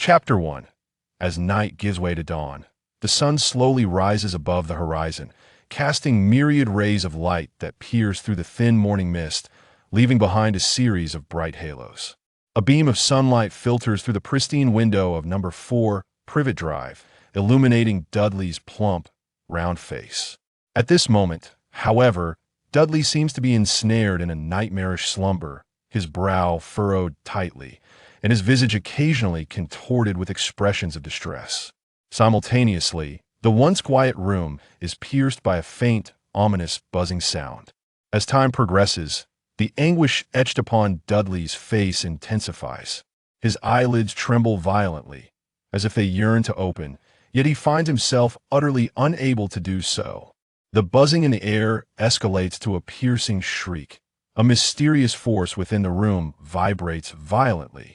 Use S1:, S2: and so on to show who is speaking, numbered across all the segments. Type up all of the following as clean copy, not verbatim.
S1: Chapter 1. As night gives way to dawn, the sun slowly rises above the horizon, casting myriad rays of light that pierce through the thin morning mist, leaving behind a series of bright halos. A beam of sunlight filters through the pristine window of number 4, Privet Drive, illuminating Dudley's plump, round face. At this moment, however, Dudley seems to be ensnared in a nightmarish slumber, his brow furrowed tightly, and his visage occasionally contorted with expressions of distress. Simultaneously, the once quiet room is pierced by a faint, ominous buzzing sound. As time progresses, the anguish etched upon Dudley's face intensifies. His eyelids tremble violently, as if they yearn to open, yet he finds himself utterly unable to do so. The buzzing in the air escalates to a piercing shriek. A mysterious force within the room vibrates violently.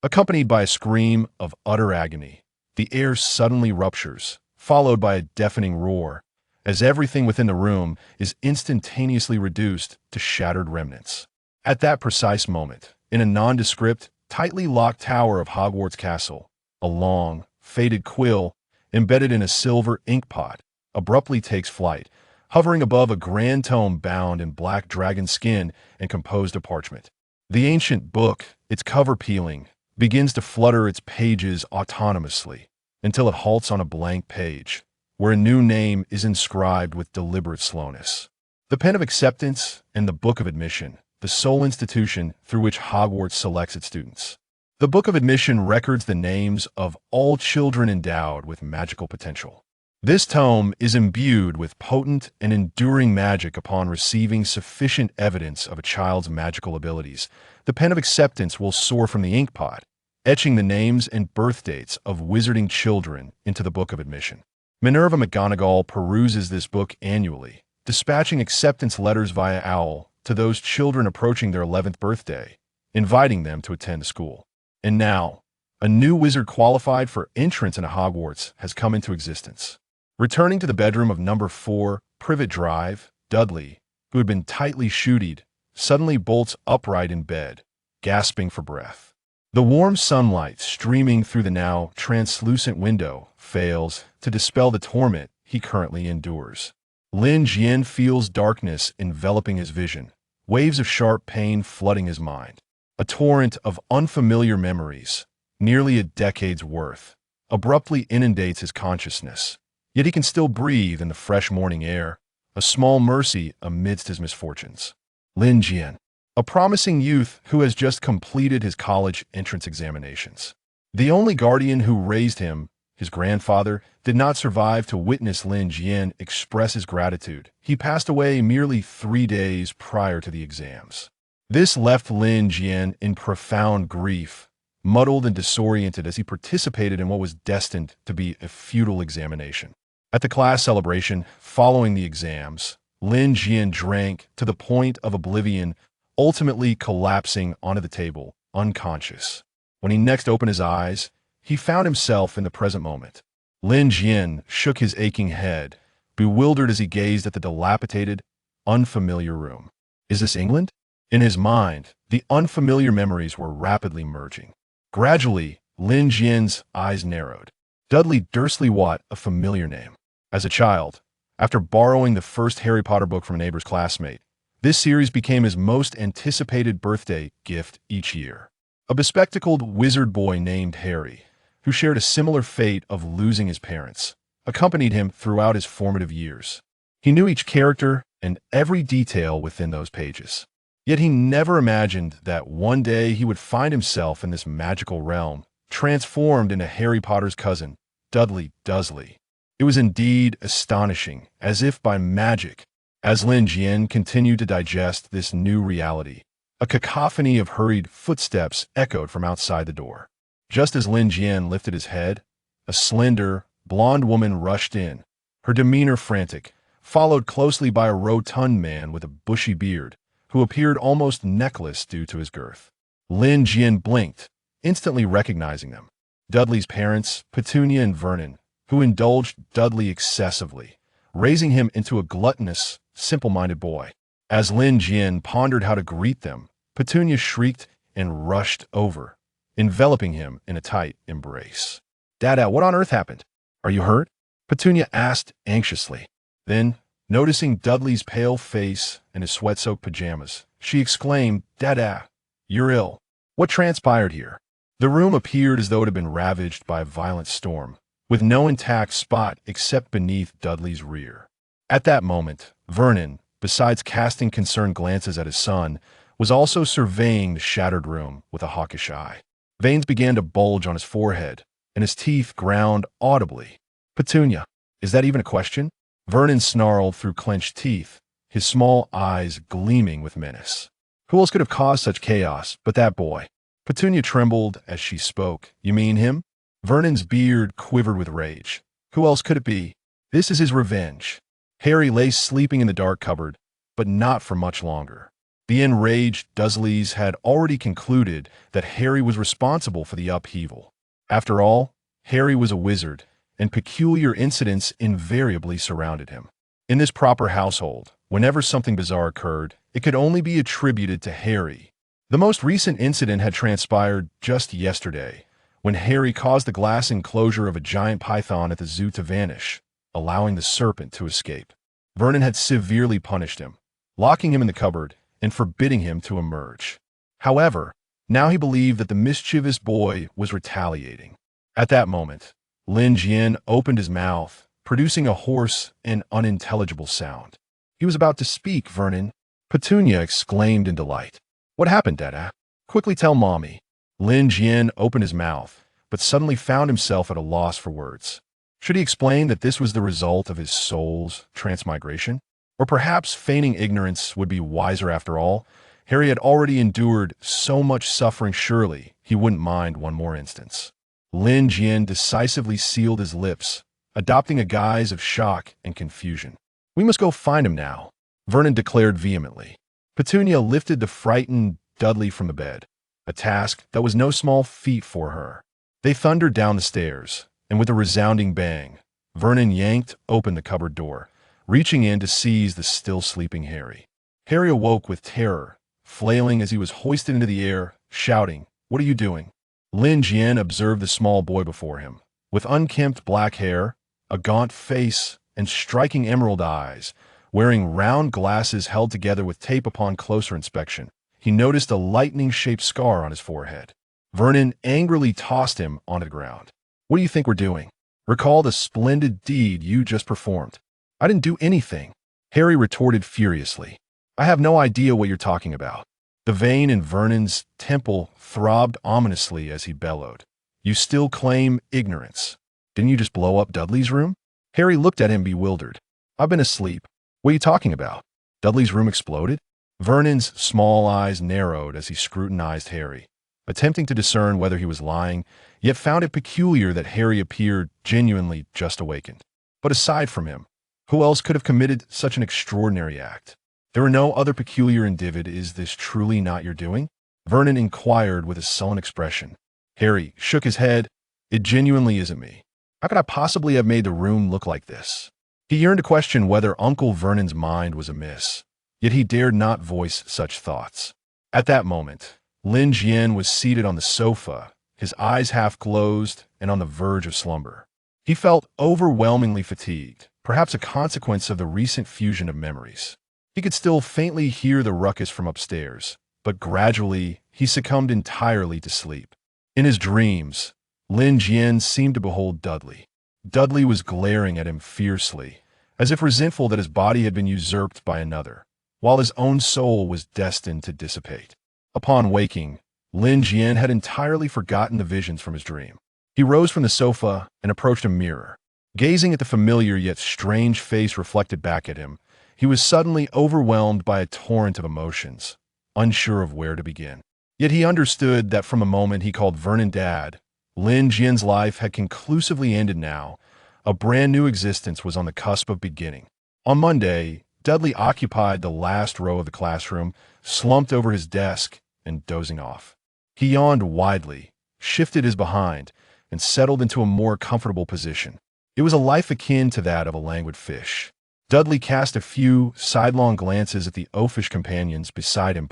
S1: Accompanied by a scream of utter agony, the air suddenly ruptures, followed by a deafening roar, as everything within the room is instantaneously reduced to shattered remnants. At that precise moment, in a nondescript, tightly locked tower of Hogwarts Castle, a long, faded quill, embedded in a silver ink pot, abruptly takes flight, hovering above a grand tome bound in black dragon skin and composed of parchment. The ancient book, its cover peeling, begins to flutter its pages autonomously, until it halts on a blank page, where a new name is inscribed with deliberate slowness. The Pen of Acceptance and the Book of Admission, the sole institution through which Hogwarts selects its students. The Book of Admission records the names of all children endowed with magical potential. This tome is imbued with potent and enduring magic upon receiving sufficient evidence of a child's magical abilities. The Pen of Acceptance will soar from the inkpot, etching the names and birth dates of wizarding children into the Book of Admission. Minerva McGonagall peruses this book annually, dispatching acceptance letters via owl to those children approaching their 11th birthday, inviting them to attend the school. And now, a new wizard qualified for entrance into Hogwarts has come into existence. Returning to the bedroom of number 4, Privet Drive, Dudley, who had been tightly shootied, suddenly bolts upright in bed, gasping for breath. The warm sunlight streaming through the now translucent window fails to dispel the torment he currently endures. Lin Jian feels darkness enveloping his vision, waves of sharp pain flooding his mind. A torrent of unfamiliar memories, nearly a decade's worth, abruptly inundates his consciousness. Yet he can still breathe in the fresh morning air, a small mercy amidst his misfortunes. Lin Jian, a promising youth who has just completed his college entrance examinations. The only guardian who raised him, his grandfather, did not survive to witness Lin Jian express his gratitude. He passed away merely 3 days prior to the exams. This left Lin Jian in profound grief, muddled and disoriented as he participated in what was destined to be a futile examination. At the class celebration following the exams, Lin Jian drank to the point of oblivion, ultimately collapsing onto the table, unconscious. When he next opened his eyes, he found himself in the present moment. Lin Jian shook his aching head, bewildered as he gazed at the dilapidated, unfamiliar room. Is this England? In his mind, the unfamiliar memories were rapidly merging. Gradually, Lin Jian's eyes narrowed. Dudley Dursley Watt, a familiar name. As a child, after borrowing the first Harry Potter book from a neighbor's classmate, this series became his most anticipated birthday gift each year. A bespectacled wizard boy named Harry, who shared a similar fate of losing his parents, accompanied him throughout his formative years. He knew each character and every detail within those pages. Yet he never imagined that one day he would find himself in this magical realm, transformed into Harry Potter's cousin, Dudley Dursley. It was indeed astonishing, as if by magic. As Lin Jian continued to digest this new reality, a cacophony of hurried footsteps echoed from outside the door. Just as Lin Jian lifted his head, a slender, blonde woman rushed in, her demeanor frantic, followed closely by a rotund man with a bushy beard, who appeared almost neckless due to his girth. Lin Jian blinked, instantly recognizing them. Dudley's parents, Petunia and Vernon, who indulged Dudley excessively, raising him into a gluttonous, simple-minded boy. As Lin Jian pondered how to greet them, Petunia shrieked and rushed over, enveloping him in a tight embrace. "Dada, what on earth happened? Are you hurt?" Petunia asked anxiously. Then, noticing Dudley's pale face and his sweat-soaked pajamas, she exclaimed, "Dada, you're ill. What transpired here?" The room appeared as though it had been ravaged by a violent storm, with no intact spot except beneath Dudley's rear. At that moment, Vernon, besides casting concerned glances at his son, was also surveying the shattered room with a hawkish eye. Veins began to bulge on his forehead, and his teeth ground audibly. "Petunia, is that even a question?" Vernon snarled through clenched teeth, his small eyes gleaming with menace. Who else could have caused such chaos but that boy? Petunia trembled as she spoke. "You mean him?" Vernon's beard quivered with rage. "Who else could it be? This is his revenge." Harry lay sleeping in the dark cupboard, but not for much longer. The enraged Dursleys had already concluded that Harry was responsible for the upheaval. After all, Harry was a wizard, and peculiar incidents invariably surrounded him. In this proper household, whenever something bizarre occurred, it could only be attributed to Harry. The most recent incident had transpired just yesterday, when Harry caused the glass enclosure of a giant python at the zoo to vanish, allowing the serpent to escape. Vernon had severely punished him, locking him in the cupboard and forbidding him to emerge. However, now he believed that the mischievous boy was retaliating. At that moment, Lin Jian opened his mouth, producing a hoarse and unintelligible sound. "He was about to speak, Vernon," Petunia exclaimed in delight. "What happened, Dada? Quickly tell Mommy." Lin Jian opened his mouth, but suddenly found himself at a loss for words. Should he explain that this was the result of his soul's transmigration? Or perhaps feigning ignorance would be wiser after all? Harry had already endured so much suffering, surely he wouldn't mind one more instance. Lin Jian decisively sealed his lips, adopting a guise of shock and confusion. "We must go find him now," Vernon declared vehemently. Petunia lifted the frightened Dudley from the bed, a task that was no small feat for her. They thundered down the stairs, and with a resounding bang, Vernon yanked open the cupboard door, reaching in to seize the still sleeping Harry. Harry awoke with terror, flailing as he was hoisted into the air, shouting, "What are you doing?" Lin Jian observed the small boy before him. With unkempt black hair, a gaunt face, and striking emerald eyes, wearing round glasses held together with tape upon closer inspection, he noticed a lightning-shaped scar on his forehead. Vernon angrily tossed him onto the ground. "What do you think we're doing? Recall the splendid deed you just performed." "I didn't do anything," Harry retorted furiously. "I have no idea what you're talking about." The vein in Vernon's temple throbbed ominously as he bellowed. "You still claim ignorance? Didn't you just blow up Dudley's room?" Harry looked at him bewildered. "I've been asleep. What are you talking about? Dudley's room exploded?" Vernon's small eyes narrowed as he scrutinized Harry, attempting to discern whether he was lying, yet found it peculiar that Harry appeared genuinely just awakened. But aside from him, who else could have committed such an extraordinary act? There were no other peculiar individual. "Is this truly not your doing?" Vernon inquired with a sullen expression. Harry shook his head. "It genuinely isn't me. How could I possibly have made the room look like this?" He yearned to question whether Uncle Vernon's mind was amiss, yet he dared not voice such thoughts. At that moment, Lin Jian was seated on the sofa, his eyes half closed and on the verge of slumber. He felt overwhelmingly fatigued, perhaps a consequence of the recent fusion of memories. He could still faintly hear the ruckus from upstairs, but gradually he succumbed entirely to sleep. In his dreams, Lin Jian seemed to behold Dudley. Dudley was glaring at him fiercely, as if resentful that his body had been usurped by another, while his own soul was destined to dissipate. Upon waking, Lin Jian had entirely forgotten the visions from his dream. He rose from the sofa and approached a mirror. Gazing at the familiar yet strange face reflected back at him, he was suddenly overwhelmed by a torrent of emotions, unsure of where to begin. Yet he understood that from the moment he called Vernon Dad, Lin Jian's life had conclusively ended now. A brand new existence was on the cusp of beginning. On Monday, Dudley occupied the last row of the classroom, slumped over his desk and dozing off. He yawned widely, shifted his behind, and settled into a more comfortable position. It was a life akin to that of a languid fish. Dudley cast a few sidelong glances at the oafish companions beside him.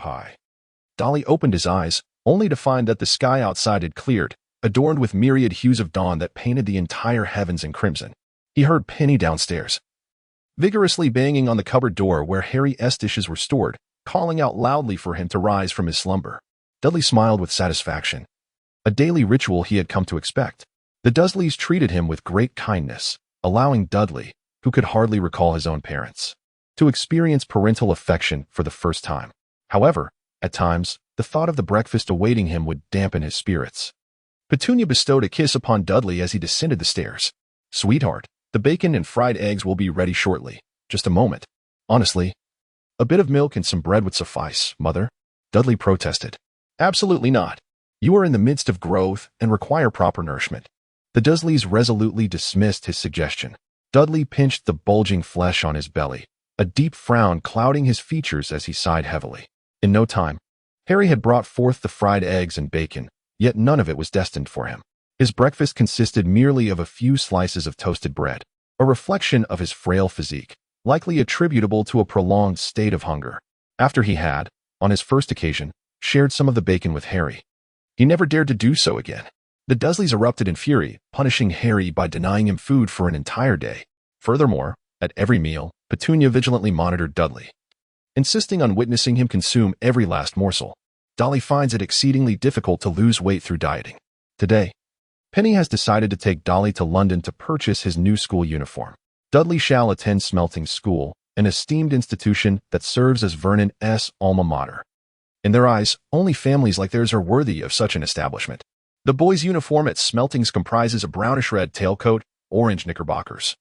S1: Dolly opened his eyes, only to find that the sky outside had cleared, adorned with myriad hues of dawn that painted the entire heavens in crimson. He heard Penny downstairs, vigorously banging on the cupboard door where Harry's dishes were stored, calling out loudly for him to rise from his slumber. Dudley smiled with satisfaction. A daily ritual he had come to expect. The Dursleys treated him with great kindness, allowing Dudley, who could hardly recall his own parents, to experience parental affection for the first time. However, at times, the thought of the breakfast awaiting him would dampen his spirits. Petunia bestowed a kiss upon Dudley as he descended the stairs. "Sweetheart, the bacon and fried eggs will be ready shortly. Just a moment. Honestly, a bit of milk and some bread would suffice, Mother," Dudley protested. "Absolutely not. You are in the midst of growth and require proper nourishment." The Dursleys resolutely dismissed his suggestion. Dudley pinched the bulging flesh on his belly, a deep frown clouding his features as he sighed heavily. In no time, Harry had brought forth the fried eggs and bacon, yet none of it was destined for him. His breakfast consisted merely of a few slices of toasted bread, a reflection of his frail physique, likely attributable to a prolonged state of hunger. After he had, on his first occasion, shared some of the bacon with Harry, he never dared to do so again. The Dursleys erupted in fury, punishing Harry by denying him food for an entire day. Furthermore, at every meal, Petunia vigilantly monitored Dudley, insisting on witnessing him consume every last morsel. Dolly finds it exceedingly difficult to lose weight through dieting. Today, Penny has decided to take Dolly to London to purchase his new school uniform. Dudley shall attend Smelting School, an esteemed institution that serves as Vernon's alma mater. In their eyes, only families like theirs are worthy of such an establishment. The boy's uniform at Smeltings comprises a brownish-red tailcoat, orange knickerbockers,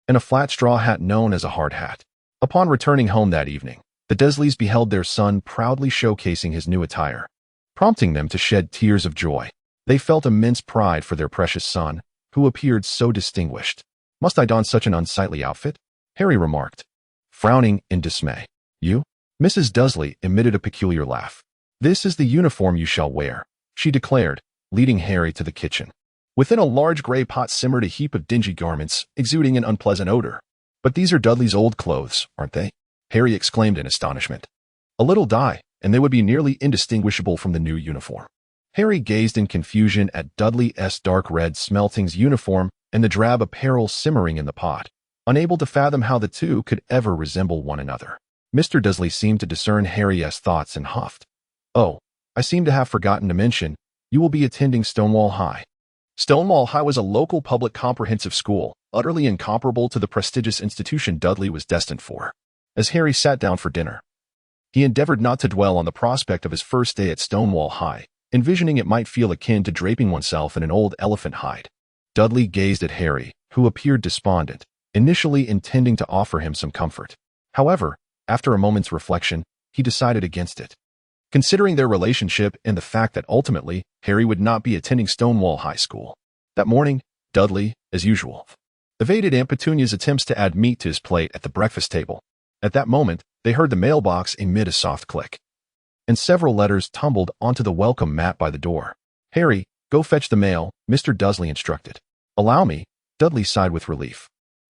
S1: and a flat straw hat known as a hard hat. Upon returning home that evening, the Dursleys beheld their son proudly showcasing his new attire, prompting them to shed tears of joy. They felt immense pride for their precious son, who appeared so distinguished. "Must I don such an unsightly outfit?" Harry remarked, frowning in dismay. "You?" Mrs. Dursley emitted a peculiar laugh. "This is the uniform you shall wear," she declared, leading Harry to the kitchen. Within a large gray pot simmered a heap of dingy garments, exuding an unpleasant odor. "But these are Dudley's old clothes, aren't they?" Harry exclaimed in astonishment. "A little dye, and they would be nearly indistinguishable from the new uniform." Harry gazed in confusion at Dudley's dark red Smeltings uniform and the drab apparel simmering in the pot, unable to fathom how the two could ever resemble one another. Mr. Dursley seemed to discern Harry's thoughts and huffed. "Oh, I seem to have forgotten to mention, you will be attending Stonewall High." Stonewall High was a local public comprehensive school, utterly incomparable to the prestigious institution Dudley was destined for. As Harry sat down for dinner, he endeavored not to dwell on the prospect of his first day at Stonewall High, envisioning it might feel akin to draping oneself in an old elephant hide. Dudley gazed at Harry, who appeared despondent, initially intending to offer him some comfort. However, after a moment's reflection, he decided against it. Considering their relationship and the fact that ultimately Harry would not be attending Stonewall High School. That morning, Dudley, as usual, evaded Aunt Petunia's attempts to add meat to his plate at the breakfast table. At that moment, they heard the mailbox emit a soft click, and several letters tumbled onto the welcome mat by the door. "Harry, go fetch the mail," Mr. Dursley instructed. "Allow me," Dudley sighed with relief,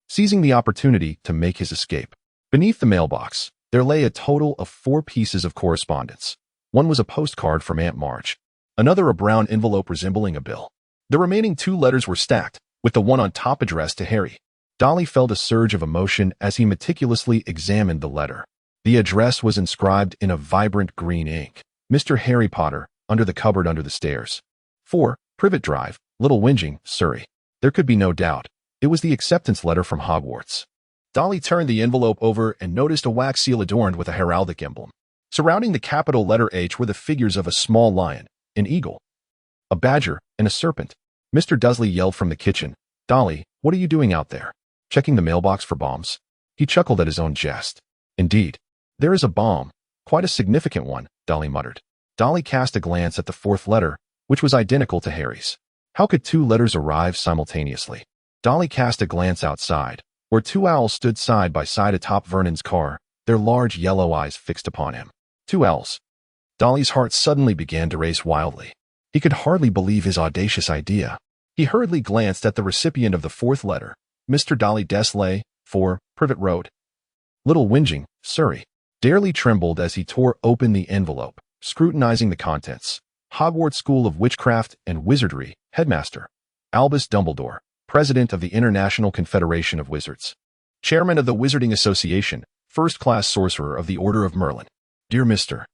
S1: seizing the opportunity to make his escape. Beneath the mailbox, there lay a total of 4 pieces of correspondence. One was a postcard from Aunt Marge, another a brown envelope resembling a bill. The remaining 2 letters were stacked, with the one on top addressed to Harry. Dolly felt a surge of emotion as he meticulously examined the letter. The address was inscribed in a vibrant green ink. "Mr. Harry Potter, under the cupboard under the stairs. 4, Privet Drive, Little Whinging, Surrey." There could be no doubt. It was the acceptance letter from Hogwarts. Dolly turned the envelope over and noticed a wax seal adorned with a heraldic emblem. Surrounding the capital letter H were the figures of a small lion, an eagle, a badger, and a serpent. Mr. Dursley yelled from the kitchen, "Dolly, what are you doing out there? Checking the mailbox for bombs?" He chuckled at his own jest. "Indeed, there is a bomb, quite a significant one," Dolly muttered. Dolly cast a glance at the 4th letter, which was identical to Harry's. How could 2 letters arrive simultaneously? Dolly cast a glance outside, where 2 owls stood side by side atop Vernon's car, their large yellow eyes fixed upon him. 2 owls. Dolly's heart suddenly began to race wildly. He could hardly believe his audacious idea. He hurriedly glanced at the recipient of the 4th letter, Mr. Dolly Desley, 4, Privet Road, Little Whinging, Surrey. Darley trembled as he tore open the envelope, scrutinizing the contents. Hogwarts School of Witchcraft and Wizardry, Headmaster, Albus Dumbledore, President of the International Confederation of Wizards, Chairman of the Wizarding Association, First-Class Sorcerer of the Order of Merlin. Dear Mr.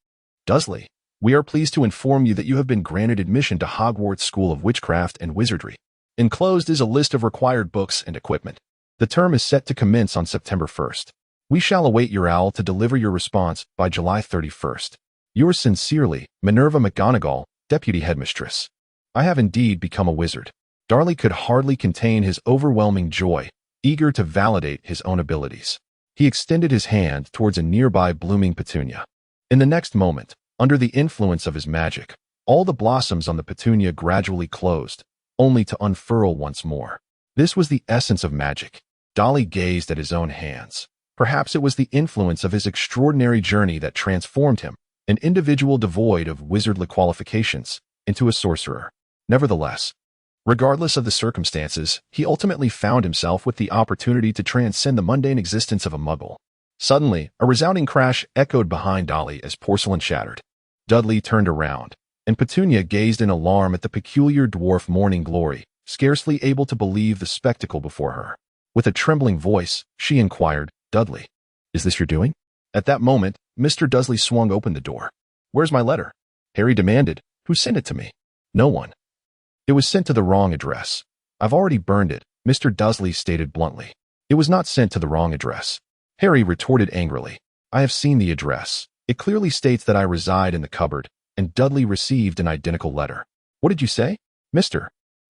S1: Dudley, we are pleased to inform you that you have been granted admission to Hogwarts School of Witchcraft and Wizardry. Enclosed is a list of required books and equipment. The term is set to commence on September 1st. We shall await your owl to deliver your response by July 31st. Yours sincerely, Minerva McGonagall, Deputy Headmistress. I have indeed become a wizard. Dudley could hardly contain his overwhelming joy, eager to validate his own abilities. He extended his hand towards a nearby blooming petunia. In the next moment, under the influence of his magic, all the blossoms on the petunia gradually closed, only to unfurl once more. This was the essence of magic. Dudley gazed at his own hands. Perhaps it was the influence of his extraordinary journey that transformed him, an individual devoid of wizardly qualifications, into a sorcerer. Nevertheless, regardless of the circumstances, he ultimately found himself with the opportunity to transcend the mundane existence of a muggle. Suddenly, a resounding crash echoed behind Dudley as porcelain shattered. Dudley turned around, and Petunia gazed in alarm at the peculiar dwarf morning glory, scarcely able to believe the spectacle before her. With a trembling voice, she inquired, "Dudley, is this your doing?" At that moment, Mr. Dudley swung open the door. "Where's my letter?" Harry demanded. "Who sent it to me?" "No one. It was sent to the wrong address. I've already burned it," Mr. Dudley stated bluntly. "It was not sent to the wrong address." Harry retorted angrily. "I have seen the address. It clearly states that I reside in the cupboard, and Dudley received an identical letter." "What did you say?" Mr.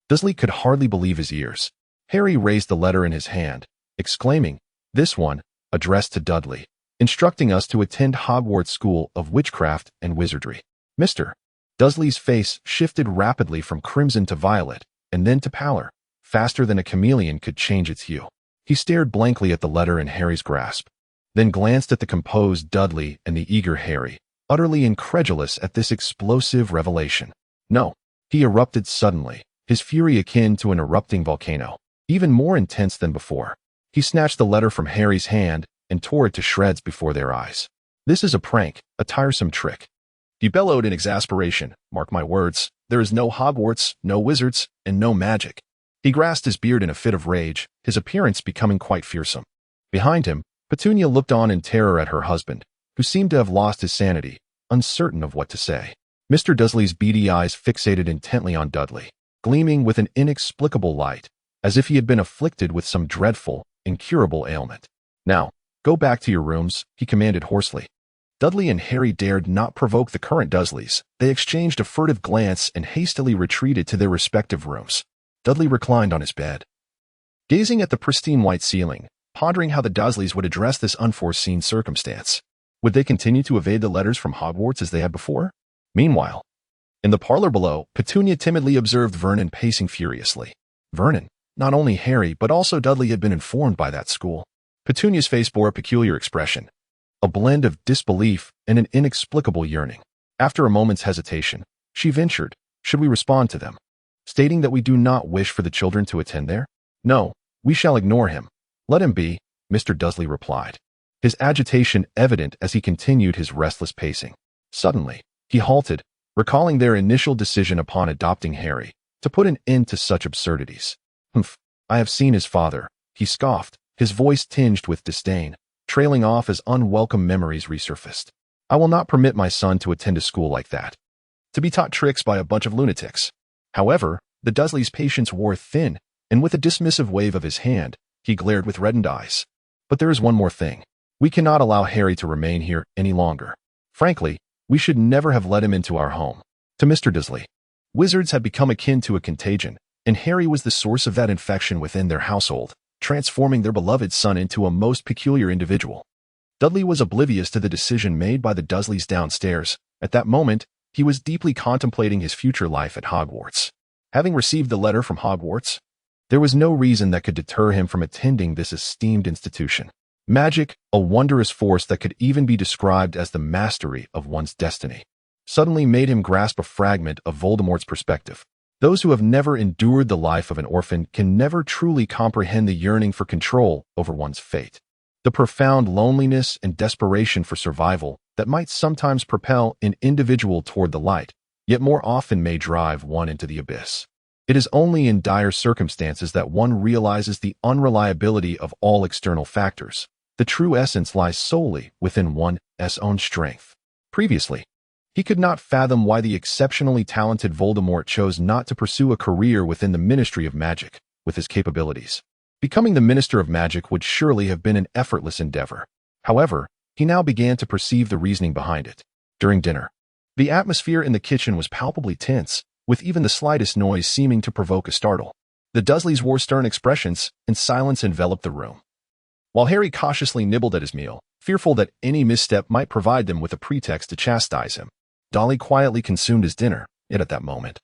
S1: Dudley could hardly believe his ears. Harry raised the letter in his hand, exclaiming, "This one, addressed to Dudley, instructing us to attend Hogwarts School of Witchcraft and Wizardry." Mr. Dudley's face shifted rapidly from crimson to violet, and then to pallor, faster than a chameleon could change its hue. He stared blankly at the letter in Harry's grasp, then glanced at the composed Dudley and the eager Harry, utterly incredulous at this explosive revelation. "No," he erupted suddenly, his fury akin to an erupting volcano, even more intense than before. He snatched the letter from Harry's hand and tore it to shreds before their eyes. "This is a prank, a tiresome trick." He bellowed in exasperation. "Mark my words, there is no Hogwarts, no wizards, and no magic." He grasped his beard in a fit of rage, his appearance becoming quite fearsome. Behind him, Petunia looked on in terror at her husband, who seemed to have lost his sanity, uncertain of what to say. Mr. Dudley's beady eyes fixated intently on Dudley, gleaming with an inexplicable light, as if he had been afflicted with some dreadful, incurable ailment. "Now, go back to your rooms," he commanded hoarsely. Dudley and Harry dared not provoke the current Dursleys. They exchanged a furtive glance and hastily retreated to their respective rooms. Dudley reclined on his bed, gazing at the pristine white ceiling, pondering how the Dursleys would address this unforeseen circumstance. Would they continue to evade the letters from Hogwarts as they had before? Meanwhile, in the parlor below, Petunia timidly observed Vernon pacing furiously. Vernon, not only Harry but also Dudley had been informed by that school. Petunia's face bore a peculiar expression, a blend of disbelief and an inexplicable yearning. After a moment's hesitation, she ventured, "Should we respond to them, stating that we do not wish for the children to attend there?" "No, we shall ignore him. Let him be," Mr. Dudley replied, his agitation evident as he continued his restless pacing. Suddenly, he halted, recalling their initial decision upon adopting Harry, to put an end to such absurdities. "Humph, I have seen his father," he scoffed, his voice tinged with disdain, trailing off as unwelcome memories resurfaced. "I will not permit my son to attend a school like that, to be taught tricks by a bunch of lunatics." However, the Dursleys' patience wore thin, and with a dismissive wave of his hand, he glared with reddened eyes. "But there is one more thing. We cannot allow Harry to remain here any longer. Frankly, we should never have let him into our home." To Mr. Dudley, wizards had become akin to a contagion, and Harry was the source of that infection within their household, transforming their beloved son into a most peculiar individual. Dudley was oblivious to the decision made by the Dursleys downstairs. At that moment, he was deeply contemplating his future life at Hogwarts. Having received the letter from Hogwarts, there was no reason that could deter him from attending this esteemed institution. Magic, a wondrous force that could even be described as the mastery of one's destiny, suddenly made him grasp a fragment of Voldemort's perspective. Those who have never endured the life of an orphan can never truly comprehend the yearning for control over one's fate, the profound loneliness and desperation for survival that might sometimes propel an individual toward the light, yet more often may drive one into the abyss. It is only in dire circumstances that one realizes the unreliability of all external factors. The true essence lies solely within one's own strength. Previously, he could not fathom why the exceptionally talented Voldemort chose not to pursue a career within the Ministry of Magic with his capabilities. Becoming the Minister of Magic would surely have been an effortless endeavor. However, he now began to perceive the reasoning behind it. During dinner, the atmosphere in the kitchen was palpably tense, with even the slightest noise seeming to provoke a startle. The Dursleys wore stern expressions, and silence enveloped the room. While Harry cautiously nibbled at his meal, fearful that any misstep might provide them with a pretext to chastise him, Dudley quietly consumed his dinner, yet at that moment,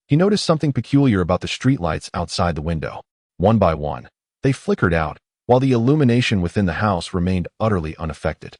S1: he noticed something peculiar about the streetlights outside the window. One by one, they flickered out, while the illumination within the house remained utterly unaffected.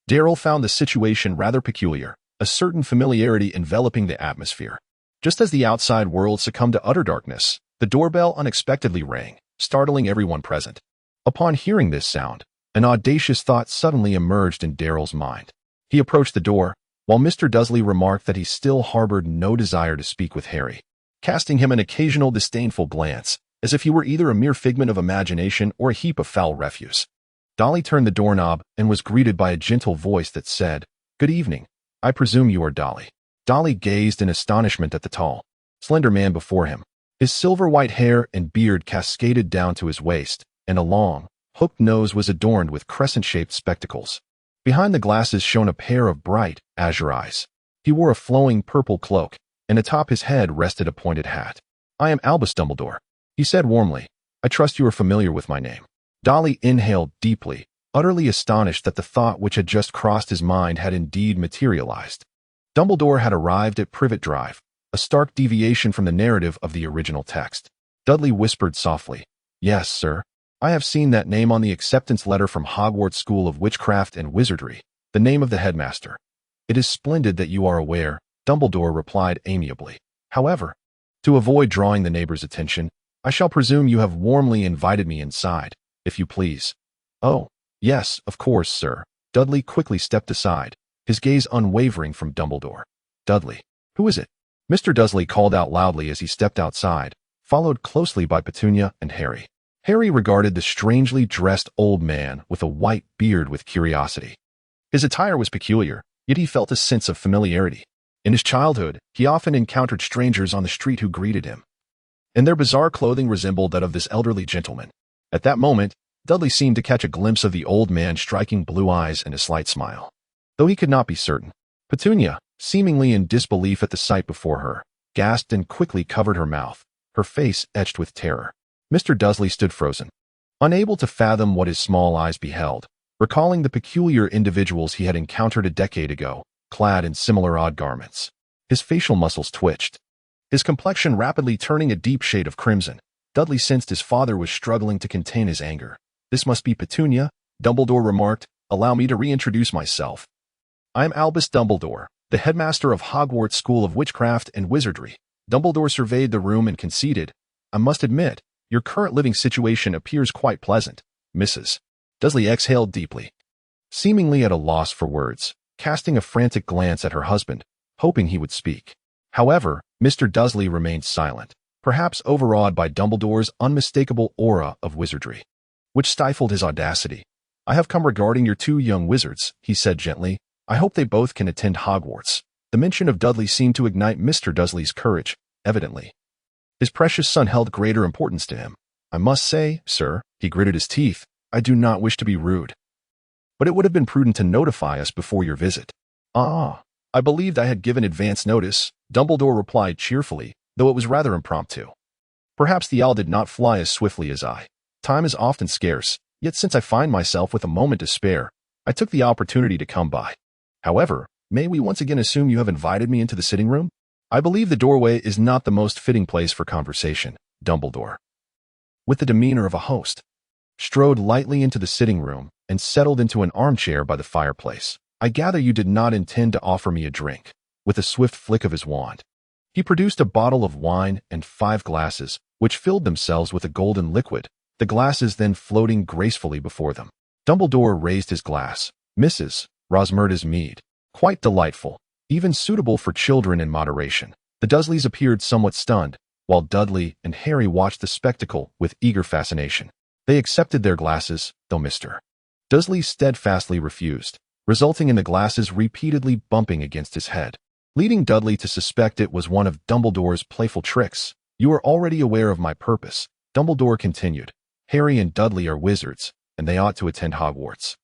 S1: Darryl found the situation rather peculiar, a certain familiarity enveloping the atmosphere. Just as the outside world succumbed to utter darkness, the doorbell unexpectedly rang, startling everyone present. Upon hearing this sound, an audacious thought suddenly emerged in Darryl's mind. He approached the door, while Mr. Dudley remarked that he still harbored no desire to speak with Harry, casting him an occasional disdainful glance, as if he were either a mere figment of imagination or a heap of foul refuse. Dudley turned the doorknob and was greeted by a gentle voice that said, "Good evening. I presume you are Dudley." Dudley gazed in astonishment at the tall, slender man before him. His silver-white hair and beard cascaded down to his waist, and a long, hooked nose was adorned with crescent-shaped spectacles. Behind the glasses shone a pair of bright, azure eyes. He wore a flowing purple cloak, and atop his head rested a pointed hat. "I am Albus Dumbledore," he said warmly. "I trust you are familiar with my name." Dudley inhaled deeply, utterly astonished that the thought which had just crossed his mind had indeed materialized. Dumbledore had arrived at Privet Drive, a stark deviation from the narrative of the original text. Dudley whispered softly, "Yes, sir. I have seen that name on the acceptance letter from Hogwarts School of Witchcraft and Wizardry, the name of the headmaster." "It is splendid that you are aware," Dumbledore replied amiably. "However, to avoid drawing the neighbors' attention, I shall presume you have warmly invited me inside, if you please." "Oh, yes, of course, sir." Dudley quickly stepped aside, his gaze unwavering from Dumbledore. "Dudley, who is it?" Mr. Dudley called out loudly as he stepped outside, followed closely by Petunia and Harry. Harry regarded the strangely dressed old man with a white beard with curiosity. His attire was peculiar, yet he felt a sense of familiarity. In his childhood, he often encountered strangers on the street who greeted him, and their bizarre clothing resembled that of this elderly gentleman. At that moment, Dudley seemed to catch a glimpse of the old man's striking blue eyes and a slight smile, though he could not be certain. Petunia, seemingly in disbelief at the sight before her, gasped and quickly covered her mouth, her face etched with terror. Mr. Dudley stood frozen, unable to fathom what his small eyes beheld, recalling the peculiar individuals he had encountered a decade ago, clad in similar odd garments. His facial muscles twitched, his complexion rapidly turning a deep shade of crimson. Dudley sensed his father was struggling to contain his anger. "This must be Petunia," Dumbledore remarked. "Allow me to reintroduce myself. I am Albus Dumbledore, the headmaster of Hogwarts School of Witchcraft and Wizardry." Dumbledore surveyed the room and conceded, "I must admit, your current living situation appears quite pleasant, Mrs. Dudley exhaled deeply, seemingly at a loss for words, casting a frantic glance at her husband, hoping he would speak. However, Mr. Dudley remained silent, perhaps overawed by Dumbledore's unmistakable aura of wizardry, which stifled his audacity. "I have come regarding your two young wizards," he said gently. "I hope they both can attend Hogwarts." The mention of Dudley seemed to ignite Mr. Dudley's courage, evidently. His precious son held greater importance to him. "I must say, sir," he gritted his teeth, "I do not wish to be rude, but it would have been prudent to notify us before your visit." "Ah, I believed I had given advance notice," Dumbledore replied cheerfully, though it was rather impromptu. "Perhaps the owl did not fly as swiftly as I. Time is often scarce, yet since I find myself with a moment to spare, I took the opportunity to come by. However, may we once again assume you have invited me into the sitting room?" "I believe the doorway is not the most fitting place for conversation." Dumbledore, with the demeanor of a host, strode lightly into the sitting room and settled into an armchair by the fireplace. "I gather you did not intend to offer me a drink." With a swift flick of his wand, he produced a bottle of wine and 5 glasses, which filled themselves with a golden liquid, the glasses then floating gracefully before them. Dumbledore raised his glass. "Mrs. Rosmerta's mead. Quite delightful." even suitable for children in moderation. The Dursleys appeared somewhat stunned, while Dudley and Harry watched the spectacle with eager fascination. They accepted their glasses, though Mr. Dudley steadfastly refused, resulting in the glasses repeatedly bumping against his head, leading Dudley to suspect it was one of Dumbledore's playful tricks. "You are already aware of my purpose," Dumbledore continued. "Harry and Dudley are wizards, and they ought to attend Hogwarts,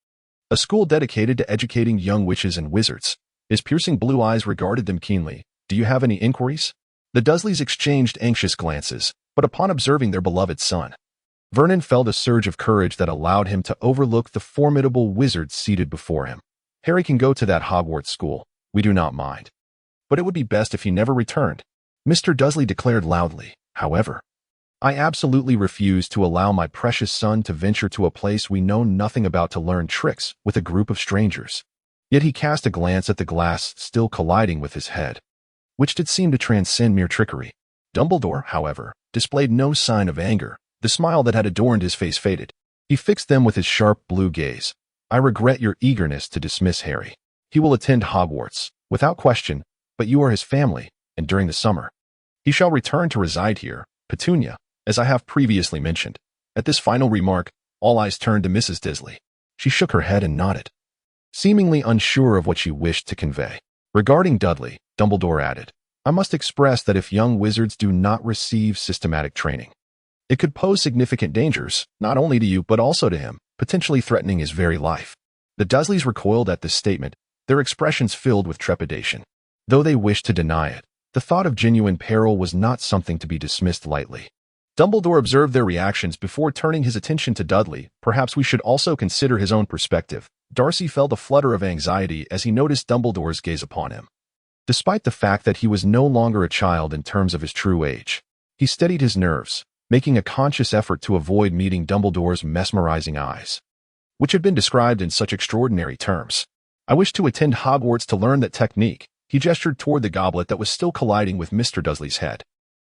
S1: a school dedicated to educating young witches and wizards." His piercing blue eyes regarded them keenly. "Do you have any inquiries?" The Dursleys exchanged anxious glances, but upon observing their beloved son, Vernon felt a surge of courage that allowed him to overlook the formidable wizard seated before him. "Harry can go to that Hogwarts school. We do not mind. But it would be best if he never returned," Mr. Dursley declared loudly. "However, I absolutely refuse to allow my precious son to venture to a place we know nothing about to learn tricks with a group of strangers." Yet he cast a glance at the glass still colliding with his head, which did seem to transcend mere trickery. Dumbledore, however, displayed no sign of anger. The smile that had adorned his face faded. He fixed them with his sharp blue gaze. "I regret your eagerness to dismiss Harry. He will attend Hogwarts, without question, but you are his family, and during the summer, he shall return to reside here, Petunia, as I have previously mentioned." At this final remark, all eyes turned to Mrs. Dursley. She shook her head and nodded, seemingly unsure of what she wished to convey. Regarding Dudley, Dumbledore added, "I must express that if young wizards do not receive systematic training, it could pose significant dangers, not only to you but also to him, potentially threatening his very life." The Dursleys recoiled at this statement, their expressions filled with trepidation. Though they wished to deny it, the thought of genuine peril was not something to be dismissed lightly. Dumbledore observed their reactions before turning his attention to Dudley. "Perhaps we should also consider his own perspective." Darcy felt a flutter of anxiety as he noticed Dumbledore's gaze upon him. Despite the fact that he was no longer a child in terms of his true age, he steadied his nerves, making a conscious effort to avoid meeting Dumbledore's mesmerizing eyes, which had been described in such extraordinary terms. "I wish to attend Hogwarts to learn that technique." He gestured toward the goblet that was still colliding with Mr. Dursley's head.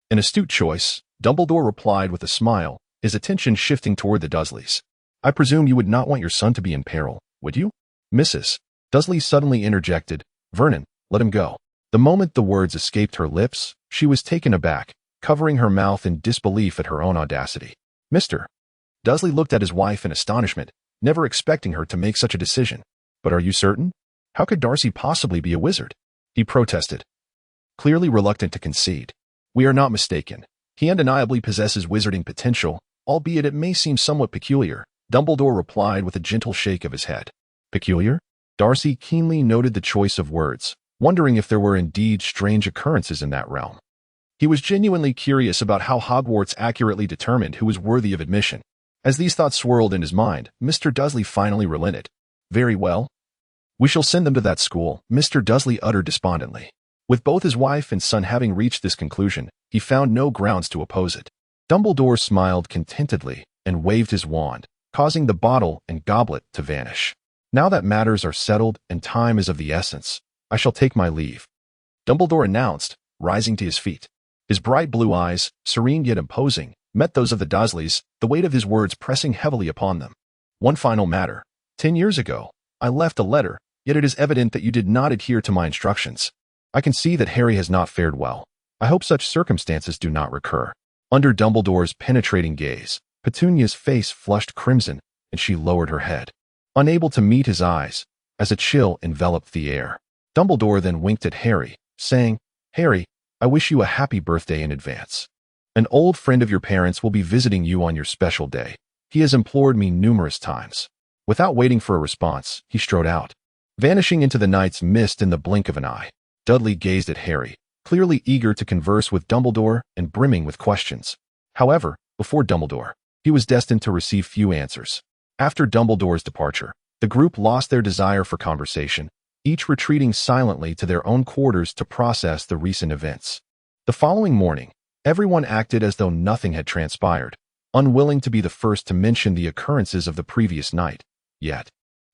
S1: "An astute choice," Dumbledore replied with a smile, his attention shifting toward the Dursleys. "I presume you would not want your son to be in peril, would you?" Mrs. Dursley suddenly interjected, "Vernon, let him go." The moment the words escaped her lips, she was taken aback, covering her mouth in disbelief at her own audacity. Mr. Dursley looked at his wife in astonishment, never expecting her to make such a decision. "But are you certain? How could Darcy possibly be a wizard?" he protested, clearly reluctant to concede. "We are not mistaken. He undeniably possesses wizarding potential, albeit it may seem somewhat peculiar," Dumbledore replied with a gentle shake of his head. "Peculiar?" Darcy keenly noted the choice of words, wondering if there were indeed strange occurrences in that realm. He was genuinely curious about how Hogwarts accurately determined who was worthy of admission. As these thoughts swirled in his mind, Mr. Dursley finally relented. "Very well. We shall send them to that school," Mr. Dursley uttered despondently. With both his wife and son having reached this conclusion, he found no grounds to oppose it. Dumbledore smiled contentedly and waved his wand, causing the bottle and goblet to vanish. "Now that matters are settled and time is of the essence, I shall take my leave," Dumbledore announced, rising to his feet. His bright blue eyes, serene yet imposing, met those of the Dursleys, the weight of his words pressing heavily upon them. "One final matter. 10 years ago, I left a letter, yet it is evident that you did not adhere to my instructions. I can see that Harry has not fared well. I hope such circumstances do not recur." Under Dumbledore's penetrating gaze, Petunia's face flushed crimson, and she lowered her head, unable to meet his eyes, as a chill enveloped the air. Dumbledore then winked at Harry, saying, "Harry, I wish you a happy birthday in advance. An old friend of your parents will be visiting you on your special day. He has implored me numerous times." Without waiting for a response, he strode out, vanishing into the night's mist in the blink of an eye. Dudley gazed at Harry, clearly eager to converse with Dumbledore and brimming with questions. However, before Dumbledore, he was destined to receive few answers. After Dumbledore's departure, the group lost their desire for conversation, each retreating silently to their own quarters to process the recent events. The following morning, everyone acted as though nothing had transpired, unwilling to be the first to mention the occurrences of the previous night. Yet,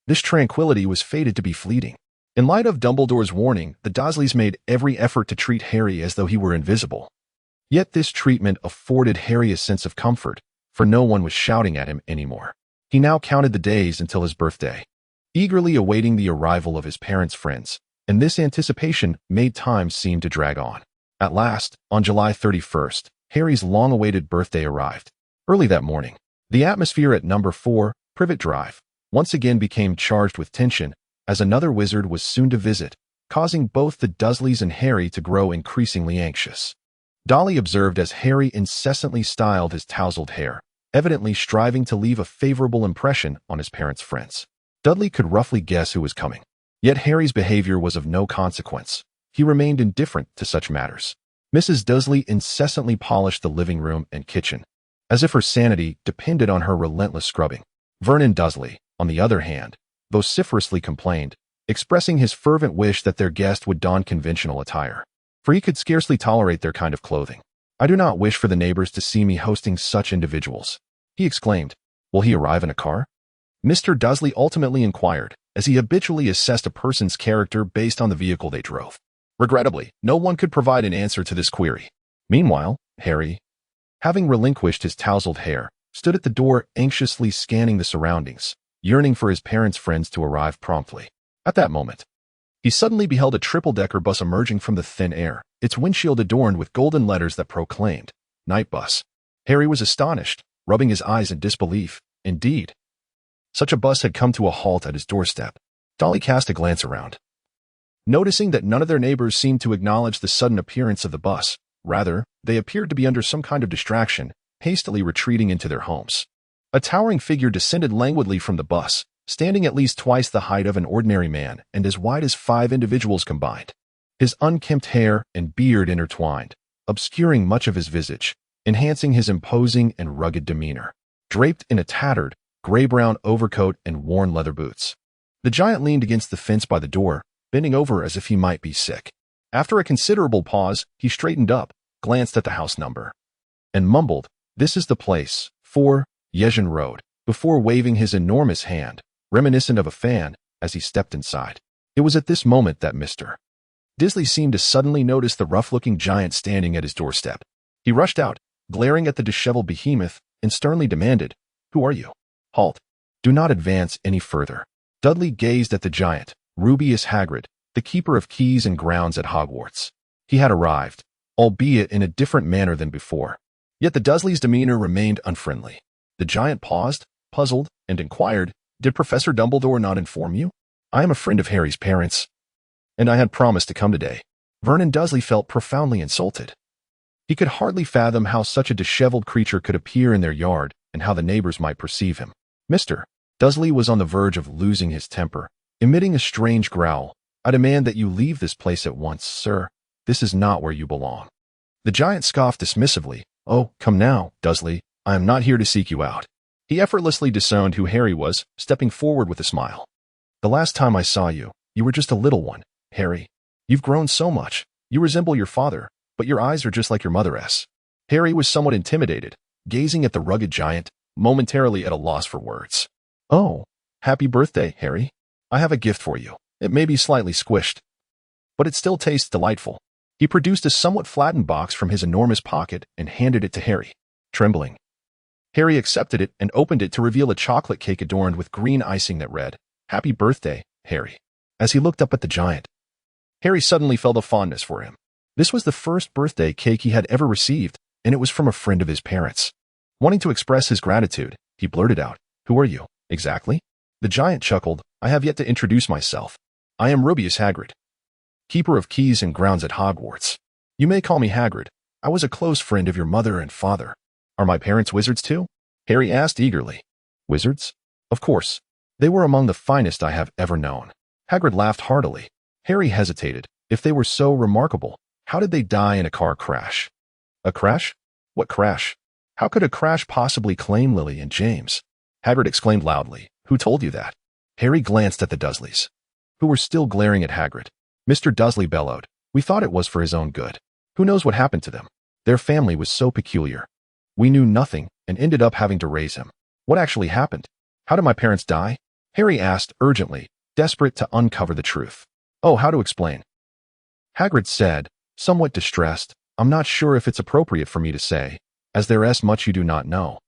S1: this tranquility was fated to be fleeting. In light of Dumbledore's warning, the Dursleys made every effort to treat Harry as though he were invisible. Yet this treatment afforded Harry a sense of comfort, for no one was shouting at him anymore. He now counted the days until his birthday, eagerly awaiting the arrival of his parents' friends, and this anticipation made time seem to drag on. At last, on July 31st, Harry's long-awaited birthday arrived. Early that morning, the atmosphere at number 4, Privet Drive, once again became charged with tension, as another wizard was soon to visit, causing both the Dursleys and Harry to grow increasingly anxious. Dolly observed as Harry incessantly styled his tousled hair, evidently striving to leave a favorable impression on his parents' friends. Dudley could roughly guess who was coming. Yet Harry's behavior was of no consequence. He remained indifferent to such matters. Mrs. Dursley incessantly polished the living room and kitchen, as if her sanity depended on her relentless scrubbing. Vernon Dursley, on the other hand, vociferously complained, expressing his fervent wish that their guest would don conventional attire, for he could scarcely tolerate their kind of clothing. "I do not wish for the neighbors to see me hosting such individuals," he exclaimed. "Will he arrive in a car?" Mr. Dursley ultimately inquired, as he habitually assessed a person's character based on the vehicle they drove. Regrettably, no one could provide an answer to this query. Meanwhile, Harry, having relinquished his tousled hair, stood at the door anxiously scanning the surroundings, yearning for his parents' friends to arrive promptly. At that moment, he suddenly beheld a triple-decker bus emerging from the thin air, its windshield adorned with golden letters that proclaimed, "Night Bus." Harry was astonished, rubbing his eyes in disbelief. Indeed, such a bus had come to a halt at his doorstep. Dolly cast a glance around, noticing that none of their neighbors seemed to acknowledge the sudden appearance of the bus. Rather, they appeared to be under some kind of distraction, hastily retreating into their homes. A towering figure descended languidly from the bus, standing at least twice the height of an ordinary man and as wide as 5 individuals combined. His unkempt hair and beard intertwined, obscuring much of his visage, enhancing his imposing and rugged demeanor. Draped in a tattered, gray-brown overcoat and worn leather boots, the giant leaned against the fence by the door, bending over as if he might be sick. After a considerable pause, he straightened up, glanced at the house number, and mumbled, "This is the place, 4, Yezhin Road," before waving his enormous hand, reminiscent of a fan, as he stepped inside. It was at this moment that Mr. Dursley seemed to suddenly notice the rough-looking giant standing at his doorstep. He rushed out, glaring at the disheveled behemoth, and sternly demanded, "Who are you? Halt. Do not advance any further." Dudley gazed at the giant, Rubeus Hagrid, the keeper of keys and grounds at Hogwarts. He had arrived, albeit in a different manner than before. Yet the Dursleys' demeanor remained unfriendly. The giant paused, puzzled, and inquired, "Did Professor Dumbledore not inform you? I am a friend of Harry's parents, and I had promised to come today." Vernon Dursley felt profoundly insulted. He could hardly fathom how such a disheveled creature could appear in their yard and how the neighbors might perceive him. Mr. Dursley was on the verge of losing his temper, emitting a strange growl. "I demand that you leave this place at once, sir. This is not where you belong." The giant scoffed dismissively. "Oh, come now, Dursley. I am not here to seek you out." He effortlessly discerned who Harry was, stepping forward with a smile. "The last time I saw you, you were just a little one, Harry. You've grown so much. You resemble your father, but your eyes are just like your mother's." Harry was somewhat intimidated, gazing at the rugged giant, momentarily at a loss for words. "Oh, happy birthday, Harry. I have a gift for you. It may be slightly squished, but it still tastes delightful." He produced a somewhat flattened box from his enormous pocket and handed it to Harry. Trembling, Harry accepted it and opened it to reveal a chocolate cake adorned with green icing that read, "Happy birthday, Harry." As he looked up at the giant, Harry suddenly felt a fondness for him. This was the first birthday cake he had ever received, and it was from a friend of his parents. Wanting to express his gratitude, he blurted out, "Who are you, exactly?" The giant chuckled, "I have yet to introduce myself. I am Rubeus Hagrid, keeper of keys and grounds at Hogwarts. You may call me Hagrid. I was a close friend of your mother and father." "Are my parents wizards too?" Harry asked eagerly. "Wizards? Of course. They were among the finest I have ever known." Hagrid laughed heartily. Harry hesitated. If they were so remarkable, how did they die in a car crash? A crash? What crash? How could a crash possibly claim Lily and James? Hagrid exclaimed loudly. "Who told you that?" Harry glanced at the Dursleys, who were still glaring at Hagrid. Mr. Dursley bellowed, "We thought it was for his own good. Who knows what happened to them? Their family was so peculiar. We knew nothing and ended up having to raise him." "What actually happened? How did my parents die?" Harry asked urgently, desperate to uncover the truth. "Oh, how to explain?" Hagrid said, somewhat distressed, "I'm not sure if it's appropriate for me to say, as there's much you do not know,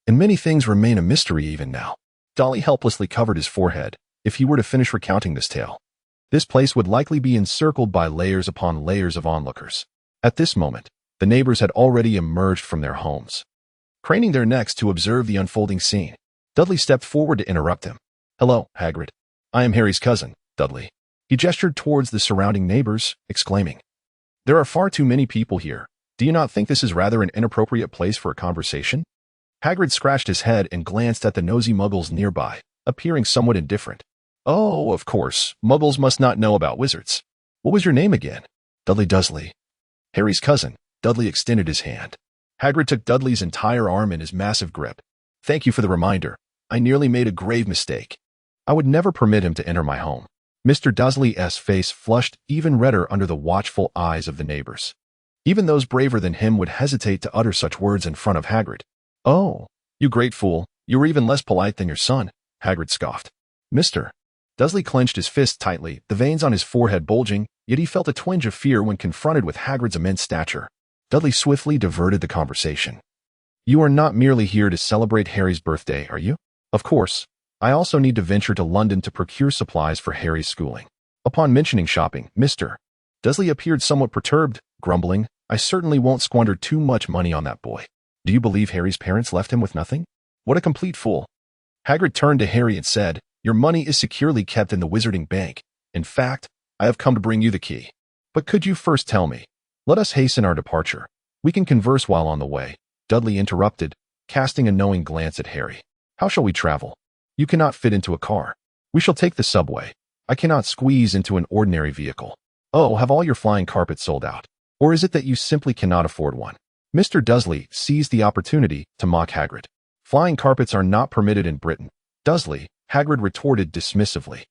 S1: and many things remain a mystery even now." Dolly helplessly covered his forehead. If he were to finish recounting this tale, This place would likely be encircled by layers upon layers of onlookers. At this moment, the neighbors had already emerged from their homes, craning their necks to observe the unfolding scene. Dudley stepped forward to interrupt him. "Hello, Hagrid. I am Harry's cousin, Dudley." He gestured towards the surrounding neighbors, exclaiming, "There are far too many people here. Do you not think this is rather an inappropriate place for a conversation?" Hagrid scratched his head and glanced at the nosy muggles nearby, appearing somewhat indifferent. "Oh, of course, muggles must not know about wizards. What was your name again?" "Dudley Dursley." Harry's cousin. Dudley extended his hand. Hagrid took Dudley's entire arm in his massive grip. "Thank you for the reminder. I nearly made a grave mistake. I would never permit him to enter my home." Mr. Dursley's face flushed even redder under the watchful eyes of the neighbors. Even those braver than him would hesitate to utter such words in front of Hagrid. "Oh, you great fool, you were even less polite than your son," Hagrid scoffed. "Mr." Dursley clenched his fist tightly, the veins on his forehead bulging, yet he felt a twinge of fear when confronted with Hagrid's immense stature. Dudley swiftly diverted the conversation. "You are not merely here to celebrate Harry's birthday, are you?" "Of course. I also need to venture to London to procure supplies for Harry's schooling." Upon mentioning shopping, Mr. Dursley appeared somewhat perturbed, grumbling, "I certainly won't squander too much money on that boy. Do you believe Harry's parents left him with nothing? What a complete fool." Hagrid turned to Harry and said, "Your money is securely kept in the Wizarding Bank. In fact, I have come to bring you the key. But could you first tell me? Let us hasten our departure. We can converse while on the way." Dudley interrupted, casting a knowing glance at Harry. "How shall we travel? You cannot fit into a car. We shall take the subway. I cannot squeeze into an ordinary vehicle." "Oh, have all your flying carpets sold out? Or is it that you simply cannot afford one?" Mr. Dursley seized the opportunity to mock Hagrid. "Flying carpets are not permitted in Britain, Dursley," Hagrid retorted dismissively.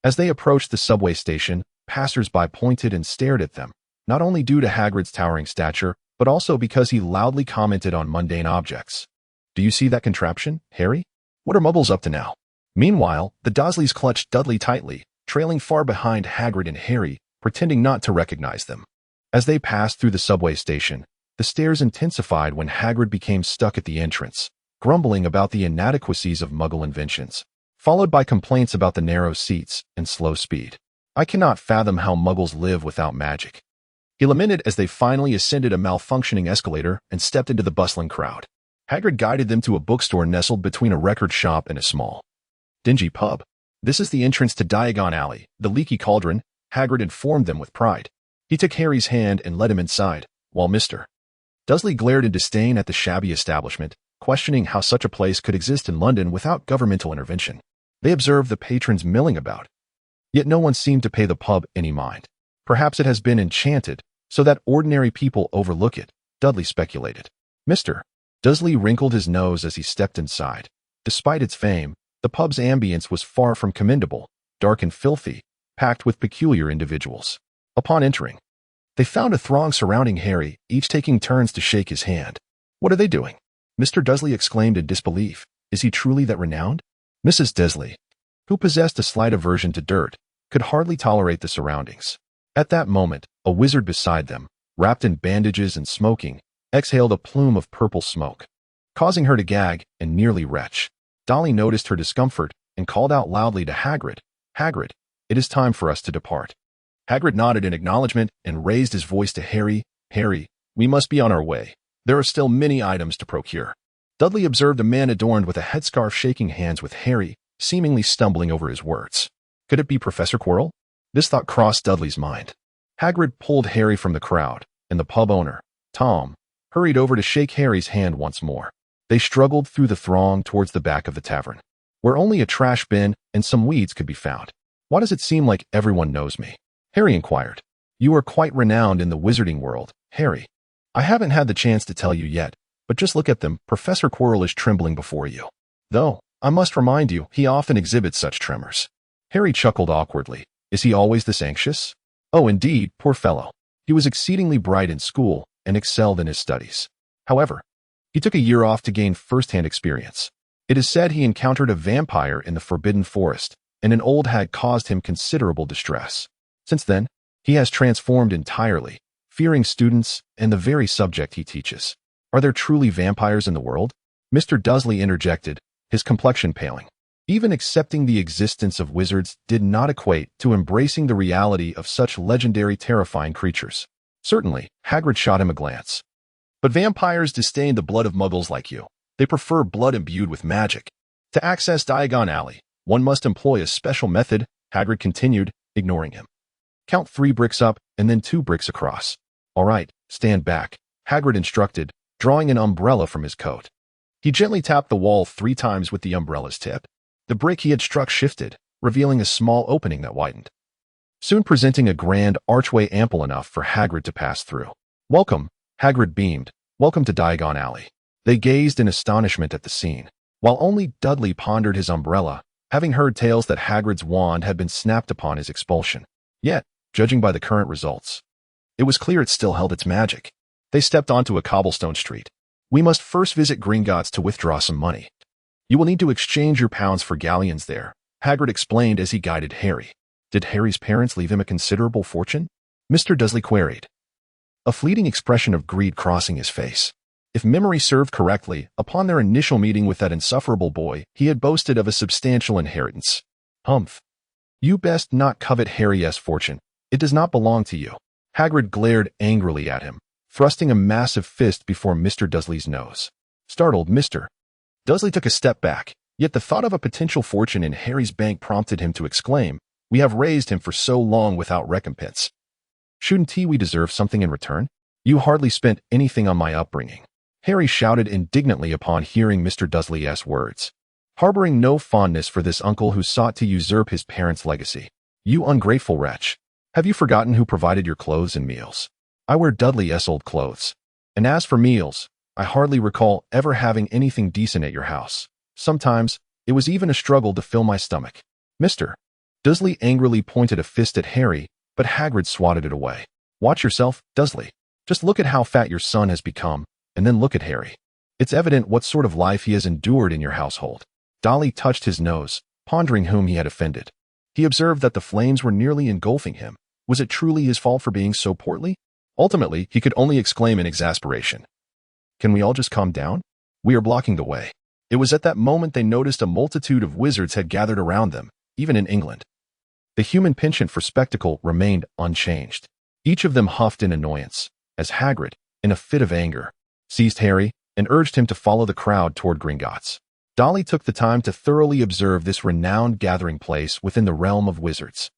S1: As they approached the subway station, passers-by pointed and stared at them, not only due to Hagrid's towering stature, but also because he loudly commented on mundane objects. "Do you see that contraption, Harry? What are muggles up to now?" Meanwhile, the Dursleys clutched Dudley tightly, trailing far behind Hagrid and Harry, pretending not to recognize them. As they passed through the subway station, the stares intensified when Hagrid became stuck at the entrance, grumbling about the inadequacies of Muggle inventions, followed by complaints about the narrow seats and slow speed. "I cannot fathom how Muggles live without magic," he lamented as they finally ascended a malfunctioning escalator and stepped into the bustling crowd. Hagrid guided them to a bookstore nestled between a record shop and a small, dingy pub. "This is the entrance to Diagon Alley, the Leaky Cauldron," Hagrid informed them with pride. He took Harry's hand and led him inside, while Mr. Dursley glared in disdain at the shabby establishment, questioning how such a place could exist in London without governmental intervention. They observed the patrons milling about, yet no one seemed to pay the pub any mind. "Perhaps it has been enchanted, so that ordinary people overlook it," Dudley speculated. Mr. Dursley wrinkled his nose as he stepped inside. Despite its fame, the pub's ambience was far from commendable, dark and filthy, packed with peculiar individuals. Upon entering, they found a throng surrounding Harry, each taking turns to shake his hand. "What are they doing?" Mr. Dursley exclaimed in disbelief. "Is he truly that renowned?" Mrs. Dursley, who possessed a slight aversion to dirt, could hardly tolerate the surroundings. At that moment, a wizard beside them, wrapped in bandages and smoking, exhaled a plume of purple smoke, causing her to gag and nearly retch. Dolly noticed her discomfort and called out loudly to Hagrid, "Hagrid, it is time for us to depart." Hagrid nodded in acknowledgement and raised his voice to Harry, "Harry, we must be on our way. There are still many items to procure." Dudley observed a man adorned with a headscarf shaking hands with Harry, seemingly stumbling over his words. Could it be Professor Quirrell? This thought crossed Dudley's mind. Hagrid pulled Harry from the crowd, and the pub owner, Tom, hurried over to shake Harry's hand once more. They struggled through the throng towards the back of the tavern, where only a trash bin and some weeds could be found. "Why does it seem like everyone knows me?" Harry inquired. "You are quite renowned in the wizarding world, Harry. I haven't had the chance to tell you yet, but just look at them. Professor Quirrell is trembling before you. Though, I must remind you, he often exhibits such tremors." Harry chuckled awkwardly. "Is he always this anxious?" "Oh, indeed, poor fellow. He was exceedingly bright in school and excelled in his studies. However, he took a year off to gain first-hand experience. It is said he encountered a vampire in the Forbidden Forest, and an old hag caused him considerable distress. Since then, he has transformed entirely, fearing students and the very subject he teaches." "Are there truly vampires in the world?" Mr. Dursley interjected, his complexion paling. Even accepting the existence of wizards did not equate to embracing the reality of such legendary, terrifying creatures. Certainly, Hagrid shot him a glance. But vampires disdain the blood of muggles like you. They prefer blood imbued with magic. To access Diagon Alley, one must employ a special method, Hagrid continued, ignoring him. Count 3 bricks up and then 2 bricks across. All right, stand back, Hagrid instructed, drawing an umbrella from his coat. He gently tapped the wall 3 times with the umbrella's tip. The brick he had struck shifted, revealing a small opening that widened, soon presenting a grand archway ample enough for Hagrid to pass through. Welcome, Hagrid beamed. Welcome to Diagon Alley. They gazed in astonishment at the scene, while only Dudley pondered his umbrella, having heard tales that Hagrid's wand had been snapped upon his expulsion. Yet, judging by the current results, it was clear it still held its magic. They stepped onto a cobblestone street. We must first visit Gringotts to withdraw some money. You will need to exchange your pounds for galleons there, Hagrid explained as he guided Harry. Did Harry's parents leave him a considerable fortune? Mr. Dudley queried, a fleeting expression of greed crossing his face. If memory served correctly, upon their initial meeting with that insufferable boy, he had boasted of a substantial inheritance. Humph. You best not covet Harry's fortune. It does not belong to you. Hagrid glared angrily at him, thrusting a massive fist before Mr. Dudley's nose. Startled, Mr. Dudley took a step back, yet the thought of a potential fortune in Harry's bank prompted him to exclaim, we have raised him for so long without recompense. Shouldn't we deserve something in return? You hardly spent anything on my upbringing. Harry shouted indignantly upon hearing Mr. Dudley's words, harboring no fondness for this uncle who sought to usurp his parents' legacy. You ungrateful wretch. Have you forgotten who provided your clothes and meals? I wear Dudley's old clothes. And as for meals, I hardly recall ever having anything decent at your house. Sometimes, it was even a struggle to fill my stomach. Mr. Dudley angrily pointed a fist at Harry, but Hagrid swatted it away. Watch yourself, Dudley. Just look at how fat your son has become, and then look at Harry. It's evident what sort of life he has endured in your household. Dudley touched his nose, pondering whom he had offended. He observed that the flames were nearly engulfing him. Was it truly his fault for being so portly? Ultimately, he could only exclaim in exasperation, can we all just calm down? We are blocking the way. It was at that moment they noticed a multitude of wizards had gathered around them, even in England. The human penchant for spectacle remained unchanged. Each of them huffed in annoyance, as Hagrid, in a fit of anger, seized Harry and urged him to follow the crowd toward Gringotts. Dudley took the time to thoroughly observe this renowned gathering place within the realm of wizards.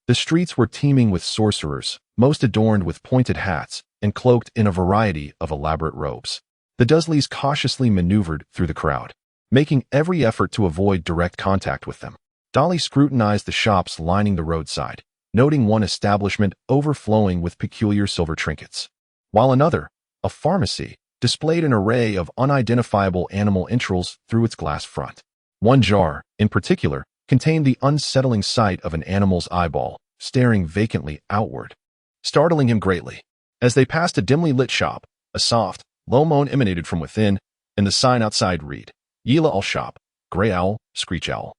S1: The streets were teeming with sorcerers, most adorned with pointed hats and cloaked in a variety of elaborate robes. The Dursleys cautiously maneuvered through the crowd, making every effort to avoid direct contact with them. Dudley scrutinized the shops lining the roadside, noting one establishment overflowing with peculiar silver trinkets, while another, a pharmacy, displayed an array of unidentifiable animal entrails through its glass front. One jar, in particular, contained the unsettling sight of an animal's eyeball, staring vacantly outward, startling him greatly. As they passed a dimly lit shop, a soft, low moan emanated from within, and the sign outside read, Yela Owl Shop, Grey Owl, Screech Owl,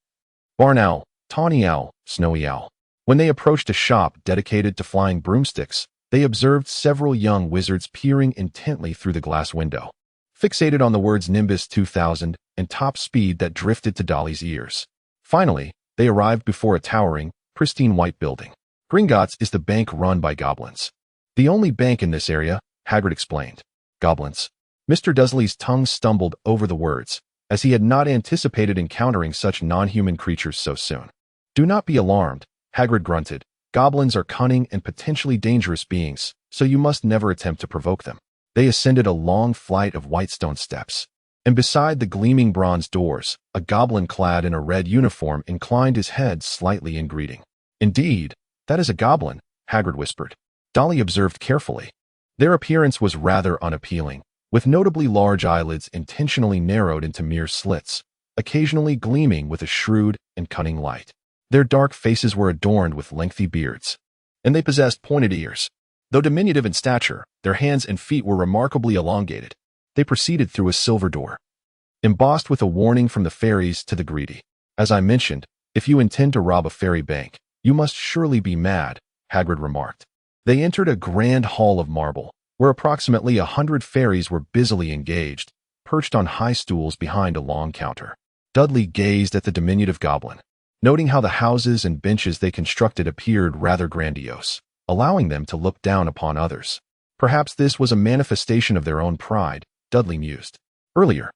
S1: Barn Owl, Tawny Owl, Snowy Owl. When they approached a shop dedicated to flying broomsticks, they observed several young wizards peering intently through the glass window, fixated on the words Nimbus 2000 and top speed that drifted to Dudley's ears. Finally, they arrived before a towering, pristine white building. Gringotts is the bank run by goblins. The only bank in this area, Hagrid explained. Goblins. Mr. Dudley's tongue stumbled over the words, as he had not anticipated encountering such non-human creatures so soon. Do not be alarmed, Hagrid grunted. Goblins are cunning and potentially dangerous beings, so you must never attempt to provoke them. They ascended a long flight of white stone steps, and beside the gleaming bronze doors, a goblin clad in a red uniform inclined his head slightly in greeting. Indeed, that is a goblin, Hagrid whispered. Dudley observed carefully. Their appearance was rather unappealing, with notably large eyelids intentionally narrowed into mere slits, occasionally gleaming with a shrewd and cunning light. Their dark faces were adorned with lengthy beards, and they possessed pointed ears. Though diminutive in stature, their hands and feet were remarkably elongated. They proceeded through a silver door, embossed with a warning from the fairies to the greedy. As I mentioned, if you intend to rob a fairy bank, you must surely be mad, Hagrid remarked. They entered a grand hall of marble, where approximately 100 fairies were busily engaged, perched on high stools behind a long counter. Dudley gazed at the diminutive goblin, noting how the houses and benches they constructed appeared rather grandiose, allowing them to look down upon others. Perhaps this was a manifestation of their own pride, Dudley mused. Earlier,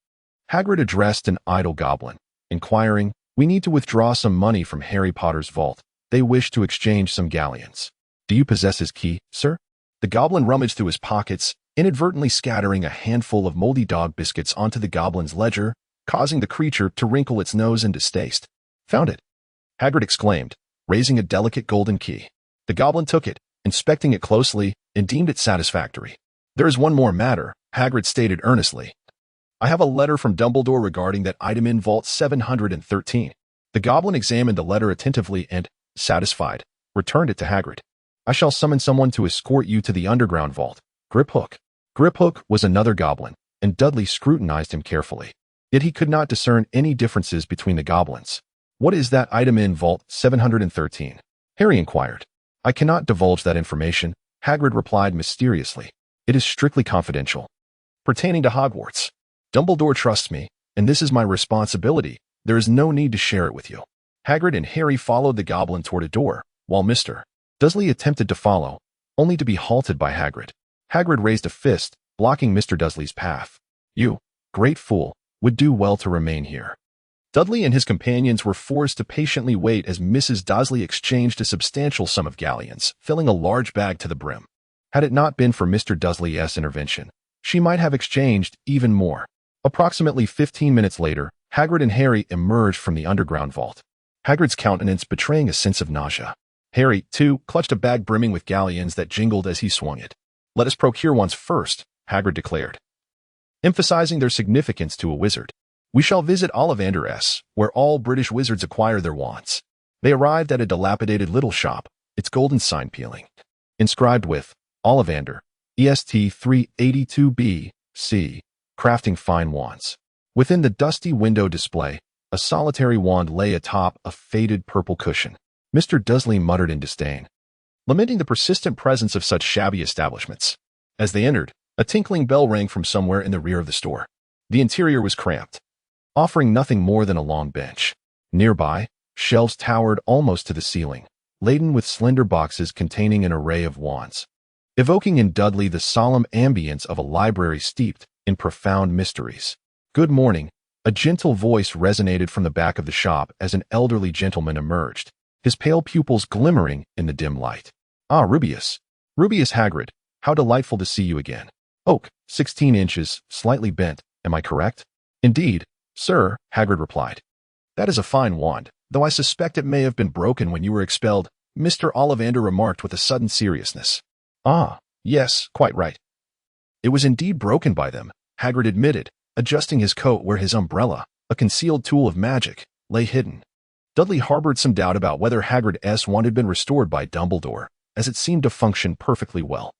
S1: Hagrid addressed an idle goblin, inquiring, "We need to withdraw some money from Harry Potter's vault. They wish to exchange some galleons. Do you possess his key, sir?" The goblin rummaged through his pockets, inadvertently scattering a handful of moldy dog biscuits onto the goblin's ledger, causing the creature to wrinkle its nose in distaste. "Found it," Hagrid exclaimed, raising a delicate golden key. The goblin took it, inspecting it closely, and deemed it satisfactory. "There is one more matter," Hagrid stated earnestly. "I have a letter from Dumbledore regarding that item in Vault 713. The goblin examined the letter attentively and, satisfied, returned it to Hagrid. "I shall summon someone to escort you to the underground vault. Griphook." Griphook was another goblin, and Dudley scrutinized him carefully. Yet he could not discern any differences between the goblins. "What is that item in Vault 713? Harry inquired. "I cannot divulge that information," Hagrid replied mysteriously. "It is strictly confidential. Pertaining to Hogwarts. Dumbledore trusts me, and this is my responsibility. There is no need to share it with you." Hagrid and Harry followed the goblin toward a door, while Mr. Dudley attempted to follow, only to be halted by Hagrid. Hagrid raised a fist, blocking Mr. Dudley's path. "You, great fool, would do well to remain here." Dudley and his companions were forced to patiently wait as Mrs. Dudley exchanged a substantial sum of galleons, filling a large bag to the brim. Had it not been for Mr. Dudley's intervention, she might have exchanged even more. Approximately 15 minutes later, Hagrid and Harry emerged from the underground vault, Hagrid's countenance betraying a sense of nausea. Harry, too, clutched a bag brimming with galleons that jingled as he swung it. "Let us procure ones first," Hagrid declared, emphasizing their significance to a wizard. "We shall visit Ollivander's, where all British wizards acquire their wands." They arrived at a dilapidated little shop, its golden sign peeling, inscribed with Ollivander, EST 382B, C, crafting fine wands. Within the dusty window display, a solitary wand lay atop a faded purple cushion. Mr. Dudley muttered in disdain, lamenting the persistent presence of such shabby establishments. As they entered, a tinkling bell rang from somewhere in the rear of the store. The interior was cramped, offering nothing more than a long bench. Nearby, shelves towered almost to the ceiling, laden with slender boxes containing an array of wands, evoking in Dudley the solemn ambience of a library steeped in profound mysteries. "Good morning," a gentle voice resonated from the back of the shop as an elderly gentleman emerged, his pale pupils glimmering in the dim light. "Ah, Rubeus. Rubeus Hagrid, how delightful to see you again. Oak, 16 inches, slightly bent, am I correct?" "Indeed, sir," Hagrid replied. "That is a fine wand, though I suspect it may have been broken when you were expelled," Mr. Ollivander remarked with a sudden seriousness. "Ah, yes, quite right. It was indeed broken by them," Hagrid admitted, adjusting his coat where his umbrella, a concealed tool of magic, lay hidden. Dudley harbored some doubt about whether Hagrid's wand had been restored by Dumbledore, as it seemed to function perfectly well.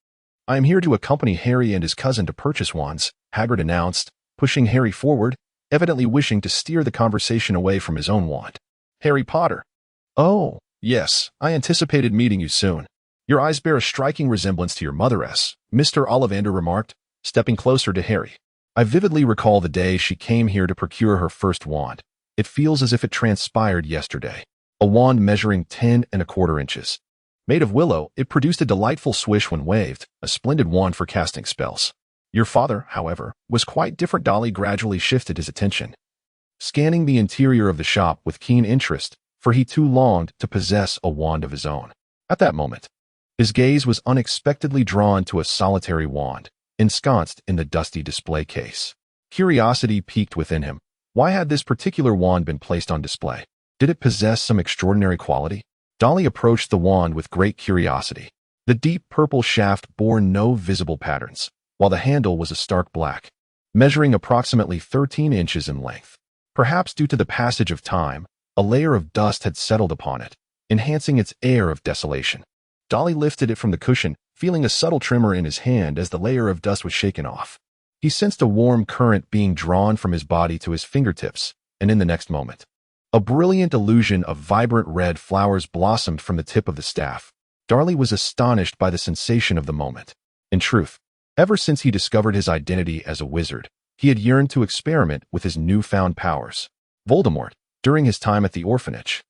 S1: "I am here to accompany Harry and his cousin to purchase wands," Hagrid announced, pushing Harry forward, evidently wishing to steer the conversation away from his own wand. "Harry Potter. Oh, yes, I anticipated meeting you soon. Your eyes bear a striking resemblance to your mother's," Mr. Ollivander remarked, stepping closer to Harry. "I vividly recall the day she came here to procure her first wand. It feels as if it transpired yesterday. A wand measuring 10¼ inches. Made of willow, it produced a delightful swish when waved, a splendid wand for casting spells. Your father, however, was quite different." Dudley gradually shifted his attention, scanning the interior of the shop with keen interest, for he too longed to possess a wand of his own. At that moment, his gaze was unexpectedly drawn to a solitary wand, ensconced in the dusty display case. Curiosity piqued within him. Why had this particular wand been placed on display? Did it possess some extraordinary quality? Dudley approached the wand with great curiosity. The deep purple shaft bore no visible patterns, while the handle was a stark black, measuring approximately 13 inches in length. Perhaps due to the passage of time, a layer of dust had settled upon it, enhancing its air of desolation. Dudley lifted it from the cushion, feeling a subtle tremor in his hand as the layer of dust was shaken off. He sensed a warm current being drawn from his body to his fingertips, and in the next moment, a brilliant illusion of vibrant red flowers blossomed from the tip of the staff. Dudley was astonished by the sensation of the moment. In truth, ever since he discovered his identity as a wizard, he had yearned to experiment with his newfound powers. Voldemort, during his time at the orphanage,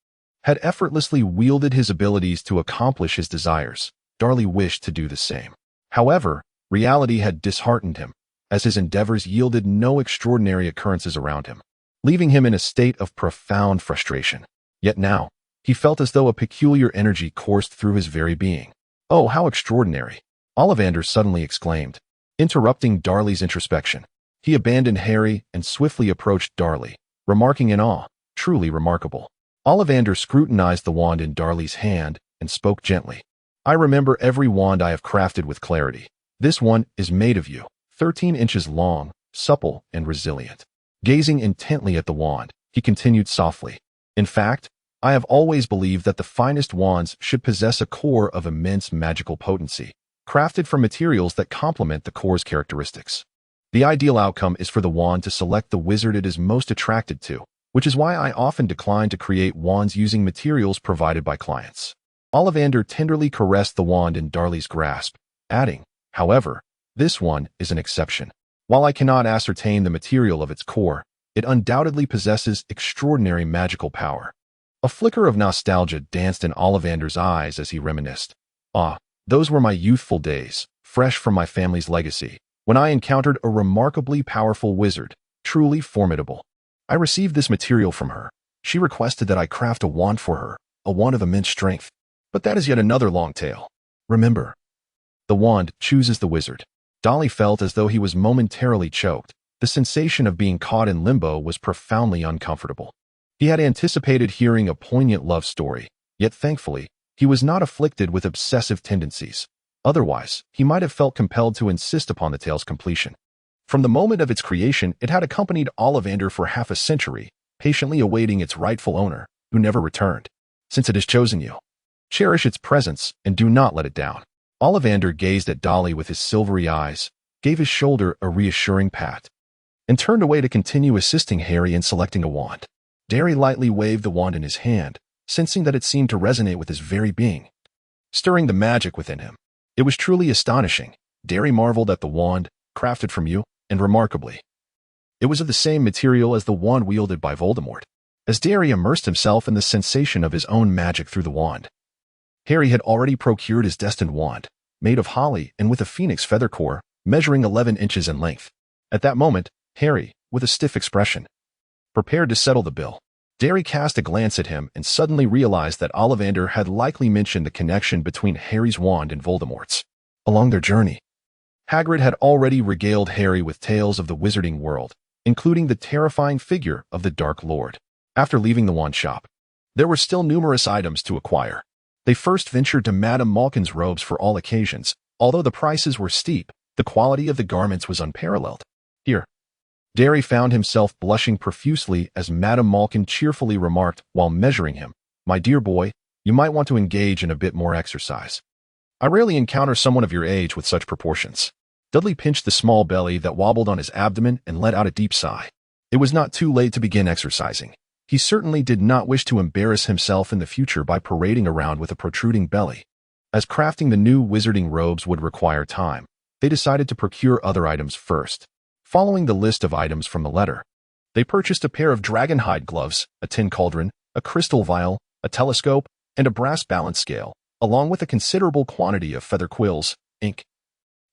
S1: had effortlessly wielded his abilities to accomplish his desires. Dudley wished to do the same. However, reality had disheartened him, as his endeavors yielded no extraordinary occurrences around him, leaving him in a state of profound frustration. Yet now, he felt as though a peculiar energy coursed through his very being. "Oh, how extraordinary!" Ollivander suddenly exclaimed, interrupting Dudley's introspection. He abandoned Harry and swiftly approached Dudley, remarking in awe, "Truly remarkable." Ollivander scrutinized the wand in Dudley's hand and spoke gently. "I remember every wand I have crafted with clarity. This one is made of you, 13 inches long, supple, and resilient." Gazing intently at the wand, he continued softly, "In fact, I have always believed that the finest wands should possess a core of immense magical potency, crafted from materials that complement the core's characteristics. The ideal outcome is for the wand to select the wizard it is most attracted to, which is why I often decline to create wands using materials provided by clients." Ollivander tenderly caressed the wand in Dudley's grasp, adding, "However, this one is an exception. While I cannot ascertain the material of its core, it undoubtedly possesses extraordinary magical power." A flicker of nostalgia danced in Ollivander's eyes as he reminisced. "Ah, those were my youthful days, fresh from my family's legacy, when I encountered a remarkably powerful wizard, truly formidable. I received this material from her. She requested that I craft a wand for her, a wand of immense strength. But that is yet another long tale. Remember, the wand chooses the wizard." Dudley felt as though he was momentarily choked. The sensation of being caught in limbo was profoundly uncomfortable. He had anticipated hearing a poignant love story, yet thankfully, he was not afflicted with obsessive tendencies. Otherwise, he might have felt compelled to insist upon the tale's completion. From the moment of its creation, it had accompanied Ollivander for half a century, patiently awaiting its rightful owner, who never returned. "Since it has chosen you, cherish its presence and do not let it down." Ollivander gazed at Dudley with his silvery eyes, gave his shoulder a reassuring pat, and turned away to continue assisting Harry in selecting a wand. Harry lightly waved the wand in his hand, sensing that it seemed to resonate with his very being, stirring the magic within him. It was truly astonishing. Harry marveled at the wand, crafted from you, and remarkably, it was of the same material as the wand wielded by Voldemort. As Harry immersed himself in the sensation of his own magic through the wand, Harry had already procured his destined wand, made of holly and with a phoenix feather core, measuring 11 inches in length. At that moment, Harry, with a stiff expression, prepared to settle the bill. Harry cast a glance at him and suddenly realized that Ollivander had likely mentioned the connection between Harry's wand and Voldemort's. Along their journey, Hagrid had already regaled Harry with tales of the wizarding world, including the terrifying figure of the Dark Lord. After leaving the wand shop, there were still numerous items to acquire. They first ventured to Madame Malkin's robes for all occasions. Although the prices were steep, the quality of the garments was unparalleled. Here, Harry found himself blushing profusely as Madame Malkin cheerfully remarked while measuring him, "My dear boy, you might want to engage in a bit more exercise. I rarely encounter someone of your age with such proportions." Dudley pinched the small belly that wobbled on his abdomen and let out a deep sigh. It was not too late to begin exercising. He certainly did not wish to embarrass himself in the future by parading around with a protruding belly. As crafting the new wizarding robes would require time, they decided to procure other items first. Following the list of items from the letter, they purchased a pair of dragonhide gloves, a tin cauldron, a crystal vial, a telescope, and a brass balance scale, along with a considerable quantity of feather quills, ink,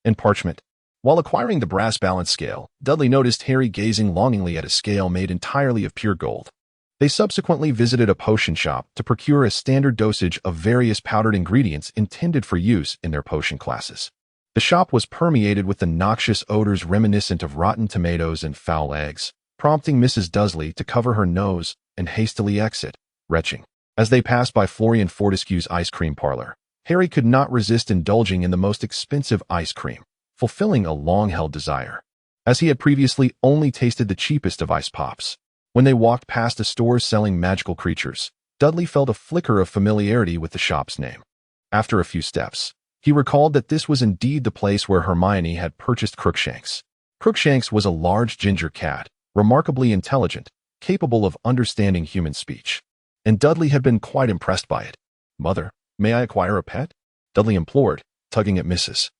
S1: and parchment. While acquiring the brass balance scale, Dudley noticed Harry gazing longingly at a scale made entirely of pure gold. They subsequently visited a potion shop to procure a standard dosage of various powdered ingredients intended for use in their potion classes. The shop was permeated with the noxious odors reminiscent of rotten tomatoes and foul eggs, prompting Mrs. Dudley to cover her nose and hastily exit, retching. As they passed by Florian Fortescue's ice cream parlor, Harry could not resist indulging in the most expensive ice cream, fulfilling a long-held desire, as he had previously only tasted the cheapest of ice pops. When they walked past a store selling magical creatures, Dudley felt a flicker of familiarity with the shop's name. After a few steps, he recalled that this was indeed the place where Hermione had purchased Crookshanks. Crookshanks was a large ginger cat, remarkably intelligent, capable of understanding human speech, and Dudley had been quite impressed by it. "Mother, may I acquire a pet?" Dudley implored, tugging at Mrs.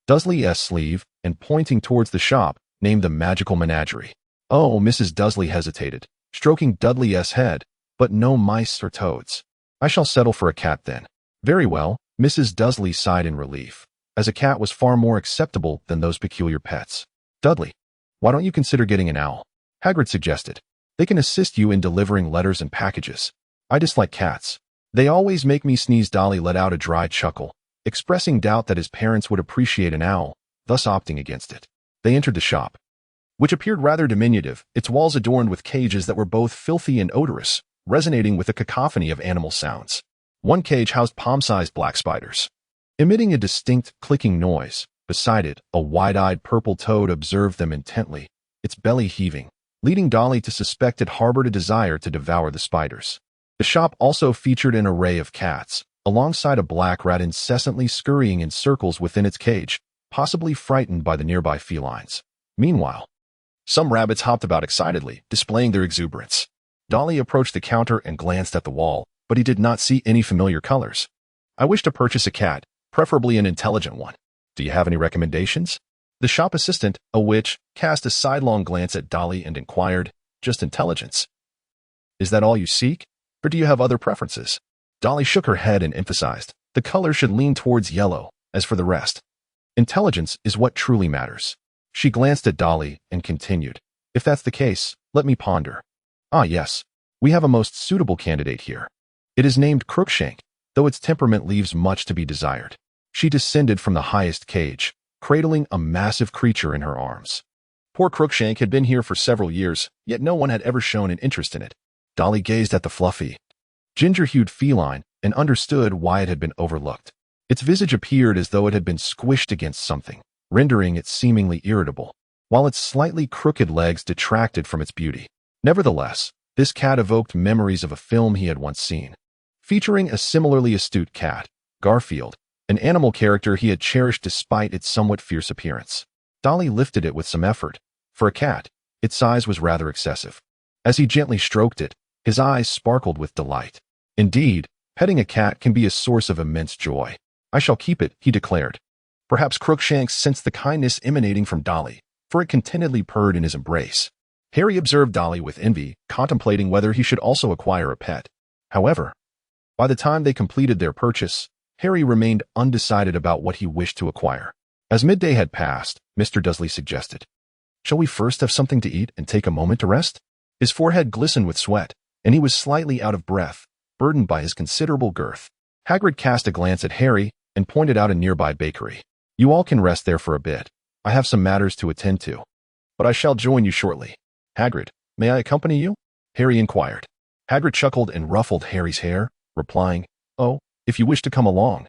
S1: Dudley's sleeve and pointing towards the shop named the Magical Menagerie. "Oh," Mrs. Dudley hesitated. stroking Dudley's head, but no mice or toads. I shall settle for a cat then. Very well, Mrs. Dudley sighed in relief, as a cat was far more acceptable than those peculiar pets. Dudley, why don't you consider getting an owl? Hagrid suggested. They can assist you in delivering letters and packages. I dislike cats. They always make me sneeze. Dudley let out a dry chuckle, expressing doubt that his parents would appreciate an owl, thus opting against it. They entered the shop, which appeared rather diminutive, its walls adorned with cages that were both filthy and odorous, resonating with a cacophony of animal sounds. One cage housed palm-sized black spiders, emitting a distinct clicking noise. Beside it, a wide-eyed purple toad observed them intently, its belly heaving, leading Dudley to suspect it harbored a desire to devour the spiders. The shop also featured an array of cats, alongside a black rat incessantly scurrying in circles within its cage, possibly frightened by the nearby felines. Meanwhile, some rabbits hopped about excitedly, displaying their exuberance. Dudley approached the counter and glanced at the wall, but he did not see any familiar colors. I wish to purchase a cat, preferably an intelligent one. Do you have any recommendations? The shop assistant, a witch, cast a sidelong glance at Dudley and inquired, just intelligence. Is that all you seek, or do you have other preferences? Dudley shook her head and emphasized, the color should lean towards yellow. As for the rest, intelligence is what truly matters. She glanced at Dudley and continued, if that's the case, let me ponder. Ah yes, we have a most suitable candidate here. It is named Crookshank, though its temperament leaves much to be desired. She descended from the highest cage, cradling a massive creature in her arms. Poor Crookshank had been here for several years, yet no one had ever shown an interest in it. Dudley gazed at the fluffy, ginger-hued feline and understood why it had been overlooked. Its visage appeared as though it had been squished against something, rendering it seemingly irritable, while its slightly crooked legs detracted from its beauty. Nevertheless, this cat evoked memories of a film he had once seen, featuring a similarly astute cat, Garfield, an animal character he had cherished despite its somewhat fierce appearance. Dudley lifted it with some effort. For a cat, its size was rather excessive. As he gently stroked it, his eyes sparkled with delight. Indeed, petting a cat can be a source of immense joy. I shall keep it, he declared. Perhaps Crookshank sensed the kindness emanating from Dudley, for it contentedly purred in his embrace. Harry observed Dudley with envy, contemplating whether he should also acquire a pet. However, by the time they completed their purchase, Harry remained undecided about what he wished to acquire. As midday had passed, Mr. Dudley suggested, shall we first have something to eat and take a moment to rest? His forehead glistened with sweat, and he was slightly out of breath, burdened by his considerable girth. Hagrid cast a glance at Harry and pointed out a nearby bakery. You all can rest there for a bit. I have some matters to attend to, but I shall join you shortly. Hagrid, may I accompany you? Harry inquired. Hagrid chuckled and ruffled Harry's hair, replying, oh, if you wish to come along,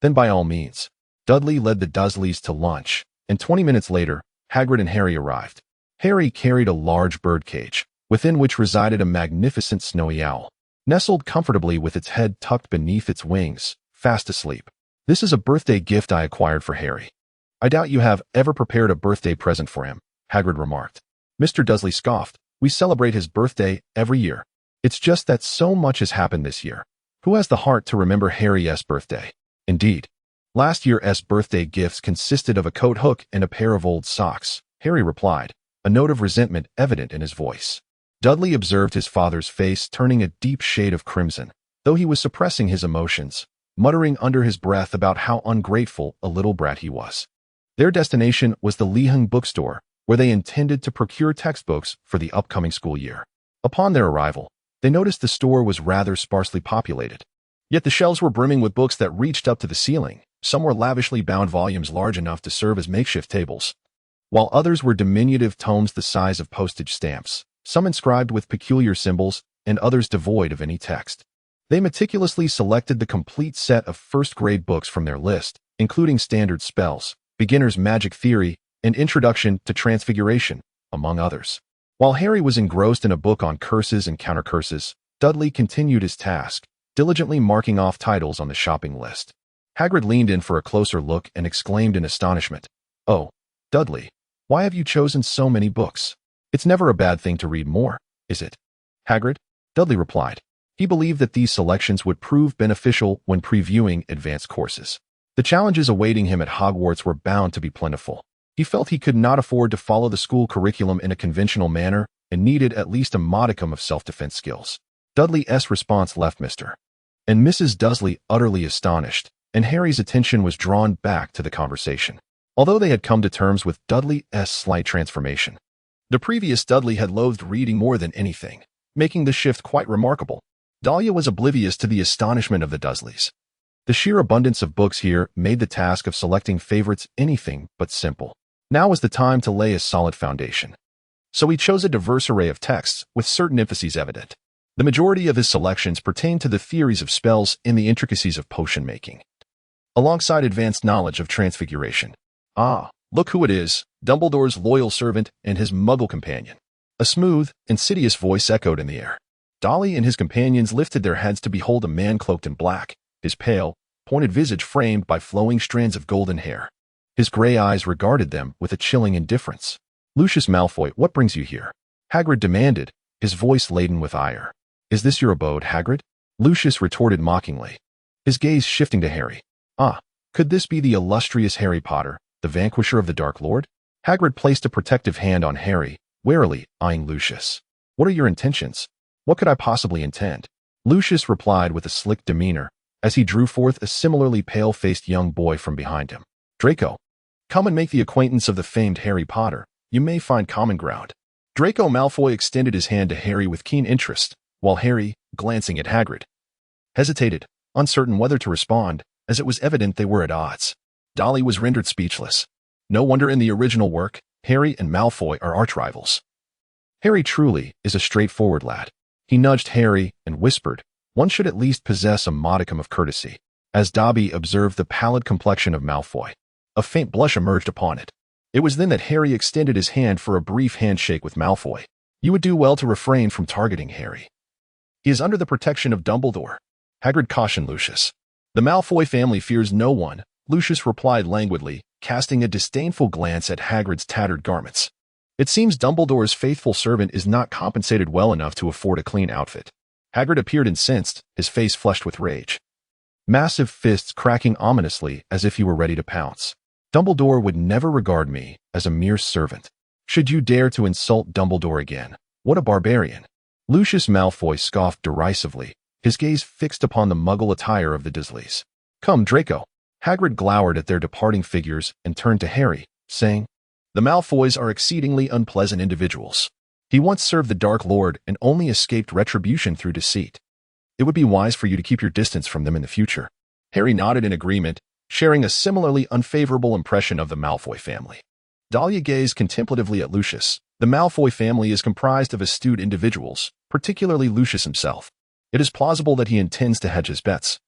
S1: then by all means. Dudley led the Dursleys to lunch, and 20 minutes later, Hagrid and Harry arrived. Harry carried a large birdcage, within which resided a magnificent snowy owl, nestled comfortably with its head tucked beneath its wings, fast asleep. This is a birthday gift I acquired for Harry. I doubt you have ever prepared a birthday present for him, Hagrid remarked. Mr. Dudley scoffed. We celebrate his birthday every year. It's just that so much has happened this year. Who has the heart to remember Harry's birthday? Indeed, last year's birthday gifts consisted of a coat hook and a pair of old socks, Harry replied, a note of resentment evident in his voice. Dudley observed his father's face turning a deep shade of crimson, though he was suppressing his emotions, muttering under his breath about how ungrateful a little brat he was. Their destination was the Lehung bookstore, where they intended to procure textbooks for the upcoming school year. Upon their arrival, they noticed the store was rather sparsely populated. Yet the shelves were brimming with books that reached up to the ceiling. Some were lavishly bound volumes large enough to serve as makeshift tables, while others were diminutive tomes the size of postage stamps, some inscribed with peculiar symbols and others devoid of any text. They meticulously selected the complete set of first-grade books from their list, including Standard Spells, Beginner's Magic Theory, and Introduction to Transfiguration, among others. While Harry was engrossed in a book on curses and countercurses, Dudley continued his task, diligently marking off titles on the shopping list. Hagrid leaned in for a closer look and exclaimed in astonishment, "Oh, Dudley, why have you chosen so many books? It's never a bad thing to read more, is it?" Hagrid, Dudley replied. He believed that these selections would prove beneficial when previewing advanced courses. The challenges awaiting him at Hogwarts were bound to be plentiful. He felt he could not afford to follow the school curriculum in a conventional manner, and needed at least a modicum of self-defense skills. Dudley's response left Mr. and Mrs. Dudley utterly astonished, and Harry's attention was drawn back to the conversation. Although they had come to terms with Dudley's slight transformation, the previous Dudley had loathed reading more than anything, making the shift quite remarkable. Dahlia was oblivious to the astonishment of the Dudleys. The sheer abundance of books here made the task of selecting favorites anything but simple. Now was the time to lay a solid foundation. So he chose a diverse array of texts, with certain emphases evident. The majority of his selections pertained to the theories of spells and the intricacies of potion making, alongside advanced knowledge of transfiguration. Ah, look who it is, Dumbledore's loyal servant and his muggle companion. A smooth, insidious voice echoed in the air. Dahlia and his companions lifted their heads to behold a man cloaked in black, his pale, pointed visage framed by flowing strands of golden hair. His gray eyes regarded them with a chilling indifference. "Lucius Malfoy, what brings you here?" Hagrid demanded, his voice laden with ire. "Is this your abode, Hagrid?" Lucius retorted mockingly, his gaze shifting to Harry. "Ah, could this be the illustrious Harry Potter, the vanquisher of the Dark Lord?" Hagrid placed a protective hand on Harry, warily eyeing Lucius. "What are your intentions?" "What could I possibly intend?" Lucius replied with a slick demeanor, as he drew forth a similarly pale-faced young boy from behind him. "Draco, come and make the acquaintance of the famed Harry Potter. You may find common ground." Draco Malfoy extended his hand to Harry with keen interest, while Harry, glancing at Hagrid, hesitated, uncertain whether to respond, as it was evident they were at odds. Dahlia was rendered speechless. No wonder in the original work, Harry and Malfoy are arch-rivals. Harry truly is a straightforward lad. He nudged Harry and whispered, "One should at least possess a modicum of courtesy." As Dobby observed the pallid complexion of Malfoy, a faint blush emerged upon it. It was then that Harry extended his hand for a brief handshake with Malfoy. "You would do well to refrain from targeting Harry. He is under the protection of Dumbledore," Hagrid cautioned Lucius. "The Malfoy family fears no one," Lucius replied languidly, casting a disdainful glance at Hagrid's tattered garments. "It seems Dumbledore's faithful servant is not compensated well enough to afford a clean outfit." Hagrid appeared incensed, his face flushed with rage, massive fists cracking ominously as if he were ready to pounce. "Dumbledore would never regard me as a mere servant. Should you dare to insult Dumbledore again, what a barbarian." Lucius Malfoy scoffed derisively, his gaze fixed upon the muggle attire of the Dursleys. "Come, Draco." Hagrid glowered at their departing figures and turned to Harry, saying, "The Malfoys are exceedingly unpleasant individuals. He once served the Dark Lord and only escaped retribution through deceit. It would be wise for you to keep your distance from them in the future." Harry nodded in agreement, sharing a similarly unfavorable impression of the Malfoy family. Dahlia gazed contemplatively at Lucius. The Malfoy family is comprised of astute individuals, particularly Lucius himself. It is plausible that he intends to hedge his bets,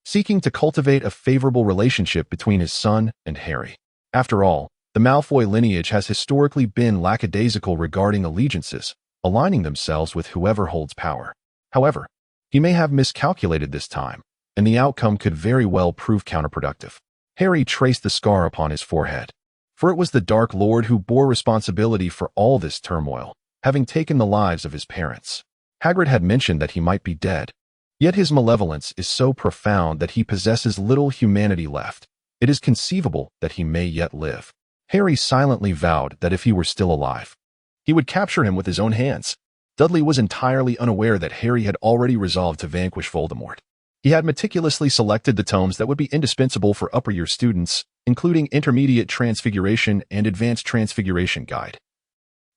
S1: seeking to cultivate a favorable relationship between his son and Harry. After all, the Malfoy lineage has historically been lackadaisical regarding allegiances, aligning themselves with whoever holds power. However, he may have miscalculated this time, and the outcome could very well prove counterproductive. Harry traced the scar upon his forehead, for it was the Dark Lord who bore responsibility for all this turmoil, having taken the lives of his parents. Hagrid had mentioned that he might be dead, yet his malevolence is so profound that he possesses little humanity left. It is conceivable that he may yet live. Harry silently vowed that if he were still alive, he would capture him with his own hands. Dudley was entirely unaware that Harry had already resolved to vanquish Voldemort. He had meticulously selected the tomes that would be indispensable for upper-year students, including Intermediate Transfiguration and Advanced Transfiguration Guide,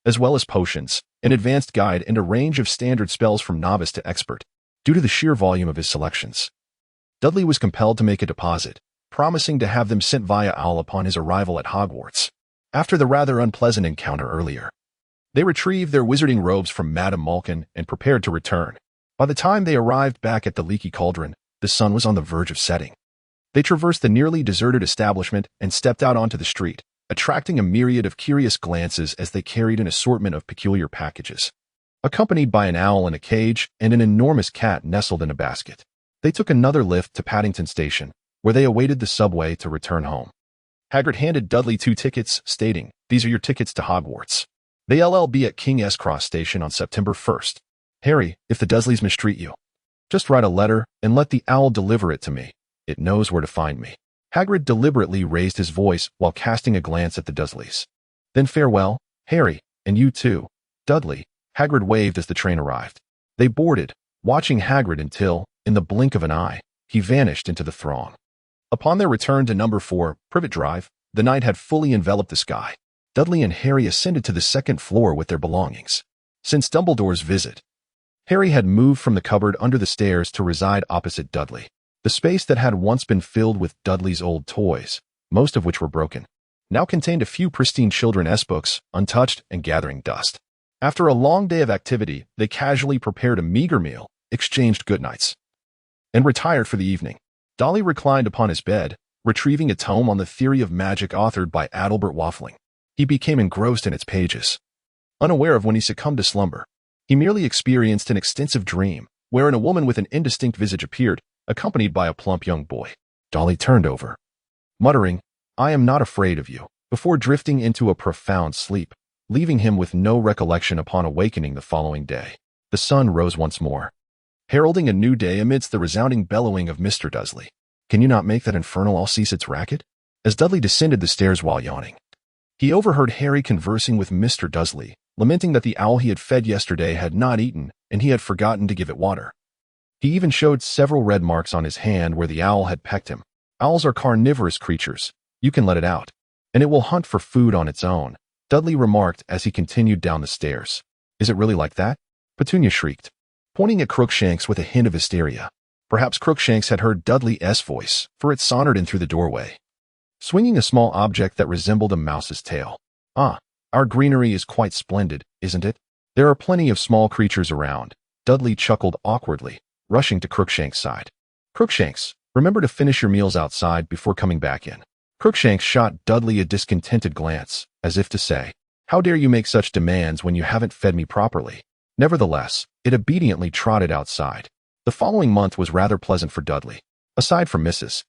S1: as well as potions, an advanced guide, and a range of standard spells from novice to expert. Due to the sheer volume of his selections, Dudley was compelled to make a deposit, promising to have them sent via owl upon his arrival at Hogwarts. After the rather unpleasant encounter earlier, they retrieved their wizarding robes from Madame Malkin and prepared to return. By the time they arrived back at the Leaky Cauldron, the sun was on the verge of setting. They traversed the nearly deserted establishment and stepped out onto the street, attracting a myriad of curious glances as they carried an assortment of peculiar packages. Accompanied by an owl in a cage and an enormous cat nestled in a basket, they took another lift to Paddington Station, where they awaited the subway to return home. Hagrid handed Dudley 2 tickets, stating, "These are your tickets to Hogwarts. They'll be at King's Cross Station on September 1st. Harry, if the Dursleys mistreat you, just write a letter and let the owl deliver it to me. It knows where to find me." Hagrid deliberately raised his voice while casting a glance at the Dursleys. "Then farewell, Harry, and you too, Dudley." Hagrid waved as the train arrived. They boarded, watching Hagrid until, in the blink of an eye, he vanished into the throng. Upon their return to number 4, Privet Drive, the night had fully enveloped the sky. Dudley and Harry ascended to the second floor with their belongings. Since Dumbledore's visit, Harry had moved from the cupboard under the stairs to reside opposite Dudley. The space that had once been filled with Dudley's old toys, most of which were broken, now contained a few pristine children's books, untouched and gathering dust. After a long day of activity, they casually prepared a meager meal, exchanged goodnights, and retired for the evening. Dolly reclined upon his bed, retrieving a tome on the theory of magic authored by Adalbert Waffling. He became engrossed in its pages. Unaware of when he succumbed to slumber, he merely experienced an extensive dream, wherein a woman with an indistinct visage appeared, accompanied by a plump young boy. Dolly turned over, muttering, "I am not afraid of you," before drifting into a profound sleep, leaving him with no recollection upon awakening the following day. The sun rose once more, heralding a new day amidst the resounding bellowing of Mr. Dudley. "Can you not make that infernal all cease its racket?" As Dudley descended the stairs while yawning, he overheard Harry conversing with Mr. Dudley, lamenting that the owl he had fed yesterday had not eaten, and he had forgotten to give it water. He even showed several red marks on his hand where the owl had pecked him. Owls are carnivorous creatures. You can let it out, and it will hunt for food on its own, Dudley remarked as he continued down the stairs. "Is it really like that?" Petunia shrieked, pointing at Crookshanks with a hint of hysteria. Perhaps Crookshanks had heard Dudley's voice, for it sauntered in through the doorway, swinging a small object that resembled a mouse's tail. "Ah, our greenery is quite splendid, isn't it? There are plenty of small creatures around." Dudley chuckled awkwardly, rushing to Crookshanks' side. "Crookshanks, remember to finish your meals outside before coming back in." Crookshanks shot Dudley a discontented glance, as if to say, "How dare you make such demands when you haven't fed me properly?" Nevertheless, it obediently trotted outside. The following month was rather pleasant for Dudley. Aside from Mrs.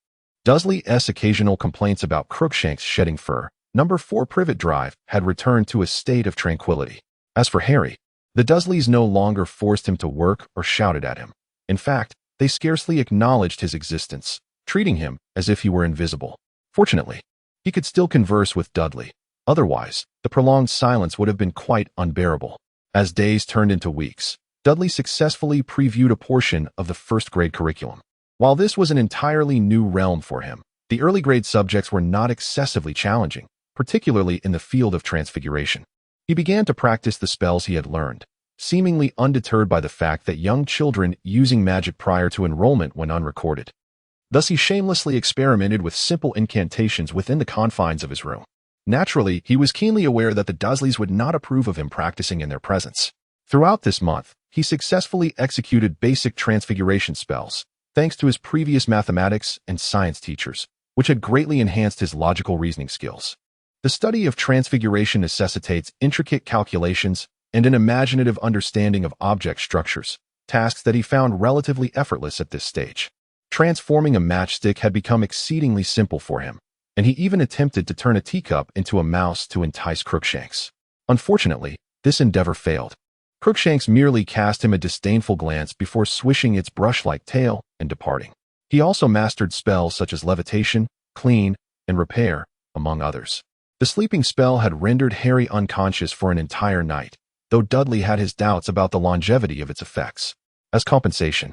S1: Dudley's occasional complaints about Crookshanks shedding fur, number 4 Privet Drive had returned to a state of tranquility. As for Harry, the Dursleys no longer forced him to work or shouted at him. In fact, they scarcely acknowledged his existence, treating him as if he were invisible. Fortunately, he could still converse with Dudley. Otherwise, the prolonged silence would have been quite unbearable. As days turned into weeks, Dudley successfully previewed a portion of the first-grade curriculum. While this was an entirely new realm for him, the early grade subjects were not excessively challenging, particularly in the field of transfiguration. He began to practice the spells he had learned, seemingly undeterred by the fact that young children using magic prior to enrollment went unrecorded. Thus he shamelessly experimented with simple incantations within the confines of his room. Naturally, he was keenly aware that the Dursleys would not approve of him practicing in their presence. Throughout this month, he successfully executed basic transfiguration spells, thanks to his previous mathematics and science teachers, which had greatly enhanced his logical reasoning skills. The study of transfiguration necessitates intricate calculations and an imaginative understanding of object structures, tasks that he found relatively effortless at this stage. Transforming a matchstick had become exceedingly simple for him, and he even attempted to turn a teacup into a mouse to entice Crookshanks. Unfortunately, this endeavor failed. Crookshanks merely cast him a disdainful glance before swishing its brush-like tail and departing. He also mastered spells such as levitation, clean, and repair, among others. The sleeping spell had rendered Harry unconscious for an entire night, though Dudley had his doubts about the longevity of its effects. As compensation,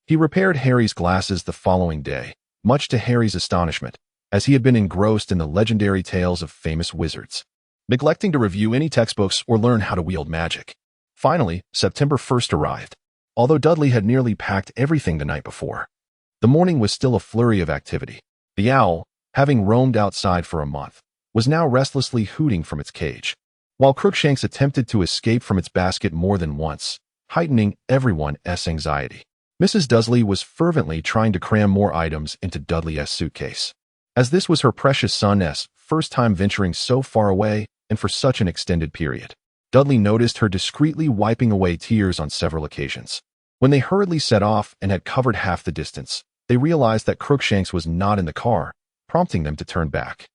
S1: he repaired Harry's glasses the following day, much to Harry's astonishment, as he had been engrossed in the legendary tales of famous wizards, neglecting to review any textbooks or learn how to wield magic. Finally, September 1st arrived. Although Dudley had nearly packed everything the night before, the morning was still a flurry of activity. The owl, having roamed outside for a month, was now restlessly hooting from its cage, while Crookshanks attempted to escape from its basket more than once, heightening everyone's anxiety. Mrs. Dudley was fervently trying to cram more items into Dudley's suitcase, as this was her precious son's first time venturing so far away and for such an extended period. Dudley noticed her discreetly wiping away tears on several occasions. When they hurriedly set off and had covered half the distance, they realized that Crookshanks was not in the car, prompting them to turn back.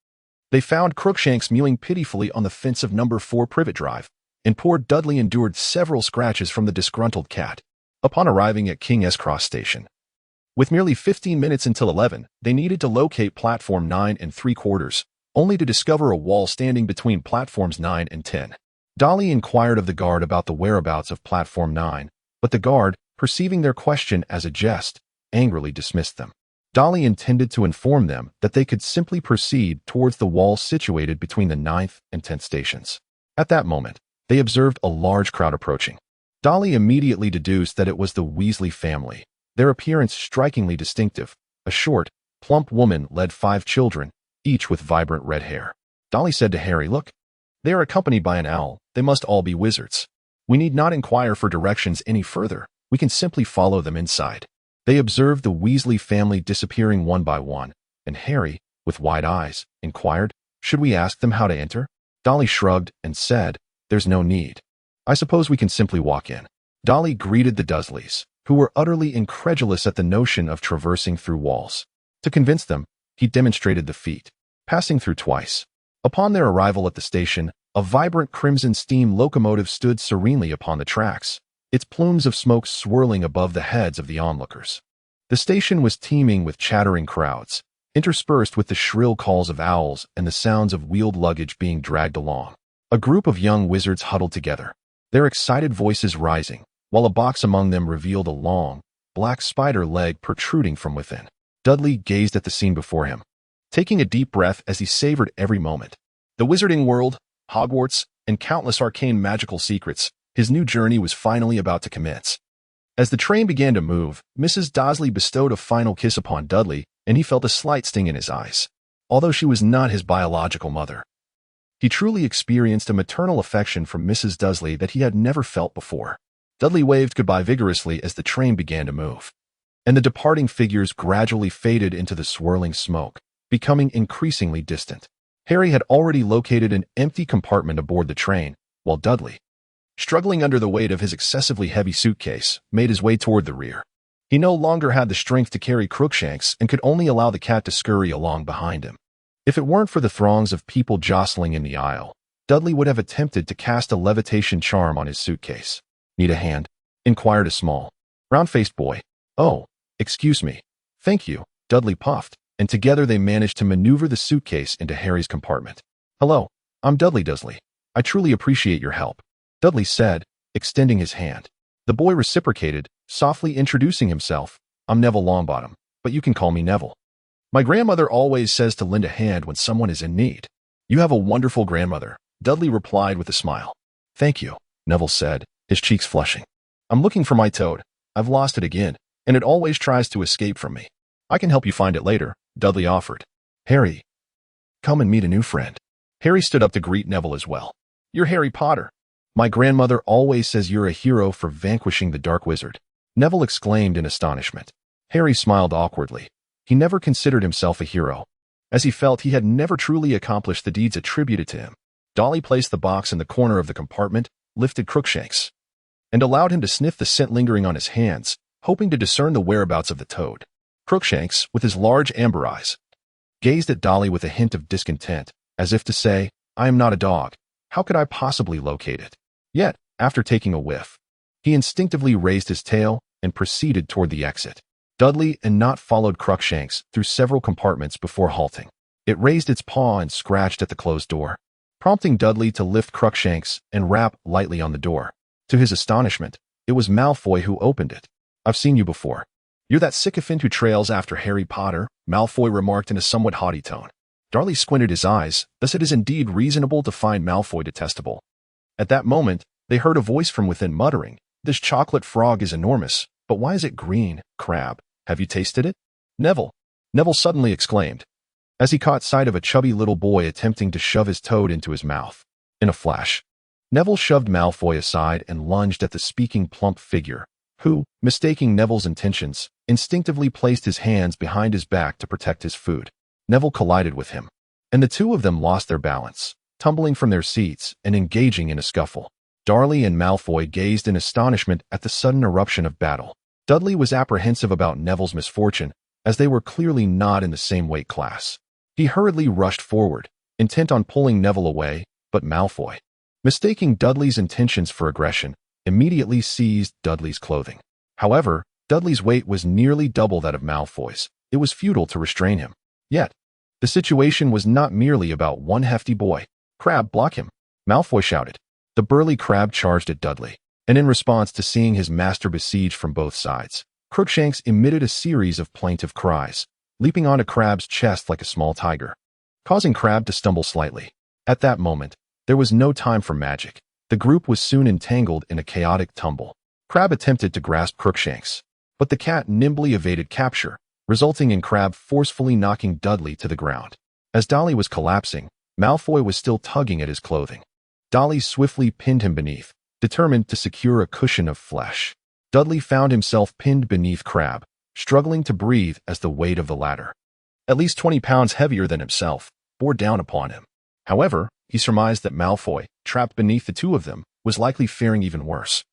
S1: They found Crookshanks mewing pitifully on the fence of number 4 Privet Drive, and poor Dudley endured several scratches from the disgruntled cat. Upon arriving at King's Cross Station, with merely 15 minutes until 11, they needed to locate platform 9 3/4, only to discover a wall standing between platforms 9 and 10. Dudley inquired of the guard about the whereabouts of Platform 9, but the guard, perceiving their question as a jest, angrily dismissed them. Dudley intended to inform them that they could simply proceed towards the wall situated between the 9th and 10th stations. At that moment, they observed a large crowd approaching. Dudley immediately deduced that it was the Weasley family, their appearance strikingly distinctive. A short, plump woman led 5 children, each with vibrant red hair. Dudley said to Harry, "Look, they are accompanied by an owl. They must all be wizards. We need not inquire for directions any further. We can simply follow them inside." They observed the Weasley family disappearing one by one, and Harry, with wide eyes, inquired, "Should we ask them how to enter?" Dudley shrugged and said, "There's no need. I suppose we can simply walk in." Dudley greeted the Dursleys, who were utterly incredulous at the notion of traversing through walls. To convince them, he demonstrated the feat, passing through twice. Upon their arrival at the station, a vibrant crimson steam locomotive stood serenely upon the tracks, its plumes of smoke swirling above the heads of the onlookers. The station was teeming with chattering crowds, interspersed with the shrill calls of owls and the sounds of wheeled luggage being dragged along. A group of young wizards huddled together, their excited voices rising, while a box among them revealed a long, black spider leg protruding from within. Dudley gazed at the scene before him, taking a deep breath as he savored every moment. The wizarding world, Hogwarts, and countless arcane magical secrets, his new journey was finally about to commence. As the train began to move, Mrs. Dudley bestowed a final kiss upon Dudley, and he felt a slight sting in his eyes. Although she was not his biological mother, he truly experienced a maternal affection from Mrs. Dudley that he had never felt before. Dudley waved goodbye vigorously as the train began to move, and the departing figures gradually faded into the swirling smoke, becoming increasingly distant. Harry had already located an empty compartment aboard the train, while Dudley, struggling under the weight of his excessively heavy suitcase, made his way toward the rear. He no longer had the strength to carry Crookshanks and could only allow the cat to scurry along behind him. If it weren't for the throngs of people jostling in the aisle, Dudley would have attempted to cast a levitation charm on his suitcase. "Need a hand?" inquired a small, round-faced boy. "Oh, excuse me. Thank you," Dudley puffed, and together they managed to maneuver the suitcase into Harry's compartment. "Hello, I'm Dudley Dursley. I truly appreciate your help," Dudley said, extending his hand. The boy reciprocated, softly introducing himself. "I'm Neville Longbottom, but you can call me Neville. My grandmother always says to lend a hand when someone is in need." "You have a wonderful grandmother," Dudley replied with a smile. "Thank you," Neville said, his cheeks flushing. "I'm looking for my toad. I've lost it again, and it always tries to escape from me. I can help you find it later," Dudley offered. "Harry, come and meet a new friend." Harry stood up to greet Neville as well. "You're Harry Potter. My grandmother always says you're a hero for vanquishing the Dark Wizard," Neville exclaimed in astonishment. Harry smiled awkwardly. He never considered himself a hero, as he felt he had never truly accomplished the deeds attributed to him. Dudley placed the box in the corner of the compartment, lifted Crookshanks, and allowed him to sniff the scent lingering on his hands, hoping to discern the whereabouts of the toad. Crookshanks, with his large amber eyes, gazed at Dudley with a hint of discontent, as if to say, "I am not a dog. How could I possibly locate it?" Yet, after taking a whiff, he instinctively raised his tail and proceeded toward the exit. Dudley and Not followed Crookshanks through several compartments before halting. It raised its paw and scratched at the closed door, prompting Dudley to lift Crookshanks and rap lightly on the door. To his astonishment, it was Malfoy who opened it. "I've seen you before. You're that sycophant who trails after Harry Potter," Malfoy remarked in a somewhat haughty tone. Dudley squinted his eyes, thus it is indeed reasonable to find Malfoy detestable. At that moment, they heard a voice from within muttering, "This chocolate frog is enormous, but why is it green? Crab, have you tasted it?" "Neville," Neville suddenly exclaimed, as he caught sight of a chubby little boy attempting to shove his toad into his mouth. In a flash, Neville shoved Malfoy aside and lunged at the speaking plump figure, who, mistaking Neville's intentions, instinctively placed his hands behind his back to protect his food. Neville collided with him, and the two of them lost their balance, tumbling from their seats and engaging in a scuffle. Dudley and Malfoy gazed in astonishment at the sudden eruption of battle. Dudley was apprehensive about Neville's misfortune, as they were clearly not in the same weight class. He hurriedly rushed forward, intent on pulling Neville away, but Malfoy, mistaking Dudley's intentions for aggression, immediately seized Dudley's clothing. However, Dudley's weight was nearly double that of Malfoy's. It was futile to restrain him. Yet, the situation was not merely about one hefty boy. "Crab, block him!" Malfoy shouted. The The burly crab charged at Dudley, and in response to seeing his master besieged from both sides, Crookshanks emitted a series of plaintive cries, leaping onto Crab's chest like a small tiger, causing Crab to stumble slightly. At that moment, there was no time for magic. The group was soon entangled in a chaotic tumble. Crab attempted to grasp Crookshanks, but the cat nimbly evaded capture, resulting in Crab forcefully knocking Dudley to the ground. As Dudley was collapsing, Malfoy was still tugging at his clothing. Dudley swiftly pinned him beneath, determined to secure a cushion of flesh. Dudley found himself pinned beneath Crab, struggling to breathe as the weight of the latter, at least 20 pounds heavier than himself, bore down upon him. However, he surmised that Malfoy, trapped beneath the two of them, was likely faring even worse.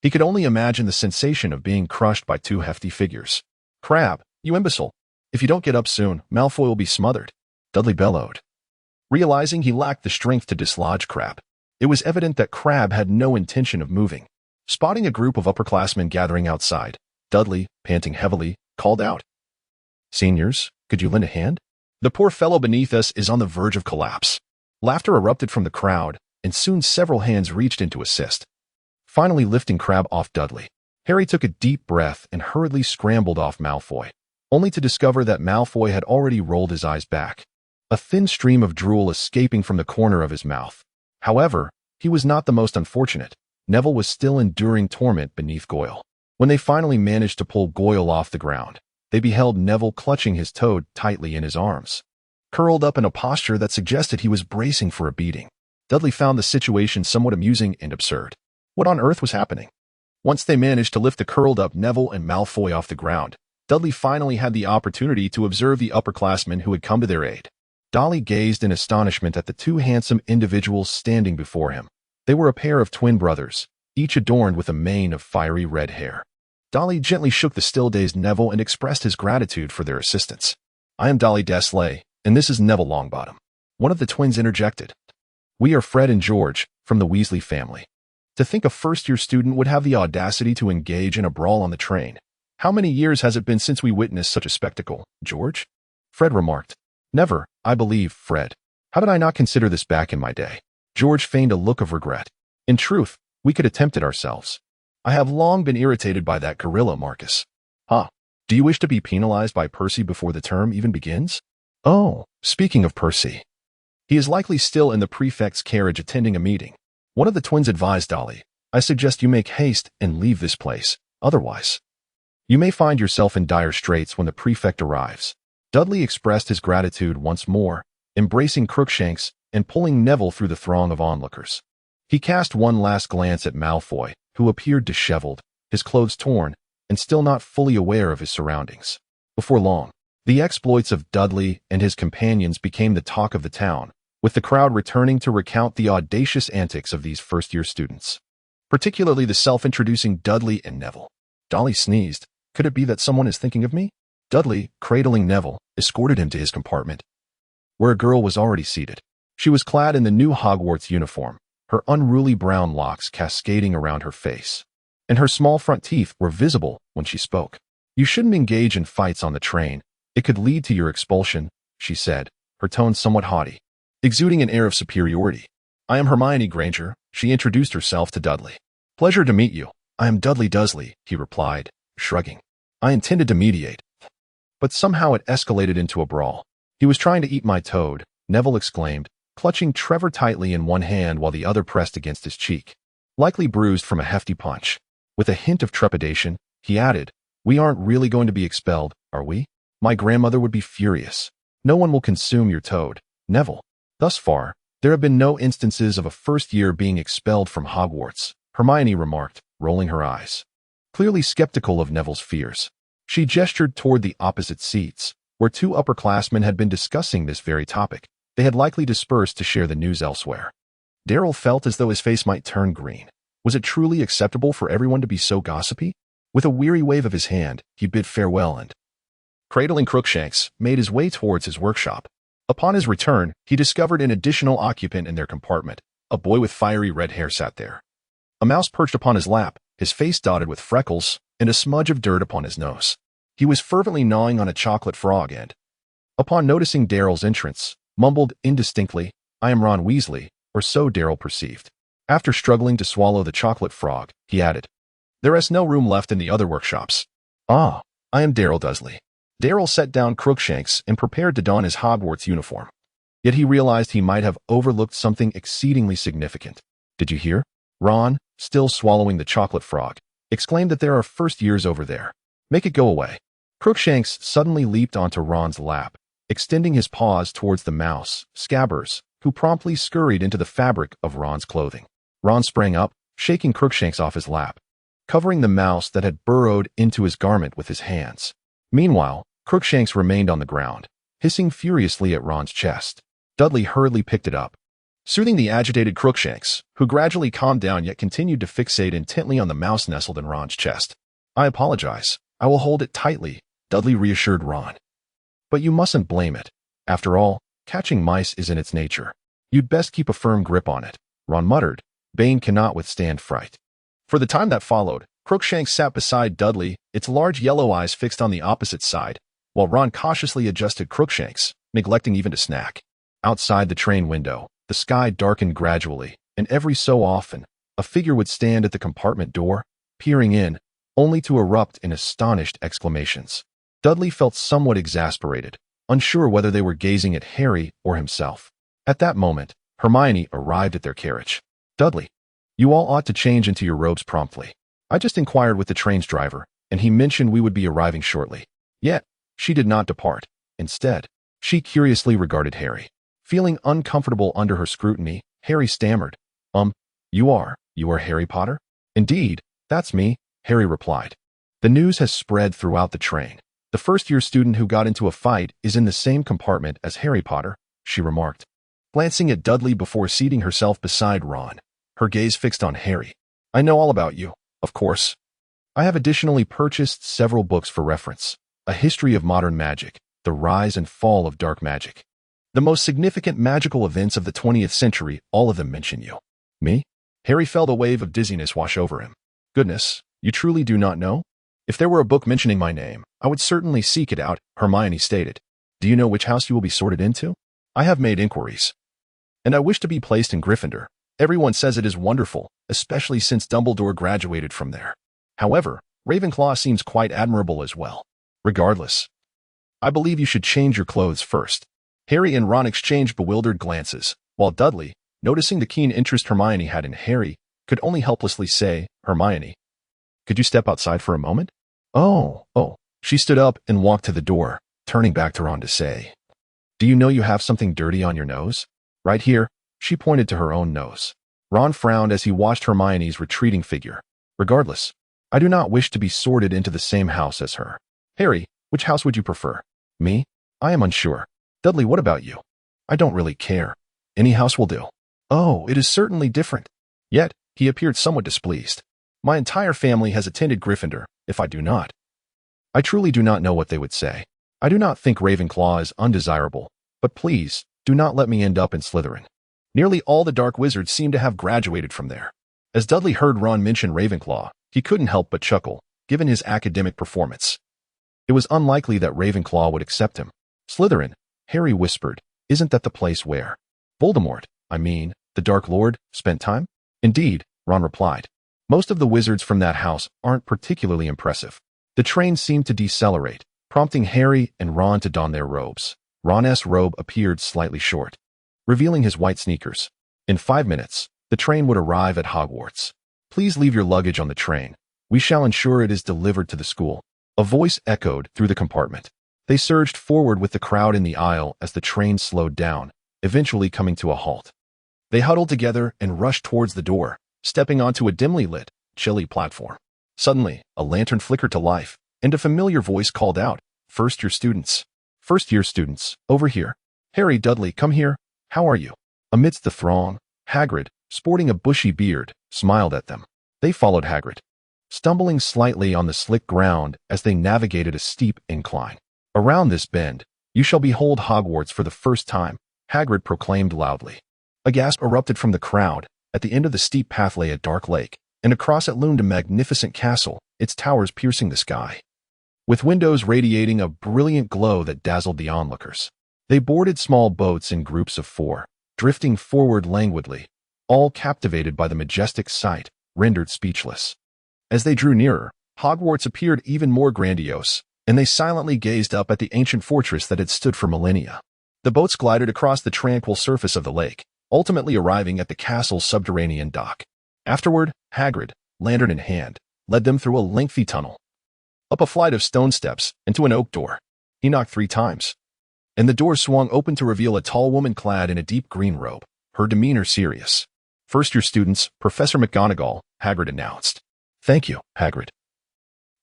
S1: He could only imagine the sensation of being crushed by two hefty figures. "Crab, you imbecile! If you don't get up soon, Malfoy will be smothered," Dudley bellowed. Realizing he lacked the strength to dislodge Crab, it was evident that Crab had no intention of moving. Spotting a group of upperclassmen gathering outside, Dudley, panting heavily, called out, "Seniors, could you lend a hand? The poor fellow beneath us is on the verge of collapse." Laughter erupted from the crowd, and soon several hands reached in to assist. Finally lifting Crab off Dudley, Harry took a deep breath and hurriedly scrambled off Malfoy, only to discover that Malfoy had already rolled his eyes back, a thin stream of drool escaping from the corner of his mouth. However, he was not the most unfortunate. Neville was still enduring torment beneath Goyle. When they finally managed to pull Goyle off the ground, they beheld Neville clutching his toad tightly in his arms, curled up in a posture that suggested he was bracing for a beating. Dudley found the situation somewhat amusing and absurd. What on earth was happening? Once they managed to lift the curled-up Neville and Malfoy off the ground, Dudley finally had the opportunity to observe the upperclassmen who had come to their aid. Dudley gazed in astonishment at the two handsome individuals standing before him. They were a pair of twin brothers, each adorned with a mane of fiery red hair. Dudley gently shook the still-dazed Neville and expressed his gratitude for their assistance. "I am Dudley Desley, and this is Neville Longbottom," one of the twins interjected. "We are Fred and George, from the Weasley family." To think a first-year student would have the audacity to engage in a brawl on the train. "How many years has it been since we witnessed such a spectacle, George?" Fred remarked. "Never, I believe, Fred. How did I not consider this back in my day?" George feigned a look of regret. "In truth, we could attempt it ourselves. I have long been irritated by that gorilla, Marcus." "Huh. Do you wish to be penalized by Percy before the term even begins?" "Oh, speaking of Percy. He is likely still in the prefect's carriage attending a meeting." One of the twins advised Dudley, "I suggest you make haste and leave this place. Otherwise, you may find yourself in dire straits when the prefect arrives." Dudley expressed his gratitude once more, embracing Crookshanks and pulling Neville through the throng of onlookers. He cast one last glance at Malfoy, who appeared disheveled, his clothes torn, and still not fully aware of his surroundings. Before long, the exploits of Dudley and his companions became the talk of the town, with the crowd returning to recount the audacious antics of these first-year students, particularly the self-introducing Dudley and Neville. Dudley sneezed. "Could it be that someone is thinking of me?" Dudley, cradling Neville, escorted him to his compartment, where a girl was already seated. She was clad in the new Hogwarts uniform, her unruly brown locks cascading around her face, and her small front teeth were visible when she spoke. "You shouldn't engage in fights on the train. It could lead to your expulsion," she said, her tone somewhat haughty, exuding an air of superiority. "I am Hermione Granger," she introduced herself to Dudley. "Pleasure to meet you. I am Dudley Dursley," he replied, shrugging. "I intended to mediate, but somehow it escalated into a brawl." "He was trying to eat my toad," Neville exclaimed, clutching Trevor tightly in one hand while the other pressed against his cheek, likely bruised from a hefty punch. With a hint of trepidation, he added, "We aren't really going to be expelled, are we? My grandmother would be furious. No one will consume your toad, Neville." "Thus far, there have been no instances of a first year being expelled from Hogwarts," Hermione remarked, rolling her eyes, clearly skeptical of Neville's fears. She gestured toward the opposite seats, where two upperclassmen had been discussing this very topic. They had likely dispersed to share the news elsewhere. Darryl felt as though his face might turn green. Was it truly acceptable for everyone to be so gossipy? With a weary wave of his hand, he bid farewell and, cradling Crookshanks, made his way towards his workshop. Upon his return, he discovered an additional occupant in their compartment. A boy with fiery red hair sat there. A mouse perched upon his lap, his face dotted with freckles, and a smudge of dirt upon his nose. He was fervently gnawing on a chocolate frog and, upon noticing Darryl's entrance, mumbled indistinctly, "I am Ron Weasley," or so Darryl perceived. After struggling to swallow the chocolate frog, he added, "There is no room left in the other workshops." "Ah, I am Darrell Dudley." Darrell set down Crookshanks and prepared to don his Hogwarts uniform. Yet he realized he might have overlooked something exceedingly significant. "Did you hear?" Ron, still swallowing the chocolate frog, exclaimed that there are first years over there. "Make it go away." Crookshanks suddenly leaped onto Ron's lap, extending his paws towards the mouse, Scabbers, who promptly scurried into the fabric of Ron's clothing. Ron sprang up, shaking Crookshanks off his lap, covering the mouse that had burrowed into his garment with his hands. Meanwhile, Crookshanks remained on the ground, hissing furiously at Ron's chest. Dudley hurriedly picked it up, soothing the agitated Crookshanks, who gradually calmed down yet continued to fixate intently on the mouse nestled in Ron's chest. "I apologize. I will hold it tightly," Dudley reassured Ron. "But you mustn't blame it. After all, catching mice is in its nature. You'd best keep a firm grip on it," Ron muttered. Bane cannot withstand fright. For the time that followed, Crookshanks sat beside Dudley, its large yellow eyes fixed on the opposite side, while Ron cautiously adjusted Crookshanks, neglecting even to snack. Outside the train window, the sky darkened gradually, and every so often, a figure would stand at the compartment door, peering in, only to erupt in astonished exclamations. Dudley felt somewhat exasperated, unsure whether they were gazing at Harry or himself. At that moment, Hermione arrived at their carriage. "Dudley, you all ought to change into your robes promptly. I just inquired with the train's driver, and he mentioned we would be arriving shortly." Yet, she did not depart. Instead, she curiously regarded Harry. Feeling uncomfortable under her scrutiny, Harry stammered, You are Harry Potter?" "Indeed, that's me," Harry replied. "The news has spread throughout the train. The first-year student who got into a fight is in the same compartment as Harry Potter," she remarked, glancing at Dudley before seating herself beside Ron, her gaze fixed on Harry. "I know all about you, of course. I have additionally purchased several books for reference. A History of Modern Magic, The Rise and Fall of Dark Magic. The most significant magical events of the 20th century, all of them mention you." "Me?" Harry felt a wave of dizziness wash over him. "Goodness, you truly do not know?" "If there were a book mentioning my name, I would certainly seek it out," Hermione stated. "Do you know which house you will be sorted into?" "I have made inquiries, and I wish to be placed in Gryffindor. Everyone says it is wonderful, especially since Dumbledore graduated from there. However, Ravenclaw seems quite admirable as well. Regardless, I believe you should change your clothes first." Harry and Ron exchanged bewildered glances, while Dudley, noticing the keen interest Hermione had in Harry, could only helplessly say, "Hermione, could you step outside for a moment?" Oh. She stood up and walked to the door, turning back to Ron to say, "Do you know you have something dirty on your nose?" "Right here," she pointed to her own nose. Ron frowned as he watched Hermione's retreating figure. "Regardless, I do not wish to be sorted into the same house as her." "Harry, which house would you prefer?" "Me? I am unsure." "Dudley, what about you?" "I don't really care. Any house will do." "Oh, it is certainly different." Yet, he appeared somewhat displeased. "My entire family has attended Gryffindor, if I do not. I truly do not know what they would say. I do not think Ravenclaw is undesirable, but please, do not let me end up in Slytherin. Nearly all the dark wizards seem to have graduated from there." As Dudley heard Ron mention Ravenclaw, he couldn't help but chuckle, given his academic performance. It was unlikely that Ravenclaw would accept him. "Slytherin," Harry whispered, "isn't that the place where Voldemort, the Dark Lord, spent time?" "Indeed," Ron replied. "Most of the wizards from that house aren't particularly impressive." The train seemed to decelerate, prompting Harry and Ron to don their robes. Ron's robe appeared slightly short, revealing his white sneakers. In 5 minutes, the train would arrive at Hogwarts. "Please leave your luggage on the train. We shall ensure it is delivered to the school." A voice echoed through the compartment. They surged forward with the crowd in the aisle as the train slowed down, eventually coming to a halt. They huddled together and rushed towards the door, stepping onto a dimly lit, chilly platform. Suddenly, a lantern flickered to life, and a familiar voice called out, "First-year students. First-year students, over here. Harry, Dudley, come here. How are you?" Amidst the throng, Hagrid, sporting a bushy beard, smiled at them. They followed Hagrid, stumbling slightly on the slick ground as they navigated a steep incline. "Around this bend, you shall behold Hogwarts for the first time," Hagrid proclaimed loudly. A gasp erupted from the crowd. At the end of the steep path lay a dark lake, and across it loomed a magnificent castle, its towers piercing the sky, with windows radiating a brilliant glow that dazzled the onlookers. They boarded small boats in groups of 4, drifting forward languidly, all captivated by the majestic sight, rendered speechless. As they drew nearer, Hogwarts appeared even more grandiose, and they silently gazed up at the ancient fortress that had stood for millennia. The boats glided across the tranquil surface of the lake, ultimately arriving at the castle's subterranean dock. Afterward, Hagrid, lantern in hand, led them through a lengthy tunnel, up a flight of stone steps, and to an oak door. He knocked 3 times, and the door swung open to reveal a tall woman clad in a deep green robe, her demeanor serious. "First-year students, Professor McGonagall," Hagrid announced. "Thank you, Hagrid.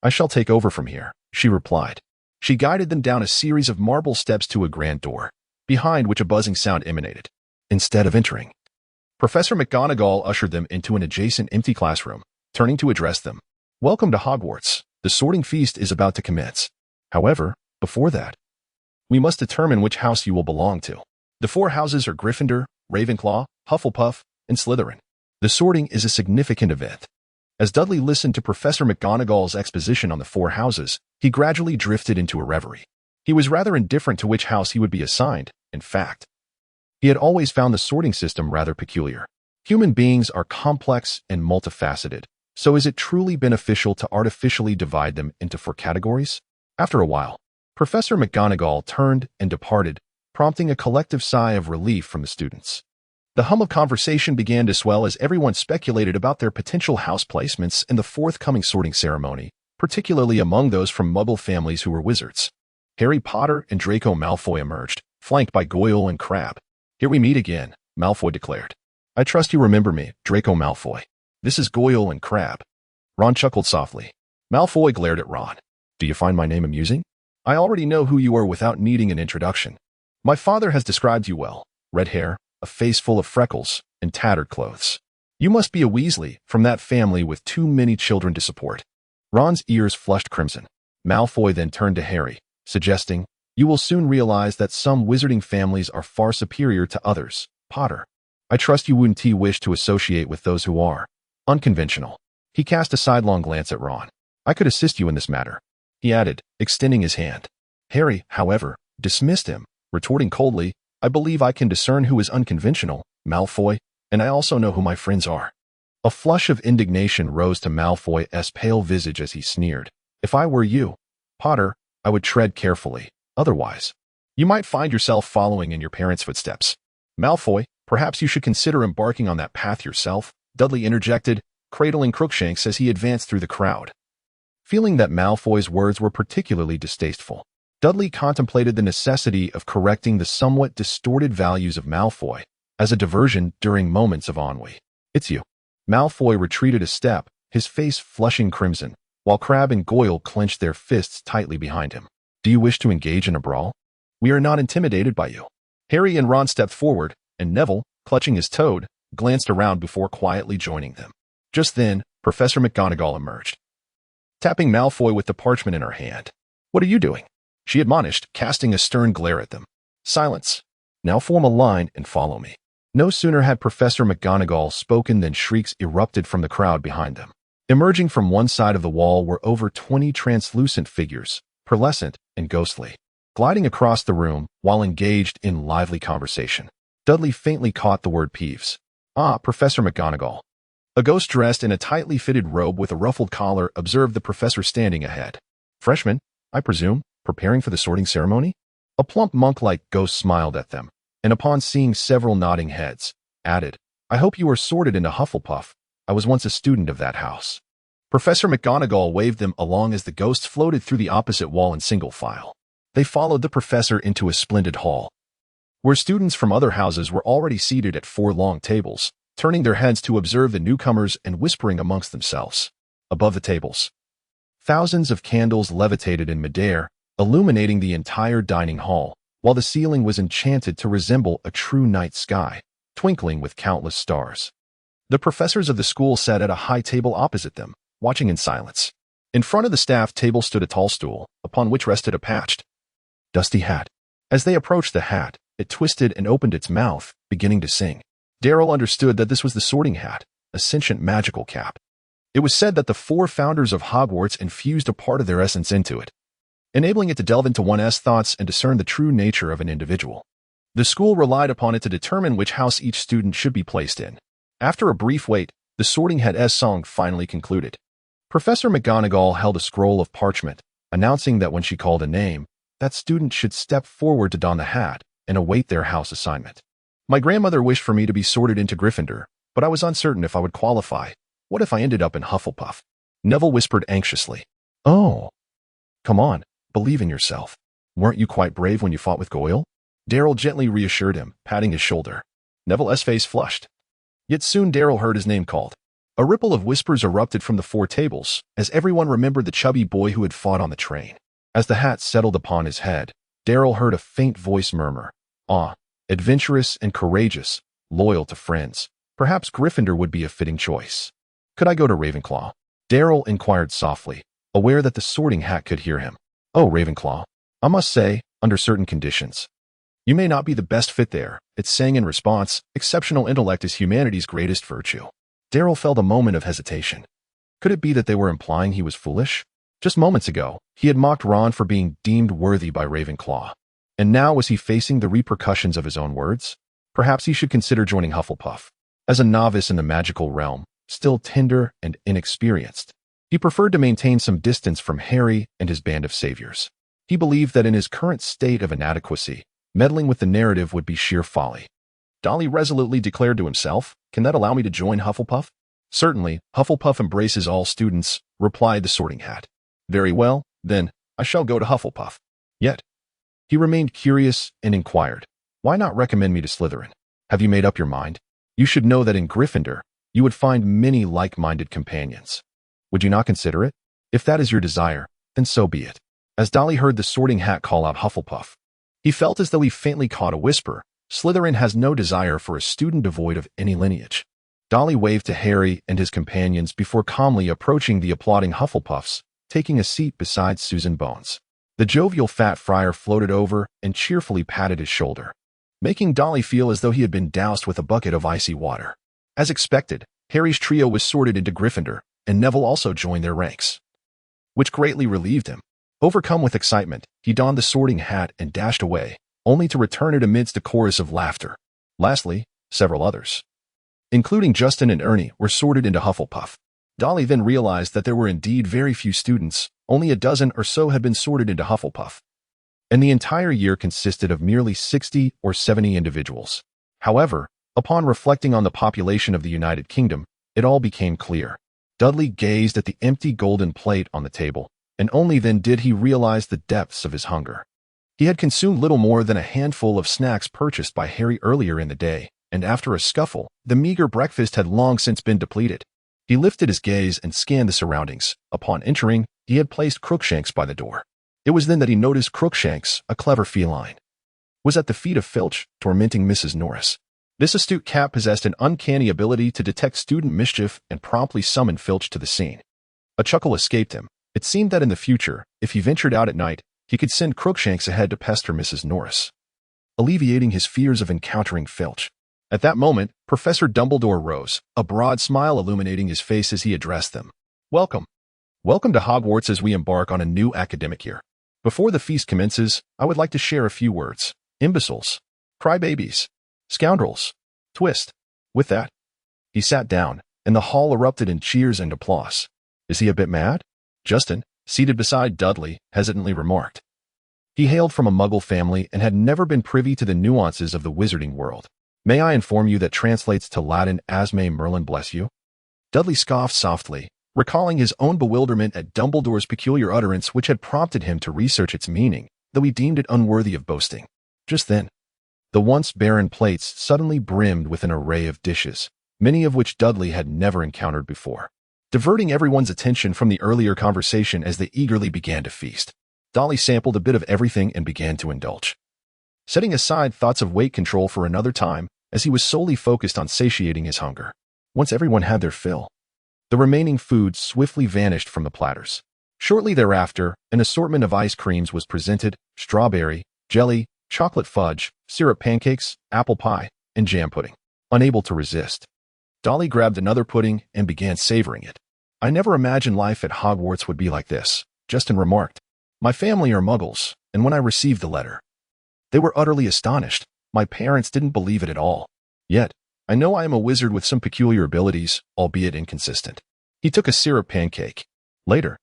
S1: I shall take over from here," she replied. She guided them down a series of marble steps to a grand door, behind which a buzzing sound emanated. Instead of entering, Professor McGonagall ushered them into an adjacent empty classroom, turning to address them. "Welcome to Hogwarts. The sorting feast is about to commence. However, before that, we must determine which house you will belong to. The 4 houses are Gryffindor, Ravenclaw, Hufflepuff, and Slytherin. The sorting is a significant event." As Dudley listened to Professor McGonagall's exposition on the 4 houses, he gradually drifted into a reverie. He was rather indifferent to which house he would be assigned. In fact, he had always found the sorting system rather peculiar. Human beings are complex and multifaceted, so is it truly beneficial to artificially divide them into 4 categories? After a while, Professor McGonagall turned and departed, prompting a collective sigh of relief from the students. The hum of conversation began to swell as everyone speculated about their potential house placements in the forthcoming sorting ceremony, particularly among those from Muggle families who were wizards. Harry Potter and Draco Malfoy emerged, flanked by Goyle and Crabbe. "Here we meet again," Malfoy declared. "I trust you remember me, Draco Malfoy. This is Goyle and Crabbe." Ron chuckled softly. Malfoy glared at Ron. "Do you find my name amusing? I already know who you are without needing an introduction. My father has described you well. Red hair, a face full of freckles, and tattered clothes. You must be a Weasley, from that family with too many children to support." Ron's ears flushed crimson. Malfoy then turned to Harry, suggesting, "You will soon realize that some wizarding families are far superior to others, Potter. I trust you wouldn't wish to associate with those who are unconventional." He cast a sidelong glance at Ron. "I could assist you in this matter," he added, extending his hand. Harry, however, dismissed him, retorting coldly, "I believe I can discern who is unconventional, Malfoy, and I also know who my friends are." A flush of indignation rose to Malfoy's pale visage as he sneered. "If I were you, Potter, I would tread carefully. Otherwise, you might find yourself following in your parents' footsteps." "Malfoy, perhaps you should consider embarking on that path yourself," Dudley interjected, cradling Crookshanks as he advanced through the crowd. Feeling that Malfoy's words were particularly distasteful, Dudley contemplated the necessity of correcting the somewhat distorted values of Malfoy as a diversion during moments of ennui. "It's you." Malfoy retreated a step, his face flushing crimson, while Crabbe and Goyle clenched their fists tightly behind him. "Do you wish to engage in a brawl? We are not intimidated by you." Harry and Ron stepped forward, and Neville, clutching his toad, glanced around before quietly joining them. Just then, Professor McGonagall emerged, tapping Malfoy with the parchment in her hand. "What are you doing?" she admonished, casting a stern glare at them. "Silence. Now form a line and follow me." No sooner had Professor McGonagall spoken than shrieks erupted from the crowd behind them. Emerging from one side of the wall were over 20 translucent figures, pearlescent and ghostly, gliding across the room while engaged in lively conversation. Dudley faintly caught the word Peeves. "Ah, Professor McGonagall." A ghost dressed in a tightly fitted robe with a ruffled collar observed the professor standing ahead. "Freshman, I presume, preparing for the sorting ceremony?" A plump monk-like ghost smiled at them, and upon seeing several nodding heads, added, "I hope you are sorted into Hufflepuff. I was once a student of that house." Professor McGonagall waved them along as the ghosts floated through the opposite wall in single file. They followed the professor into a splendid hall, where students from other houses were already seated at 4 long tables, turning their heads to observe the newcomers and whispering amongst themselves. Above the tables, thousands of candles levitated in midair, illuminating the entire dining hall, while the ceiling was enchanted to resemble a true night sky, twinkling with countless stars. The professors of the school sat at a high table opposite them, watching in silence. In front of the staff table stood a tall stool, upon which rested a patched, dusty hat. As they approached the hat, it twisted and opened its mouth, beginning to sing. Darryl understood that this was the sorting hat, a sentient magical cap. It was said that the 4 founders of Hogwarts infused a part of their essence into it, enabling it to delve into one's thoughts and discern the true nature of an individual. The school relied upon it to determine which house each student should be placed in. After a brief wait, the Sorting Hat's song finally concluded. Professor McGonagall held a scroll of parchment, announcing that when she called a name, that student should step forward to don the hat and await their house assignment. My grandmother wished for me to be sorted into Gryffindor, but I was uncertain if I would qualify. What if I ended up in Hufflepuff? Neville whispered anxiously. Oh. Come on, believe in yourself. Weren't you quite brave when you fought with Goyle? Darryl gently reassured him, patting his shoulder. Neville's face flushed. Yet soon Darryl heard his name called. A ripple of whispers erupted from the four tables, as everyone remembered the chubby boy who had fought on the train. As the hat settled upon his head, Darryl heard a faint voice murmur, "Ah, adventurous and courageous, loyal to friends. Perhaps Gryffindor would be a fitting choice. Could I go to Ravenclaw?" Darryl inquired softly, aware that the Sorting Hat could hear him. "Oh, Ravenclaw. I must say, under certain conditions. You may not be the best fit there," it sang in response. Exceptional intellect is humanity's greatest virtue. Darryl felt a moment of hesitation. Could it be that they were implying he was foolish? Just moments ago, he had mocked Ron for being deemed worthy by Ravenclaw. And now was he facing the repercussions of his own words? Perhaps he should consider joining Hufflepuff. As a novice in the magical realm, still tender and inexperienced, he preferred to maintain some distance from Harry and his band of saviors. He believed that in his current state of inadequacy, meddling with the narrative would be sheer folly. Dudley resolutely declared to himself, "Can that allow me to join Hufflepuff?" "Certainly, Hufflepuff embraces all students," replied the Sorting Hat. "Very well, then, I shall go to Hufflepuff." Yet, he remained curious and inquired, "Why not recommend me to Slytherin? Have you made up your mind? You should know that in Gryffindor, you would find many like-minded companions. Would you not consider it? If that is your desire, then so be it." As Dudley heard the Sorting Hat call out Hufflepuff, he felt as though he faintly caught a whisper, "Slytherin has no desire for a student devoid of any lineage." Dudley waved to Harry and his companions before calmly approaching the applauding Hufflepuffs, taking a seat beside Susan Bones. The jovial fat friar floated over and cheerfully patted his shoulder, making Dudley feel as though he had been doused with a bucket of icy water. As expected, Harry's trio was sorted into Gryffindor, and Neville also joined their ranks, which greatly relieved him. Overcome with excitement, he donned the Sorting Hat and dashed away, only to return it amidst a chorus of laughter. Lastly, several others, including Justin and Ernie, were sorted into Hufflepuff. Dudley then realized that there were indeed very few students, only a dozen or so had been sorted into Hufflepuff, and the entire year consisted of merely 60 or 70 individuals. However, upon reflecting on the population of the United Kingdom, it all became clear. Dudley gazed at the empty golden plate on the table, and only then did he realize the depths of his hunger. He had consumed little more than a handful of snacks purchased by Harry earlier in the day, and after a scuffle, the meager breakfast had long since been depleted. He lifted his gaze and scanned the surroundings. Upon entering, he had placed Crookshanks by the door. It was then that he noticed Crookshanks, a clever feline, was at the feet of Filch, tormenting Mrs. Norris. This astute cat possessed an uncanny ability to detect student mischief and promptly summon Filch to the scene. A chuckle escaped him. It seemed that in the future, if he ventured out at night, he could send Crookshanks ahead to pester Mrs. Norris, alleviating his fears of encountering Filch. At that moment, Professor Dumbledore rose, a broad smile illuminating his face as he addressed them. "Welcome. Welcome to Hogwarts as we embark on a new academic year. Before the feast commences, I would like to share a few words. Imbeciles, crybabies, scoundrels, twist." With that, he sat down, and the hall erupted in cheers and applause. "Is he a bit mad?" Justin, seated beside Dudley, hesitantly remarked. He hailed from a Muggle family and had never been privy to the nuances of the wizarding world. "May I inform you that translates to Latin as may Merlin bless you?" Dudley scoffed softly, recalling his own bewilderment at Dumbledore's peculiar utterance which had prompted him to research its meaning, though he deemed it unworthy of boasting. Just then, the once barren plates suddenly brimmed with an array of dishes, many of which Dudley had never encountered before, diverting everyone's attention from the earlier conversation as they eagerly began to feast. Dudley sampled a bit of everything and began to indulge, setting aside thoughts of weight control for another time, as he was solely focused on satiating his hunger. Once everyone had their fill, the remaining food swiftly vanished from the platters. Shortly thereafter, an assortment of ice creams was presented: strawberry, jelly, chocolate fudge, syrup pancakes, apple pie, and jam pudding. Unable to resist, Dudley grabbed another pudding and began savoring it. "I never imagined life at Hogwarts would be like this," Justin remarked. "My family are Muggles, and when I received the letter, they were utterly astonished. My parents didn't believe it at all. Yet, I know I am a wizard with some peculiar abilities, albeit inconsistent. He took a syrup pancake. Later,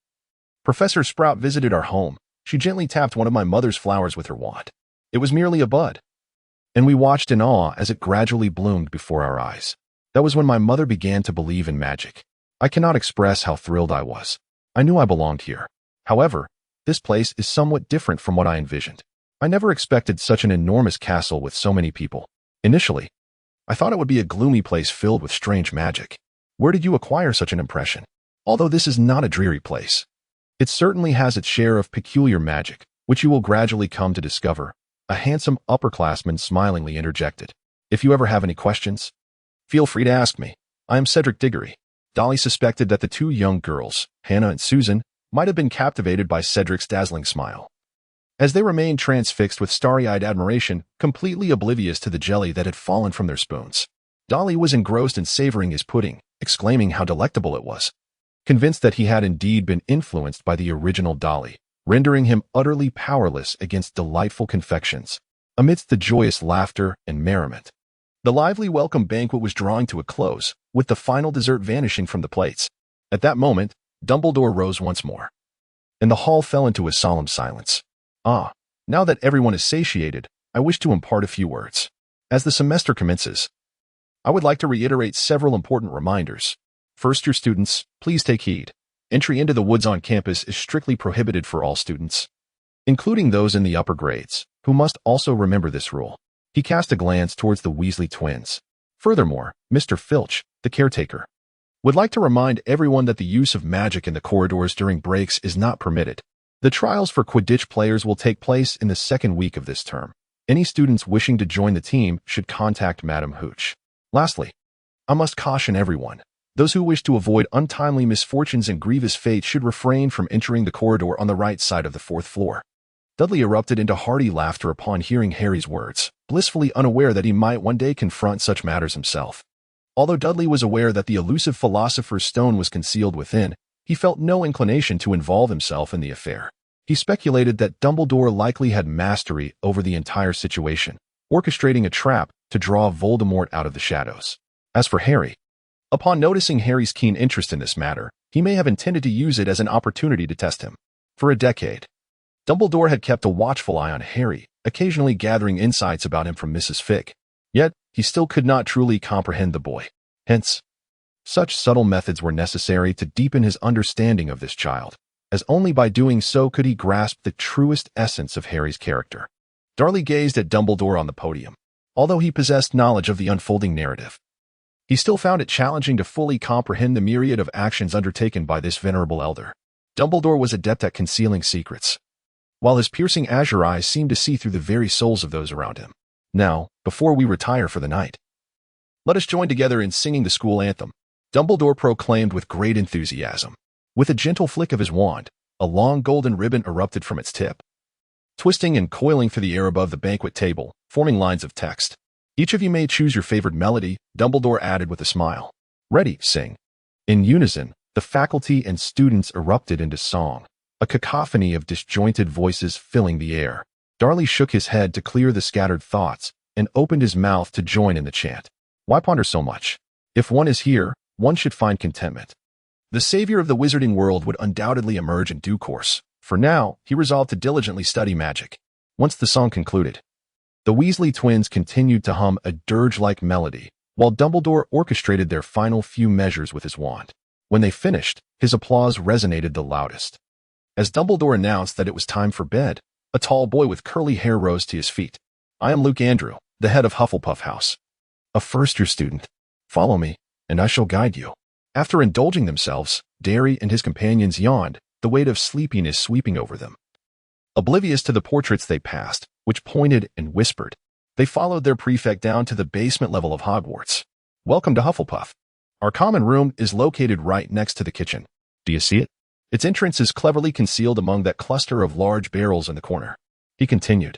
S1: Professor Sprout visited our home. She gently tapped one of my mother's flowers with her wand. It was merely a bud, and we watched in awe as it gradually bloomed before our eyes. That was when my mother began to believe in magic. I cannot express how thrilled I was. I knew I belonged here. However, this place is somewhat different from what I envisioned. I never expected such an enormous castle with so many people. Initially, I thought it would be a gloomy place filled with strange magic. Where did you acquire such an impression? Although this is not a dreary place, it certainly has its share of peculiar magic, which you will gradually come to discover. A handsome upperclassman smilingly interjected. If you ever have any questions, feel free to ask me. I am Cedric Diggory. Dolly suspected that the two young girls, Hannah and Susan, might have been captivated by Cedric's dazzling smile. As they remained transfixed with starry-eyed admiration, completely oblivious to the jelly that had fallen from their spoons, Dolly was engrossed in savoring his pudding, exclaiming how delectable it was. Convinced that he had indeed been influenced by the original Dolly, rendering him utterly powerless against delightful confections. Amidst the joyous laughter and merriment, the lively welcome banquet was drawing to a close, with the final dessert vanishing from the plates. At that moment, Dumbledore rose once more, and the hall fell into a solemn silence. Ah, now that everyone is satiated, I wish to impart a few words. As the semester commences, I would like to reiterate several important reminders. First, your students, please take heed. Entry into the woods on campus is strictly prohibited for all students, including those in the upper grades, who must also remember this rule. He cast a glance towards the Weasley twins. Furthermore, Mr. Filch, the caretaker, would like to remind everyone that the use of magic in the corridors during breaks is not permitted. The trials for Quidditch players will take place in the second week of this term. Any students wishing to join the team should contact Madam Hooch. Lastly, I must caution everyone. Those who wish to avoid untimely misfortunes and grievous fate should refrain from entering the corridor on the right side of the fourth floor. Dudley erupted into hearty laughter upon hearing Harry's words, blissfully unaware that he might one day confront such matters himself. Although Dudley was aware that the elusive Philosopher's Stone was concealed within, he felt no inclination to involve himself in the affair. He speculated that Dumbledore likely had mastery over the entire situation, orchestrating a trap to draw Voldemort out of the shadows. As for Harry, upon noticing Harry's keen interest in this matter, he may have intended to use it as an opportunity to test him. For a decade, Dumbledore had kept a watchful eye on Harry, occasionally gathering insights about him from Mrs. Fig. Yet, he still could not truly comprehend the boy. Hence, such subtle methods were necessary to deepen his understanding of this child, as only by doing so could he grasp the truest essence of Harry's character. Darley gazed at Dumbledore on the podium. Although he possessed knowledge of the unfolding narrative, he still found it challenging to fully comprehend the myriad of actions undertaken by this venerable elder. Dumbledore was adept at concealing secrets, while his piercing azure eyes seemed to see through the very souls of those around him. Now, before we retire for the night, let us join together in singing the school anthem, Dumbledore proclaimed with great enthusiasm. With a gentle flick of his wand, a long golden ribbon erupted from its tip, twisting and coiling through the air above the banquet table, forming lines of text. Each of you may choose your favorite melody, Dumbledore added with a smile. Ready, sing. In unison, the faculty and students erupted into song, a cacophony of disjointed voices filling the air. Darley shook his head to clear the scattered thoughts and opened his mouth to join in the chant. Why ponder so much? If one is here, one should find contentment. The savior of the wizarding world would undoubtedly emerge in due course. For now, he resolved to diligently study magic. Once the song concluded, the Weasley twins continued to hum a dirge-like melody, while Dumbledore orchestrated their final few measures with his wand. When they finished, his applause resonated the loudest. As Dumbledore announced that it was time for bed, a tall boy with curly hair rose to his feet. I am Luke Andrew, the head of Hufflepuff House, a first-year student. Follow me, and I shall guide you. After indulging themselves, Derry and his companions yawned, the weight of sleepiness sweeping over them. Oblivious to the portraits they passed, which pointed and whispered, they followed their prefect down to the basement level of Hogwarts. Welcome to Hufflepuff. Our common room is located right next to the kitchen. Do you see it? Its entrance is cleverly concealed among that cluster of large barrels in the corner. He continued.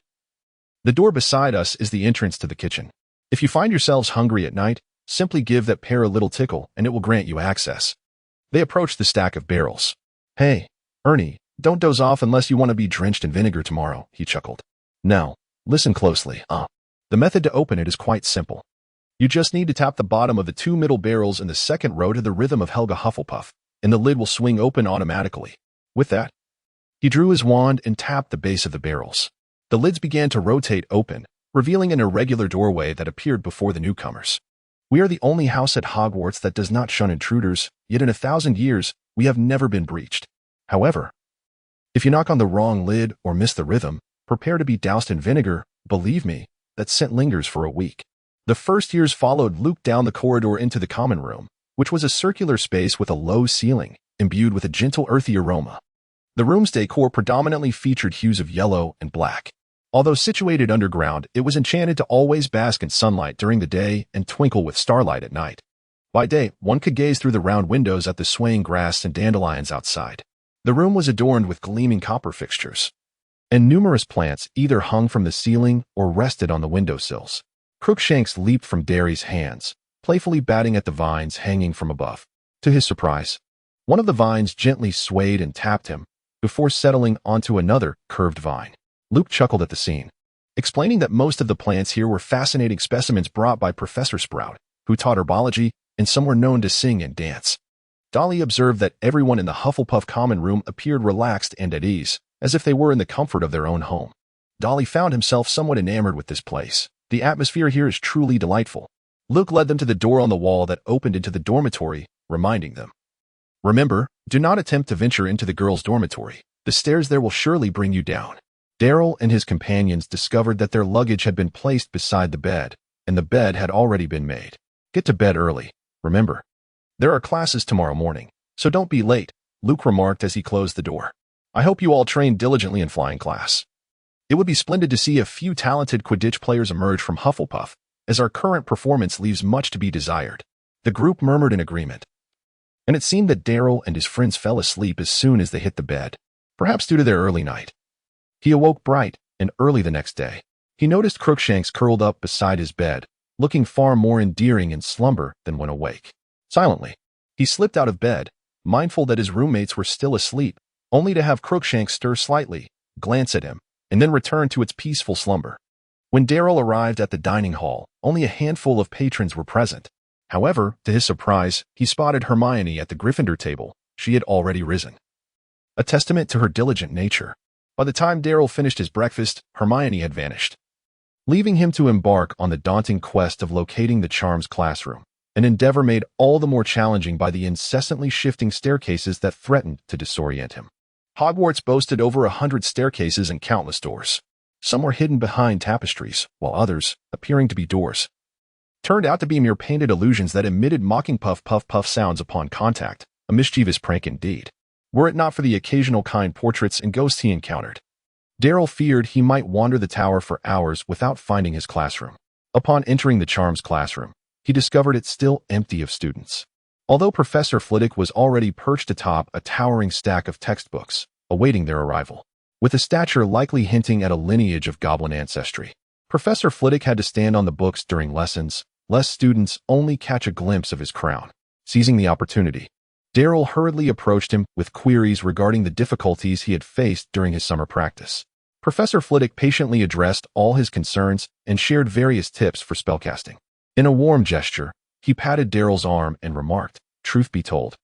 S1: The door beside us is the entrance to the kitchen. If you find yourselves hungry at night, simply give that pair a little tickle and it will grant you access. They approached the stack of barrels. Hey, Ernie, don't doze off unless you want to be drenched in vinegar tomorrow, he chuckled. Now, listen closely. The method to open it is quite simple. You just need to tap the bottom of the two middle barrels in the second row to the rhythm of Helga Hufflepuff, and the lid will swing open automatically. With that, he drew his wand and tapped the base of the barrels. The lids began to rotate open, revealing an irregular doorway that appeared before the newcomers. We are the only house at Hogwarts that does not shun intruders, yet in 1,000 years, we have never been breached. However, if you knock on the wrong lid or miss the rhythm, prepare to be doused in vinegar. Believe me, that scent lingers for a week. The first years followed Luke down the corridor into the common room, which was a circular space with a low ceiling, imbued with a gentle earthy aroma. The room's decor predominantly featured hues of yellow and black. Although situated underground, it was enchanted to always bask in sunlight during the day and twinkle with starlight at night. By day, one could gaze through the round windows at the swaying grass and dandelions outside. The room was adorned with gleaming copper fixtures, and numerous plants either hung from the ceiling or rested on the windowsills. Crookshanks leaped from Derry's hands, playfully batting at the vines hanging from above. To his surprise, one of the vines gently swayed and tapped him, before settling onto another curved vine. Luke chuckled at the scene, explaining that most of the plants here were fascinating specimens brought by Professor Sprout, who taught herbology, and some were known to sing and dance. Dudley observed that everyone in the Hufflepuff common room appeared relaxed and at ease, as if they were in the comfort of their own home. Dudley found himself somewhat enamored with this place. The atmosphere here is truly delightful. Luke led them to the door on the wall that opened into the dormitory, reminding them, "Remember, do not attempt to venture into the girls' dormitory. The stairs there will surely bring you down." Daryl and his companions discovered that their luggage had been placed beside the bed, and the bed had already been made. "Get to bed early. Remember, there are classes tomorrow morning, so don't be late," Luke remarked as he closed the door. "I hope you all train diligently in flying class. It would be splendid to see a few talented Quidditch players emerge from Hufflepuff, as our current performance leaves much to be desired." The group murmured in agreement, and it seemed that Daryl and his friends fell asleep as soon as they hit the bed, perhaps due to their early night. He awoke bright and early the next day. He noticed Crookshanks curled up beside his bed, looking far more endearing in slumber than when awake. Silently, he slipped out of bed, mindful that his roommates were still asleep, only to have Crookshanks stir slightly, glance at him, and then return to its peaceful slumber. When Daryl arrived at the dining hall, only a handful of patrons were present. However, to his surprise, he spotted Hermione at the Gryffindor table. She had already risen, a testament to her diligent nature. By the time Daryl finished his breakfast, Hermione had vanished, leaving him to embark on the daunting quest of locating the charms classroom, an endeavor made all the more challenging by the incessantly shifting staircases that threatened to disorient him. Hogwarts boasted over 100 staircases and countless doors. Some were hidden behind tapestries, while others, appearing to be doors, turned out to be mere painted illusions that emitted mocking puff sounds upon contact, a mischievous prank indeed, were it not for the occasional kind portraits and ghosts he encountered. Daryl feared he might wander the tower for hours without finding his classroom. Upon entering the charms classroom, he discovered it still empty of students. Although Professor Flitwick was already perched atop a towering stack of textbooks, awaiting their arrival, with a stature likely hinting at a lineage of goblin ancestry. Professor Flitwick had to stand on the books during lessons, lest students only catch a glimpse of his crown. Seizing the opportunity, Daryl hurriedly approached him with queries regarding the difficulties he had faced during his summer practice. Professor Flitwick patiently addressed all his concerns and shared various tips for spellcasting. In a warm gesture, he patted Daryl's arm and remarked, "Truth be told,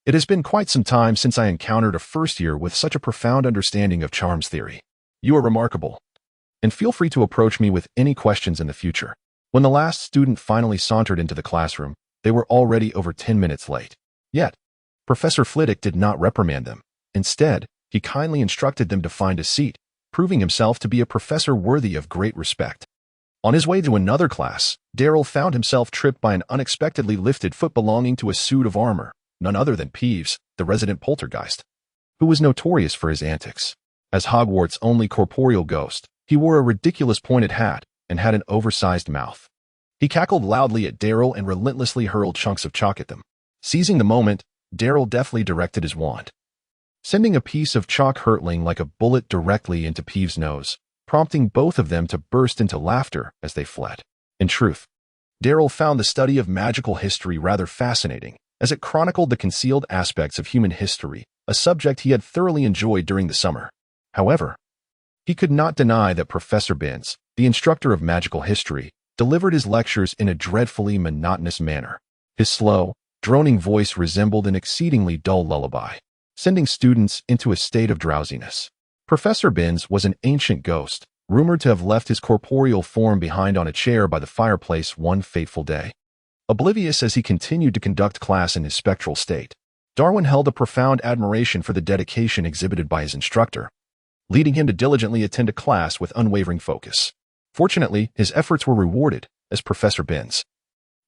S1: it has been quite some time since I encountered a first year with such a profound understanding of charms theory. You are remarkable, and feel free to approach me with any questions in the future." When the last student finally sauntered into the classroom, they were already over 10 minutes late. Yet, Professor Flitwick did not reprimand them. Instead, he kindly instructed them to find a seat, proving himself to be a professor worthy of great respect. On his way to another class, Daryl found himself tripped by an unexpectedly lifted foot belonging to a suit of armor, none other than Peeves, the resident poltergeist, who was notorious for his antics. As Hogwarts' only corporeal ghost, he wore a ridiculous pointed hat and had an oversized mouth. He cackled loudly at Daryl and relentlessly hurled chunks of chalk at them. Seizing the moment, Daryl deftly directed his wand, sending a piece of chalk hurtling like a bullet directly into Peeves' nose, prompting both of them to burst into laughter as they fled. In truth, Daryl found the study of magical history rather fascinating, as it chronicled the concealed aspects of human history, a subject he had thoroughly enjoyed during the summer. However, he could not deny that Professor Binns, the instructor of magical history, delivered his lectures in a dreadfully monotonous manner. His slow, droning voice resembled an exceedingly dull lullaby, sending students into a state of drowsiness. Professor Binns was an ancient ghost, rumored to have left his corporeal form behind on a chair by the fireplace one fateful day. Oblivious as he continued to conduct class in his spectral state, Darwin held a profound admiration for the dedication exhibited by his instructor, leading him to diligently attend a class with unwavering focus. Fortunately, his efforts were rewarded, as Professor Binns,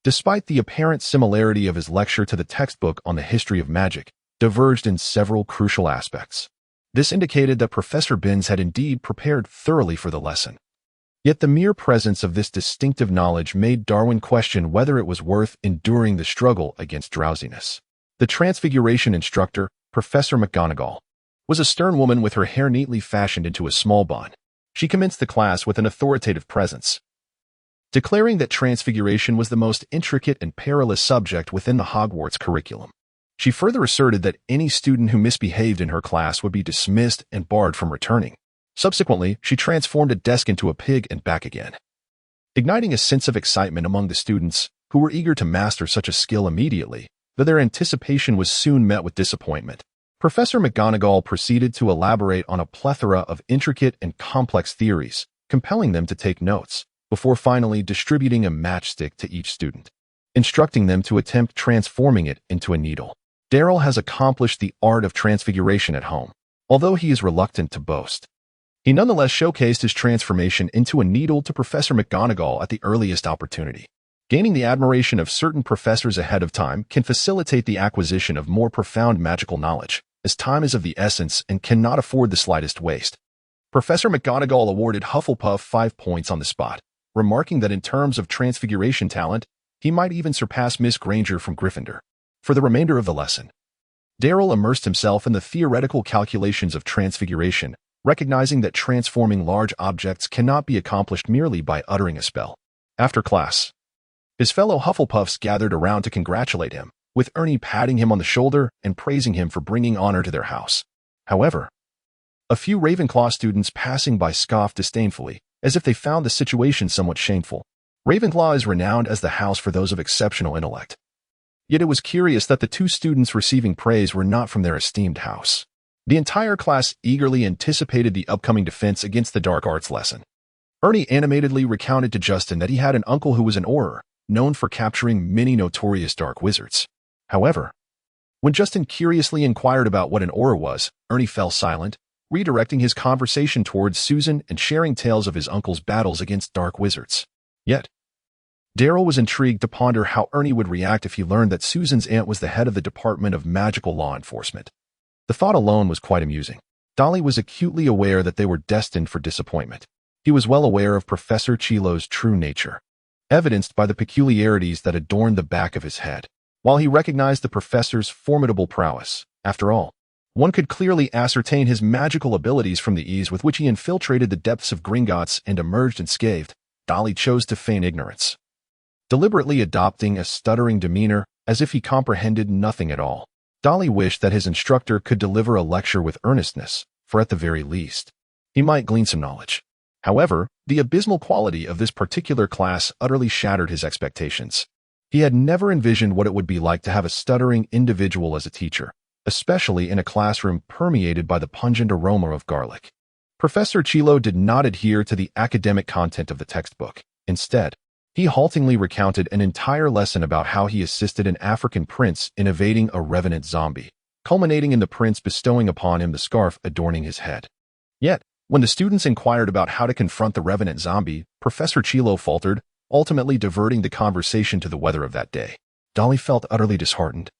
S1: despite the apparent similarity of his lecture to the textbook on the history of magic, diverged in several crucial aspects. This indicated that Professor Binns had indeed prepared thoroughly for the lesson. Yet the mere presence of this distinctive knowledge made Darwin question whether it was worth enduring the struggle against drowsiness. The Transfiguration instructor, Professor McGonagall, was a stern woman with her hair neatly fashioned into a small bun. She commenced the class with an authoritative presence, declaring that Transfiguration was the most intricate and perilous subject within the Hogwarts curriculum. She further asserted that any student who misbehaved in her class would be dismissed and barred from returning. Subsequently, she transformed a desk into a pig and back again, igniting a sense of excitement among the students, who were eager to master such a skill immediately, though their anticipation was soon met with disappointment. Professor McGonagall proceeded to elaborate on a plethora of intricate and complex theories, compelling them to take notes, before finally distributing a matchstick to each student, instructing them to attempt transforming it into a needle. Darryl has accomplished the art of transfiguration at home, although he is reluctant to boast. He nonetheless showcased his transformation into a needle to Professor McGonagall at the earliest opportunity. Gaining the admiration of certain professors ahead of time can facilitate the acquisition of more profound magical knowledge, as time is of the essence and cannot afford the slightest waste. Professor McGonagall awarded Hufflepuff 5 points on the spot, remarking that in terms of transfiguration talent, he might even surpass Miss Granger from Gryffindor. For the remainder of the lesson, Darryl immersed himself in the theoretical calculations of transfiguration, recognizing that transforming large objects cannot be accomplished merely by uttering a spell. After class, his fellow Hufflepuffs gathered around to congratulate him, with Ernie patting him on the shoulder and praising him for bringing honor to their house. However, a few Ravenclaw students passing by scoffed disdainfully, as if they found the situation somewhat shameful. Ravenclaw is renowned as the house for those of exceptional intellect. Yet it was curious that the two students receiving praise were not from their esteemed house. The entire class eagerly anticipated the upcoming defense against the dark arts lesson. Ernie animatedly recounted to Justin that he had an uncle who was an Auror, known for capturing many notorious dark wizards. However, when Justin curiously inquired about what an Auror was, Ernie fell silent, redirecting his conversation towards Susan and sharing tales of his uncle's battles against dark wizards. Yet, Darryl was intrigued to ponder how Ernie would react if he learned that Susan's aunt was the head of the Department of Magical Law Enforcement. The thought alone was quite amusing. Dudley was acutely aware that they were destined for disappointment. He was well aware of Professor Chilo's true nature, evidenced by the peculiarities that adorned the back of his head. While he recognized the professor's formidable prowess, after all, one could clearly ascertain his magical abilities from the ease with which he infiltrated the depths of Gringotts and emerged unscathed. Dudley chose to feign ignorance, deliberately adopting a stuttering demeanor as if he comprehended nothing at all. Dudley wished that his instructor could deliver a lecture with earnestness, for at the very least, he might glean some knowledge. However, the abysmal quality of this particular class utterly shattered his expectations. He had never envisioned what it would be like to have a stuttering individual as a teacher, especially in a classroom permeated by the pungent aroma of garlic. Professor Chilo did not adhere to the academic content of the textbook. Instead, he haltingly recounted an entire lesson about how he assisted an African prince in evading a revenant zombie, culminating in the prince bestowing upon him the scarf adorning his head. Yet, when the students inquired about how to confront the revenant zombie, Professor Chilo faltered, ultimately diverting the conversation to the weather of that day. Dudley felt utterly disheartened.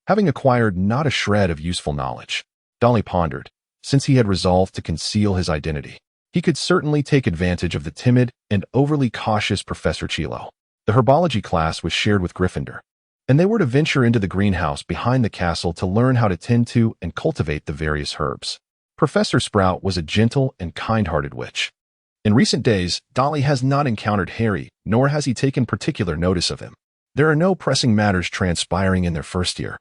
S1: Having acquired not a shred of useful knowledge, Dudley pondered, since he had resolved to conceal his identity, he could certainly take advantage of the timid and overly cautious Professor Chilo. The herbology class was shared with Gryffindor, and they were to venture into the greenhouse behind the castle to learn how to tend to and cultivate the various herbs. Professor Sprout was a gentle and kind-hearted witch. In recent days, Dudley has not encountered Harry, nor has he taken particular notice of him. There are no pressing matters transpiring in their first year.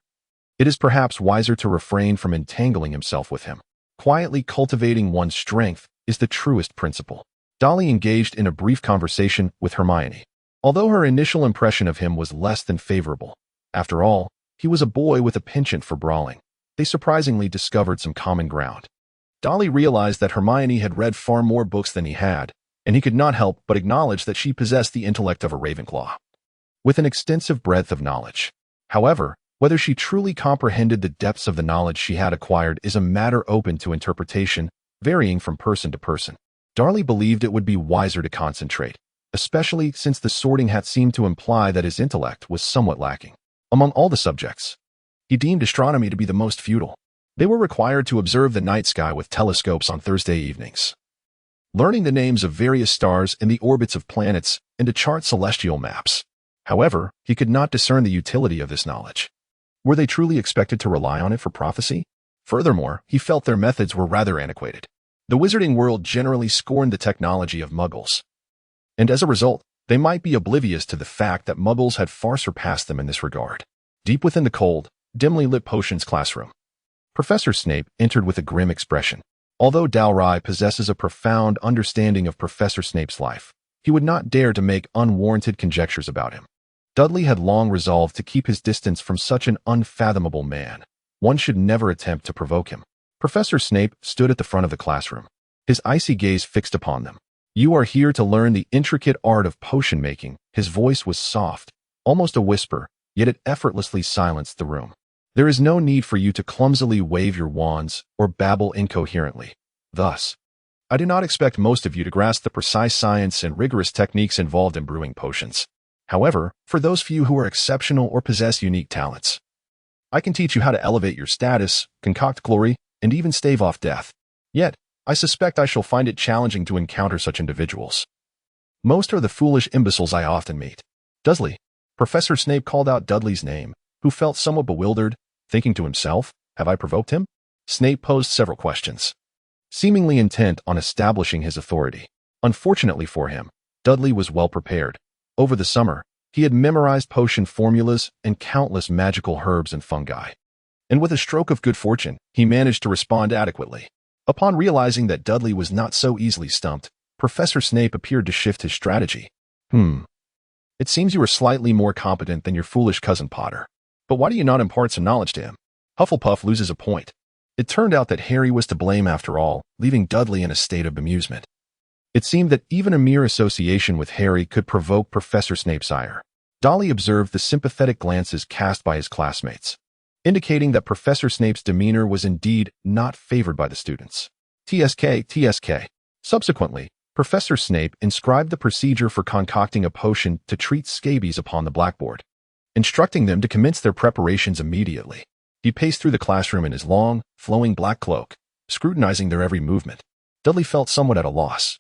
S1: It is perhaps wiser to refrain from entangling himself with him. Quietly cultivating one's strength is the truest principle. Dudley engaged in a brief conversation with Hermione. Although her initial impression of him was less than favorable, after all, he was a boy with a penchant for brawling. They surprisingly discovered some common ground. Dudley realized that Hermione had read far more books than he had, and he could not help but acknowledge that she possessed the intellect of a Ravenclaw, with an extensive breadth of knowledge. However, whether she truly comprehended the depths of the knowledge she had acquired is a matter open to interpretation, varying from person to person. Dudley believed it would be wiser to concentrate, especially since the Sorting Hat seemed to imply that his intellect was somewhat lacking. Among all the subjects, he deemed astronomy to be the most futile. They were required to observe the night sky with telescopes on Thursday evenings, learning the names of various stars and the orbits of planets, and to chart celestial maps. However, he could not discern the utility of this knowledge. Were they truly expected to rely on it for prophecy? Furthermore, he felt their methods were rather antiquated. The wizarding world generally scorned the technology of Muggles, and as a result, they might be oblivious to the fact that Muggles had far surpassed them in this regard. Deep within the cold, dimly lit potions classroom, Professor Snape entered with a grim expression. Although Dudley possesses a profound understanding of Professor Snape's life, he would not dare to make unwarranted conjectures about him. Dudley had long resolved to keep his distance from such an unfathomable man. One should never attempt to provoke him. Professor Snape stood at the front of the classroom, his icy gaze fixed upon them. "You are here to learn the intricate art of potion making." His voice was soft, almost a whisper, yet it effortlessly silenced the room. "There is no need for you to clumsily wave your wands or babble incoherently. Thus, I do not expect most of you to grasp the precise science and rigorous techniques involved in brewing potions. However, for those few who are exceptional or possess unique talents, I can teach you how to elevate your status, concoct glory, and even stave off death. Yet, I suspect I shall find it challenging to encounter such individuals. Most are the foolish imbeciles I often meet." "Dudley." Professor Snape called out Dudley's name, who felt somewhat bewildered, thinking to himself, "Have I provoked him?" Snape posed several questions, seemingly intent on establishing his authority. Unfortunately for him, Dudley was well prepared. Over the summer, he had memorized potion formulas and countless magical herbs and fungi, and with a stroke of good fortune, he managed to respond adequately. Upon realizing that Dudley was not so easily stumped, Professor Snape appeared to shift his strategy. It seems you are slightly more competent than your foolish cousin Potter. But why do you not impart some knowledge to him?" Hufflepuff loses a point. It turned out that Harry was to blame after all, leaving Dudley in a state of bemusement. It seemed that even a mere association with Harry could provoke Professor Snape's ire. Dudley observed the sympathetic glances cast by his classmates, indicating that Professor Snape's demeanor was indeed not favored by the students. TSK. Subsequently, Professor Snape inscribed the procedure for concocting a potion to treat scabies upon the blackboard, instructing them to commence their preparations immediately. He paced through the classroom in his long, flowing black cloak, scrutinizing their every movement. Dudley felt somewhat at a loss,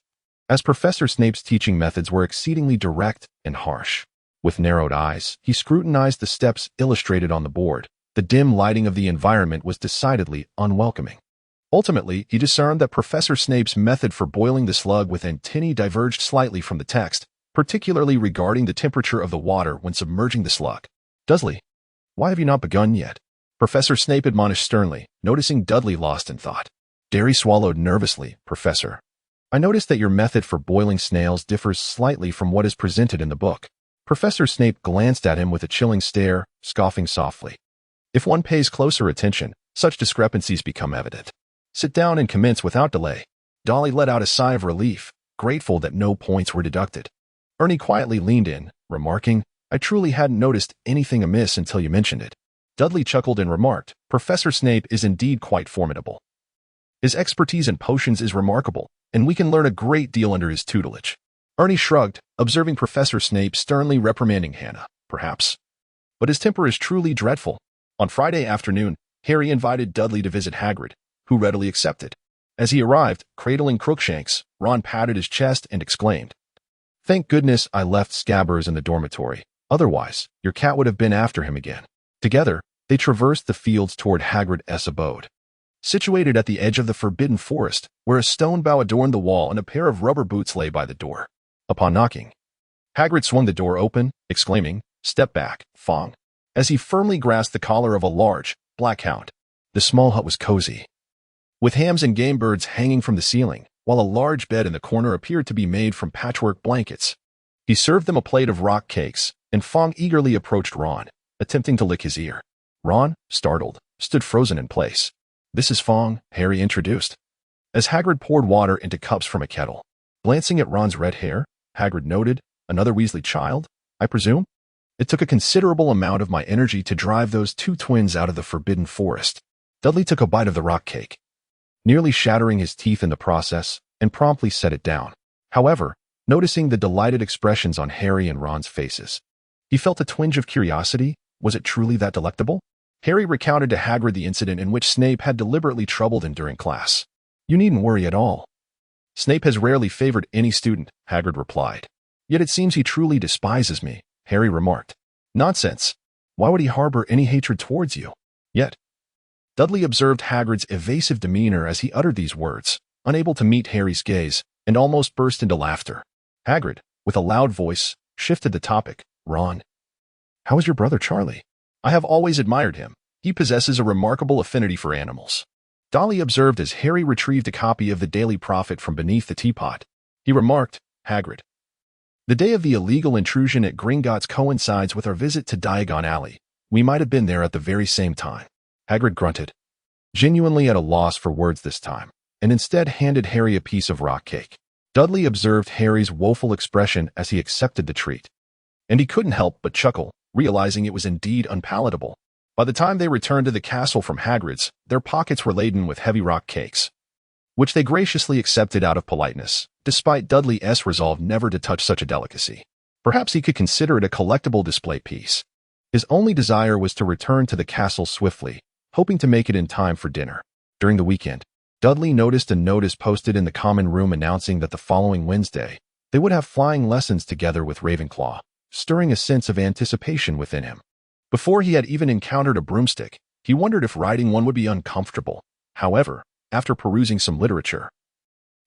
S1: as Professor Snape's teaching methods were exceedingly direct and harsh. With narrowed eyes, he scrutinized the steps illustrated on the board. The dim lighting of the environment was decidedly unwelcoming. Ultimately, he discerned that Professor Snape's method for boiling the slug with antennae diverged slightly from the text, particularly regarding the temperature of the water when submerging the slug. "Dudley, why have you not begun yet?" Professor Snape admonished sternly, noticing Dudley lost in thought. Derry swallowed nervously. "Professor, I noticed that your method for boiling snails differs slightly from what is presented in the book." Professor Snape glanced at him with a chilling stare, scoffing softly. "If one pays closer attention, such discrepancies become evident. Sit down and commence without delay." Dudley let out a sigh of relief, grateful that no points were deducted. Ernie quietly leaned in, remarking, "I truly hadn't noticed anything amiss until you mentioned it." Dudley chuckled and remarked, "Professor Snape is indeed quite formidable. His expertise in potions is remarkable, and we can learn a great deal under his tutelage." Ernie shrugged, observing Professor Snape sternly reprimanding Hannah, "Perhaps. But his temper is truly dreadful." On Friday afternoon, Harry invited Dudley to visit Hagrid, who readily accepted. As he arrived, cradling Crookshanks, Ron patted his chest and exclaimed, "Thank goodness I left Scabbers in the dormitory. Otherwise, your cat would have been after him again." Together, they traversed the fields toward Hagrid's abode, situated at the edge of the Forbidden Forest, where a stone bough adorned the wall and a pair of rubber boots lay by the door. Upon knocking, Hagrid swung the door open, exclaiming, "Step back, Fong," as he firmly grasped the collar of a large, black hound. The small hut was cozy, with hams and game birds hanging from the ceiling, while a large bed in the corner appeared to be made from patchwork blankets. He served them a plate of rock cakes, and Fong eagerly approached Ron, attempting to lick his ear. Ron, startled, stood frozen in place. "This is Fong," Harry introduced, as Hagrid poured water into cups from a kettle. Glancing at Ron's red hair, Hagrid noted, "Another Weasley child, I presume?" It took a considerable amount of my energy to drive those two twins out of the Forbidden Forest. Dudley took a bite of the rock cake, nearly shattering his teeth in the process, and promptly set it down. However, noticing the delighted expressions on Harry and Ron's faces, he felt a twinge of curiosity. Was it truly that delectable? Harry recounted to Hagrid the incident in which Snape had deliberately troubled him during class. "You needn't worry at all. Snape has rarely favored any student," Hagrid replied. "Yet it seems he truly despises me," Harry remarked. "Nonsense. Why would he harbor any hatred towards you?" Yet, Dudley observed Hagrid's evasive demeanor as he uttered these words, unable to meet Harry's gaze, and almost burst into laughter. Hagrid, with a loud voice, shifted the topic. "Ron, how is your brother Charlie? I have always admired him. He possesses a remarkable affinity for animals." Dudley observed as Harry retrieved a copy of the Daily Prophet from beneath the teapot. He remarked, "Hagrid, the day of the illegal intrusion at Gringotts coincides with our visit to Diagon Alley. We might have been there at the very same time." Hagrid grunted, genuinely at a loss for words this time, and instead handed Harry a piece of rock cake. Dudley observed Harry's woeful expression as he accepted the treat, and he couldn't help but chuckle, realizing it was indeed unpalatable. By the time they returned to the castle from Hagrid's, their pockets were laden with heavy rock cakes, which they graciously accepted out of politeness, despite Dudley's resolve never to touch such a delicacy. Perhaps he could consider it a collectible display piece. His only desire was to return to the castle swiftly, hoping to make it in time for dinner. During the weekend, Dudley noticed a notice posted in the common room announcing that the following Wednesday, they would have flying lessons together with Ravenclaw, stirring a sense of anticipation within him. Before he had even encountered a broomstick, he wondered if riding one would be uncomfortable. However, after perusing some literature,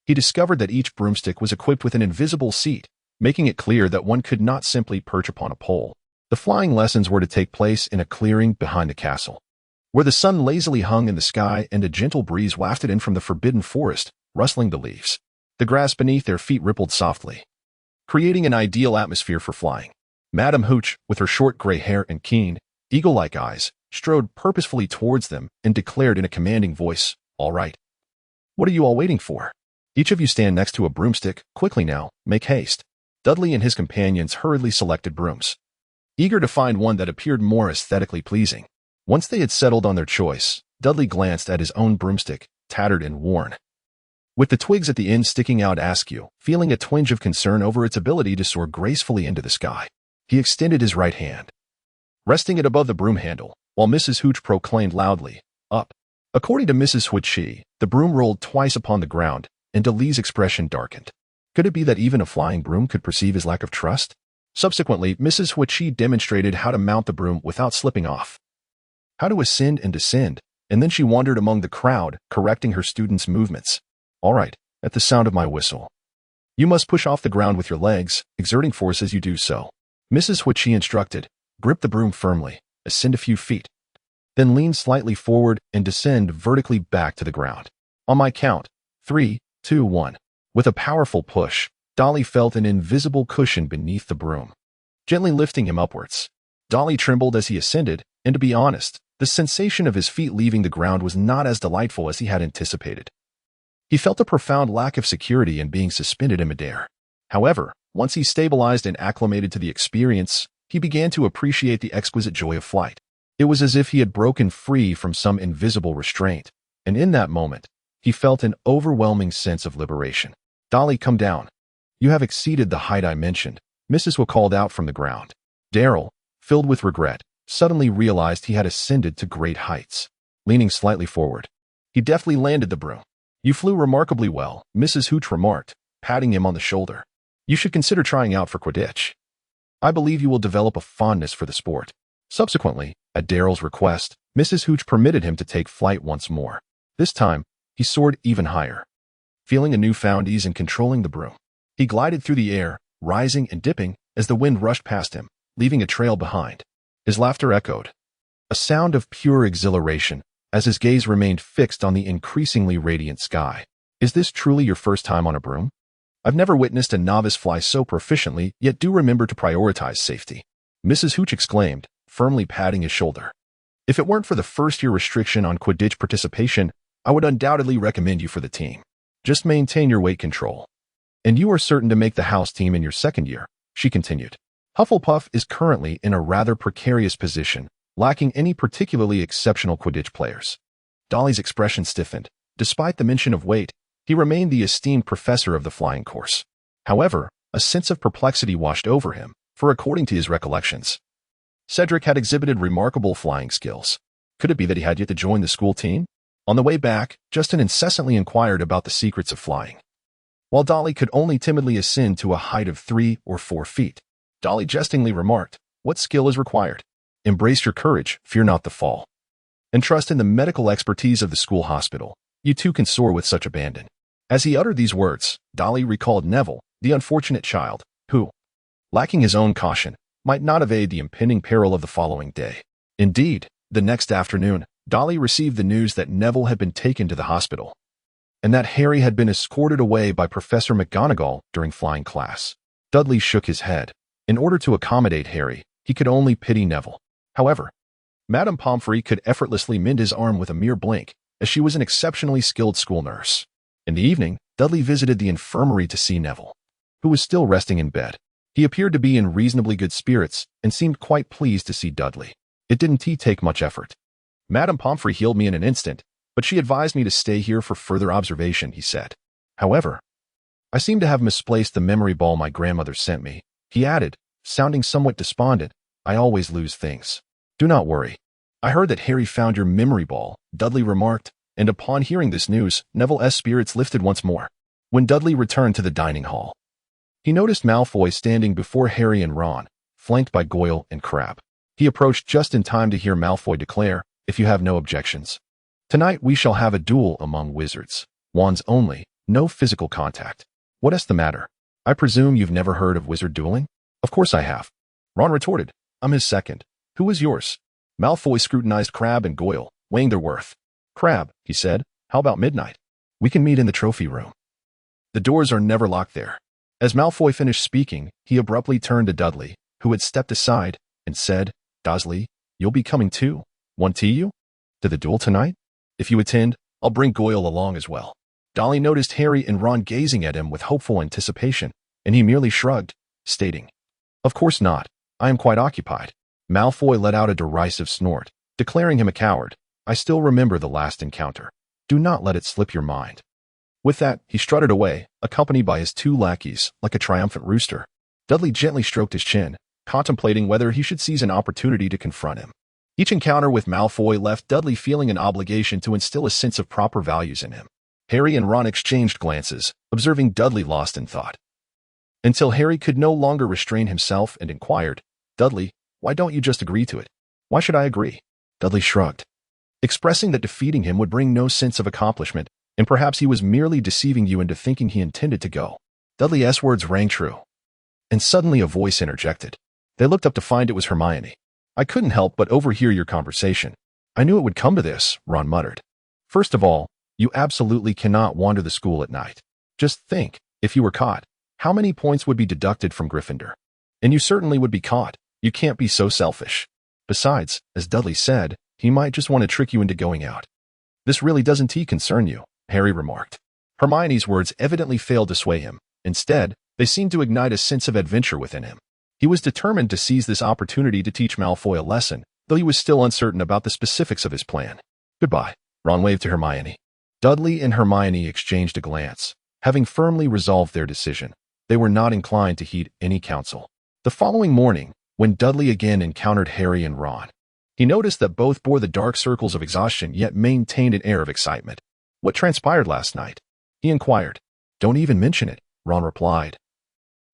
S1: he discovered that each broomstick was equipped with an invisible seat, making it clear that one could not simply perch upon a pole. The flying lessons were to take place in a clearing behind the castle, where the sun lazily hung in the sky and a gentle breeze wafted in from the Forbidden Forest, rustling the leaves. The grass beneath their feet rippled softly, creating an ideal atmosphere for flying. Madame Hooch, with her short gray hair and keen, eagle-like eyes, strode purposefully towards them and declared in a commanding voice, "All right. What are you all waiting for? Each of you stand next to a broomstick. Quickly now, make haste." Dudley and his companions hurriedly selected brooms, eager to find one that appeared more aesthetically pleasing. Once they had settled on their choice, Dudley glanced at his own broomstick, tattered and worn, with the twigs at the end sticking out askew, feeling a twinge of concern over its ability to soar gracefully into the sky. He extended his right hand, resting it above the broom handle, while Mrs. Hooch proclaimed loudly, "Up." According to Mrs. Hooch, the broom rolled twice upon the ground, and Dudley's expression darkened. Could it be that even a flying broom could perceive his lack of trust? Subsequently, Mrs. Hooch demonstrated how to mount the broom without slipping off, how to ascend and descend, and then she wandered among the crowd, correcting her students' movements. "All right, at the sound of my whistle, you must push off the ground with your legs, exerting force as you do so." Mrs. Hooch instructed, "Grip the broom firmly, ascend a few feet, then lean slightly forward and descend vertically back to the ground. On my count, 3, 2, 1. With a powerful push, Dudley felt an invisible cushion beneath the broom, gently lifting him upwards. Dudley trembled as he ascended, and to be honest, the sensation of his feet leaving the ground was not as delightful as he had anticipated. He felt a profound lack of security in being suspended in midair. However, once he stabilized and acclimated to the experience, he began to appreciate the exquisite joy of flight. It was as if he had broken free from some invisible restraint, and in that moment, he felt an overwhelming sense of liberation. "Dudley, come down. You have exceeded the height I mentioned," Mrs. Hooch called out from the ground. Darryl, filled with regret, suddenly realized he had ascended to great heights. Leaning slightly forward, he deftly landed the broom. "You flew remarkably well," Mrs. Hooch remarked, patting him on the shoulder. "You should consider trying out for Quidditch. I believe you will develop a fondness for the sport." Subsequently, at Darryl's request, Mrs. Hooch permitted him to take flight once more. This time, he soared even higher, feeling a newfound ease in controlling the broom. He glided through the air, rising and dipping as the wind rushed past him, leaving a trail behind. His laughter echoed, a sound of pure exhilaration, as his gaze remained fixed on the increasingly radiant sky. Is this truly your first time on a broom? I've never witnessed a novice fly so proficiently, yet do remember to prioritize safety. Mrs. Hooch exclaimed, firmly patting his shoulder. If it weren't for the first-year restriction on Quidditch participation, I would undoubtedly recommend you for the team. Just maintain your weight control. And you are certain to make the house team in your second year, she continued. Hufflepuff is currently in a rather precarious position, lacking any particularly exceptional Quidditch players. Dolly's expression stiffened. Despite the mention of weight, he remained the esteemed professor of the flying course. However, a sense of perplexity washed over him, for according to his recollections, Cedric had exhibited remarkable flying skills. Could it be that he had yet to join the school team? On the way back, Justin incessantly inquired about the secrets of flying. While Dolly could only timidly ascend to a height of 3 or 4 feet, Dolly jestingly remarked, "What skill is required? Embrace your courage, fear not the fall. And trust in the medical expertise of the school hospital. You too can soar with such abandon." As he uttered these words, Dolly recalled Neville, the unfortunate child, who, lacking his own caution, might not evade the impending peril of the following day. Indeed, the next afternoon, Dolly received the news that Neville had been taken to the hospital, and that Harry had been escorted away by Professor McGonagall during flying class. Dudley shook his head. In order to accommodate Harry, he could only pity Neville. However, Madame Pomfrey could effortlessly mend his arm with a mere blink, as she was an exceptionally skilled school nurse. In the evening, Dudley visited the infirmary to see Neville, who was still resting in bed. He appeared to be in reasonably good spirits and seemed quite pleased to see Dudley. It didn't take much effort. Madame Pomfrey healed me in an instant, but she advised me to stay here for further observation, he said. However, I seem to have misplaced the memory ball my grandmother sent me. He added, sounding somewhat despondent, "I always lose things. Do not worry. I heard that Harry found your memory ball," Dudley remarked, and upon hearing this news, Neville's spirits lifted once more. When Dudley returned to the dining hall, he noticed Malfoy standing before Harry and Ron, flanked by Goyle and Crabbe. He approached just in time to hear Malfoy declare, "If you have no objections, tonight we shall have a duel among wizards. Wands only, no physical contact." "What's the matter? I presume you've never heard of wizard dueling?" "Of course I have," Ron retorted. "I'm his second. Who is yours?" Malfoy scrutinized Crabbe and Goyle, weighing their worth. "Crabbe," he said, "how about midnight? We can meet in the trophy room. The doors are never locked there." As Malfoy finished speaking, he abruptly turned to Dudley, who had stepped aside, and said, "Dudley, you'll be coming too, won't you? To the duel tonight? If you attend, I'll bring Goyle along as well." Dolly noticed Harry and Ron gazing at him with hopeful anticipation, and he merely shrugged, stating, "Of course not. I am quite occupied." Malfoy let out a derisive snort, declaring him a coward. "I still remember the last encounter. Do not let it slip your mind." With that, he strutted away, accompanied by his 2 lackeys, like a triumphant rooster. Dudley gently stroked his chin, contemplating whether he should seize an opportunity to confront him. Each encounter with Malfoy left Dudley feeling an obligation to instill a sense of proper values in him. Harry and Ron exchanged glances, observing Dudley lost in thought, until Harry could no longer restrain himself and inquired, "Dudley, why don't you just agree to it?" "Why should I agree?" Dudley shrugged, expressing that defeating him would bring no sense of accomplishment, and perhaps he was merely deceiving you into thinking he intended to go. Dudley's words rang true, and suddenly a voice interjected. They looked up to find it was Hermione. "I couldn't help but overhear your conversation. I knew it would come to this," Ron muttered. "First of all, you absolutely cannot wander the school at night. Just think, if you were caught, how many points would be deducted from Gryffindor? And you certainly would be caught. You can't be so selfish. Besides, as Dudley said, he might just want to trick you into going out." "This really doesn't concern you," Harry remarked. Hermione's words evidently failed to sway him. Instead, they seemed to ignite a sense of adventure within him. He was determined to seize this opportunity to teach Malfoy a lesson, though he was still uncertain about the specifics of his plan. "Goodbye," Ron waved to Hermione. Dudley and Hermione exchanged a glance. Having firmly resolved their decision, they were not inclined to heed any counsel. The following morning, when Dudley again encountered Harry and Ron, he noticed that both bore the dark circles of exhaustion yet maintained an air of excitement. "What transpired last night?" he inquired. "Don't even mention it," Ron replied,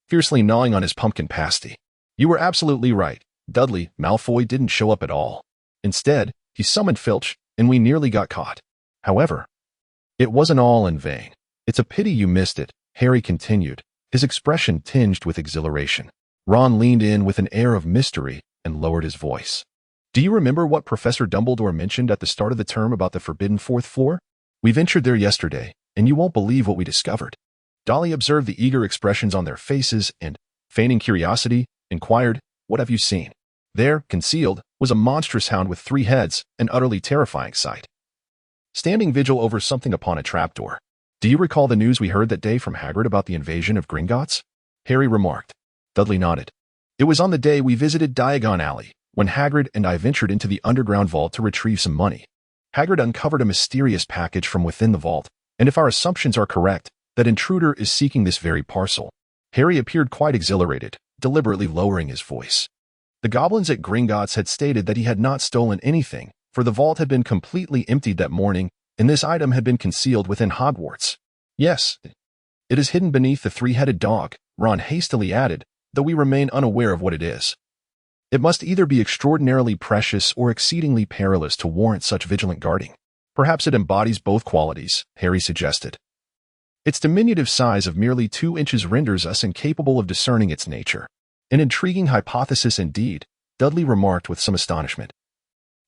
S1: fiercely gnawing on his pumpkin pasty. "You were absolutely right, Dudley. Malfoy didn't show up at all. Instead, he summoned Filch, and we nearly got caught. However, it wasn't all in vain. It's a pity you missed it," Harry continued, his expression tinged with exhilaration. Ron leaned in with an air of mystery and lowered his voice. "Do you remember what Professor Dumbledore mentioned at the start of the term about the forbidden 4th floor? We ventured there yesterday, and you won't believe what we discovered." Dudley observed the eager expressions on their faces and, feigning curiosity, inquired, "What have you seen?" There, concealed, was a monstrous hound with 3 heads, an utterly terrifying sight, standing vigil over something upon a trapdoor. "Do you recall the news we heard that day from Hagrid about the invasion of Gringotts?" Harry remarked. Dudley nodded. "It was on the day we visited Diagon Alley, when Hagrid and I ventured into the underground vault to retrieve some money. Hagrid uncovered a mysterious package from within the vault, and if our assumptions are correct, that intruder is seeking this very parcel." Harry appeared quite exhilarated, deliberately lowering his voice. The goblins at Gringotts had stated that he had not stolen anything, for the vault had been completely emptied that morning, and this item had been concealed within Hogwarts. "Yes, it is hidden beneath the 3-headed dog," Ron hastily added, "though we remain unaware of what it is. It must either be extraordinarily precious or exceedingly perilous to warrant such vigilant guarding." "Perhaps it embodies both qualities," Harry suggested. "Its diminutive size of merely 2 inches renders us incapable of discerning its nature." "An intriguing hypothesis indeed," Dudley remarked with some astonishment,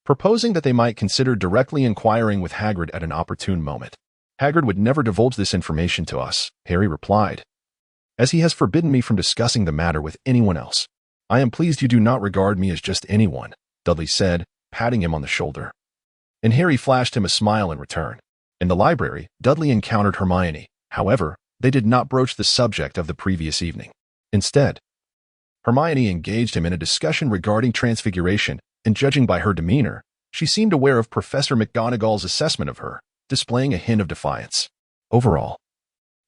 S1: proposing that they might consider directly inquiring with Hagrid at an opportune moment. "Hagrid would never divulge this information to us," Harry replied, "as he has forbidden me from discussing the matter with anyone else." "I am pleased you do not regard me as just anyone," Dudley said, patting him on the shoulder. And Harry flashed him a smile in return. In the library, Dudley encountered Hermione. However, they did not broach the subject of the previous evening. Instead, Hermione engaged him in a discussion regarding transfiguration, and judging by her demeanor, she seemed aware of Professor McGonagall's assessment of her, displaying a hint of defiance. Overall,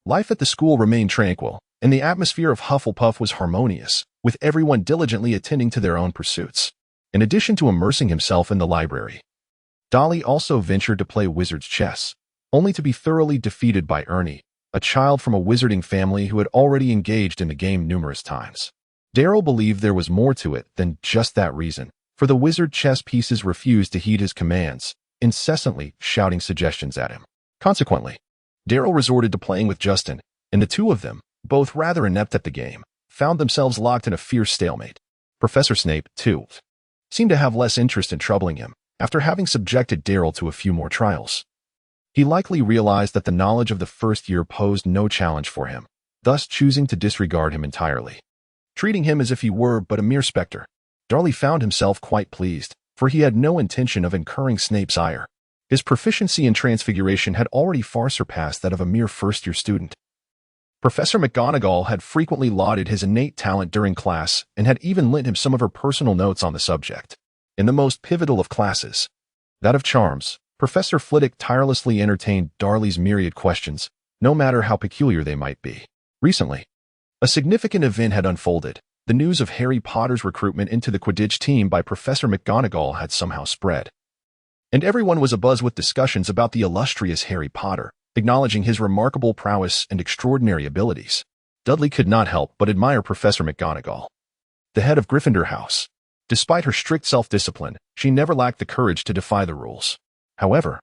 S1: life at the school remained tranquil, and the atmosphere of Hufflepuff was harmonious, with everyone diligently attending to their own pursuits. In addition to immersing himself in the library, Dudley also ventured to play wizard's chess, only to be thoroughly defeated by Ernie, a child from a wizarding family who had already engaged in the game numerous times. Darryl believed there was more to it than just that reason, for the wizard chess pieces refused to heed his commands, incessantly shouting suggestions at him. Consequently, Darryl resorted to playing with Justin, and the two of them, both rather inept at the game, found themselves locked in a fierce stalemate. Professor Snape, too, seemed to have less interest in troubling him, after having subjected Darryl to a few more trials. He likely realized that the knowledge of the first year posed no challenge for him, thus choosing to disregard him entirely, treating him as if he were but a mere specter. Dudley found himself quite pleased, for he had no intention of incurring Snape's ire. His proficiency in transfiguration had already far surpassed that of a mere first-year student. Professor McGonagall had frequently lauded his innate talent during class and had even lent him some of her personal notes on the subject. In the most pivotal of classes, that of charms, Professor Flitwick tirelessly entertained Dudley's myriad questions, no matter how peculiar they might be. Recently, a significant event had unfolded. The news of Harry Potter's recruitment into the Quidditch team by Professor McGonagall had somehow spread, and everyone was abuzz with discussions about the illustrious Harry Potter, acknowledging his remarkable prowess and extraordinary abilities. Dudley could not help but admire Professor McGonagall, the head of Gryffindor House. Despite her strict self-discipline, she never lacked the courage to defy the rules. However,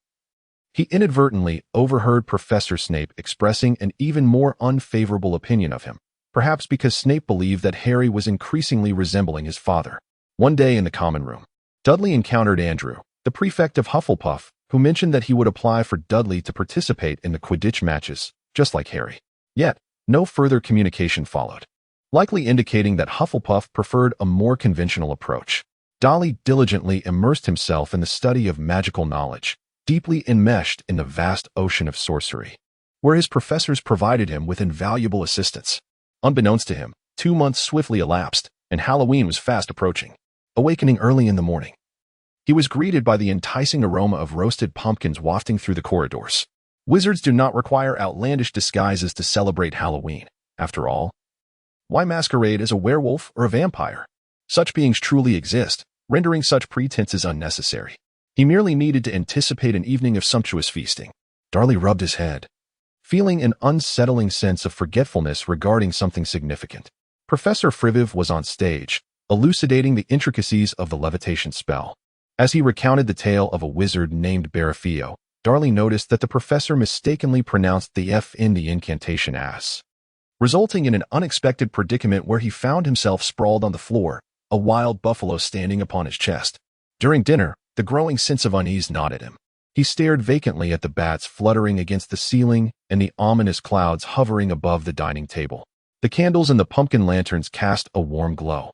S1: he inadvertently overheard Professor Snape expressing an even more unfavorable opinion of him, perhaps because Snape believed that Harry was increasingly resembling his father. One day in the common room, Dudley encountered Andrew, the prefect of Hufflepuff, who mentioned that he would apply for Dudley to participate in the Quidditch matches, just like Harry. Yet, no further communication followed, likely indicating that Hufflepuff preferred a more conventional approach. Dudley diligently immersed himself in the study of magical knowledge, deeply enmeshed in the vast ocean of sorcery, where his professors provided him with invaluable assistance. Unbeknownst to him, 2 months swiftly elapsed, and Halloween was fast approaching. Awakening early in the morning, he was greeted by the enticing aroma of roasted pumpkins wafting through the corridors. Wizards do not require outlandish disguises to celebrate Halloween. After all, why masquerade as a werewolf or a vampire? Such beings truly exist, rendering such pretenses unnecessary. He merely needed to anticipate an evening of sumptuous feasting. Dudley rubbed his head, feeling an unsettling sense of forgetfulness regarding something significant. Professor Friviv was on stage, elucidating the intricacies of the levitation spell. As he recounted the tale of a wizard named Barafio, Dudley noticed that the professor mistakenly pronounced the F in the incantation as, resulting in an unexpected predicament where he found himself sprawled on the floor, a wild buffalo standing upon his chest. During dinner, the growing sense of unease gnawed at him. He stared vacantly at the bats fluttering against the ceiling and the ominous clouds hovering above the dining table. The candles and the pumpkin lanterns cast a warm glow.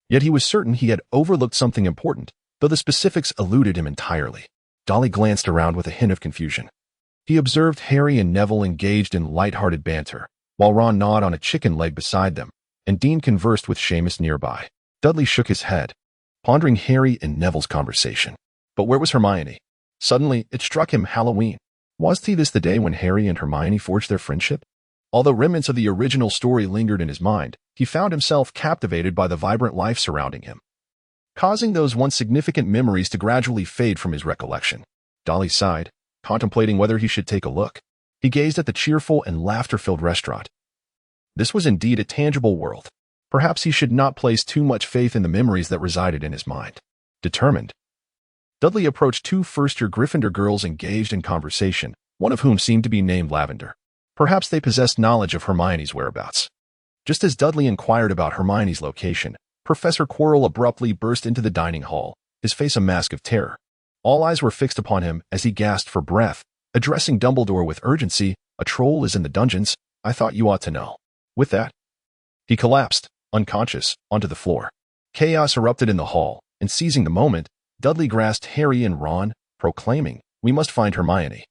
S1: Yet he was certain he had overlooked something important, though the specifics eluded him entirely. Dudley glanced around with a hint of confusion. He observed Harry and Neville engaged in light-hearted banter, while Ron gnawed on a chicken leg beside them, and Dean conversed with Seamus nearby. Dudley shook his head, pondering Harry and Neville's conversation. But where was Hermione? Suddenly, it struck him Halloween. Was this the day when Harry and Hermione forged their friendship? Although remnants of the original story lingered in his mind, he found himself captivated by the vibrant life surrounding him, causing those once significant memories to gradually fade from his recollection. Dudley sighed, contemplating whether he should take a look. He gazed at the cheerful and laughter-filled restaurant. This was indeed a tangible world. Perhaps he should not place too much faith in the memories that resided in his mind. Determined, Dudley approached two first-year Gryffindor girls engaged in conversation, one of whom seemed to be named Lavender. Perhaps they possessed knowledge of Hermione's whereabouts. Just as Dudley inquired about Hermione's location, Professor Quirrell abruptly burst into the dining hall, his face a mask of terror. All eyes were fixed upon him as he gasped for breath, addressing Dumbledore with urgency. "A troll is in the dungeons. I thought you ought to know." With that, he collapsed, unconscious, onto the floor. Chaos erupted in the hall, and seizing the moment, Dudley grasped Harry and Ron, proclaiming, "We must find Hermione.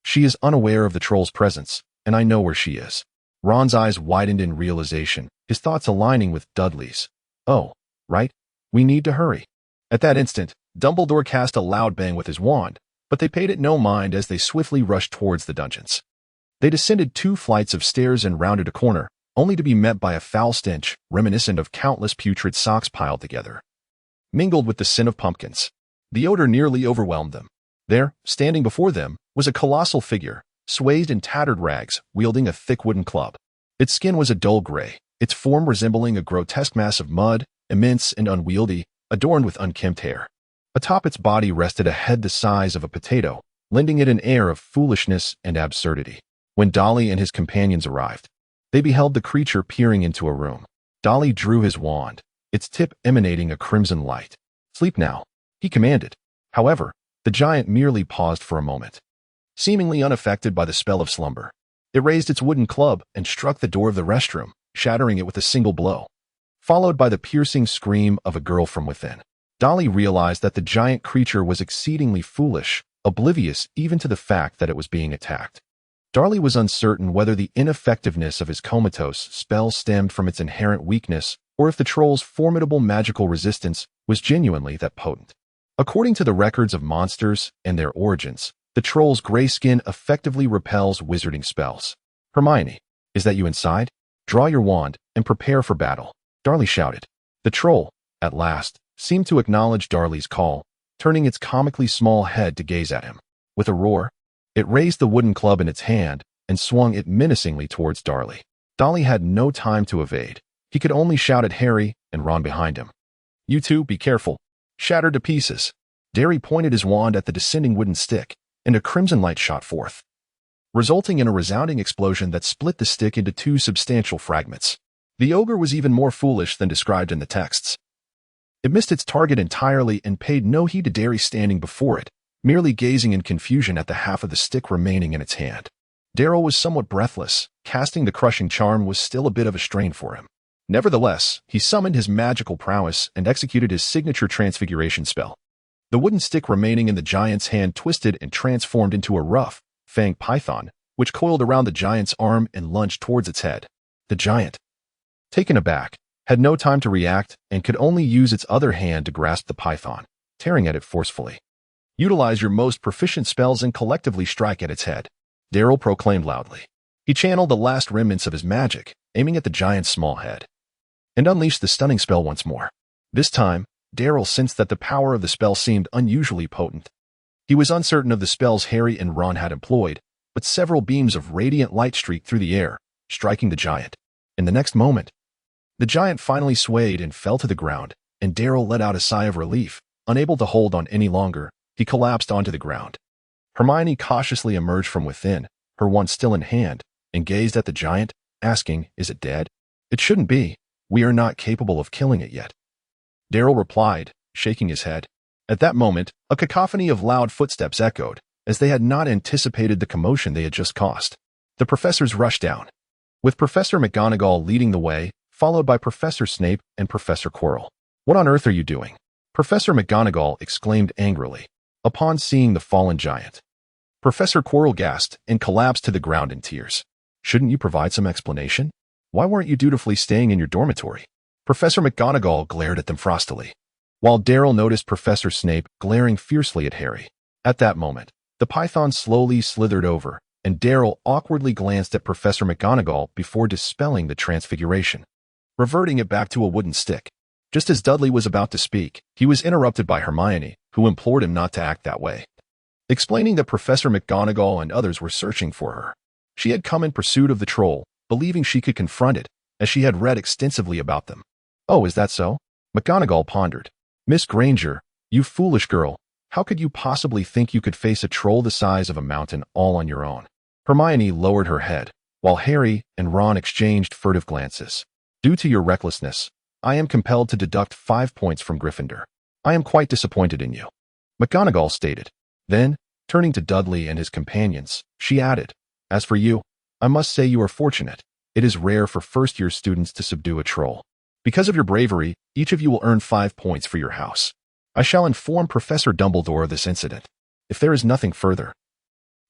S1: She is unaware of the troll's presence, and I know where she is." Ron's eyes widened in realization, his thoughts aligning with Dudley's. "Oh, right. We need to hurry." At that instant, Dumbledore cast a loud bang with his wand, but they paid it no mind as they swiftly rushed towards the dungeons. They descended 2 flights of stairs and rounded a corner, only to be met by a foul stench reminiscent of countless putrid socks piled together, mingled with the scent of pumpkins. The odor nearly overwhelmed them. There, standing before them, was a colossal figure, swathed in tattered rags, wielding a thick wooden club. Its skin was a dull gray, its form resembling a grotesque mass of mud, immense and unwieldy, adorned with unkempt hair. Atop its body rested a head the size of a potato, lending it an air of foolishness and absurdity. When Dudley and his companions arrived, they beheld the creature peering into a room. Dudley drew his wand, its tip emanating a crimson light. "Sleep now," he commanded. However, the giant merely paused for a moment, seemingly unaffected by the spell of slumber. It raised its wooden club and struck the door of the restroom, shattering it with a single blow, followed by the piercing scream of a girl from within. Dudley realized that the giant creature was exceedingly foolish, oblivious even to the fact that it was being attacked. Dudley was uncertain whether the ineffectiveness of his comatose spell stemmed from its inherent weakness or if the troll's formidable magical resistance was genuinely that potent. According to the records of monsters and their origins, the troll's gray skin effectively repels wizarding spells. "Hermione, is that you inside? Draw your wand and prepare for battle," Dudley shouted. The troll, at last, seemed to acknowledge Dudley's call, turning its comically small head to gaze at him. With a roar, it raised the wooden club in its hand and swung it menacingly towards Dudley. Dudley had no time to evade. He could only shout at Harry and Ron behind him. "You two, be careful. Shattered to pieces." Harry pointed his wand at the descending wooden stick, and a crimson light shot forth, resulting in a resounding explosion that split the stick into 2 substantial fragments. The ogre was even more foolish than described in the texts. It missed its target entirely and paid no heed to Harry standing before it, merely gazing in confusion at the half of the stick remaining in its hand. Darryl was somewhat breathless. Casting the crushing charm was still a bit of a strain for him. Nevertheless, he summoned his magical prowess and executed his signature transfiguration spell. The wooden stick remaining in the giant's hand twisted and transformed into a rough, fanged python, which coiled around the giant's arm and lunged towards its head. The giant, taken aback, had no time to react and could only use its other hand to grasp the python, tearing at it forcefully. "Utilize your most proficient spells and collectively strike at its head," Darryl proclaimed loudly. He channeled the last remnants of his magic, aiming at the giant's small head, and unleashed the stunning spell once more. This time, Darryl sensed that the power of the spell seemed unusually potent. He was uncertain of the spells Harry and Ron had employed, but several beams of radiant light streaked through the air, striking the giant. In the next moment, the giant finally swayed and fell to the ground, and Darryl let out a sigh of relief. Unable to hold on any longer, he collapsed onto the ground. Hermione cautiously emerged from within, her wand still in hand, and gazed at the giant, asking, "Is it dead?" "It shouldn't be. We are not capable of killing it yet," Darryl replied, shaking his head. At that moment, a cacophony of loud footsteps echoed, as they had not anticipated the commotion they had just caused. The professors rushed down, with Professor McGonagall leading the way, followed by Professor Snape and Professor Quirrell. "What on earth are you doing?" Professor McGonagall exclaimed angrily, upon seeing the fallen giant. Professor Quirrell gasped and collapsed to the ground in tears. "Shouldn't you provide some explanation? Why weren't you dutifully staying in your dormitory?" Professor McGonagall glared at them frostily, while Darryl noticed Professor Snape glaring fiercely at Harry. At that moment, the python slowly slithered over, and Darryl awkwardly glanced at Professor McGonagall before dispelling the transfiguration, reverting it back to a wooden stick. Just as Dudley was about to speak, he was interrupted by Hermione, who implored him not to act that way, explaining that Professor McGonagall and others were searching for her. She had come in pursuit of the troll, believing she could confront it, as she had read extensively about them. "Oh, is that so?" McGonagall pondered. "Miss Granger, you foolish girl, how could you possibly think you could face a troll the size of a mountain all on your own?" Hermione lowered her head, while Harry and Ron exchanged furtive glances. "Due to your recklessness, I am compelled to deduct 5 points from Gryffindor. I am quite disappointed in you," McGonagall stated. Then, turning to Dudley and his companions, she added, "As for you, I must say you are fortunate. It is rare for first-year students to subdue a troll. Because of your bravery, each of you will earn 5 points for your house. I shall inform Professor Dumbledore of this incident. If there is nothing further,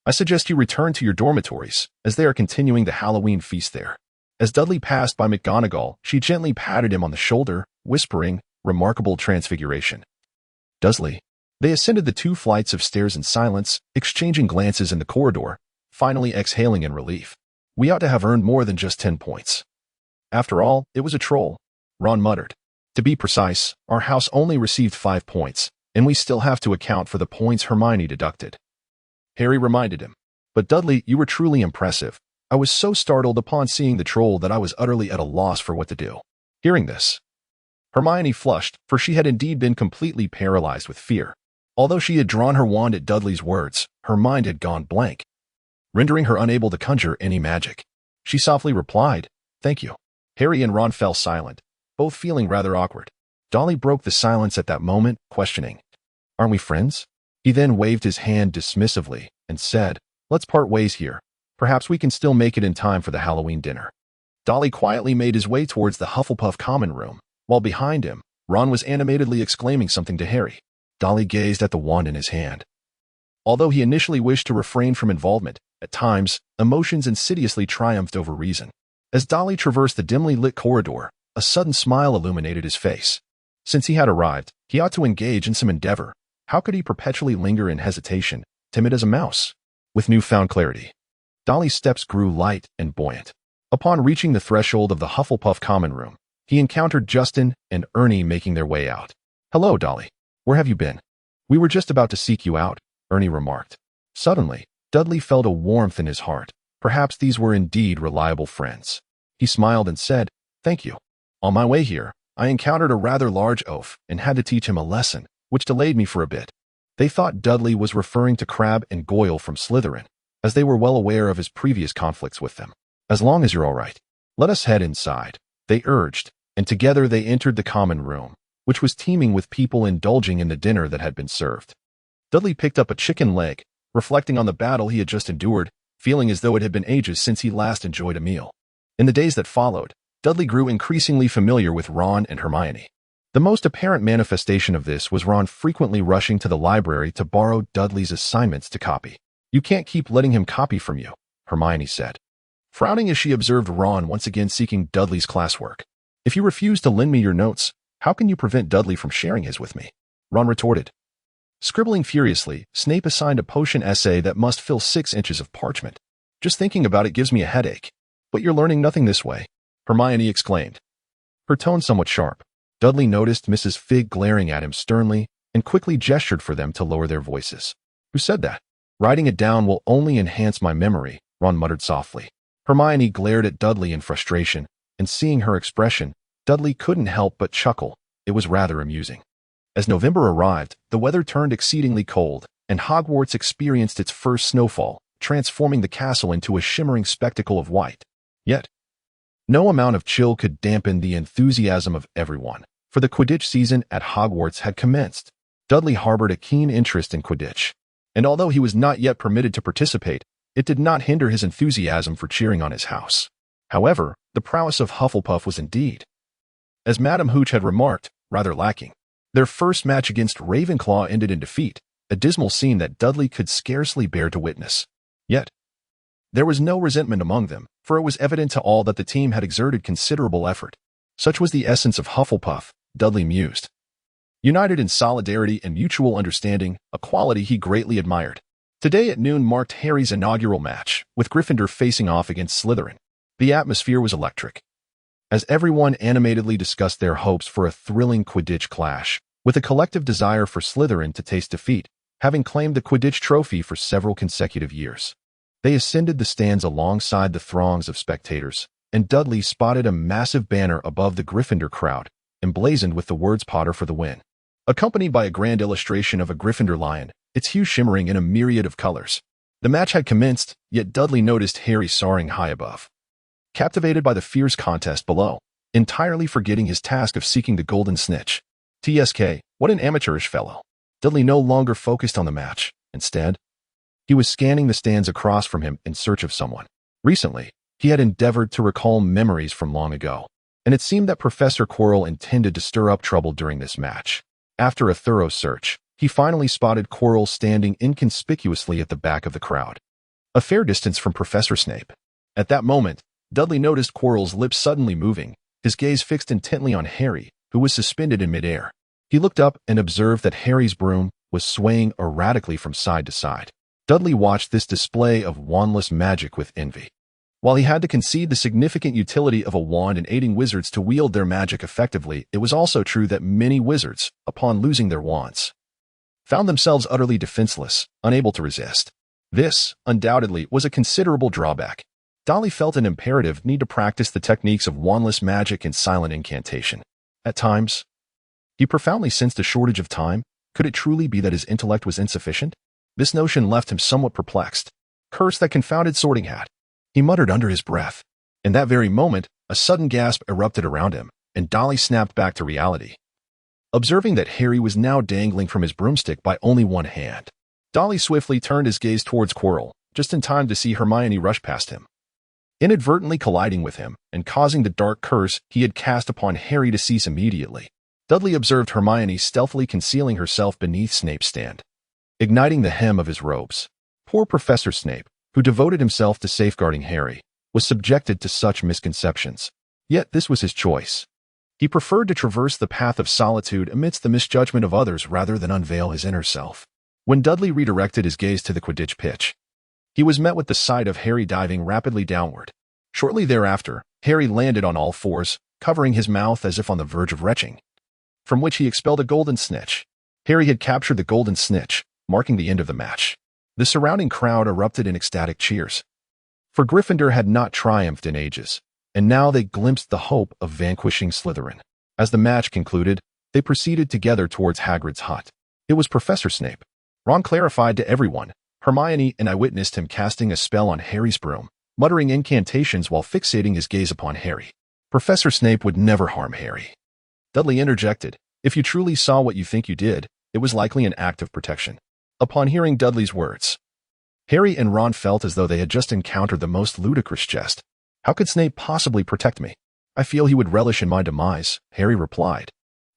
S1: I suggest you return to your dormitories, as they are continuing the Halloween feast there." As Dudley passed by McGonagall, she gently patted him on the shoulder, whispering, "Remarkable transfiguration, Dudley." They ascended the 2 flights of stairs in silence, exchanging glances in the corridor, finally exhaling in relief. "We ought to have earned more than just 10 points. After all, it was a troll," Ron muttered. "To be precise, our house only received 5 points, and we still have to account for the points Hermione deducted," Harry reminded him. "But Dudley, you were truly impressive. I was so startled upon seeing the troll that I was utterly at a loss for what to do." Hearing this, Hermione flushed, for she had indeed been completely paralyzed with fear. Although she had drawn her wand at Dudley's words, her mind had gone blank, rendering her unable to conjure any magic. She softly replied, "Thank you." Harry and Ron fell silent, both feeling rather awkward. Dudley broke the silence at that moment, questioning, "Aren't we friends?" He then waved his hand dismissively and said, "Let's part ways here. Perhaps we can still make it in time for the Halloween dinner." Dudley quietly made his way towards the Hufflepuff common room, while behind him, Ron was animatedly exclaiming something to Harry. Dudley gazed at the wand in his hand. Although he initially wished to refrain from involvement, at times, emotions insidiously triumphed over reason. As Dudley traversed the dimly lit corridor, a sudden smile illuminated his face. Since he had arrived, he ought to engage in some endeavor. How could he perpetually linger in hesitation, timid as a mouse? With newfound clarity, Dudley's steps grew light and buoyant. Upon reaching the threshold of the Hufflepuff common room, he encountered Justin and Ernie making their way out. "Hello, Dudley. Where have you been?" "We were just about to seek you out," Ernie remarked. Suddenly, Dudley felt a warmth in his heart. Perhaps these were indeed reliable friends. He smiled and said, "Thank you. On my way here, I encountered a rather large oaf and had to teach him a lesson, which delayed me for a bit." They thought Dudley was referring to Crabbe and Goyle from Slytherin, as they were well aware of his previous conflicts with them. "As long as you're all right, let us head inside," they urged, and together they entered the common room, which was teeming with people indulging in the dinner that had been served. Dudley picked up a chicken leg, reflecting on the battle he had just endured, feeling as though it had been ages since he last enjoyed a meal. In the days that followed, Dudley grew increasingly familiar with Ron and Hermione. The most apparent manifestation of this was Ron frequently rushing to the library to borrow Dudley's assignments to copy. "You can't keep letting him copy from you," Hermione said, frowning as she observed Ron once again seeking Dudley's classwork. "If you refuse to lend me your notes, how can you prevent Dudley from sharing his with me?" Ron retorted. Scribbling furiously, Snape assigned a potion essay that must fill 6 inches of parchment. "Just thinking about it gives me a headache." "But you're learning nothing this way," Hermione exclaimed, her tone somewhat sharp. Dudley noticed Mrs. Fig glaring at him sternly and quickly gestured for them to lower their voices. "Who said that?" "Writing it down will only enhance my memory," Ron muttered softly. Hermione glared at Dudley in frustration, and seeing her expression, Dudley couldn't help but chuckle. It was rather amusing. As November arrived, the weather turned exceedingly cold, and Hogwarts experienced its first snowfall, transforming the castle into a shimmering spectacle of white. Yet, no amount of chill could dampen the enthusiasm of everyone, for the Quidditch season at Hogwarts had commenced. Dudley harbored a keen interest in Quidditch, And although he was not yet permitted to participate, it did not hinder his enthusiasm for cheering on his house. However, the prowess of Hufflepuff was indeed, as Madame Hooch had remarked, rather lacking. Their first match against Ravenclaw ended in defeat, a dismal scene that Dudley could scarcely bear to witness. Yet, there was no resentment among them, for it was evident to all that the team had exerted considerable effort. Such was the essence of Hufflepuff, Dudley mused. United in solidarity and mutual understanding, a quality he greatly admired. Today at noon marked Harry's inaugural match, with Gryffindor facing off against Slytherin. The atmosphere was electric, as everyone animatedly discussed their hopes for a thrilling Quidditch clash, with a collective desire for Slytherin to taste defeat, having claimed the Quidditch trophy for several consecutive years. They ascended the stands alongside the throngs of spectators, and Dudley spotted a massive banner above the Gryffindor crowd, emblazoned with the words "Potter for the win," accompanied by a grand illustration of a Gryffindor lion, its hue shimmering in a myriad of colors. The match had commenced, yet Dudley noticed Harry soaring high above, captivated by the fierce contest below, entirely forgetting his task of seeking the golden snitch. TSK, what an amateurish fellow. Dudley no longer focused on the match. Instead, he was scanning the stands across from him in search of someone. Recently, he had endeavored to recall memories from long ago, and it seemed that Professor Quirrell intended to stir up trouble during this match. After a thorough search, he finally spotted Quirrell standing inconspicuously at the back of the crowd, a fair distance from Professor Snape. At that moment, Dudley noticed Quirrell's lips suddenly moving, his gaze fixed intently on Harry, who was suspended in midair. He looked up and observed that Harry's broom was swaying erratically from side to side. Dudley watched this display of wandless magic with envy. While he had to concede the significant utility of a wand in aiding wizards to wield their magic effectively, it was also true that many wizards, upon losing their wands, found themselves utterly defenseless, unable to resist. This, undoubtedly, was a considerable drawback. Dudley felt an imperative need to practice the techniques of wandless magic and silent incantation. At times, he profoundly sensed a shortage of time. Could it truly be that his intellect was insufficient? This notion left him somewhat perplexed. Curse that confounded Sorting Hat, he muttered under his breath. In that very moment, a sudden gasp erupted around him, and Dudley snapped back to reality, observing that Harry was now dangling from his broomstick by only one hand. Dudley swiftly turned his gaze towards Quirrell, just in time to see Hermione rush past him, inadvertently colliding with him and causing the dark curse he had cast upon Harry to cease immediately. Dudley observed Hermione stealthily concealing herself beneath Snape's stand, igniting the hem of his robes. Poor Professor Snape, who devoted himself to safeguarding Harry, was subjected to such misconceptions. Yet this was his choice. He preferred to traverse the path of solitude amidst the misjudgment of others rather than unveil his inner self. When Dudley redirected his gaze to the Quidditch pitch, he was met with the sight of Harry diving rapidly downward. Shortly thereafter, Harry landed on all fours, covering his mouth as if on the verge of retching, from which he expelled a golden snitch. Harry had captured the golden snitch, marking the end of the match. The surrounding crowd erupted in ecstatic cheers, for Gryffindor had not triumphed in ages, and now they glimpsed the hope of vanquishing Slytherin. As the match concluded, they proceeded together towards Hagrid's hut. It was Professor Snape. Ron clarified to everyone. Hermione and I witnessed him casting a spell on Harry's broom, muttering incantations while fixating his gaze upon Harry. Professor Snape would never harm Harry. Dudley interjected. If you truly saw what you think you did, it was likely an act of protection. Upon hearing Dudley's words, Harry and Ron felt as though they had just encountered the most ludicrous jest. How could Snape possibly protect me? I feel he would relish in my demise, Harry replied.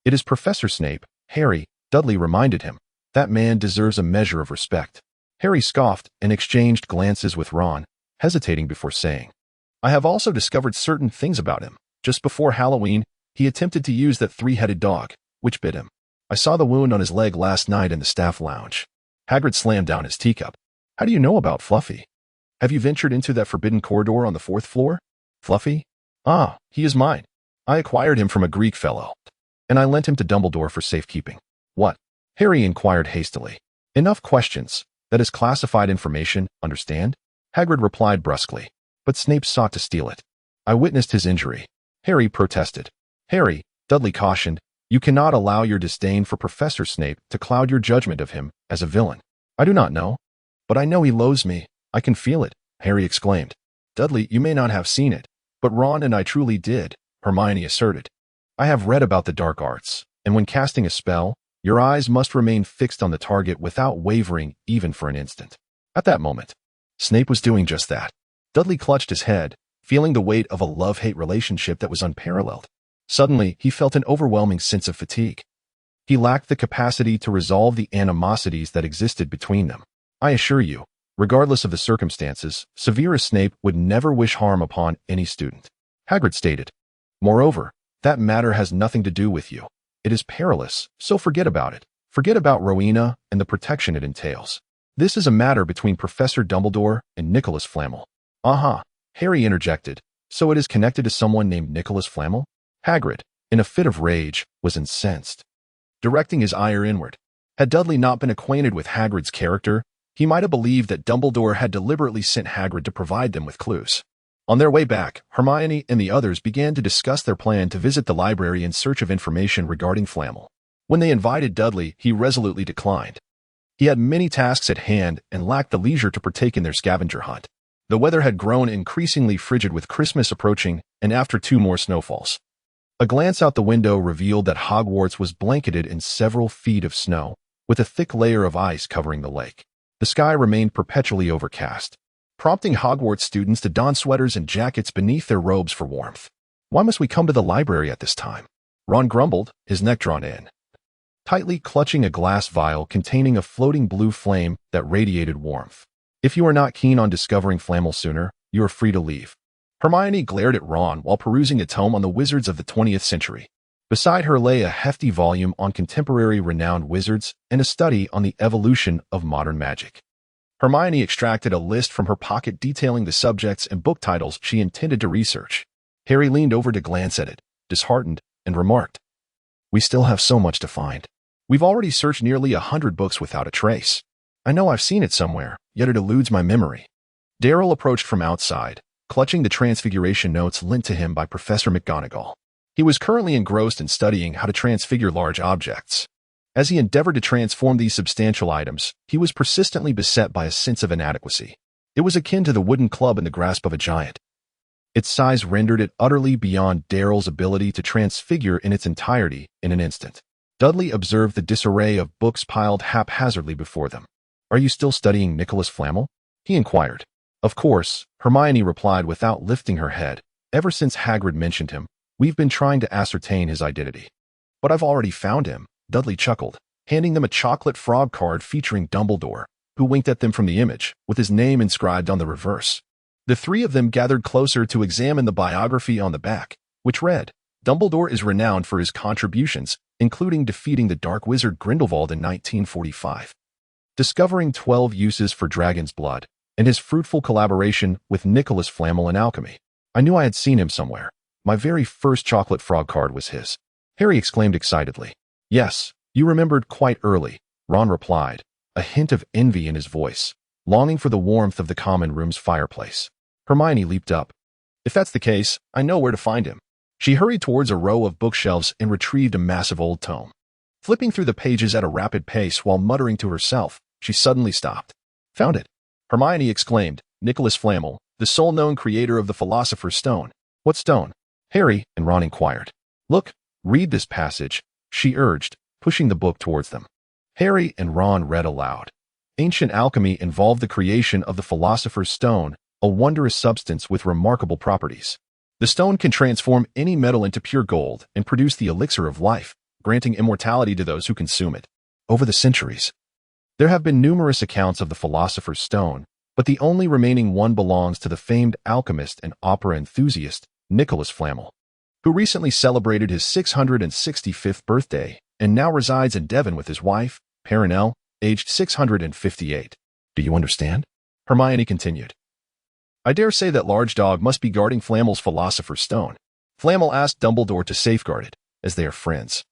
S1: It is Professor Snape, Harry, Dudley reminded him. That man deserves a measure of respect. Harry scoffed and exchanged glances with Ron, hesitating before saying, I have also discovered certain things about him. Just before Halloween, he attempted to use that three-headed dog, which bit him. I saw the wound on his leg last night in the staff lounge. Hagrid slammed down his teacup. How do you know about Fluffy? Have you ventured into that forbidden corridor on the 4th floor? Fluffy? Ah, he is mine. I acquired him from a Greek fellow, and I lent him to Dumbledore for safekeeping. What? Harry inquired hastily. Enough questions. That is classified information, understand? Hagrid replied brusquely. But Snape sought to steal it. I witnessed his injury. Harry protested. Harry, Dudley cautioned, you cannot allow your disdain for Professor Snape to cloud your judgment of him as a villain. I do not know, but I know he loathes me. I can feel it, Harry exclaimed. Dudley, you may not have seen it, but Ron and I truly did, Hermione asserted. I have read about the dark arts, and when casting a spell, Your eyes must remain fixed on the target without wavering even for an instant. At that moment, Snape was doing just that. Dudley clutched his head, feeling the weight of a love-hate relationship that was unparalleled. Suddenly, he felt an overwhelming sense of fatigue. He lacked the capacity to resolve the animosities that existed between them. I assure you, regardless of the circumstances, Severus Snape would never wish harm upon any student, Hagrid stated. Moreover, that matter has nothing to do with you. It is perilous, so forget about it. Forget about Rowena and the protection it entails. This is a matter between Professor Dumbledore and Nicholas Flamel. Aha, Harry interjected. So it is connected to someone named Nicholas Flamel? Hagrid, in a fit of rage, was incensed, directing his ire inward. Had Dudley not been acquainted with Hagrid's character, he might have believed that Dumbledore had deliberately sent Hagrid to provide them with clues. On their way back, Hermione and the others began to discuss their plan to visit the library in search of information regarding Flamel. When they invited Dudley, he resolutely declined. He had many tasks at hand and lacked the leisure to partake in their scavenger hunt. The weather had grown increasingly frigid with Christmas approaching, and after 2 more snowfalls. A glance out the window revealed that Hogwarts was blanketed in several feet of snow, with a thick layer of ice covering the lake. The sky remained perpetually overcast, prompting Hogwarts students to don sweaters and jackets beneath their robes for warmth. Why must we come to the library at this time? Ron grumbled, his neck drawn in, tightly clutching a glass vial containing a floating blue flame that radiated warmth. If you are not keen on discovering Flamel sooner, you are free to leave. Hermione glared at Ron while perusing a tome on the wizards of the 20th century. Beside her lay a hefty volume on contemporary renowned wizards and a study on the evolution of modern magic. Hermione extracted a list from her pocket detailing the subjects and book titles she intended to research. Harry leaned over to glance at it, disheartened, and remarked, "We still have so much to find. We've already searched nearly 100 books without a trace. I know I've seen it somewhere, yet it eludes my memory." Darryl approached from outside, clutching the Transfiguration notes lent to him by Professor McGonagall. He was currently engrossed in studying how to transfigure large objects. As he endeavored to transform these substantial items, he was persistently beset by a sense of inadequacy. It was akin to the wooden club in the grasp of a giant. Its size rendered it utterly beyond Darryl's ability to transfigure in its entirety in an instant. Dudley observed the disarray of books piled haphazardly before them. "Are you still studying Nicholas Flamel?" he inquired. "Of course," Hermione replied without lifting her head. "Ever since Hagrid mentioned him, we've been trying to ascertain his identity." "But I've already found him," Dudley chuckled, handing them a chocolate frog card featuring Dumbledore, who winked at them from the image, with his name inscribed on the reverse. The 3 of them gathered closer to examine the biography on the back, which read, "Dumbledore is renowned for his contributions, including defeating the Dark Wizard Grindelwald in 1945, discovering 12 uses for dragon's blood, and his fruitful collaboration with Nicholas Flamel in alchemy. I knew I had seen him somewhere. My very first chocolate frog card was his." Harry exclaimed excitedly. "Yes, you remembered quite early," Ron replied, a hint of envy in his voice, longing for the warmth of the common room's fireplace. Hermione leaped up. "If that's the case, I know where to find him." She hurried towards a row of bookshelves and retrieved a massive old tome. Flipping through the pages at a rapid pace while muttering to herself, she suddenly stopped. "Found it!" Hermione exclaimed. "Nicholas Flamel, the sole known creator of the Philosopher's Stone." "What stone?" Harry and Ron inquired. "Look, read this passage," she urged, pushing the book towards them. Harry and Ron read aloud. "Ancient alchemy involved the creation of the Philosopher's Stone, a wondrous substance with remarkable properties. The stone can transform any metal into pure gold and produce the elixir of life, granting immortality to those who consume it. Over the centuries, there have been numerous accounts of the Philosopher's Stone, but the only remaining one belongs to the famed alchemist and opera enthusiast, Nicholas Flamel, who recently celebrated his 665th birthday and now resides in Devon with his wife, Perenelle, aged 658. Do you understand?" Hermione continued. "I dare say that large dog must be guarding Flamel's Philosopher's Stone. Flamel asked Dumbledore to safeguard it, as they are friends.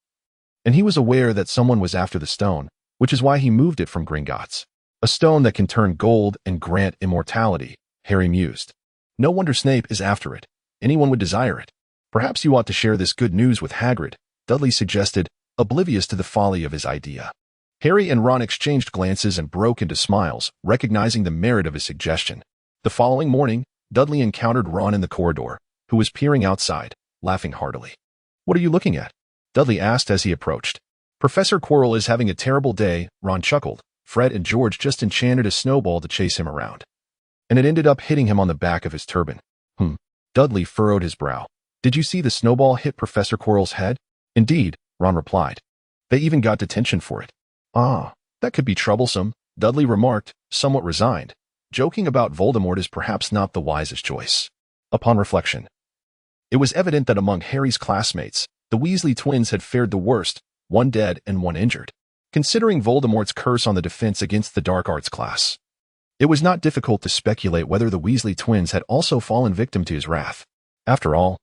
S1: And he was aware that someone was after the stone, which is why he moved it from Gringotts. A stone that can turn gold and grant immortality," Harry mused. "No wonder Snape is after it. Anyone would desire it. Perhaps you ought to share this good news with Hagrid," Dudley suggested, oblivious to the folly of his idea. Harry and Ron exchanged glances and broke into smiles, recognizing the merit of his suggestion. The following morning, Dudley encountered Ron in the corridor, who was peering outside, laughing heartily. "What are you looking at?" Dudley asked as he approached. Professor Quirrell is having a terrible day, Ron chuckled. Fred and George just enchanted a snowball to chase him around, and it ended up hitting him on the back of his turban. Dudley furrowed his brow. Did you see the snowball hit Professor Quirrell's head? Indeed, Ron replied. They even got detention for it. Ah, that could be troublesome, Dudley remarked, somewhat resigned. Joking about Voldemort is perhaps not the wisest choice. Upon reflection, it was evident that among Harry's classmates, the Weasley twins had fared the worst, one dead and one injured. Considering Voldemort's curse on the defense against the dark arts class, it was not difficult to speculate whether the Weasley twins had also fallen victim to his wrath. After all,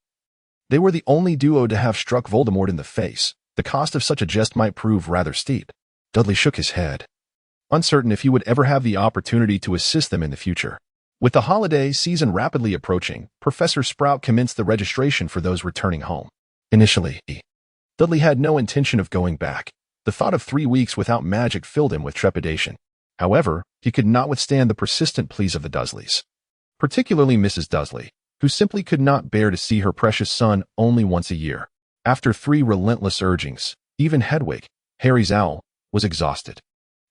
S1: they were the only duo to have struck Voldemort in the face. The cost of such a jest might prove rather steep. Dudley shook his head, uncertain if he would ever have the opportunity to assist them in the future. With the holiday season rapidly approaching, Professor Sprout commenced the registration for those returning home. Initially, Dudley had no intention of going back. The thought of 3 weeks without magic filled him with trepidation. However, he could not withstand the persistent pleas of the Dursleys, particularly Mrs. Dursley, who simply could not bear to see her precious son only once a year. After 3 relentless urgings, even Hedwig, Harry's owl, was exhausted,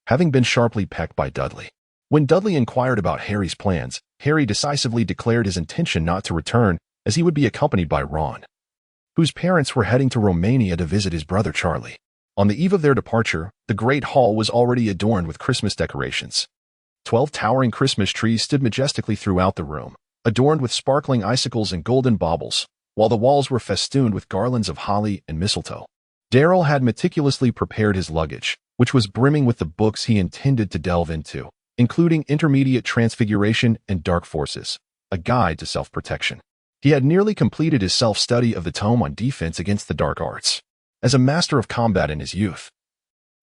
S1: having been sharply pecked by Dudley. When Dudley inquired about Harry's plans, Harry decisively declared his intention not to return, as he would be accompanied by Ron, whose parents were heading to Romania to visit his brother Charlie. On the eve of their departure, the Great Hall was already adorned with Christmas decorations. 12 towering Christmas trees stood majestically throughout the room, adorned with sparkling icicles and golden baubles, while the walls were festooned with garlands of holly and mistletoe. Darryl had meticulously prepared his luggage, which was brimming with the books he intended to delve into, including Intermediate Transfiguration and Dark Forces, a guide to self-protection. He had nearly completed his self-study of the tome on defense against the dark arts. As a master of combat in his youth,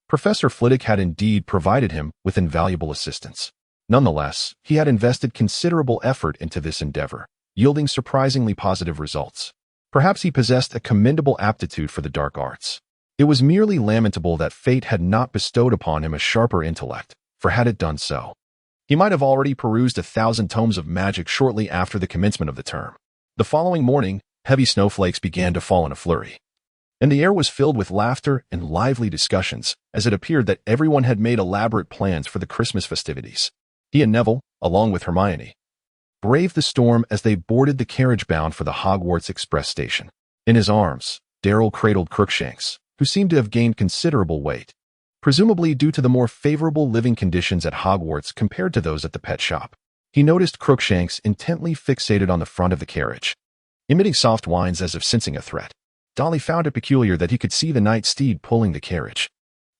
S1: Professor Flitwick had indeed provided him with invaluable assistance. Nonetheless, he had invested considerable effort into this endeavor, yielding surprisingly positive results. Perhaps he possessed a commendable aptitude for the dark arts. It was merely lamentable that fate had not bestowed upon him a sharper intellect, for had it done so, he might have already perused 1,000 tomes of magic shortly after the commencement of the term. The following morning, heavy snowflakes began to fall in a flurry, and the air was filled with laughter and lively discussions, as it appeared that everyone had made elaborate plans for the Christmas festivities. He and Neville, along with Hermione, braved the storm as they boarded the carriage bound for the Hogwarts Express station. In his arms, Darryl cradled Crookshanks, who seemed to have gained considerable weight, presumably due to the more favorable living conditions at Hogwarts compared to those at the pet shop. He noticed Crookshanks intently fixated on the front of the carriage, emitting soft whines as if sensing a threat. Dolly found it peculiar that he could see the Night Steed pulling the carriage.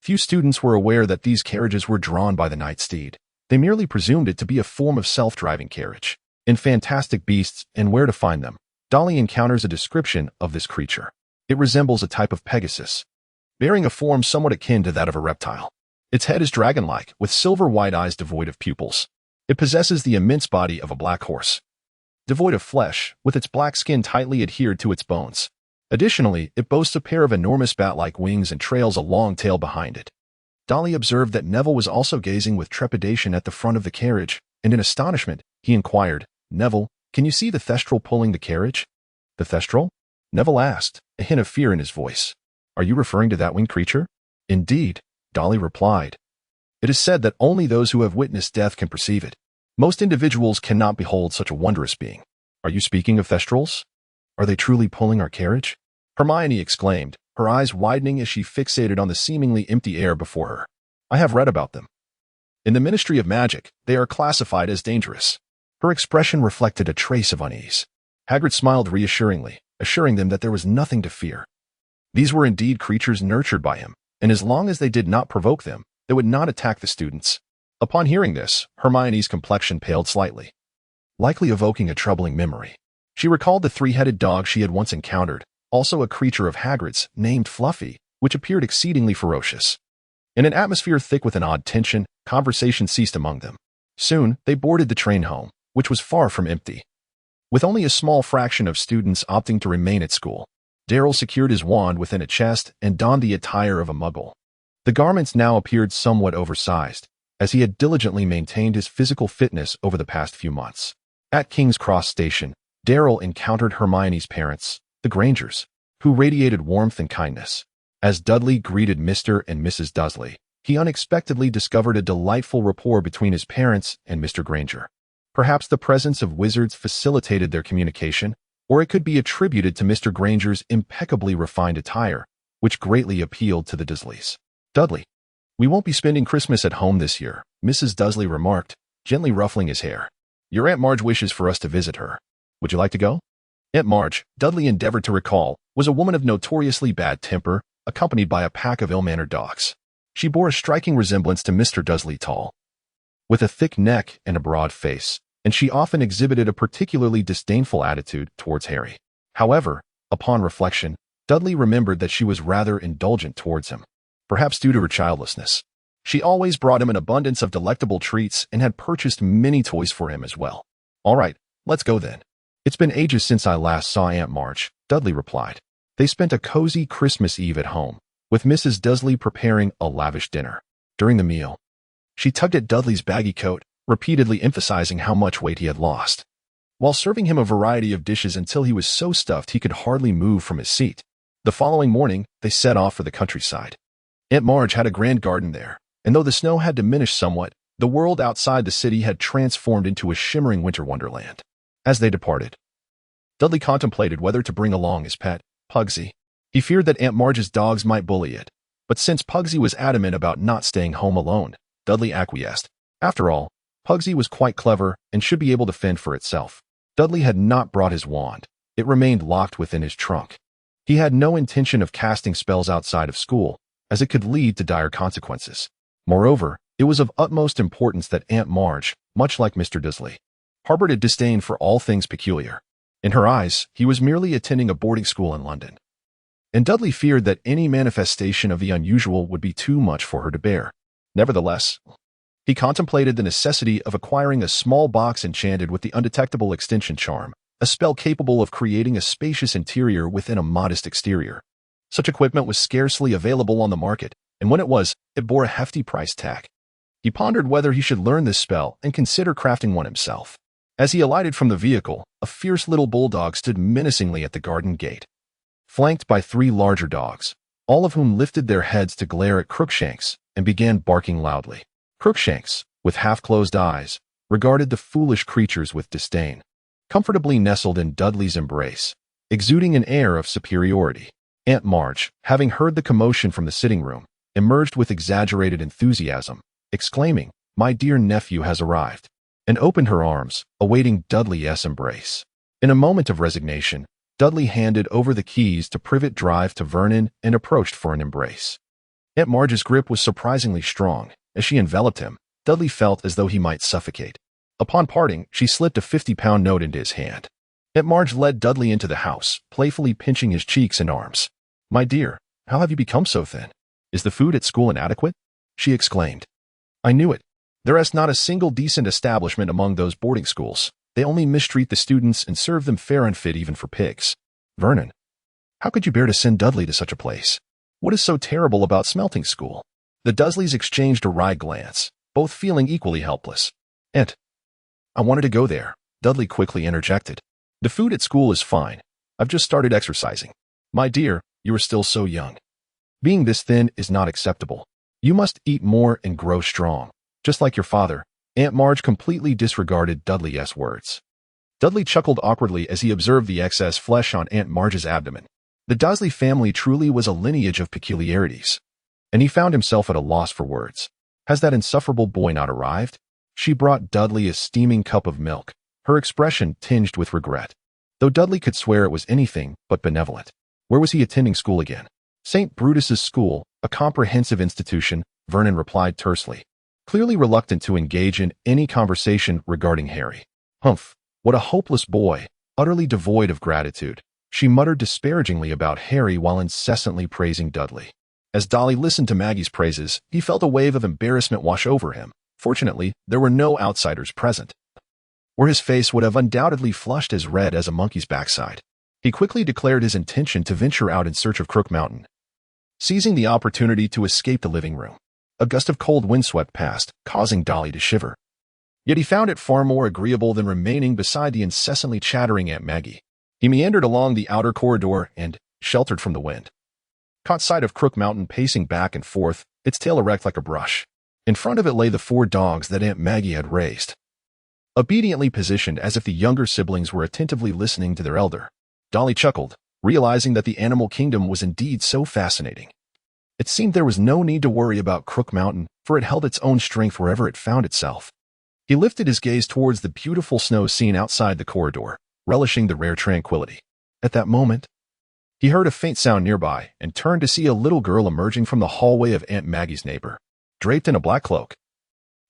S1: Few students were aware that these carriages were drawn by the Night Steed. They merely presumed it to be a form of self-driving carriage. In Fantastic Beasts and Where to Find Them, Dolly encounters a description of this creature. It resembles a type of Pegasus, bearing a form somewhat akin to that of a reptile. Its head is dragon-like, with silver white eyes devoid of pupils. It possesses the immense body of a black horse, devoid of flesh, with its black skin tightly adhered to its bones. Additionally, it boasts a pair of enormous bat-like wings and trails a long tail behind it. Dolly observed that Neville was also gazing with trepidation at the front of the carriage, and in astonishment, he inquired, "Neville, can you see the Thestral pulling the carriage?" "The Thestral?" Neville asked, a hint of fear in his voice. "Are you referring to that winged creature?" "Indeed," Dolly replied. "It is said that only those who have witnessed death can perceive it. Most individuals cannot behold such a wondrous being." "Are you speaking of Thestrals? Are they truly pulling our carriage?" Hermione exclaimed, her eyes widening as she fixated on the seemingly empty air before her. "I have read about them. In the Ministry of Magic, they are classified as dangerous." Her expression reflected a trace of unease. Hagrid smiled reassuringly, assuring them that there was nothing to fear. These were indeed creatures nurtured by him, and as long as they did not provoke them, they would not attack the students. Upon hearing this, Hermione's complexion paled slightly, likely evoking a troubling memory. She recalled the 3-headed dog she had once encountered, also a creature of Hagrid's, named Fluffy, which appeared exceedingly ferocious. In an atmosphere thick with an odd tension, conversation ceased among them. Soon, they boarded the train home, which was far from empty. With only a small fraction of students opting to remain at school, Darryl secured his wand within a chest and donned the attire of a muggle. The garments now appeared somewhat oversized, as he had diligently maintained his physical fitness over the past few months. At King's Cross Station, Darryl encountered Hermione's parents, the Grangers, who radiated warmth and kindness. As Dudley greeted Mr. and Mrs. Dudley, he unexpectedly discovered a delightful rapport between his parents and Mr. Granger. Perhaps the presence of wizards facilitated their communication, or it could be attributed to Mr. Granger's impeccably refined attire, which greatly appealed to the Dudleys. "Dudley, we won't be spending Christmas at home this year," Mrs. Dudley remarked, gently ruffling his hair. "Your Aunt Marge wishes for us to visit her. Would you like to go?" Aunt Marge, Dudley endeavored to recall, was a woman of notoriously bad temper, accompanied by a pack of ill-mannered dogs. She bore a striking resemblance to Mr. Dudley tall, with a thick neck and a broad face, and she often exhibited a particularly disdainful attitude towards Harry. However, upon reflection, Dudley remembered that she was rather indulgent towards him, perhaps due to her childlessness. She always brought him an abundance of delectable treats and had purchased many toys for him as well. "All right, let's go then." "It's been ages since I last saw Aunt Marge," Dudley replied. They spent a cozy Christmas Eve at home, with Mrs. Dudley preparing a lavish dinner. During the meal, she tugged at Dudley's baggy coat, repeatedly emphasizing how much weight he had lost, while serving him a variety of dishes until he was so stuffed he could hardly move from his seat. The following morning, they set off for the countryside. Aunt Marge had a grand garden there, and though the snow had diminished somewhat, the world outside the city had transformed into a shimmering winter wonderland. As they departed, Dudley contemplated whether to bring along his pet, Pugsy. He feared that Aunt Marge's dogs might bully it, but since Pugsy was adamant about not staying home alone, Dudley acquiesced. After all, Pugsy was quite clever and should be able to fend for itself. Dudley had not brought his wand. It remained locked within his trunk. He had no intention of casting spells outside of school, as it could lead to dire consequences. Moreover, it was of utmost importance that Aunt Marge, much like Mr. Dudley, harbored a disdain for all things peculiar. In her eyes, he was merely attending a boarding school in London, and Dudley feared that any manifestation of the unusual would be too much for her to bear. Nevertheless, he contemplated the necessity of acquiring a small box enchanted with the undetectable extension charm, a spell capable of creating a spacious interior within a modest exterior. Such equipment was scarcely available on the market, and when it was, it bore a hefty price tag. He pondered whether he should learn this spell and consider crafting one himself. As he alighted from the vehicle, a fierce little bulldog stood menacingly at the garden gate, flanked by 3 larger dogs, all of whom lifted their heads to glare at Crookshanks and began barking loudly. Crookshanks, with half-closed eyes, regarded the foolish creatures with disdain. Comfortably nestled in Dudley's embrace, exuding an air of superiority, Aunt Marge, having heard the commotion from the sitting room, emerged with exaggerated enthusiasm, exclaiming, "My dear nephew has arrived," and opened her arms, awaiting Dudley's embrace. In a moment of resignation, Dudley handed over the keys to Privet Drive to Vernon and approached for an embrace. Aunt Marge's grip was surprisingly strong. As she enveloped him, Dudley felt as though he might suffocate. Upon parting, she slipped a 50-pound note into his hand. Aunt Marge led Dudley into the house, playfully pinching his cheeks and arms. "My dear, how have you become so thin? Is the food at school inadequate?" she exclaimed. "I knew it. There is not a single decent establishment among those boarding schools. They only mistreat the students and serve them fare unfit even for pigs. Vernon, how could you bear to send Dudley to such a place? What is so terrible about smelting school?" The Dursleys exchanged a wry glance, both feeling equally helpless. "Aunt, I wanted to go there," Dudley quickly interjected. "The food at school is fine. I've just started exercising." "My dear, you are still so young. Being this thin is not acceptable. You must eat more and grow strong, just like your father." Aunt Marge completely disregarded Dudley's words. Dudley chuckled awkwardly as he observed the excess flesh on Aunt Marge's abdomen. The Dursley family truly was a lineage of peculiarities, and he found himself at a loss for words. Has that insufferable boy not arrived? She brought Dudley a steaming cup of milk, her expression tinged with regret, though Dudley could swear it was anything but benevolent. Where was he attending school again? St. Brutus's School, a comprehensive institution, Vernon replied tersely, clearly reluctant to engage in any conversation regarding Harry. Humph, what a hopeless boy, utterly devoid of gratitude, she muttered disparagingly about Harry while incessantly praising Dudley. As Dolly listened to Maggie's praises, he felt a wave of embarrassment wash over him. Fortunately, there were no outsiders present, or his face would have undoubtedly flushed as red as a monkey's backside. He quickly declared his intention to venture out in search of Crook Mountain, seizing the opportunity to escape the living room. A gust of cold wind swept past, causing Dolly to shiver. Yet he found it far more agreeable than remaining beside the incessantly chattering Aunt Maggie. He meandered along the outer corridor and, sheltered from the wind, caught sight of Crook Mountain pacing back and forth, its tail erect like a brush. In front of it lay the 4 dogs that Aunt Maggie had raised, obediently positioned as if the younger siblings were attentively listening to their elder. Dolly chuckled, realizing that the animal kingdom was indeed so fascinating. It seemed there was no need to worry about Crook Mountain, for it held its own strength wherever it found itself. He lifted his gaze towards the beautiful snow scene outside the corridor, relishing the rare tranquility. At that moment, he heard a faint sound nearby and turned to see a little girl emerging from the hallway of Aunt Maggie's neighbor, draped in a black cloak.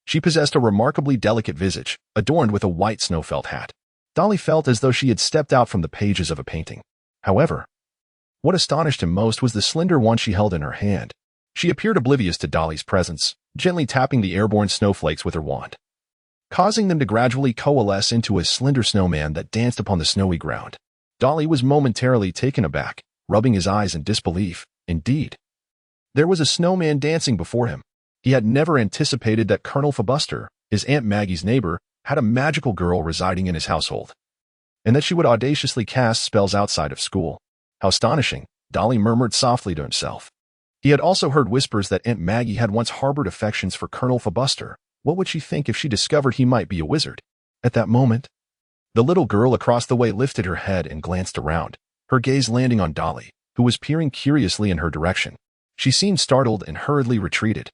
S1: She possessed a remarkably delicate visage, adorned with a white snow felt hat. Dolly felt as though she had stepped out from the pages of a painting. However, what astonished him most was the slender wand she held in her hand. She appeared oblivious to Dolly's presence, gently tapping the airborne snowflakes with her wand, causing them to gradually coalesce into a slender snowman that danced upon the snowy ground. Dolly was momentarily taken aback, rubbing his eyes in disbelief. Indeed, there was a snowman dancing before him. He had never anticipated that Colonel Fabuster, his Aunt Maggie's neighbor, had a magical girl residing in his household, and that she would audaciously cast spells outside of school. How astonishing, Dolly murmured softly to himself. He had also heard whispers that Aunt Maggie had once harbored affections for Colonel Fabuster. What would she think if she discovered he might be a wizard? At that moment, the little girl across the way lifted her head and glanced around, her gaze landing on Dolly, who was peering curiously in her direction. She seemed startled and hurriedly retreated.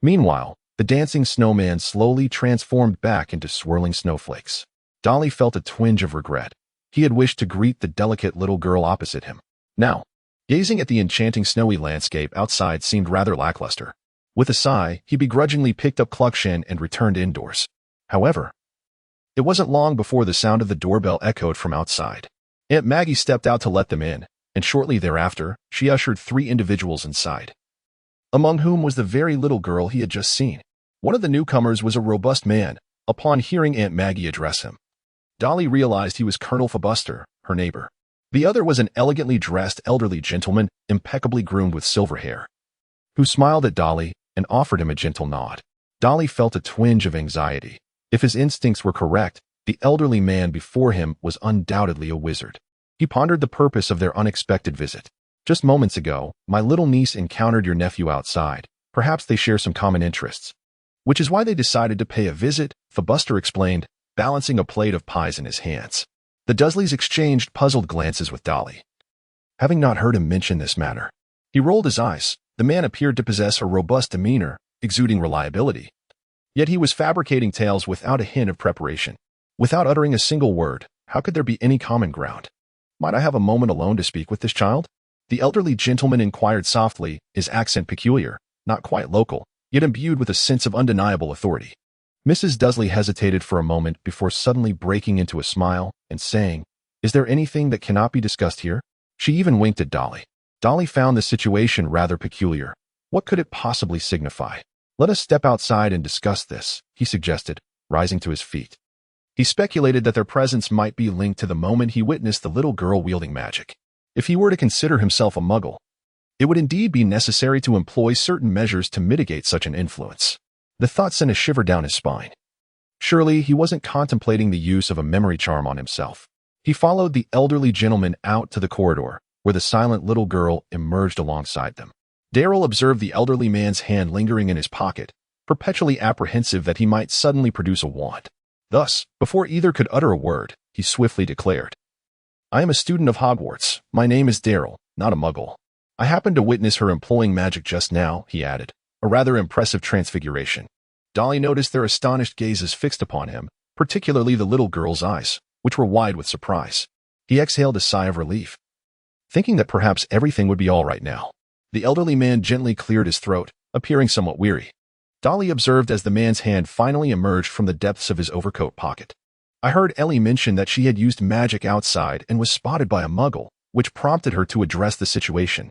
S1: Meanwhile, the dancing snowman slowly transformed back into swirling snowflakes. Dolly felt a twinge of regret. He had wished to greet the delicate little girl opposite him. Now, gazing at the enchanting snowy landscape outside seemed rather lackluster. With a sigh, he begrudgingly picked up Cluckshin and returned indoors. However, it wasn't long before the sound of the doorbell echoed from outside. Aunt Maggie stepped out to let them in, and shortly thereafter, she ushered 3 individuals inside, among whom was the very little girl he had just seen. One of the newcomers was a robust man. Upon hearing Aunt Maggie address him, Dolly realized he was Colonel Fabuster, her neighbor. The other was an elegantly dressed elderly gentleman, impeccably groomed with silver hair, who smiled at Dolly and offered him a gentle nod. Dolly felt a twinge of anxiety. If his instincts were correct, the elderly man before him was undoubtedly a wizard. He pondered the purpose of their unexpected visit. Just moments ago, my little niece encountered your nephew outside. Perhaps they share some common interests, which is why they decided to pay a visit, Fabuster explained, balancing a plate of pies in his hands. The Dudsleys exchanged puzzled glances with Dolly, having not heard him mention this matter. He rolled his eyes. The man appeared to possess a robust demeanor, exuding reliability. Yet he was fabricating tales without a hint of preparation. Without uttering a single word, how could there be any common ground? Might I have a moment alone to speak with this child? The elderly gentleman inquired softly, his accent peculiar, not quite local, yet imbued with a sense of undeniable authority. Mrs. Dudley hesitated for a moment before suddenly breaking into a smile and saying, "Is there anything that cannot be discussed here?" She even winked at Dolly. Dolly found the situation rather peculiar. What could it possibly signify? "Let us step outside and discuss this," he suggested, rising to his feet. He speculated that their presence might be linked to the moment he witnessed the little girl wielding magic. If he were to consider himself a muggle, it would indeed be necessary to employ certain measures to mitigate such an influence. The thought sent a shiver down his spine. Surely he wasn't contemplating the use of a memory charm on himself. He followed the elderly gentleman out to the corridor, where the silent little girl emerged alongside them. Darryl observed the elderly man's hand lingering in his pocket, perpetually apprehensive that he might suddenly produce a wand. Thus, before either could utter a word, he swiftly declared, "I am a student of Hogwarts. My name is Darryl, not a muggle. I happened to witness her employing magic just now," he added, a rather impressive transfiguration. Dolly noticed their astonished gazes fixed upon him, particularly the little girl's eyes, which were wide with surprise. He exhaled a sigh of relief, thinking that perhaps everything would be all right now. The elderly man gently cleared his throat, appearing somewhat weary. Dolly observed as the man's hand finally emerged from the depths of his overcoat pocket. "I heard Ellie mention that she had used magic outside and was spotted by a muggle, which prompted her to address the situation.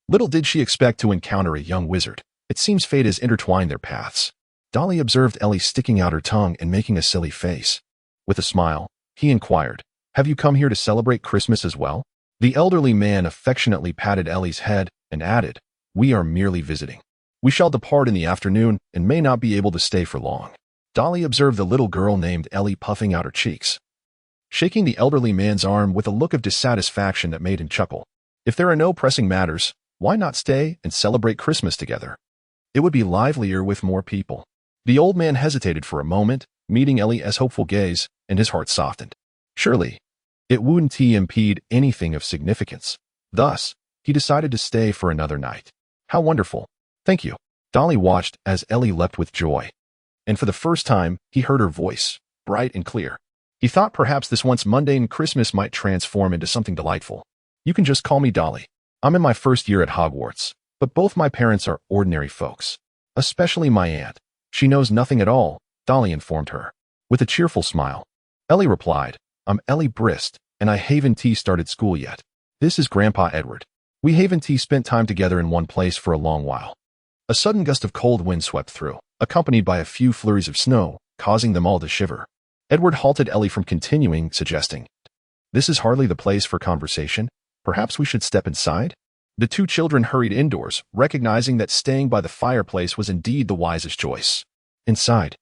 S1: Little did she expect to encounter a young wizard. It seems fate has intertwined their paths." Dolly observed Ellie sticking out her tongue and making a silly face. With a smile, he inquired, "Have you come here to celebrate Christmas as well?" The elderly man affectionately patted Ellie's head and added, "We are merely visiting. We shall depart in the afternoon and may not be able to stay for long." Dolly observed the little girl named Ellie puffing out her cheeks, shaking the elderly man's arm with a look of dissatisfaction that made him chuckle. "If there are no pressing matters, Why not stay and celebrate Christmas together? It would be livelier with more people. The old man hesitated for a moment, meeting Ellie's hopeful gaze, and his heart softened. Surely, it wouldn't impede anything of significance. Thus, he decided to stay for another night. How wonderful. Thank you. Dudley watched as Ellie leapt with joy. And for the first time, he heard her voice, bright and clear. He thought perhaps this once mundane Christmas might transform into something delightful. You can just call me Dudley. I'm in my first year at Hogwarts, but both my parents are ordinary folks. Especially my aunt. She knows nothing at all, Dudley informed her. With a cheerful smile. Ellie replied, I'm Ellie Brist, and I haven't started school yet. This is Grandpa Edward. We haven't spent time together in one place for a long while. A sudden gust of cold wind swept through, accompanied by a few flurries of snow, causing them all to shiver. Edward halted Ellie from continuing, suggesting, This is hardly the place for conversation. Perhaps we should step inside? The two children hurried indoors, recognizing that staying by the fireplace was indeed the wisest choice. Inside,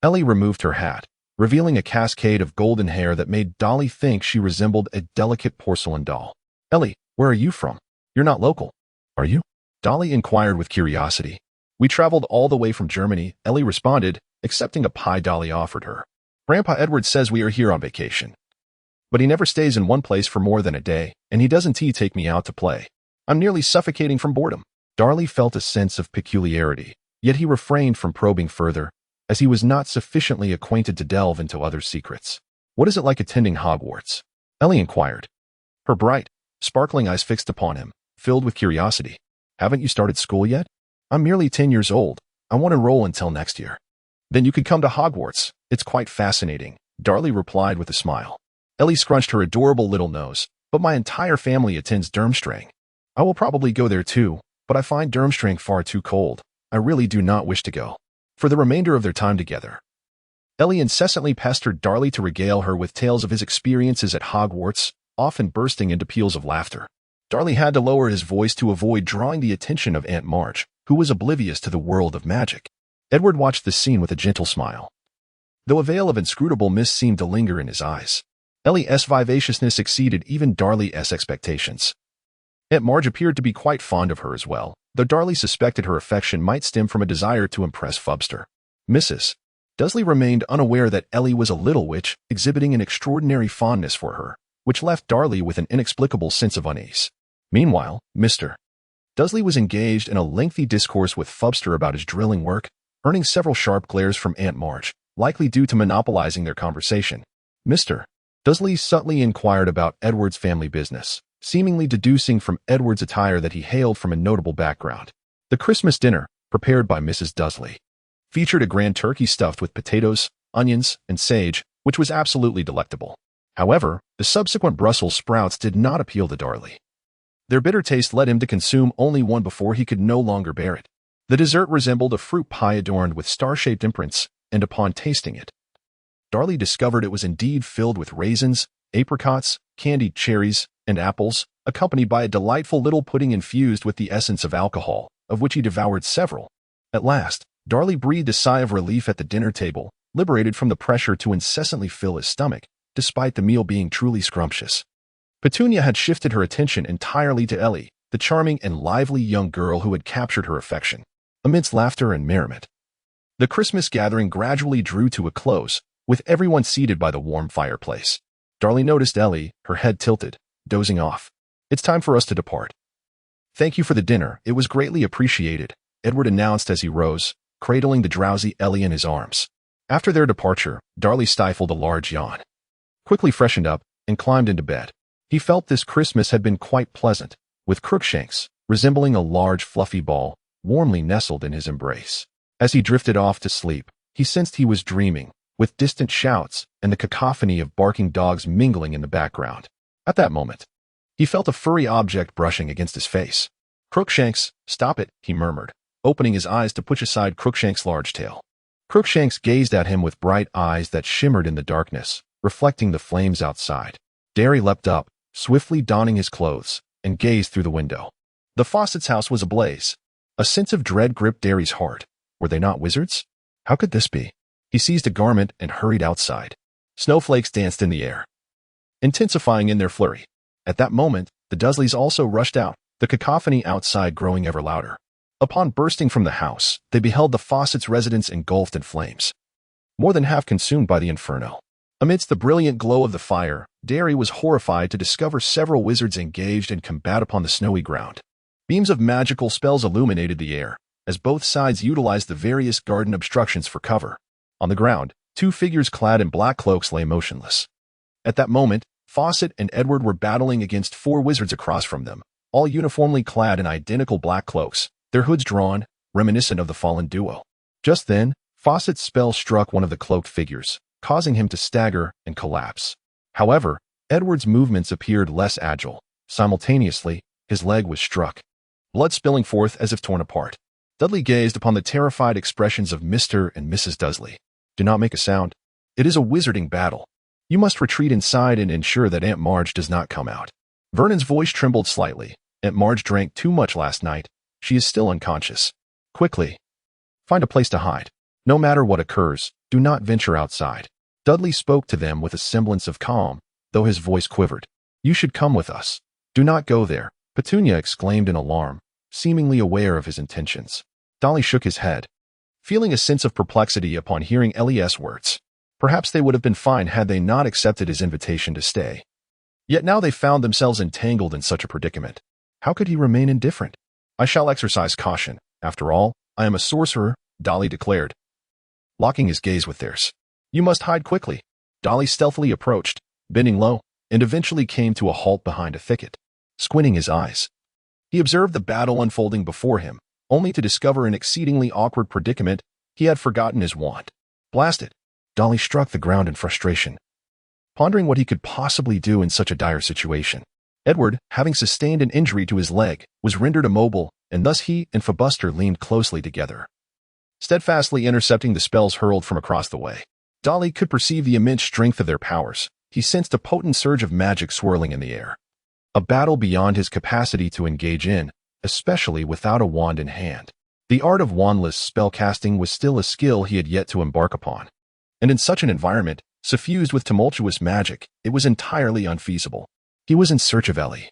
S1: Ellie removed her hat, revealing a cascade of golden hair that made Dudley think she resembled a delicate porcelain doll. Ellie, where are you from? You're not local, are you? Dudley inquired with curiosity. We traveled all the way from Germany, Ellie responded, accepting a pie Dudley offered her. Grandpa Edward says we are here on vacation. But he never stays in one place for more than a day, and he doesn't take me out to play. I'm nearly suffocating from boredom. Dudley felt a sense of peculiarity, yet he refrained from probing further, as he was not sufficiently acquainted to delve into other secrets. What is it like attending Hogwarts? Ellie inquired. Her bright, sparkling eyes fixed upon him, filled with curiosity. Haven't you started school yet? I'm merely 10 years old. I won't enroll until next year. Then you could come to Hogwarts. It's quite fascinating, Dudley replied with a smile. Ellie scrunched her adorable little nose. But my entire family attends Durmstrang. I will probably go there too, but I find Durmstrang far too cold. I really do not wish to go. For the remainder of their time together. Ellie incessantly pestered Dudley to regale her with tales of his experiences at Hogwarts, often bursting into peals of laughter. Dudley had to lower his voice to avoid drawing the attention of Aunt March, who was oblivious to the world of magic. Edward watched the scene with a gentle smile. Though a veil of inscrutable mist seemed to linger in his eyes, Ellie's vivaciousness exceeded even Dudley's expectations. Aunt Marge appeared to be quite fond of her as well, though Dudley suspected her affection might stem from a desire to impress Fubster. Mrs. Dudley remained unaware that Ellie was a little witch, exhibiting an extraordinary fondness for her, which left Dudley with an inexplicable sense of unease. Meanwhile, Mr. Dudley was engaged in a lengthy discourse with Fubster about his drilling work, earning several sharp glares from Aunt Marge, likely due to monopolizing their conversation. Mr. Dudley subtly inquired about Edward's family business, seemingly deducing from Edward's attire that he hailed from a notable background. The Christmas dinner, prepared by Mrs. Dudley, featured a grand turkey stuffed with potatoes, onions, and sage, which was absolutely delectable. However, the subsequent Brussels sprouts did not appeal to Dudley. Their bitter taste led him to consume only one before he could no longer bear it. The dessert resembled a fruit pie adorned with star-shaped imprints, and upon tasting it, Dudley discovered it was indeed filled with raisins, apricots, candied cherries, and apples, accompanied by a delightful little pudding infused with the essence of alcohol, of which he devoured several. At last, Dudley breathed a sigh of relief at the dinner table, liberated from the pressure to incessantly fill his stomach, despite the meal being truly scrumptious. Petunia had shifted her attention entirely to Ellie, the charming and lively young girl who had captured her affection. Amidst laughter and merriment, the Christmas gathering gradually drew to a close, with everyone seated by the warm fireplace. Dudley noticed Ellie, her head tilted, dozing off. It's time for us to depart. Thank you for the dinner, it was greatly appreciated, Edward announced as he rose, cradling the drowsy Ellie in his arms. After their departure, Dudley stifled a large yawn, quickly freshened up, and climbed into bed. He felt this Christmas had been quite pleasant, with Crookshanks, resembling a large fluffy ball, warmly nestled in his embrace. As he drifted off to sleep, he sensed he was dreaming, with distant shouts and the cacophony of barking dogs mingling in the background. At that moment, he felt a furry object brushing against his face. Crookshanks, stop it, he murmured, opening his eyes to push aside Crookshanks' large tail. Crookshanks gazed at him with bright eyes that shimmered in the darkness, reflecting the flames outside. Derry leapt up, swiftly donning his clothes, and gazed through the window. The Fawcett's house was ablaze. A sense of dread gripped Derry's heart. Were they not wizards? How could this be? He seized a garment and hurried outside. Snowflakes danced in the air, intensifying in their flurry. At that moment, the Dursleys also rushed out, the cacophony outside growing ever louder. Upon bursting from the house, they beheld the Fawcett's residence engulfed in flames, more than half consumed by the inferno. Amidst the brilliant glow of the fire, Derry was horrified to discover several wizards engaged in combat upon the snowy ground. Beams of magical spells illuminated the air, as both sides utilized the various garden obstructions for cover. On the ground, two figures clad in black cloaks lay motionless. At that moment, Fawcett and Edward were battling against four wizards across from them, all uniformly clad in identical black cloaks, their hoods drawn, reminiscent of the fallen duo. Just then, Fawcett's spell struck one of the cloaked figures, causing him to stagger and collapse. However, Edward's movements appeared less agile. Simultaneously, his leg was struck, blood spilling forth as if torn apart. Dudley gazed upon the terrified expressions of Mr. and Mrs. Dudley. Do not make a sound. It is a wizarding battle. You must retreat inside and ensure that Aunt Marge does not come out. Vernon's voice trembled slightly. Aunt Marge drank too much last night. She is still unconscious. Quickly, find a place to hide. No matter what occurs, do not venture outside. Dudley spoke to them with a semblance of calm, though his voice quivered. You should come with us. Do not go there, Petunia exclaimed in alarm, seemingly aware of his intentions. Dolly shook his head, feeling a sense of perplexity upon hearing Elias' words. Perhaps they would have been fine had they not accepted his invitation to stay. Yet now they found themselves entangled in such a predicament. How could he remain indifferent? I shall exercise caution. After all, I am a sorcerer, Dolly declared, locking his gaze with theirs. You must hide quickly. Dolly stealthily approached, bending low, and eventually came to a halt behind a thicket. Squinting his eyes, he observed the battle unfolding before him, only to discover an exceedingly awkward predicament. He had forgotten his wand. Blast it! Dolly struck the ground in frustration, pondering what he could possibly do in such a dire situation. Edward, having sustained an injury to his leg, was rendered immobile, and thus he and Fabuster leaned closely together, steadfastly intercepting the spells hurled from across the way. Dolly could perceive the immense strength of their powers. He sensed a potent surge of magic swirling in the air. A battle beyond his capacity to engage in, especially without a wand in hand. The art of wandless spellcasting was still a skill he had yet to embark upon. And in such an environment, suffused with tumultuous magic, it was entirely unfeasible. He was in search of Ellie.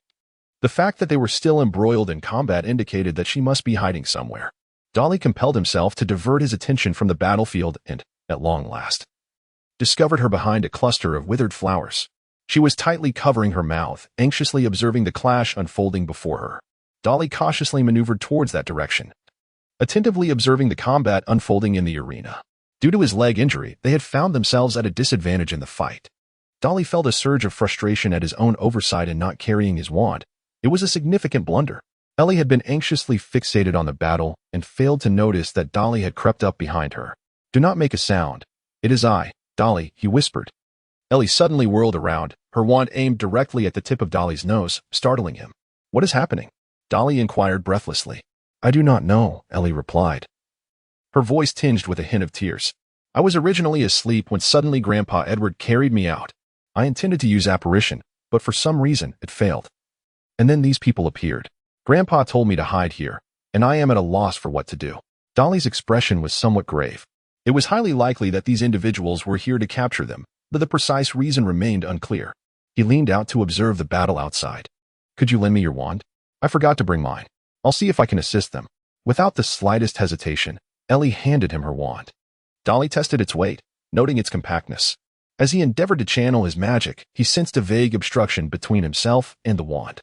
S1: The fact that they were still embroiled in combat indicated that she must be hiding somewhere. Dolly compelled himself to divert his attention from the battlefield and, at long last, discovered her behind a cluster of withered flowers. She was tightly covering her mouth, anxiously observing the clash unfolding before her. Dolly cautiously maneuvered towards that direction, attentively observing the combat unfolding in the arena. Due to his leg injury, they had found themselves at a disadvantage in the fight. Dolly felt a surge of frustration at his own oversight in not carrying his wand. It was a significant blunder. Ellie had been anxiously fixated on the battle and failed to notice that Dolly had crept up behind her. Do not make a sound. It is I, Dolly, he whispered. Ellie suddenly whirled around, her wand aimed directly at the tip of Dolly's nose, startling him. What is happening? Dolly inquired breathlessly. I do not know, Ellie replied, her voice tinged with a hint of tears. I was originally asleep when suddenly Grandpa Edward carried me out. I intended to use apparition, but for some reason it failed. And then these people appeared. Grandpa told me to hide here, and I am at a loss for what to do. Dolly's expression was somewhat grave. It was highly likely that these individuals were here to capture them, but the precise reason remained unclear. He leaned out to observe the battle outside. Could you lend me your wand? I forgot to bring mine. I'll see if I can assist them. Without the slightest hesitation, Ellie handed him her wand. Dolly tested its weight, noting its compactness. As he endeavored to channel his magic, he sensed a vague obstruction between himself and the wand.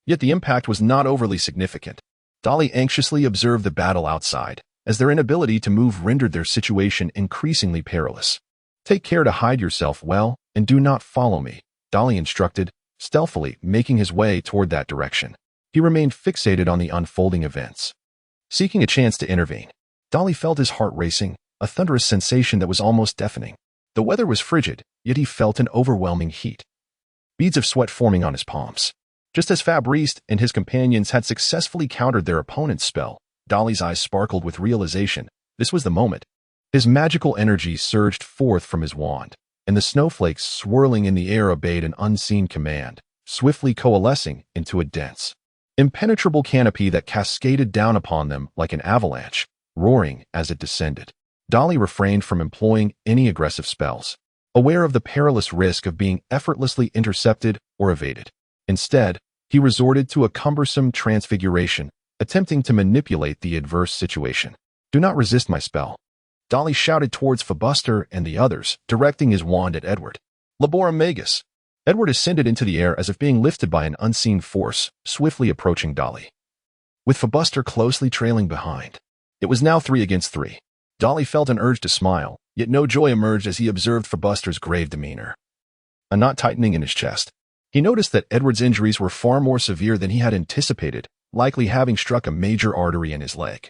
S1: Yet the impact was not overly significant. Dolly anxiously observed the battle outside, as their inability to move rendered their situation increasingly perilous. Take care to hide yourself well, and do not follow me, Dolly instructed, stealthily making his way toward that direction. He remained fixated on the unfolding events, seeking a chance to intervene. Dolly felt his heart racing, a thunderous sensation that was almost deafening. The weather was frigid, yet he felt an overwhelming heat, beads of sweat forming on his palms. Just as Fabrice and his companions had successfully countered their opponent's spell, Dolly's eyes sparkled with realization. This was the moment. His magical energy surged forth from his wand, and the snowflakes swirling in the air obeyed an unseen command, swiftly coalescing into a dense, impenetrable canopy that cascaded down upon them like an avalanche, roaring as it descended. Dolly refrained from employing any aggressive spells, aware of the perilous risk of being effortlessly intercepted or evaded. Instead, He resorted to a cumbersome transfiguration, attempting to manipulate the adverse situation. "Do not resist my spell," Dudley shouted towards Fabuster and the others, directing his wand at Edward. "Laborum Magus." Edward ascended into the air as if being lifted by an unseen force, swiftly approaching Dudley, with Fabuster closely trailing behind. It was now 3 against 3. Dudley felt an urge to smile, yet no joy emerged as he observed Fabuster's grave demeanor, a knot tightening in his chest. He noticed that Edward's injuries were far more severe than he had anticipated, likely having struck a major artery in his leg,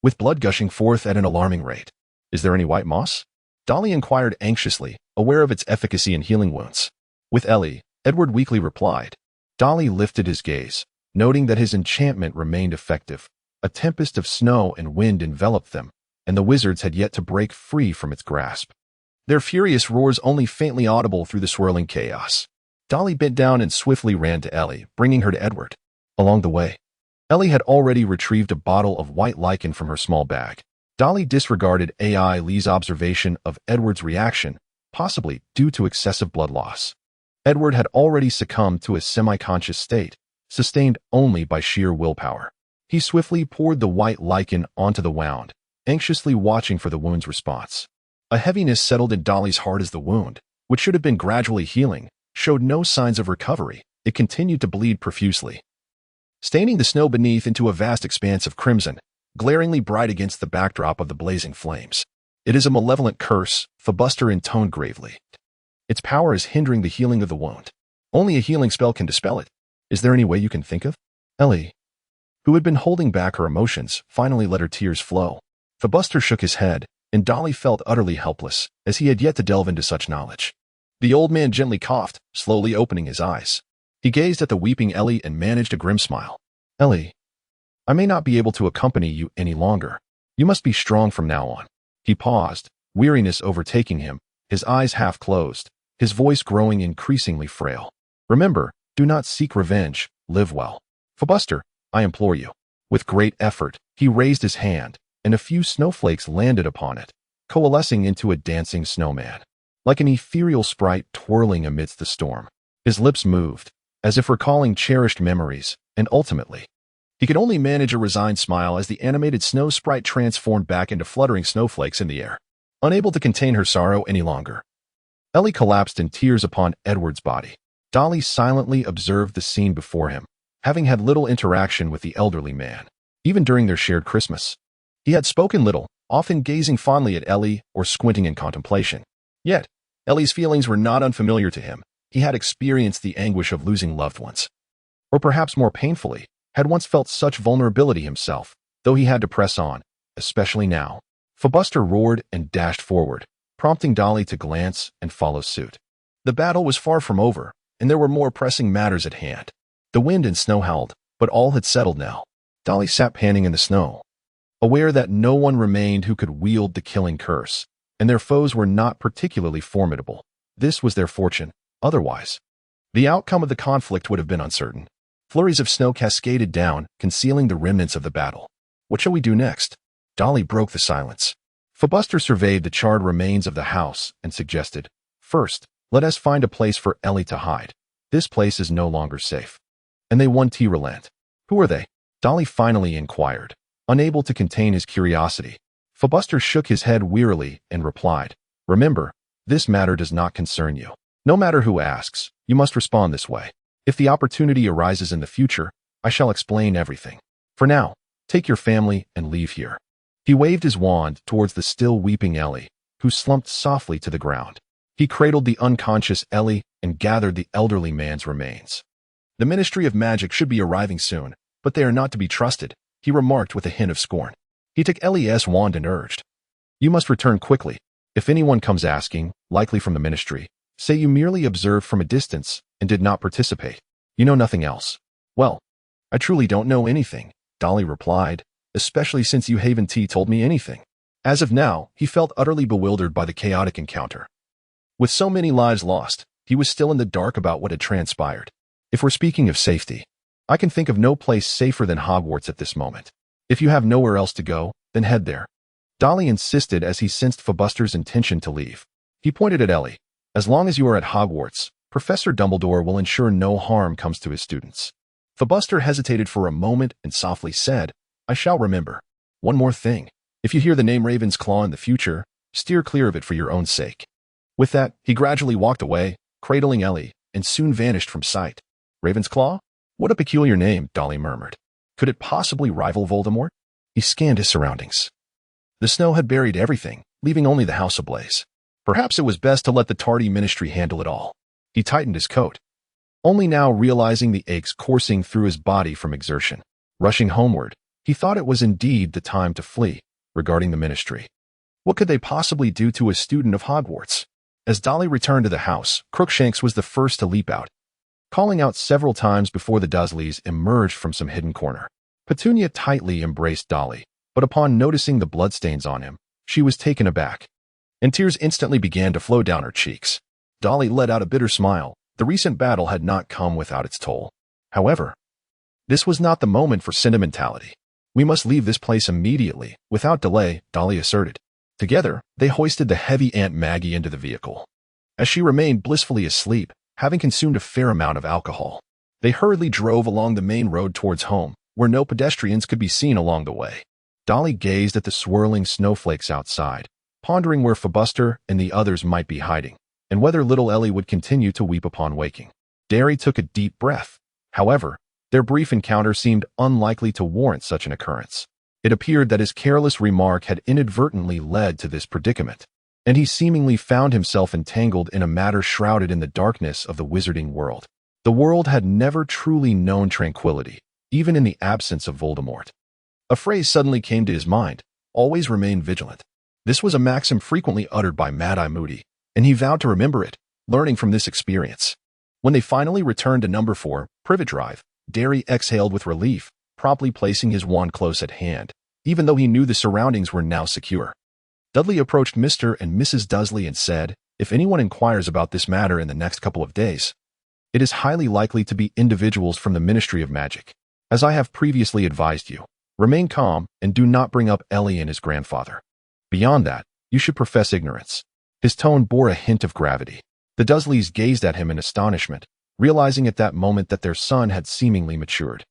S1: with blood gushing forth at an alarming rate. "Is there any white moss?" Dudley inquired anxiously, aware of its efficacy in healing wounds. "With Ellie," Edward weakly replied. Dudley lifted his gaze, noting that his enchantment remained effective. A tempest of snow and wind enveloped them, and the wizards had yet to break free from its grasp, their furious roars only faintly audible through the swirling chaos. Dudley bent down and swiftly ran to Ellie, bringing her to Edward. Along the way, Ellie had already retrieved a bottle of white lichen from her small bag. Dudley disregarded Lee's observation of Edward's reaction, possibly due to excessive blood loss. Edward had already succumbed to a semi-conscious state, sustained only by sheer willpower. He swiftly poured the white lichen onto the wound, anxiously watching for the wound's response. A heaviness settled in Dudley's heart as the wound, which should have been gradually healing, showed no signs of recovery. It continued to bleed profusely, staining the snow beneath into a vast expanse of crimson, glaringly bright against the backdrop of the blazing flames. "It is a malevolent curse," Fabuster intoned gravely. "Its power is hindering the healing of the wound. Only a healing spell can dispel it. Is there any way you can think of?" Ellie, who had been holding back her emotions, finally let her tears flow. Fabuster shook his head, and Dudley felt utterly helpless, as he had yet to delve into such knowledge. The old man gently coughed, slowly opening his eyes. He gazed at the weeping Ellie and managed a grim smile. "Ellie, I may not be able to accompany you any longer. You must be strong from now on." He paused, weariness overtaking him, his eyes half closed, his voice growing increasingly frail. "Remember, do not seek revenge, live well. Fabuster, I implore you." With great effort, he raised his hand, and a few snowflakes landed upon it, coalescing into a dancing snowman, like an ethereal sprite twirling amidst the storm. His lips moved, as if recalling cherished memories, and ultimately, he could only manage a resigned smile as the animated snow sprite transformed back into fluttering snowflakes in the air. Unable to contain her sorrow any longer, Ellie collapsed in tears upon Edward's body. Dudley silently observed the scene before him, having had little interaction with the elderly man, even during their shared Christmas. He had spoken little, often gazing fondly at Ellie or squinting in contemplation. Yet, Ellie's feelings were not unfamiliar to him. He had experienced the anguish of losing loved ones. Or perhaps more painfully, had once felt such vulnerability himself, though he had to press on, especially now. Fabuster roared and dashed forward, prompting Dudley to glance and follow suit. The battle was far from over, and there were more pressing matters at hand. The wind and snow howled, but all had settled now. Dudley sat panting in the snow, aware that no one remained who could wield the killing curse, and their foes were not particularly formidable. This was their fortune. Otherwise, the outcome of the conflict would have been uncertain. Flurries of snow cascaded down, concealing the remnants of the battle. "What shall we do next?" Dudley broke the silence. Fabuster surveyed the charred remains of the house and suggested, "First, let us find a place for Ellie to hide. This place is no longer safe." "And they won relent. Who are they?" Dudley finally inquired, unable to contain his curiosity. Fabuster shook his head wearily and replied, "Remember, this matter does not concern you. No matter who asks, you must respond this way. If the opportunity arises in the future, I shall explain everything. For now, take your family and leave here." He waved his wand towards the still weeping Ellie, who slumped softly to the ground. He cradled the unconscious Ellie and gathered the elderly man's remains. "The Ministry of Magic should be arriving soon, but they are not to be trusted," he remarked with a hint of scorn. He took Ellie's wand and urged, "You must return quickly. If anyone comes asking, likely from the Ministry, say you merely observed from a distance and did not participate. You know nothing else." "Well, I truly don't know anything," Dudley replied, "especially since you haven't told me anything." As of now, he felt utterly bewildered by the chaotic encounter. With so many lives lost, he was still in the dark about what had transpired. "If we're speaking of safety, I can think of no place safer than Hogwarts at this moment. If you have nowhere else to go, then head there." Dudley insisted as he sensed Fabuster's intention to leave. He pointed at Ellie. "As long as you are at Hogwarts, Professor Dumbledore will ensure no harm comes to his students. Fabuster hesitated for a moment and softly said, "I shall remember. One more thing. If you hear the name Raven's Claw in the future, steer clear of it for your own sake." With that, he gradually walked away, cradling Ellie, and soon vanished from sight. Raven's Claw? What a peculiar name, Dolly murmured. Could it possibly rival Voldemort? He scanned his surroundings. The snow had buried everything, leaving only the house ablaze. Perhaps it was best to let the tardy ministry handle it all. He tightened his coat, only now realizing the aches coursing through his body from exertion. Rushing homeward, he thought it was indeed the time to flee. Regarding the ministry, what could they possibly do to a student of Hogwarts? As Dolly returned to the house, Crookshanks was the first to leap out, calling out several times before the Dursleys emerged from some hidden corner. Petunia tightly embraced Dolly, but upon noticing the bloodstains on him, she was taken aback, and tears instantly began to flow down her cheeks. Dolly let out a bitter smile. The recent battle had not come without its toll. However, this was not the moment for sentimentality. "We must leave this place immediately, without delay," Dolly asserted. Together, they hoisted the heavy Aunt Maggie into the vehicle. As she remained blissfully asleep, having consumed a fair amount of alcohol, they hurriedly drove along the main road towards home, where no pedestrians could be seen along the way. Dolly gazed at the swirling snowflakes outside, pondering where Fabuster and the others might be hiding, and whether little Ellie would continue to weep upon waking. Derry took a deep breath. However, their brief encounter seemed unlikely to warrant such an occurrence. It appeared that his careless remark had inadvertently led to this predicament, and he seemingly found himself entangled in a matter shrouded in the darkness of the wizarding world. The world had never truly known tranquility, even in the absence of Voldemort. A phrase suddenly came to his mind: always remain vigilant. This was a maxim frequently uttered by Mad-Eye Moody, and he vowed to remember it, learning from this experience. When they finally returned to number 4, Privet Drive, Derry exhaled with relief, promptly placing his wand close at hand, even though he knew the surroundings were now secure. Dudley approached Mr. and Mrs. Dursley and said, "If anyone inquires about this matter in the next couple of days, it is highly likely to be individuals from the Ministry of Magic. As I have previously advised you, remain calm and do not bring up Ellie and his grandfather. Beyond that, you should profess ignorance." His tone bore a hint of gravity. The Dursleys gazed at him in astonishment, realizing at that moment that their son had seemingly matured.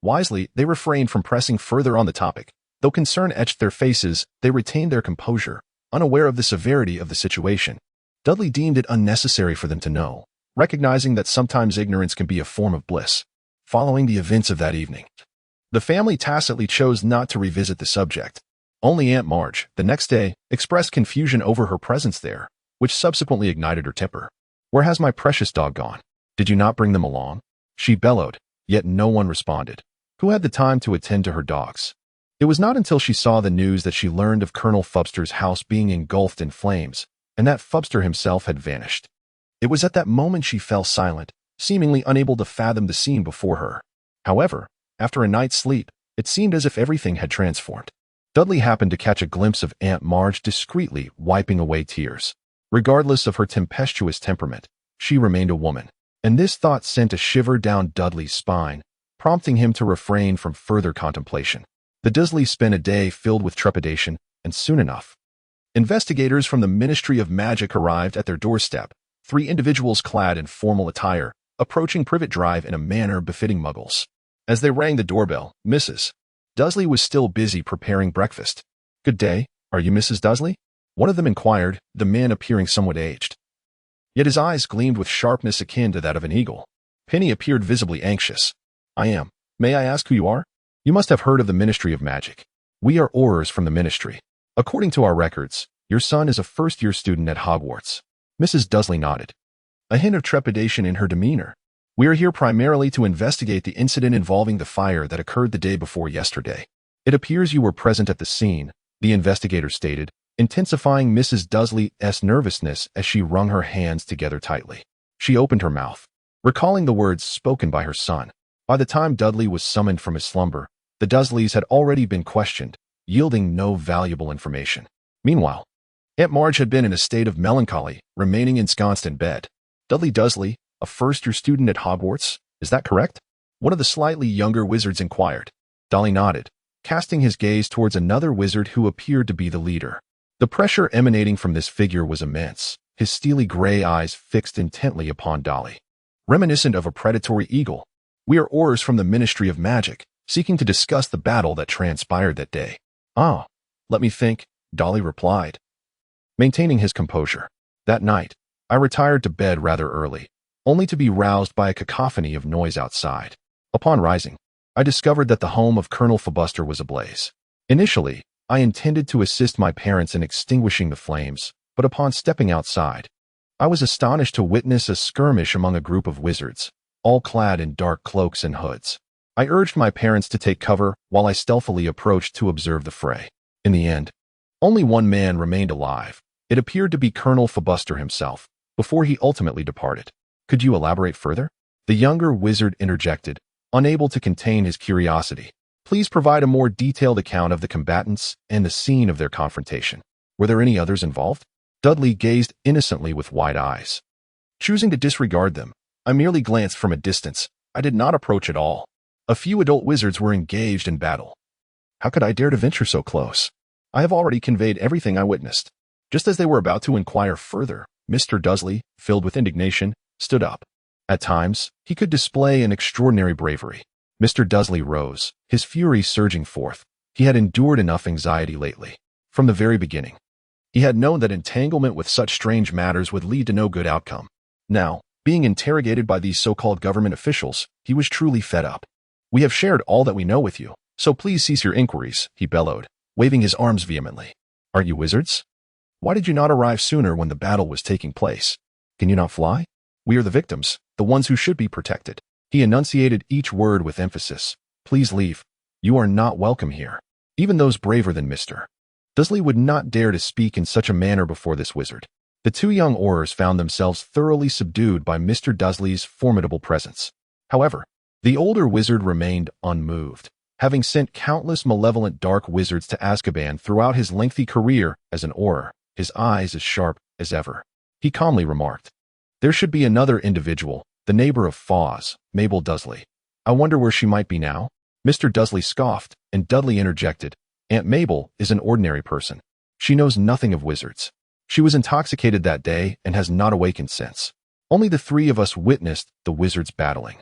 S1: Wisely, they refrained from pressing further on the topic. Though concern etched their faces, they retained their composure, unaware of the severity of the situation. Dudley deemed it unnecessary for them to know, recognizing that sometimes ignorance can be a form of bliss. Following the events of that evening, the family tacitly chose not to revisit the subject. Only Aunt Marge, the next day, expressed confusion over her presence there, which subsequently ignited her temper. "Where has my precious dog gone? Did you not bring them along?" she bellowed, yet no one responded. Who had the time to attend to her dogs? It was not until she saw the news that she learned of Colonel Fubster's house being engulfed in flames, and that Fubster himself had vanished. It was at that moment she fell silent, seemingly unable to fathom the scene before her. However, after a night's sleep, it seemed as if everything had transformed. Dudley happened to catch a glimpse of Aunt Marge discreetly wiping away tears. Regardless of her tempestuous temperament, she remained a woman, and this thought sent a shiver down Dudley's spine, prompting him to refrain from further contemplation. The Dursleys spent a day filled with trepidation, and soon enough, investigators from the Ministry of Magic arrived at their doorstep, 3 individuals clad in formal attire, approaching Privet Drive in a manner befitting Muggles. As they rang the doorbell, Mrs. Dursley was still busy preparing breakfast. "Good day, are you Mrs. Dursley?" one of them inquired, the man appearing somewhat aged. Yet his eyes gleamed with sharpness akin to that of an eagle. Penny appeared visibly anxious. "I am. May I ask who you are?" "You must have heard of the Ministry of Magic. We are Aurors from the Ministry. According to our records, your son is a first-year student at Hogwarts." Mrs. Dursley nodded, a hint of trepidation in her demeanor. "We are here primarily to investigate the incident involving the fire that occurred the day before yesterday. It appears you were present at the scene," the investigator stated, intensifying Mrs. Dursley's nervousness as she wrung her hands together tightly. She opened her mouth, recalling the words spoken by her son. By the time Dudley was summoned from his slumber, the Dursleys had already been questioned, yielding no valuable information. Meanwhile, Aunt Marge had been in a state of melancholy, remaining ensconced in bed. "Dudley Dursley, a first-year student at Hogwarts, is that correct?" one of the slightly younger wizards inquired. Dudley nodded, casting his gaze towards another wizard who appeared to be the leader. The pressure emanating from this figure was immense, his steely gray eyes fixed intently upon Dudley, reminiscent of a predatory eagle. We are Aurors from the Ministry of Magic, seeking to discuss the battle that transpired that day. Ah, let me think, Dolly replied, maintaining his composure. That night, I retired to bed rather early, only to be roused by a cacophony of noise outside. Upon rising, I discovered that the home of Colonel Filibuster was ablaze. Initially, I intended to assist my parents in extinguishing the flames, but upon stepping outside, I was astonished to witness a skirmish among a group of wizards, all clad in dark cloaks and hoods. I urged my parents to take cover while I stealthily approached to observe the fray. In the end, only one man remained alive. It appeared to be Colonel Filibuster himself, before he ultimately departed. Could you elaborate further? The younger wizard interjected, unable to contain his curiosity. Please provide a more detailed account of the combatants and the scene of their confrontation. Were there any others involved? Dudley gazed innocently with wide eyes. Choosing to disregard them, I merely glanced from a distance. I did not approach at all. A few adult wizards were engaged in battle. How could I dare to venture so close? I have already conveyed everything I witnessed. Just as they were about to inquire further, Mr. Dudley, filled with indignation, stood up. At times, he could display an extraordinary bravery. Mr. Dudley rose, his fury surging forth. He had endured enough anxiety lately. From the very beginning, he had known that entanglement with such strange matters would lead to no good outcome. Now, being interrogated by these so-called government officials, he was truly fed up. We have shared all that we know with you, so please cease your inquiries, he bellowed, waving his arms vehemently. Aren't you wizards? Why did you not arrive sooner when the battle was taking place? Can you not fly? We are the victims, the ones who should be protected. He enunciated each word with emphasis. Please leave. You are not welcome here. Even those braver than Mr. Dudley would not dare to speak in such a manner before this wizard. The two young Aurors found themselves thoroughly subdued by Mr. Dudley's formidable presence. However, the older wizard remained unmoved. Having sent countless malevolent dark wizards to Azkaban throughout his lengthy career as an Auror, his eyes as sharp as ever, he calmly remarked, there should be another individual, the neighbor of Foz, Mabel Dudley. I wonder where she might be now? Mr. Dudley scoffed, and Dudley interjected, Aunt Mabel is an ordinary person. She knows nothing of wizards. She was intoxicated that day and has not awakened since. Only the three of us witnessed the wizards battling.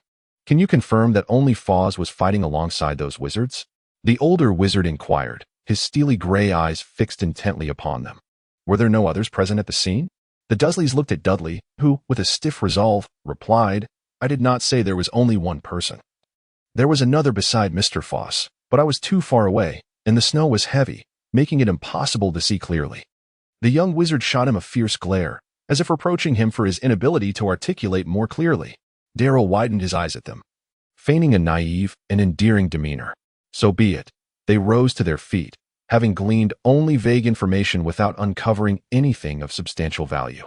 S1: Can you confirm that only Foz was fighting alongside those wizards? The older wizard inquired, his steely gray eyes fixed intently upon them. Were there no others present at the scene? The Dudleys looked at Dudley, who, with a stiff resolve, replied, I did not say there was only one person. There was another beside Mr. Foz, but I was too far away, and the snow was heavy, making it impossible to see clearly. The young wizard shot him a fierce glare, as if reproaching him for his inability to articulate more clearly. Darryl widened his eyes at them, feigning a naive and endearing demeanor. So be it. They rose to their feet, having gleaned only vague information without uncovering anything of substantial value.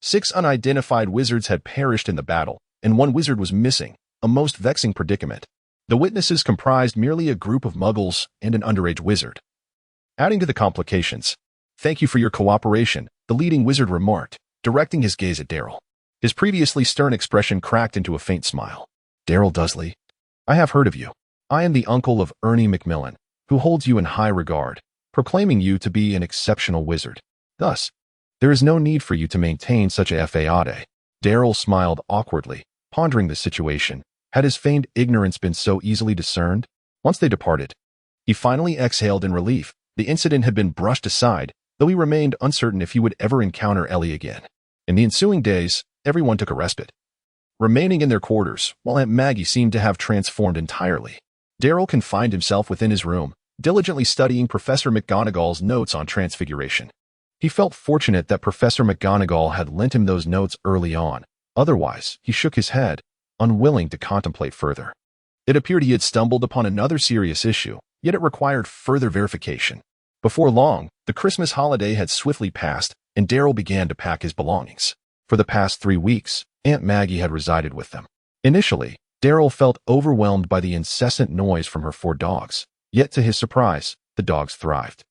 S1: 6 unidentified wizards had perished in the battle, and 1 wizard was missing, a most vexing predicament. The witnesses comprised merely a group of muggles and an underage wizard. Adding to the complications, thank you for your cooperation, the leading wizard remarked, directing his gaze at Darryl. His previously stern expression cracked into a faint smile. Darryl Dudley, I have heard of you. I am the uncle of Ernie Macmillan, who holds you in high regard, proclaiming you to be an exceptional wizard. Thus, there is no need for you to maintain such a fade. Darryl smiled awkwardly, pondering the situation. Had his feigned ignorance been so easily discerned? Once they departed, he finally exhaled in relief. The incident had been brushed aside, though he remained uncertain if he would ever encounter Ellie again. In the ensuing days, everyone took a respite, remaining in their quarters, while Aunt Maggie seemed to have transformed entirely. Darryl confined himself within his room, diligently studying Professor McGonagall's notes on transfiguration. He felt fortunate that Professor McGonagall had lent him those notes early on. Otherwise, he shook his head, unwilling to contemplate further. It appeared he had stumbled upon another serious issue, yet it required further verification. Before long, the Christmas holiday had swiftly passed, and Darryl began to pack his belongings. For the past 3 weeks, Aunt Maggie had resided with them. Initially, Darryl felt overwhelmed by the incessant noise from her 4 dogs, yet to his surprise, the dogs thrived.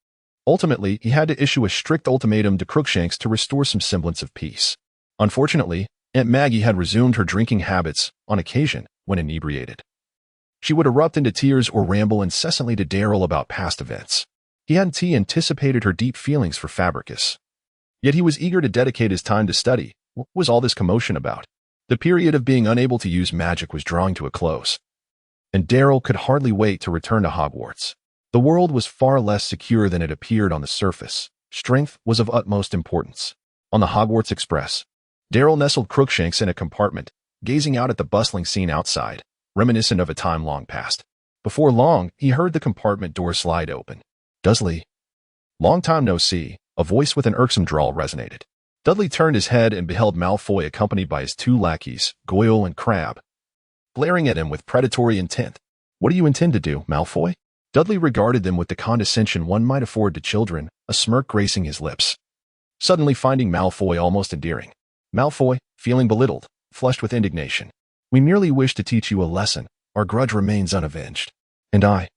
S1: Ultimately, he had to issue a strict ultimatum to Crookshanks to restore some semblance of peace. Unfortunately, Aunt Maggie had resumed her drinking habits, on occasion, when inebriated. She would erupt into tears or ramble incessantly to Darryl about past events. He hadn't anticipated her deep feelings for Fabricus. Yet he was eager to dedicate his time to study. What was all this commotion about? The period of being unable to use magic was drawing to a close. and Daryl could hardly wait to return to Hogwarts. The world was far less secure than it appeared on the surface. Strength was of utmost importance. On the Hogwarts Express, Daryl nestled Crookshanks in a compartment, gazing out at the bustling scene outside, reminiscent of a time long past. Before long, he heard the compartment door slide open. Dudley. Long time no see, a voice with an irksome drawl resonated. Dudley turned his head and beheld Malfoy accompanied by his two lackeys, Goyle and Crabbe, glaring at him with predatory intent. What do you intend to do, Malfoy? Dudley regarded them with the condescension one might afford to children, a smirk gracing his lips, suddenly finding Malfoy almost endearing. Malfoy, feeling belittled, flushed with indignation. We merely wish to teach you a lesson. Our grudge remains unavenged. And I.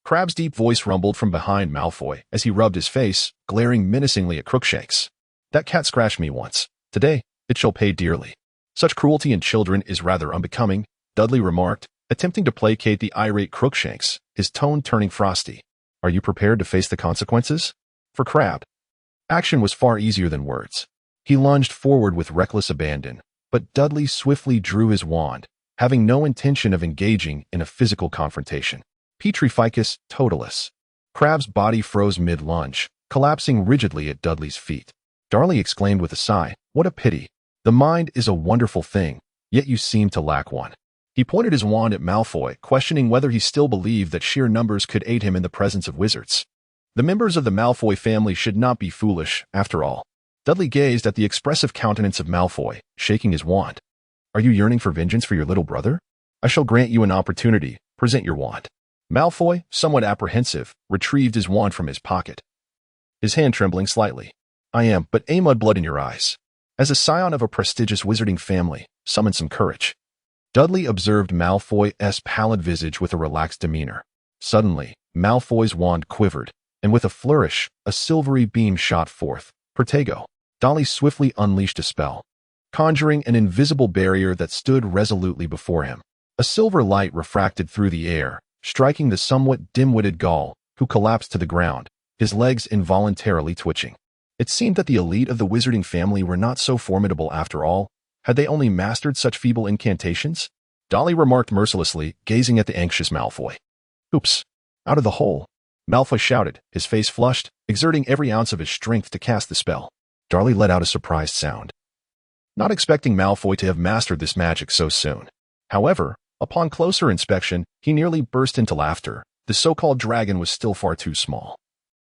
S1: Crabbe's deep voice rumbled from behind Malfoy as he rubbed his face, glaring menacingly at Crookshanks. That cat scratched me once. Today, it shall pay dearly. Such cruelty in children is rather unbecoming, Dudley remarked, attempting to placate the irate Crookshanks, his tone turning frosty. Are you prepared to face the consequences? For Crabbe, action was far easier than words. He lunged forward with reckless abandon, but Dudley swiftly drew his wand, having no intention of engaging in a physical confrontation. Petrificus totalis. Crabbe's body froze mid-lunge, collapsing rigidly at Dudley's feet. Darley exclaimed with a sigh, what a pity. The mind is a wonderful thing, yet you seem to lack one. He pointed his wand at Malfoy, questioning whether he still believed that sheer numbers could aid him in the presence of wizards. The members of the Malfoy family should not be foolish, after all. Dudley gazed at the expressive countenance of Malfoy, shaking his wand. Are you yearning for vengeance for your little brother? I shall grant you an opportunity. Present your wand. Malfoy, somewhat apprehensive, retrieved his wand from his pocket, his hand trembling slightly. I am but a mudblood in your eyes. As a scion of a prestigious wizarding family, summon some courage. Dudley observed Malfoy's pallid visage with a relaxed demeanor. Suddenly, Malfoy's wand quivered, and with a flourish, a silvery beam shot forth. Protego. Dudley swiftly unleashed a spell, conjuring an invisible barrier that stood resolutely before him. A silver light refracted through the air, striking the somewhat dim-witted Gaul, who collapsed to the ground, his legs involuntarily twitching. It seemed that the elite of the wizarding family were not so formidable after all. Had they only mastered such feeble incantations? Dudley remarked mercilessly, gazing at the anxious Malfoy. Oops. Out of the hole. Malfoy shouted, his face flushed, exerting every ounce of his strength to cast the spell. Dudley let out a surprised sound, not expecting Malfoy to have mastered this magic so soon. However, upon closer inspection, he nearly burst into laughter. The so-called dragon was still far too small,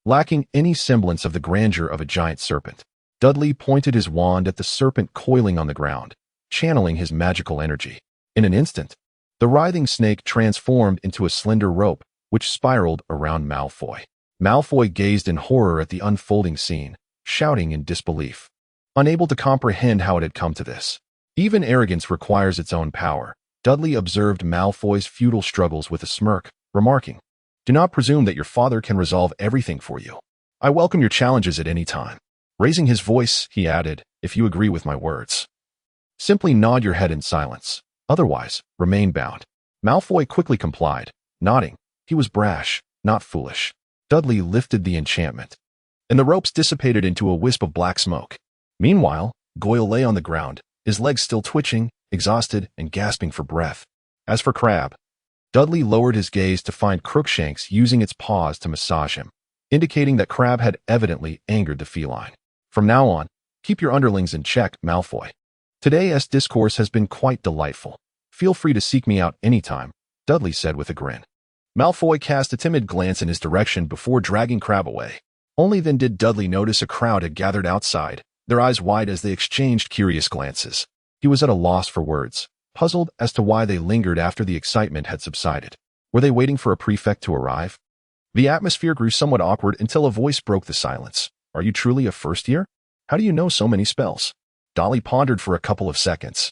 S1: lacking any semblance of the grandeur of a giant serpent. Dudley pointed his wand at the serpent coiling on the ground, channeling his magical energy. In an instant, the writhing snake transformed into a slender rope, which spiraled around Malfoy. Malfoy gazed in horror at the unfolding scene, shouting in disbelief, unable to comprehend how it had come to this. Even arrogance requires its own power. Dudley observed Malfoy's futile struggles with a smirk, remarking, Do not presume that your father can resolve everything for you. I welcome your challenges at any time. Raising his voice, he added, if you agree with my words. Simply nod your head in silence. Otherwise, remain bound. Malfoy quickly complied, nodding. He was brash, not foolish. Dudley lifted the enchantment, and the ropes dissipated into a wisp of black smoke. Meanwhile, Goyle lay on the ground, his legs still twitching, exhausted and gasping for breath. As for Crabbe, Dudley lowered his gaze to find Crookshanks using its paws to massage him, indicating that Crabbe had evidently angered the feline. From now on, keep your underlings in check, Malfoy. Today's discourse has been quite delightful. Feel free to seek me out anytime, Dudley said with a grin. Malfoy cast a timid glance in his direction before dragging Crabbe away. Only then did Dudley notice a crowd had gathered outside, their eyes wide as they exchanged curious glances. He was at a loss for words, puzzled as to why they lingered after the excitement had subsided. Were they waiting for a prefect to arrive? The atmosphere grew somewhat awkward until a voice broke the silence. Are you truly a first year? How do you know so many spells? Dudley pondered for a couple of seconds.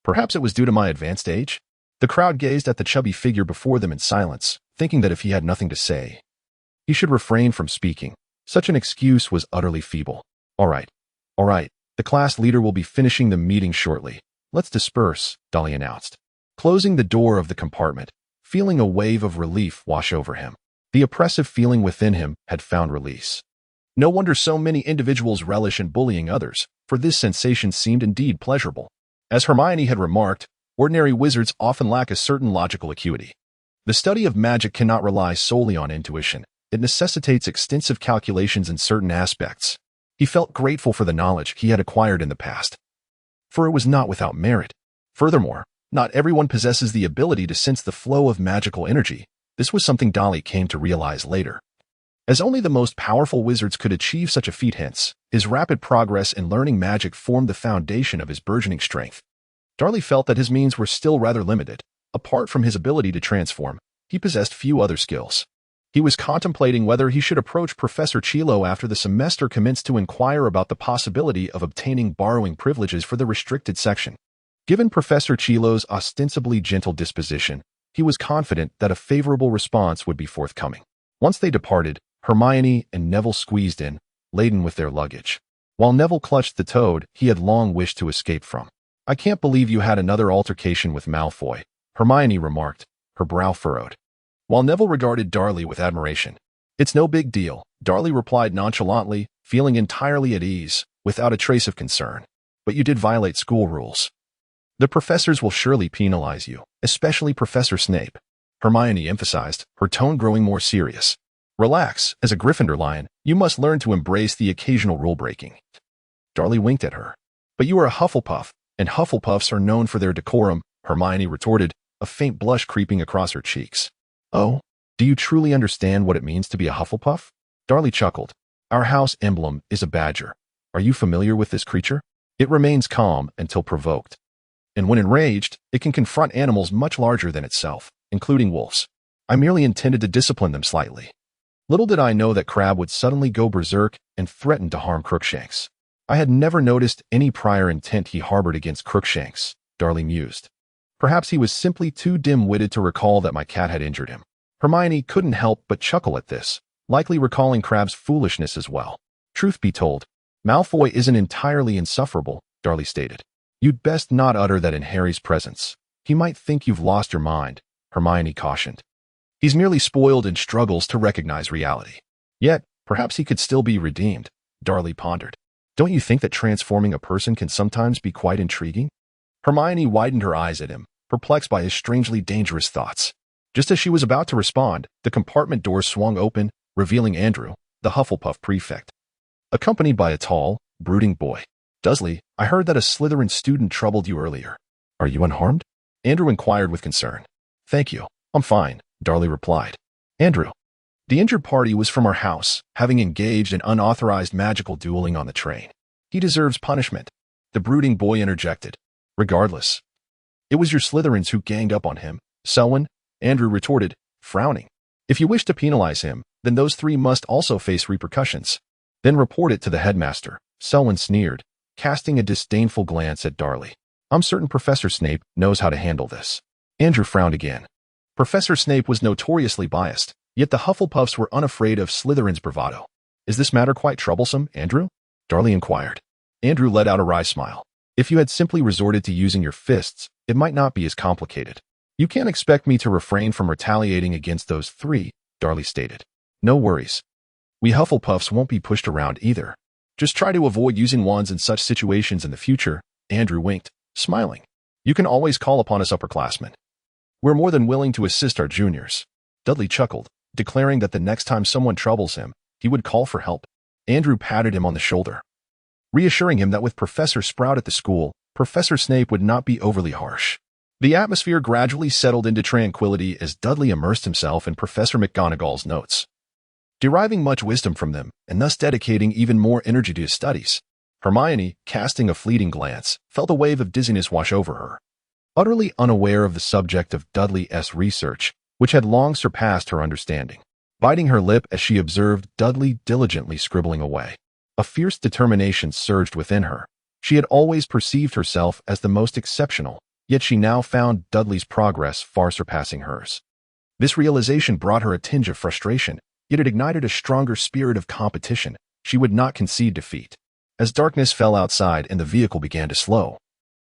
S1: Perhaps it was due to my advanced age? The crowd gazed at the chubby figure before them in silence, thinking that if he had nothing to say, he should refrain from speaking. Such an excuse was utterly feeble. All right. The class leader will be finishing the meeting shortly. Let's disperse, Dudley announced, closing the door of the compartment, feeling a wave of relief wash over him. The oppressive feeling within him had found release. No wonder so many individuals relish in bullying others, for this sensation seemed indeed pleasurable. As Hermione had remarked, ordinary wizards often lack a certain logical acuity. The study of magic cannot rely solely on intuition. It necessitates extensive calculations in certain aspects. He felt grateful for the knowledge he had acquired in the past, for it was not without merit. Furthermore, not everyone possesses the ability to sense the flow of magical energy. This was something Dudley came to realize later. As only the most powerful wizards could achieve such a feat, hence, his rapid progress in learning magic formed the foundation of his burgeoning strength. Dudley felt that his means were still rather limited. Apart from his ability to transform, he possessed few other skills. He was contemplating whether he should approach Professor Chilo after the semester commenced to inquire about the possibility of obtaining borrowing privileges for the restricted section. Given Professor Chilo's ostensibly gentle disposition, he was confident that a favorable response would be forthcoming. Once they departed, Hermione and Neville squeezed in, laden with their luggage. While Neville clutched the toad he had long wished to escape from. "I can't believe you had another altercation with Malfoy," Hermione remarked, her brow furrowed. While Neville regarded Dudley with admiration. "It's no big deal," Dudley replied nonchalantly, feeling entirely at ease, without a trace of concern. "But you did violate school rules. The professors will surely penalize you, especially Professor Snape," Hermione emphasized, her tone growing more serious. "Relax, as a Gryffindor lion, you must learn to embrace the occasional rule-breaking." Dudley winked at her. "But you are a Hufflepuff, and Hufflepuffs are known for their decorum," Hermione retorted, a faint blush creeping across her cheeks. "Oh, do you truly understand what it means to be a Hufflepuff?" Dudley chuckled. "Our house emblem is a badger. Are you familiar with this creature? It remains calm until provoked. And when enraged, it can confront animals much larger than itself, including wolves. I merely intended to discipline them slightly. Little did I know that Crabbe would suddenly go berserk and threaten to harm Crookshanks. I had never noticed any prior intent he harbored against Crookshanks," Dudley mused. "Perhaps he was simply too dim-witted to recall that my cat had injured him." Hermione couldn't help but chuckle at this, likely recalling Crabbe's foolishness as well. "Truth be told, Malfoy isn't entirely insufferable," Dudley stated. "You'd best not utter that in Harry's presence. He might think you've lost your mind," Hermione cautioned. "He's merely spoiled and struggles to recognize reality. Yet, perhaps he could still be redeemed," Dudley pondered. "Don't you think that transforming a person can sometimes be quite intriguing?" Hermione widened her eyes at him, perplexed by his strangely dangerous thoughts. Just as she was about to respond, the compartment door swung open, revealing Andrew, the Hufflepuff prefect, accompanied by a tall, brooding boy. "Dudley, I heard that a Slytherin student troubled you earlier. Are you unharmed?" Andrew inquired with concern. "Thank you, I'm fine," Dudley replied. "Andrew, the injured party was from our house, having engaged in unauthorized magical dueling on the train. He deserves punishment," the brooding boy interjected. "Regardless, it was your Slytherins who ganged up on him, Selwyn," Andrew retorted, frowning. "If you wish to penalize him, then those three must also face repercussions. Then report it to the headmaster," Selwyn sneered, casting a disdainful glance at Dudley. "I'm certain Professor Snape knows how to handle this." Andrew frowned again. Professor Snape was notoriously biased, yet the Hufflepuffs were unafraid of Slytherin's bravado. "Is this matter quite troublesome, Andrew?" Dudley inquired. Andrew let out a wry smile. "If you had simply resorted to using your fists, it might not be as complicated." "You can't expect me to refrain from retaliating against those three," Dudley stated. "No worries. We Hufflepuffs won't be pushed around either. Just try to avoid using wands in such situations in the future," Andrew winked, smiling. "You can always call upon us upperclassmen. We're more than willing to assist our juniors." Dudley chuckled, declaring that the next time someone troubles him, he would call for help. Andrew patted him on the shoulder, reassuring him that with Professor Sprout at the school, Professor Snape would not be overly harsh. The atmosphere gradually settled into tranquility as Dudley immersed himself in Professor McGonagall's notes, deriving much wisdom from them and thus dedicating even more energy to his studies. Hermione, casting a fleeting glance, felt a wave of dizziness wash over her. Utterly unaware of the subject of Dudley's research, which had long surpassed her understanding, biting her lip as she observed Dudley diligently scribbling away. A fierce determination surged within her. She had always perceived herself as the most exceptional, yet she now found Dudley's progress far surpassing hers. This realization brought her a tinge of frustration, yet it ignited a stronger spirit of competition. She would not concede defeat. As darkness fell outside and the vehicle began to slow,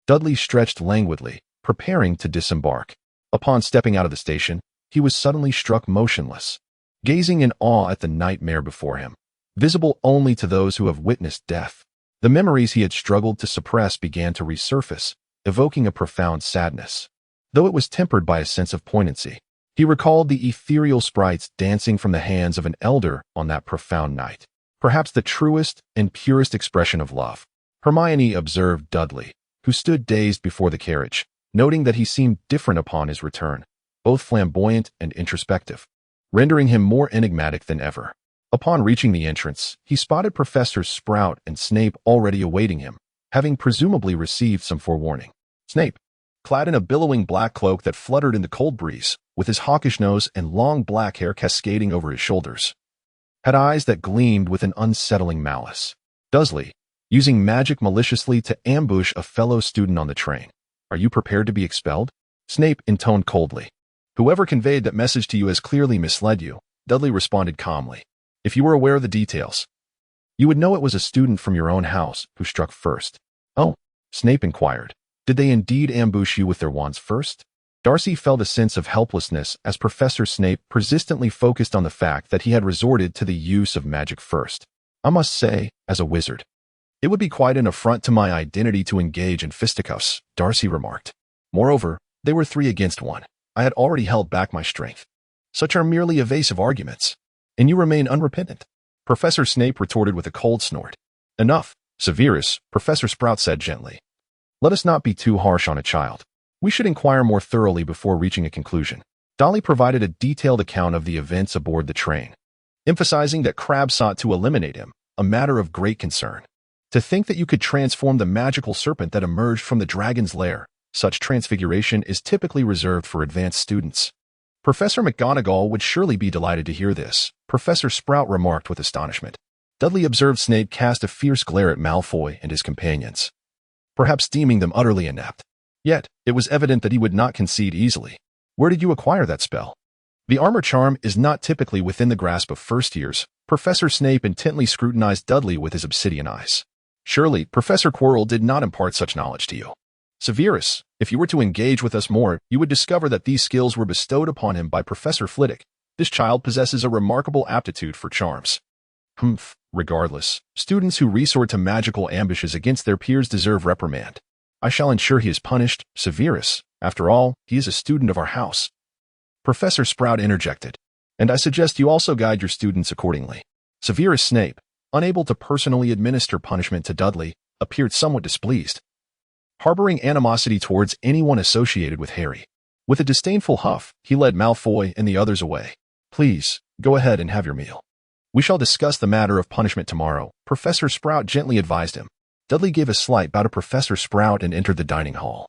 S1: Dudley stretched languidly, preparing to disembark. Upon stepping out of the station, he was suddenly struck motionless, gazing in awe at the nightmare before him, visible only to those who have witnessed death. The memories he had struggled to suppress began to resurface, evoking a profound sadness, though it was tempered by a sense of poignancy. He recalled the ethereal sprites dancing from the hands of an elder on that profound night, perhaps the truest and purest expression of love. Hermione observed Dudley, who stood dazed before the carriage, noting that he seemed different upon his return, both flamboyant and introspective, rendering him more enigmatic than ever. Upon reaching the entrance, he spotted Professors Sprout and Snape already awaiting him, having presumably received some forewarning. Snape, clad in a billowing black cloak that fluttered in the cold breeze, with his hawkish nose and long black hair cascading over his shoulders, had eyes that gleamed with an unsettling malice. Dudley, using magic maliciously to ambush a fellow student on the train. Are you prepared to be expelled? Snape intoned coldly. Whoever conveyed that message to you has clearly misled you, Dudley responded calmly. If you were aware of the details, you would know it was a student from your own house who struck first. Oh, Snape inquired. Did they indeed ambush you with their wands first? Darcy felt a sense of helplessness as Professor Snape persistently focused on the fact that he had resorted to the use of magic first. I must say, as a wizard, it would be quite an affront to my identity to engage in fisticuffs, Darcy remarked. Moreover, they were 3 against 1. I had already held back my strength. Such are merely evasive arguments. And you remain unrepentant. Professor Snape retorted with a cold snort. Enough, Severus, Professor Sprout said gently. Let us not be too harsh on a child. We should inquire more thoroughly before reaching a conclusion. Dudley provided a detailed account of the events aboard the train, emphasizing that Crabbe sought to eliminate him, a matter of great concern. To think that you could transform the magical serpent that emerged from the dragon's lair, such transfiguration is typically reserved for advanced students. Professor McGonagall would surely be delighted to hear this, Professor Sprout remarked with astonishment. Dudley observed Snape cast a fierce glare at Malfoy and his companions, perhaps deeming them utterly inept. Yet, it was evident that he would not concede easily. Where did you acquire that spell? The armor charm is not typically within the grasp of first years. Professor Snape intently scrutinized Dudley with his obsidian eyes. Surely, Professor Quirrell did not impart such knowledge to you. Severus, if you were to engage with us more, you would discover that these skills were bestowed upon him by Professor Flitwick. This child possesses a remarkable aptitude for charms. Regardless, students who resort to magical ambushes against their peers deserve reprimand. I shall ensure he is punished, Severus. After all, he is a student of our house. Professor Sprout interjected. And I suggest you also guide your students accordingly. Severus Snape, unable to personally administer punishment to Dudley, appeared somewhat displeased, harboring animosity towards anyone associated with Harry. With a disdainful huff, he led Malfoy and the others away. Please, go ahead and have your meal. We shall discuss the matter of punishment tomorrow, Professor Sprout gently advised him. Dudley gave a slight bow to Professor Sprout and entered the dining hall,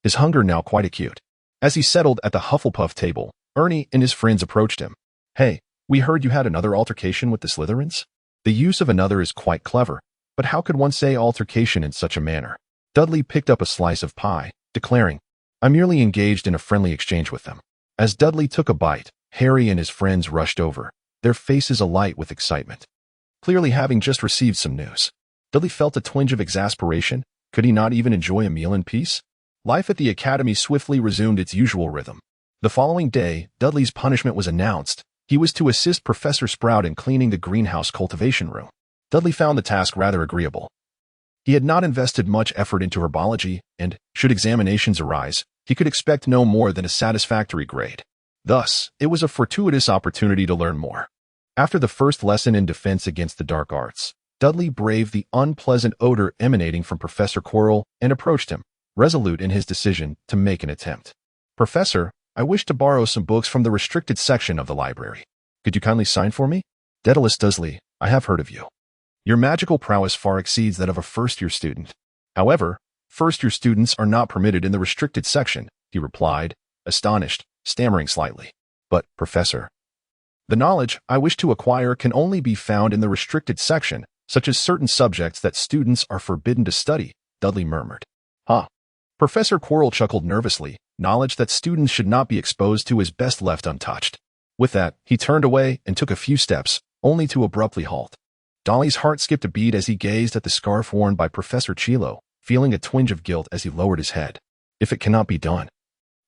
S1: his hunger now quite acute. As he settled at the Hufflepuff table, Ernie and his friends approached him. Hey, we heard you had another altercation with the Slytherins? The use of another is quite clever, but how could one say altercation in such a manner? Dudley picked up a slice of pie, declaring, I merely engaged in a friendly exchange with them. As Dudley took a bite, Harry and his friends rushed over, their faces alight with excitement, clearly having just received some news. Dudley felt a twinge of exasperation. Could he not even enjoy a meal in peace? Life at the academy swiftly resumed its usual rhythm. The following day, Dudley's punishment was announced. He was to assist Professor Sprout in cleaning the greenhouse cultivation room. Dudley found the task rather agreeable. He had not invested much effort into herbology, and, should examinations arise, he could expect no more than a satisfactory grade. Thus, it was a fortuitous opportunity to learn more. After the first lesson in defense against the dark arts, Dudley braved the unpleasant odor emanating from Professor Quirrell and approached him, resolute in his decision to make an attempt. Professor, I wish to borrow some books from the restricted section of the library. Could you kindly sign for me? Daedalus Dudley, I have heard of you. Your magical prowess far exceeds that of a first-year student. However, first-year students are not permitted in the restricted section, he replied, astonished, stammering slightly. But, Professor, the knowledge I wish to acquire can only be found in the restricted section, such as certain subjects that students are forbidden to study, Dudley murmured. Professor Quirrell chuckled nervously. Knowledge that students should not be exposed to is best left untouched. With that, he turned away and took a few steps, only to abruptly halt. Dolly's heart skipped a beat as he gazed at the scarf worn by Professor Chilo, feeling a twinge of guilt as he lowered his head. If it cannot be done,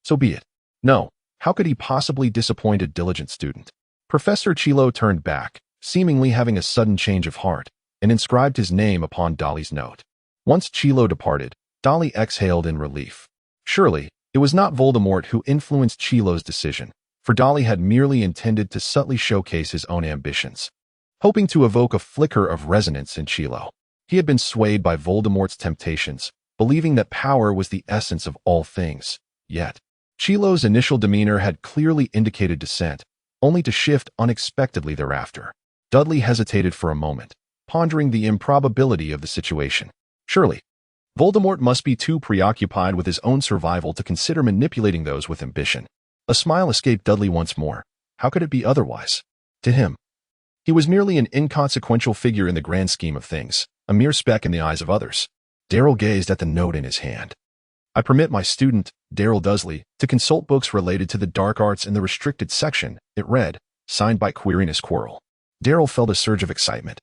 S1: so be it. No, how could he possibly disappoint a diligent student? Professor Chilo turned back, seemingly having a sudden change of heart, and inscribed his name upon Dolly's note. Once Chilo departed, Dudley exhaled in relief. Surely, it was not Voldemort who influenced Chilo's decision, for Dudley had merely intended to subtly showcase his own ambitions, hoping to evoke a flicker of resonance in Chilo. He had been swayed by Voldemort's temptations, believing that power was the essence of all things. Yet, Chilo's initial demeanor had clearly indicated dissent, only to shift unexpectedly thereafter. Dudley hesitated for a moment, pondering the improbability of the situation. Surely, Voldemort must be too preoccupied with his own survival to consider manipulating those with ambition. A smile escaped Dudley once more. How could it be otherwise? To him, he was merely an inconsequential figure in the grand scheme of things, a mere speck in the eyes of others. Darryl gazed at the note in his hand. I permit my student, Darryl Dudley, to consult books related to the dark arts in the restricted section, it read, signed by Quirinus Quirrell. Darryl felt a surge of excitement.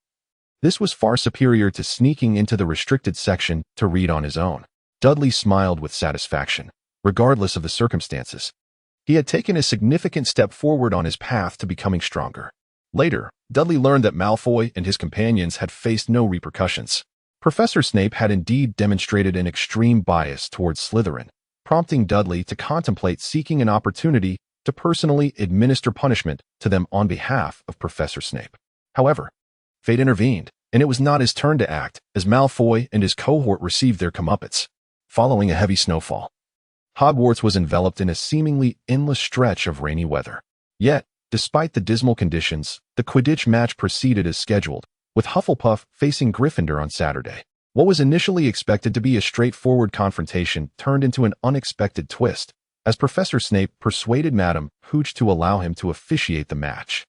S1: This was far superior to sneaking into the restricted section to read on his own. Dudley smiled with satisfaction, regardless of the circumstances. He had taken a significant step forward on his path to becoming stronger. Later, Dudley learned that Malfoy and his companions had faced no repercussions. Professor Snape had indeed demonstrated an extreme bias towards Slytherin, prompting Dudley to contemplate seeking an opportunity to personally administer punishment to them on behalf of Professor Snape. However, fate intervened, and it was not his turn to act as Malfoy and his cohort received their comeuppance. Following a heavy snowfall, Hogwarts was enveloped in a seemingly endless stretch of rainy weather. Yet, despite the dismal conditions, the Quidditch match proceeded as scheduled, with Hufflepuff facing Gryffindor on Saturday. What was initially expected to be a straightforward confrontation turned into an unexpected twist, as Professor Snape persuaded Madame Hooch to allow him to officiate the match.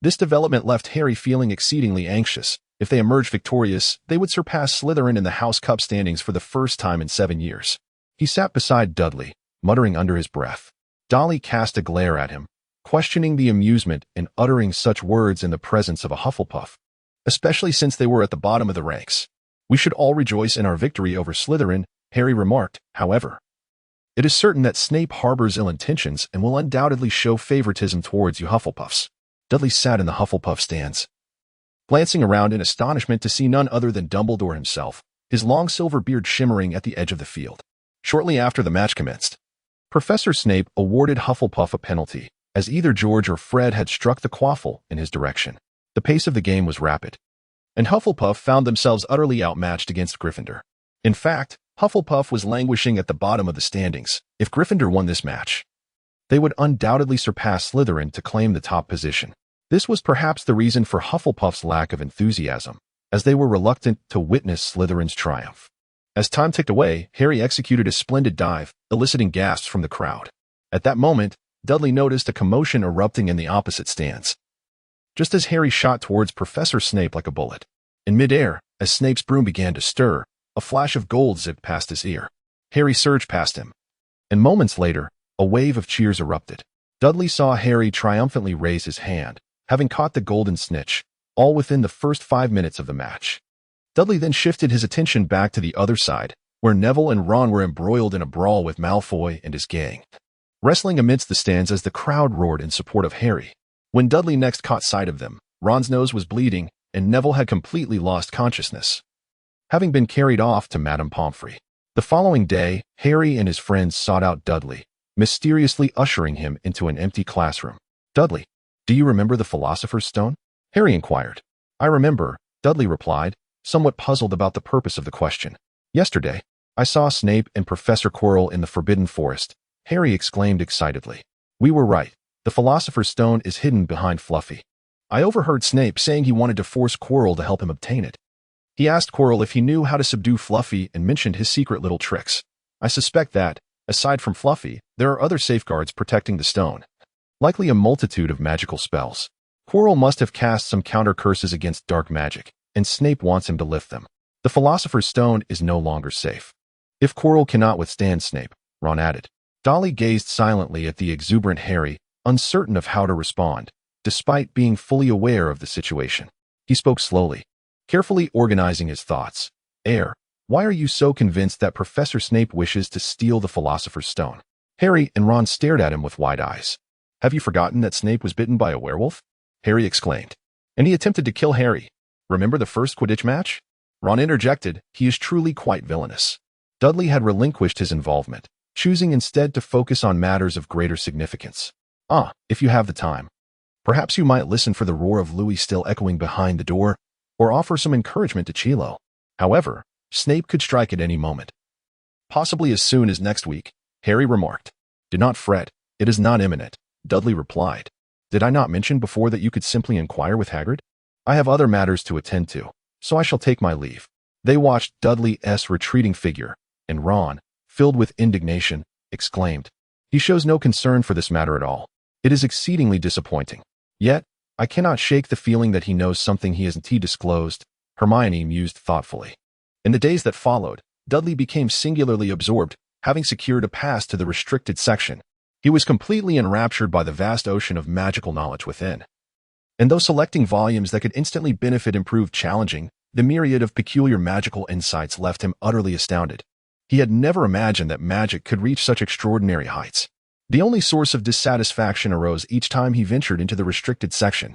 S1: This development left Harry feeling exceedingly anxious. If they emerged victorious, they would surpass Slytherin in the House Cup standings for the first time in 7 years. He sat beside Dudley, muttering under his breath. Dudley cast a glare at him, questioning the amusement in uttering such words in the presence of a Hufflepuff, especially since they were at the bottom of the ranks. We should all rejoice in our victory over Slytherin, Harry remarked. However, it is certain that Snape harbors ill intentions and will undoubtedly show favoritism towards you Hufflepuffs. Dudley sat in the Hufflepuff stands, glancing around in astonishment to see none other than Dumbledore himself, his long silver beard shimmering at the edge of the field. Shortly after the match commenced, Professor Snape awarded Hufflepuff a penalty, as either George or Fred had struck the quaffle in his direction. The pace of the game was rapid, and Hufflepuff found themselves utterly outmatched against Gryffindor. In fact, Hufflepuff was languishing at the bottom of the standings. If Gryffindor won this match, they would undoubtedly surpass Slytherin to claim the top position. This was perhaps the reason for Hufflepuff's lack of enthusiasm, as they were reluctant to witness Slytherin's triumph. As time ticked away, Harry executed a splendid dive, eliciting gasps from the crowd. At that moment, Dudley noticed a commotion erupting in the opposite stands, just as Harry shot towards Professor Snape like a bullet. In midair, as Snape's broom began to stir, a flash of gold zipped past his ear. Harry surged past him, and moments later, a wave of cheers erupted. Dudley saw Harry triumphantly raise his hand, having caught the golden snitch, all within the first 5 minutes of the match. Dudley then shifted his attention back to the other side, where Neville and Ron were embroiled in a brawl with Malfoy and his gang, wrestling amidst the stands as the crowd roared in support of Harry. When Dudley next caught sight of them, Ron's nose was bleeding, and Neville had completely lost consciousness, having been carried off to Madame Pomfrey. The following day, Harry and his friends sought out Dudley, mysteriously ushering him into an empty classroom. "Dudley, do you remember the Philosopher's Stone?" Harry inquired. "I remember," Dudley replied, somewhat puzzled about the purpose of the question. "Yesterday, I saw Snape and Professor Quirrell in the Forbidden Forest," Harry exclaimed excitedly. "We were right. The Philosopher's Stone is hidden behind Fluffy. I overheard Snape saying he wanted to force Quirrell to help him obtain it. He asked Quirrell if he knew how to subdue Fluffy and mentioned his secret little tricks. I suspect that, aside from Fluffy, there are other safeguards protecting the stone. Likely a multitude of magical spells. Quirrell must have cast some counter curses against dark magic, and Snape wants him to lift them. The Philosopher's Stone is no longer safe. If Quirrell cannot withstand Snape," Ron added. Dudley gazed silently at the exuberant Harry, uncertain of how to respond, despite being fully aware of the situation. He spoke slowly, carefully organizing his thoughts. Why are you so convinced that Professor Snape wishes to steal the Philosopher's Stone?" Harry and Ron stared at him with wide eyes. "Have you forgotten that Snape was bitten by a werewolf?" Harry exclaimed. "And he attempted to kill Harry. Remember the first Quidditch match?" Ron interjected. "He is truly quite villainous." Dudley had relinquished his involvement, choosing instead to focus on matters of greater significance. If you have the time. Perhaps you might listen for the roar of Louis still echoing behind the door, or offer some encouragement to Chilo. However, Snape could strike at any moment. Possibly as soon as next week, Harry remarked. Do not fret, it is not imminent, Dudley replied. Did I not mention before that you could simply inquire with Hagrid? I have other matters to attend to, so I shall take my leave. They watched Dudley's retreating figure, and Ron, filled with indignation, exclaimed, He shows no concern for this matter at all. It is exceedingly disappointing. Yet, I cannot shake the feeling that he knows something he hasn't disclosed, Hermione mused thoughtfully. In the days that followed, Dudley became singularly absorbed, having secured a pass to the restricted section. He was completely enraptured by the vast ocean of magical knowledge within. And though selecting volumes that could instantly benefit and prove challenging, the myriad of peculiar magical insights left him utterly astounded. He had never imagined that magic could reach such extraordinary heights. The only source of dissatisfaction arose each time he ventured into the restricted section.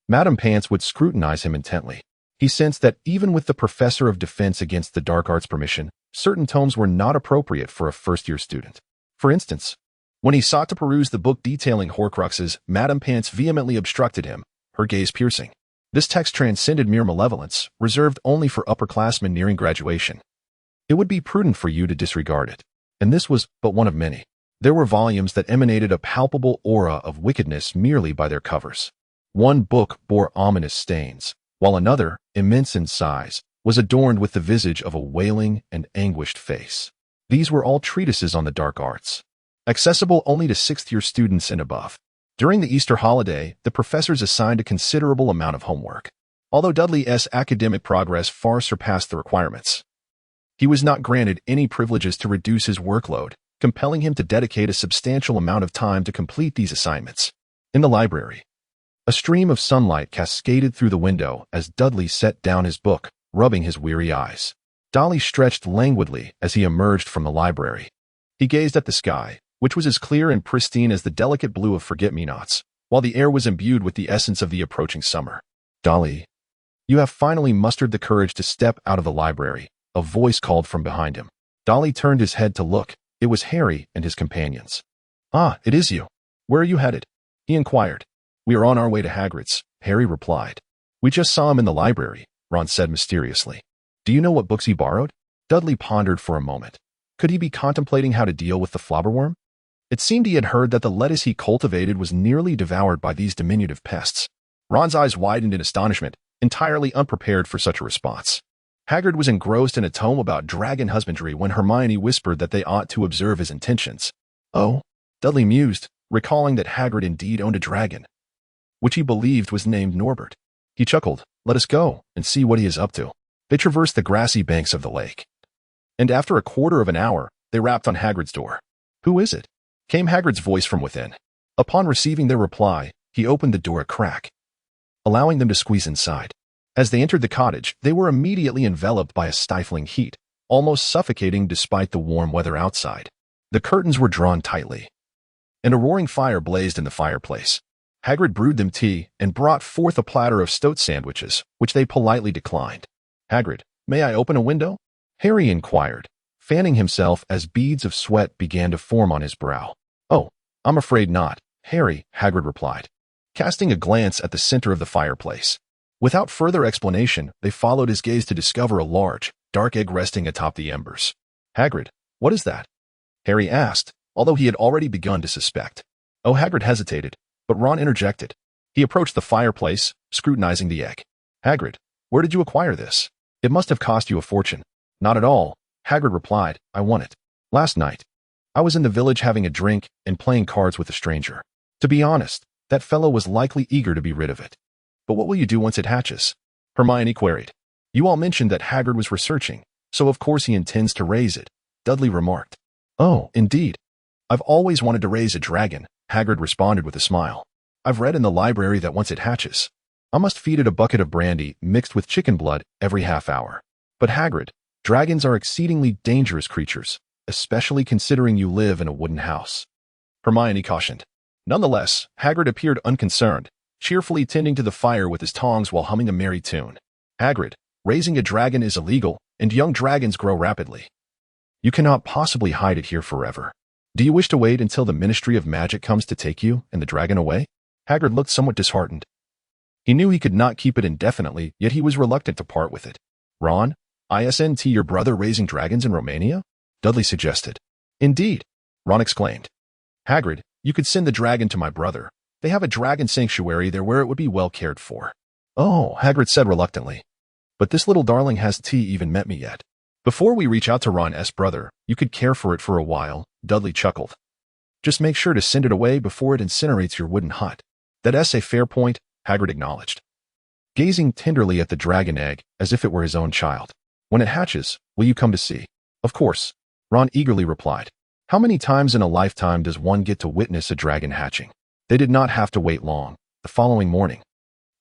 S1: Madame Pants would scrutinize him intently. He sensed that even with the Professor of Defense against the Dark Arts permission, certain tomes were not appropriate for a first-year student. For instance, when he sought to peruse the book detailing Horcruxes, Madame Pants vehemently obstructed him, her gaze piercing. This text transcended mere malevolence, reserved only for upperclassmen nearing graduation. It would be prudent for you to disregard it. And this was but one of many. There were volumes that emanated a palpable aura of wickedness merely by their covers. One book bore ominous stains, while another, immense in size, was adorned with the visage of a wailing and anguished face. These were all treatises on the dark arts, accessible only to sixth-year students and above. During the Easter holiday, the professors assigned a considerable amount of homework. Although Dudley's academic progress far surpassed the requirements, he was not granted any privileges to reduce his workload, compelling him to dedicate a substantial amount of time to complete these assignments. In the library, a stream of sunlight cascaded through the window as Dudley set down his book, rubbing his weary eyes. Dolly stretched languidly as he emerged from the library. He gazed at the sky, which was as clear and pristine as the delicate blue of forget-me-nots, while the air was imbued with the essence of the approaching summer. Dolly, you have finally mustered the courage to step out of the library, a voice called from behind him. Dolly turned his head to look. It was Harry and his companions. It is you. Where are you headed? He inquired. We are on our way to Hagrid's, Harry replied. We just saw him in the library, Ron said mysteriously. Do you know what books he borrowed? Dudley pondered for a moment. Could he be contemplating how to deal with the flobberworm? It seemed he had heard that the lettuce he cultivated was nearly devoured by these diminutive pests. Ron's eyes widened in astonishment, entirely unprepared for such a response. Hagrid was engrossed in a tome about dragon husbandry when Hermione whispered that they ought to observe his intentions. Oh, Dudley mused, recalling that Hagrid indeed owned a dragon, which he believed was named Norbert. He chuckled. Let us go and see what he is up to. They traversed the grassy banks of the lake. And after a quarter of an hour, they rapped on Hagrid's door. Who is it? Came Hagrid's voice from within. Upon receiving their reply, he opened the door a crack, allowing them to squeeze inside. As they entered the cottage, they were immediately enveloped by a stifling heat, almost suffocating despite the warm weather outside. The curtains were drawn tightly, and a roaring fire blazed in the fireplace. Hagrid brewed them tea and brought forth a platter of stoat sandwiches, which they politely declined. Hagrid, may I open a window? Harry inquired, fanning himself as beads of sweat began to form on his brow. Oh, I'm afraid not, Harry, Hagrid replied, casting a glance at the center of the fireplace. Without further explanation, they followed his gaze to discover a large, dark egg resting atop the embers. Hagrid, what is that? Harry asked, although he had already begun to suspect. Oh, Hagrid hesitated, but Ron interjected. He approached the fireplace, scrutinizing the egg. Hagrid, where did you acquire this? It must have cost you a fortune. Not at all, Hagrid replied. I won it. Last night. I was in the village having a drink and playing cards with a stranger. To be honest, that fellow was likely eager to be rid of it. But what will you do once it hatches? Hermione queried. You all mentioned that Hagrid was researching, so of course he intends to raise it, Dudley remarked. Oh, indeed. I've always wanted to raise a dragon, Hagrid responded with a smile. I've read in the library that once it hatches, I must feed it a bucket of brandy mixed with chicken blood every half hour. But Hagrid, dragons are exceedingly dangerous creatures, especially considering you live in a wooden house. Hermione cautioned. Nonetheless, Hagrid appeared unconcerned, cheerfully tending to the fire with his tongs while humming a merry tune. Hagrid, raising a dragon is illegal, and young dragons grow rapidly. You cannot possibly hide it here forever. Do you wish to wait until the Ministry of Magic comes to take you and the dragon away? Hagrid looked somewhat disheartened. He knew he could not keep it indefinitely, yet he was reluctant to part with it. Ron, isn't your brother raising dragons in Romania? Dudley suggested. Indeed, Ron exclaimed. Hagrid, you could send the dragon to my brother. They have a dragon sanctuary there where it would be well cared for. Oh, Hagrid said reluctantly. But this little darling hasn't even met me yet. Before we reach out to Ron's brother, you could care for it for a while, Dudley chuckled. Just make sure to send it away before it incinerates your wooden hut. That's a fair point, Hagrid acknowledged, gazing tenderly at the dragon egg as if it were his own child. When it hatches, will you come to see? Of course, Ron eagerly replied. How many times in a lifetime does one get to witness a dragon hatching? They did not have to wait long. The following morning,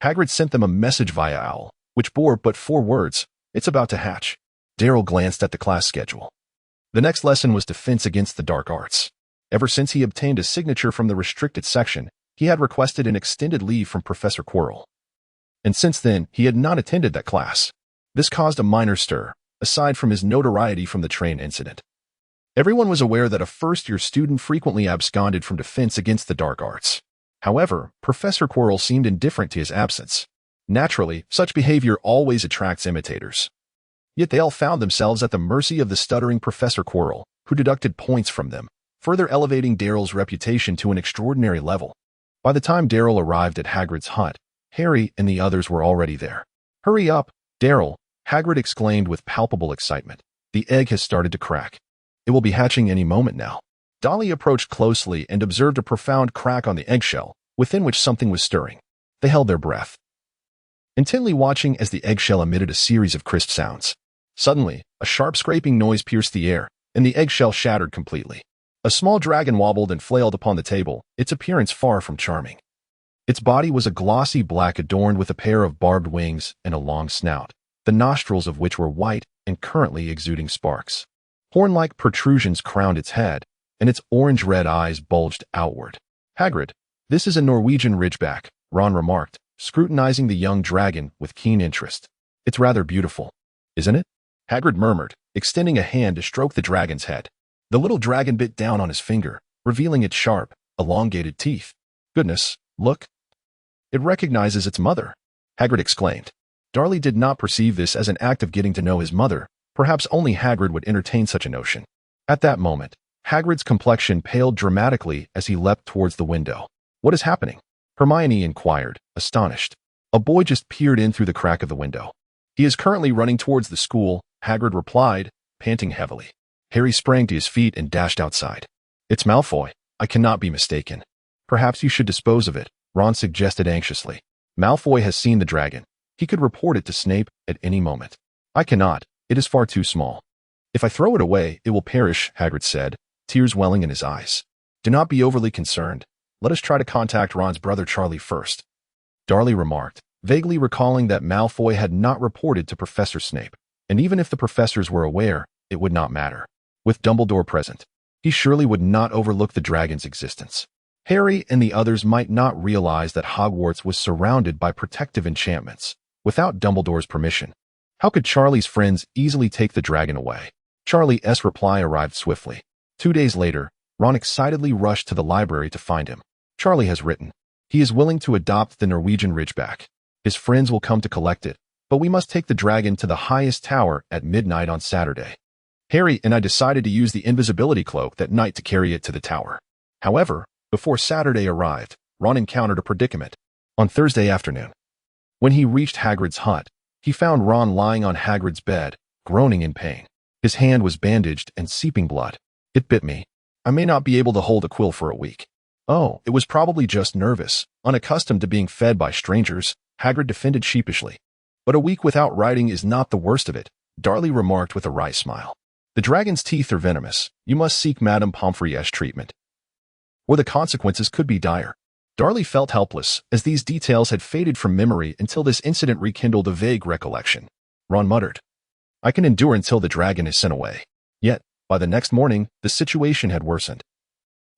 S1: Hagrid sent them a message via owl, which bore but 4 words, "It's about to hatch." Darryl glanced at the class schedule. The next lesson was Defense Against the Dark Arts. Ever since he obtained a signature from the restricted section, he had requested an extended leave from Professor Quirrell. And since then, he had not attended that class. This caused a minor stir, aside from his notoriety from the train incident. Everyone was aware that a first-year student frequently absconded from Defense Against the Dark Arts. However, Professor Quirrell seemed indifferent to his absence. Naturally, such behavior always attracts imitators. Yet they all found themselves at the mercy of the stuttering Professor Quirrell, who deducted points from them, further elevating Darryl's reputation to an extraordinary level. By the time Darryl arrived at Hagrid's hut, Harry and the others were already there. Hurry up, Darryl, Hagrid exclaimed with palpable excitement. The egg has started to crack. It will be hatching any moment now. Dolly approached closely and observed a profound crack on the eggshell, within which something was stirring. They held their breath, intently watching as the eggshell emitted a series of crisp sounds. Suddenly, a sharp scraping noise pierced the air, and the eggshell shattered completely. A small dragon wobbled and flailed upon the table, its appearance far from charming. Its body was a glossy black adorned with a pair of barbed wings and a long snout, the nostrils of which were white and currently exuding sparks. Horn-like protrusions crowned its head, and its orange-red eyes bulged outward. Hagrid, this is a Norwegian ridgeback, Ron remarked, scrutinizing the young dragon with keen interest. It's rather beautiful, isn't it? Hagrid murmured, extending a hand to stroke the dragon's head. The little dragon bit down on his finger, revealing its sharp, elongated teeth. Goodness, look. It recognizes its mother, Hagrid exclaimed. Darley did not perceive this as an act of getting to know his mother. Perhaps only Hagrid would entertain such a notion. At that moment, Hagrid's complexion paled dramatically as he leapt towards the window. What is happening? Hermione inquired, astonished. A boy just peered in through the crack of the window. He is currently running towards the school, Hagrid replied, panting heavily. Harry sprang to his feet and dashed outside. It's Malfoy. I cannot be mistaken. Perhaps you should dispose of it, Ron suggested anxiously. Malfoy has seen the dragon. He could report it to Snape at any moment. I cannot. It is far too small. If I throw it away, it will perish, Hagrid said, tears welling in his eyes. Do not be overly concerned. Let us try to contact Ron's brother Charlie first, Darley remarked, vaguely recalling that Malfoy had not reported to Professor Snape. And even if the professors were aware, it would not matter. With Dumbledore present, he surely would not overlook the dragon's existence. Harry and the others might not realize that Hogwarts was surrounded by protective enchantments. Without Dumbledore's permission, how could Charlie's friends easily take the dragon away? Charlie's reply arrived swiftly. 2 days later, Ron excitedly rushed to the library to find him. Charlie has written. He is willing to adopt the Norwegian ridgeback. His friends will come to collect it, but we must take the dragon to the highest tower at midnight on Saturday. Harry and I decided to use the invisibility cloak that night to carry it to the tower. However, before Saturday arrived, Ron encountered a predicament. On Thursday afternoon, when he reached Hagrid's hut, he found Ron lying on Hagrid's bed, groaning in pain. His hand was bandaged and seeping blood. It bit me. I may not be able to hold a quill for a week. Oh, it was probably just nervous, unaccustomed to being fed by strangers, Hagrid defended sheepishly. But a week without writing is not the worst of it, Darley remarked with a wry smile. The dragon's teeth are venomous. You must seek Madame Pomfrey's treatment, or the consequences could be dire. Darley felt helpless, as these details had faded from memory until this incident rekindled a vague recollection. Ron muttered, I can endure until the dragon is sent away. Yet, by the next morning, the situation had worsened.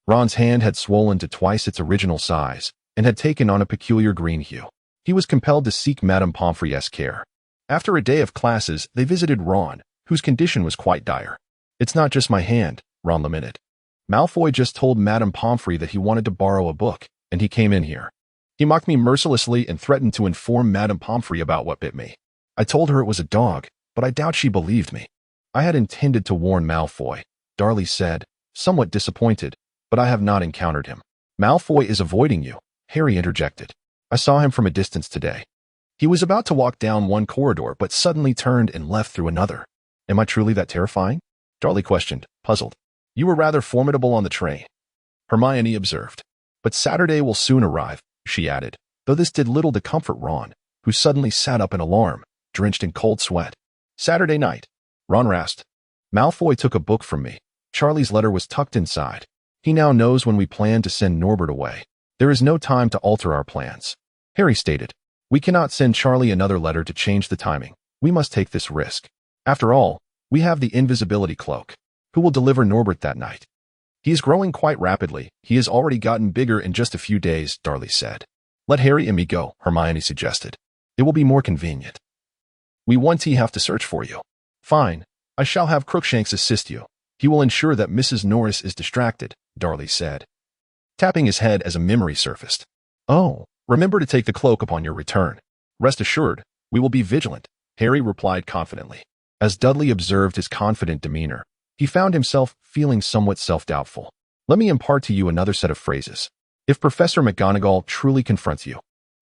S1: Ron's hand had swollen to twice its original size, and had taken on a peculiar green hue. He was compelled to seek Madame Pomfrey's care. After a day of classes, they visited Ron, whose condition was quite dire. It's not just my hand, Ron lamented. Malfoy just told Madame Pomfrey that he wanted to borrow a book, and he came in here. He mocked me mercilessly and threatened to inform Madame Pomfrey about what bit me. I told her it was a dog, but I doubt she believed me. I had intended to warn Malfoy, Dudley said, somewhat disappointed, but I have not encountered him. Malfoy is avoiding you, Harry interjected. I saw him from a distance today. He was about to walk down one corridor, but suddenly turned and left through another. Am I truly that terrifying? Dudley questioned, puzzled. You were rather formidable on the train, Hermione observed. But Saturday will soon arrive, she added, though this did little to comfort Ron, who suddenly sat up in alarm, drenched in cold sweat. Saturday night, Ron rasped. Malfoy took a book from me. Charlie's letter was tucked inside. He now knows when we plan to send Norbert away. There is no time to alter our plans. Harry stated, we cannot send Charlie another letter to change the timing. We must take this risk. After all, we have the invisibility cloak. Who will deliver Norbert that night? He is growing quite rapidly. He has already gotten bigger in just a few days, Dudley said. Let Harry and me go, Hermione suggested. It will be more convenient. We won't have to search for you. Fine. I shall have Crookshanks assist you. He will ensure that Mrs. Norris is distracted, Dudley said, tapping his head as a memory surfaced. Oh, remember to take the cloak upon your return. Rest assured, we will be vigilant, Harry replied confidently. As Dudley observed his confident demeanor, he found himself feeling somewhat self-doubtful. Let me impart to you another set of phrases. If Professor McGonagall truly confronts you,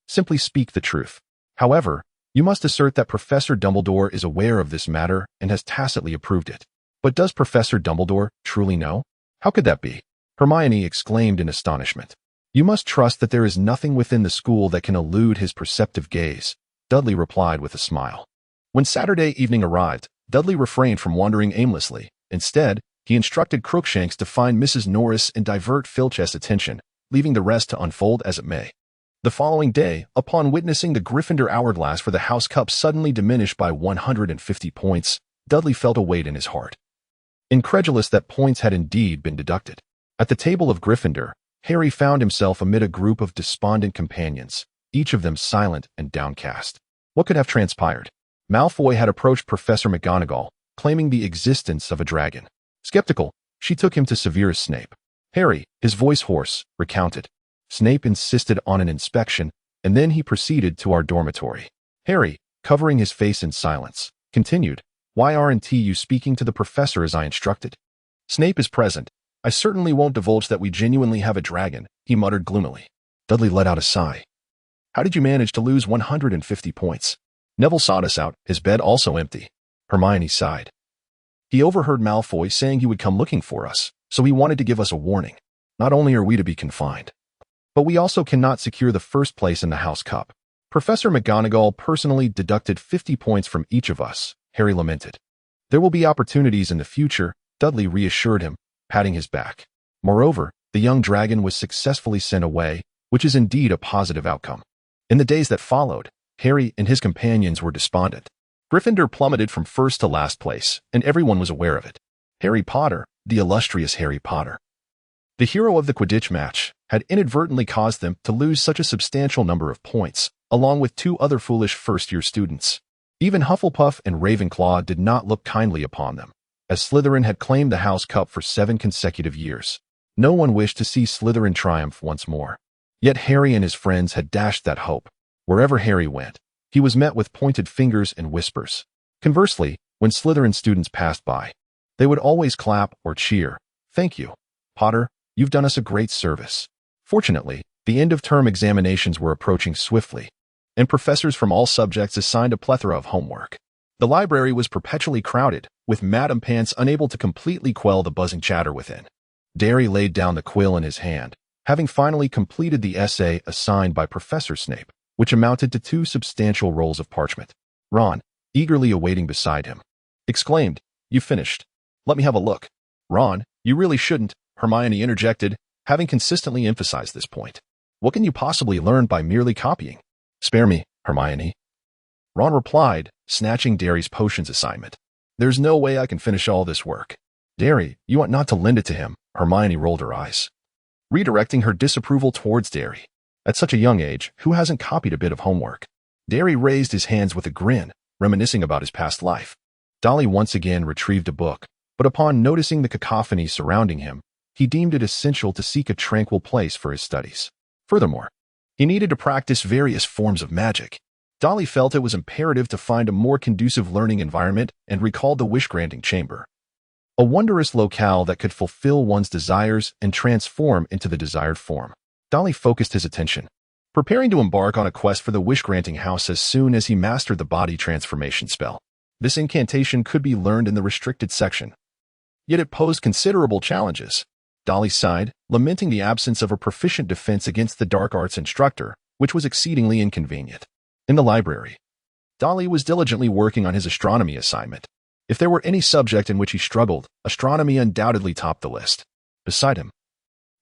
S1: simply speak the truth. However, you must assert that Professor Dumbledore is aware of this matter and has tacitly approved it. But does Professor Dumbledore truly know? How could that be? Hermione exclaimed in astonishment. You must trust that there is nothing within the school that can elude his perceptive gaze, Dudley replied with a smile. When Saturday evening arrived, Dudley refrained from wandering aimlessly. Instead, he instructed Crookshanks to find Mrs. Norris and divert Filch's attention, leaving the rest to unfold as it may. The following day, upon witnessing the Gryffindor hourglass for the House Cup suddenly diminish by 150 points, Dudley felt a weight in his heart. Incredulous that points had indeed been deducted. At the table of Gryffindor, Harry found himself amid a group of despondent companions, each of them silent and downcast. What could have transpired? Malfoy had approached Professor McGonagall, claiming the existence of a dragon. Skeptical, she took him to Severus Snape. Harry, his voice hoarse, recounted. Snape insisted on an inspection, and then he proceeded to our dormitory. Harry, covering his face in silence, continued, Why aren't you speaking to the professor as I instructed? Snape is present. I certainly won't divulge that we genuinely have a dragon, he muttered gloomily. Dudley let out a sigh. How did you manage to lose 150 points? Neville sought us out, his bed also empty. Hermione sighed. He overheard Malfoy saying he would come looking for us, so he wanted to give us a warning. Not only are we to be confined, but we also cannot secure the first place in the House Cup. Professor McGonagall personally deducted 50 points from each of us, Harry lamented. There will be opportunities in the future, Dudley reassured him, patting his back. Moreover, the young dragon was successfully sent away, which is indeed a positive outcome. In the days that followed, Harry and his companions were despondent. Gryffindor plummeted from first to last place, and everyone was aware of it. Harry Potter, the illustrious Harry Potter, the hero of the Quidditch match, had inadvertently caused them to lose such a substantial number of points, along with two other foolish first-year students. Even Hufflepuff and Ravenclaw did not look kindly upon them, as Slytherin had claimed the House Cup for 7 consecutive years. No one wished to see Slytherin triumph once more. Yet Harry and his friends had dashed that hope. Wherever Harry went, he was met with pointed fingers and whispers. Conversely, when Slytherin students passed by, they would always clap or cheer. Thank you, Potter, you've done us a great service. Fortunately, the end-of-term examinations were approaching swiftly, and professors from all subjects assigned a plethora of homework. The library was perpetually crowded, with Madame Pants unable to completely quell the buzzing chatter within. Derry laid down the quill in his hand, having finally completed the essay assigned by Professor Snape, which amounted to 2 substantial rolls of parchment. Ron, eagerly awaiting beside him, exclaimed, You finished. Let me have a look. Ron, you really shouldn't, Hermione interjected, having consistently emphasized this point. What can you possibly learn by merely copying? Spare me, Hermione. Ron replied, snatching Derry's potions assignment. There's no way I can finish all this work. Derry, you ought not to lend it to him, Hermione rolled her eyes, redirecting her disapproval towards Derry. At such a young age, who hasn't copied a bit of homework? Derry raised his hands with a grin, reminiscing about his past life. Dolly once again retrieved a book, but upon noticing the cacophony surrounding him, he deemed it essential to seek a tranquil place for his studies. Furthermore, he needed to practice various forms of magic. Dudley felt it was imperative to find a more conducive learning environment and recalled the wish-granting chamber, a wondrous locale that could fulfill one's desires and transform into the desired form. Dudley focused his attention, preparing to embark on a quest for the wish-granting house as soon as he mastered the body transformation spell. This incantation could be learned in the restricted section, yet it posed considerable challenges. Dudley sighed, lamenting the absence of a proficient defense against the dark arts instructor, which was exceedingly inconvenient. In the library, Dudley was diligently working on his astronomy assignment. If there were any subject in which he struggled, astronomy undoubtedly topped the list. Beside him,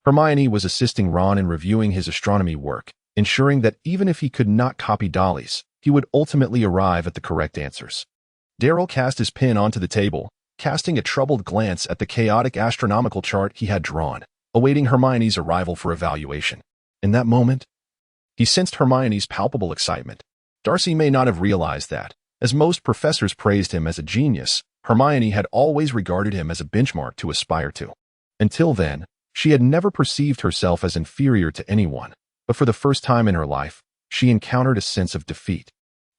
S1: Hermione was assisting Ron in reviewing his astronomy work, ensuring that even if he could not copy Dudley's, he would ultimately arrive at the correct answers. Darryl cast his pen onto the table, casting a troubled glance at the chaotic astronomical chart he had drawn, awaiting Hermione's arrival for evaluation. In that moment, he sensed Hermione's palpable excitement. Darcy may not have realized that, as most professors praised him as a genius, Hermione had always regarded him as a benchmark to aspire to. Until then, she had never perceived herself as inferior to anyone, but for the first time in her life, she encountered a sense of defeat,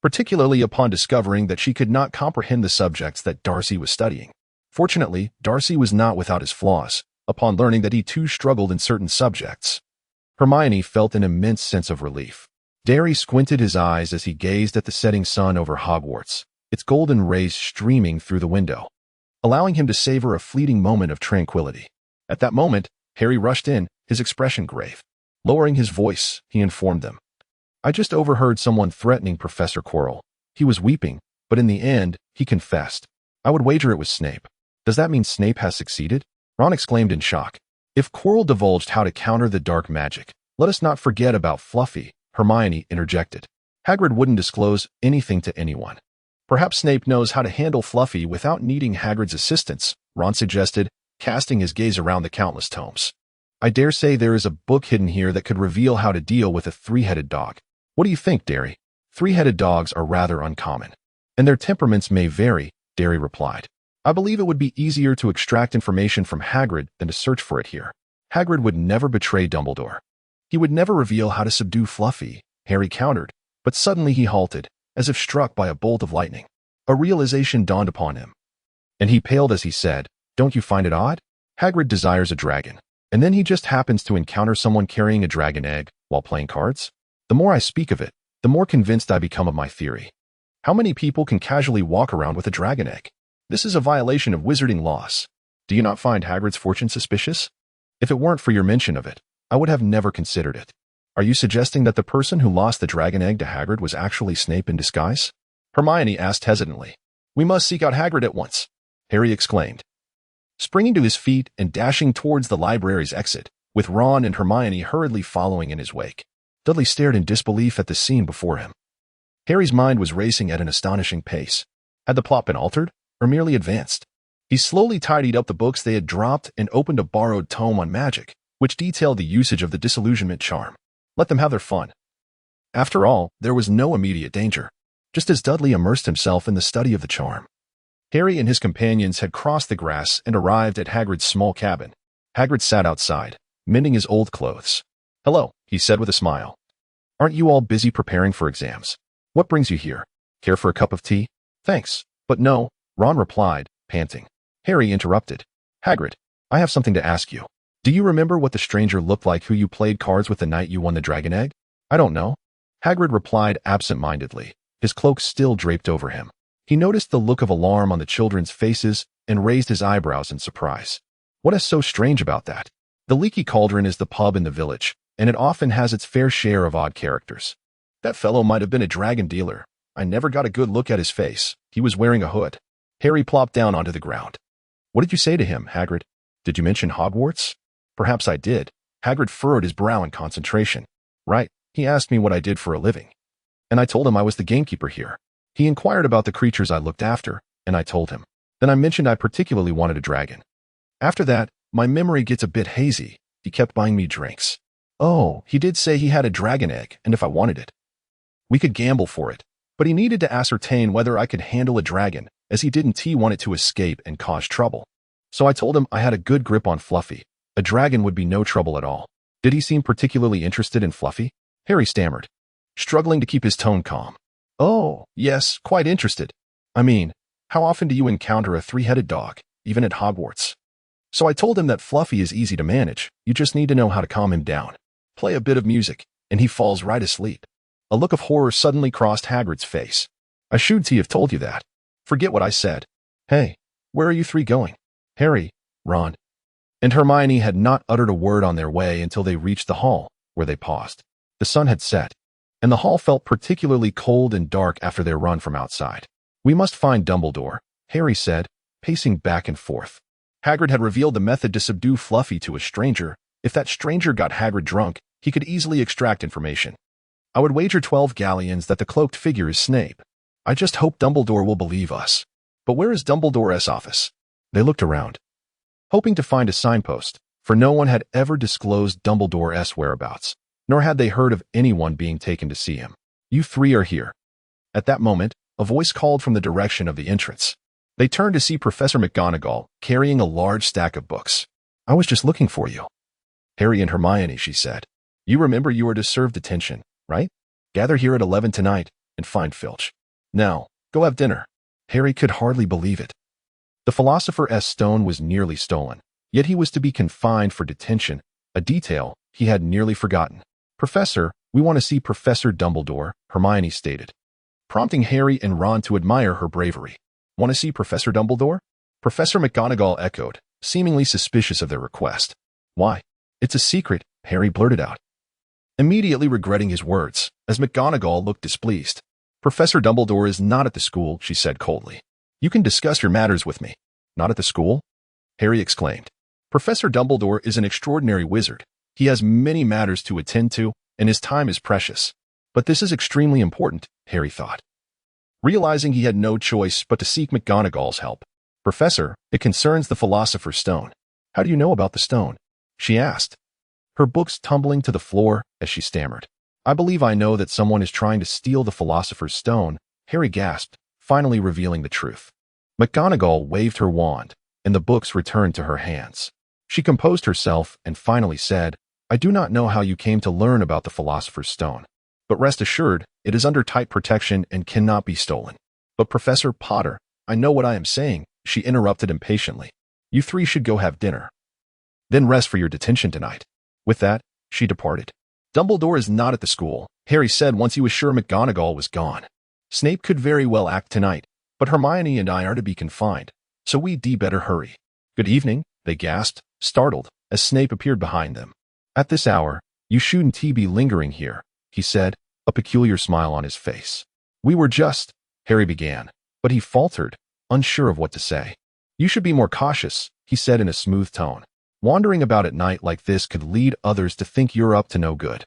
S1: particularly upon discovering that she could not comprehend the subjects that Darcy was studying. Fortunately, Darcy was not without his flaws. Upon learning that he too struggled in certain subjects, Hermione felt an immense sense of relief. Darcy squinted his eyes as he gazed at the setting sun over Hogwarts, its golden rays streaming through the window, allowing him to savor a fleeting moment of tranquility. At that moment, Harry rushed in, his expression grave. Lowering his voice, he informed them, "I just overheard someone threatening Professor Quirrell. He was weeping, but in the end, he confessed. I would wager it was Snape." "Does that mean Snape has succeeded?" Ron exclaimed in shock. "If Quirrell divulged how to counter the dark magic, let us not forget about Fluffy," Hermione interjected. "Hagrid wouldn't disclose anything to anyone." "Perhaps Snape knows how to handle Fluffy without needing Hagrid's assistance," Ron suggested, casting his gaze around the countless tomes. "I dare say there is a book hidden here that could reveal how to deal with a three-headed dog. What do you think, Darry?" "Three-headed dogs are rather uncommon, and their temperaments may vary," Darry replied. "I believe it would be easier to extract information from Hagrid than to search for it here." "Hagrid would never betray Dumbledore. He would never reveal how to subdue Fluffy," Harry countered, but suddenly he halted, as if struck by a bolt of lightning. A realization dawned upon him, and he paled as he said, "Don't you find it odd? Hagrid desires a dragon, and then he just happens to encounter someone carrying a dragon egg while playing cards? The more I speak of it, the more convinced I become of my theory. How many people can casually walk around with a dragon egg? This is a violation of wizarding laws. Do you not find Hagrid's fortune suspicious? If it weren't for your mention of it, I would have never considered it. Are you suggesting that the person who lost the dragon egg to Hagrid was actually Snape in disguise?" Hermione asked hesitantly. "We must seek out Hagrid at once," Harry exclaimed, springing to his feet and dashing towards the library's exit, with Ron and Hermione hurriedly following in his wake. Dudley stared in disbelief at the scene before him. Harry's mind was racing at an astonishing pace. Had the plot been altered, or merely advanced? He slowly tidied up the books they had dropped and opened a borrowed tome on magic, which detailed the usage of the disillusionment charm. Let them have their fun. After all, there was no immediate danger, just as Dudley immersed himself in the study of the charm. Harry and his companions had crossed the grass and arrived at Hagrid's small cabin. Hagrid sat outside, mending his old clothes. "Hello," he said with a smile. "Aren't you all busy preparing for exams? What brings you here? Care for a cup of tea?" "Thanks, but no," Ron replied, panting. Harry interrupted. "Hagrid, I have something to ask you. Do you remember what the stranger looked like who you played cards with the night you won the dragon egg?" "I don't know," Hagrid replied absent-mindedly, his cloak still draped over him. He noticed the look of alarm on the children's faces and raised his eyebrows in surprise. "What is so strange about that?" "The Leaky Cauldron is the pub in the village, and it often has its fair share of odd characters. That fellow might have been a dragon dealer. I never got a good look at his face. He was wearing a hood." Harry plopped down onto the ground. "What did you say to him, Hagrid? Did you mention Hogwarts?" "Perhaps I did." Hagrid furrowed his brow in concentration. "Right, he asked me what I did for a living. And I told him I was the gamekeeper here. He inquired about the creatures I looked after, and I told him. Then I mentioned I particularly wanted a dragon. After that, my memory gets a bit hazy. He kept buying me drinks. Oh, he did say he had a dragon egg, and if I wanted it, we could gamble for it. But he needed to ascertain whether I could handle a dragon, as he didn't want it to escape and cause trouble. So I told him I had a good grip on Fluffy. A dragon would be no trouble at all. Did he seem particularly interested in Fluffy? Harry stammered, struggling to keep his tone calm. Oh, yes, quite interested. I mean, how often do you encounter a three-headed dog, even at Hogwarts? So I told him that Fluffy is easy to manage. You just need to know how to calm him down. Play a bit of music, and he falls right asleep. A look of horror suddenly crossed Hagrid's face. I should have told you that. Forget what I said. Hey, where are you three going? Harry, Ron, and Hermione had not uttered a word on their way until they reached the hall, where they paused. The sun had set, and the hall felt particularly cold and dark after their run from outside. We must find Dumbledore, Harry said, pacing back and forth. Hagrid had revealed the method to subdue Fluffy to a stranger. If that stranger got Hagrid drunk, he could easily extract information. I would wager 12 galleons that the cloaked figure is Snape. I just hope Dumbledore will believe us. But where is Dumbledore's office? They looked around, hoping to find a signpost, for no one had ever disclosed Dumbledore's whereabouts, nor had they heard of anyone being taken to see him. You three are here. At that moment, a voice called from the direction of the entrance. They turned to see Professor McGonagall carrying a large stack of books. I was just looking for you. Harry and Hermione, she said. You remember you are to serve detention, right? Gather here at 11 tonight and find Filch. Now, go have dinner. Harry could hardly believe it. The Philosopher's Stone was nearly stolen, yet he was to be confined for detention, a detail he had nearly forgotten. Professor, we want to see Professor Dumbledore, Hermione stated, prompting Harry and Ron to admire her bravery. Want to see Professor Dumbledore? Professor McGonagall echoed, seemingly suspicious of their request. Why? It's a secret, Harry blurted out, immediately regretting his words, as McGonagall looked displeased. Professor Dumbledore is not at the school, she said coldly. You can discuss your matters with me. Not at the school? Harry exclaimed. Professor Dumbledore is an extraordinary wizard. He has many matters to attend to, and his time is precious. But this is extremely important, Harry thought, realizing he had no choice but to seek McGonagall's help. Professor, it concerns the Philosopher's Stone. How do you know about the stone? She asked, her books tumbling to the floor as she stammered. I believe I know that someone is trying to steal the Philosopher's Stone, Harry gasped, finally revealing the truth. McGonagall waved her wand, and the books returned to her hands. She composed herself and finally said, I do not know how you came to learn about the Philosopher's Stone, but rest assured, it is under tight protection and cannot be stolen. But Professor Potter, I know what I am saying, she interrupted impatiently. You three should go have dinner. Then rest for your detention tonight. With that, she departed. Dumbledore is not at the school, Harry said once he was sure McGonagall was gone. Snape could very well act tonight, but Hermione and I are to be confined, so we'd better hurry. Good evening, they gasped, startled, as Snape appeared behind them. At this hour, you shouldn't be lingering here, he said, a peculiar smile on his face. We were just, Harry began, but he faltered, unsure of what to say. You should be more cautious, he said in a smooth tone. Wandering about at night like this could lead others to think you're up to no good.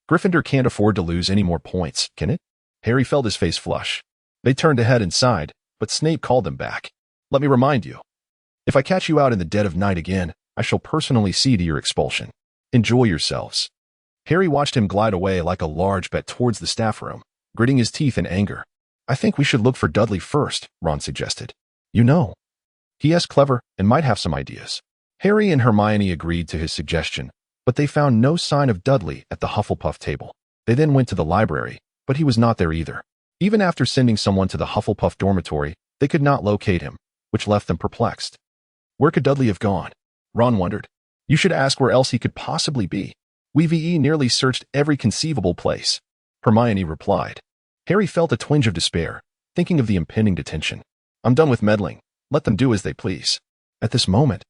S1: Gryffindor can't afford to lose any more points, can it? Harry felt his face flush. They turned to head inside, but Snape called them back. Let me remind you. If I catch you out in the dead of night again, I shall personally see to your expulsion. Enjoy yourselves. Harry watched him glide away like a large bat towards the staff room, gritting his teeth in anger. I think we should look for Dudley first, Ron suggested. You know, he is clever and might have some ideas. Harry and Hermione agreed to his suggestion, but they found no sign of Dudley at the Hufflepuff table. They then went to the library, but he was not there either. Even after sending someone to the Hufflepuff dormitory, they could not locate him, which left them perplexed. Where could Dudley have gone? Ron wondered. You should ask where else he could possibly be. We've nearly searched every conceivable place, Hermione replied. Harry felt a twinge of despair, thinking of the impending detention. I'm done with meddling. Let them do as they please. At this moment,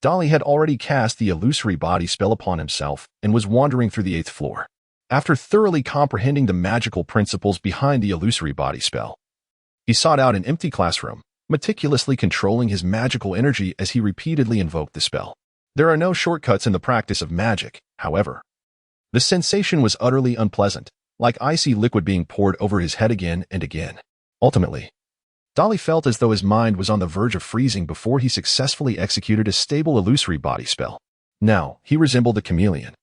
S1: Dudley had already cast the illusory body spell upon himself and was wandering through the 8th floor. After thoroughly comprehending the magical principles behind the illusory body spell, he sought out an empty classroom, meticulously controlling his magical energy as he repeatedly invoked the spell. There are no shortcuts in the practice of magic, however. The sensation was utterly unpleasant, like icy liquid being poured over his head again and again. Ultimately, Dudley felt as though his mind was on the verge of freezing before he successfully executed a stable illusory body spell. Now, he resembled a chameleon,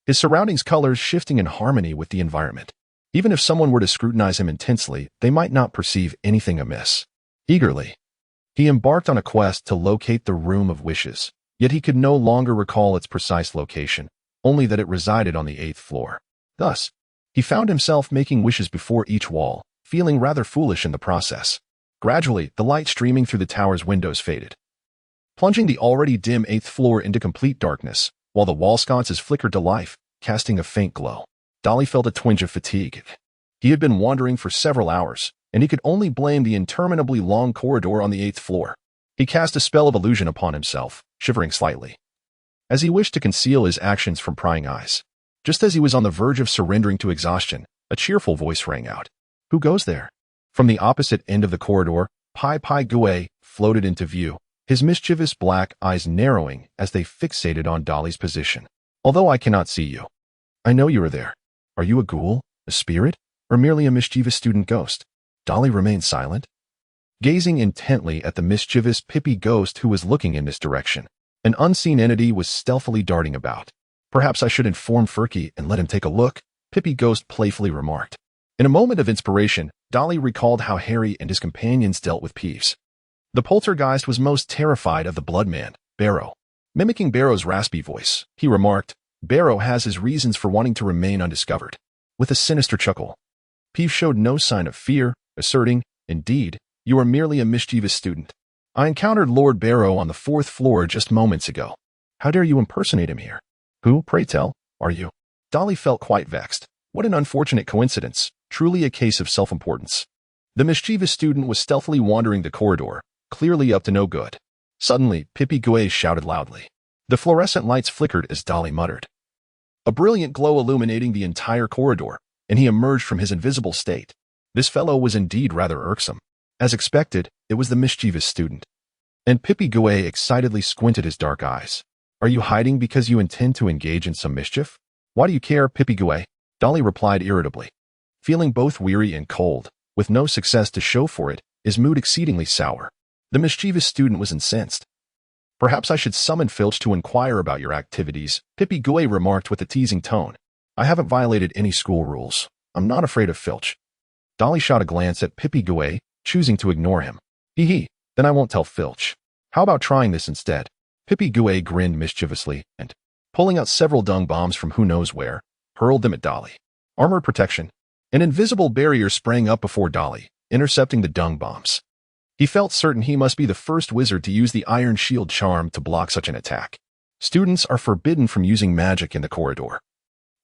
S1: his surroundings' colors shifting in harmony with the environment. Even if someone were to scrutinize him intensely, they might not perceive anything amiss. Eagerly, He embarked on a quest to locate the Room of Wishes, yet he could no longer recall its precise location, only that it resided on the 8th floor. Thus, he found himself making wishes before each wall, feeling rather foolish in the process. Gradually, the light streaming through the tower's windows faded, plunging the already dim 8th floor into complete darkness, while the wall sconces flickered to life, casting a faint glow. Dudley felt a twinge of fatigue. He had been wandering for several hours, and he could only blame the interminably long corridor on the 8th floor. He cast a spell of illusion upon himself, shivering slightly, as he wished to conceal his actions from prying eyes. Just as he was on the verge of surrendering to exhaustion, a cheerful voice rang out. "Who goes there?" From the opposite end of the corridor, Pai Pai Gui floated into view, his mischievous black eyes narrowing as they fixated on Dudley's position. "Although I cannot see you, I know you are there. Are you a ghoul, a spirit, or merely a mischievous student ghost?" Dudley remained silent, gazing intently at the mischievous Pippi ghost who was looking in this direction. An unseen entity was stealthily darting about. "Perhaps I should inform Furky and let him take a look," Pippi ghost playfully remarked. In a moment of inspiration, Dudley recalled how Harry and his companions dealt with Peeves. The poltergeist was most terrified of the Bloodman, Barrow. Mimicking Barrow's raspy voice, he remarked, "Barrow has his reasons for wanting to remain undiscovered." With a sinister chuckle, Peeves showed no sign of fear, asserting, "Indeed, you are merely a mischievous student. I encountered Lord Barrow on the 4th floor just moments ago. How dare you impersonate him here? Who, pray tell, are you?" Dudley felt quite vexed. What an unfortunate coincidence, truly a case of self-importance. The mischievous student was stealthily wandering the corridor, clearly up to no good. Suddenly, Pippi Gui shouted loudly. The fluorescent lights flickered as Dudley muttered, a brilliant glow illuminating the entire corridor, and he emerged from his invisible state. This fellow was indeed rather irksome. As expected, it was the mischievous student. And Pippi Gui excitedly squinted his dark eyes. "Are you hiding because you intend to engage in some mischief?" "Why do you care, Pippi Gui?" Dudley replied irritably. Feeling both weary and cold, with no success to show for it, his mood exceedingly sour. The mischievous student was incensed. "Perhaps I should summon Filch to inquire about your activities," Pippi Gui remarked with a teasing tone. "I haven't violated any school rules. I'm not afraid of Filch." Dudley shot a glance at Pippi Gui, choosing to ignore him. "Hee, then I won't tell Filch. How about trying this instead?" Pippi Gui grinned mischievously and, pulling out several dung bombs from who knows where, hurled them at Dudley. Armored protection. An invisible barrier sprang up before Dudley, intercepting the dung bombs. He felt certain he must be the first wizard to use the Iron Shield charm to block such an attack. Students are forbidden from using magic in the corridor.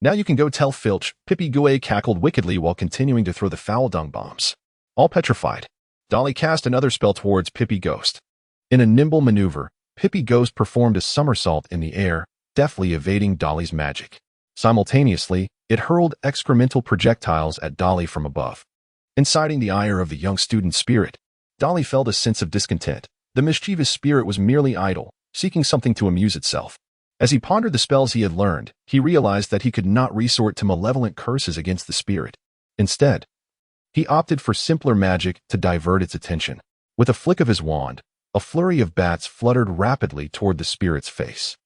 S1: "Now you can go tell Filch," Pippi Gui cackled wickedly while continuing to throw the foul dung bombs. All petrified, Dudley cast another spell towards Pippi Ghost. In a nimble maneuver, Pippi Ghost performed a somersault in the air, deftly evading Dudley's magic. Simultaneously, it hurled excremental projectiles at Dudley from above. Inciting the ire of the young student's spirit, Dudley felt a sense of discontent. The mischievous spirit was merely idle, seeking something to amuse itself. As he pondered the spells he had learned, he realized that he could not resort to malevolent curses against the spirit. Instead, he opted for simpler magic to divert its attention. With a flick of his wand, a flurry of bats fluttered rapidly toward the spirit's face.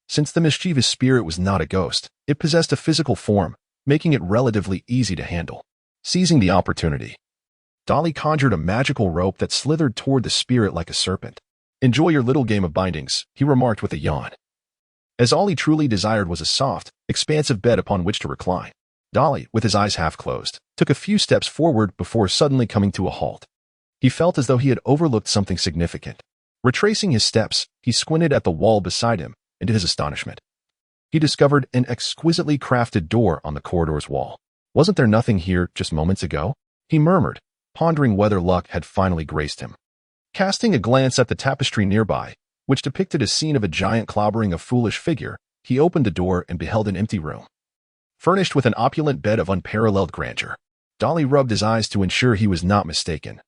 S1: Since the mischievous spirit was not a ghost, it possessed a physical form, making it relatively easy to handle. Seizing the opportunity, Dudley conjured a magical rope that slithered toward the spirit like a serpent. "Enjoy your little game of bindings," he remarked with a yawn. As all he truly desired was a soft, expansive bed upon which to recline, Dudley, with his eyes half closed, took a few steps forward before suddenly coming to a halt. He felt as though he had overlooked something significant. Retracing his steps, he squinted at the wall beside him, and to his astonishment, he discovered an exquisitely crafted door on the corridor's wall. "Wasn't there nothing here just moments ago?" he murmured, pondering whether luck had finally graced him. Casting a glance at the tapestry nearby, which depicted a scene of a giant clobbering a foolish figure, he opened the door and beheld an empty room, furnished with an opulent bed of unparalleled grandeur. Dudley rubbed his eyes to ensure he was not mistaken.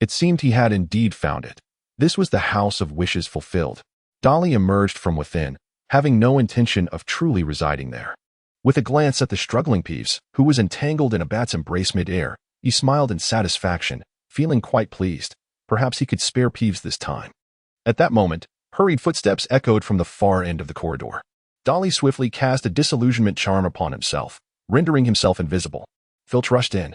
S1: It seemed he had indeed found it. This was the House of Wishes fulfilled. Dudley emerged from within, having no intention of truly residing there. With a glance at the struggling Peeves, who was entangled in a bat's embrace mid-air, he smiled in satisfaction, feeling quite pleased. Perhaps he could spare Peeves this time. At that moment, hurried footsteps echoed from the far end of the corridor. Dudley swiftly cast a disillusionment charm upon himself, rendering himself invisible. Filch rushed in,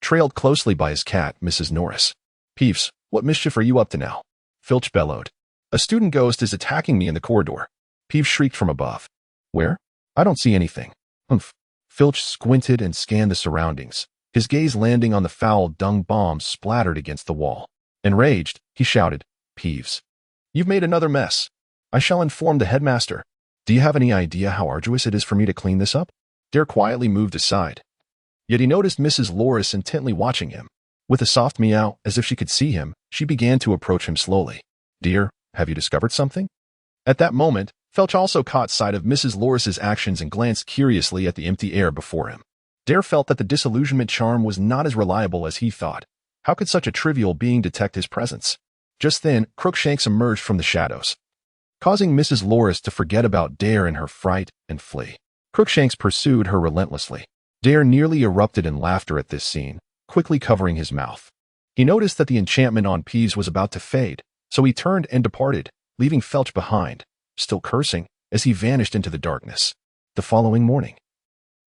S1: trailed closely by his cat, Mrs. Norris. "Peeves, what mischief are you up to now?" Filch bellowed. A student ghost is attacking me in the corridor. Peeves shrieked from above. Where? I don't see anything. Humph. Filch squinted and scanned the surroundings, his gaze landing on the foul dung bombs splattered against the wall. Enraged, he shouted, Peeves, you've made another mess. I shall inform the headmaster. Do you have any idea how arduous it is for me to clean this up? Dare quietly moved aside. Yet he noticed Mrs. Loris intently watching him. With a soft meow, as if she could see him, she began to approach him slowly. Dear, have you discovered something? At that moment, Filch also caught sight of Mrs. Loris's actions and glanced curiously at the empty air before him. Dare felt that the disillusionment charm was not as reliable as he thought. How could such a trivial being detect his presence? Just then, Crookshanks emerged from the shadows, causing Mrs. Loris to forget about Dare in her fright and flee. Crookshanks pursued her relentlessly. Dare nearly erupted in laughter at this scene, quickly covering his mouth. He noticed that the enchantment on Peeves was about to fade, so he turned and departed, leaving Filch behind, still cursing, as he vanished into the darkness. The following morning,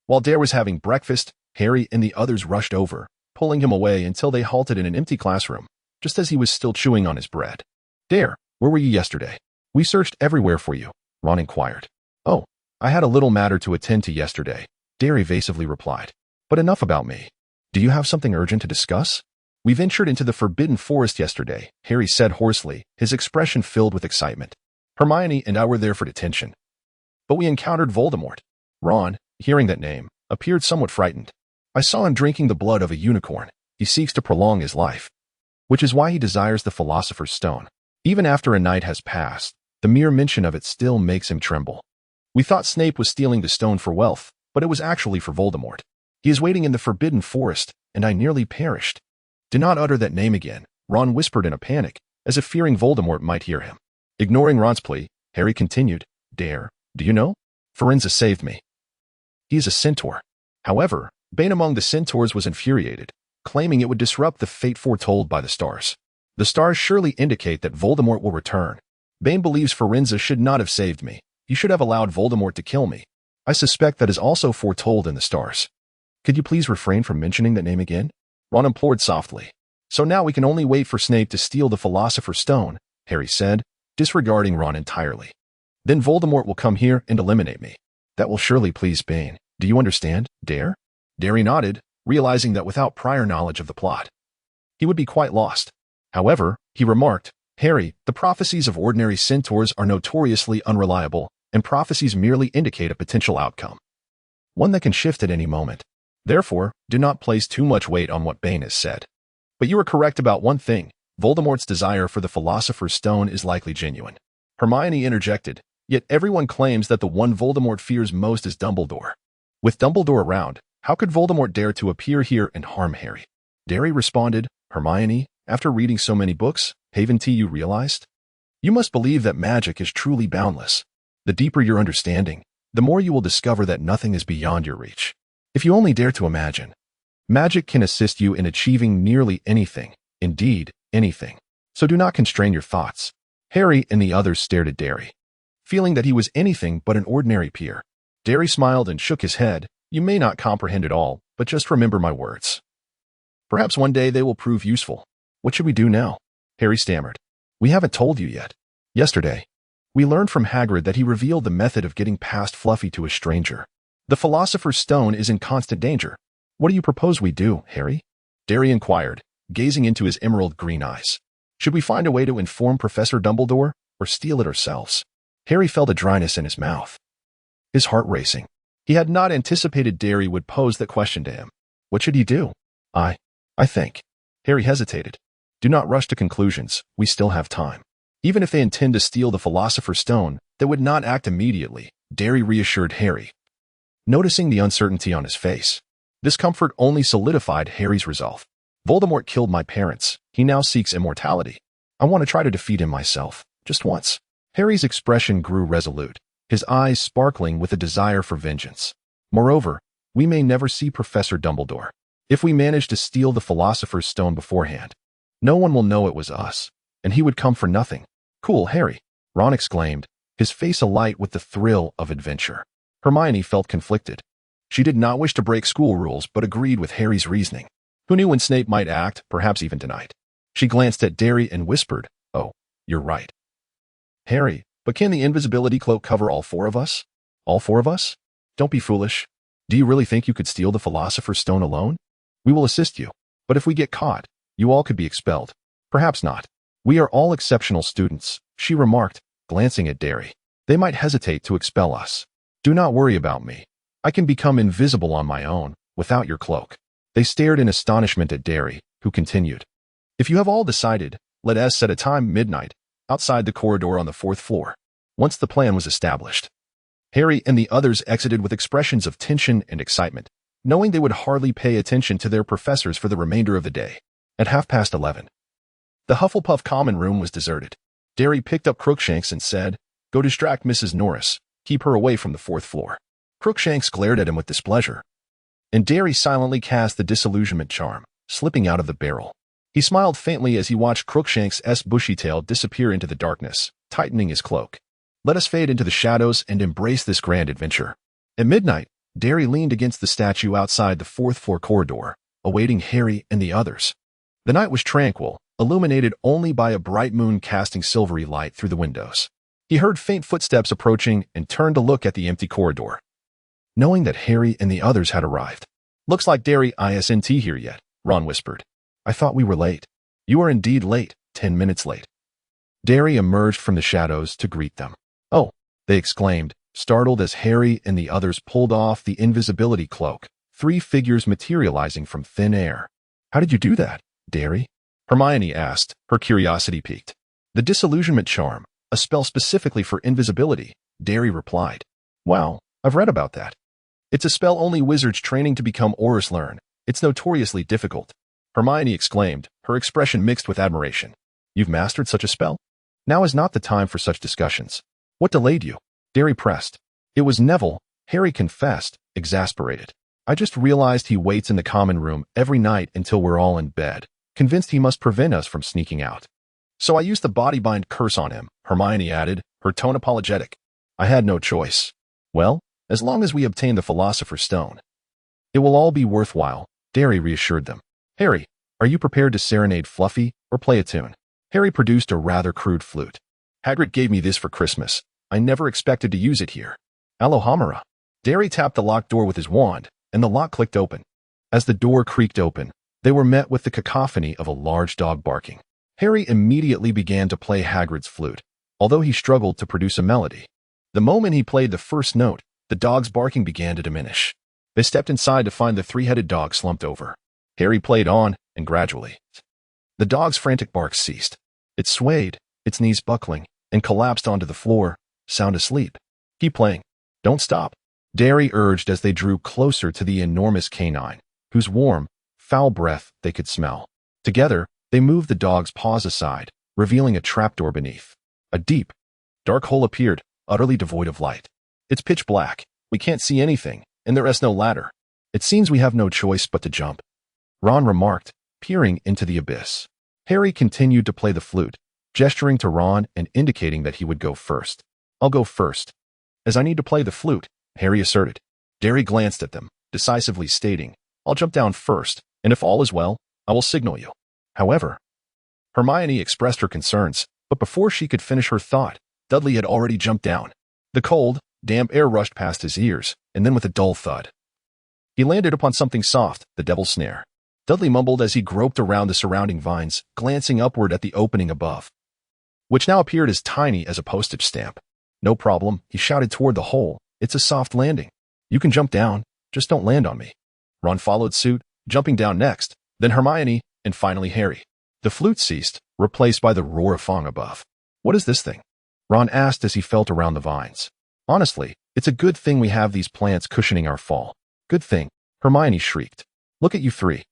S1: while Dare was having breakfast, Harry and the others rushed over, pulling him away until they halted in an empty classroom, just as he was still chewing on his bread. Dare, where were you yesterday? We searched everywhere for you, Ron inquired. Oh, I had a little matter to attend to yesterday, Dare evasively replied. But enough about me. Do you have something urgent to discuss? We ventured into the Forbidden Forest yesterday, Harry said hoarsely, his expression filled with excitement. Hermione and I were there for detention. But we encountered Voldemort. Ron, hearing that name, appeared somewhat frightened. I saw him drinking the blood of a unicorn. He seeks to prolong his life, which is why he desires the Philosopher's Stone. Even after a night has passed, the mere mention of it still makes him tremble. We thought Snape was stealing the stone for wealth, but it was actually for Voldemort. He is waiting in the Forbidden Forest, and I nearly perished. Do not utter that name again, Ron whispered in a panic, as if fearing Voldemort might hear him. Ignoring Ron's plea, Harry continued, Dare, do you know? Firenze saved me. He is a centaur. However, Bane among the centaurs was infuriated, claiming it would disrupt the fate foretold by the stars. The stars surely indicate that Voldemort will return. Bane believes Firenze should not have saved me. You should have allowed Voldemort to kill me. I suspect that is also foretold in the stars. Could you please refrain from mentioning that name again? Ron implored softly. So now we can only wait for Snape to steal the Philosopher's Stone, Harry said, disregarding Ron entirely. Then Voldemort will come here and eliminate me. That will surely please Bane. Do you understand, Dare? Dare nodded, realizing that without prior knowledge of the plot, he would be quite lost. However, he remarked, Harry, the prophecies of ordinary centaurs are notoriously unreliable, and prophecies merely indicate a potential outcome, one that can shift at any moment. Therefore, do not place too much weight on what Bane has said. But you are correct about one thing. Voldemort's desire for the Philosopher's Stone is likely genuine. Hermione interjected, yet everyone claims that the one Voldemort fears most is Dumbledore. With Dumbledore around, how could Voldemort dare to appear here and harm Harry? Harry responded, Hermione, after reading so many books, haven't you realized? You must believe that magic is truly boundless. The deeper your understanding, the more you will discover that nothing is beyond your reach. If you only dare to imagine, magic can assist you in achieving nearly anything, indeed, anything. So do not constrain your thoughts. Harry and the others stared at Derry, feeling that he was anything but an ordinary peer. Derry smiled and shook his head. You may not comprehend it all, but just remember my words. Perhaps one day they will prove useful. What should we do now? Harry stammered. We haven't told you yet. Yesterday, we learned from Hagrid that he revealed the method of getting past Fluffy to a stranger. The Philosopher's Stone is in constant danger. What do you propose we do, Harry? Derry inquired, gazing into his emerald green eyes. Should we find a way to inform Professor Dumbledore, or steal it ourselves? Harry felt a dryness in his mouth, his heart racing. He had not anticipated Derry would pose that question to him. What should he do? I think. Harry hesitated. Do not rush to conclusions. We still have time. Even if they intend to steal the Philosopher's Stone, they would not act immediately, Derry reassured Harry, noticing the uncertainty on his face. This comfort only solidified Harry's resolve. Voldemort killed my parents. He now seeks immortality. I want to try to defeat him myself, just once. Harry's expression grew resolute, his eyes sparkling with a desire for vengeance. Moreover, we may never see Professor Dumbledore. If we manage to steal the Philosopher's Stone beforehand, no one will know it was us, and he would come for nothing. Cool, Harry, Ron exclaimed, his face alight with the thrill of adventure. Hermione felt conflicted. She did not wish to break school rules but agreed with Harry's reasoning. Who knew when Snape might act, perhaps even tonight? She glanced at Derry and whispered, Oh, You're right. Harry, but can the invisibility cloak cover all four of us? All four of us? Don't be foolish. Do you really think you could steal the Philosopher's Stone alone? We will assist you, but if we get caught, you all could be expelled. Perhaps not. We are all exceptional students, she remarked, glancing at Derry. They might hesitate to expel us. Do not worry about me. I can become invisible on my own, without your cloak. They stared in astonishment at Derry, who continued. If you have all decided, let us set a time midnight, outside the corridor on the 4th floor. Once the plan was established, Harry and the others exited with expressions of tension and excitement, knowing they would hardly pay attention to their professors for the remainder of the day. At 11:30, the Hufflepuff common room was deserted. Derry picked up Crookshanks and said, "Go distract Mrs. Norris. Keep her away from the 4th floor." Crookshanks glared at him with displeasure, and Derry silently cast the disillusionment charm, slipping out of the barrel. He smiled faintly as he watched Crookshanks' bushy tail disappear into the darkness, tightening his cloak. Let us fade into the shadows and embrace this grand adventure. At midnight, Derry leaned against the statue outside the 4th floor corridor, awaiting Harry and the others. The night was tranquil, illuminated only by a bright moon casting silvery light through the windows. He heard faint footsteps approaching and turned to look at the empty corridor, knowing that Harry and the others had arrived. "Looks like Derry isn't here yet," Ron whispered. "I thought we were late." "You are indeed late, 10 minutes late." Derry emerged from the shadows to greet them. "Oh," they exclaimed, startled as Harry and the others pulled off the invisibility cloak, 3 figures materializing from thin air. "How did you do that, Derry?" Hermione asked, her curiosity piqued. "The disillusionment charm, a spell specifically for invisibility," Derry replied. "Wow, I've read about that. It's a spell only wizards training to become Aurors learn. It's notoriously difficult," Hermione exclaimed, her expression mixed with admiration. "You've mastered such a spell? Now is not the time for such discussions. What delayed you?" Derry pressed. "It was Neville," Harry confessed, exasperated. "I just realized he waits in the common room every night until we're all in bed, convinced he must prevent us from sneaking out. So I used the bodybind curse on him," Hermione added, her tone apologetic. "I had no choice. Well, as long as we obtain the Philosopher's Stone, it will all be worthwhile," Derry reassured them. "Harry, are you prepared to serenade Fluffy or play a tune?" Harry produced a rather crude flute. "Hagrid gave me this for Christmas. I never expected to use it here." "Alohomora." Derry tapped the locked door with his wand, and the lock clicked open. As the door creaked open, they were met with the cacophony of a large dog barking. Harry immediately began to play Hagrid's flute, although he struggled to produce a melody. The moment he played the first note, the dog's barking began to diminish. They stepped inside to find the 3-headed dog slumped over. Harry played on, and gradually, the dog's frantic barks ceased. It swayed, its knees buckling, and collapsed onto the floor, sound asleep. "Keep playing. Don't stop," Derry urged as they drew closer to the enormous canine, whose warm, foul breath they could smell. Together, they moved the dog's paws aside, revealing a trapdoor beneath. A deep, dark hole appeared, utterly devoid of light. "It's pitch black. We can't see anything, and there is no ladder. It seems we have no choice but to jump," Ron remarked, peering into the abyss. Harry continued to play the flute, gesturing to Ron and indicating that he would go first. "I'll go first." "As I need to play the flute," Harry asserted. Derry glanced at them, decisively stating, "I'll jump down first, and if all is well, I will signal you." However, Hermione expressed her concerns, but before she could finish her thought, Dudley had already jumped down. The cold, damp air rushed past his ears, and then with a dull thud, he landed upon something soft, the devil's snare. Dudley mumbled as he groped around the surrounding vines, glancing upward at the opening above, which now appeared as tiny as a postage stamp. "No problem," he shouted toward the hole. "It's a soft landing. You can jump down, just don't land on me." Ron followed suit, jumping down next, then Hermione, and finally Harry. The flute ceased, replaced by the roar of song above. "What is this thing?" Ron asked as he felt around the vines. "Honestly, it's a good thing we have these plants cushioning our fall." "Good thing," Hermione shrieked. "Look at you 3.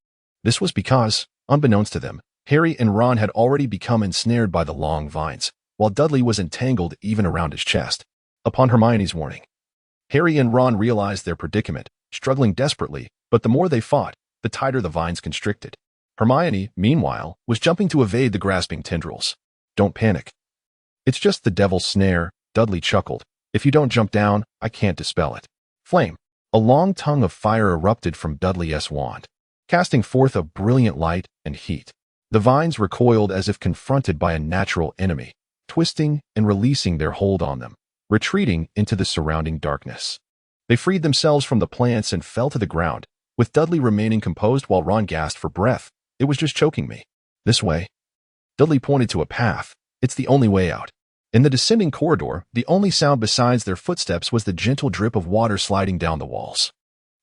S1: This was because, unbeknownst to them, Harry and Ron had already become ensnared by the long vines, while Dudley was entangled even around his chest. Upon Hermione's warning, Harry and Ron realized their predicament, struggling desperately, but the more they fought, the tighter the vines constricted. Hermione, meanwhile, was jumping to evade the grasping tendrils. "Don't panic. It's just the devil's snare," Dudley chuckled. "If you don't jump down, I can't dispel it." Flame. A long tongue of fire erupted from Dudley's wand, casting forth a brilliant light and heat. The vines recoiled as if confronted by a natural enemy, twisting and releasing their hold on them, retreating into the surrounding darkness. They freed themselves from the plants and fell to the ground, with Dudley remaining composed while Ron gasped for breath. It was just choking me. This way. Dudley pointed to a path. It's the only way out. In the descending corridor, the only sound besides their footsteps was the gentle drip of water sliding down the walls.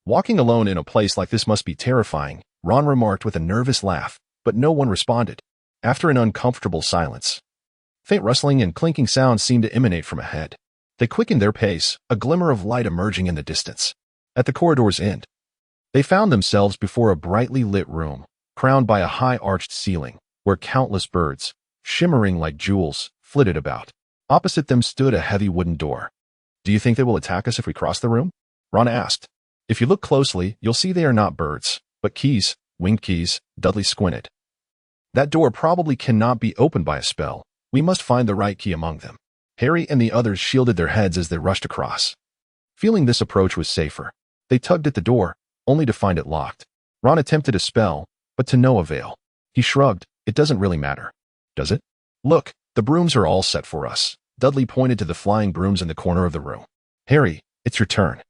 S1: Walking alone in a place like this must be terrifying, Ron remarked with a nervous laugh, but no one responded. After an uncomfortable silence, faint rustling and clinking sounds seemed to emanate from ahead. They quickened their pace, a glimmer of light emerging in the distance. At the corridor's end, they found themselves before a brightly lit room, crowned by a high arched ceiling, where countless birds, shimmering like jewels, flitted about. Opposite them stood a heavy wooden door. Do you think they will attack us if we cross the room? Ron asked. If you look closely, you'll see they are not birds, but keys, winged keys. Dudley squinted. That door probably cannot be opened by a spell. We must find the right key among them. Harry and the others shielded their heads as they rushed across. Feeling this approach was safer, they tugged at the door, only to find it locked. Ron attempted a spell, but to no avail. He shrugged. It doesn't really matter. Does it? Look, the brooms are all set for us. Dudley pointed to the flying brooms in the corner of the room. Harry, it's your turn.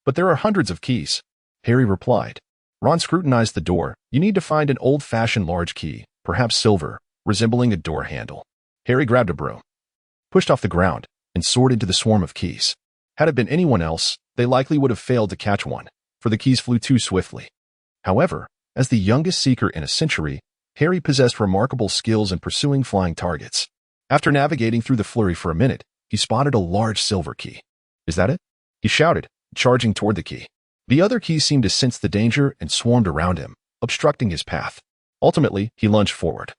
S1: But there are hundreds of keys. Harry replied. Ron scrutinized the door. You need to find an old-fashioned large key, perhaps silver, resembling a door handle. Harry grabbed a broom, pushed off the ground, and soared into the swarm of keys. Had it been anyone else, they likely would have failed to catch one, for the keys flew too swiftly. However, as the youngest seeker in a century, Harry possessed remarkable skills in pursuing flying targets. After navigating through the flurry for a minute, he spotted a large silver key. Is that it? He shouted, charging toward the key. The other keys seemed to sense the danger and swarmed around him, obstructing his path. Ultimately, he lunged forward,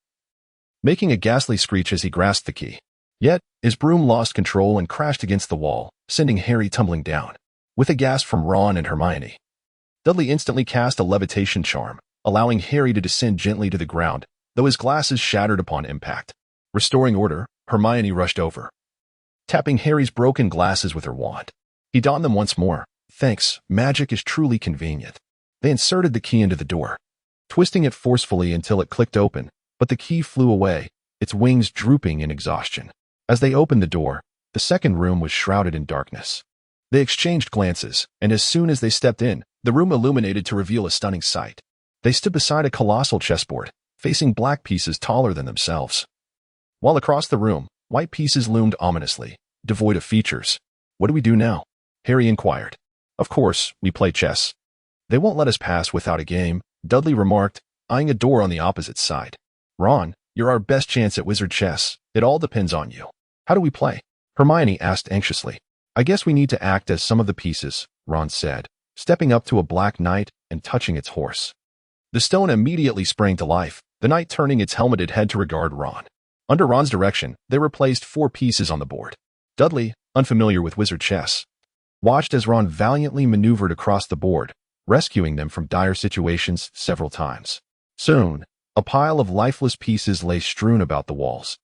S1: making a ghastly screech as he grasped the key. Yet, his broom lost control and crashed against the wall, sending Harry tumbling down. With a gasp from Ron and Hermione, Dudley instantly cast a levitation charm, allowing Harry to descend gently to the ground, though his glasses shattered upon impact. Restoring order, Hermione rushed over, tapping Harry's broken glasses with her wand. He donned them once more. Thanks, magic is truly convenient. They inserted the key into the door, twisting it forcefully until it clicked open, but the key flew away, its wings drooping in exhaustion. As they opened the door, the second room was shrouded in darkness. They exchanged glances, and as soon as they stepped in, the room illuminated to reveal a stunning sight. They stood beside a colossal chessboard, facing black pieces taller than themselves, while across the room, white pieces loomed ominously, devoid of features. What do we do now? Harry inquired. Of course, we play chess. They won't let us pass without a game, Dudley remarked, eyeing a door on the opposite side. Ron, you're our best chance at wizard chess. It all depends on you. How do we play? Hermione asked anxiously. I guess we need to act as some of the pieces, Ron said, stepping up to a black knight and touching its horse. The stone immediately sprang to life, the knight turning its helmeted head to regard Ron. Under Ron's direction, they replaced 4 pieces on the board. Dudley, unfamiliar with wizard chess, watched as Ron valiantly maneuvered across the board, rescuing them from dire situations several times. Soon, a pile of lifeless pieces lay strewn about the walls,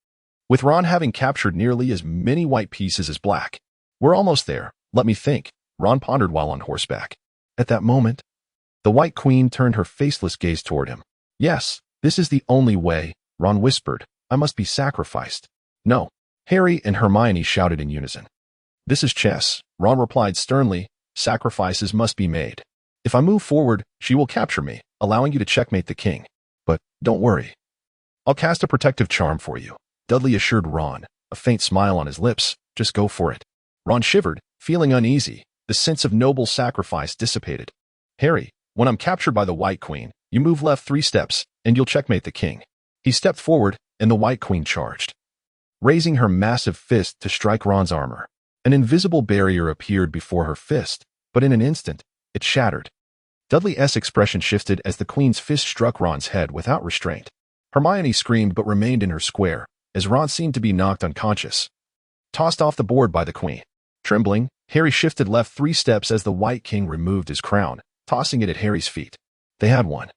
S1: with Ron having captured nearly as many white pieces as black. We're almost there, let me think, Ron pondered while on horseback. At that moment, the White Queen turned her faceless gaze toward him. Yes, this is the only way, Ron whispered. I must be sacrificed. No, Harry and Hermione shouted in unison. This is chess, Ron replied sternly. Sacrifices must be made. If I move forward, she will capture me, allowing you to checkmate the king. But don't worry. I'll cast a protective charm for you, Dudley assured Ron, a faint smile on his lips. Just go for it. Ron shivered, feeling uneasy. The sense of noble sacrifice dissipated. Harry, when I'm captured by the White Queen, you move left 3 steps, and you'll checkmate the king. He stepped forward, and the White Queen charged, raising her massive fist to strike Ron's armor. An invisible barrier appeared before her fist, but in an instant, it shattered. Dudley's expression shifted as the Queen's fist struck Ron's head without restraint. Hermione screamed but remained in her square, as Ron seemed to be knocked unconscious, tossed off the board by the Queen. Trembling, Harry shifted left 3 steps as the White King removed his crown, tossing it at Harry's feet. They had won,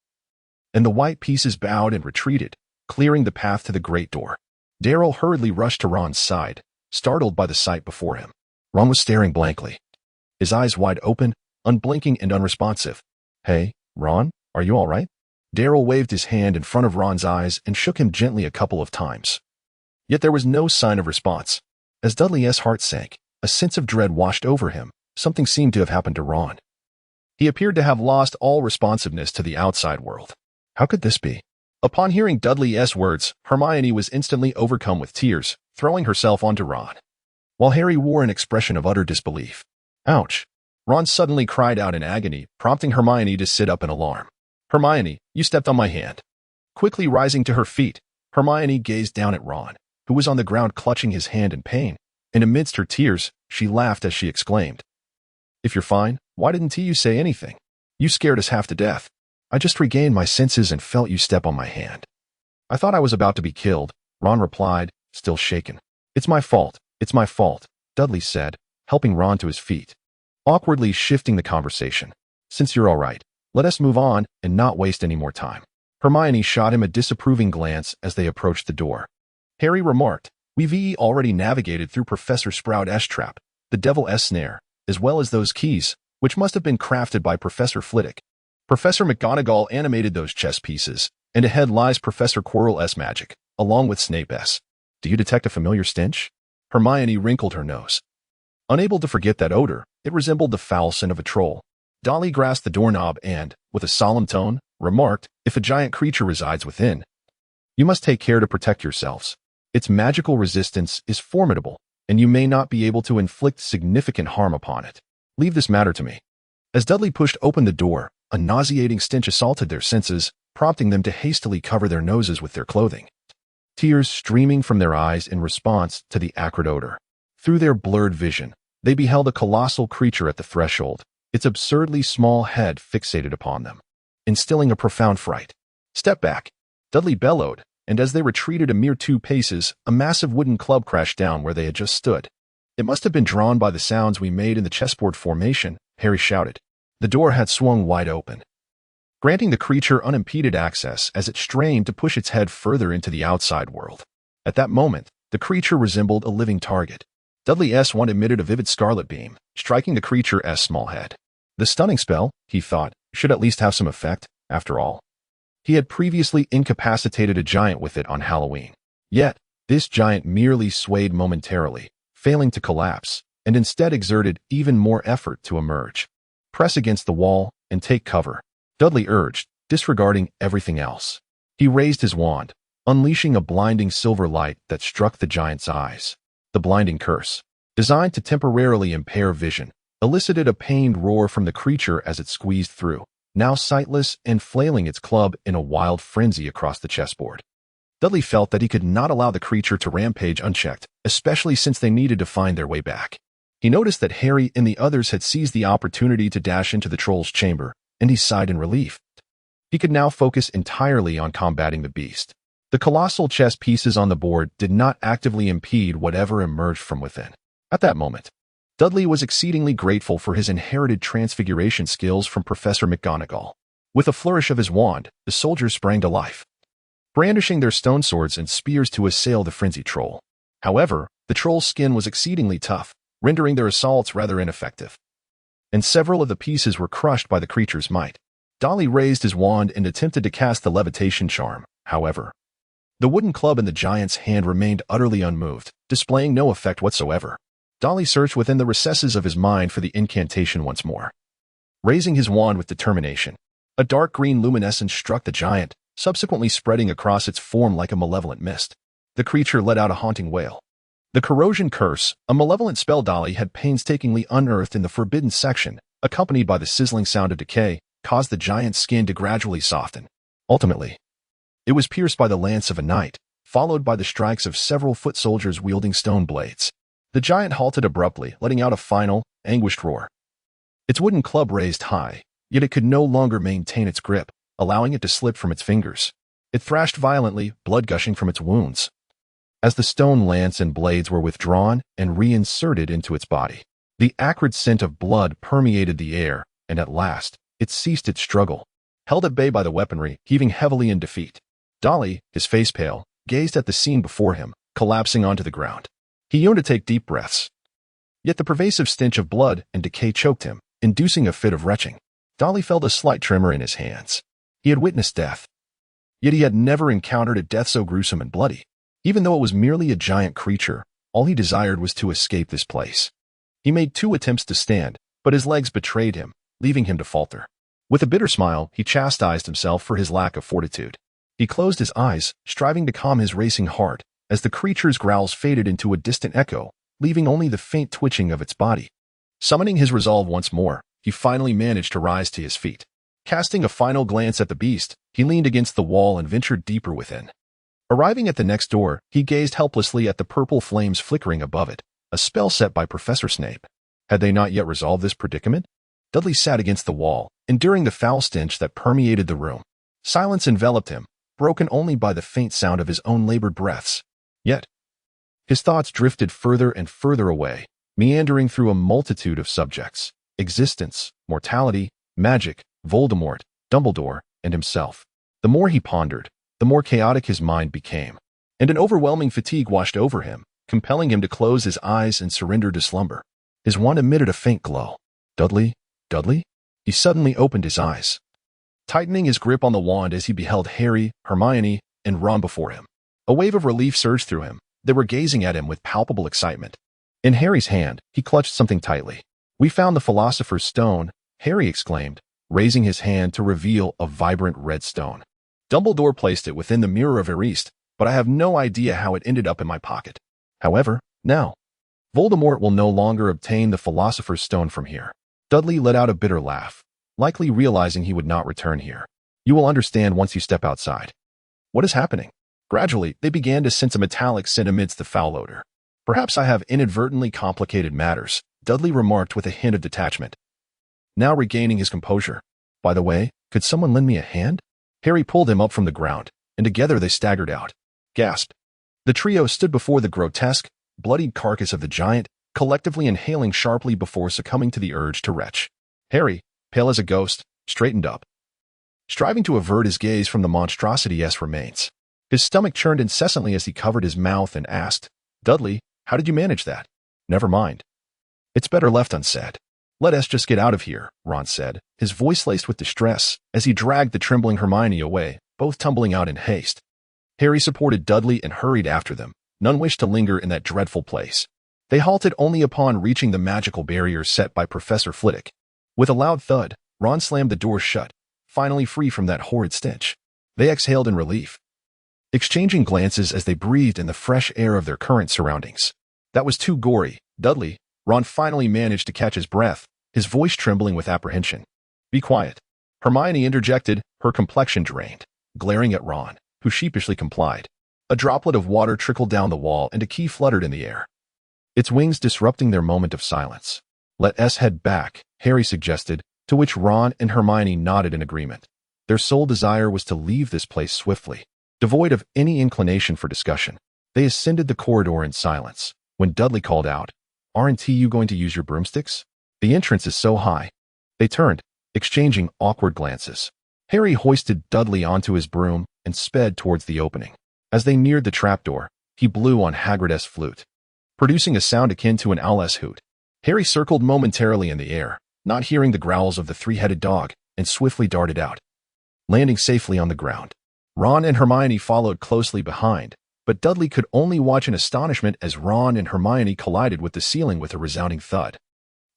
S1: and the white pieces bowed and retreated, clearing the path to the great door. Darryl hurriedly rushed to Ron's side, startled by the sight before him. Ron was staring blankly, his eyes wide open, unblinking and unresponsive. Hey, Ron, are you all right? Darryl waved his hand in front of Ron's eyes and shook him gently a couple of times. Yet there was no sign of response. As Dudley's heart sank, a sense of dread washed over him. Something seemed to have happened to Ron. He appeared to have lost all responsiveness to the outside world. How could this be? Upon hearing Dudley's words, Hermione was instantly overcome with tears, throwing herself onto Ron, while Harry wore an expression of utter disbelief. Ouch! Ron suddenly cried out in agony, prompting Hermione to sit up in alarm. Hermione, you stepped on my hand. Quickly rising to her feet, Hermione gazed down at Ron, who was on the ground clutching his hand in pain, and amidst her tears, she laughed as she exclaimed, "If you're fine, why didn't you say anything? You scared us half to death. I just regained my senses and felt you step on my hand." "I thought I was about to be killed," Ron replied, still shaken. It's my fault, Dudley said, helping Ron to his feet, awkwardly shifting the conversation. "Since you're all right, let us move on and not waste any more time." Hermione shot him a disapproving glance as they approached the door. Harry remarked, "We've already navigated through Professor Sprout's trap, the Devil's snare, as well as those keys, which must have been crafted by Professor Flitwick. Professor McGonagall animated those chess pieces, and ahead lies Professor Quirrell's magic, along with Snape's. Do you detect a familiar stench?" Hermione wrinkled her nose. Unable to forget that odor, it resembled the foul scent of a troll. Dudley grasped the doorknob and, with a solemn tone, remarked, "If a giant creature resides within, you must take care to protect yourselves. Its magical resistance is formidable, and you may not be able to inflict significant harm upon it. Leave this matter to me." As Dudley pushed open the door, a nauseating stench assaulted their senses, prompting them to hastily cover their noses with their clothing, tears streaming from their eyes in response to the acrid odor. Through their blurred vision, they beheld a colossal creature at the threshold, its absurdly small head fixated upon them, instilling a profound fright. "Step back," Dudley bellowed, and as they retreated a mere 2 paces, a massive wooden club crashed down where they had just stood. "It must have been drawn by the sounds we made in the chessboard formation," Harry shouted. The door had swung wide open, granting the creature unimpeded access as it strained to push its head further into the outside world. At that moment, the creature resembled a living target. Dudley's wand emitted a vivid scarlet beam, striking the creature's small head. The stunning spell, he thought, should at least have some effect, after all. He had previously incapacitated a giant with it on Halloween. Yet, this giant merely swayed momentarily, failing to collapse, and instead exerted even more effort to emerge. "Press against the wall and take cover," Dudley urged, disregarding everything else. He raised his wand, unleashing a blinding silver light that struck the giant's eyes. The blinding curse, designed to temporarily impair vision, elicited a pained roar from the creature as it squeezed through, now sightless and flailing its club in a wild frenzy across the chessboard. Dudley felt that he could not allow the creature to rampage unchecked, especially since they needed to find their way back. He noticed that Harry and the others had seized the opportunity to dash into the troll's chamber, and he sighed in relief. He could now focus entirely on combating the beast. The colossal chess pieces on the board did not actively impede whatever emerged from within. At that moment, Dudley was exceedingly grateful for his inherited transfiguration skills from Professor McGonagall. With a flourish of his wand, the soldiers sprang to life, brandishing their stone swords and spears to assail the frenzied troll. However, the troll's skin was exceedingly tough, rendering their assaults rather ineffective, and several of the pieces were crushed by the creature's might. Dudley raised his wand and attempted to cast the levitation charm. However, the wooden club in the giant's hand remained utterly unmoved, displaying no effect whatsoever. Dudley searched within the recesses of his mind for the incantation once more. Raising his wand with determination, a dark green luminescence struck the giant, subsequently spreading across its form like a malevolent mist. The creature let out a haunting wail. The corrosion curse, a malevolent spell Dudley had painstakingly unearthed in the forbidden section, accompanied by the sizzling sound of decay, caused the giant's skin to gradually soften. Ultimately, it was pierced by the lance of a knight, followed by the strikes of several foot soldiers wielding stone blades. The giant halted abruptly, letting out a final, anguished roar. Its wooden club raised high, yet it could no longer maintain its grip, allowing it to slip from its fingers. It thrashed violently, blood gushing from its wounds, as the stone lance and blades were withdrawn and reinserted into its body. The acrid scent of blood permeated the air, and at last, it ceased its struggle, held at bay by the weaponry, heaving heavily in defeat. Dudley, his face pale, gazed at the scene before him, collapsing onto the ground. He yearned to take deep breaths, yet the pervasive stench of blood and decay choked him, inducing a fit of retching. Dudley felt a slight tremor in his hands. He had witnessed death, yet he had never encountered a death so gruesome and bloody. Even though it was merely a giant creature, all he desired was to escape this place. He made 2 attempts to stand, but his legs betrayed him, leaving him to falter. With a bitter smile, he chastised himself for his lack of fortitude. He closed his eyes, striving to calm his racing heart, as the creature's growls faded into a distant echo, leaving only the faint twitching of its body. Summoning his resolve once more, he finally managed to rise to his feet. Casting a final glance at the beast, he leaned against the wall and ventured deeper within. Arriving at the next door, he gazed helplessly at the purple flames flickering above it, a spell set by Professor Snape. Had they not yet resolved this predicament? Dudley sat against the wall, enduring the foul stench that permeated the room. Silence enveloped him, broken only by the faint sound of his own labored breaths. Yet, his thoughts drifted further and further away, meandering through a multitude of subjects: existence, mortality, magic, Voldemort, Dumbledore, and himself. The more he pondered, the more chaotic his mind became, and an overwhelming fatigue washed over him, compelling him to close his eyes and surrender to slumber. His wand emitted a faint glow. Dudley? Dudley? He suddenly opened his eyes, tightening his grip on the wand as he beheld Harry, Hermione, and Ron before him. A wave of relief surged through him. They were gazing at him with palpable excitement. In Harry's hand, he clutched something tightly. "We found the Philosopher's Stone," Harry exclaimed, raising his hand to reveal a vibrant red stone. "Dumbledore placed it within the Mirror of Erist, but I have no idea how it ended up in my pocket. However, now, Voldemort will no longer obtain the Philosopher's Stone from here." Dudley let out a bitter laugh, likely realizing he would not return here. "You will understand once you step outside." "What is happening?" Gradually, they began to sense a metallic scent amidst the foul odor. "Perhaps I have inadvertently complicated matters," Dudley remarked with a hint of detachment. Now regaining his composure. "By the way, could someone lend me a hand?" Harry pulled him up from the ground, and together they staggered out. Gasped. The trio stood before the grotesque, bloodied carcass of the giant, collectively inhaling sharply before succumbing to the urge to retch. Harry, pale as a ghost, straightened up, striving to avert his gaze from the monstrosity's remains. His stomach churned incessantly as he covered his mouth and asked, "Dudley, how did you manage that?" "Never mind. It's better left unsaid. Let us just get out of here," Ron said, his voice laced with distress, as he dragged the trembling Hermione away, both tumbling out in haste. Harry supported Dudley and hurried after them. None wished to linger in that dreadful place. They halted only upon reaching the magical barrier set by Professor Flitwick. With a loud thud, Ron slammed the door shut, finally free from that horrid stench. They exhaled in relief, exchanging glances as they breathed in the fresh air of their current surroundings. "That was too gory, Dudley." Ron finally managed to catch his breath, his voice trembling with apprehension. "Be quiet," Hermione interjected, her complexion drained, glaring at Ron, who sheepishly complied. A droplet of water trickled down the wall and a key fluttered in the air, its wings disrupting their moment of silence. "Let us head back," Harry suggested, to which Ron and Hermione nodded in agreement. Their sole desire was to leave this place swiftly, devoid of any inclination for discussion. They ascended the corridor in silence, when Dudley called out, "Aren't you going to use your broomsticks? The entrance is so high." They turned, exchanging awkward glances. Harry hoisted Dudley onto his broom and sped towards the opening. As they neared the trapdoor, he blew on Hagrid's flute, producing a sound akin to an owl's hoot. Harry circled momentarily in the air, not hearing the growls of the three-headed dog, and swiftly darted out, landing safely on the ground. Ron and Hermione followed closely behind, but Dudley could only watch in astonishment as Ron and Hermione collided with the ceiling with a resounding thud.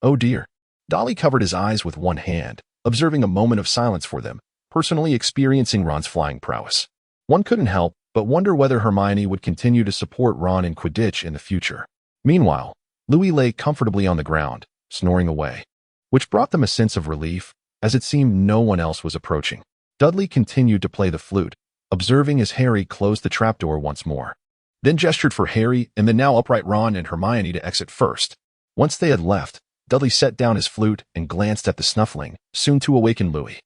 S1: "Oh dear." Dudley covered his eyes with one hand, observing a moment of silence for them, personally experiencing Ron's flying prowess. One couldn't help but wonder whether Hermione would continue to support Ron in Quidditch in the future. Meanwhile, Louis lay comfortably on the ground, snoring away, which brought them a sense of relief, as it seemed no one else was approaching. Dudley continued to play the flute, observing as Harry closed the trapdoor once more, then gestured for Harry and the now upright Ron and Hermione to exit first. Once they had left, Dudley set down his flute and glanced at the snuffling, soon to awaken Louis.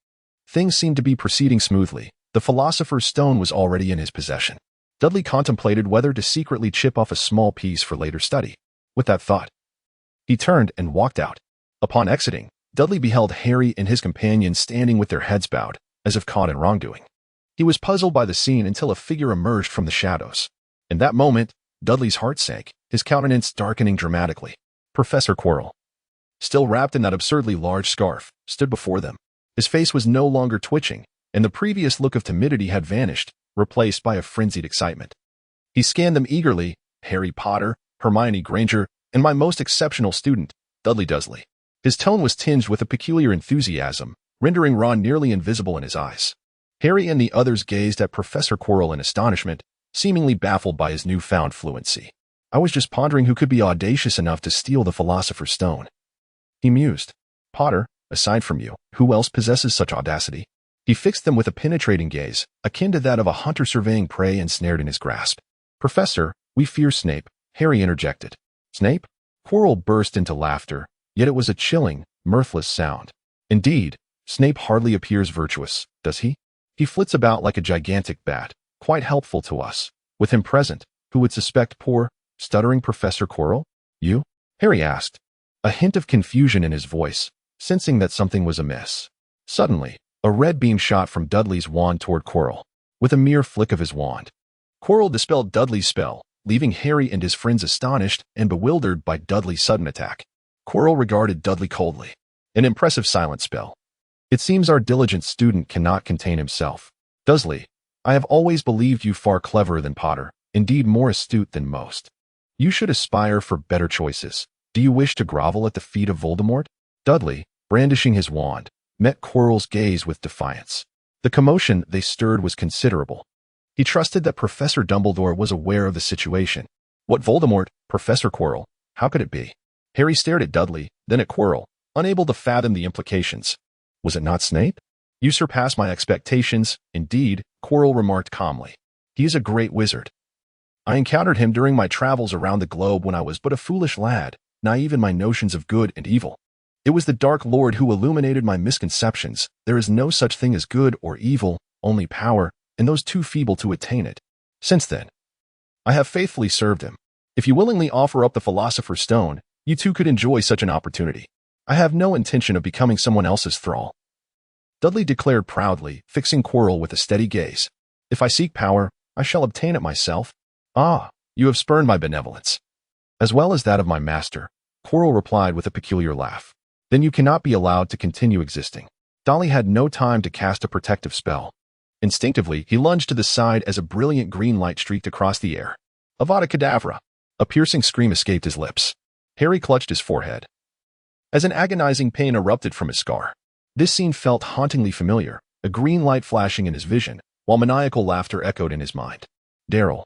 S1: Things seemed to be proceeding smoothly. The Philosopher's Stone was already in his possession. Dudley contemplated whether to secretly chip off a small piece for later study. With that thought, he turned and walked out. Upon exiting, Dudley beheld Harry and his companion standing with their heads bowed, as if caught in wrongdoing. He was puzzled by the scene until a figure emerged from the shadows. In that moment, Dudley's heart sank, his countenance darkening dramatically. Professor Quirrell, still wrapped in that absurdly large scarf, stood before them. His face was no longer twitching, and the previous look of timidity had vanished, replaced by a frenzied excitement. He scanned them eagerly: Harry Potter, Hermione Granger, and my most exceptional student, Dudley Dursley. His tone was tinged with a peculiar enthusiasm, rendering Ron nearly invisible in his eyes. Harry and the others gazed at Professor Quirrell in astonishment, seemingly baffled by his newfound fluency. I was just pondering who could be audacious enough to steal the Philosopher's Stone, he mused. Potter, aside from you, who else possesses such audacity? He fixed them with a penetrating gaze, akin to that of a hunter surveying prey ensnared in his grasp. Professor, we fear Snape, Harry interjected. Snape? Quirrell burst into laughter, yet it was a chilling, mirthless sound. Indeed, Snape hardly appears virtuous, does he? He flits about like a gigantic bat, quite helpful to us. With him present, who would suspect poor, stuttering Professor Quirrell? You? Harry asked, a hint of confusion in his voice, sensing that something was amiss. Suddenly, a red beam shot from Dudley's wand toward Quirrell. With a mere flick of his wand, Quirrell dispelled Dudley's spell, leaving Harry and his friends astonished and bewildered by Dudley's sudden attack. Quirrell regarded Dudley coldly. An impressive silent spell. It seems our diligent student cannot contain himself. Dudley, I have always believed you far cleverer than Potter, indeed more astute than most. You should aspire for better choices. Do you wish to grovel at the feet of Voldemort? Dudley, brandishing his wand, met Quirrell's gaze with defiance. The commotion they stirred was considerable. He trusted that Professor Dumbledore was aware of the situation. What Voldemort, Professor Quirrell? How could it be? Harry stared at Dudley, then at Quirrell, unable to fathom the implications. Was it not Snape? You surpass my expectations, indeed, Quirrell remarked calmly. He is a great wizard. I encountered him during my travels around the globe when I was but a foolish lad, naive in my notions of good and evil. It was the Dark Lord who illuminated my misconceptions. There is no such thing as good or evil, only power, and those too feeble to attain it. Since then, I have faithfully served him. If you willingly offer up the Philosopher's Stone, you too could enjoy such an opportunity. I have no intention of becoming someone else's thrall. Dudley declared proudly, fixing Quirrell with a steady gaze. If I seek power, I shall obtain it myself. Ah, you have spurned my benevolence. As well as that of my master, Quirrell replied with a peculiar laugh. Then you cannot be allowed to continue existing. Dudley had no time to cast a protective spell. Instinctively, he lunged to the side as a brilliant green light streaked across the air. Avada Kedavra! A piercing scream escaped his lips. Harry clutched his forehead, as an agonizing pain erupted from his scar. This scene felt hauntingly familiar, a green light flashing in his vision, while maniacal laughter echoed in his mind. Darryl,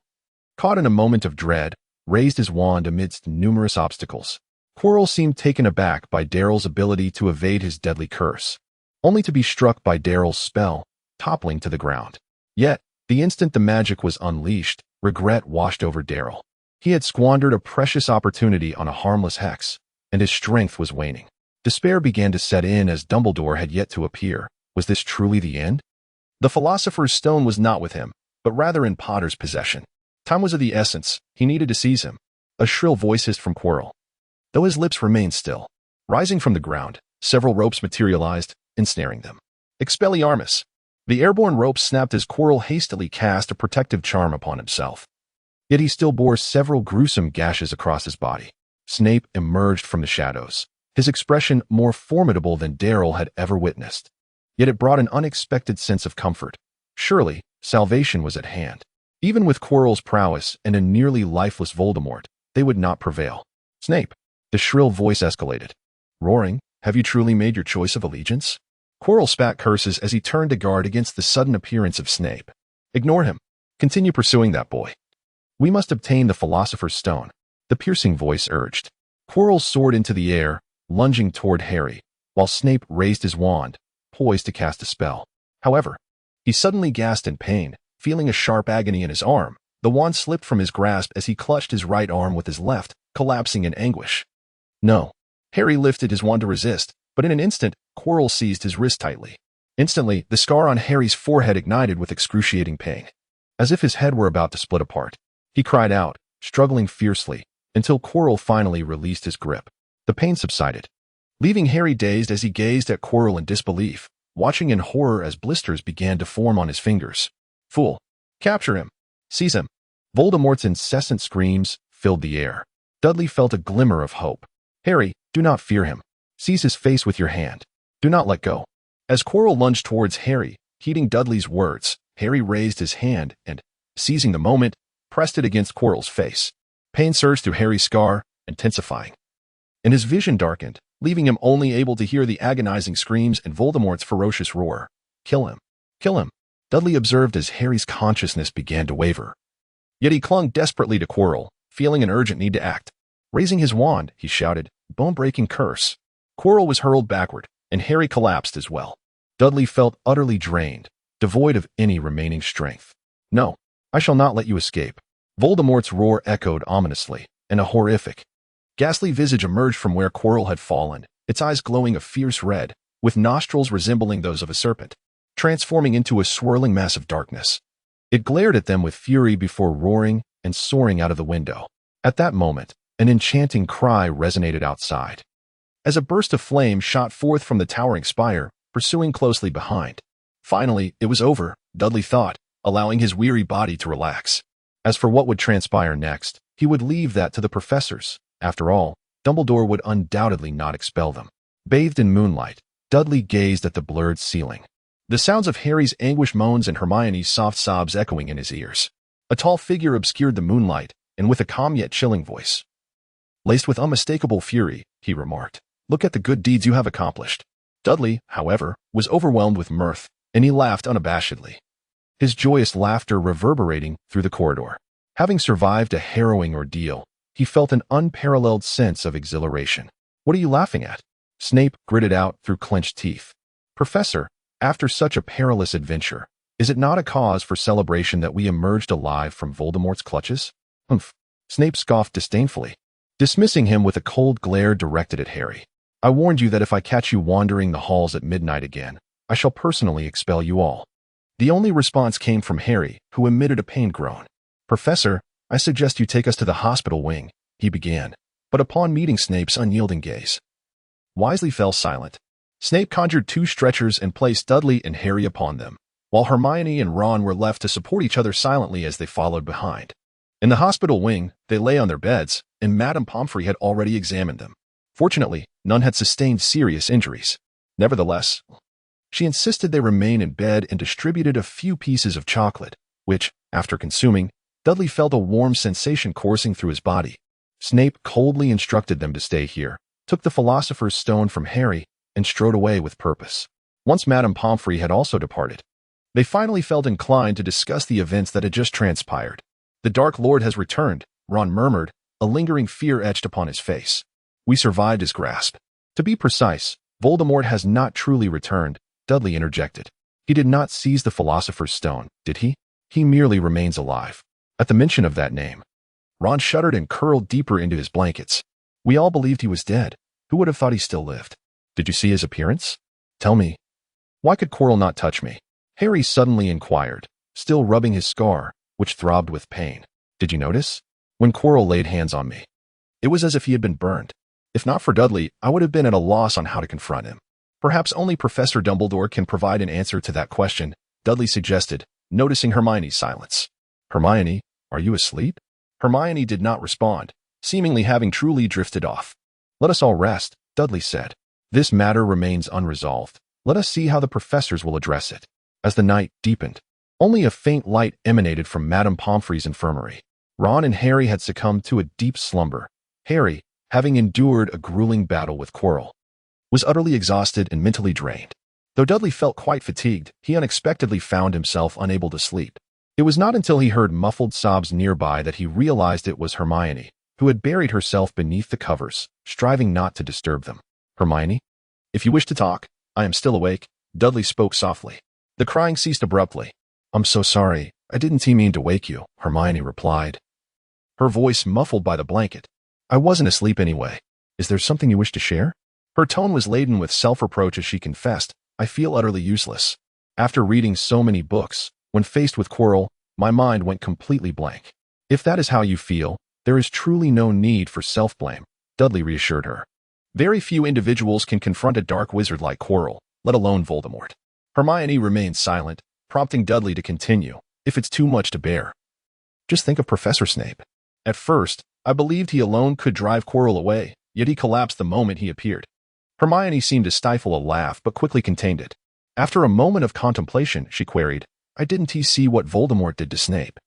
S1: caught in a moment of dread, raised his wand amidst numerous obstacles. Quirrell seemed taken aback by Darryl's ability to evade his deadly curse, only to be struck by Darryl's spell, toppling to the ground. Yet, the instant the magic was unleashed, regret washed over Darryl. He had squandered a precious opportunity on a harmless hex, and his strength was waning. Despair began to set in as Dumbledore had yet to appear. Was this truly the end? The Philosopher's Stone was not with him, but rather in Potter's possession. Time was of the essence. He needed to seize him. A shrill voice hissed from Quirrell, though his lips remained still. Rising from the ground, several ropes materialized, ensnaring them. Expelliarmus! The airborne ropes snapped as Quirrell hastily cast a protective charm upon himself. Yet he still bore several gruesome gashes across his body. Snape emerged from the shadows, his expression more formidable than Darryl had ever witnessed. Yet it brought an unexpected sense of comfort. Surely, salvation was at hand. Even with Quirrell's prowess and a nearly lifeless Voldemort, they would not prevail. Snape! The shrill voice escalated. Roaring, have you truly made your choice of allegiance? Quirrell spat curses as he turned to guard against the sudden appearance of Snape. Ignore him. Continue pursuing that boy. We must obtain the Philosopher's Stone, the piercing voice urged. Quirrell soared into the air, lunging toward Harry, while Snape raised his wand, poised to cast a spell. However, he suddenly gasped in pain, feeling a sharp agony in his arm. The wand slipped from his grasp as he clutched his right arm with his left, collapsing in anguish. No. Harry lifted his wand to resist, but in an instant, Quirrell seized his wrist tightly. Instantly, the scar on Harry's forehead ignited with excruciating pain. As if his head were about to split apart, he cried out, struggling fiercely, until Quirrell finally released his grip. The pain subsided, leaving Harry dazed as he gazed at Quirrell in disbelief, watching in horror as blisters began to form on his fingers. Fool! Capture him! Seize him! Voldemort's incessant screams filled the air. Dudley felt a glimmer of hope. Harry, do not fear him. Seize his face with your hand. Do not let go. As Quirrell lunged towards Harry, heeding Dudley's words, Harry raised his hand and, seizing the moment, pressed it against Quirrell's face. Pain surged through Harry's scar, intensifying. And his vision darkened, leaving him only able to hear the agonizing screams and Voldemort's ferocious roar. Kill him. Kill him, Dudley observed as Harry's consciousness began to waver. Yet he clung desperately to Quirrell, feeling an urgent need to act. Raising his wand, he shouted, "Bone-breaking curse." Quirrell was hurled backward, and Harry collapsed as well. Dudley felt utterly drained, devoid of any remaining strength. "No, I shall not let you escape." Voldemort's roar echoed ominously, and a horrific, ghastly visage emerged from where Quirrell had fallen, its eyes glowing a fierce red, with nostrils resembling those of a serpent, transforming into a swirling mass of darkness. It glared at them with fury before roaring and soaring out of the window. At that moment, an enchanting cry resonated outside, as a burst of flame shot forth from the towering spire, pursuing closely behind. Finally, it was over, Dudley thought, allowing his weary body to relax. As for what would transpire next, he would leave that to the professors. After all, Dumbledore would undoubtedly not expel them. Bathed in moonlight, Dudley gazed at the blurred ceiling, the sounds of Harry's anguished moans and Hermione's soft sobs echoing in his ears. A tall figure obscured the moonlight, and with a calm yet chilling voice, laced with unmistakable fury, he remarked, "Look at the good deeds you have accomplished." Dudley, however, was overwhelmed with mirth, and he laughed unabashedly, his joyous laughter reverberating through the corridor. Having survived a harrowing ordeal, he felt an unparalleled sense of exhilaration. "What are you laughing at?" Snape gritted out through clenched teeth. "Professor, after such a perilous adventure, is it not a cause for celebration that we emerged alive from Voldemort's clutches?" "Humph," Snape scoffed disdainfully, dismissing him with a cold glare directed at Harry. "I warned you that if I catch you wandering the halls at midnight again, I shall personally expel you all." The only response came from Harry, who emitted a pained groan. "Professor, I suggest you take us to the hospital wing," he began, but upon meeting Snape's unyielding gaze, wisely fell silent. Snape conjured 2 stretchers and placed Dudley and Harry upon them, while Hermione and Ron were left to support each other silently as they followed behind. In the hospital wing, they lay on their beds, and Madame Pomfrey had already examined them. Fortunately, none had sustained serious injuries. Nevertheless, she insisted they remain in bed and distributed a few pieces of chocolate, which, after consuming, Dudley felt a warm sensation coursing through his body. Snape coldly instructed them to stay here, took the Philosopher's Stone from Harry, and strode away with purpose. Once Madame Pomfrey had also departed, they finally felt inclined to discuss the events that had just transpired. "The Dark Lord has returned," Ron murmured, a lingering fear etched upon his face. "We survived his grasp." "To be precise, Voldemort has not truly returned," Dudley interjected. "He did not seize the Philosopher's Stone, did he? He merely remains alive." At the mention of that name, Ron shuddered and curled deeper into his blankets. "We all believed he was dead. Who would have thought he still lived?" "Did you see his appearance? Tell me. Why could Quirrell not touch me?" Harry suddenly inquired, still rubbing his scar, which throbbed with pain. "Did you notice? When Quirrell laid hands on me, it was as if he had been burned. If not for Dudley, I would have been at a loss on how to confront him." "Perhaps only Professor Dumbledore can provide an answer to that question," Dudley suggested, noticing Hermione's silence. "Hermione, are you asleep?" Hermione did not respond, seemingly having truly drifted off. "Let us all rest," Dudley said. "This matter remains unresolved. Let us see how the professors will address it." As the night deepened, only a faint light emanated from Madame Pomfrey's infirmary. Ron and Harry had succumbed to a deep slumber. Harry, having endured a grueling battle with Quirrell, was utterly exhausted and mentally drained. Though Dudley felt quite fatigued, he unexpectedly found himself unable to sleep. It was not until he heard muffled sobs nearby that he realized it was Hermione, who had buried herself beneath the covers, striving not to disturb them. "Hermione, if you wish to talk, I am still awake," Dudley spoke softly. The crying ceased abruptly. "I'm so sorry. I didn't mean to wake you," Hermione replied, her voice muffled by the blanket. "I wasn't asleep anyway. Is there something you wish to share?" Her tone was laden with self-reproach as she confessed, "I feel utterly useless. After reading so many books, when faced with Quirrell, my mind went completely blank." "If that is how you feel, there is truly no need for self-blame," Dudley reassured her. "Very few individuals can confront a dark wizard like Quirrell, let alone Voldemort." Hermione remained silent, prompting Dudley to continue, "If it's too much to bear, just think of Professor Snape. At first, I believed he alone could drive Quirrell away, yet he collapsed the moment he appeared." Hermione seemed to stifle a laugh but quickly contained it. After a moment of contemplation, she queried, "Didn't he see what Voldemort did to Snape?"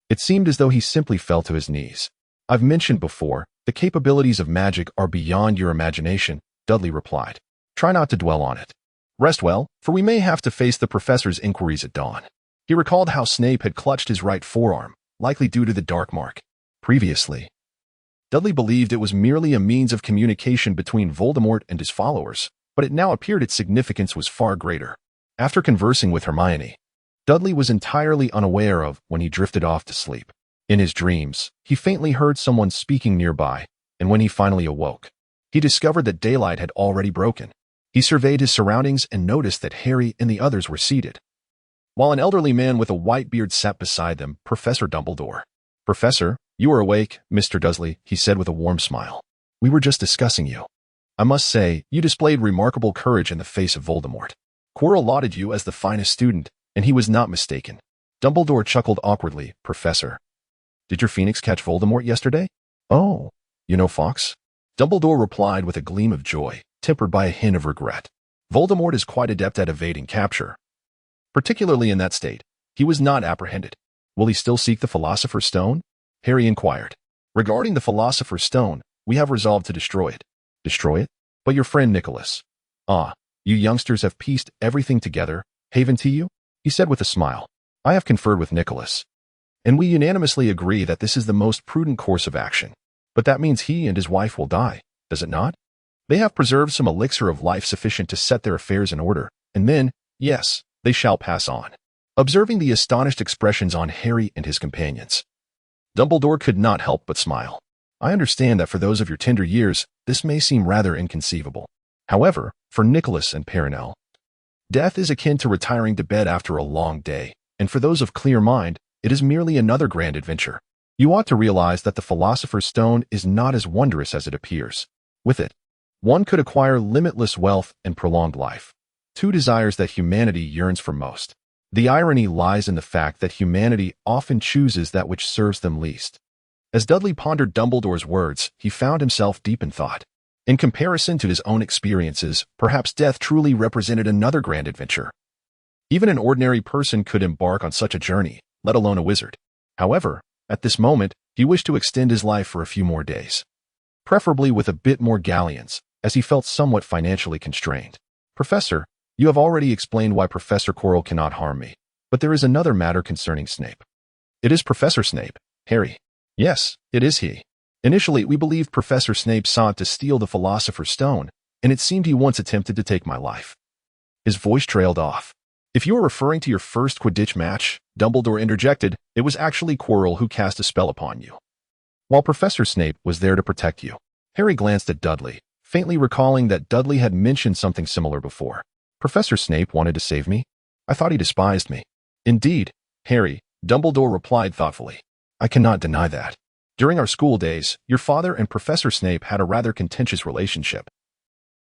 S1: It seemed as though he simply fell to his knees. I've mentioned before, the capabilities of magic are beyond your imagination, Dudley replied. Try not to dwell on it. Rest well, for we may have to face the professor's inquiries at dawn. He recalled how Snape had clutched his right forearm, likely due to the dark mark. Previously, Dudley believed it was merely a means of communication between Voldemort and his followers, but it now appeared its significance was far greater. After conversing with Hermione, Dudley was entirely unaware of when he drifted off to sleep. In his dreams, he faintly heard someone speaking nearby, and when he finally awoke, he discovered that daylight had already broken. He surveyed his surroundings and noticed that Harry and the others were seated, while an elderly man with a white beard sat beside them, Professor Dumbledore. Professor, you are awake, Mr. Dudley, he said with a warm smile. We were just discussing you. I must say, you displayed remarkable courage in the face of Voldemort. Quirrell lauded you as the finest student, and he was not mistaken. Dumbledore chuckled awkwardly. Professor, did your phoenix catch Voldemort yesterday? Oh, you know Fawkes? Dumbledore replied with a gleam of joy, tempered by a hint of regret. Voldemort is quite adept at evading capture. Particularly in that state, he was not apprehended. Will he still seek the Philosopher's Stone? Harry inquired. Regarding the Philosopher's Stone, we have resolved to destroy it. Destroy it? But your friend Nicholas. Ah, you youngsters have pieced everything together, haven to you? He said with a smile. I have conferred with Nicholas, and we unanimously agree that this is the most prudent course of action. But that means he and his wife will die, does it not? They have preserved some elixir of life sufficient to set their affairs in order, and then, yes, they shall pass on. Observing the astonished expressions on Harry and his companions, Dumbledore could not help but smile. I understand that for those of your tender years, this may seem rather inconceivable. However, for Nicholas and Perenelle, death is akin to retiring to bed after a long day, and for those of clear mind, it is merely another grand adventure. You ought to realize that the Philosopher's Stone is not as wondrous as it appears. With it, one could acquire limitless wealth and prolonged life, two desires that humanity yearns for most. The irony lies in the fact that humanity often chooses that which serves them least. As Dudley pondered Dumbledore's words, he found himself deep in thought. In comparison to his own experiences, perhaps death truly represented another grand adventure. Even an ordinary person could embark on such a journey, let alone a wizard. However, at this moment, he wished to extend his life for a few more days, preferably with a bit more galleons, as he felt somewhat financially constrained. Professor, you have already explained why Professor Quirrell cannot harm me, but there is another matter concerning Snape. It is Professor Snape, Harry. Yes, it is he. Initially, we believed Professor Snape sought to steal the Philosopher's Stone, and it seemed he once attempted to take my life. His voice trailed off. If you are referring to your first Quidditch match, Dumbledore interjected, it was actually Quirrell who cast a spell upon you, while Professor Snape was there to protect you. Harry glanced at Dudley, faintly recalling that Dudley had mentioned something similar before. Professor Snape wanted to save me? I thought he despised me. Indeed, Harry, Dumbledore replied thoughtfully. I cannot deny that. During our school days, your father and Professor Snape had a rather contentious relationship,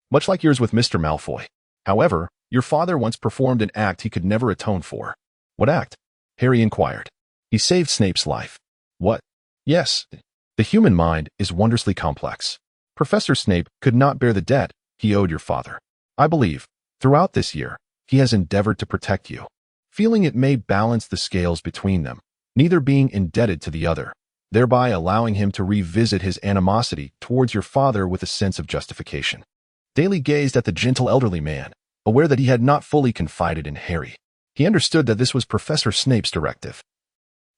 S1: much like yours with Mr. Malfoy. However, your father once performed an act he could never atone for. What act? Harry inquired. He saved Snape's life. What? Yes. The human mind is wondrously complex. Professor Snape could not bear the debt he owed your father. I believe, throughout this year, he has endeavored to protect you, feeling it may balance the scales between them, neither being indebted to the other, thereby allowing him to revisit his animosity towards your father with a sense of justification. Daly gazed at the gentle elderly man, aware that he had not fully confided in Harry. He understood that this was Professor Snape's directive.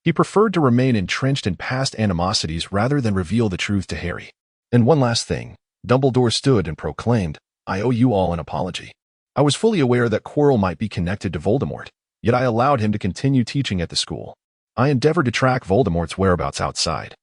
S1: He preferred to remain entrenched in past animosities rather than reveal the truth to Harry. And one last thing, Dumbledore stood and proclaimed, I owe you all an apology. I was fully aware that Quirrell might be connected to Voldemort, yet I allowed him to continue teaching at the school. I endeavored to track Voldemort's whereabouts outside,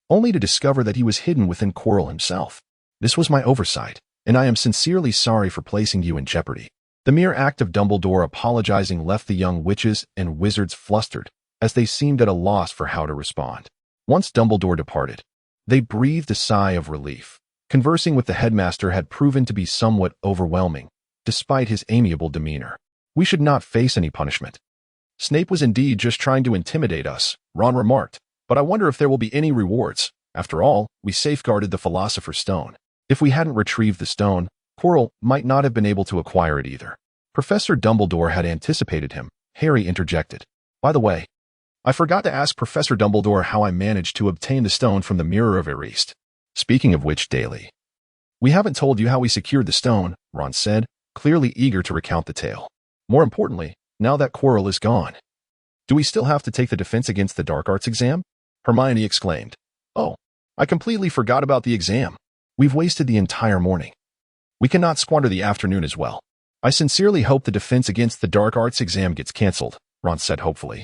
S1: only to discover that he was hidden within Quirrell himself. This was my oversight, and I am sincerely sorry for placing you in jeopardy. The mere act of Dumbledore apologizing left the young witches and wizards flustered, as they seemed at a loss for how to respond. Once Dumbledore departed, they breathed a sigh of relief. Conversing with the headmaster had proven to be somewhat overwhelming, despite his amiable demeanor. We should not face any punishment. Snape was indeed just trying to intimidate us, Ron remarked, but I wonder if there will be any rewards. After all, we safeguarded the Philosopher's Stone. If we hadn't retrieved the stone, Quirrell might not have been able to acquire it either. Professor Dumbledore had anticipated him. Harry interjected. By the way, I forgot to ask Professor Dumbledore how I managed to obtain the stone from the Mirror of Erased. Speaking of which, Daily. We haven't told you how we secured the stone, Ron said, clearly eager to recount the tale. More importantly, now that Quirrell is gone. Do we still have to take the defense against the dark arts exam? Hermione exclaimed. Oh, I completely forgot about the exam. We've wasted the entire morning. We cannot squander the afternoon as well. I sincerely hope the defense against the dark arts exam gets cancelled, Ron said hopefully.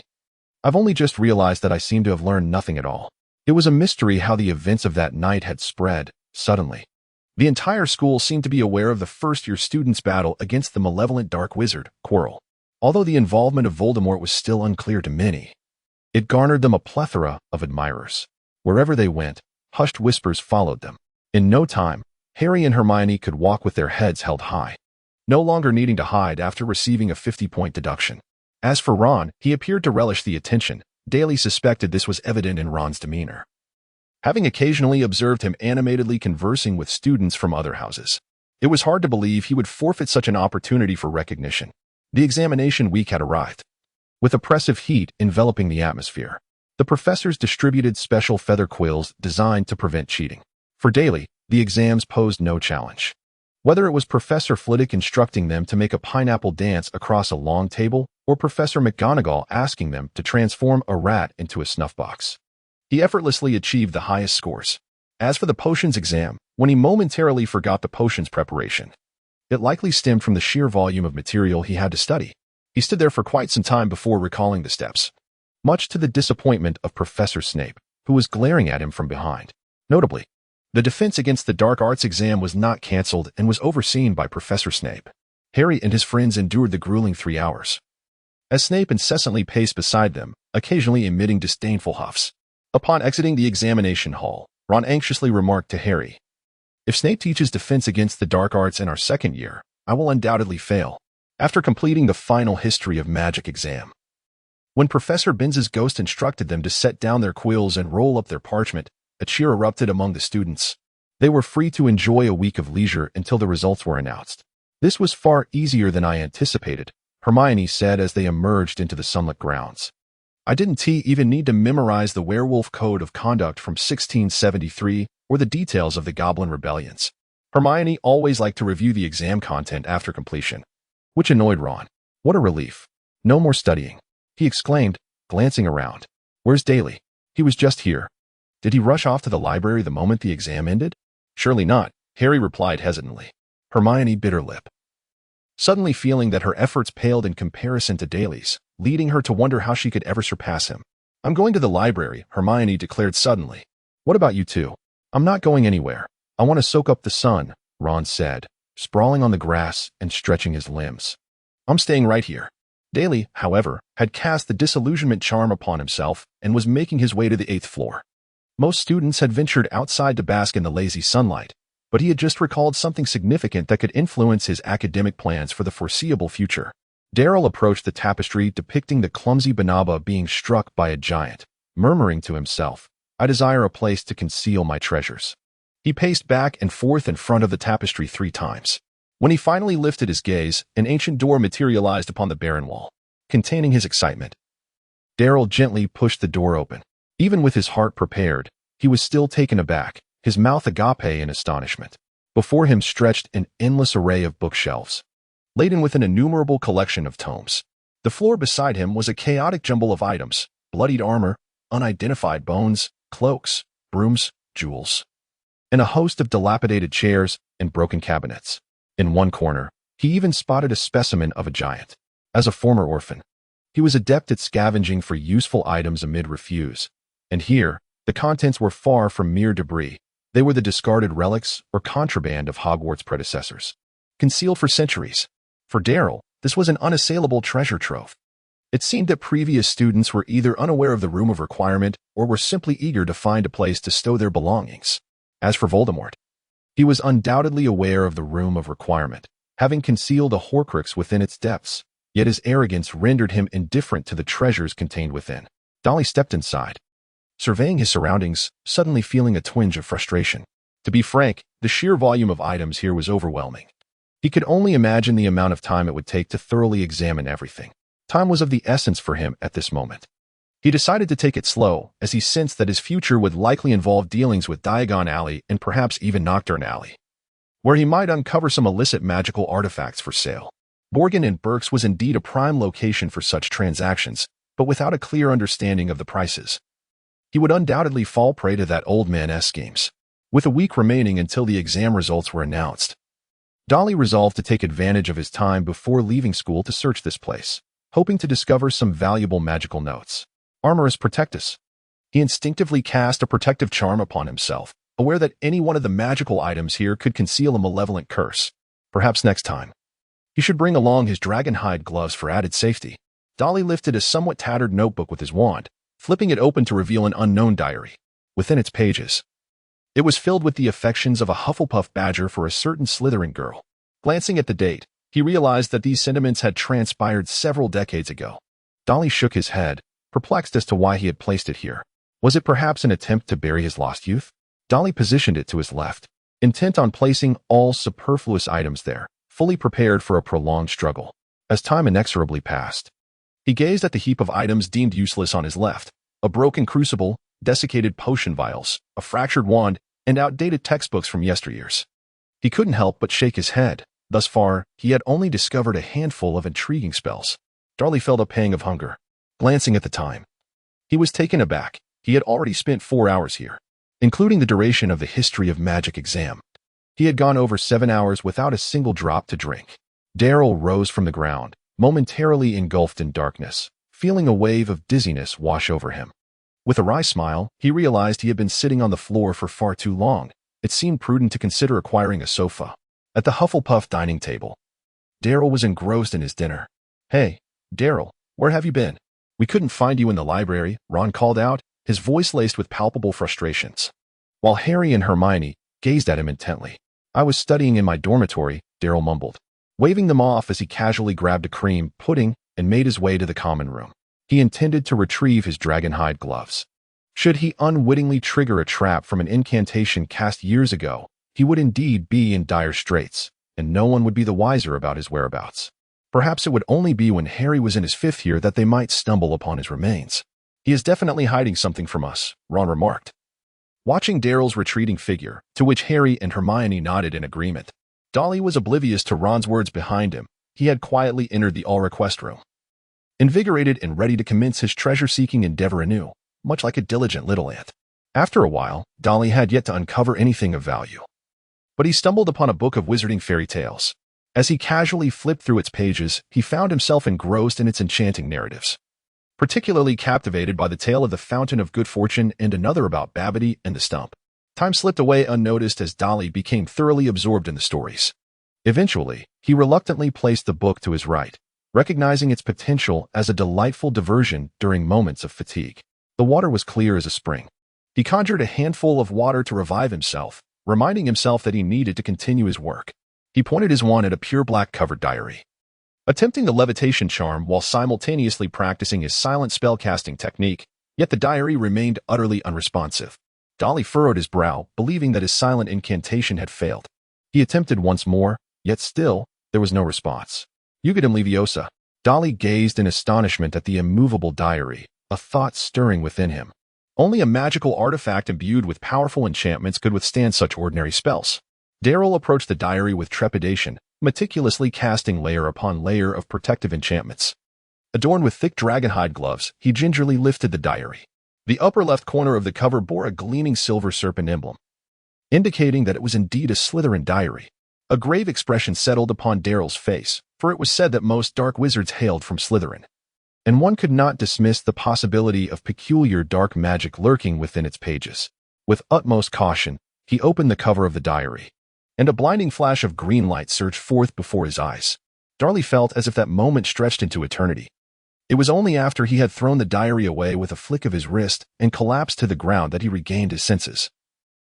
S1: I've only just realized that I seem to have learned nothing at all. It was a mystery how the events of that night had spread, suddenly. The entire school seemed to be aware of the first-year students' battle against the malevolent dark wizard, Quirrell. Although the involvement of Voldemort was still unclear to many, it garnered them a plethora of admirers. Wherever they went, hushed whispers followed them. In no time, Harry and Hermione could walk with their heads held high, no longer needing to hide after receiving a 50-point deduction. As for Ron, he appeared to relish the attention. Daly suspected this was evident in Ron's demeanor, having occasionally observed him animatedly conversing with students from other houses. It was hard to believe he would forfeit such an opportunity for recognition. The examination week had arrived, with oppressive heat enveloping the atmosphere. The professors distributed special feather quills designed to prevent cheating. For Daly, the exams posed no challenge. Whether it was Professor Flitwick instructing them to make a pineapple dance across a long table, or Professor McGonagall asking them to transform a rat into a snuff box, he effortlessly achieved the highest scores. As for the potions exam, when he momentarily forgot the potions preparation, it likely stemmed from the sheer volume of material he had to study. He stood there for quite some time before recalling the steps, much to the disappointment of Professor Snape, who was glaring at him from behind. Notably, the defense against the dark arts exam was not cancelled and was overseen by Professor Snape. Harry and his friends endured the grueling 3 hours, as Snape incessantly paced beside them, occasionally emitting disdainful huffs. Upon exiting the examination hall, Ron anxiously remarked to Harry, "If Snape teaches defense against the dark arts in our second year, I will undoubtedly fail." After completing the final history of magic exam, when Professor Binns's ghost instructed them to set down their quills and roll up their parchment, a cheer erupted among the students. They were free to enjoy a week of leisure until the results were announced. "This was far easier than I anticipated," Hermione said as they emerged into the sunlit grounds. "I didn't even need to memorize the Werewolf Code of Conduct from 1673 or the details of the Goblin Rebellions." Hermione always liked to review the exam content after completion, which annoyed Ron. What a relief. No more studying, he exclaimed, glancing around. "Where's Daly? He was just here. Did he rush off to the library the moment the exam ended?" "Surely not," Harry replied hesitantly. Hermione bit her lip, suddenly feeling that her efforts paled in comparison to Daly's, leading her to wonder how she could ever surpass him. "I'm going to the library," Hermione declared suddenly. "What about you two?" "I'm not going anywhere. I want to soak up the sun," Ron said, sprawling on the grass and stretching his limbs. "I'm staying right here." Daly, however, had cast the disillusionment charm upon himself and was making his way to the 8th floor. Most students had ventured outside to bask in the lazy sunlight, but he had just recalled something significant that could influence his academic plans for the foreseeable future. Darryl approached the tapestry depicting the clumsy Banaba being struck by a giant, murmuring to himself, "I desire a place to conceal my treasures." He paced back and forth in front of the tapestry 3 times. When he finally lifted his gaze, an ancient door materialized upon the barren wall, containing his excitement. Darryl gently pushed the door open. Even with his heart prepared, he was still taken aback, his mouth agape in astonishment. Before him stretched an endless array of bookshelves, laden with an innumerable collection of tomes. The floor beside him was a chaotic jumble of items: bloodied armor, unidentified bones, cloaks, brooms, jewels, and a host of dilapidated chairs and broken cabinets. In one corner, he even spotted a specimen of a giant. As a former orphan, he was adept at scavenging for useful items amid refuse. And here, the contents were far from mere debris. They were the discarded relics or contraband of Hogwarts' predecessors, concealed for centuries. For Darryl, this was an unassailable treasure trove. It seemed that previous students were either unaware of the Room of Requirement or were simply eager to find a place to stow their belongings. As for Voldemort, he was undoubtedly aware of the Room of Requirement, having concealed a Horcrux within its depths, yet his arrogance rendered him indifferent to the treasures contained within. Dolly stepped inside, surveying his surroundings, suddenly feeling a twinge of frustration. To be frank, the sheer volume of items here was overwhelming. He could only imagine the amount of time it would take to thoroughly examine everything. Time was of the essence for him at this moment. He decided to take it slow, as he sensed that his future would likely involve dealings with Diagon Alley and perhaps even Nocturne Alley, where he might uncover some illicit magical artifacts for sale. Borgin and Burke's was indeed a prime location for such transactions, but without a clear understanding of the prices, he would undoubtedly fall prey to that old man's schemes. With a week remaining until the exam results were announced, Dudley resolved to take advantage of his time before leaving school to search this place, hoping to discover some valuable magical notes. Armorus Protectus. He instinctively cast a protective charm upon himself, aware that any one of the magical items here could conceal a malevolent curse. Perhaps next time, he should bring along his dragonhide gloves for added safety. Dudley lifted a somewhat tattered notebook with his wand, flipping it open to reveal an unknown diary. Within its pages, it was filled with the affections of a Hufflepuff badger for a certain Slytherin girl. Glancing at the date, he realized that these sentiments had transpired several decades ago. Dudley shook his head, perplexed as to why he had placed it here. Was it perhaps an attempt to bury his lost youth? Dudley positioned it to his left, intent on placing all superfluous items there, fully prepared for a prolonged struggle. As time inexorably passed, he gazed at the heap of items deemed useless on his left: a broken crucible, desiccated potion vials, a fractured wand, and outdated textbooks from yesteryears. He couldn't help but shake his head. Thus far, he had only discovered a handful of intriguing spells. Dudley felt a pang of hunger. Glancing at the time, he was taken aback. He had already spent 4 hours here, including the duration of the History of Magic exam. He had gone over 7 hours without a single drop to drink. Darryl rose from the ground, momentarily engulfed in darkness, feeling a wave of dizziness wash over him. With a wry smile, he realized he had been sitting on the floor for far too long. It seemed prudent to consider acquiring a sofa. At the Hufflepuff dining table, Darryl was engrossed in his dinner. "Hey, Darryl, where have you been? We couldn't find you in the library," Ron called out, his voice laced with palpable frustrations, while Harry and Hermione gazed at him intently. "I was studying in my dormitory," Darryl mumbled, waving them off as he casually grabbed a cream pudding and made his way to the common room. He intended to retrieve his dragonhide gloves. Should he unwittingly trigger a trap from an incantation cast years ago, he would indeed be in dire straits, and no one would be the wiser about his whereabouts. Perhaps it would only be when Harry was in his 5th year that they might stumble upon his remains. "He is definitely hiding something from us," Ron remarked, watching Darryl's retreating figure, to which Harry and Hermione nodded in agreement. Dudley was oblivious to Ron's words behind him. He had quietly entered the all-request room, invigorated and ready to commence his treasure-seeking endeavor anew, much like a diligent little ant. After a while, Dudley had yet to uncover anything of value, but he stumbled upon a book of wizarding fairy tales. As he casually flipped through its pages, he found himself engrossed in its enchanting narratives, particularly captivated by the tale of the Fountain of Good Fortune and another about Babbity and the Stump. Time slipped away unnoticed as Dudley became thoroughly absorbed in the stories. Eventually, he reluctantly placed the book to his right, recognizing its potential as a delightful diversion during moments of fatigue. The water was clear as a spring. He conjured a handful of water to revive himself, reminding himself that he needed to continue his work. He pointed his wand at a pure black-covered diary, attempting the levitation charm while simultaneously practicing his silent spellcasting technique, yet the diary remained utterly unresponsive. Dudley furrowed his brow, believing that his silent incantation had failed. He attempted once more, yet still, there was no response. "Eugadum Leviosa." Dudley gazed in astonishment at the immovable diary, a thought stirring within him. Only a magical artifact imbued with powerful enchantments could withstand such ordinary spells. Darryl approached the diary with trepidation, meticulously casting layer upon layer of protective enchantments. Adorned with thick dragonhide gloves, he gingerly lifted the diary. The upper left corner of the cover bore a gleaming silver serpent emblem, indicating that it was indeed a Slytherin diary. A grave expression settled upon Darryl's face, for it was said that most dark wizards hailed from Slytherin, and one could not dismiss the possibility of peculiar dark magic lurking within its pages. With utmost caution, he opened the cover of the diary, and a blinding flash of green light surged forth before his eyes. Dudley felt as if that moment stretched into eternity. It was only after he had thrown the diary away with a flick of his wrist and collapsed to the ground that he regained his senses.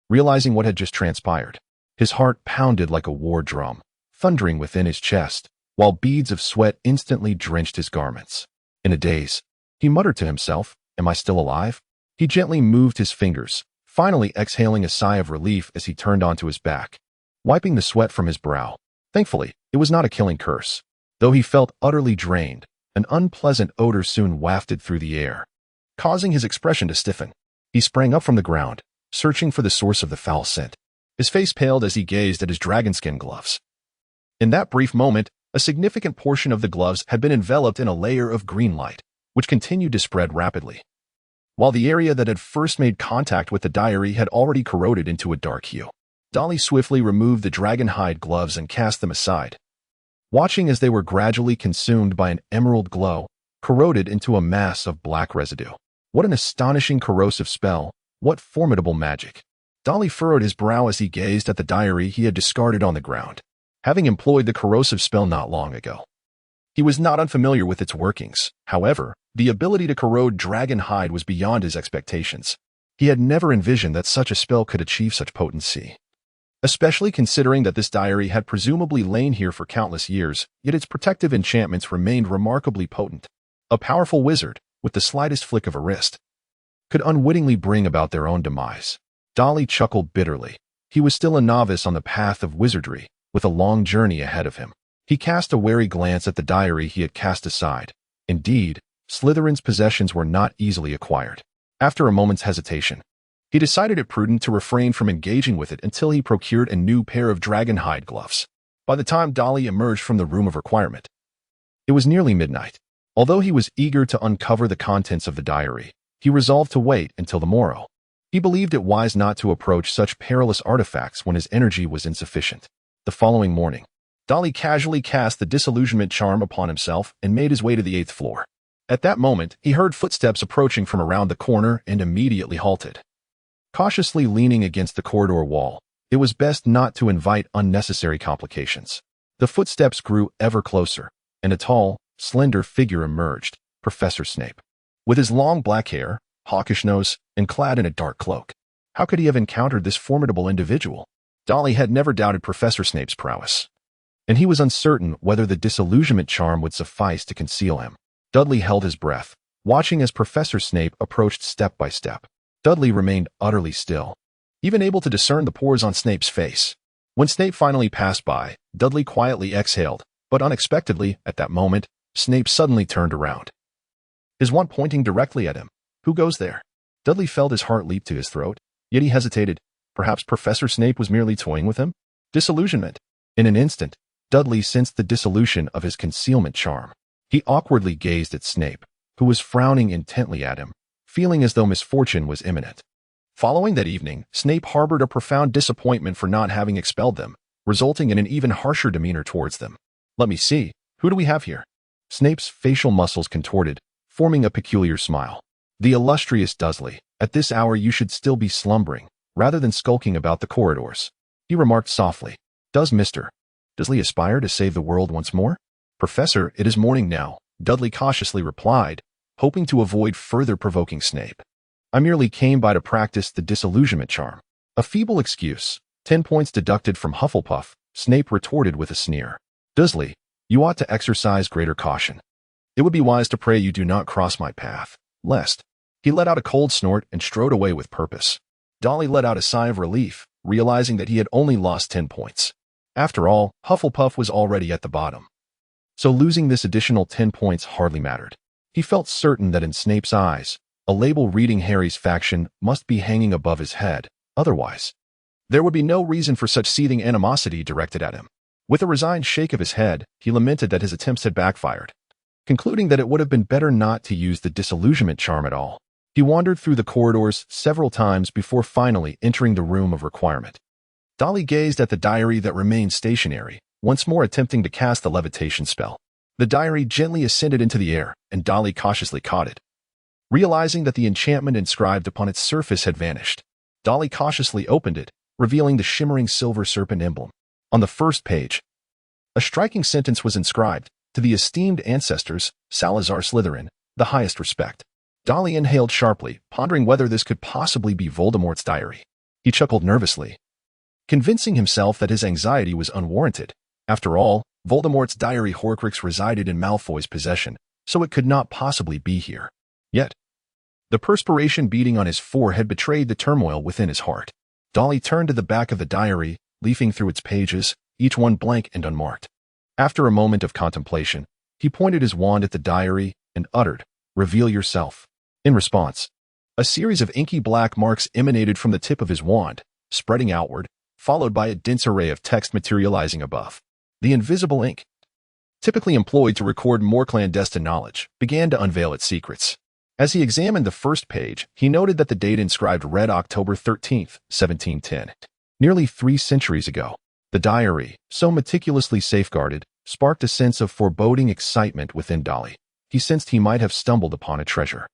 S1: Realizing what had just transpired, his heart pounded like a war drum, thundering within his chest, while beads of sweat instantly drenched his garments. In a daze, he muttered to himself, "Am I still alive?" He gently moved his fingers, finally exhaling a sigh of relief as he turned onto his back, wiping the sweat from his brow. Thankfully, it was not a killing curse. Though he felt utterly drained, an unpleasant odor soon wafted through the air, causing his expression to stiffen. He sprang up from the ground, searching for the source of the foul scent. His face paled as he gazed at his dragonskin gloves. In that brief moment, a significant portion of the gloves had been enveloped in a layer of green light, which continued to spread rapidly, while the area that had first made contact with the diary had already corroded into a dark hue. Dudley swiftly removed the dragon hide gloves and cast them aside, watching as they were gradually consumed by an emerald glow, corroded into a mass of black residue. What an astonishing corrosive spell! What formidable magic! Dudley furrowed his brow as he gazed at the diary he had discarded on the ground, having employed the corrosive spell not long ago. He was not unfamiliar with its workings. However, the ability to corrode dragon hide was beyond his expectations. He had never envisioned that such a spell could achieve such potency, especially considering that this diary had presumably lain here for countless years, yet its protective enchantments remained remarkably potent. A powerful wizard, with the slightest flick of a wrist, could unwittingly bring about their own demise. Dudley chuckled bitterly. He was still a novice on the path of wizardry, with a long journey ahead of him. He cast a wary glance at the diary he had cast aside. Indeed, Slytherin's possessions were not easily acquired. After a moment's hesitation, he decided it prudent to refrain from engaging with it until he procured a new pair of dragon hide gloves. By the time Dudley emerged from the room of requirement, it was nearly midnight. Although he was eager to uncover the contents of the diary, he resolved to wait until the morrow. He believed it wise not to approach such perilous artifacts when his energy was insufficient. The following morning, Dudley casually cast the disillusionment charm upon himself and made his way to the 8th floor. At that moment, he heard footsteps approaching from around the corner and immediately halted. Cautiously leaning against the corridor wall, it was best not to invite unnecessary complications. The footsteps grew ever closer, and a tall, slender figure emerged, Professor Snape. With his long black hair, hawkish nose, and clad in a dark cloak. How could he have encountered this formidable individual? Dudley had never doubted Professor Snape's prowess, and he was uncertain whether the disillusionment charm would suffice to conceal him. Dudley held his breath, watching as Professor Snape approached step by step. Dudley remained utterly still, even able to discern the pores on Snape's face. When Snape finally passed by, Dudley quietly exhaled, but unexpectedly, at that moment, Snape suddenly turned around, his wand pointing directly at him. Who goes there? Dudley felt his heart leap to his throat, yet he hesitated. Perhaps Professor Snape was merely toying with him? Disillusionment. In an instant, Dudley sensed the dissolution of his concealment charm. He awkwardly gazed at Snape, who was frowning intently at him, feeling as though misfortune was imminent. Following that evening, Snape harbored a profound disappointment for not having expelled them, resulting in an even harsher demeanor towards them. Let me see, who do we have here? Snape's facial muscles contorted, forming a peculiar smile. The illustrious Dudley, at this hour you should still be slumbering, rather than skulking about the corridors. He remarked softly. Does Mr. Dudley aspire to save the world once more? Professor, it is morning now, Dudley cautiously replied, hoping to avoid further provoking Snape. I merely came by to practice the disillusionment charm. A feeble excuse. 10 points deducted from Hufflepuff, Snape retorted with a sneer. Dudley, you ought to exercise greater caution. It would be wise to pray you do not cross my path, lest. He let out a cold snort and strode away with purpose. Dudley let out a sigh of relief, realizing that he had only lost 10 points. After all, Hufflepuff was already at the bottom, so losing this additional 10 points hardly mattered. He felt certain that in Snape's eyes, a label reading Harry's faction must be hanging above his head, otherwise there would be no reason for such seething animosity directed at him. With a resigned shake of his head, he lamented that his attempts had backfired, concluding that it would have been better not to use the disillusionment charm at all. He wandered through the corridors several times before finally entering the room of requirement. Dudley gazed at the diary that remained stationary, once more attempting to cast the levitation spell. The diary gently ascended into the air, and Dudley cautiously caught it. Realizing that the enchantment inscribed upon its surface had vanished, Dudley cautiously opened it, revealing the shimmering silver serpent emblem. On the first page, a striking sentence was inscribed, "To the esteemed ancestors, Salazar Slytherin, the highest respect." Dudley inhaled sharply, pondering whether this could possibly be Voldemort's diary. He chuckled nervously, convincing himself that his anxiety was unwarranted. After all, Voldemort's diary Horcrux resided in Malfoy's possession, so it could not possibly be here. Yet, the perspiration beating on his forehead betrayed the turmoil within his heart. Dudley turned to the back of the diary, leafing through its pages, each one blank and unmarked. After a moment of contemplation, he pointed his wand at the diary and uttered, "Reveal yourself." In response, a series of inky black marks emanated from the tip of his wand, spreading outward, followed by a dense array of text materializing above. The invisible ink, typically employed to record more clandestine knowledge, began to unveil its secrets. As he examined the first page, he noted that the date inscribed read October 13th, 1710. Nearly 3 centuries ago, the diary, so meticulously safeguarded, sparked a sense of foreboding excitement within Dudley. He sensed he might have stumbled upon a treasure.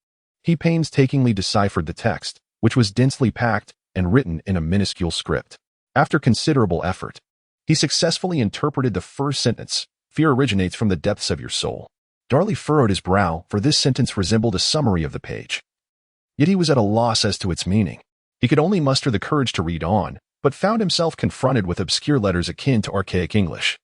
S1: He painstakingly deciphered the text, which was densely packed and written in a minuscule script. After considerable effort, he successfully interpreted the first sentence: "Fear originates from the depths of your soul." Dudley furrowed his brow, for this sentence resembled a summary of the page. Yet he was at a loss as to its meaning. He could only muster the courage to read on, but found himself confronted with obscure letters akin to archaic English,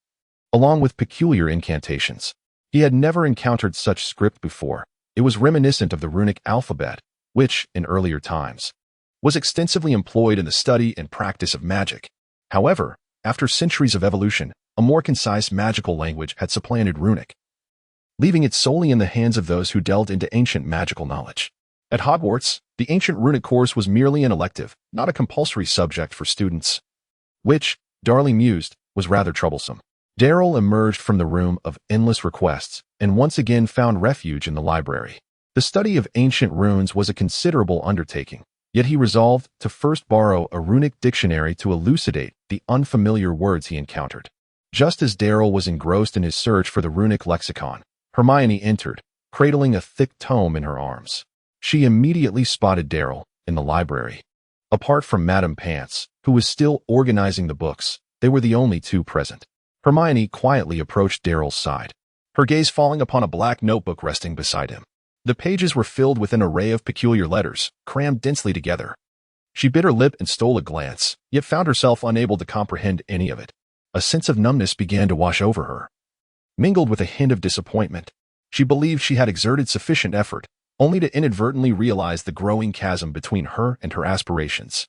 S1: along with peculiar incantations. He had never encountered such script before. It was reminiscent of the runic alphabet, which, in earlier times, was extensively employed in the study and practice of magic. However, after centuries of evolution, a more concise magical language had supplanted runic, leaving it solely in the hands of those who delved into ancient magical knowledge. At Hogwarts, the ancient runic course was merely an elective, not a compulsory subject for students, which, Dudley mused, was rather troublesome. Darrell emerged from the room of endless requests and once again found refuge in the library. The study of ancient runes was a considerable undertaking, yet he resolved to first borrow a runic dictionary to elucidate the unfamiliar words he encountered. Just as Darrell was engrossed in his search for the runic lexicon, Hermione entered, cradling a thick tome in her arms. She immediately spotted Darrell in the library. Apart from Madame Pants, who was still organizing the books, they were the only two present. Hermione quietly approached Darrell's side, her gaze falling upon a black notebook resting beside him. The pages were filled with an array of peculiar letters, crammed densely together. She bit her lip and stole a glance, yet found herself unable to comprehend any of it. A sense of numbness began to wash over her, mingled with a hint of disappointment. She believed she had exerted sufficient effort, only to inadvertently realize the growing chasm between her and her aspirations.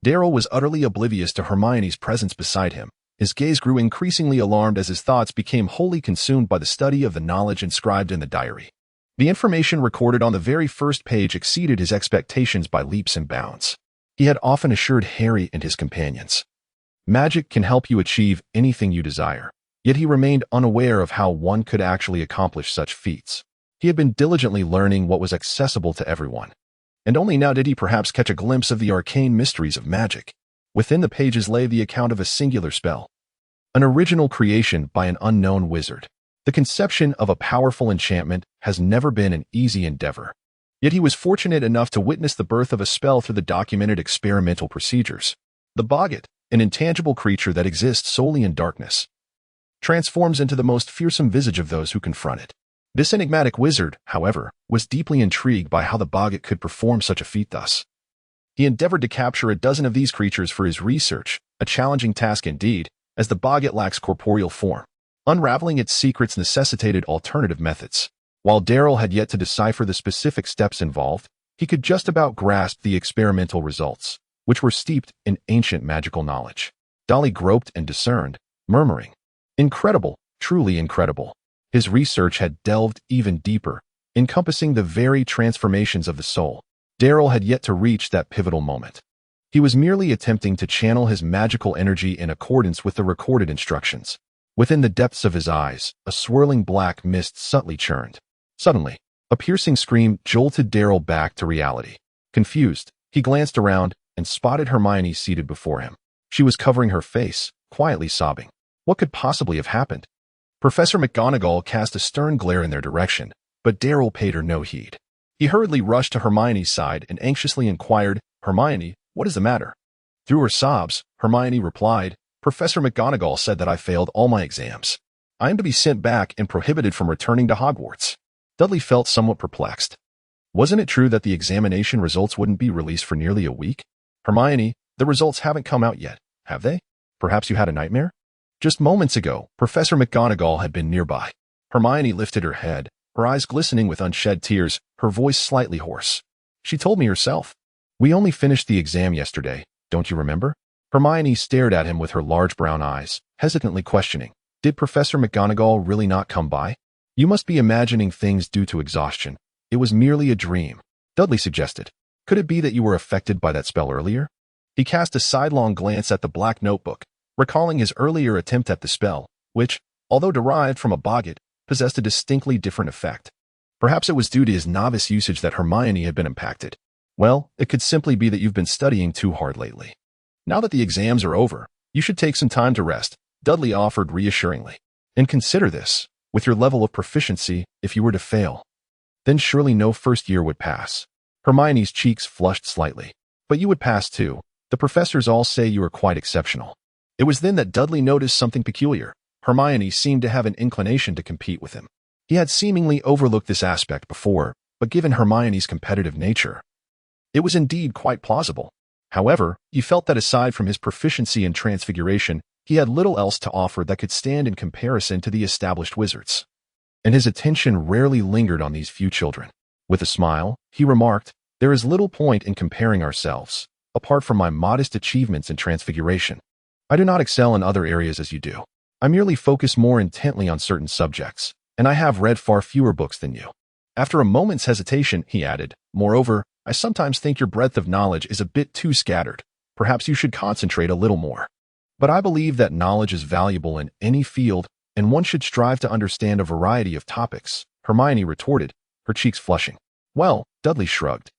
S1: Darrell was utterly oblivious to Hermione's presence beside him. His gaze grew increasingly alarmed as his thoughts became wholly consumed by the study of the knowledge inscribed in the diary. The information recorded on the very first page exceeded his expectations by leaps and bounds. He had often assured Harry and his companions, "Magic can help you achieve anything you desire." Yet he remained unaware of how one could actually accomplish such feats. He had been diligently learning what was accessible to everyone, and only now did he perhaps catch a glimpse of the arcane mysteries of magic. Within the pages lay the account of a singular spell, an original creation by an unknown wizard. The conception of a powerful enchantment has never been an easy endeavor. Yet he was fortunate enough to witness the birth of a spell through the documented experimental procedures. The boggart, an intangible creature that exists solely in darkness, transforms into the most fearsome visage of those who confront it. This enigmatic wizard, however, was deeply intrigued by how the boggart could perform such a feat thus. He endeavored to capture a dozen of these creatures for his research, a challenging task indeed, as the boggart lacks corporeal form. Unraveling its secrets necessitated alternative methods. While Darrell had yet to decipher the specific steps involved, he could just about grasp the experimental results, which were steeped in ancient magical knowledge. Dudley groped and discerned, murmuring, "Incredible, truly incredible." His research had delved even deeper, encompassing the very transformations of the soul. Darrell had yet to reach that pivotal moment. He was merely attempting to channel his magical energy in accordance with the recorded instructions. Within the depths of his eyes, a swirling black mist subtly churned. Suddenly, a piercing scream jolted Darrell back to reality. Confused, he glanced around and spotted Hermione seated before him. She was covering her face, quietly sobbing. What could possibly have happened? Professor McGonagall cast a stern glare in their direction, but Darrell paid her no heed. He hurriedly rushed to Hermione's side and anxiously inquired, "Hermione, what is the matter?" Through her sobs, Hermione replied, "Professor McGonagall said that I failed all my exams. I am to be sent back and prohibited from returning to Hogwarts." Dudley felt somewhat perplexed. Wasn't it true that the examination results wouldn't be released for nearly a week? "Hermione, the results haven't come out yet, have they? Perhaps you had a nightmare?" Just moments ago, Professor McGonagall had been nearby. Hermione lifted her head, her eyes glistening with unshed tears, her voice slightly hoarse. "She told me herself. We only finished the exam yesterday, don't you remember?" Hermione stared at him with her large brown eyes, hesitantly questioning, "Did Professor McGonagall really not come by? You must be imagining things due to exhaustion. It was merely a dream." Dudley suggested. Could it be that you were affected by that spell earlier? He cast a sidelong glance at the black notebook, recalling his earlier attempt at the spell, which, although derived from a boggart, possessed a distinctly different effect. Perhaps it was due to his novice usage that Hermione had been impacted. Well, it could simply be that you've been studying too hard lately. Now that the exams are over, you should take some time to rest, Dudley offered reassuringly. And consider this, with your level of proficiency, if you were to fail, then surely no first year would pass. Hermione's cheeks flushed slightly. But you would pass too. The professors all say you are quite exceptional. It was then that Dudley noticed something peculiar. Hermione seemed to have an inclination to compete with him. He had seemingly overlooked this aspect before, but given Hermione's competitive nature, it was indeed quite plausible. However, he felt that aside from his proficiency in transfiguration, he had little else to offer that could stand in comparison to the established wizards. And his attention rarely lingered on these few children. With a smile, he remarked, "There is little point in comparing ourselves, apart from my modest achievements in transfiguration. I do not excel in other areas as you do. I merely focus more intently on certain subjects, and I have read far fewer books than you." After a moment's hesitation, he added, "Moreover, I sometimes think your breadth of knowledge is a bit too scattered. Perhaps you should concentrate a little more. But I believe that knowledge is valuable in any field, and one should strive to understand a variety of topics," Hermione retorted, her cheeks flushing. "Well," Dudley shrugged,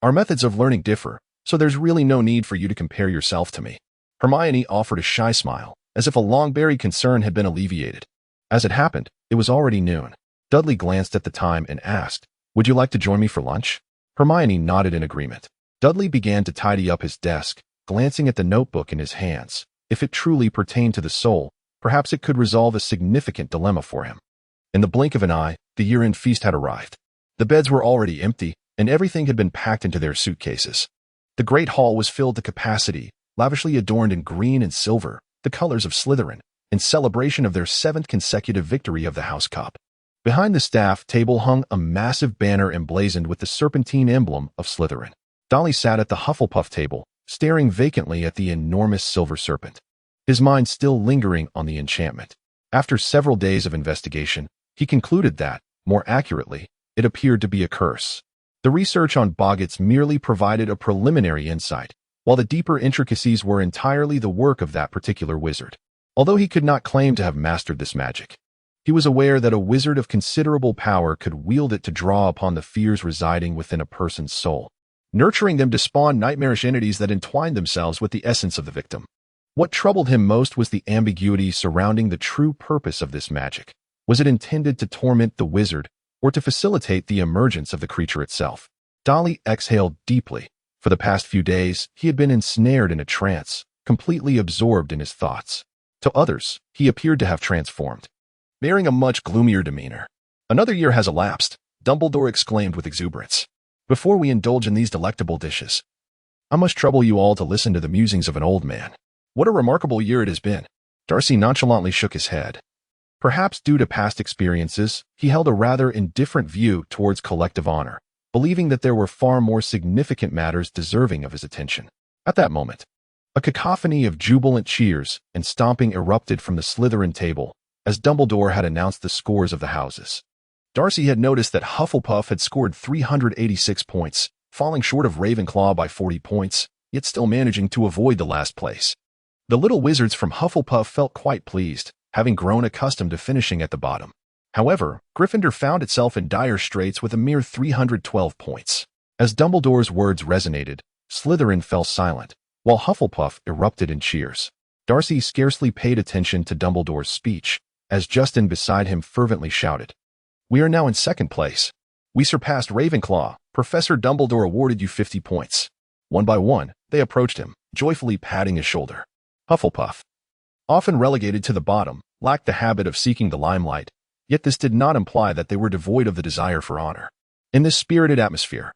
S1: "our methods of learning differ, so there's really no need for you to compare yourself to me." Hermione offered a shy smile, as if a long-buried concern had been alleviated. As it happened, it was already noon. Dudley glanced at the time and asked, "Would you like to join me for lunch?" Hermione nodded in agreement. Dudley began to tidy up his desk, glancing at the notebook in his hands. If it truly pertained to the soul, perhaps it could resolve a significant dilemma for him. In the blink of an eye, the year-end feast had arrived. The beds were already empty, and everything had been packed into their suitcases. The great hall was filled to capacity, lavishly adorned in green and silver, the colors of Slytherin, in celebration of their 7th consecutive victory of the House Cup. Behind the staff table hung a massive banner emblazoned with the serpentine emblem of Slytherin. Dudley sat at the Hufflepuff table, staring vacantly at the enormous silver serpent, his mind still lingering on the enchantment. After several days of investigation, he concluded that, more accurately, it appeared to be a curse. The research on boggarts merely provided a preliminary insight, while the deeper intricacies were entirely the work of that particular wizard. Although he could not claim to have mastered this magic, he was aware that a wizard of considerable power could wield it to draw upon the fears residing within a person's soul, nurturing them to spawn nightmarish entities that entwined themselves with the essence of the victim. What troubled him most was the ambiguity surrounding the true purpose of this magic. Was it intended to torment the wizard, or to facilitate the emergence of the creature itself? Dudley exhaled deeply. For the past few days, he had been ensnared in a trance, completely absorbed in his thoughts. To others, he appeared to have transformed, bearing a much gloomier demeanor. "Another year has elapsed," Dumbledore exclaimed with exuberance. "Before we indulge in these delectable dishes, I must trouble you all to listen to the musings of an old man. What a remarkable year it has been." Darcy nonchalantly shook his head. Perhaps due to past experiences, he held a rather indifferent view towards collective honor, believing that there were far more significant matters deserving of his attention. At that moment, a cacophony of jubilant cheers and stomping erupted from the Slytherin table as Dumbledore had announced the scores of the houses. Darcy had noticed that Hufflepuff had scored 386 points, falling short of Ravenclaw by 40 points, yet still managing to avoid the last place. The little wizards from Hufflepuff felt quite pleased, having grown accustomed to finishing at the bottom. However, Gryffindor found itself in dire straits with a mere 312 points. As Dumbledore's words resonated, Slytherin fell silent, while Hufflepuff erupted in cheers. Darcy scarcely paid attention to Dumbledore's speech, as Justin beside him fervently shouted, "We are now in 2nd place. We surpassed Ravenclaw. Professor Dumbledore awarded you 50 points." One by one, they approached him, joyfully patting his shoulder. Hufflepuff, often relegated to the bottom, lacked the habit of seeking the limelight, yet this did not imply that they were devoid of the desire for honor. In this spirited atmosphere,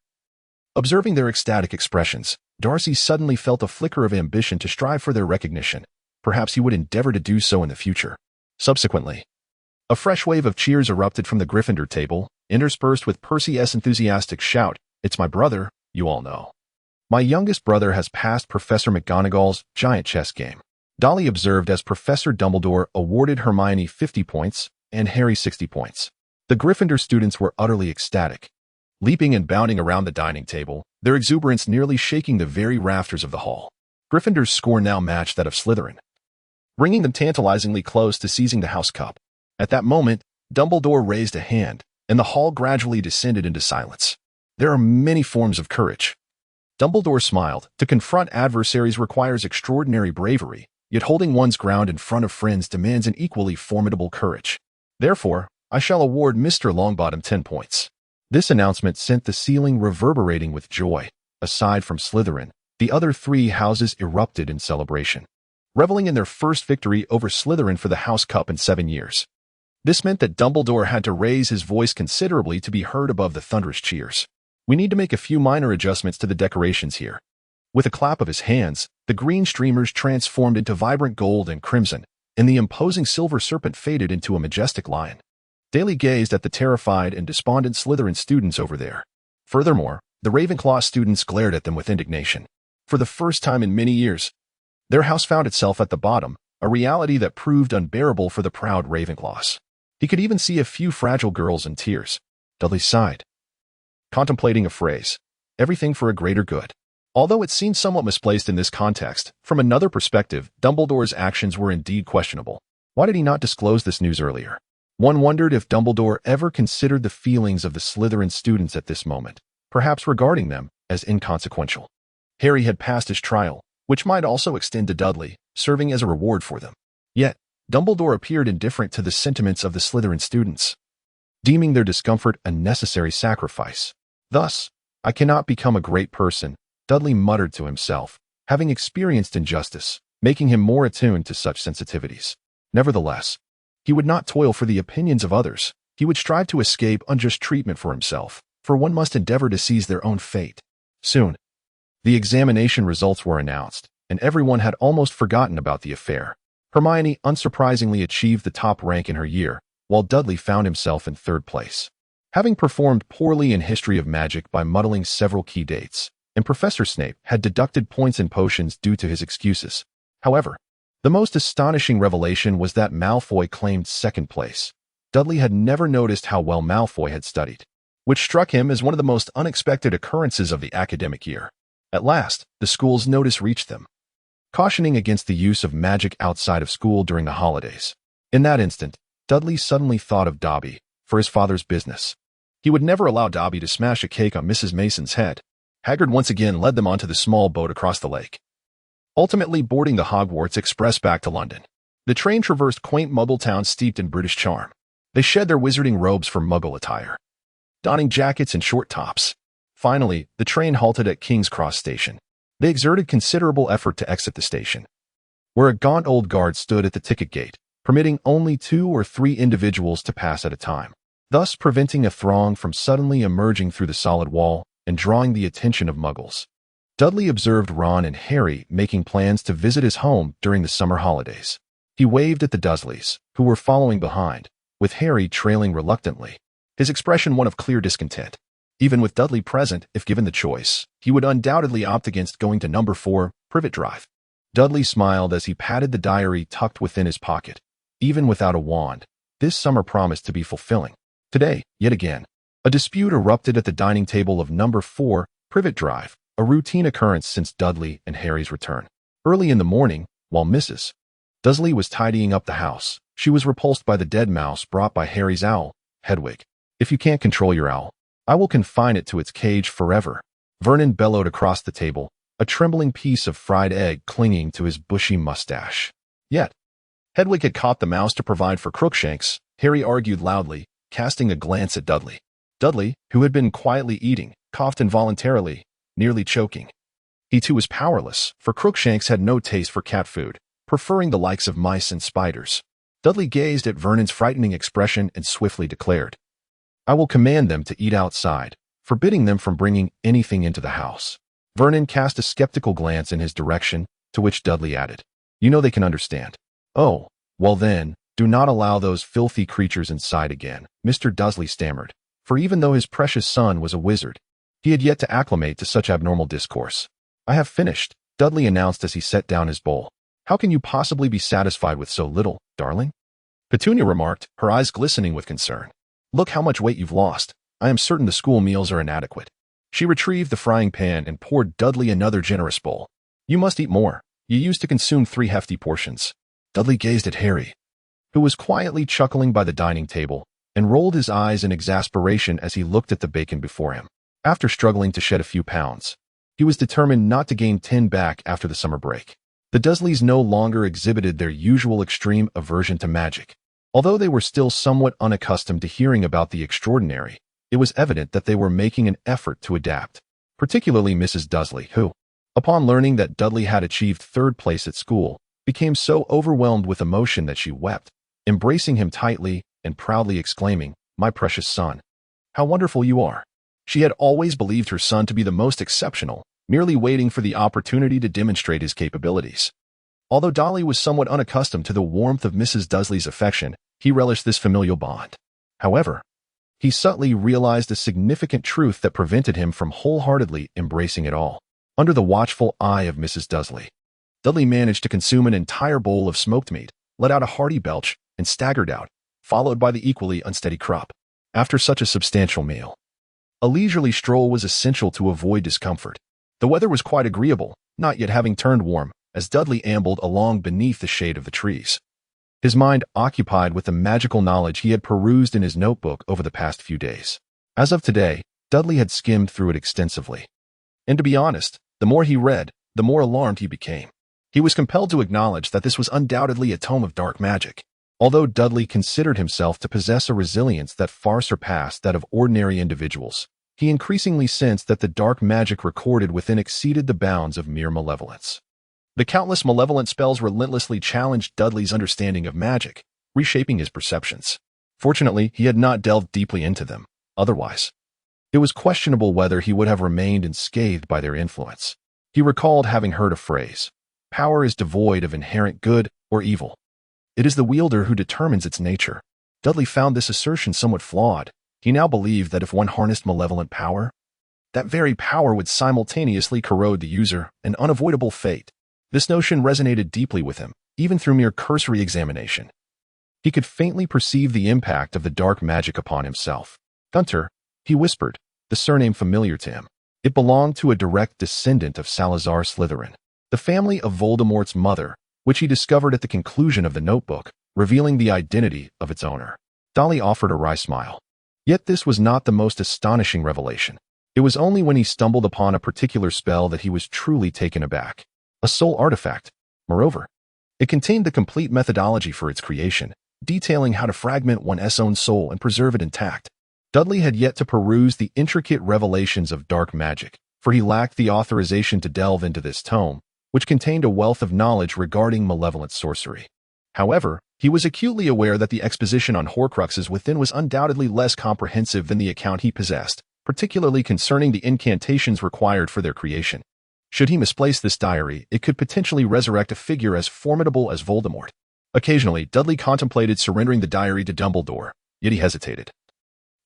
S1: observing their ecstatic expressions, Darcy suddenly felt a flicker of ambition to strive for their recognition. Perhaps he would endeavor to do so in the future. Subsequently, a fresh wave of cheers erupted from the Gryffindor table, interspersed with Percy S.'s enthusiastic shout, "It's my brother, you all know. My youngest brother has passed Professor McGonagall's giant chess game," Dudley observed as Professor Dumbledore awarded Hermione 50 points and Harry 60 points. The Gryffindor students were utterly ecstatic. leaping and bounding around the dining table, their exuberance nearly shaking the very rafters of the hall. Gryffindor's score now matched that of Slytherin, bringing them tantalizingly close to seizing the house cup. At that moment, Dumbledore raised a hand, and the hall gradually descended into silence. There are many forms of courage. Dumbledore smiled. To confront adversaries requires extraordinary bravery, yet holding one's ground in front of friends demands an equally formidable courage. Therefore, I shall award Mr. Longbottom 10 points. This announcement sent the ceiling reverberating with joy. Aside from Slytherin, the other three houses erupted in celebration, reveling in their first victory over Slytherin for the House Cup in 7 years. This meant that Dumbledore had to raise his voice considerably to be heard above the thunderous cheers. We need to make a few minor adjustments to the decorations here. With a clap of his hands, the green streamers transformed into vibrant gold and crimson, and the imposing silver serpent faded into a majestic lion. Daly gazed at the terrified and despondent Slytherin students over there. Furthermore, the Ravenclaw students glared at them with indignation. For the first time in many years, their house found itself at the bottom, a reality that proved unbearable for the proud Ravenclaws. He could even see a few fragile girls in tears. Dudley sighed, contemplating a phrase, everything for a greater good. Although it seemed somewhat misplaced in this context, from another perspective, Dumbledore's actions were indeed questionable. Why did he not disclose this news earlier? One wondered if Dumbledore ever considered the feelings of the Slytherin students at this moment, perhaps regarding them as inconsequential. Harry had passed his trial, which might also extend to Dudley, serving as a reward for them. Yet, Dumbledore appeared indifferent to the sentiments of the Slytherin students, deeming their discomfort a necessary sacrifice. Thus, I cannot become a great person, Dudley muttered to himself, having experienced injustice, making him more attuned to such sensitivities. Nevertheless, he would not toil for the opinions of others. He would strive to escape unjust treatment for himself, for one must endeavor to seize their own fate. Soon, the examination results were announced, and everyone had almost forgotten about the affair. Hermione unsurprisingly achieved the top rank in her year, while Dudley found himself in third place. Having performed poorly in History of Magic by muddling several key dates, and Professor Snape had deducted points in potions due to his excuses. However, the most astonishing revelation was that Malfoy claimed second place. Dudley had never noticed how well Malfoy had studied, which struck him as one of the most unexpected occurrences of the academic year. At last, the school's notice reached them, cautioning against the use of magic outside of school during the holidays. In that instant, Dudley suddenly thought of Dobby, for his father's business. He would never allow Dobby to smash a cake on Mrs. Mason's head. Hagrid once again led them onto the small boat across the lake, ultimately boarding the Hogwarts Express back to London. The train traversed quaint Muggle towns steeped in British charm. They shed their wizarding robes for Muggle attire, donning jackets and short tops. Finally, the train halted at King's Cross Station. They exerted considerable effort to exit the station, where a gaunt old guard stood at the ticket gate, permitting only 2 or 3 individuals to pass at a time, thus preventing a throng from suddenly emerging through the solid wall and drawing the attention of Muggles. Dudley observed Ron and Harry making plans to visit his home during the summer holidays. He waved at the Dursleys, who were following behind, with Harry trailing reluctantly, his expression one of clear discontent. Even with Dudley present, if given the choice, he would undoubtedly opt against going to number 4, Privet Drive. Dudley smiled as he patted the diary tucked within his pocket. Even without a wand, this summer promised to be fulfilling. Today, yet again, a dispute erupted at the dining table of number 4, Privet Drive, a routine occurrence since Dudley and Harry's return. Early in the morning, while Mrs. Dursley was tidying up the house, she was repulsed by the dead mouse brought by Harry's owl, Hedwig. If you can't control your owl, I will confine it to its cage forever, Vernon bellowed across the table, a trembling piece of fried egg clinging to his bushy mustache. Yet, Hedwig had caught the mouse to provide for Crookshanks, Harry argued loudly, casting a glance at Dudley. Dudley, who had been quietly eating, coughed involuntarily, nearly choking. He too was powerless, for Crookshanks had no taste for cat food, preferring the likes of mice and spiders. Dudley gazed at Vernon's frightening expression and swiftly declared, I will command them to eat outside, forbidding them from bringing anything into the house. Vernon cast a skeptical glance in his direction, to which Dudley added, You know they can understand. Oh, well then, do not allow those filthy creatures inside again, Mr. Dursley stammered, for even though his precious son was a wizard, he had yet to acclimate to such abnormal discourse. I have finished, Dudley announced as he set down his bowl. How can you possibly be satisfied with so little, darling? Petunia remarked, her eyes glistening with concern. Look how much weight you've lost. I am certain the school meals are inadequate. She retrieved the frying pan and poured Dudley another generous bowl. You must eat more. You used to consume 3 hefty portions. Dudley gazed at Harry, who was quietly chuckling by the dining table, and rolled his eyes in exasperation as he looked at the bacon before him. After struggling to shed a few pounds, he was determined not to gain 10 back after the summer break. The Dursleys no longer exhibited their usual extreme aversion to magic. Although they were still somewhat unaccustomed to hearing about the extraordinary, it was evident that they were making an effort to adapt, particularly Mrs. Dudley, who, upon learning that Dudley had achieved 3rd place at school, became so overwhelmed with emotion that she wept, embracing him tightly and proudly exclaiming, "My precious son, how wonderful you are." She had always believed her son to be the most exceptional, merely waiting for the opportunity to demonstrate his capabilities. Although Dudley was somewhat unaccustomed to the warmth of Mrs. Dudley's affection, he relished this familial bond. However, he subtly realized a significant truth that prevented him from wholeheartedly embracing it all. Under the watchful eye of Mrs. Dudley, Dudley managed to consume an entire bowl of smoked meat, let out a hearty belch, and staggered out, followed by the equally unsteady Crop. After such a substantial meal, a leisurely stroll was essential to avoid discomfort. The weather was quite agreeable, not yet having turned warm, as Dudley ambled along beneath the shade of the trees, his mind occupied with the magical knowledge he had perused in his notebook over the past few days. As of today, Dudley had skimmed through it extensively. And to be honest, the more he read, the more alarmed he became. He was compelled to acknowledge that this was undoubtedly a tome of dark magic. Although Dudley considered himself to possess a resilience that far surpassed that of ordinary individuals, he increasingly sensed that the dark magic recorded within exceeded the bounds of mere malevolence. The countless malevolent spells relentlessly challenged Dudley's understanding of magic, reshaping his perceptions. Fortunately, he had not delved deeply into them. Otherwise, it was questionable whether he would have remained unscathed by their influence. He recalled having heard a phrase, "Power is devoid of inherent good or evil. It is the wielder who determines its nature." Dudley found this assertion somewhat flawed. He now believed that if one harnessed malevolent power, that very power would simultaneously corrode the user, an unavoidable fate. This notion resonated deeply with him, even through mere cursory examination. He could faintly perceive the impact of the dark magic upon himself. Gunter, he whispered, the surname familiar to him. It belonged to a direct descendant of Salazar Slytherin, the family of Voldemort's mother, which he discovered at the conclusion of the notebook, revealing the identity of its owner. Dudley offered a wry smile. Yet this was not the most astonishing revelation. It was only when he stumbled upon a particular spell that he was truly taken aback. A soul artifact. Moreover, it contained the complete methodology for its creation, detailing how to fragment one's own soul and preserve it intact. Dudley had yet to peruse the intricate revelations of dark magic, for he lacked the authorization to delve into this tome, which contained a wealth of knowledge regarding malevolent sorcery. However, he was acutely aware that the exposition on Horcruxes within was undoubtedly less comprehensive than the account he possessed, particularly concerning the incantations required for their creation. Should he misplace this diary, it could potentially resurrect a figure as formidable as Voldemort. Occasionally, Dudley contemplated surrendering the diary to Dumbledore, yet he hesitated,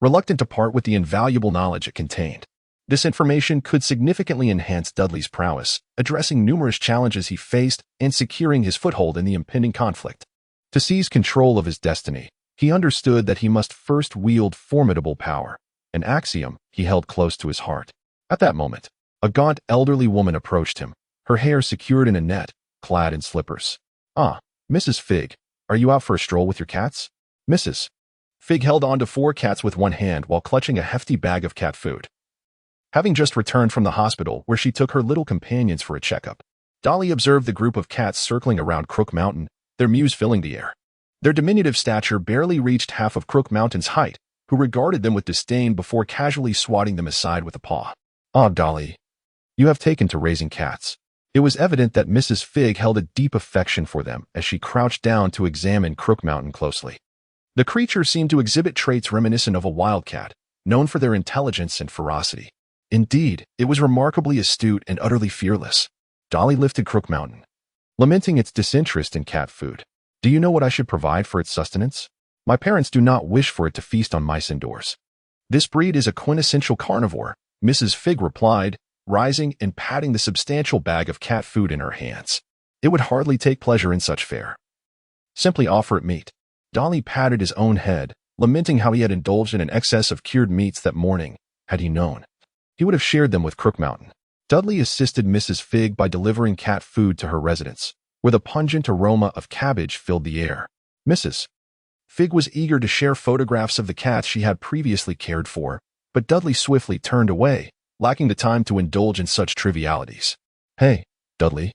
S1: reluctant to part with the invaluable knowledge it contained. This information could significantly enhance Dudley's prowess, addressing numerous challenges he faced and securing his foothold in the impending conflict. To seize control of his destiny, he understood that he must first wield formidable power, an axiom he held close to his heart. At that moment, a gaunt elderly woman approached him, her hair secured in a net, clad in slippers. "Ah, Mrs. Fig, are you out for a stroll with your cats?" Mrs. Fig held on to 4 cats with one hand while clutching a hefty bag of cat food. Having just returned from the hospital where she took her little companions for a checkup, Dudley observed the group of cats circling around Crook Mountain, their mews filling the air. Their diminutive stature barely reached half of Crook Mountain's height, who regarded them with disdain before casually swatting them aside with a paw. "Ah, Dudley, you have taken to raising cats." It was evident that Mrs. Fig held a deep affection for them as she crouched down to examine Crook Mountain closely. The creature seemed to exhibit traits reminiscent of a wildcat, known for their intelligence and ferocity. Indeed, it was remarkably astute and utterly fearless. Dudley lifted Crook Mountain, lamenting its disinterest in cat food. "Do you know what I should provide for its sustenance? My parents do not wish for it to feast on mice indoors." "This breed is a quintessential carnivore," Mrs. Fig replied, rising and patting the substantial bag of cat food in her hands. "It would hardly take pleasure in such fare. Simply offer it meat." Dudley patted his own head, lamenting how he had indulged in an excess of cured meats that morning. Had he known, he would have shared them with Crook Mountain. Dudley assisted Mrs. Fig by delivering cat food to her residence, where the pungent aroma of cabbage filled the air. Mrs. Fig was eager to share photographs of the cats she had previously cared for, but Dudley swiftly turned away, lacking the time to indulge in such trivialities. "Hey, Dudley.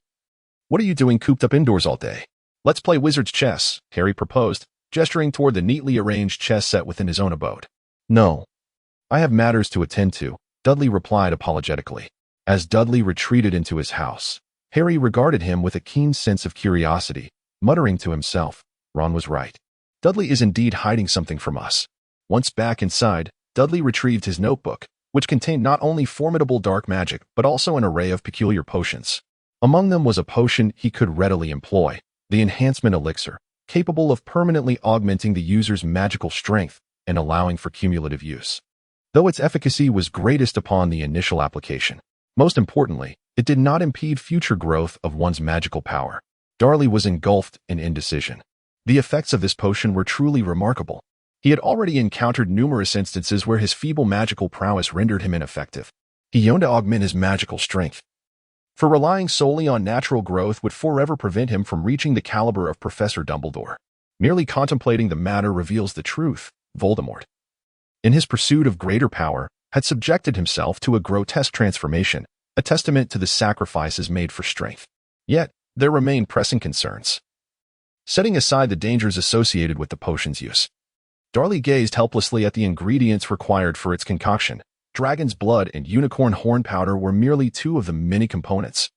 S1: What are you doing cooped up indoors all day? Let's play wizard's chess," Harry proposed, gesturing toward the neatly arranged chess set within his own abode. "No. I have matters to attend to," Dudley replied apologetically. As Dudley retreated into his house, Harry regarded him with a keen sense of curiosity, muttering to himself, "Ron was right. Dudley is indeed hiding something from us." Once back inside, Dudley retrieved his notebook, which contained not only formidable dark magic but also an array of peculiar potions. Among them was a potion he could readily employ, the enhancement elixir, capable of permanently augmenting the user's magical strength and allowing for cumulative use. Though its efficacy was greatest upon the initial application, most importantly, it did not impede future growth of one's magical power. Dudley was engulfed in indecision. The effects of this potion were truly remarkable. He had already encountered numerous instances where his feeble magical prowess rendered him ineffective. He yearned to augment his magical strength, for relying solely on natural growth would forever prevent him from reaching the caliber of Professor Dumbledore. Merely contemplating the matter reveals the truth. Voldemort, in his pursuit of greater power, had subjected himself to a grotesque transformation, a testament to the sacrifices made for strength. Yet, there remained pressing concerns. Setting aside the dangers associated with the potion's use, Dudley gazed helplessly at the ingredients required for its concoction. Dragon's blood and unicorn horn powder were merely two of the many components,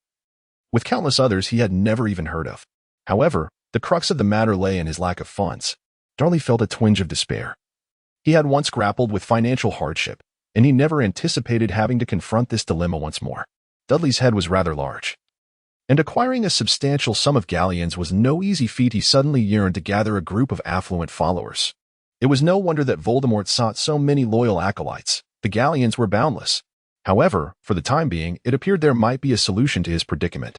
S1: with countless others he had never even heard of. However, the crux of the matter lay in his lack of funds. Dudley felt a twinge of despair. He had once grappled with financial hardship, and he never anticipated having to confront this dilemma once more. Dudley's head was rather large, and acquiring a substantial sum of galleons was no easy feat. He suddenly yearned to gather a group of affluent followers. It was no wonder that Voldemort sought so many loyal acolytes. The galleons were boundless. However, for the time being, it appeared there might be a solution to his predicament.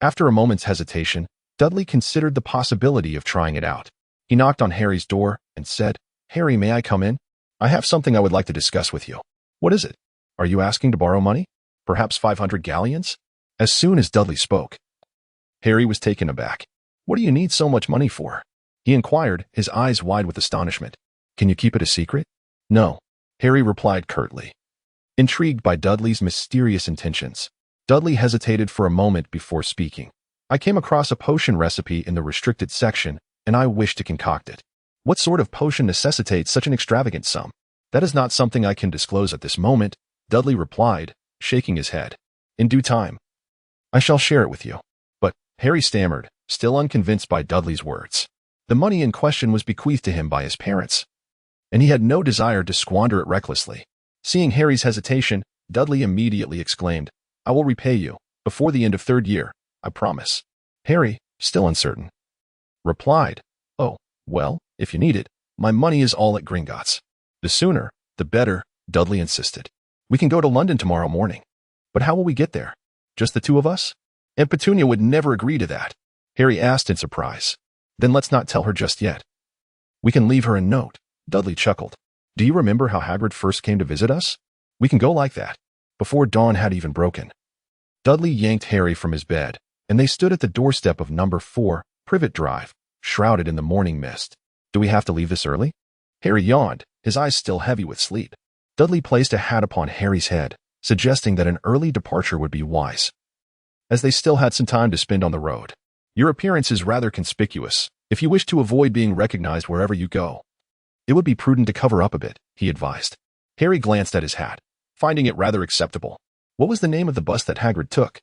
S1: After a moment's hesitation, Dudley considered the possibility of trying it out. He knocked on Harry's door and said, "Harry, may I come in? I have something I would like to discuss with you." "What is it? Are you asking to borrow money? Perhaps 500 galleons?" As soon as Dudley spoke, Harry was taken aback. "What do you need so much money for?" he inquired, his eyes wide with astonishment. "Can you keep it a secret?" "No," Harry replied curtly. Intrigued by Dudley's mysterious intentions, Dudley hesitated for a moment before speaking. "I came across a potion recipe in the restricted section, and I wish to concoct it." "What sort of potion necessitates such an extravagant sum?" "That is not something I can disclose at this moment," Dudley replied, shaking his head. "In due time, I shall share it with you." "But," Harry stammered, still unconvinced by Dudley's words. The money in question was bequeathed to him by his parents, and he had no desire to squander it recklessly. Seeing Harry's hesitation, Dudley immediately exclaimed, "I will repay you, before the end of 3rd year, I promise." Harry, still uncertain, replied, "Oh, well, if you need it, my money is all at Gringotts." "The sooner, the better," Dudley insisted. "We can go to London tomorrow morning." "But how will we get there? Just the two of us?" "Aunt Petunia would never agree to that," Harry asked in surprise. "Then let's not tell her just yet. We can leave her a note." Dudley chuckled. "Do you remember how Hagrid first came to visit us? We can go like that, before dawn had even broken." Dudley yanked Harry from his bed, and they stood at the doorstep of number 4, Privet Drive, shrouded in the morning mist. "Do we have to leave this early?" Harry yawned, his eyes still heavy with sleep. Dudley placed a hat upon Harry's head, suggesting that an early departure would be wise, as they still had some time to spend on the road. "Your appearance is rather conspicuous. If you wish to avoid being recognized wherever you go, it would be prudent to cover up a bit," he advised. Harry glanced at his hat, finding it rather acceptable. "What was the name of the bus that Hagrid took?"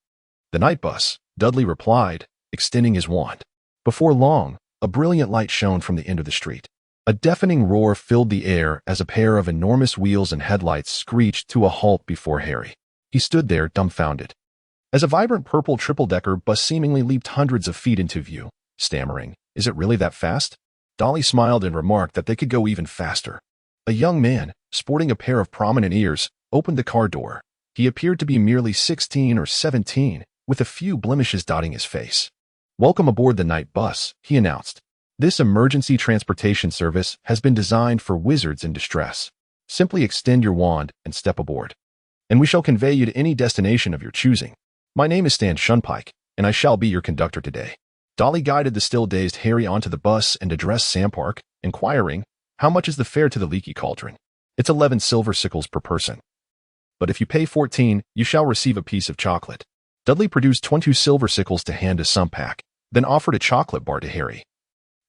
S1: "The night bus," Dudley replied, extending his wand. Before long, a brilliant light shone from the end of the street. A deafening roar filled the air as a pair of enormous wheels and headlights screeched to a halt before Harry. He stood there dumbfounded, as a vibrant purple triple-decker bus seemingly leaped hundreds of feet into view, stammering, "Is it really that fast?" Dolly smiled and remarked that they could go even faster. A young man, sporting a pair of prominent ears, opened the car door. He appeared to be merely 16 or 17, with a few blemishes dotting his face. "Welcome aboard the night bus," he announced. This emergency transportation service has been designed for wizards in distress. Simply extend your wand and step aboard, and we shall convey you to any destination of your choosing. My name is Stan Shunpike, and I shall be your conductor today. Dudley guided the still-dazed Harry onto the bus and addressed Sam Park, inquiring, "How much is the fare to the Leaky Cauldron?" "It's 11 silver sickles per person. But if you pay 14, you shall receive a piece of chocolate." Dudley produced 22 silver sickles to hand to Sunpak, then offered a chocolate bar to Harry.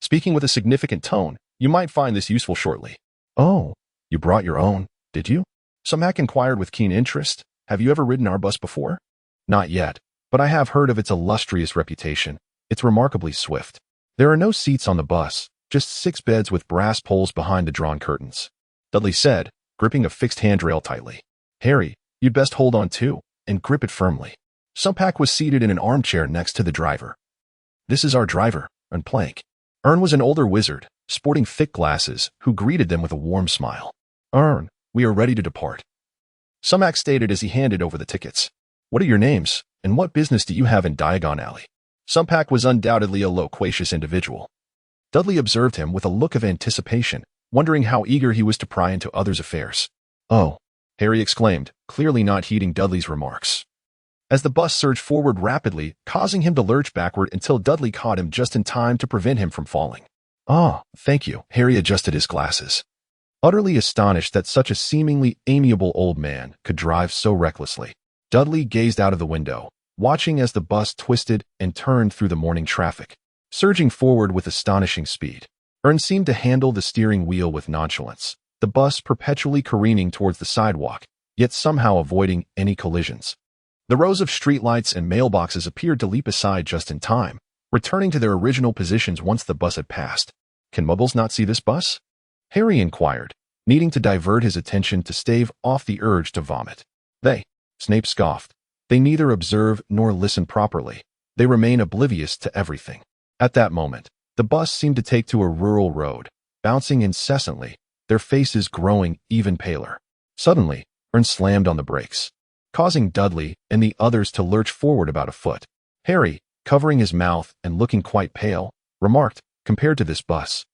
S1: Speaking with a significant tone, "You might find this useful shortly." "Oh, you brought your own, did you?" Sunpak inquired with keen interest. "Have you ever ridden our bus before?" "Not yet, but I have heard of its illustrious reputation. It's remarkably swift." "There are no seats on the bus, just 6 beds with brass poles behind the drawn curtains," Dudley said, gripping a fixed handrail tightly. "Harry, you'd best hold on too, and grip it firmly." Sunpak was seated in an armchair next to the driver. "This is our driver, Ern Plank." Ern was an older wizard, sporting thick glasses, who greeted them with a warm smile. "Ern, we are ready to depart," Sunpak stated as he handed over the tickets. "What are your names, and what business do you have in Diagon Alley?" Sunpak was undoubtedly a loquacious individual. Dudley observed him with a look of anticipation, wondering how eager he was to pry into others' affairs. "Oh," Harry exclaimed, clearly not heeding Dudley's remarks, as the bus surged forward rapidly, causing him to lurch backward until Dudley caught him just in time to prevent him from falling. "Ah, thank you." Harry adjusted his glasses, utterly astonished that such a seemingly amiable old man could drive so recklessly. Dudley gazed out of the window, watching as the bus twisted and turned through the morning traffic, surging forward with astonishing speed. Ern seemed to handle the steering wheel with nonchalance, the bus perpetually careening towards the sidewalk, yet somehow avoiding any collisions. The rows of streetlights and mailboxes appeared to leap aside just in time, returning to their original positions once the bus had passed. "Can Mugbles not see this bus?" Harry inquired, needing to divert his attention to stave off the urge to vomit. "They," Snape scoffed. "They neither observe nor listen properly. They remain oblivious to everything." At that moment, the bus seemed to take to a rural road, bouncing incessantly, their faces growing even paler. Suddenly, Ern slammed on the brakes, causing Dudley and the others to lurch forward about a foot. Harry, covering his mouth and looking quite pale, remarked, "Compared to this bus,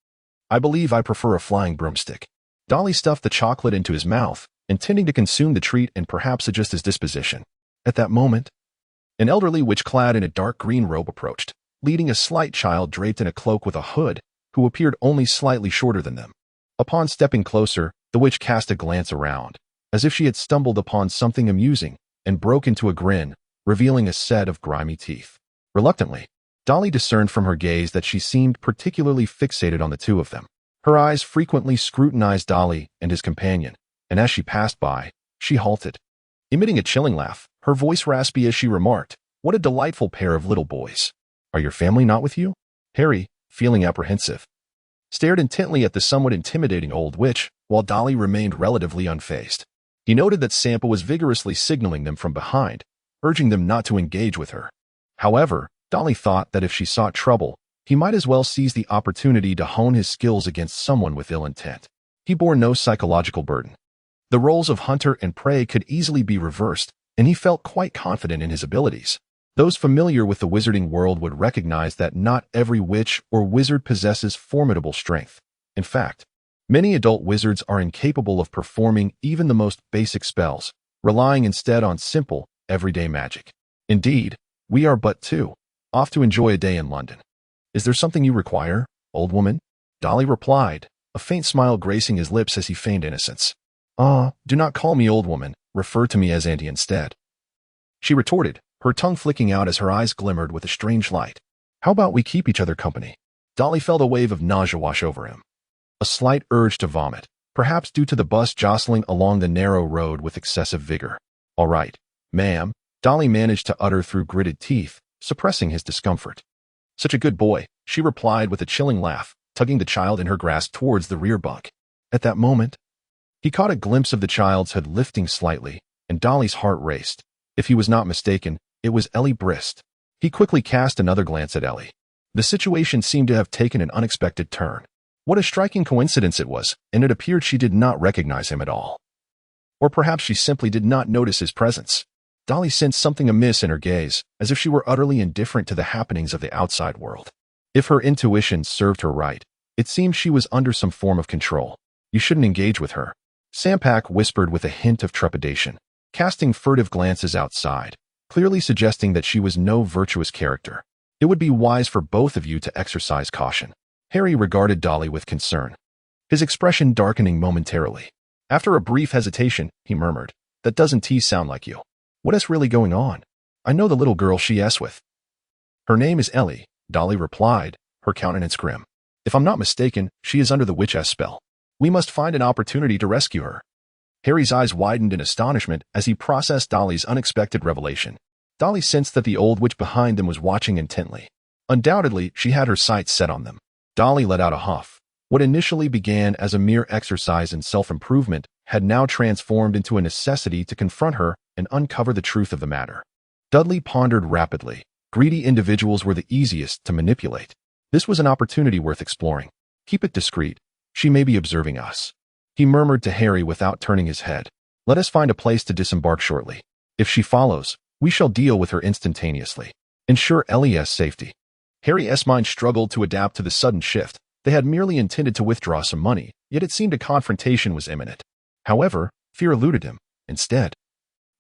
S1: I believe I prefer a flying broomstick." Dudley stuffed the chocolate into his mouth, intending to consume the treat and perhaps adjust his disposition. At that moment, an elderly witch clad in a dark green robe approached, leading a slight child draped in a cloak with a hood, who appeared only slightly shorter than them. Upon stepping closer, the witch cast a glance around, as if she had stumbled upon something amusing, and broke into a grin, revealing a set of grimy teeth. Reluctantly, Dudley discerned from her gaze that she seemed particularly fixated on the two of them. Her eyes frequently scrutinized Dudley and his companion, and as she passed by, she halted, emitting a chilling laugh, her voice raspy as she remarked, "What a delightful pair of little boys. Are your family not with you?" Harry, feeling apprehensive, stared intently at the somewhat intimidating old witch, while Dudley remained relatively unfazed. He noted that Sampa was vigorously signaling them from behind, urging them not to engage with her. However, Dudley thought that if she sought trouble, he might as well seize the opportunity to hone his skills against someone with ill intent. He bore no psychological burden. The roles of hunter and prey could easily be reversed, and he felt quite confident in his abilities. Those familiar with the wizarding world would recognize that not every witch or wizard possesses formidable strength. In fact, many adult wizards are incapable of performing even the most basic spells, relying instead on simple, everyday magic. Indeed, we are but two, off to enjoy a day in London. "Is there something you require, old woman?" Dudley replied, a faint smile gracing his lips as he feigned innocence. "Ah, do not call me old woman, refer to me as Auntie instead," she retorted, her tongue flicking out as her eyes glimmered with a strange light. "How about we keep each other company?" Dudley felt a wave of nausea wash over him, a slight urge to vomit, perhaps due to the bus jostling along the narrow road with excessive vigor. "All right, ma'am," Dudley managed to utter through gritted teeth, suppressing his discomfort. "Such a good boy," she replied with a chilling laugh, tugging the child in her grasp towards the rear bunk. At that moment, he caught a glimpse of the child's head lifting slightly, and Dudley's heart raced. If he was not mistaken, it was Ellie Brist. He quickly cast another glance at Ellie. The situation seemed to have taken an unexpected turn. What a striking coincidence it was, and it appeared she did not recognize him at all. Or perhaps she simply did not notice his presence. Dudley sensed something amiss in her gaze, as if she were utterly indifferent to the happenings of the outside world. If her intuition served her right, it seemed she was under some form of control. You shouldn't engage with her, Sampak whispered with a hint of trepidation, casting furtive glances outside, clearly suggesting that she was no virtuous character. It would be wise for both of you to exercise caution. Harry regarded Dudley with concern, his expression darkening momentarily. After a brief hesitation, he murmured, "That doesn't sound like you. What is really going on? I know the little girl she is with." "Her name is Ellie," Dudley replied, her countenance grim. "If I'm not mistaken, she is under the witch's spell. We must find an opportunity to rescue her." Harry's eyes widened in astonishment as he processed Dudley's unexpected revelation. Dudley sensed that the old witch behind them was watching intently. Undoubtedly, she had her sights set on them. Dudley let out a huff. What initially began as a mere exercise in self-improvement had now transformed into a necessity to confront her and uncover the truth of the matter. Dudley pondered rapidly. Greedy individuals were the easiest to manipulate. This was an opportunity worth exploring. "Keep it discreet. She may be observing us," he murmured to Harry without turning his head. "Let us find a place to disembark shortly. If she follows, we shall deal with her instantaneously. Ensure Ellie's safety." Harry's mind struggled to adapt to the sudden shift. They had merely intended to withdraw some money, yet it seemed a confrontation was imminent. However, fear eluded him. Instead,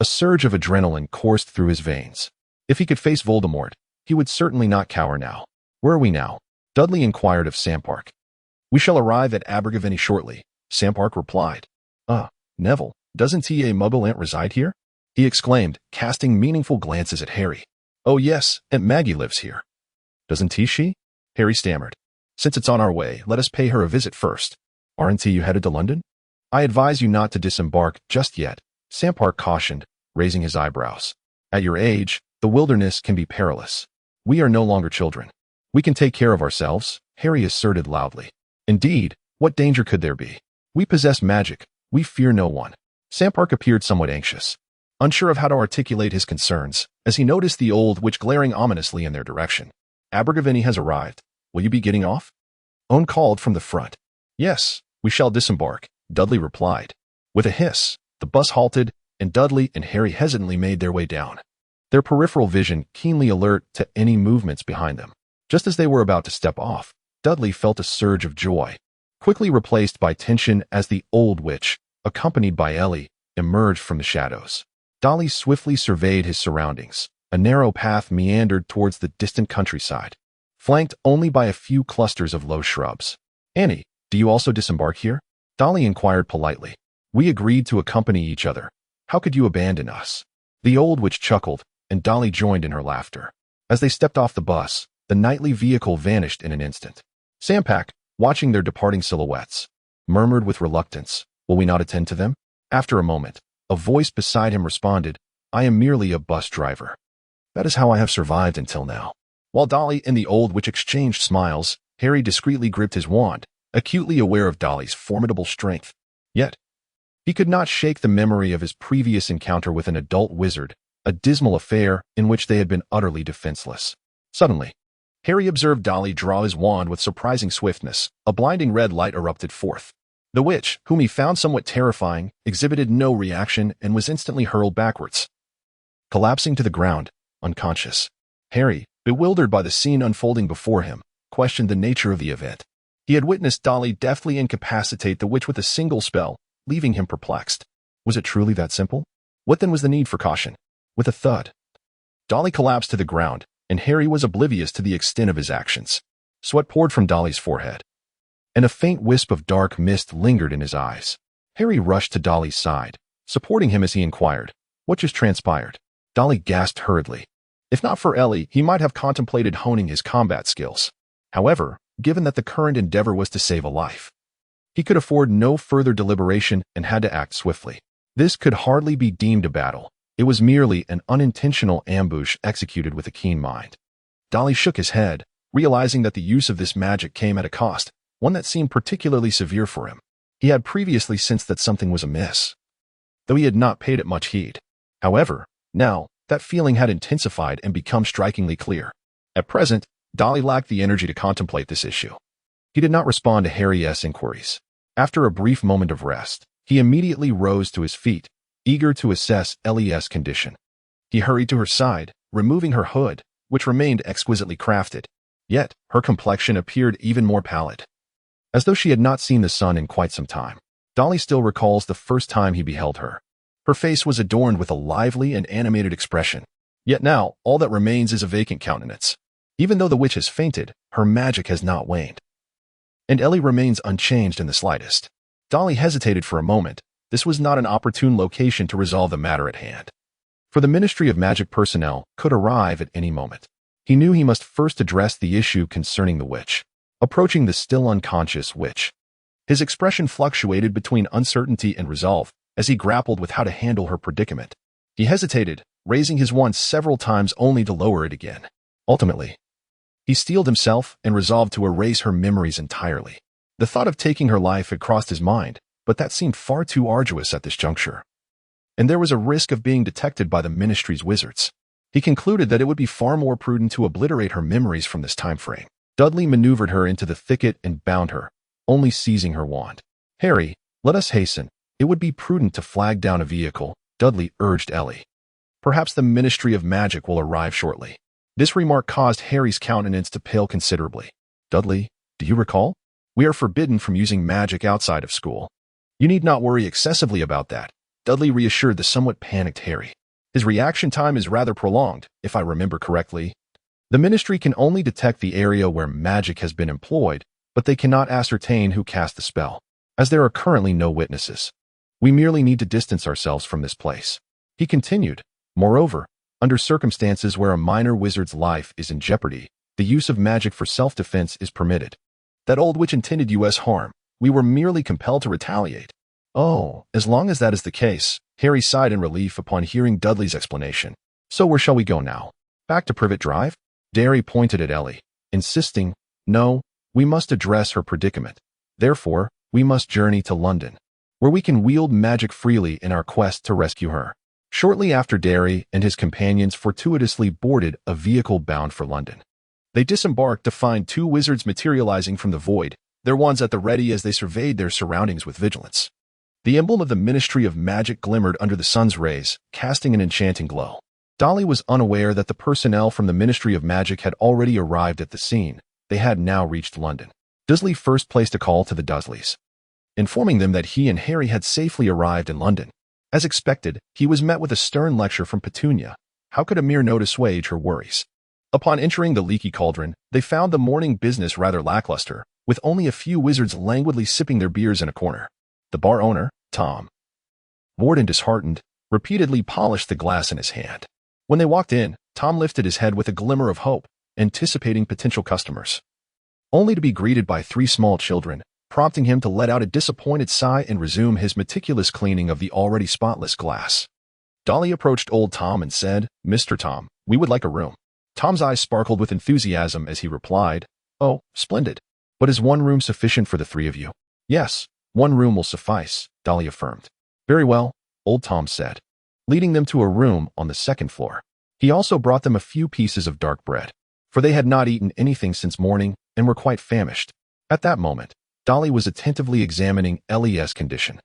S1: a surge of adrenaline coursed through his veins. If he could face Voldemort, he would certainly not cower now. "Where are we now?" Dudley inquired of Sampark. "We shall arrive at Abergavenny shortly," Sampark replied. Neville, doesn't a Muggle aunt reside here?" he exclaimed, casting meaningful glances at Harry. "Oh yes, Aunt Maggie lives here." "Doesn't she?" Harry stammered. "Since it's on our way, let us pay her a visit first. Aren't you headed to London?" "I advise you not to disembark just yet," Sampark cautioned, raising his eyebrows. "At your age, the wilderness can be perilous. We are no longer children. We can take care of ourselves," Harry asserted loudly. "Indeed, what danger could there be? We possess magic. We fear no one." Sampark appeared somewhat anxious, unsure of how to articulate his concerns, as he noticed the old witch glaring ominously in their direction. "Abergavenny has arrived. Will you be getting off?" Owen called from the front. "Yes, we shall disembark," Dudley replied. With a hiss, the bus halted, and Dudley and Harry hesitantly made their way down, their peripheral vision keenly alert to any movements behind them. Just as they were about to step off, Dudley felt a surge of joy, quickly replaced by tension as the old witch, accompanied by Ellie, emerged from the shadows. Dudley swiftly surveyed his surroundings. A narrow path meandered towards the distant countryside, flanked only by a few clusters of low shrubs. "Annie, do you also disembark here?" Dudley inquired politely. "We agreed to accompany each other. How could you abandon us?" The old witch chuckled, and Dudley joined in her laughter. As they stepped off the bus, the nightly vehicle vanished in an instant. Sampak, watching their departing silhouettes, murmured with reluctance, "Will we not attend to them?" After a moment, a voice beside him responded, "I am merely a bus driver. That is how I have survived until now." While Dudley and the old witch exchanged smiles, Harry discreetly gripped his wand, acutely aware of Dudley's formidable strength. Yet, he could not shake the memory of his previous encounter with an adult wizard, a dismal affair in which they had been utterly defenseless. Suddenly, Harry observed Dudley draw his wand with surprising swiftness. A blinding red light erupted forth. The witch, whom he found somewhat terrifying, exhibited no reaction and was instantly hurled backwards, collapsing to the ground, unconscious. Harry, bewildered by the scene unfolding before him, questioned the nature of the event. He had witnessed Dudley deftly incapacitate the witch with a single spell, leaving him perplexed. Was it truly that simple? What then was the need for caution? With a thud, Dudley collapsed to the ground, and Harry was oblivious to the extent of his actions. Sweat poured from Dudley's forehead, and a faint wisp of dark mist lingered in his eyes. Harry rushed to Dudley's side, supporting him as he inquired, "What just transpired?" Dudley gasped hurriedly. If not for Ellie, he might have contemplated honing his combat skills. However, given that the current endeavor was to save a life, he could afford no further deliberation and had to act swiftly. This could hardly be deemed a battle. It was merely an unintentional ambush executed with a keen mind. Dudley shook his head, realizing that the use of this magic came at a cost, one that seemed particularly severe for him. He had previously sensed that something was amiss, though he had not paid it much heed. However, now, that feeling had intensified and become strikingly clear. At present, Dudley lacked the energy to contemplate this issue. He did not respond to Harry's inquiries. After a brief moment of rest, he immediately rose to his feet, eager to assess Ellie's condition. He hurried to her side, removing her hood, which remained exquisitely crafted. Yet, her complexion appeared even more pallid, as though she had not seen the sun in quite some time. Dolly still recalls the first time he beheld her. Her face was adorned with a lively and animated expression. Yet now, all that remains is a vacant countenance. Even though the witch has fainted, her magic has not waned. And Ellie remains unchanged in the slightest. Dolly hesitated for a moment. This was not an opportune location to resolve the matter at hand, for the Ministry of Magic personnel could arrive at any moment. He knew he must first address the issue concerning the witch. Approaching the still unconscious witch, his expression fluctuated between uncertainty and resolve as he grappled with how to handle her predicament. He hesitated, raising his wand several times only to lower it again. Ultimately, he steeled himself and resolved to erase her memories entirely. The thought of taking her life had crossed his mind, but that seemed far too arduous at this juncture. And there was a risk of being detected by the Ministry's wizards. He concluded that it would be far more prudent to obliterate her memories from this time frame. Dudley maneuvered her into the thicket and bound her, only seizing her wand. "Harry, let us hasten. It would be prudent to flag down a vehicle," Dudley urged Ellie. "Perhaps the Ministry of Magic will arrive shortly." This remark caused Harry's countenance to pale considerably. "Dudley, do you recall? We are forbidden from using magic outside of school. You need not worry excessively about that," Dudley reassured the somewhat panicked Harry. "His reaction time is rather prolonged, if I remember correctly. The Ministry can only detect the area where magic has been employed, but they cannot ascertain who cast the spell, as there are currently no witnesses. We merely need to distance ourselves from this place." He continued, "Moreover, under circumstances where a minor wizard's life is in jeopardy, the use of magic for self-defense is permitted. That old witch intended us harm. We were merely compelled to retaliate." "Oh, as long as that is the case," Harry sighed in relief upon hearing Dudley's explanation. "So where shall we go now? Back to Privet Drive?" Harry pointed at Ellie, insisting, "No, we must address her predicament. Therefore, we must journey to London, where we can wield magic freely in our quest to rescue her." Shortly after, Derry and his companions fortuitously boarded a vehicle bound for London. They disembarked to find two wizards materializing from the void, their wands at the ready as they surveyed their surroundings with vigilance. The emblem of the Ministry of Magic glimmered under the sun's rays, casting an enchanting glow. Dolly was unaware that the personnel from the Ministry of Magic had already arrived at the scene. They had now reached London. Dudley first placed a call to the Dursleys, informing them that he and Harry had safely arrived in London. As expected, he was met with a stern lecture from Petunia. How could a mere note assuage her worries? Upon entering the Leaky Cauldron, they found the morning business rather lackluster, with only a few wizards languidly sipping their beers in a corner. The bar owner, Tom, bored and disheartened, repeatedly polished the glass in his hand. When they walked in, Tom lifted his head with a glimmer of hope, anticipating potential customers, only to be greeted by three small children, prompting him to let out a disappointed sigh and resume his meticulous cleaning of the already spotless glass. Dolly approached old Tom and said, "Mr. Tom, we would like a room." Tom's eyes sparkled with enthusiasm as he replied, "Oh, splendid. But is one room sufficient for the three of you?" "Yes, one room will suffice," Dolly affirmed. "Very well," old Tom said, leading them to a room on the second floor. He also brought them a few pieces of dark bread, for they had not eaten anything since morning and were quite famished. At that moment, Dolly was attentively examining Ellie's condition,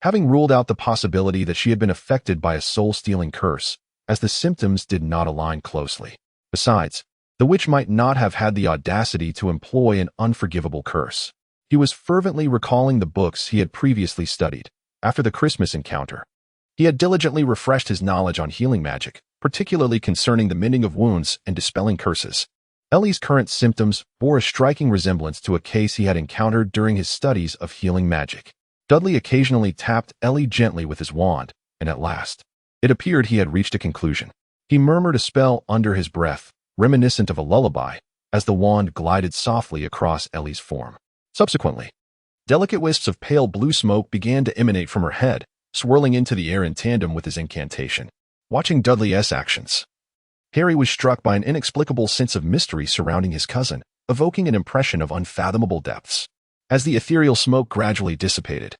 S1: having ruled out the possibility that she had been affected by a soul-stealing curse, as the symptoms did not align closely. Besides, the witch might not have had the audacity to employ an unforgivable curse. He was fervently recalling the books he had previously studied. After the Christmas encounter, he had diligently refreshed his knowledge on healing magic, particularly concerning the mending of wounds and dispelling curses. Ellie's current symptoms bore a striking resemblance to a case he had encountered during his studies of healing magic. Dudley occasionally tapped Ellie gently with his wand, and at last, it appeared he had reached a conclusion. He murmured a spell under his breath, reminiscent of a lullaby, as the wand glided softly across Ellie's form. Subsequently, delicate wisps of pale blue smoke began to emanate from her head, swirling into the air in tandem with his incantation. Watching Dudley's actions, Harry was struck by an inexplicable sense of mystery surrounding his cousin, evoking an impression of unfathomable depths. As the ethereal smoke gradually dissipated,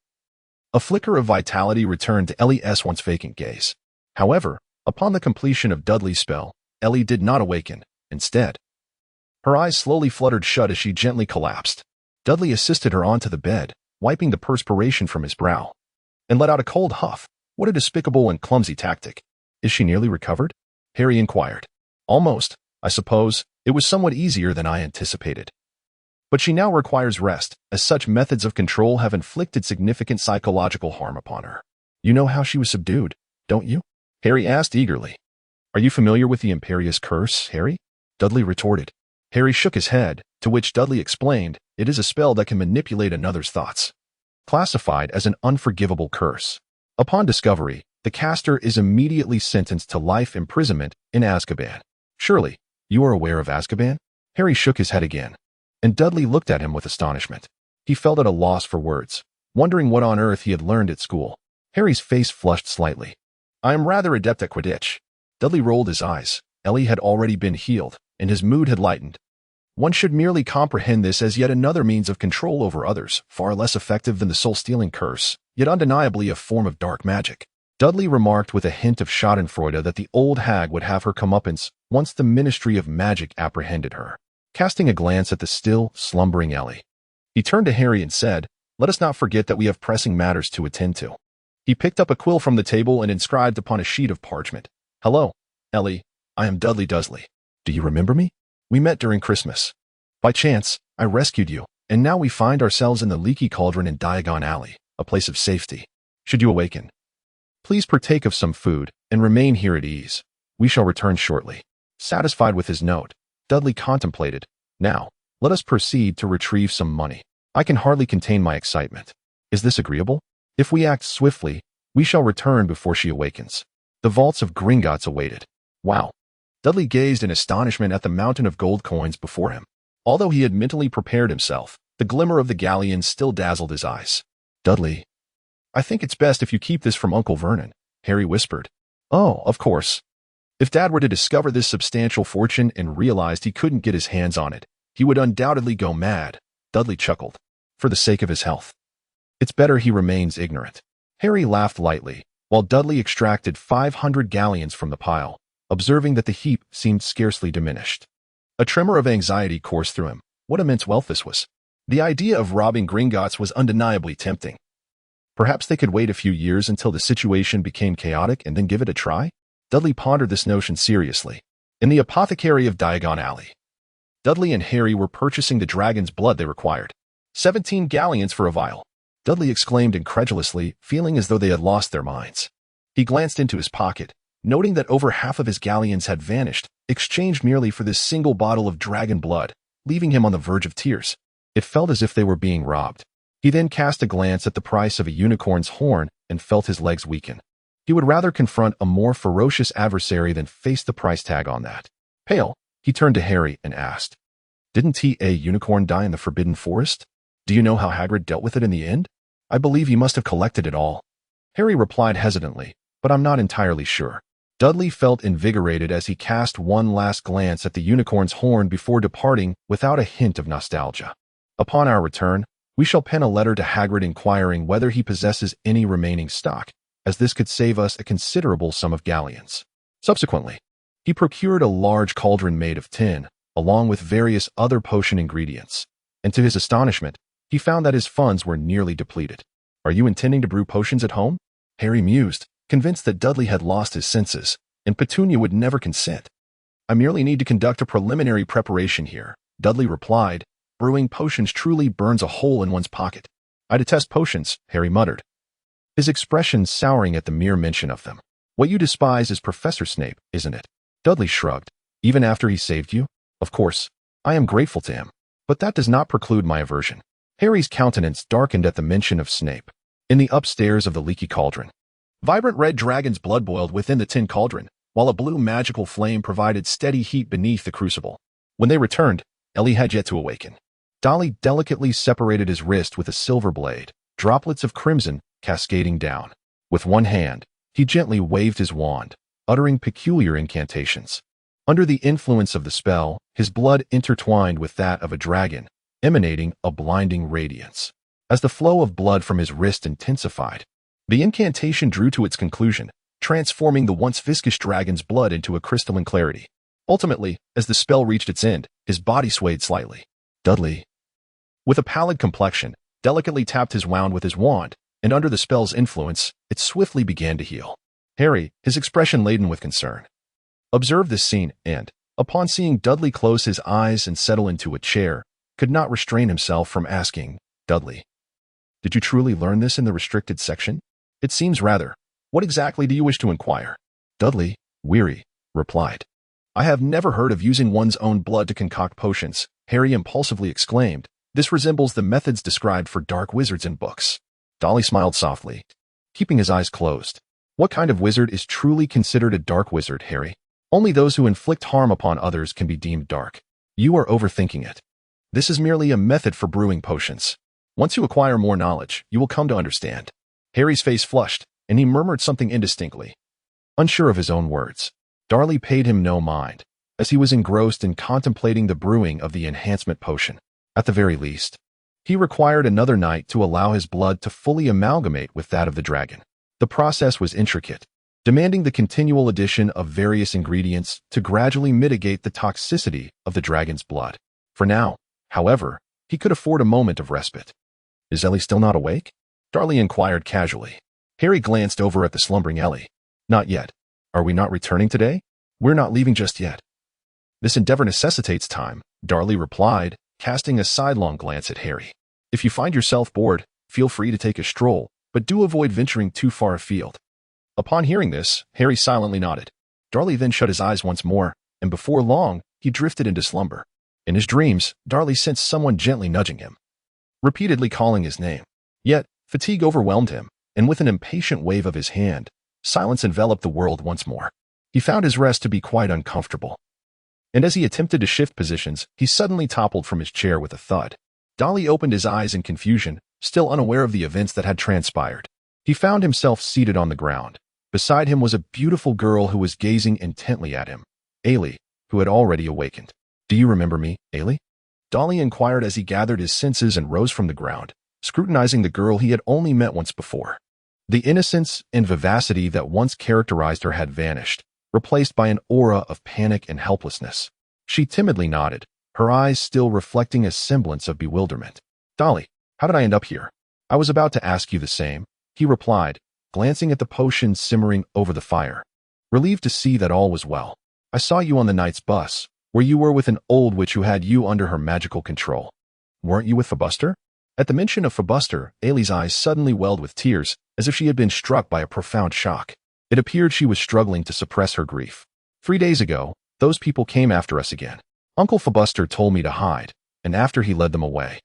S1: a flicker of vitality returned to Ellie's once vacant gaze. However, upon the completion of Dudley's spell, Ellie did not awaken. Instead, her eyes slowly fluttered shut as she gently collapsed. Dudley assisted her onto the bed, wiping the perspiration from his brow, and let out a cold huff. "What a despicable and clumsy tactic. Is she nearly recovered?" Harry inquired. "Almost, I suppose," It was somewhat easier than I anticipated. But she now requires rest, as such methods of control have inflicted significant psychological harm upon her. You know how she was subdued, don't you? Harry asked eagerly. Are you familiar with the Imperious Curse, Harry? Dudley retorted. Harry shook his head, to which Dudley explained, it is a spell that can manipulate another's thoughts. Classified as an unforgivable curse. Upon discovery, the caster is immediately sentenced to life imprisonment in Azkaban. Surely, you are aware of Azkaban? Harry shook his head again, and Dudley looked at him with astonishment. He felt at a loss for words, wondering what on earth he had learned at school. Harry's face flushed slightly. I am rather adept at Quidditch. Dudley rolled his eyes. Ellie had already been healed, and his mood had lightened. One should merely comprehend this as yet another means of control over others, far less effective than the soul-stealing curse, yet undeniably a form of dark magic. Dudley remarked with a hint of schadenfreude that the old hag would have her comeuppance once the Ministry of Magic apprehended her. Casting a glance at the still, slumbering Ellie, he turned to Harry and said, let us not forget that we have pressing matters to attend to. He picked up a quill from the table and inscribed upon a sheet of parchment. Hello, Ellie. I am Dudley Dursley. Do you remember me? We met during Christmas. By chance, I rescued you, and now we find ourselves in the leaky cauldron in Diagon Alley, a place of safety. Should you awaken, please partake of some food and remain here at ease. We shall return shortly. Satisfied with his note, Dudley contemplated. Now, let us proceed to retrieve some money. I can hardly contain my excitement. Is this agreeable? If we act swiftly, we shall return before she awakens. The vaults of Gringotts awaited. Wow. Dudley gazed in astonishment at the mountain of gold coins before him. Although he had mentally prepared himself, the glimmer of the galleon still dazzled his eyes. Dudley, I think it's best if you keep this from Uncle Vernon, Harry whispered. Oh, of course. If Dad were to discover this substantial fortune and realized he couldn't get his hands on it, he would undoubtedly go mad, Dudley chuckled. For the sake of his health. It's better he remains ignorant. Harry laughed lightly, while Dudley extracted 500 galleons from the pile, observing that the heap seemed scarcely diminished. A tremor of anxiety coursed through him. What immense wealth this was. The idea of robbing Gringotts was undeniably tempting. Perhaps they could wait a few years until the situation became chaotic and then give it a try? Dudley pondered this notion seriously. In the apothecary of Diagon Alley, Dudley and Harry were purchasing the dragon's blood they required. 17 galleons for a vial. Dudley exclaimed incredulously, feeling as though they had lost their minds. He glanced into his pocket, noting that over half of his galleons had vanished, exchanged merely for this single bottle of dragon blood, leaving him on the verge of tears. It felt as if they were being robbed. He then cast a glance at the price of a unicorn's horn and felt his legs weaken. He would rather confront a more ferocious adversary than face the price tag on that. Pale, he turned to Harry and asked, Didn't a unicorn die in the Forbidden Forest? Do you know how Hagrid dealt with it in the end? I believe he must have collected it all. Harry replied hesitantly, but I'm not entirely sure. Dudley felt invigorated as he cast one last glance at the unicorn's horn before departing without a hint of nostalgia. Upon our return, we shall pen a letter to Hagrid inquiring whether he possesses any remaining stock, as this could save us a considerable sum of galleons. Subsequently, he procured a large cauldron made of tin, along with various other potion ingredients, and to his astonishment, he found that his funds were nearly depleted. Are you intending to brew potions at home? Harry mused, convinced that Dudley had lost his senses, and Petunia would never consent. I merely need to conduct a preliminary preparation here, Dudley replied. Brewing potions truly burns a hole in one's pocket. I detest potions, Harry muttered, his expression souring at the mere mention of them. What you despise is Professor Snape, isn't it? Dudley shrugged. Even after he saved you? Of course. I am grateful to him. But that does not preclude my aversion. Harry's countenance darkened at the mention of Snape. In the upstairs of the leaky cauldron, vibrant red dragon's blood boiled within the tin cauldron, while a blue magical flame provided steady heat beneath the crucible. When they returned, Ellie had yet to awaken. Dudley delicately separated his wrist with a silver blade, droplets of crimson cascading down. With one hand, he gently waved his wand, uttering peculiar incantations. Under the influence of the spell, his blood intertwined with that of a dragon, emanating a blinding radiance. As the flow of blood from his wrist intensified, the incantation drew to its conclusion, transforming the once viscous dragon's blood into a crystalline clarity. Ultimately, as the spell reached its end, his body swayed slightly. Dudley, with a pallid complexion, delicately tapped his wand with his wand, and under the spell's influence, it swiftly began to heal. Harry, his expression laden with concern, observed this scene and, Upon seeing Dudley close his eyes and settle into a chair, could not restrain himself from asking, "Dudley, did you truly learn this in the restricted section? It seems rather. What exactly do you wish to inquire?" Dudley, weary, replied, "I have never heard of using one's own blood to concoct potions," Harry impulsively exclaimed. "This resembles the methods described for dark wizards in books." Dudley smiled softly, keeping his eyes closed. "What kind of wizard is truly considered a dark wizard, Harry? Only those who inflict harm upon others can be deemed dark. You are overthinking it. This is merely a method for brewing potions. Once you acquire more knowledge, you will come to understand." Harry's face flushed, and he murmured something indistinctly. Unsure of his own words, Dudley paid him no mind, as he was engrossed in contemplating the brewing of the enhancement potion. At the very least, he required another night to allow his blood to fully amalgamate with that of the dragon. The process was intricate, demanding the continual addition of various ingredients to gradually mitigate the toxicity of the dragon's blood. For now, however, he could afford a moment of respite. "Is Ellie still not awake?" Dudley inquired casually. Harry glanced over at the slumbering Ellie. "Not yet. Are we not returning today?" "We're not leaving just yet. This endeavor necessitates time," Dudley replied, casting a sidelong glance at Harry. "If you find yourself bored, feel free to take a stroll, but do avoid venturing too far afield." Upon hearing this, Harry silently nodded. Dudley then shut his eyes once more, and before long, he drifted into slumber. In his dreams, Dudley sensed someone gently nudging him, repeatedly calling his name. Yet, fatigue overwhelmed him, and with an impatient wave of his hand, silence enveloped the world once more. He found his rest to be quite uncomfortable. And as he attempted to shift positions, he suddenly toppled from his chair with a thud. Dudley opened his eyes in confusion, still unaware of the events that had transpired. He found himself seated on the ground. Beside him was a beautiful girl who was gazing intently at him, Ailey, who had already awakened. "Do you remember me, Ailey?" Dudley inquired as he gathered his senses and rose from the ground, scrutinizing the girl he had only met once before. The innocence and vivacity that once characterized her had vanished, replaced by an aura of panic and helplessness. She timidly nodded, her eyes still reflecting a semblance of bewilderment. "Dudley, how did I end up here?" "I was about to ask you the same," he replied, glancing at the potion simmering over the fire. Relieved to see that all was well. "I saw you on the night's bus, where you were with an old witch who had you under her magical control. Weren't you with Fabuster?" At the mention of Fabuster, Ailey's eyes suddenly welled with tears, as if she had been struck by a profound shock. It appeared she was struggling to suppress her grief. "3 days ago, those people came after us again. Uncle Fabuster told me to hide, and after he led them away,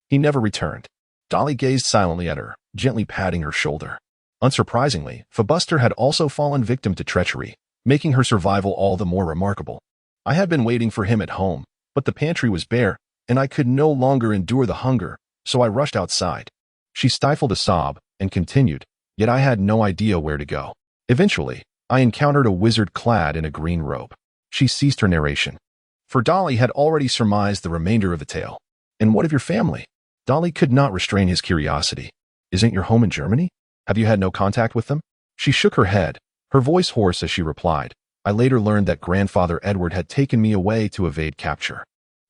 S1: he never returned." Dudley gazed silently at her, gently patting her shoulder. Unsurprisingly, Fabuster had also fallen victim to treachery, making her survival all the more remarkable. "I had been waiting for him at home, but the pantry was bare, and I could no longer endure the hunger, so I rushed outside." She stifled a sob and continued, "Yet I had no idea where to go. Eventually, I encountered a wizard clad in a green robe." She ceased her narration, for Dudley had already surmised the remainder of the tale. "And what of your family?" Dudley could not restrain his curiosity. "Isn't your home in Germany? Have you had no contact with them?" She shook her head, her voice hoarse as she replied, "I later learned that Grandfather Edward had taken me away to evade capture.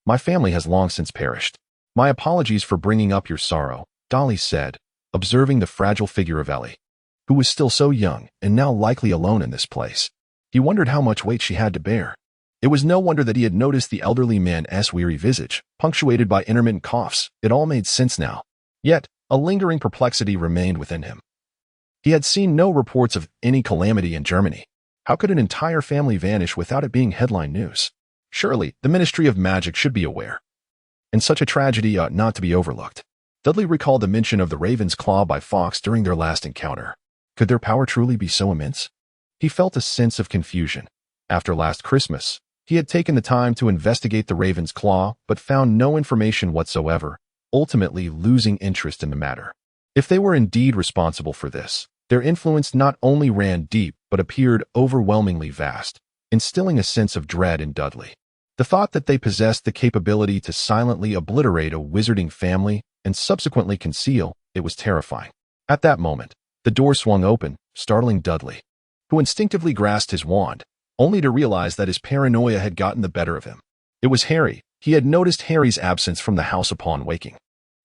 S1: My family has long since perished." "My apologies for bringing up your sorrow," Dudley said, observing the fragile figure of Ellie, who was still so young and now likely alone in this place. He wondered how much weight she had to bear. It was no wonder that he had noticed the elderly man's weary visage, punctuated by intermittent coughs. It all made sense now. Yet, a lingering perplexity remained within him. He had seen no reports of any calamity in Germany. How could an entire family vanish without it being headline news? Surely, the Ministry of Magic should be aware, and such a tragedy ought not to be overlooked. Dudley recalled the mention of the Raven's Claw by Fawkes during their last encounter. Could their power truly be so immense? He felt a sense of confusion. After last Christmas, he had taken the time to investigate the Raven's Claw, but found no information whatsoever, ultimately losing interest in the matter. If they were indeed responsible for this, their influence not only ran deep but appeared overwhelmingly vast, instilling a sense of dread in Dudley. The thought that they possessed the capability to silently obliterate a wizarding family and subsequently conceal it was terrifying. At that moment, the door swung open, startling Dudley, who instinctively grasped his wand, only to realize that his paranoia had gotten the better of him. It was Harry. He had noticed Harry's absence from the house upon waking.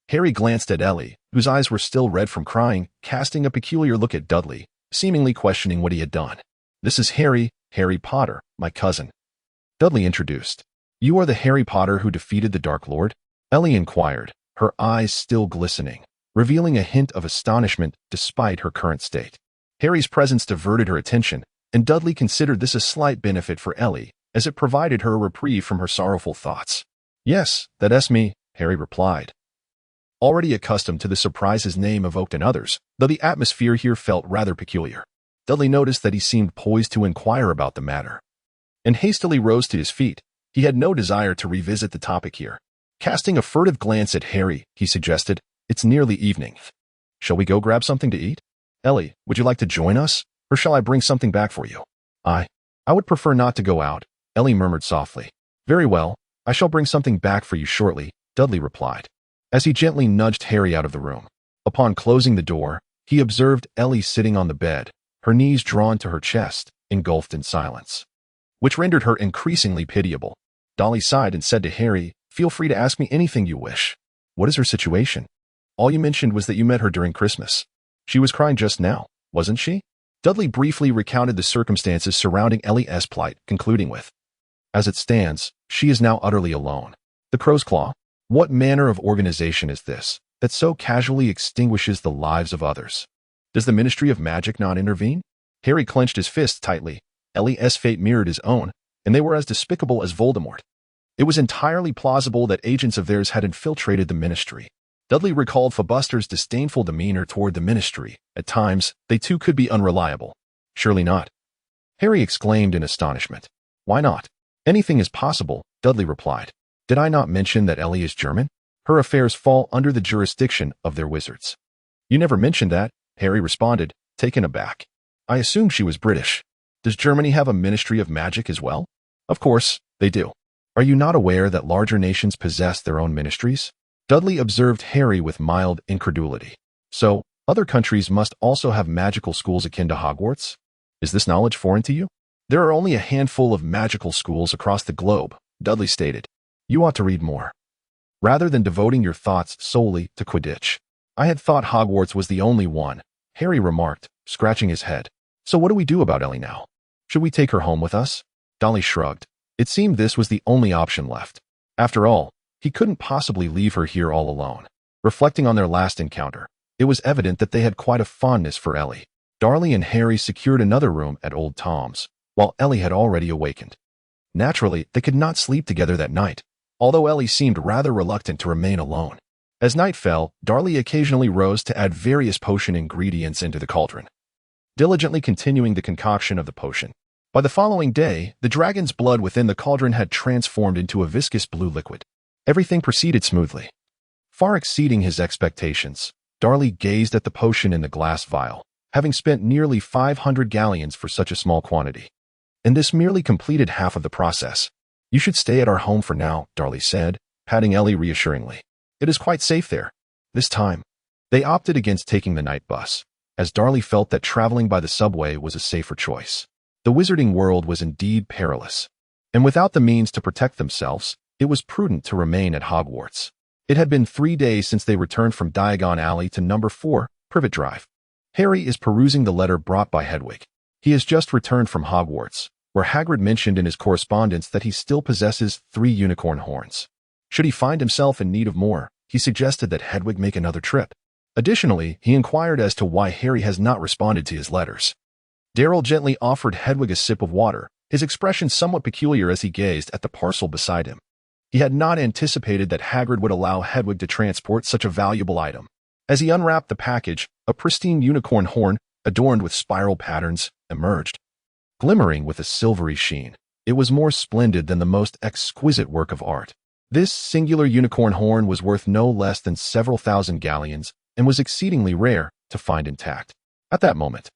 S1: Harry glanced at Ellie, whose eyes were still red from crying, casting a peculiar look at Dudley, seemingly questioning what he had done. "This is Harry Potter, my cousin." Dudley introduced. "You are the Harry Potter who defeated the Dark Lord?" Ellie inquired, her eyes still glistening, revealing a hint of astonishment despite her current state. Harry's presence diverted her attention, and Dudley considered this a slight benefit for Ellie, as it provided her a reprieve from her sorrowful thoughts. "Yes, that's me," Harry replied. Already accustomed to the surprise his name evoked in others, though the atmosphere here felt rather peculiar, Dudley noticed that he seemed poised to inquire about the matter, and hastily rose to his feet. He had no desire to revisit the topic here. Casting a furtive glance at Harry, he suggested, "It's nearly evening. Shall we go grab something to eat? Ellie, would you like to join us, or shall I bring something back for you?" I would prefer not to go out," Ellie murmured softly. "Very well, I shall bring something back for you shortly," Dudley replied, as he gently nudged Harry out of the room. Upon closing the door, he observed Ellie sitting on the bed, her knees drawn to her chest, engulfed in silence, which rendered her increasingly pitiable. Dolly sighed and said to Harry, "Feel free to ask me anything you wish. What is her situation? All you mentioned was that you met her during Christmas. She was crying just now, wasn't she?" Dudley briefly recounted the circumstances surrounding Ellie's plight, concluding with, "As it stands, she is now utterly alone. The Crow's Claw? What manner of organization is this, that so casually extinguishes the lives of others? Does the Ministry of Magic not intervene?" Harry clenched his fists tightly. Ellie's fate mirrored his own, and they were as despicable as Voldemort. It was entirely plausible that agents of theirs had infiltrated the Ministry. Dudley recalled Filibuster's disdainful demeanor toward the Ministry. At times, they too could be unreliable. "Surely not," Harry exclaimed in astonishment. "Why not? Anything is possible," Dudley replied. "Did I not mention that Ellie is German? Her affairs fall under the jurisdiction of their wizards." "You never mentioned that," Harry responded, taken aback. "I assumed she was British. Does Germany have a Ministry of Magic as well?" "Of course, they do. Are you not aware that larger nations possess their own ministries?" Dudley observed Harry with mild incredulity. "So, other countries must also have magical schools akin to Hogwarts? Is this knowledge foreign to you?" "There are only a handful of magical schools across the globe," Dudley stated. "You ought to read more, rather than devoting your thoughts solely to Quidditch." "I had thought Hogwarts was the only one," Harry remarked, scratching his head. "So what do we do about Ellie now? Should we take her home with us?" Dolly shrugged. It seemed this was the only option left. After all, he couldn't possibly leave her here all alone. Reflecting on their last encounter, it was evident that they had quite a fondness for Ellie. Darlie and Harry secured another room at Old Tom's, while Ellie had already awakened. Naturally, they could not sleep together that night, although Ellie seemed rather reluctant to remain alone. As night fell, Darlie occasionally rose to add various potion ingredients into the cauldron, diligently continuing the concoction of the potion. By the following day, the dragon's blood within the cauldron had transformed into a viscous blue liquid. Everything proceeded smoothly. Far exceeding his expectations, Darlie gazed at the potion in the glass vial, having spent nearly 500 galleons for such a small quantity. And this merely completed half of the process. "You should stay at our home for now," Darlie said, patting Ellie reassuringly. "It is quite safe there." This time, they opted against taking the night bus, as Darlie felt that traveling by the subway was a safer choice. The wizarding world was indeed perilous, and without the means to protect themselves, it was prudent to remain at Hogwarts. It had been 3 days since they returned from Diagon Alley to number 4, Privet Drive. Harry is perusing the letter brought by Hedwig. He has just returned from Hogwarts, where Hagrid mentioned in his correspondence that he still possesses 3 unicorn horns. Should he find himself in need of more, he suggested that Hedwig make another trip. Additionally, he inquired as to why Harry has not responded to his letters. Darryl gently offered Hedwig a sip of water, his expression somewhat peculiar as he gazed at the parcel beside him. He had not anticipated that Hagrid would allow Hedwig to transport such a valuable item. As he unwrapped the package, a pristine unicorn horn, adorned with spiral patterns, emerged. Glimmering with a silvery sheen, it was more splendid than the most exquisite work of art. This singular unicorn horn was worth no less than several thousand galleons and was exceedingly rare to find intact. At that moment,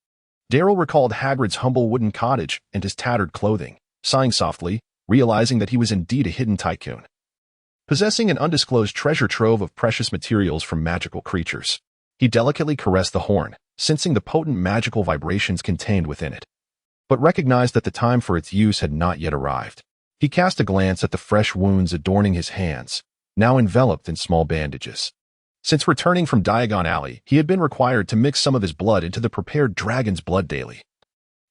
S1: Darryl recalled Hagrid's humble wooden cottage and his tattered clothing, sighing softly, realizing that he was indeed a hidden tycoon, possessing an undisclosed treasure trove of precious materials from magical creatures. He delicately caressed the horn, sensing the potent magical vibrations contained within it, but recognized that the time for its use had not yet arrived. He cast a glance at the fresh wounds adorning his hands, now enveloped in small bandages. Since returning from Diagon Alley, he had been required to mix some of his blood into the prepared dragon's blood daily.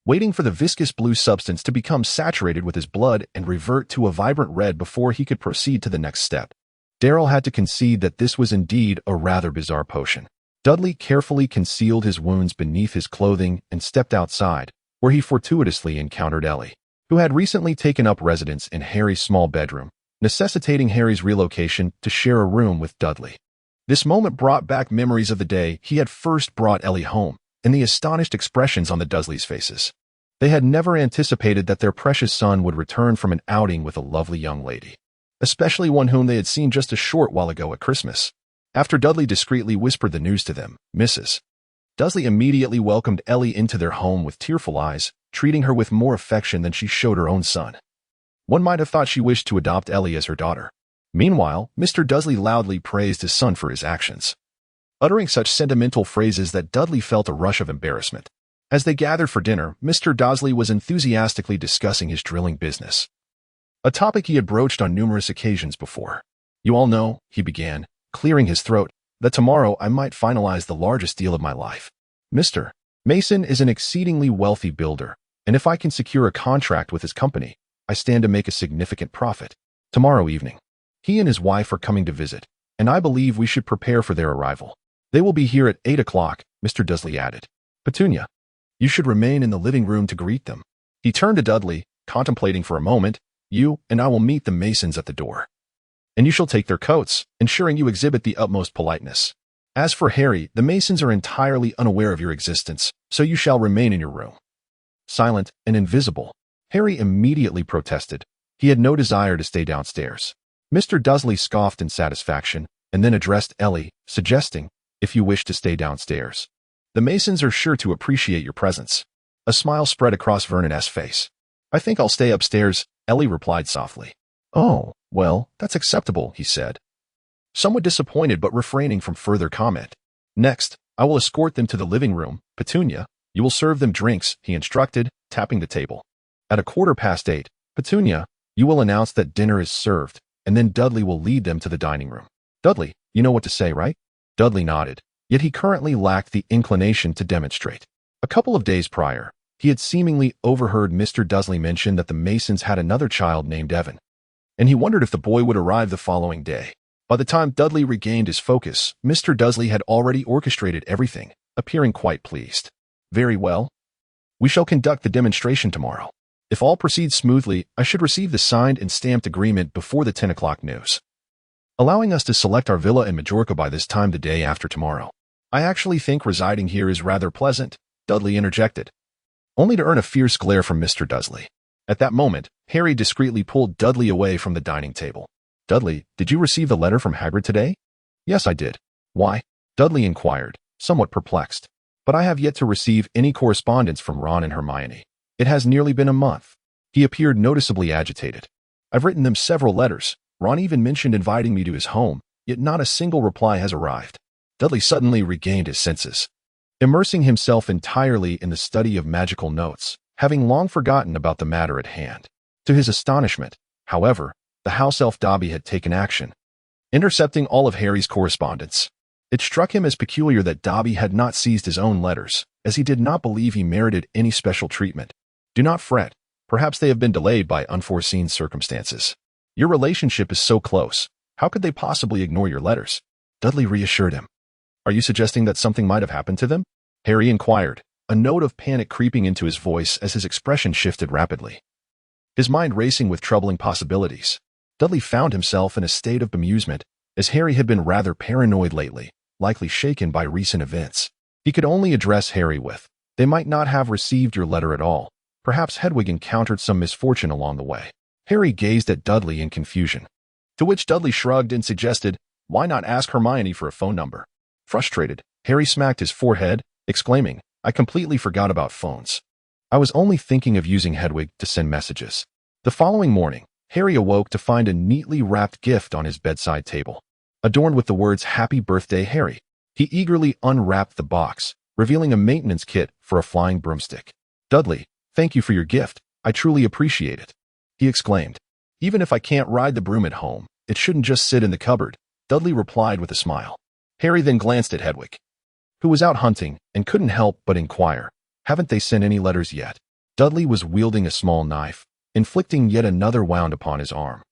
S1: waiting for the viscous blue substance to become saturated with his blood and revert to a vibrant red before he could proceed to the next step. Darryl had to concede that this was indeed a rather bizarre potion. Dudley carefully concealed his wounds beneath his clothing and stepped outside, where he fortuitously encountered Ellie, who had recently taken up residence in Harry's small bedroom, necessitating Harry's relocation to share a room with Dudley. This moment brought back memories of the day he had first brought Ellie home, and the astonished expressions on the Dursleys' faces. They had never anticipated that their precious son would return from an outing with a lovely young lady, especially one whom they had seen just a short while ago at Christmas. After Dudley discreetly whispered the news to them, Mrs. Dursley immediately welcomed Ellie into their home with tearful eyes, treating her with more affection than she showed her own son. One might have thought she wished to adopt Ellie as her daughter. Meanwhile, Mr. Dursley loudly praised his son for his actions, uttering such sentimental phrases that Dudley felt a rush of embarrassment. As they gathered for dinner, Mr. Dursley was enthusiastically discussing his drilling business, a topic he had broached on numerous occasions before. "You all know," he began, clearing his throat, "that tomorrow I might finalize the largest deal of my life. Mr. Mason is an exceedingly wealthy builder, and if I can secure a contract with his company, I stand to make a significant profit. Tomorrow evening, he and his wife are coming to visit, and I believe we should prepare for their arrival. They will be here at 8 o'clock, Mr. Dursley added. Petunia, you should remain in the living room to greet them." He turned to Dudley, contemplating for a moment. "You and I will meet the Masons at the door, and you shall take their coats, ensuring you exhibit the utmost politeness. As for Harry, the Masons are entirely unaware of your existence, so you shall remain in your room, silent and invisible." Harry immediately protested. He had no desire to stay downstairs. Mr. Dursley scoffed in satisfaction, and then addressed Ellie, suggesting, "If you wish to stay downstairs, the Masons are sure to appreciate your presence." A smile spread across Vernon's face. "I think I'll stay upstairs," Ellie replied softly. "Oh, well, that's acceptable," he said, somewhat disappointed but refraining from further comment. "Next, I will escort them to the living room. Petunia, you will serve them drinks," he instructed, tapping the table. At 8:15, "Petunia, you will announce that dinner is served, and then Dudley will lead them to the dining room. Dudley, you know what to say, right?" Dudley nodded, yet he currently lacked the inclination to demonstrate. A couple of days prior, he had seemingly overheard Mr. Dursley mention that the Masons had another child named Evan, and he wondered if the boy would arrive the following day. By the time Dudley regained his focus, Mr. Dursley had already orchestrated everything, appearing quite pleased. "Very well. We shall conduct the demonstration tomorrow. If all proceeds smoothly, I should receive the signed and stamped agreement before the 10 o'clock news, allowing us to select our villa in Majorca by this time the day after tomorrow. I actually think residing here is rather pleasant," Dudley interjected, only to earn a fierce glare from Mr. Dursley. At that moment, Harry discreetly pulled Dudley away from the dining table. "Dudley, did you receive the letter from Hagrid today?" "Yes, I did." "Why?" Dudley inquired, somewhat perplexed. "But I have yet to receive any correspondence from Ron and Hermione. It has nearly been a month." He appeared noticeably agitated. "I've written them several letters. Ron even mentioned inviting me to his home, yet not a single reply has arrived." Dudley suddenly regained his senses, immersing himself entirely in the study of magical notes, having long forgotten about the matter at hand. To his astonishment, however, the house elf Dobby had taken action, intercepting all of Harry's correspondence. It struck him as peculiar that Dobby had not seized his own letters, as he did not believe he merited any special treatment. "Do not fret. Perhaps they have been delayed by unforeseen circumstances. Your relationship is so close. How could they possibly ignore your letters?" Dudley reassured him. "Are you suggesting that something might have happened to them?" Harry inquired, a note of panic creeping into his voice as his expression shifted rapidly, his mind racing with troubling possibilities. Dudley found himself in a state of bemusement, as Harry had been rather paranoid lately, likely shaken by recent events. He could only address Harry with, "They might not have received your letter at all. Perhaps Hedwig encountered some misfortune along the way." Harry gazed at Dudley in confusion, to which Dudley shrugged and suggested, "Why not ask Hermione for a phone number?" Frustrated, Harry smacked his forehead, exclaiming, "I completely forgot about phones. I was only thinking of using Hedwig to send messages." The following morning, Harry awoke to find a neatly wrapped gift on his bedside table, adorned with the words "Happy Birthday, Harry." He eagerly unwrapped the box, revealing a maintenance kit for a flying broomstick. "Dudley, thank you for your gift. I truly appreciate it," he exclaimed. "Even if I can't ride the broom at home, it shouldn't just sit in the cupboard," Dudley replied with a smile. Harry then glanced at Hedwig, who was out hunting and couldn't help but inquire, "Haven't they sent any letters yet?" Dudley was wielding a small knife, inflicting yet another wound upon his arm.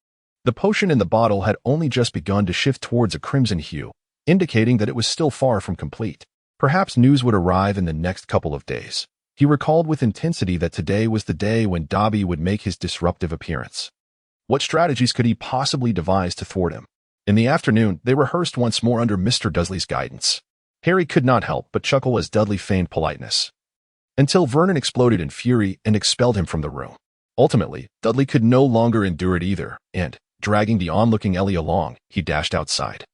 S1: The potion in the bottle had only just begun to shift towards a crimson hue, indicating that it was still far from complete. Perhaps news would arrive in the next couple of days. He recalled with intensity that today was the day when Dobby would make his disruptive appearance. What strategies could he possibly devise to thwart him? In the afternoon, they rehearsed once more under Mr. Dudley's guidance. Harry could not help but chuckle as Dudley feigned politeness, until Vernon exploded in fury and expelled him from the room. Ultimately, Dudley could no longer endure it either, and, dragging the onlooking Ellie along, he dashed outside.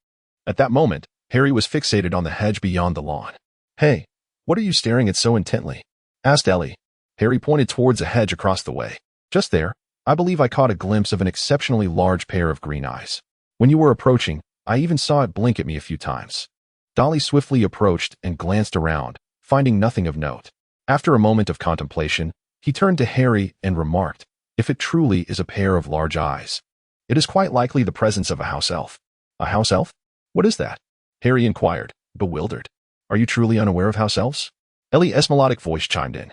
S1: At that moment, Harry was fixated on the hedge beyond the lawn. "Hey, what are you staring at so intently?" asked Ellie. Harry pointed towards a hedge across the way. "Just there, I believe I caught a glimpse of an exceptionally large pair of green eyes. When you were approaching, I even saw it blink at me a few times." Dolly swiftly approached and glanced around, finding nothing of note. After a moment of contemplation, he turned to Harry and remarked, "If it truly is a pair of large eyes, it is quite likely the presence of a house elf." "A house elf? What is that?" Harry inquired, bewildered. "Are you truly unaware of house elves?" Ellie's melodic voice chimed in,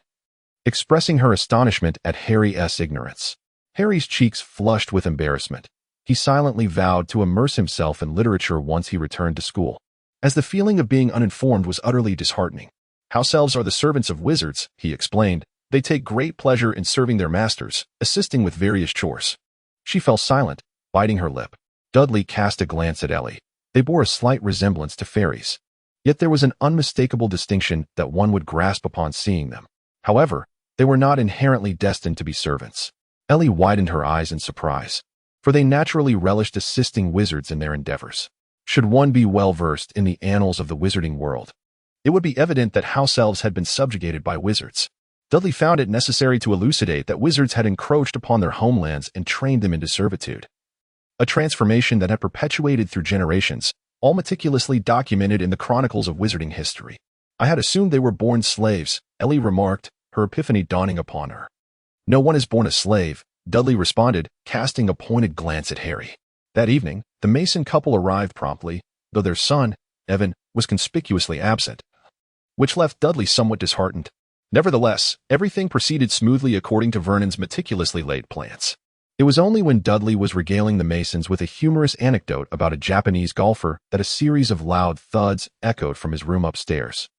S1: expressing her astonishment at Harry's ignorance. Harry's cheeks flushed with embarrassment. He silently vowed to immerse himself in literature once he returned to school, as the feeling of being uninformed was utterly disheartening. "House elves are the servants of wizards," he explained. "They take great pleasure in serving their masters, assisting with various chores." She fell silent, biting her lip. Dudley cast a glance at Ellie. They bore a slight resemblance to fairies. Yet there was an unmistakable distinction that one would grasp upon seeing them. However, they were not inherently destined to be servants. Ellie widened her eyes in surprise, for they naturally relished assisting wizards in their endeavors. Should one be well versed in the annals of the wizarding world, it would be evident that house elves had been subjugated by wizards. Dudley found it necessary to elucidate that wizards had encroached upon their homelands and trained them into servitude, a transformation that had perpetuated through generations, all meticulously documented in the chronicles of wizarding history. "I had assumed they were born slaves," Ellie remarked, her epiphany dawning upon her. "No one is born a slave," Dudley responded, casting a pointed glance at Harry. That evening, the Mason couple arrived promptly, though their son, Evan, was conspicuously absent, which left Dudley somewhat disheartened. Nevertheless, everything proceeded smoothly according to Vernon's meticulously laid plans. It was only when Dudley was regaling the Masons with a humorous anecdote about a Japanese golfer that a series of loud thuds echoed from his room upstairs.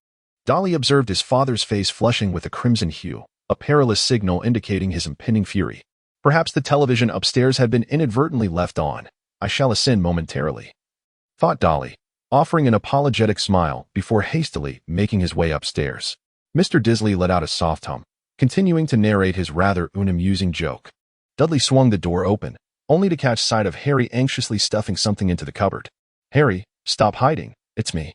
S1: Dolly observed his father's face flushing with a crimson hue, a perilous signal indicating his impending fury. Perhaps the television upstairs had been inadvertently left on. "I shall ascend momentarily," thought Dolly, offering an apologetic smile before hastily making his way upstairs. Mr. Dudley let out a soft hum, continuing to narrate his rather unamusing joke. Dudley swung the door open, only to catch sight of Harry anxiously stuffing something into the cupboard. "Harry, stop hiding, it's me,"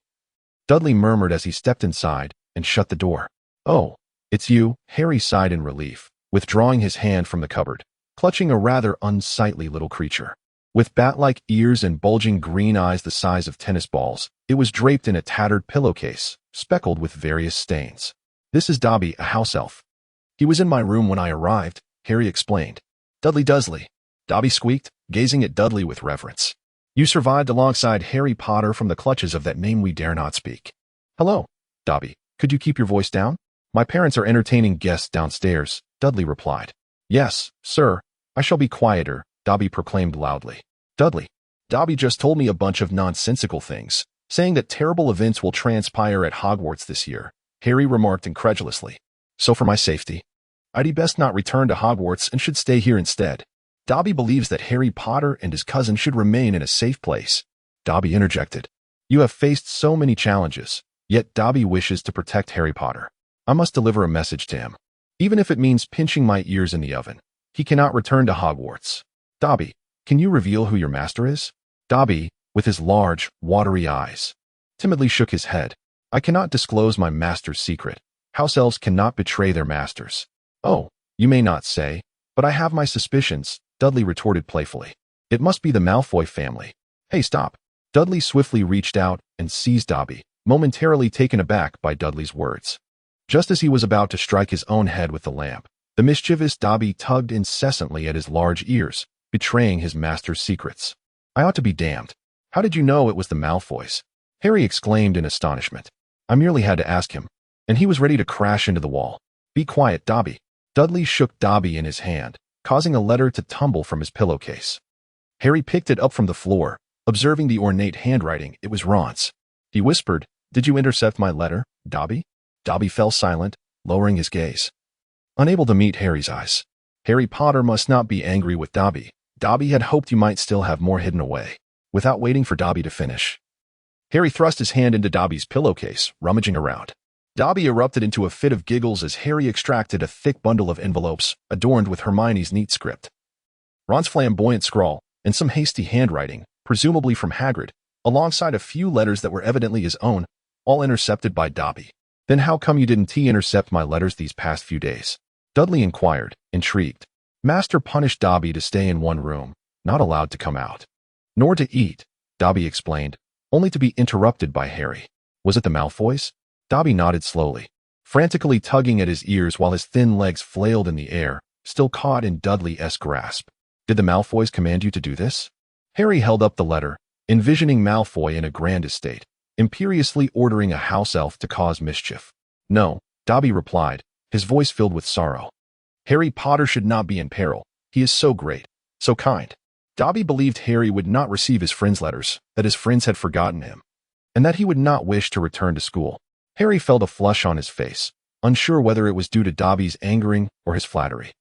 S1: Dudley murmured as he stepped inside and shut the door. "Oh, it's you," Harry sighed in relief, withdrawing his hand from the cupboard, clutching a rather unsightly little creature. With bat-like ears and bulging green eyes the size of tennis balls, it was draped in a tattered pillowcase, speckled with various stains. "This is Dobby, a house elf. He was in my room when I arrived," Harry explained. Dudley, Dobby squeaked, gazing at Dudley with reverence. "You survived alongside Harry Potter from the clutches of that name we dare not speak." "Hello, Dobby, could you keep your voice down? My parents are entertaining guests downstairs," Dudley replied. "Yes, sir, I shall be quieter," Dobby proclaimed loudly. Dobby just told me a bunch of nonsensical things, saying that terrible events will transpire at Hogwarts this year," Harry remarked incredulously. "So for my safety, I'd best not return to Hogwarts and should stay here instead. Dobby believes that Harry Potter and his cousin should remain in a safe place." Dobby interjected. "You have faced so many challenges, yet Dobby wishes to protect Harry Potter. I must deliver a message to him. Even if it means pinching my ears in the oven, he cannot return to Hogwarts. Dobby, can you reveal who your master is?" Dobby, with his large, watery eyes, timidly shook his head. "I cannot disclose my master's secret. House elves cannot betray their masters." "Oh, you may not say, but I have my suspicions," Dudley retorted playfully. "It must be the Malfoy family." "Hey, stop." Dudley swiftly reached out and seized Dobby, momentarily taken aback by Dudley's words. Just as he was about to strike his own head with the lamp, the mischievous Dobby tugged incessantly at his large ears, betraying his master's secrets. "I ought to be damned. How did you know it was the Malfoys?" Harry exclaimed in astonishment. "I merely had to ask him," and he was ready to crash into the wall. "Be quiet, Dobby." Dudley shook Dobby in his hand, causing a letter to tumble from his pillowcase. Harry picked it up from the floor, observing the ornate handwriting. It was Ron's. He whispered, "Did you intercept my letter, Dobby?" Dobby fell silent, lowering his gaze, unable to meet Harry's eyes. Harry Potter must not be angry with Dobby. Dobby had hoped you might still have more hidden away. Without waiting for Dobby to finish, Harry thrust his hand into Dobby's pillowcase, rummaging around. Dobby erupted into a fit of giggles as Harry extracted a thick bundle of envelopes adorned with Hermione's neat script, Ron's flamboyant scrawl, and some hasty handwriting, presumably from Hagrid, alongside a few letters that were evidently his own, all intercepted by Dobby. "Then how come you didn't intercept my letters these past few days?" Dudley inquired, intrigued. "Master punished Dobby to stay in one room, not allowed to come out. Nor to eat," Dobby explained, only to be interrupted by Harry. "Was it the Malfoys?" Dobby nodded slowly, frantically tugging at his ears while his thin legs flailed in the air, still caught in Dudley's grasp. "Did the Malfoys command you to do this?" Harry held up the letter, envisioning Malfoy in a grand estate, imperiously ordering a house elf to cause mischief. "No," Dobby replied, his voice filled with sorrow. "Harry Potter should not be in peril. He is so great, so kind." Dobby believed Harry would not receive his friends' letters, that his friends had forgotten him, and that he would not wish to return to school. Harry felt a flush on his face, unsure whether it was due to Dobby's angering or his flattery.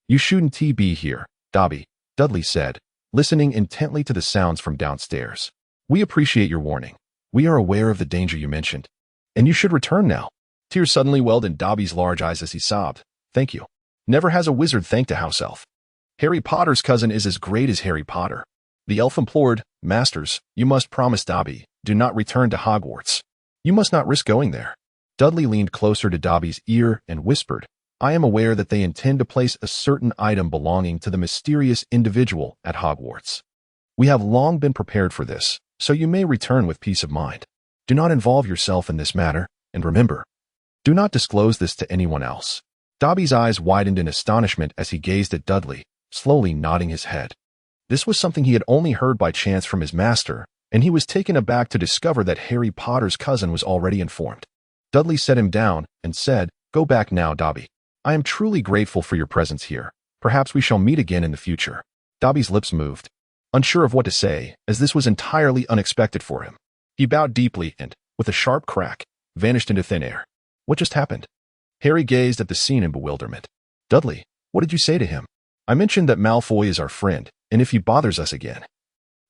S1: "You shouldn't be here, Dobby," Dudley said, listening intently to the sounds from downstairs. "We appreciate your warning. We are aware of the danger you mentioned, and you should return now." Tears suddenly welled in Dobby's large eyes as he sobbed. "Thank you. Never has a wizard thanked a house elf. Harry Potter's cousin is as great as Harry Potter." The elf implored, "Masters, you must promise Dobby, do not return to Hogwarts. You must not risk going there." Dudley leaned closer to Dobby's ear and whispered, "I am aware that they intend to place a certain item belonging to the mysterious individual at Hogwarts. We have long been prepared for this, so you may return with peace of mind. Do not involve yourself in this matter, and remember, do not disclose this to anyone else." Dobby's eyes widened in astonishment as he gazed at Dudley, slowly nodding his head. This was something he had only heard by chance from his master, and he was taken aback to discover that Harry Potter's cousin was already informed. Dudley set him down and said, "Go back now, Dobby. I am truly grateful for your presence here. Perhaps we shall meet again in the future." Dobby's lips moved, unsure of what to say, as this was entirely unexpected for him. He bowed deeply and, with a sharp crack, vanished into thin air. What just happened? Harry gazed at the scene in bewilderment. "Dudley, what did you say to him?" "I mentioned that Malfoy is our friend, and if he bothers us again,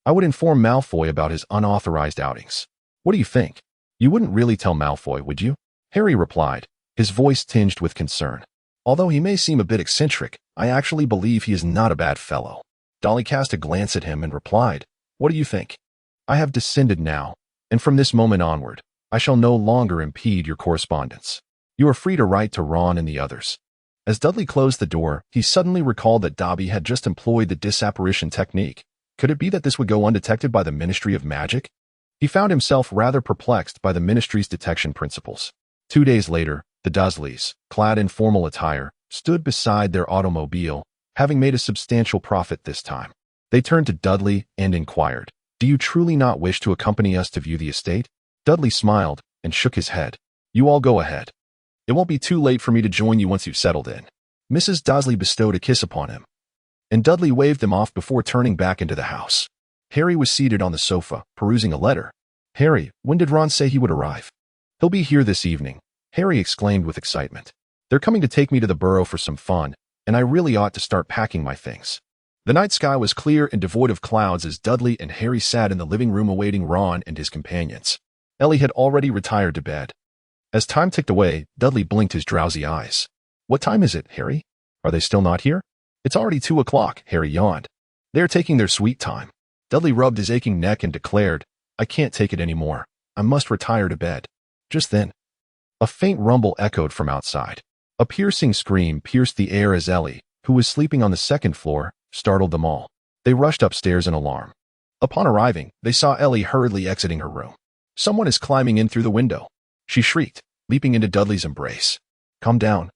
S1: I would inform Malfoy about his unauthorized outings. What do you think? You wouldn't really tell Malfoy, would you?" Harry replied, his voice tinged with concern. "Although he may seem a bit eccentric, I actually believe he is not a bad fellow." Dudley cast a glance at him and replied, "What do you think? I have descended now, and from this moment onward, I shall no longer impede your correspondence. You are free to write to Ron and the others." As Dudley closed the door, he suddenly recalled that Dobby had just employed the disapparition technique. Could it be that this would go undetected by the Ministry of Magic? He found himself rather perplexed by the Ministry's detection principles. 2 days later, the Dursleys, clad in formal attire, stood beside their automobile, having made a substantial profit this time. They turned to Dudley and inquired, "Do you truly not wish to accompany us to view the estate?" Dudley smiled and shook his head. "You all go ahead. It won't be too late for me to join you once you've settled in." Mrs. Dursley bestowed a kiss upon him, and Dudley waved them off before turning back into the house. Harry was seated on the sofa, perusing a letter. "Harry, when did Ron say he would arrive?" "He'll be here this evening," Harry exclaimed with excitement. "They're coming to take me to the Burrow for some fun, and I really ought to start packing my things." The night sky was clear and devoid of clouds as Dudley and Harry sat in the living room awaiting Ron and his companions. Ellie had already retired to bed. As time ticked away, Dudley blinked his drowsy eyes. "What time is it, Harry? Are they still not here?" "It's already 2 o'clock, Harry yawned. "They're taking their sweet time." Dudley rubbed his aching neck and declared, "I can't take it anymore. I must retire to bed." Just then, a faint rumble echoed from outside. A piercing scream pierced the air as Ellie, who was sleeping on the second floor, startled them all. They rushed upstairs in alarm. Upon arriving, they saw Ellie hurriedly exiting her room. "Someone is climbing in through the window," she shrieked, leaping into Dudley's embrace. "Calm down.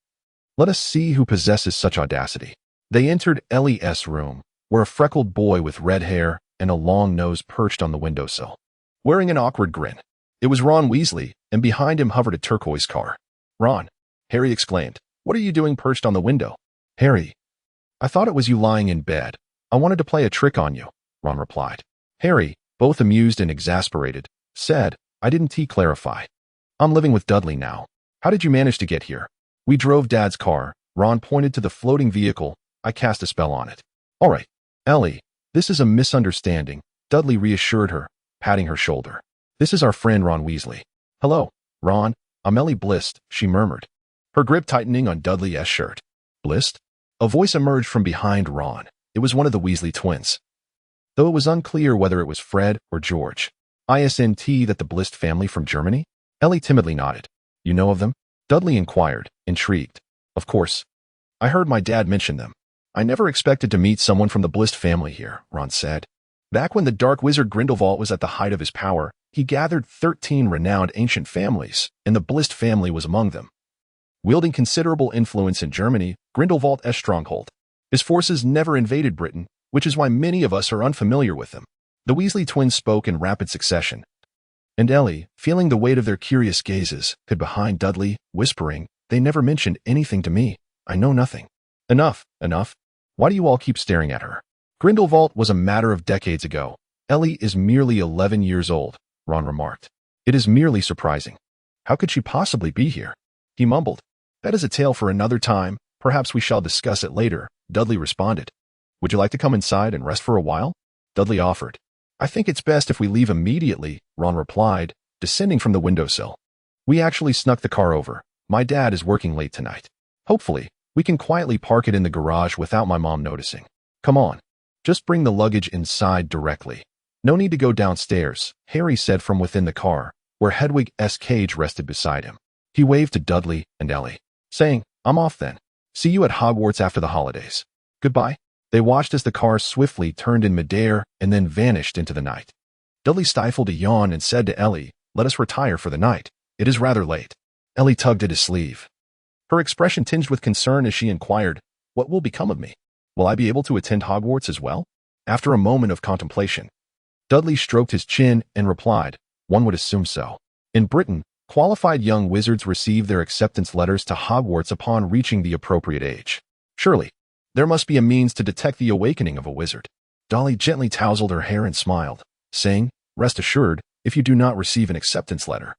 S1: Let us see who possesses such audacity." They entered Ellie's room, where a freckled boy with red hair and a long nose perched on the windowsill, wearing an awkward grin. It was Ron Weasley, and behind him hovered a turquoise car. "Ron," Harry exclaimed, "what are you doing perched on the window?" Harry, I thought it was you lying in bed. I wanted to play a trick on you, Ron replied. Harry, both amused and exasperated, said, I didn't clarify. I'm living with Dudley now. How did you manage to get here? We drove Dad's car. Ron pointed to the floating vehicle. I cast a spell on it. All right, Ellie, this is a misunderstanding, Dudley reassured her, patting her shoulder. This is our friend Ron Weasley. Hello, Ron. I'm Ellie Blist, she murmured, her grip tightening on Dudley's shirt. Blist? A voice emerged from behind Ron. It was one of the Weasley twins. Though it was unclear whether it was Fred or George. Isn't that the Blist family from Germany? Ellie timidly nodded. You know of them? Dudley inquired, intrigued. Of course. I heard my dad mention them. I never expected to meet someone from the Blist family here, Ron said. Back when the dark wizard Grindelwald was at the height of his power, he gathered 13 renowned ancient families, and the Blist family was among them. Wielding considerable influence in Germany, Grindelwald's stronghold. His forces never invaded Britain, which is why many of us are unfamiliar with them. The Weasley twins spoke in rapid succession. And Ellie, feeling the weight of their curious gazes, hid behind Dudley, whispering, They never mentioned anything to me. I know nothing. Enough. Why do you all keep staring at her? Grindelwald was a matter of decades ago. Ellie is merely 11 years old, Ron remarked. It is merely surprising. How could she possibly be here? He mumbled. That is a tale for another time. Perhaps we shall discuss it later, Dudley responded. Would you like to come inside and rest for a while? Dudley offered. I think it's best if we leave immediately, Ron replied, descending from the windowsill. We actually snuck the car over. My dad is working late tonight. Hopefully, we can quietly park it in the garage without my mom noticing. Come on. Just bring the luggage inside directly. No need to go downstairs, Harry said from within the car, where Hedwig's cage rested beside him. He waved to Dudley and Ellie, saying, I'm off then. See you at Hogwarts after the holidays. Goodbye. They watched as the car swiftly turned in midair and then vanished into the night. Dudley stifled a yawn and said to Ellie, Let us retire for the night. It is rather late. Ellie tugged at his sleeve. Her expression tinged with concern as she inquired, What will become of me? Will I be able to attend Hogwarts as well? After a moment of contemplation, Dudley stroked his chin and replied, One would assume so. In Britain, qualified young wizards receive their acceptance letters to Hogwarts upon reaching the appropriate age. Surely, there must be a means to detect the awakening of a wizard. Dolly gently tousled her hair and smiled, saying, Rest assured, if you do not receive an acceptance letter,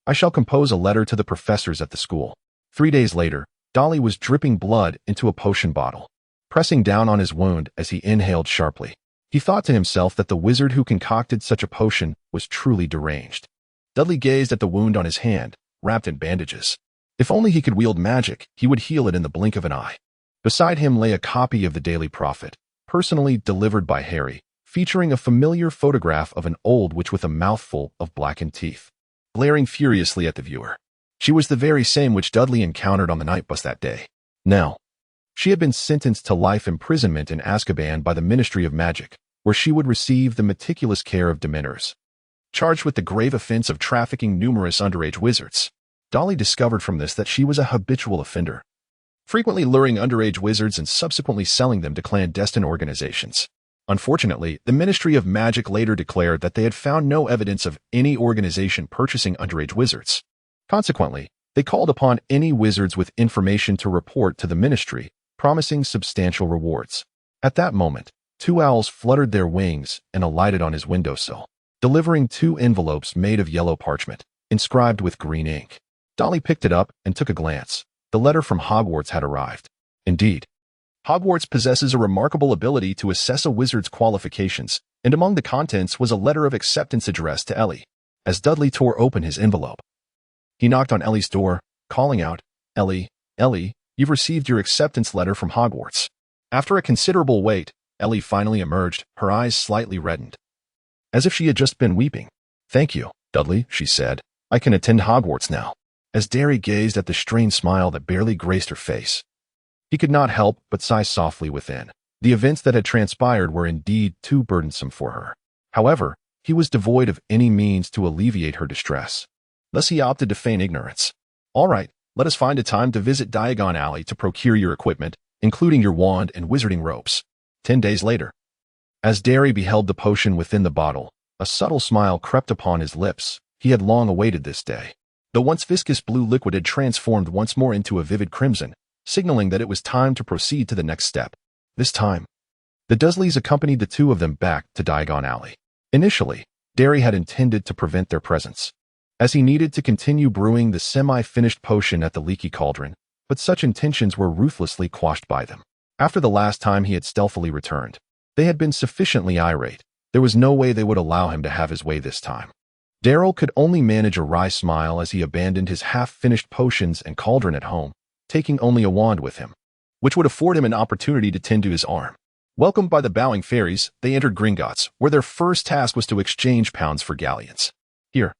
S1: I shall compose a letter to the professors at the school. 3 days later, Dolly was dripping blood into a potion bottle, pressing down on his wound as he inhaled sharply. He thought to himself that the wizard who concocted such a potion was truly deranged. Dudley gazed at the wound on his hand, wrapped in bandages. If only he could wield magic, he would heal it in the blink of an eye. Beside him lay a copy of the Daily Prophet, personally delivered by Harry, featuring a familiar photograph of an old witch with a mouthful of blackened teeth, glaring furiously at the viewer. She was the very same witch Dudley encountered on the night bus that day. Now, she had been sentenced to life imprisonment in Azkaban by the Ministry of Magic, where she would receive the meticulous care of Dementors. Charged with the grave offense of trafficking numerous underage wizards, Dolly discovered from this that she was a habitual offender, frequently luring underage wizards and subsequently selling them to clandestine organizations. Unfortunately, the Ministry of Magic later declared that they had found no evidence of any organization purchasing underage wizards. Consequently, they called upon any wizards with information to report to the ministry, promising substantial rewards. At that moment, 2 owls fluttered their wings and alighted on his windowsill, delivering 2 envelopes made of yellow parchment, inscribed with green ink. Dolly picked it up and took a glance. The letter from Hogwarts had arrived. Indeed, Hogwarts possesses a remarkable ability to assess a wizard's qualifications, and among the contents was a letter of acceptance addressed to Ellie. As Dudley tore open his envelope, he knocked on Ellie's door, calling out, Ellie, you've received your acceptance letter from Hogwarts. After a considerable wait, Ellie finally emerged, her eyes slightly reddened, as if she had just been weeping. Thank you, Dudley, she said. I can attend Hogwarts now. As Derry gazed at the strained smile that barely graced her face, he could not help but sigh softly within. The events that had transpired were indeed too burdensome for her. However, he was devoid of any means to alleviate her distress. Thus he opted to feign ignorance. All right, let us find a time to visit Diagon Alley to procure your equipment, including your wand and wizarding ropes. 10 days later. As Derry beheld the potion within the bottle, a subtle smile crept upon his lips. He had long awaited this day. The once viscous blue liquid had transformed once more into a vivid crimson, signaling that it was time to proceed to the next step. This time, the Dudleys accompanied the two of them back to Diagon Alley. Initially, Derry had intended to prevent their presence, as he needed to continue brewing the semi-finished potion at the leaky cauldron, but such intentions were ruthlessly quashed by them. After the last time he had stealthily returned, they had been sufficiently irate. There was no way they would allow him to have his way this time. Darryl could only manage a wry smile as he abandoned his half-finished potions and cauldron at home, taking only a wand with him, which would afford him an opportunity to tend to his arm. Welcomed by the bowing fairies, they entered Gringotts, where their first task was to exchange pounds for galleons. Here,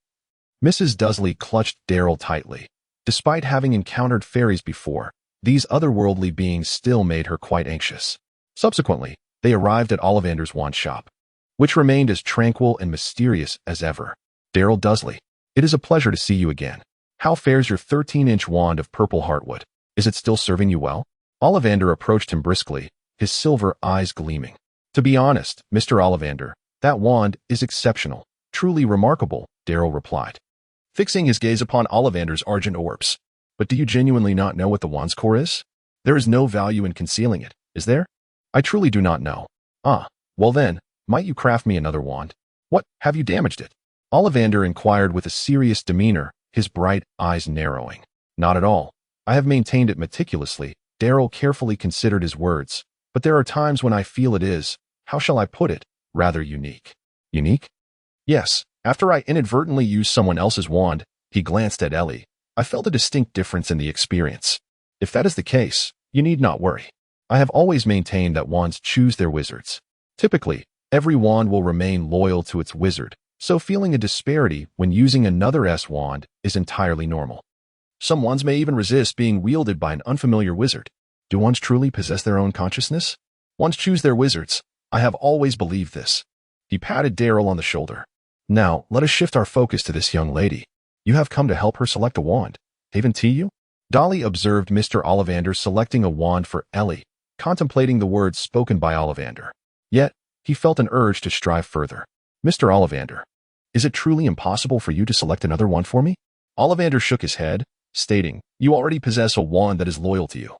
S1: Mrs. Dudley clutched Darryl tightly. Despite having encountered fairies before, these otherworldly beings still made her quite anxious. Subsequently, they arrived at Ollivander's wand shop, which remained as tranquil and mysterious as ever. Darryl Dudley, it is a pleasure to see you again. How fares your 13-inch wand of purple heartwood? Is it still serving you well? Ollivander approached him briskly, his silver eyes gleaming. To be honest, Mr. Ollivander, that wand is exceptional, truly remarkable, Darryl replied, fixing his gaze upon Ollivander's argent orbs. But do you genuinely not know what the wand's core is? There is no value in concealing it, is there? I truly do not know. Ah, well then, might you craft me another wand? What, have you damaged it? Ollivander inquired with a serious demeanor, his bright eyes narrowing. Not at all. I have maintained it meticulously. Darryl carefully considered his words. But there are times when I feel it is, how shall I put it, rather unique. Unique? Yes, after I inadvertently used someone else's wand, he glanced at Ellie. I felt a distinct difference in the experience. If that is the case, you need not worry. I have always maintained that wands choose their wizards. Typically, every wand will remain loyal to its wizard, so feeling a disparity when using another wand is entirely normal. Some wands may even resist being wielded by an unfamiliar wizard. Do wands truly possess their own consciousness? Wands choose their wizards. I have always believed this. He patted Darryl on the shoulder. Now, let us shift our focus to this young lady. You have come to help her select a wand. Haven't you? Dolly observed Mr. Ollivander selecting a wand for Ellie, contemplating the words spoken by Ollivander. Yet, he felt an urge to strive further. Mr. Ollivander, is it truly impossible for you to select another wand for me? Ollivander shook his head, stating, you already possess a wand that is loyal to you.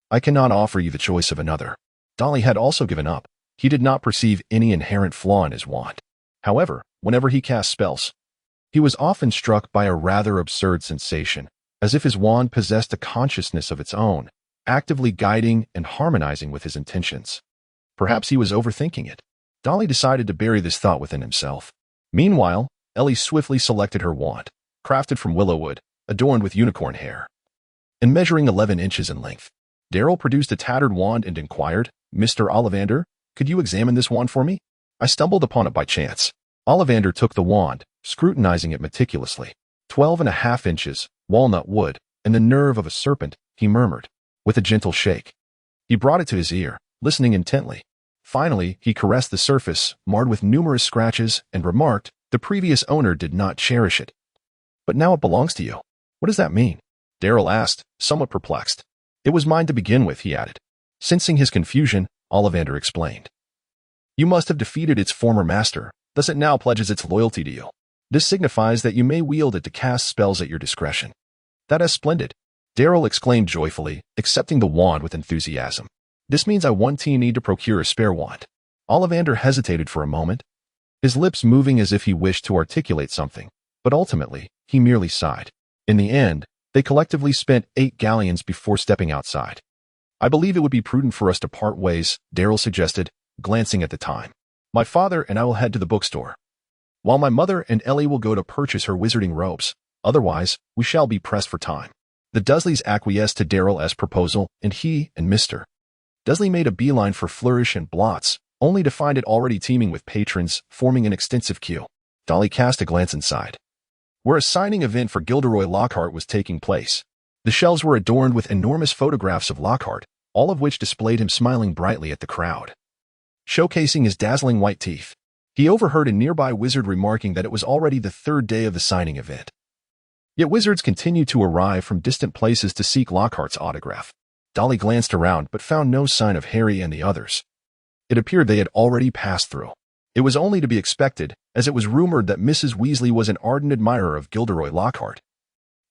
S1: I cannot offer you the choice of another. Dolly had also given up. He did not perceive any inherent flaw in his wand. However, whenever he cast spells, he was often struck by a rather absurd sensation, as if his wand possessed a consciousness of its own, actively guiding and harmonizing with his intentions. Perhaps he was overthinking it. Dolly decided to bury this thought within himself. Meanwhile, Ellie swiftly selected her wand, crafted from willow wood, adorned with unicorn hair, and measuring 11 inches in length. Darryl produced a tattered wand and inquired, Mr. Ollivander, could you examine this wand for me? I stumbled upon it by chance. Ollivander took the wand, scrutinizing it meticulously. 12.5 inches, walnut wood, and the nerve of a serpent, he murmured, with a gentle shake. He brought it to his ear, listening intently. Finally, he caressed the surface, marred with numerous scratches, and remarked, the previous owner did not cherish it. But now it belongs to you. What does that mean? Darryl asked, somewhat perplexed. It was mine to begin with, he added. Sensing his confusion, Ollivander explained. You must have defeated its former master, thus it now pledges its loyalty to you. This signifies that you may wield it to cast spells at your discretion. That is splendid, Darryl exclaimed joyfully, accepting the wand with enthusiasm. This means I won't need to procure a spare wand. Ollivander hesitated for a moment, his lips moving as if he wished to articulate something, but ultimately, he merely sighed. In the end, they collectively spent 8 galleons before stepping outside. I believe it would be prudent for us to part ways, Darryl suggested, glancing at the time. My father and I will head to the bookstore, while my mother and Ellie will go to purchase her wizarding robes. Otherwise, we shall be pressed for time. The Dudleys acquiesced to Darryl's proposal, and he and Mr. Dudley made a beeline for Flourish and Blots, only to find it already teeming with patrons, forming an extensive queue. Dolly cast a glance inside, where a signing event for Gilderoy Lockhart was taking place. The shelves were adorned with enormous photographs of Lockhart, all of which displayed him smiling brightly at the crowd, showcasing his dazzling white teeth. He overheard a nearby wizard remarking that it was already the 3rd day of the signing event. Yet wizards continued to arrive from distant places to seek Lockhart's autograph. Dolly glanced around but found no sign of Harry and the others. It appeared they had already passed through. It was only to be expected, as it was rumored that Mrs. Weasley was an ardent admirer of Gilderoy Lockhart,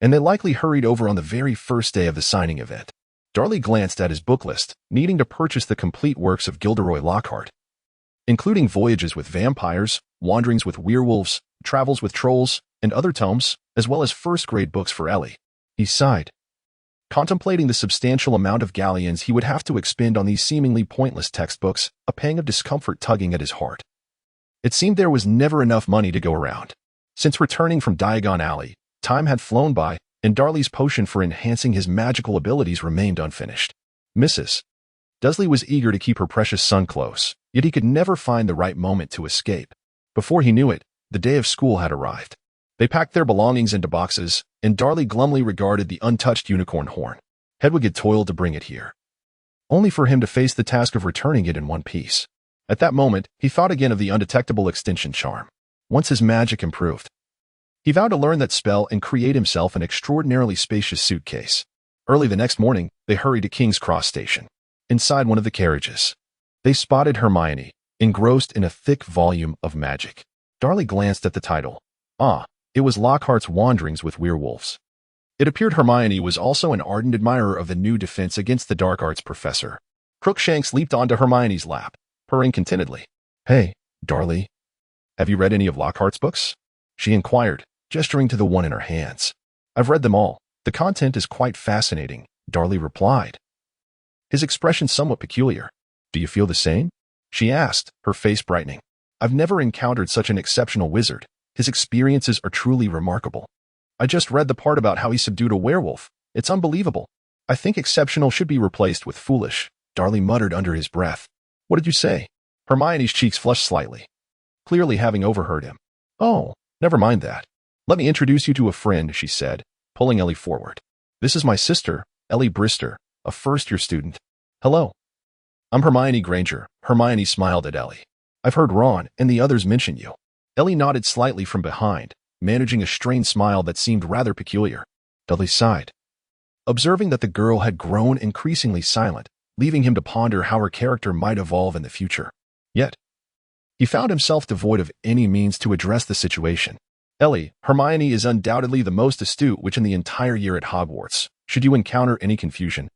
S1: and they likely hurried over on the very first day of the signing event. Dudley glanced at his book list, needing to purchase the complete works of Gilderoy Lockhart, including Voyages with Vampires, Wanderings with Werewolves, Travels with Trolls, and other tomes, as well as first-grade books for Ellie. He sighed, contemplating the substantial amount of galleons he would have to expend on these seemingly pointless textbooks, a pang of discomfort tugging at his heart. It seemed there was never enough money to go around. Since returning from Diagon Alley, time had flown by, and Dudley's potion for enhancing his magical abilities remained unfinished. Mrs. Dudley was eager to keep her precious son close, yet he could never find the right moment to escape. Before he knew it, the day of school had arrived. They packed their belongings into boxes, and Dudley glumly regarded the untouched unicorn horn. Hedwig had toiled to bring it here, only for him to face the task of returning it in one piece. At that moment, he thought again of the undetectable extinction charm. Once his magic improved, he vowed to learn that spell and create himself an extraordinarily spacious suitcase. Early the next morning, they hurried to King's Cross Station. Inside one of the carriages, they spotted Hermione, engrossed in a thick volume of magic. Dudley glanced at the title. It was Lockhart's Wanderings with Werewolves. It appeared Hermione was also an ardent admirer of the new Defense Against the Dark Arts professor. Crookshanks leaped onto Hermione's lap, purring contentedly. "Hey, Dudley, have you read any of Lockhart's books?" she inquired, gesturing to the one in her hands. "I've read them all. The content is quite fascinating," Dudley replied, his expression somewhat peculiar. "Do you feel the same?" she asked, her face brightening. "I've never encountered such an exceptional wizard. His experiences are truly remarkable. I just read the part about how he subdued a werewolf. It's unbelievable. I think exceptional should be replaced with foolish," Dudley muttered under his breath. "What did you say?" Hermione's cheeks flushed slightly, clearly having overheard him. "Oh, never mind that. Let me introduce you to a friend," she said, pulling Ellie forward. "This is my sister, Ellie Brister, a first-year student. Hello. I'm Hermione Granger." Hermione smiled at Ellie. "I've heard Ron and the others mention you." Ellie nodded slightly from behind, managing a strained smile that seemed rather peculiar. Dudley sighed, observing that the girl had grown increasingly silent, leaving him to ponder how her character might evolve in the future. Yet, he found himself devoid of any means to address the situation. "Ellie, Hermione is undoubtedly the most astute witch in the entire year at Hogwarts. Should you encounter any confusion,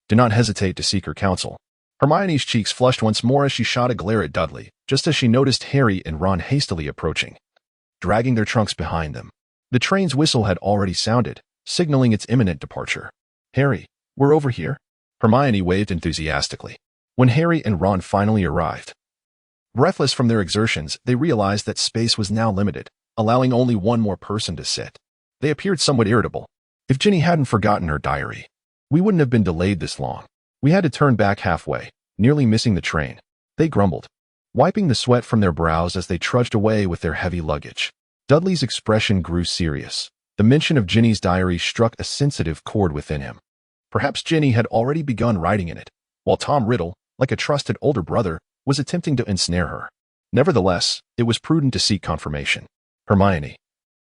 S1: do not hesitate to seek her counsel." Hermione's cheeks flushed once more as she shot a glare at Dudley, just as she noticed Harry and Ron hastily approaching, dragging their trunks behind them. The train's whistle had already sounded, signaling its imminent departure. "Harry, we're over here." Hermione waved enthusiastically. When Harry and Ron finally arrived, breathless from their exertions, they realized that space was now limited, allowing only one more person to sit. They appeared somewhat irritable. "If Ginny hadn't forgotten her diary, we wouldn't have been delayed this long. We had to turn back halfway, nearly missing the train," they grumbled, wiping the sweat from their brows as they trudged away with their heavy luggage. Dudley's expression grew serious. The mention of Ginny's diary struck a sensitive chord within him. Perhaps Ginny had already begun writing in it, while Tom Riddle, like a trusted older brother, was attempting to ensnare her. Nevertheless, it was prudent to seek confirmation. "Hermione,"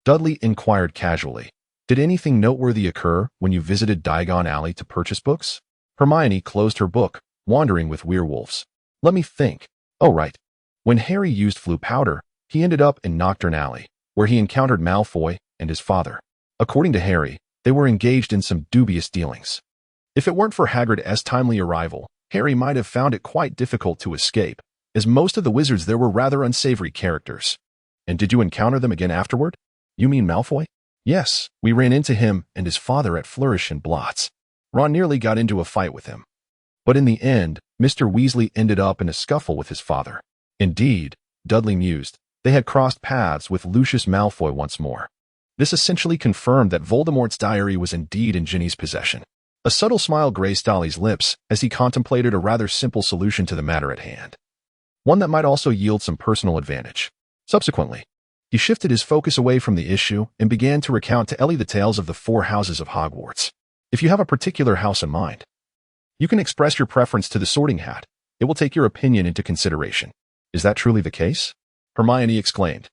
S1: Dudley inquired casually, "did anything noteworthy occur when you visited Diagon Alley to purchase books?" Hermione closed her book, Wandering with Werewolves. "Let me think. Oh, right. When Harry used Floo powder, he ended up in Nocturne Alley, where he encountered Malfoy and his father. According to Harry, they were engaged in some dubious dealings. If it weren't for Hagrid's timely arrival, Harry might have found it quite difficult to escape, as most of the wizards there were rather unsavory characters." "And did you encounter them again afterward?" "You mean Malfoy?" "Yes, we ran into him and his father at Flourish and Blots. Ron nearly got into a fight with him. But in the end, Mr. Weasley ended up in a scuffle with his father." Indeed, Dudley mused, they had crossed paths with Lucius Malfoy once more. This essentially confirmed that Voldemort's diary was indeed in Ginny's possession. A subtle smile graced Dudley's lips as he contemplated a rather simple solution to the matter at hand, one that might also yield some personal advantage. Subsequently, he shifted his focus away from the issue and began to recount to Ellie the tales of the 4 houses of Hogwarts. "If you have a particular house in mind, you can express your preference to the Sorting Hat. It will take your opinion into consideration." "Is that truly the case?" Hermione exclaimed.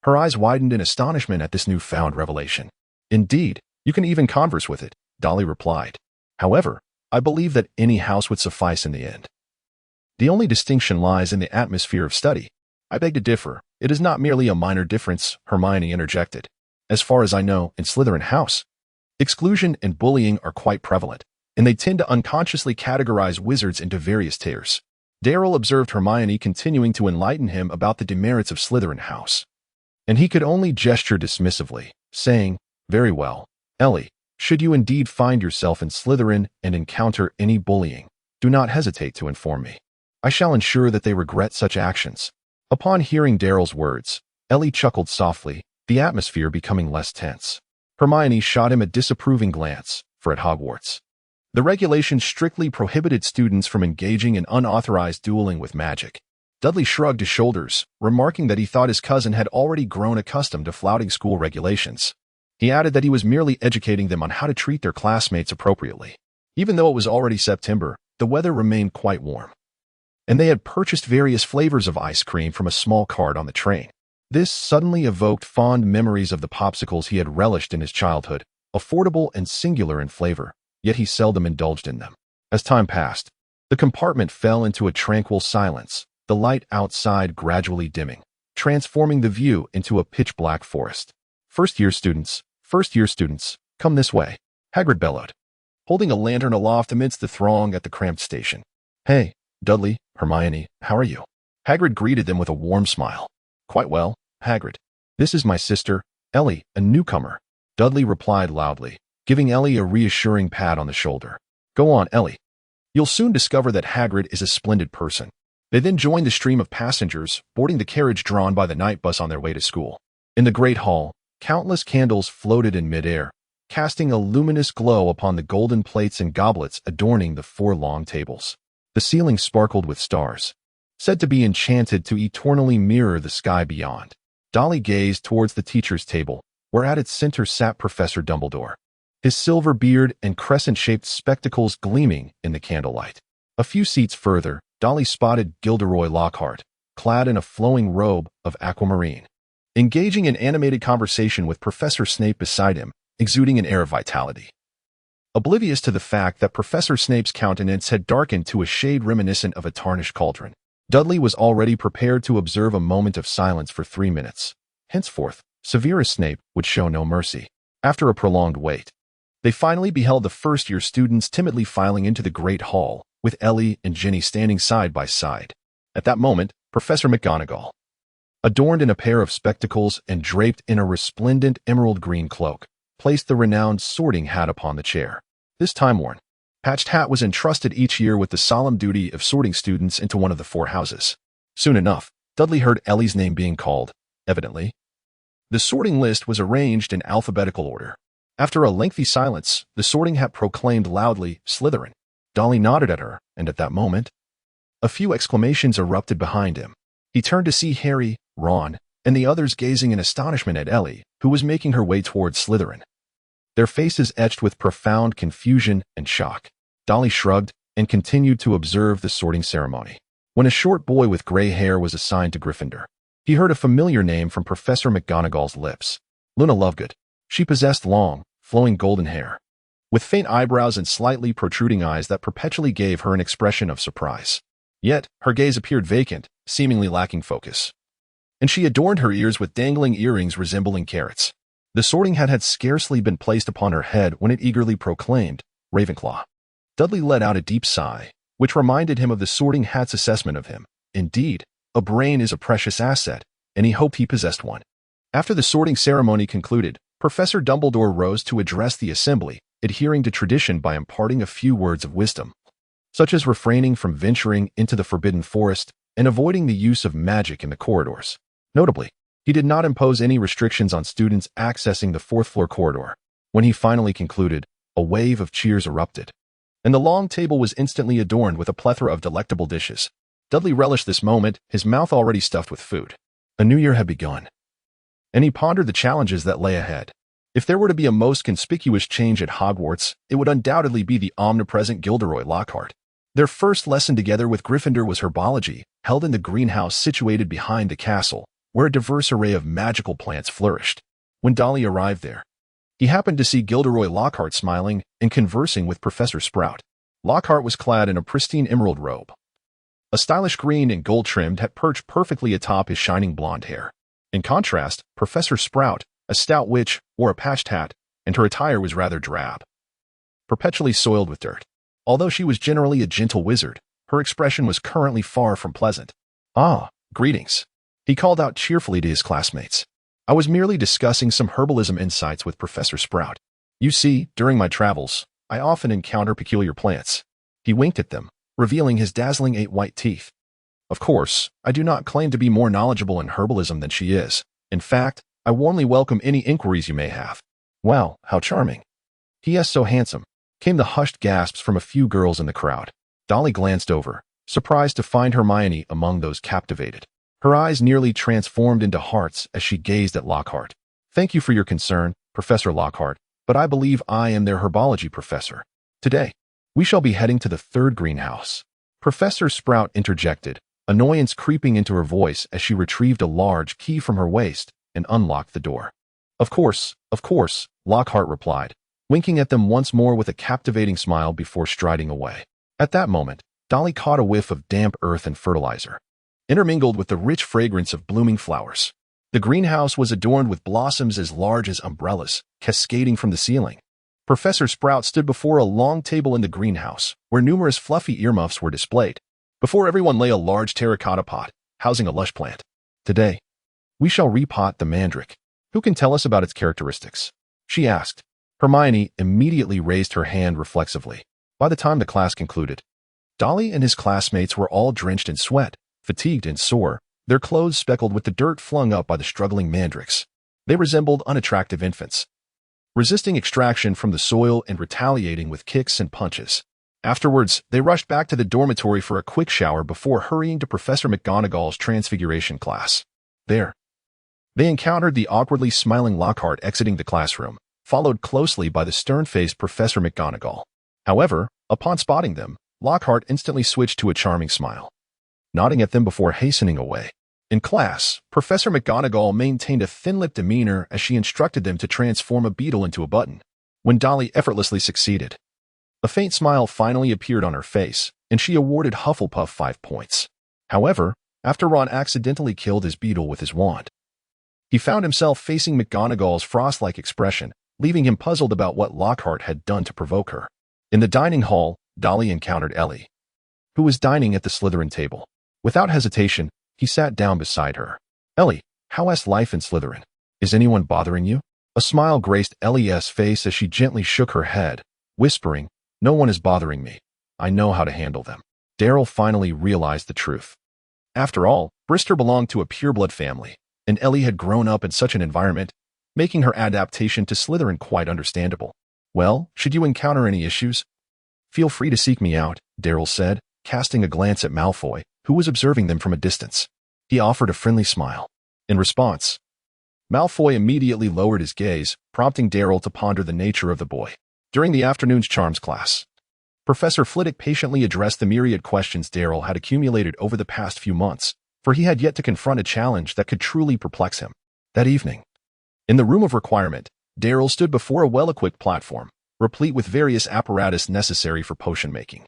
S1: Her eyes widened in astonishment at this newfound revelation. "Indeed, you can even converse with it," Dudley replied. "However, I believe that any house would suffice in the end. The only distinction lies in the atmosphere of study." "I beg to differ. It is not merely a minor difference," Hermione interjected. "As far as I know, in Slytherin House, exclusion and bullying are quite prevalent. and they tend to unconsciously categorize wizards into various tiers. Darryl observed Hermione continuing to enlighten him about the demerits of Slytherin House, and he could only gesture dismissively, saying, "Very well, Ellie, should you indeed find yourself in Slytherin and encounter any bullying, do not hesitate to inform me. I shall ensure that they regret such actions." Upon hearing Darryl's words, Ellie chuckled softly, the atmosphere becoming less tense. Hermione shot him a disapproving glance, for at Hogwarts, the regulations strictly prohibited students from engaging in unauthorized dueling with magic. Dudley shrugged his shoulders, remarking that he thought his cousin had already grown accustomed to flouting school regulations. He added that he was merely educating them on how to treat their classmates appropriately. Even though it was already September, the weather remained quite warm, and they had purchased various flavors of ice cream from a small cart on the train. This suddenly evoked fond memories of the popsicles he had relished in his childhood, affordable and singular in flavor, yet he seldom indulged in them. As time passed, the compartment fell into a tranquil silence, the light outside gradually dimming, transforming the view into a pitch-black forest. First year students, come this way," Hagrid bellowed, holding a lantern aloft amidst the throng at the cramped station. "Hey, Dudley, Hermione, how are you?" Hagrid greeted them with a warm smile. "Quite well, Hagrid. This is my sister, Ellie, a newcomer," Dudley replied loudly, giving Ellie a reassuring pat on the shoulder. "Go on, Ellie. You'll soon discover that Hagrid is a splendid person." They then joined the stream of passengers, boarding the carriage drawn by the night bus on their way to school. In the great hall, countless candles floated in midair, casting a luminous glow upon the golden plates and goblets adorning the 4 long tables. The ceiling sparkled with stars, said to be enchanted to eternally mirror the sky beyond. Dolly gazed towards the teacher's table, where at its center sat Professor Dumbledore, his silver beard and crescent-shaped spectacles gleaming in the candlelight. A few seats further, Dolly spotted Gilderoy Lockhart, clad in a flowing robe of aquamarine, engaging in animated conversation with Professor Snape beside him, exuding an air of vitality. Oblivious to the fact that Professor Snape's countenance had darkened to a shade reminiscent of a tarnished cauldron, Dudley was already prepared to observe a moment of silence for 3 minutes. Henceforth, Severus Snape would show no mercy. After a prolonged wait, they finally beheld the first-year students timidly filing into the great hall, with Ellie and Ginny standing side by side. At that moment, Professor McGonagall, adorned in a pair of spectacles and draped in a resplendent emerald-green cloak, placed the renowned sorting hat upon the chair. This time-worn, patched hat was entrusted each year with the solemn duty of sorting students into one of the 4 houses. Soon enough, Dudley heard Ellie's name being called, evidently. The sorting list was arranged in alphabetical order. After a lengthy silence, the sorting hat proclaimed loudly, "Slytherin." Dolly nodded at her, and at that moment, a few exclamations erupted behind him. He turned to see Harry, Ron, and the others gazing in astonishment at Ellie, who was making her way towards Slytherin, their faces etched with profound confusion and shock. Dolly shrugged and continued to observe the sorting ceremony. When a short boy with gray hair was assigned to Gryffindor, he heard a familiar name from Professor McGonagall's lips. Luna Lovegood. She possessed long, flowing golden hair, with faint eyebrows and slightly protruding eyes that perpetually gave her an expression of surprise. Yet, her gaze appeared vacant, seemingly lacking focus. And she adorned her ears with dangling earrings resembling carrots. The sorting hat had scarcely been placed upon her head when it eagerly proclaimed, "Ravenclaw." Dudley let out a deep sigh, which reminded him of the sorting hat's assessment of him. Indeed, a brain is a precious asset, and he hoped he possessed one. After the sorting ceremony concluded, Professor Dumbledore rose to address the assembly, adhering to tradition by imparting a few words of wisdom, such as refraining from venturing into the forbidden forest and avoiding the use of magic in the corridors. Notably, he did not impose any restrictions on students accessing the 4th-floor corridor. When he finally concluded, a wave of cheers erupted, and the long table was instantly adorned with a plethora of delectable dishes. Dudley relished this moment, his mouth already stuffed with food. A new year had begun, and he pondered the challenges that lay ahead. If there were to be a most conspicuous change at Hogwarts, it would undoubtedly be the omnipresent Gilderoy Lockhart. Their first lesson together with Gryffindor was herbology, held in the greenhouse situated behind the castle, where a diverse array of magical plants flourished. When Dolly arrived there, he happened to see Gilderoy Lockhart smiling and conversing with Professor Sprout. Lockhart was clad in a pristine emerald robe. A stylish green and gold trimmed hat perched perfectly atop his shining blonde hair. In contrast, Professor Sprout, a stout witch, wore a patched hat, and her attire was rather drab. perpetually soiled with dirt. Although she was generally a gentle wizard, her expression was currently far from pleasant. "Ah, greetings," he called out cheerfully to his classmates. "I was merely discussing some herbalism insights with Professor Sprout. You see, during my travels, I often encounter peculiar plants." He winked at them, revealing his dazzling 8 white teeth. "Of course, I do not claim to be more knowledgeable in herbalism than she is. In fact, I warmly welcome any inquiries you may have." "Wow, how charming. He is so handsome," came the hushed gasps from a few girls in the crowd. Dolly glanced over, surprised to find Hermione among those captivated. Her eyes nearly transformed into hearts as she gazed at Lockhart. "Thank you for your concern, Professor Lockhart, but I believe I am their herbology professor. Today, we shall be heading to the third greenhouse." Professor Sprout interjected, annoyance creeping into her voice as she retrieved a large key from her waist and unlocked the door. Of course, Lockhart replied, winking at them once more with a captivating smile before striding away. At that moment, Dolly caught a whiff of damp earth and fertilizer, intermingled with the rich fragrance of blooming flowers. The greenhouse was adorned with blossoms as large as umbrellas, cascading from the ceiling. Professor Sprout stood before a long table in the greenhouse, where numerous fluffy earmuffs were displayed. Before everyone lay a large terracotta pot, housing a lush plant. "Today, we shall repot the mandrake. Who can tell us about its characteristics?" she asked. Hermione immediately raised her hand reflexively. By the time the class concluded, Dolly and his classmates were all drenched in sweat, fatigued and sore, their clothes speckled with the dirt flung up by the struggling mandrakes. They resembled unattractive infants, resisting extraction from the soil and retaliating with kicks and punches. Afterwards, they rushed back to the dormitory for a quick shower before hurrying to Professor McGonagall's transfiguration class. There, they encountered the awkwardly smiling Lockhart exiting the classroom, followed closely by the stern-faced Professor McGonagall. However, upon spotting them, Lockhart instantly switched to a charming smile, nodding at them before hastening away. In class, Professor McGonagall maintained a thin-lipped demeanor as she instructed them to transform a beetle into a button, when Dolly effortlessly succeeded. A faint smile finally appeared on her face, and she awarded Hufflepuff 5 points. However, after Ron accidentally killed his beetle with his wand, he found himself facing McGonagall's frost-like expression, leaving him puzzled about what Lockhart had done to provoke her. In the dining hall, Dolly encountered Ellie, who was dining at the Slytherin table. Without hesitation, he sat down beside her. "Ellie, how is life in Slytherin? Is anyone bothering you?" A smile graced Ellie's face as she gently shook her head, whispering, "No one is bothering me. I know how to handle them." Daryl finally realized the truth. After all, Brister belonged to a pureblood family, and Ellie had grown up in such an environment, making her adaptation to Slytherin quite understandable. "Well, should you encounter any issues, feel free to seek me out," Daryl said, casting a glance at Malfoy, who was observing them from a distance. He offered a friendly smile. In response, Malfoy immediately lowered his gaze, prompting Daryl to ponder the nature of the boy. During the afternoon's charms class, Professor Flitwick patiently addressed the myriad questions Daryl had accumulated over the past few months, for he had yet to confront a challenge that could truly perplex him. That evening, in the room of requirement, Daryl stood before a well-equipped platform, replete with various apparatus necessary for potion making.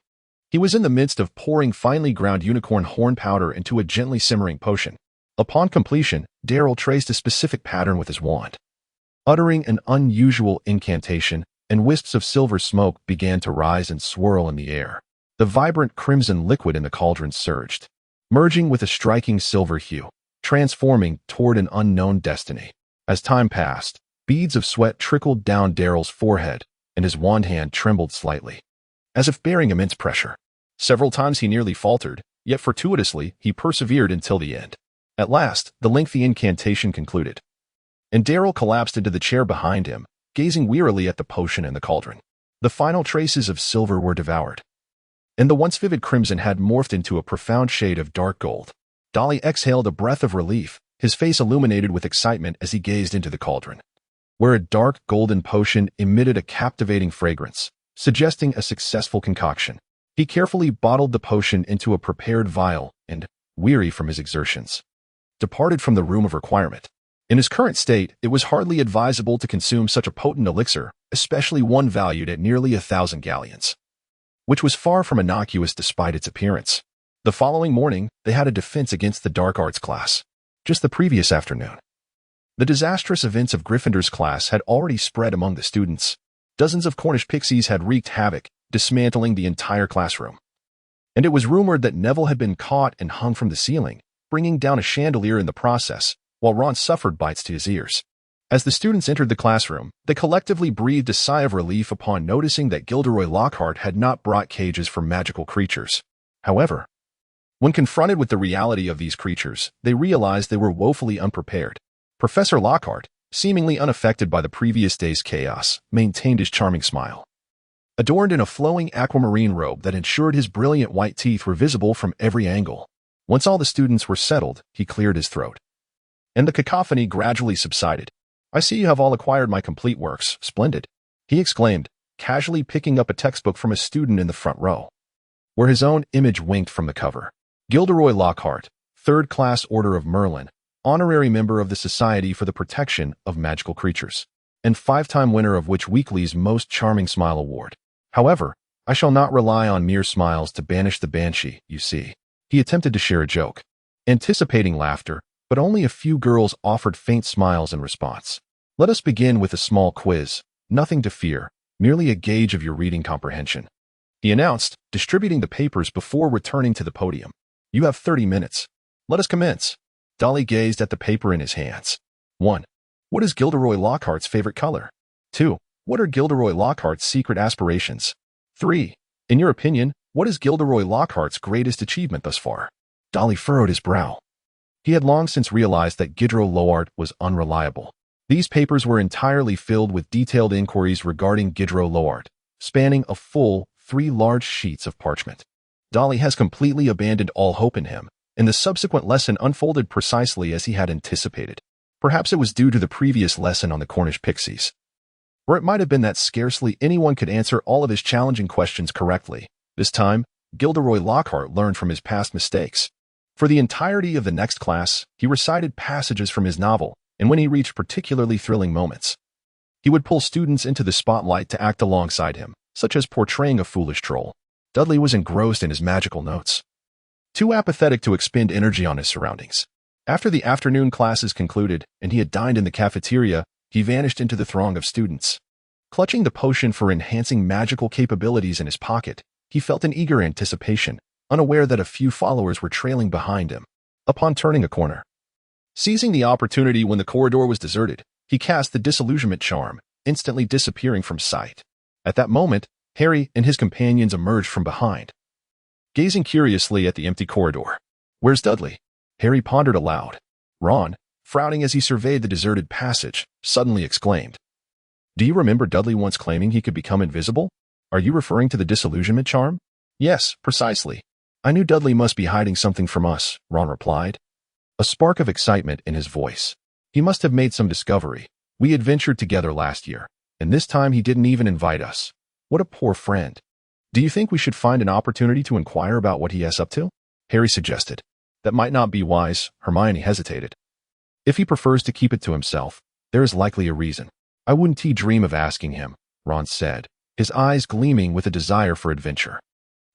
S1: He was in the midst of pouring finely ground unicorn horn powder into a gently simmering potion. Upon completion, Daryl traced a specific pattern with his wand. Uttering an unusual incantation, and wisps of silver smoke began to rise and swirl in the air. The vibrant crimson liquid in the cauldron surged, merging with a striking silver hue, transforming toward an unknown destiny. As time passed, beads of sweat trickled down Daryl's forehead, and his wand hand trembled slightly, as if bearing immense pressure. Several times he nearly faltered, yet fortuitously he persevered until the end. At last, the lengthy incantation concluded, and Daryl collapsed into the chair behind him, gazing wearily at the potion and the cauldron. The final traces of silver were devoured, and the once vivid crimson had morphed into a profound shade of dark gold. Dolly exhaled a breath of relief, his face illuminated with excitement as he gazed into the cauldron, where a dark golden potion emitted a captivating fragrance, suggesting a successful concoction. He carefully bottled the potion into a prepared vial and, weary from his exertions, departed from the room of requirement. In his current state, it was hardly advisable to consume such a potent elixir, especially one valued at nearly 1,000 galleons, which was far from innocuous despite its appearance. The following morning, they had a defense against the dark arts class. Just the previous afternoon, the disastrous events of Gryffindor's class had already spread among the students. Dozens of Cornish pixies had wreaked havoc, dismantling the entire classroom. And it was rumored that Neville had been caught and hung from the ceiling, bringing down a chandelier in the process, while Ron suffered bites to his ears. As the students entered the classroom, they collectively breathed a sigh of relief upon noticing that Gilderoy Lockhart had not brought cages for magical creatures. However, when confronted with the reality of these creatures, they realized they were woefully unprepared. Professor Lockhart, seemingly unaffected by the previous day's chaos, maintained his charming smile. Adorned in a flowing aquamarine robe that ensured his brilliant white teeth were visible from every angle. Once all the students were settled, he cleared his throat. And the cacophony gradually subsided. "I see you have all acquired my complete works. Splendid," he exclaimed, casually picking up a textbook from a student in the front row, where his own image winked from the cover. Gilderoy Lockhart, 3rd Class Order of Merlin, honorary member of the Society for the Protection of Magical Creatures, and 5-time winner of Witch Weekly's Most Charming Smile Award. However, I shall not rely on mere smiles to banish the banshee, you see. He attempted to share a joke, anticipating laughter, but only a few girls offered faint smiles in response. "Let us begin with a small quiz. Nothing to fear, merely a gauge of your reading comprehension," he announced, distributing the papers before returning to the podium. "You have 30 minutes. Let us commence." Dudley gazed at the paper in his hands. 1. What is Gilderoy Lockhart's favorite color? 2. What are Gilderoy Lockhart's secret aspirations? 3. In your opinion, what is Gilderoy Lockhart's greatest achievement thus far? Dudley furrowed his brow. He had long since realized that Gilderoy Lockhart was unreliable. These papers were entirely filled with detailed inquiries regarding Gilderoy Lockhart, spanning a full 3 large sheets of parchment. Dudley has completely abandoned all hope in him, and the subsequent lesson unfolded precisely as he had anticipated. Perhaps it was due to the previous lesson on the Cornish pixies. Or it might have been that scarcely anyone could answer all of his challenging questions correctly. This time, Gilderoy Lockhart learned from his past mistakes. For the entirety of the next class, he recited passages from his novel, and when he reached particularly thrilling moments, he would pull students into the spotlight to act alongside him, such as portraying a foolish troll. Dudley was engrossed in his magical notes, too apathetic to expend energy on his surroundings. After the afternoon classes concluded and he had dined in the cafeteria, he vanished into the throng of students. Clutching the potion for enhancing magical capabilities in his pocket, he felt an eager anticipation, unaware that a few followers were trailing behind him. Upon turning a corner, seizing the opportunity when the corridor was deserted, he cast the disillusionment charm, instantly disappearing from sight. At that moment, Harry and his companions emerged from behind, gazing curiously at the empty corridor. "Where's Dudley?" Harry pondered aloud. Ron, frowning as he surveyed the deserted passage, suddenly exclaimed, "Do you remember Dudley once claiming he could become invisible? Are you referring to the disillusionment charm?" "Yes, precisely. I knew Dudley must be hiding something from us," Ron replied, a spark of excitement in his voice. "He must have made some discovery. We adventured together last year, and this time he didn't even invite us. What a poor friend. Do you think we should find an opportunity to inquire about what he is up to?" Harry suggested. "That might not be wise," Hermione hesitated. "If he prefers to keep it to himself, there is likely a reason." "I wouldn't dream of asking him," Ron said, his eyes gleaming with a desire for adventure.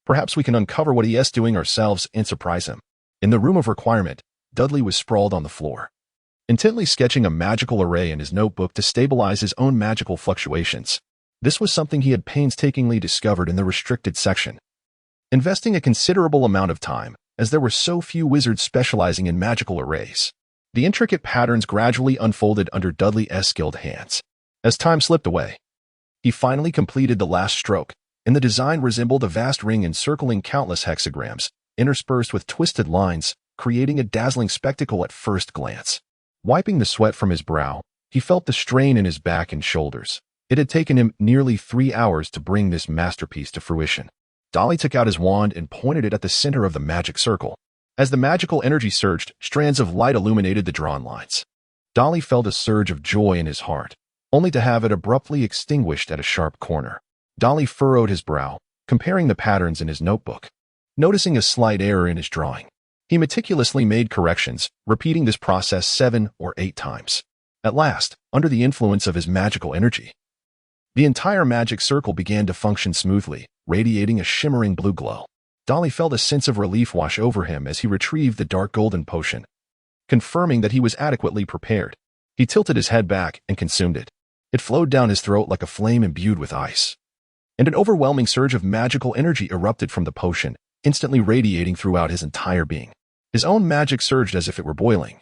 S1: "Perhaps we can uncover what he is doing ourselves and surprise him." In the room of requirement, Dudley was sprawled on the floor, intently sketching a magical array in his notebook to stabilize his own magical fluctuations. This was something he had painstakingly discovered in the restricted section, investing a considerable amount of time, as there were so few wizards specializing in magical arrays. The intricate patterns gradually unfolded under Dudley's skilled hands. As time slipped away, he finally completed the last stroke, and the design resembled a vast ring encircling countless hexagrams, interspersed with twisted lines, creating a dazzling spectacle at first glance. Wiping the sweat from his brow, he felt the strain in his back and shoulders. It had taken him nearly 3 hours to bring this masterpiece to fruition. Dudley took out his wand and pointed it at the center of the magic circle. As the magical energy surged, strands of light illuminated the drawn lines. Dudley felt a surge of joy in his heart, only to have it abruptly extinguished at a sharp corner. Dudley furrowed his brow, comparing the patterns in his notebook. Noticing a slight error in his drawing, he meticulously made corrections, repeating this process 7 or 8 times. At last, under the influence of his magical energy, the entire magic circle began to function smoothly, radiating a shimmering blue glow. Dudley felt a sense of relief wash over him as he retrieved the dark golden potion, confirming that he was adequately prepared. He tilted his head back and consumed it. It flowed down his throat like a flame imbued with ice. And an overwhelming surge of magical energy erupted from the potion, instantly radiating throughout his entire being. His own magic surged as if it were boiling,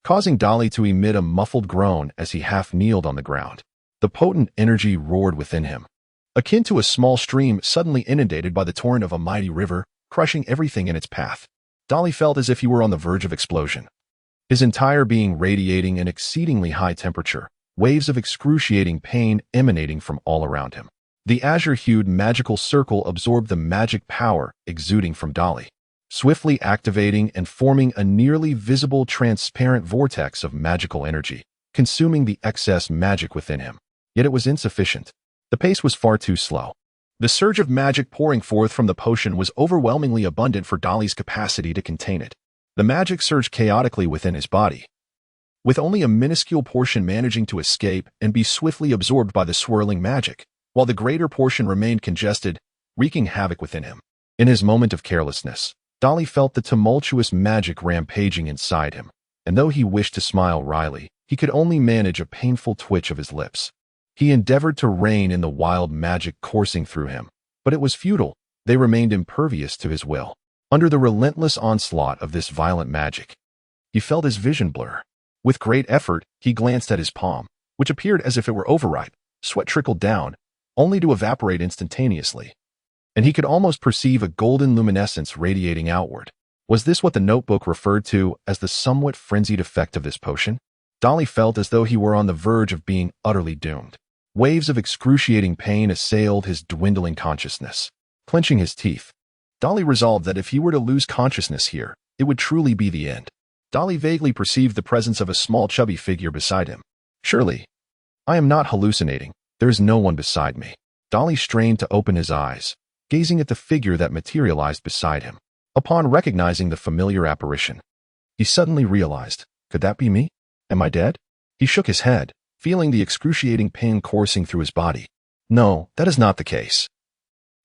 S1: causing Dudley to emit a muffled groan as he half-kneeled on the ground. The potent energy roared within him, akin to a small stream suddenly inundated by the torrent of a mighty river, crushing everything in its path. Dudley felt as if he were on the verge of explosion, his entire being radiating an exceedingly high temperature, waves of excruciating pain emanating from all around him. The azure-hued magical circle absorbed the magic power exuding from Dudley, swiftly activating and forming a nearly visible transparent vortex of magical energy, consuming the excess magic within him. Yet it was insufficient. The pace was far too slow. The surge of magic pouring forth from the potion was overwhelmingly abundant for Dudley's capacity to contain it. The magic surged chaotically within his body, with only a minuscule portion managing to escape and be swiftly absorbed by the swirling magic, while the greater portion remained congested, wreaking havoc within him. In his moment of carelessness, Dudley felt the tumultuous magic rampaging inside him, and though he wished to smile wryly, he could only manage a painful twitch of his lips. He endeavored to rein in the wild magic coursing through him, but it was futile. They remained impervious to his will. Under the relentless onslaught of this violent magic, he felt his vision blur. With great effort, he glanced at his palm, which appeared as if it were overripe. Sweat trickled down, only to evaporate instantaneously, and he could almost perceive a golden luminescence radiating outward. Was this what the notebook referred to as the somewhat frenzied effect of this potion? Dudley felt as though he were on the verge of being utterly doomed. Waves of excruciating pain assailed his dwindling consciousness. Clenching his teeth, Dudley resolved that if he were to lose consciousness here, it would truly be the end. Dudley vaguely perceived the presence of a small chubby figure beside him. Surely, I am not hallucinating. There is no one beside me. Dudley strained to open his eyes, gazing at the figure that materialized beside him. Upon recognizing the familiar apparition, he suddenly realized, could that be me? Am I dead? He shook his head, feeling the excruciating pain coursing through his body. No, that is not the case.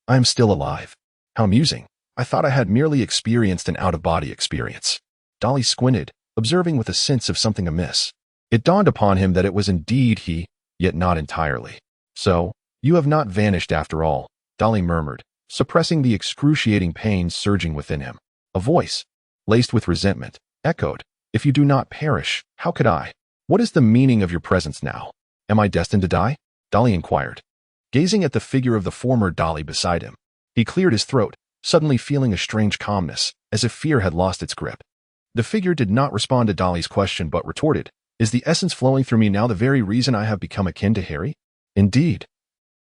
S1: I am still alive. How amusing. I thought I had merely experienced an out-of-body experience. Dudley squinted, observing with a sense of something amiss. It dawned upon him that it was indeed he, yet not entirely. So, you have not vanished after all, Dudley murmured, suppressing the excruciating pain surging within him. A voice, laced with resentment, echoed, if you do not perish, how could I? What is the meaning of your presence now? Am I destined to die? Dudley inquired, gazing at the figure of the former Dudley beside him. He cleared his throat, suddenly feeling a strange calmness, as if fear had lost its grip. The figure did not respond to Dudley's question but retorted, is the essence flowing through me now the very reason I have become akin to Harry? Indeed.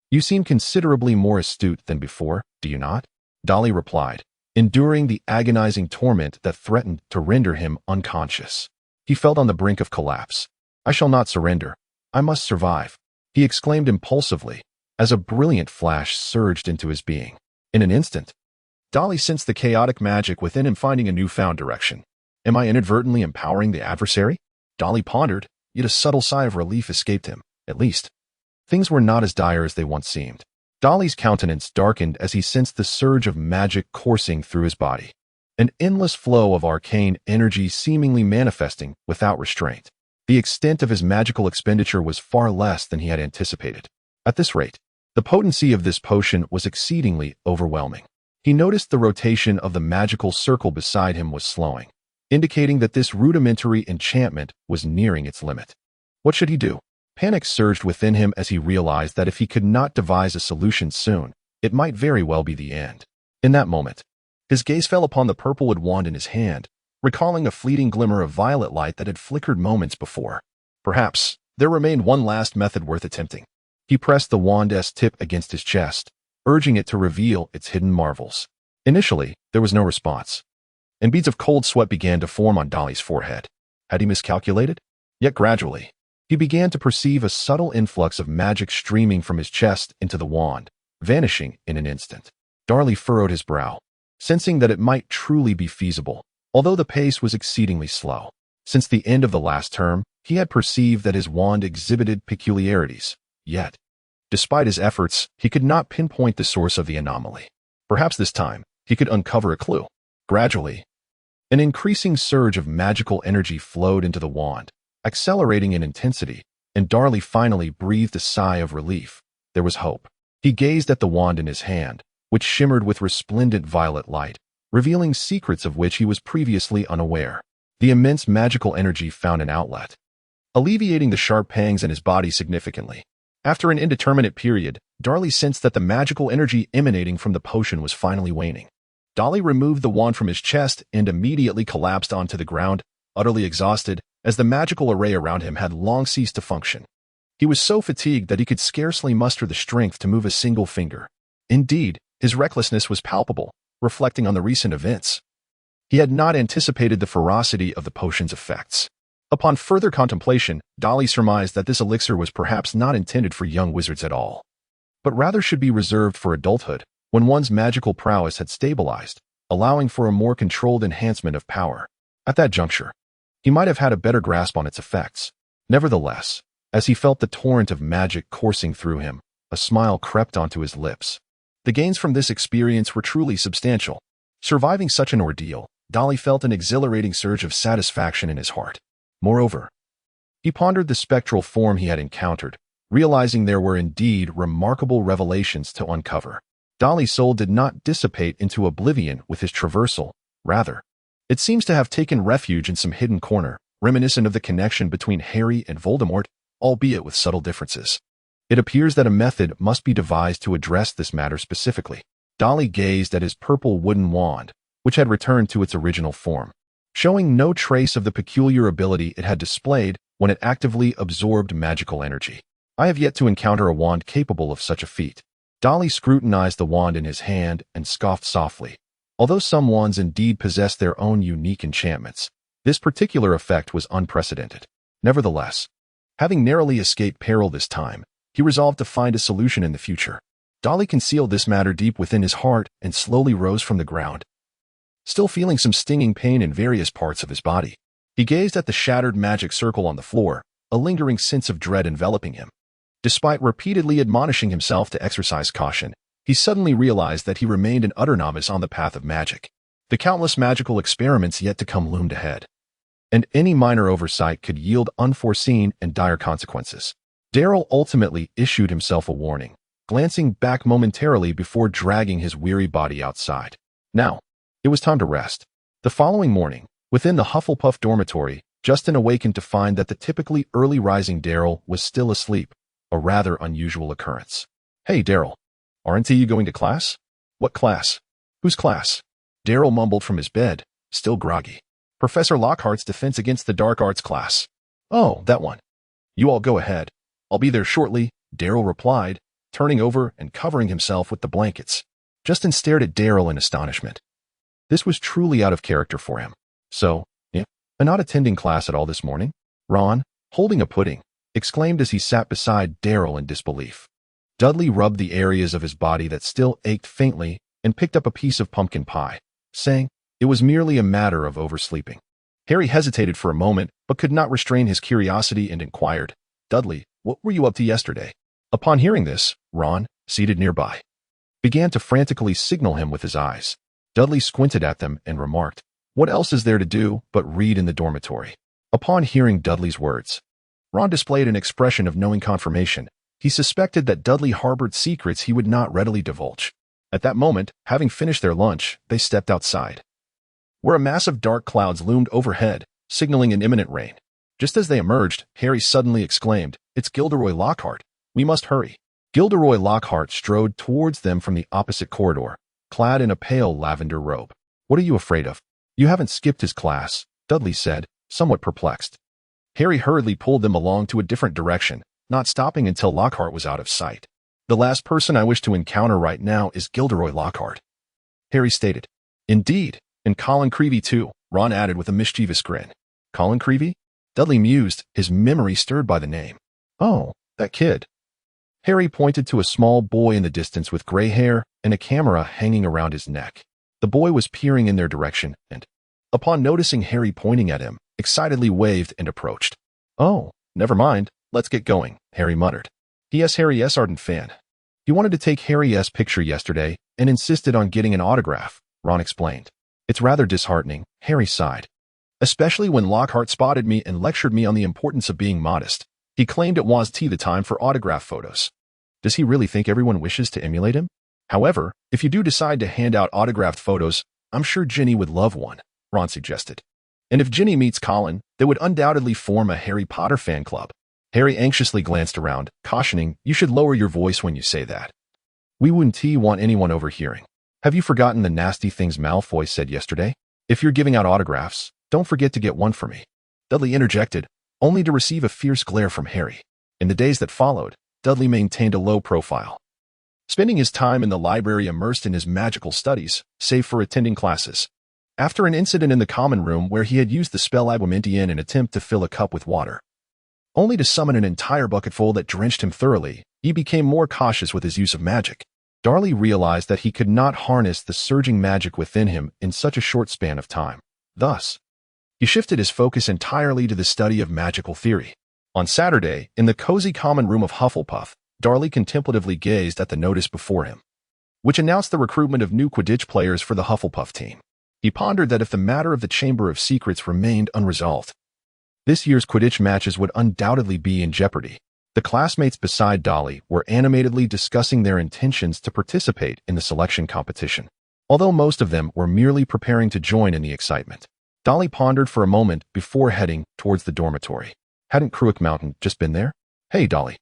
S1: You seem considerably more astute than before, do you not? Dudley replied, enduring the agonizing torment that threatened to render him unconscious. He felt on the brink of collapse. I shall not surrender. I must survive, he exclaimed impulsively, as a brilliant flash surged into his being. In an instant, Dudley sensed the chaotic magic within him finding a newfound direction. Am I inadvertently empowering the adversary? Dudley pondered, yet a subtle sigh of relief escaped him. At least, things were not as dire as they once seemed. Dudley's countenance darkened as he sensed the surge of magic coursing through his body, an endless flow of arcane energy seemingly manifesting without restraint. The extent of his magical expenditure was far less than he had anticipated. At this rate, the potency of this potion was exceedingly overwhelming. He noticed the rotation of the magical circle beside him was slowing, indicating that this rudimentary enchantment was nearing its limit. What should he do? Panic surged within him as he realized that if he could not devise a solution soon, it might very well be the end. In that moment, his gaze fell upon the purple-wood wand in his hand, recalling a fleeting glimmer of violet light that had flickered moments before. Perhaps there remained one last method worth attempting. He pressed the wand's tip against his chest, urging it to reveal its hidden marvels. Initially, there was no response, and beads of cold sweat began to form on Dudley's forehead. Had he miscalculated? Yet gradually, he began to perceive a subtle influx of magic streaming from his chest into the wand, vanishing in an instant. Dudley furrowed his brow, sensing that it might truly be feasible, although the pace was exceedingly slow. Since the end of the last term, he had perceived that his wand exhibited peculiarities. Yet, despite his efforts, he could not pinpoint the source of the anomaly. Perhaps this time, he could uncover a clue. Gradually, an increasing surge of magical energy flowed into the wand, accelerating in intensity and Dudley finally breathed a sigh of relief. There was hope. He gazed at the wand in his hand, which shimmered with resplendent violet light, revealing secrets of which he was previously unaware. The immense magical energy found an outlet, alleviating the sharp pangs in his body significantly. After an indeterminate period, Dudley sensed that the magical energy emanating from the potion was finally waning. Dudley removed the wand from his chest and immediately collapsed onto the ground, utterly exhausted, as the magical array around him had long ceased to function. He was so fatigued that he could scarcely muster the strength to move a single finger. Indeed, his recklessness was palpable, reflecting on the recent events. He had not anticipated the ferocity of the potion's effects. Upon further contemplation, Dudley surmised that this elixir was perhaps not intended for young wizards at all, but rather should be reserved for adulthood, when one's magical prowess had stabilized, allowing for a more controlled enhancement of power. At that juncture, he might have had a better grasp on its effects. Nevertheless, as he felt the torrent of magic coursing through him, a smile crept onto his lips. The gains from this experience were truly substantial. Surviving such an ordeal, Dudley felt an exhilarating surge of satisfaction in his heart. Moreover, he pondered the spectral form he had encountered, realizing there were indeed remarkable revelations to uncover. Dudley's soul did not dissipate into oblivion with his traversal. Rather, it seems to have taken refuge in some hidden corner, reminiscent of the connection between Harry and Voldemort, albeit with subtle differences. It appears that a method must be devised to address this matter specifically. Dudley gazed at his purple wooden wand, which had returned to its original form, showing no trace of the peculiar ability it had displayed when it actively absorbed magical energy. I have yet to encounter a wand capable of such a feat. Dudley scrutinized the wand in his hand and scoffed softly. Although some wands indeed possess their own unique enchantments, this particular effect was unprecedented. Nevertheless, having narrowly escaped peril this time, he resolved to find a solution in the future. Dudley concealed this matter deep within his heart and slowly rose from the ground, still feeling some stinging pain in various parts of his body. He gazed at the shattered magic circle on the floor, a lingering sense of dread enveloping him. Despite repeatedly admonishing himself to exercise caution, he suddenly realized that he remained an utter novice on the path of magic. The countless magical experiments yet to come loomed ahead, and any minor oversight could yield unforeseen and dire consequences. Darryl ultimately issued himself a warning, glancing back momentarily before dragging his weary body outside. Now, it was time to rest. The following morning, within the Hufflepuff dormitory, Justin awakened to find that the typically early-rising Darryl was still asleep, a rather unusual occurrence. "Hey, Darryl, aren't you going to class?" "What class? Whose class?" Darryl mumbled from his bed, still groggy. "Professor Lockhart's Defense Against the Dark Arts class." "Oh, that one. You all go ahead. I'll be there shortly," Darryl replied, turning over and covering himself with the blankets. Justin stared at Darryl in astonishment. This was truly out of character for him. "So, yeah, I'm not attending class at all this morning?" Ron, holding a pudding, exclaimed as he sat beside Darryl in disbelief. Dudley rubbed the areas of his body that still ached faintly and picked up a piece of pumpkin pie, saying it was merely a matter of oversleeping. Harry hesitated for a moment, but could not restrain his curiosity and inquired, "Dudley, what were you up to yesterday?" Upon hearing this, Ron, seated nearby, began to frantically signal him with his eyes. Dudley squinted at them and remarked, "What else is there to do but read in the dormitory?" Upon hearing Dudley's words, Ron displayed an expression of knowing confirmation. He suspected that Dudley harbored secrets he would not readily divulge. At that moment, having finished their lunch, they stepped outside, where a mass of dark clouds loomed overhead, signaling an imminent rain. Just as they emerged, Harry suddenly exclaimed, "It's Gilderoy Lockhart. We must hurry." Gilderoy Lockhart strode towards them from the opposite corridor, clad in a pale lavender robe. "What are you afraid of?" "You haven't skipped his class," Dudley said, somewhat perplexed. Harry hurriedly pulled them along to a different direction, not stopping until Lockhart was out of sight. "The last person I wish to encounter right now is Gilderoy Lockhart," Harry stated. "Indeed, and Colin Creevey too," Ron added with a mischievous grin. "Colin Creevey?" Dudley mused, his memory stirred by the name. "Oh, that kid." Harry pointed to a small boy in the distance with gray hair and a camera hanging around his neck. The boy was peering in their direction and, upon noticing Harry pointing at him, excitedly waved and approached. "Oh, never mind, let's get going," Harry muttered. "P.S. Harry S. ardent fan. He wanted to take Harry S. picture yesterday and insisted on getting an autograph," Ron explained. "It's rather disheartening," Harry sighed. "Especially when Lockhart spotted me and lectured me on the importance of being modest. He claimed it was the time for autograph photos. Does he really think everyone wishes to emulate him? However, if you do decide to hand out autographed photos, I'm sure Ginny would love one, Ron suggested. And if Ginny meets Colin, they would undoubtedly form a Harry Potter fan club. Harry anxiously glanced around, cautioning, "You should lower your voice when you say that. We wouldn't want anyone overhearing. Have you forgotten the nasty things Malfoy said yesterday? If you're giving out autographs, don't forget to get one for me." Dudley interjected, only to receive a fierce glare from Harry. In the days that followed, Dudley maintained a low profile, spending his time in the library immersed in his magical studies, save for attending classes. After an incident in the common room where he had used the spell Aguamenti in an attempt to fill a cup with water, only to summon an entire bucketful that drenched him thoroughly, he became more cautious with his use of magic. Dudley realized that he could not harness the surging magic within him in such a short span of time. Thus, he shifted his focus entirely to the study of magical theory. On Saturday, in the cozy common room of Hufflepuff, Dudley contemplatively gazed at the notice before him, which announced the recruitment of new Quidditch players for the Hufflepuff team. He pondered that if the matter of the Chamber of Secrets remained unresolved, this year's Quidditch matches would undoubtedly be in jeopardy. The classmates beside Dudley were animatedly discussing their intentions to participate in the selection competition, although most of them were merely preparing to join in the excitement. Dudley pondered for a moment before heading towards the dormitory. Hadn't Cruick Mountain just been there? "Hey, Dudley,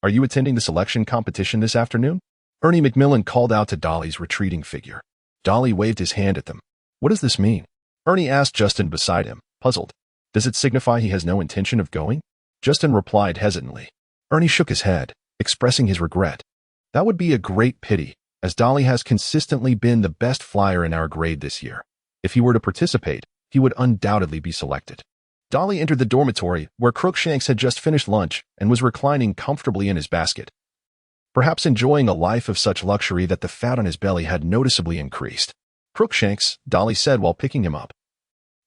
S1: are you attending the selection competition this afternoon?" Ernie Macmillan called out to Dudley's retreating figure. Dudley waved his hand at them. "What does this mean?" Ernie asked Justin beside him, puzzled. "Does it signify he has no intention of going?" Justin replied hesitantly. Ernie shook his head, expressing his regret. "That would be a great pity, as Dudley has consistently been the best flyer in our grade this year. If he were to participate, he would undoubtedly be selected." Dudley entered the dormitory, where Crookshanks had just finished lunch and was reclining comfortably in his basket, perhaps enjoying a life of such luxury that the fat on his belly had noticeably increased. "Crookshanks," Dudley said while picking him up,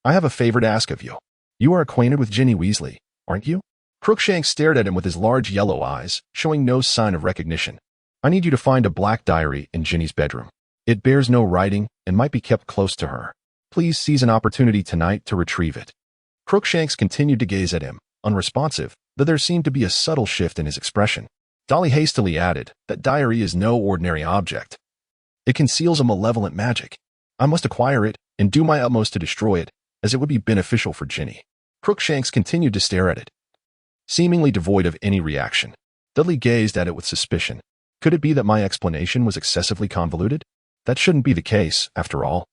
S1: "I have a favor to ask of you. You are acquainted with Ginny Weasley, aren't you?" Crookshanks stared at him with his large yellow eyes, showing no sign of recognition. "I need you to find a black diary in Ginny's bedroom. It bears no writing and might be kept close to her. Please seize an opportunity tonight to retrieve it." Crookshanks continued to gaze at him, unresponsive, though there seemed to be a subtle shift in his expression. Dudley hastily added, "That diary is no ordinary object. It conceals a malevolent magic. I must acquire it and do my utmost to destroy it, as it would be beneficial for Ginny." Crookshanks continued to stare at it, seemingly devoid of any reaction. Dudley gazed at it with suspicion. Could it be that my explanation was excessively convoluted? That shouldn't be the case, after all.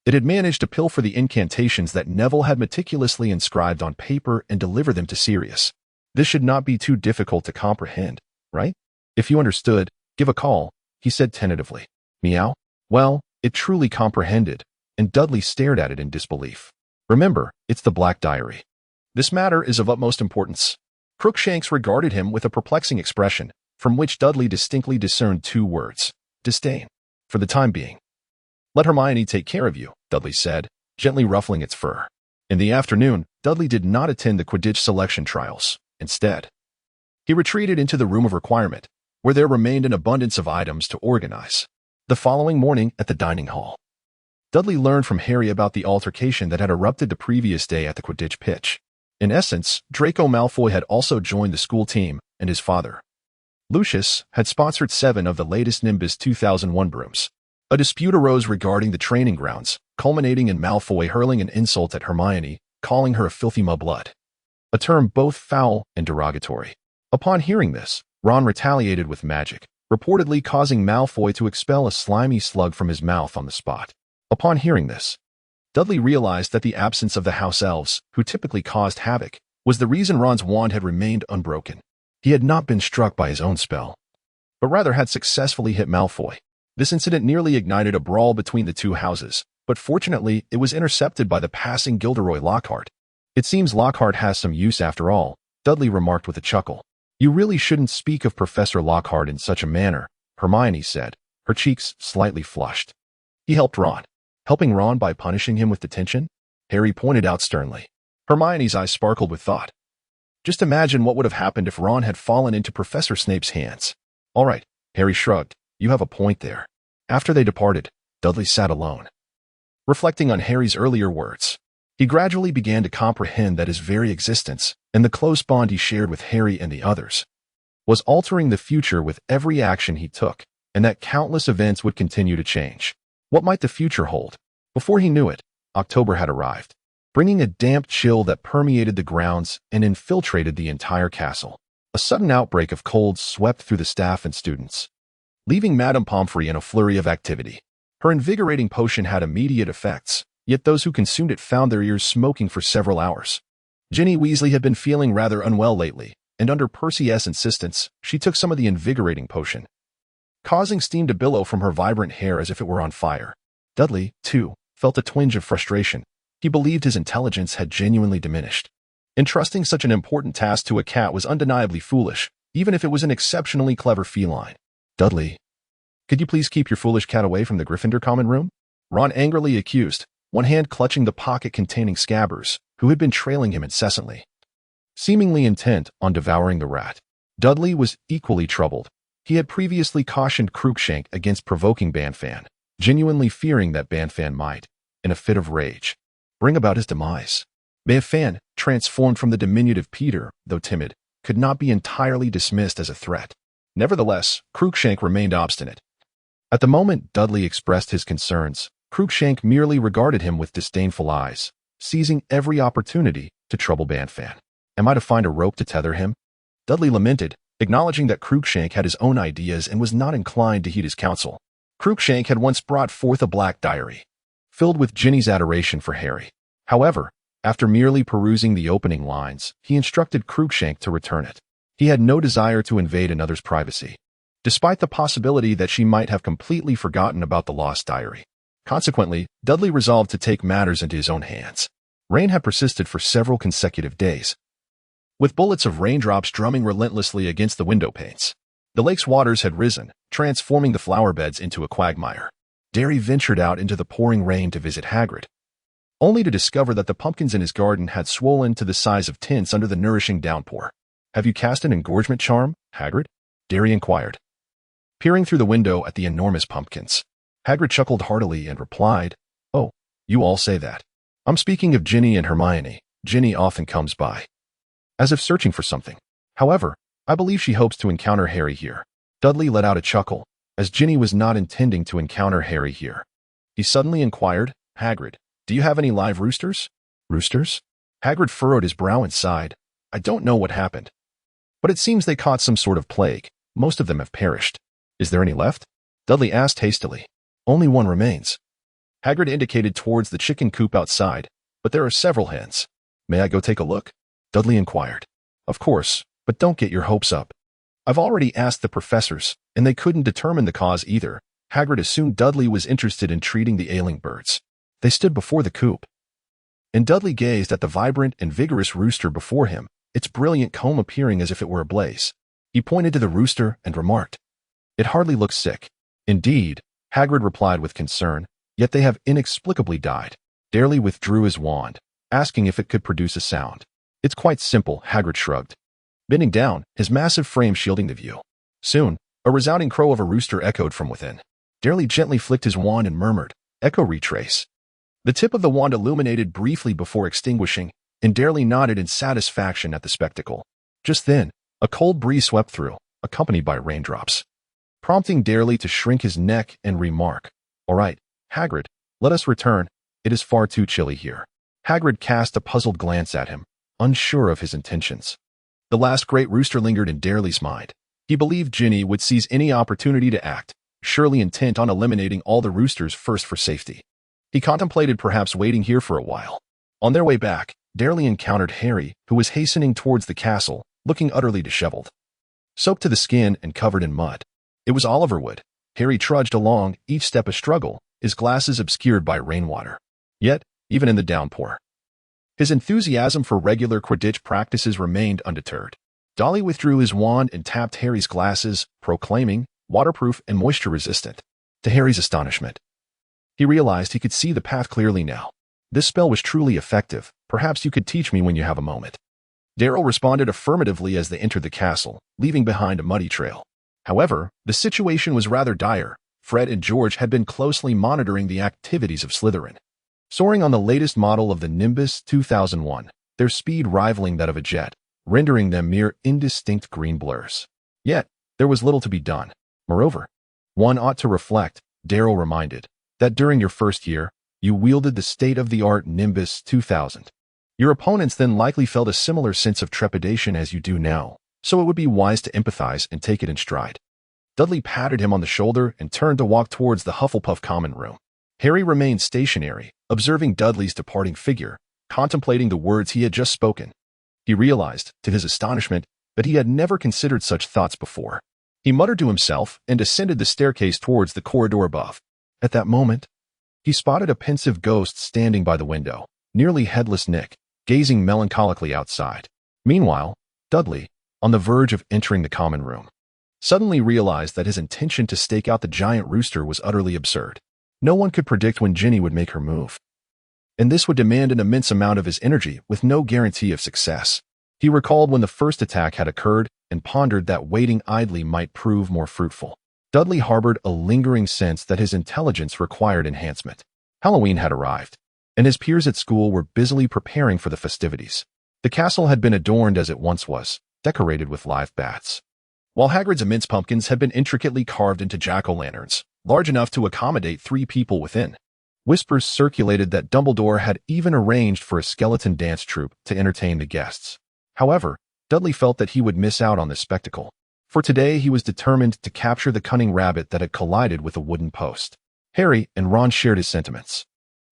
S1: It had managed to pilfer the incantations that Neville had meticulously inscribed on paper and deliver them to Sirius. This should not be too difficult to comprehend, right? "If you understood, give a call," he said tentatively. Meow? Well, it truly comprehended, and Dudley stared at it in disbelief. "Remember, it's the Black Diary. This matter is of utmost importance." Crookshanks regarded him with a perplexing expression, from which Dudley distinctly discerned two words: disdain. "For the time being, let Hermione take care of you," Dudley said, gently ruffling its fur. In the afternoon, Dudley did not attend the Quidditch selection trials. Instead, he retreated into the room of requirement, where there remained an abundance of items to organize. The following morning at the dining hall, Dudley learned from Harry about the altercation that had erupted the previous day at the Quidditch pitch. In essence, Draco Malfoy had also joined the school team, and his father, Lucius, had sponsored 7 of the latest Nimbus 2001 brooms. A dispute arose regarding the training grounds, culminating in Malfoy hurling an insult at Hermione, calling her a filthy mudblood, a term both foul and derogatory. Upon hearing this, Ron retaliated with magic, reportedly causing Malfoy to expel a slimy slug from his mouth on the spot. Upon hearing this, Dudley realized that the absence of the house elves, who typically caused havoc, was the reason Ron's wand had remained unbroken. He had not been struck by his own spell, but rather had successfully hit Malfoy. This incident nearly ignited a brawl between the two houses, but fortunately it was intercepted by the passing Gilderoy Lockhart. "It seems Lockhart has some use after all," Dudley remarked with a chuckle. "You really shouldn't speak of Professor Lockhart in such a manner," Hermione said, her cheeks slightly flushed. "He helped Ron." "Helping Ron by punishing him with detention?" Harry pointed out sternly. Hermione's eyes sparkled with thought. "Just imagine what would have happened if Ron had fallen into Professor Snape's hands." "All right," Harry shrugged. "You have a point there." After they departed, Dudley sat alone, reflecting on Harry's earlier words. He gradually began to comprehend that his very existence, and the close bond he shared with Harry and the others, was altering the future with every action he took, and that countless events would continue to change. What might the future hold? Before he knew it, October had arrived, bringing a damp chill that permeated the grounds and infiltrated the entire castle. A sudden outbreak of cold swept through the staff and students, leaving Madame Pomfrey in a flurry of activity. Her invigorating potion had immediate effects, yet those who consumed it found their ears smoking for several hours. Ginny Weasley had been feeling rather unwell lately, and under Percy S.'s insistence, she took some of the invigorating potion, causing steam to billow from her vibrant hair as if it were on fire. Dudley, too, felt a twinge of frustration. He believed his intelligence had genuinely diminished. Entrusting such an important task to a cat was undeniably foolish, even if it was an exceptionally clever feline. Dudley, could you please keep your foolish cat away from the Gryffindor common room? Ron angrily accused, one hand clutching the pocket containing Scabbers, who had been trailing him incessantly, seemingly intent on devouring the rat. Dudley was equally troubled. He had previously cautioned Cruikshank against provoking Banfan, genuinely fearing that Banfan might, in a fit of rage, bring about his demise. Banfan, transformed from the diminutive Peter, though timid, could not be entirely dismissed as a threat. Nevertheless, Cruikshank remained obstinate. At the moment Dudley expressed his concerns, Cruikshank merely regarded him with disdainful eyes, seizing every opportunity to trouble Banfan. Am I to find a rope to tether him? Dudley lamented, acknowledging that Cruikshank had his own ideas and was not inclined to heed his counsel. Cruikshank had once brought forth a black diary, filled with Ginny's adoration for Harry. However, after merely perusing the opening lines, he instructed Cruikshank to return it. He had no desire to invade another's privacy, despite the possibility that she might have completely forgotten about the lost diary. Consequently, Dudley resolved to take matters into his own hands. Rain had persisted for several consecutive days, with bullets of raindrops drumming relentlessly against the window panes. The lake's waters had risen, transforming the flower beds into a quagmire. Derry ventured out into the pouring rain to visit Hagrid, only to discover that the pumpkins in his garden had swollen to the size of tents under the nourishing downpour. Have you cast an engorgement charm, Hagrid? Derry inquired, peering through the window at the enormous pumpkins. Hagrid chuckled heartily and replied, Oh, you all say that. I'm speaking of Ginny and Hermione. Ginny often comes by, as if searching for something. However, I believe she hopes to encounter Harry here. Dudley let out a chuckle, as Ginny was not intending to encounter Harry here. He suddenly inquired, Hagrid, do you have any live roosters? Roosters? Hagrid furrowed his brow and sighed. I don't know what happened, but it seems they caught some sort of plague. Most of them have perished. Is there any left? Dudley asked hastily. Only one remains. Hagrid indicated towards the chicken coop outside, but there are several hens. May I go take a look? Dudley inquired. Of course, but don't get your hopes up. I've already asked the professors, and they couldn't determine the cause either. Hagrid assumed Dudley was interested in treating the ailing birds. They stood before the coop, and Dudley gazed at the vibrant and vigorous rooster before him, its brilliant comb appearing as if it were ablaze. He pointed to the rooster and remarked, It hardly looks sick. Indeed, Hagrid replied with concern, yet they have inexplicably died. Darely withdrew his wand, asking if it could produce a sound. It's quite simple, Hagrid shrugged, bending down, his massive frame shielding the view. Soon, a resounding crow of a rooster echoed from within. Darely gently flicked his wand and murmured, Echo retrace. The tip of the wand illuminated briefly before extinguishing, and Darely nodded in satisfaction at the spectacle. Just then, a cold breeze swept through, accompanied by raindrops, prompting Darely to shrink his neck and remark, All right, Hagrid, let us return. It is far too chilly here. Hagrid cast a puzzled glance at him, unsure of his intentions. The last great rooster lingered in Darely's mind. He believed Ginny would seize any opportunity to act, surely intent on eliminating all the roosters first for safety. He contemplated perhaps waiting here for a while. On their way back, Darely encountered Harry, who was hastening towards the castle, looking utterly disheveled, soaked to the skin and covered in mud. It was Oliverwood. Harry trudged along, each step a struggle, his glasses obscured by rainwater. Yet, even in the downpour, his enthusiasm for regular Quidditch practices remained undeterred. Dolly withdrew his wand and tapped Harry's glasses, proclaiming, waterproof and moisture-resistant. To Harry's astonishment, he realized he could see the path clearly now. This spell was truly effective. Perhaps you could teach me when you have a moment. Darryl responded affirmatively as they entered the castle, leaving behind a muddy trail. However, the situation was rather dire. Fred and George had been closely monitoring the activities of Slytherin, Soaring on the latest model of the Nimbus 2001, their speed rivaling that of a jet, rendering them mere indistinct green blurs. Yet, there was little to be done. Moreover, one ought to reflect, Darrell reminded, that during your first year, you wielded the state-of-the-art Nimbus 2000. Your opponents then likely felt a similar sense of trepidation as you do now, so it would be wise to empathize and take it in stride. Dudley patted him on the shoulder and turned to walk towards the Hufflepuff common room. Harry remained stationary, observing Dudley's departing figure, contemplating the words he had just spoken. He realized, to his astonishment, that he had never considered such thoughts before. He muttered to himself and ascended the staircase towards the corridor above. At that moment, he spotted a pensive ghost standing by the window, nearly headless Nick, gazing melancholically outside. Meanwhile, Dudley, on the verge of entering the common room, suddenly realized that his intention to stake out the giant rooster was utterly absurd. No one could predict when Ginny would make her move, and this would demand an immense amount of his energy with no guarantee of success. He recalled when the first attack had occurred and pondered that waiting idly might prove more fruitful. Dudley harbored a lingering sense that his intelligence required enhancement. Halloween had arrived, and his peers at school were busily preparing for the festivities. The castle had been adorned as it once was, decorated with live bats, while Hagrid's immense pumpkins had been intricately carved into jack-o'-lanterns, large enough to accommodate 3 people within. Whispers circulated that Dumbledore had even arranged for a skeleton dance troupe to entertain the guests. However, Dudley felt that he would miss out on this spectacle. For today he was determined to capture the cunning rabbit that had collided with a wooden post. Harry and Ron shared his sentiments.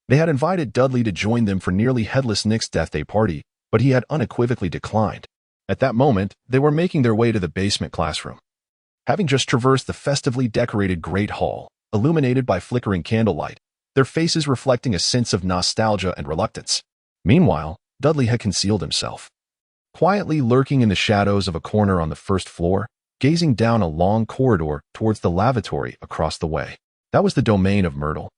S1: They had invited Dudley to join them for nearly headless Nick's death day party, but he had unequivocally declined. At that moment, they were making their way to the basement classroom. Having just traversed the festively decorated Great Hall, illuminated by flickering candlelight, their faces reflecting a sense of nostalgia and reluctance. Meanwhile, Dudley had concealed himself, quietly lurking in the shadows of a corner on the first floor, gazing down a long corridor towards the lavatory across the way. That was the domain of Myrtle,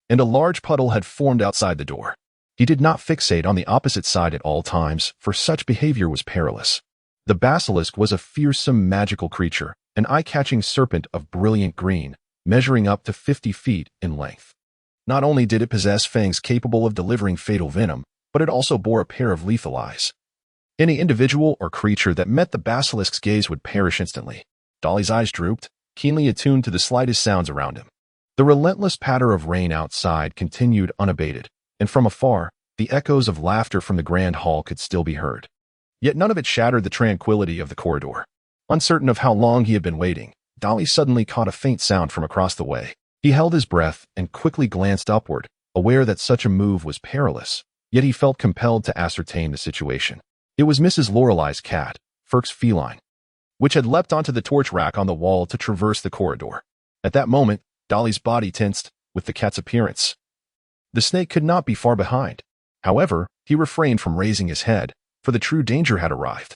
S1: and a large puddle had formed outside the door. He did not fixate on the opposite side at all times, for such behavior was perilous. The basilisk was a fearsome magical creature, an eye-catching serpent of brilliant green, measuring up to 50 feet in length. Not only did it possess fangs capable of delivering fatal venom, but it also bore a pair of lethal eyes. Any individual or creature that met the basilisk's gaze would perish instantly. Dolly's eyes drooped, keenly attuned to the slightest sounds around him. The relentless patter of rain outside continued unabated, and from afar, the echoes of laughter from the grand hall could still be heard. Yet none of it shattered the tranquility of the corridor. Uncertain of how long he had been waiting, Dolly suddenly caught a faint sound from across the way. He held his breath and quickly glanced upward, aware that such a move was perilous, yet he felt compelled to ascertain the situation. It was Mrs. Lorelei's cat, Ferk's feline, which had leapt onto the torch rack on the wall to traverse the corridor. At that moment, Dolly's body tensed with the cat's appearance. The snake could not be far behind. However, he refrained from raising his head, for the true danger had arrived,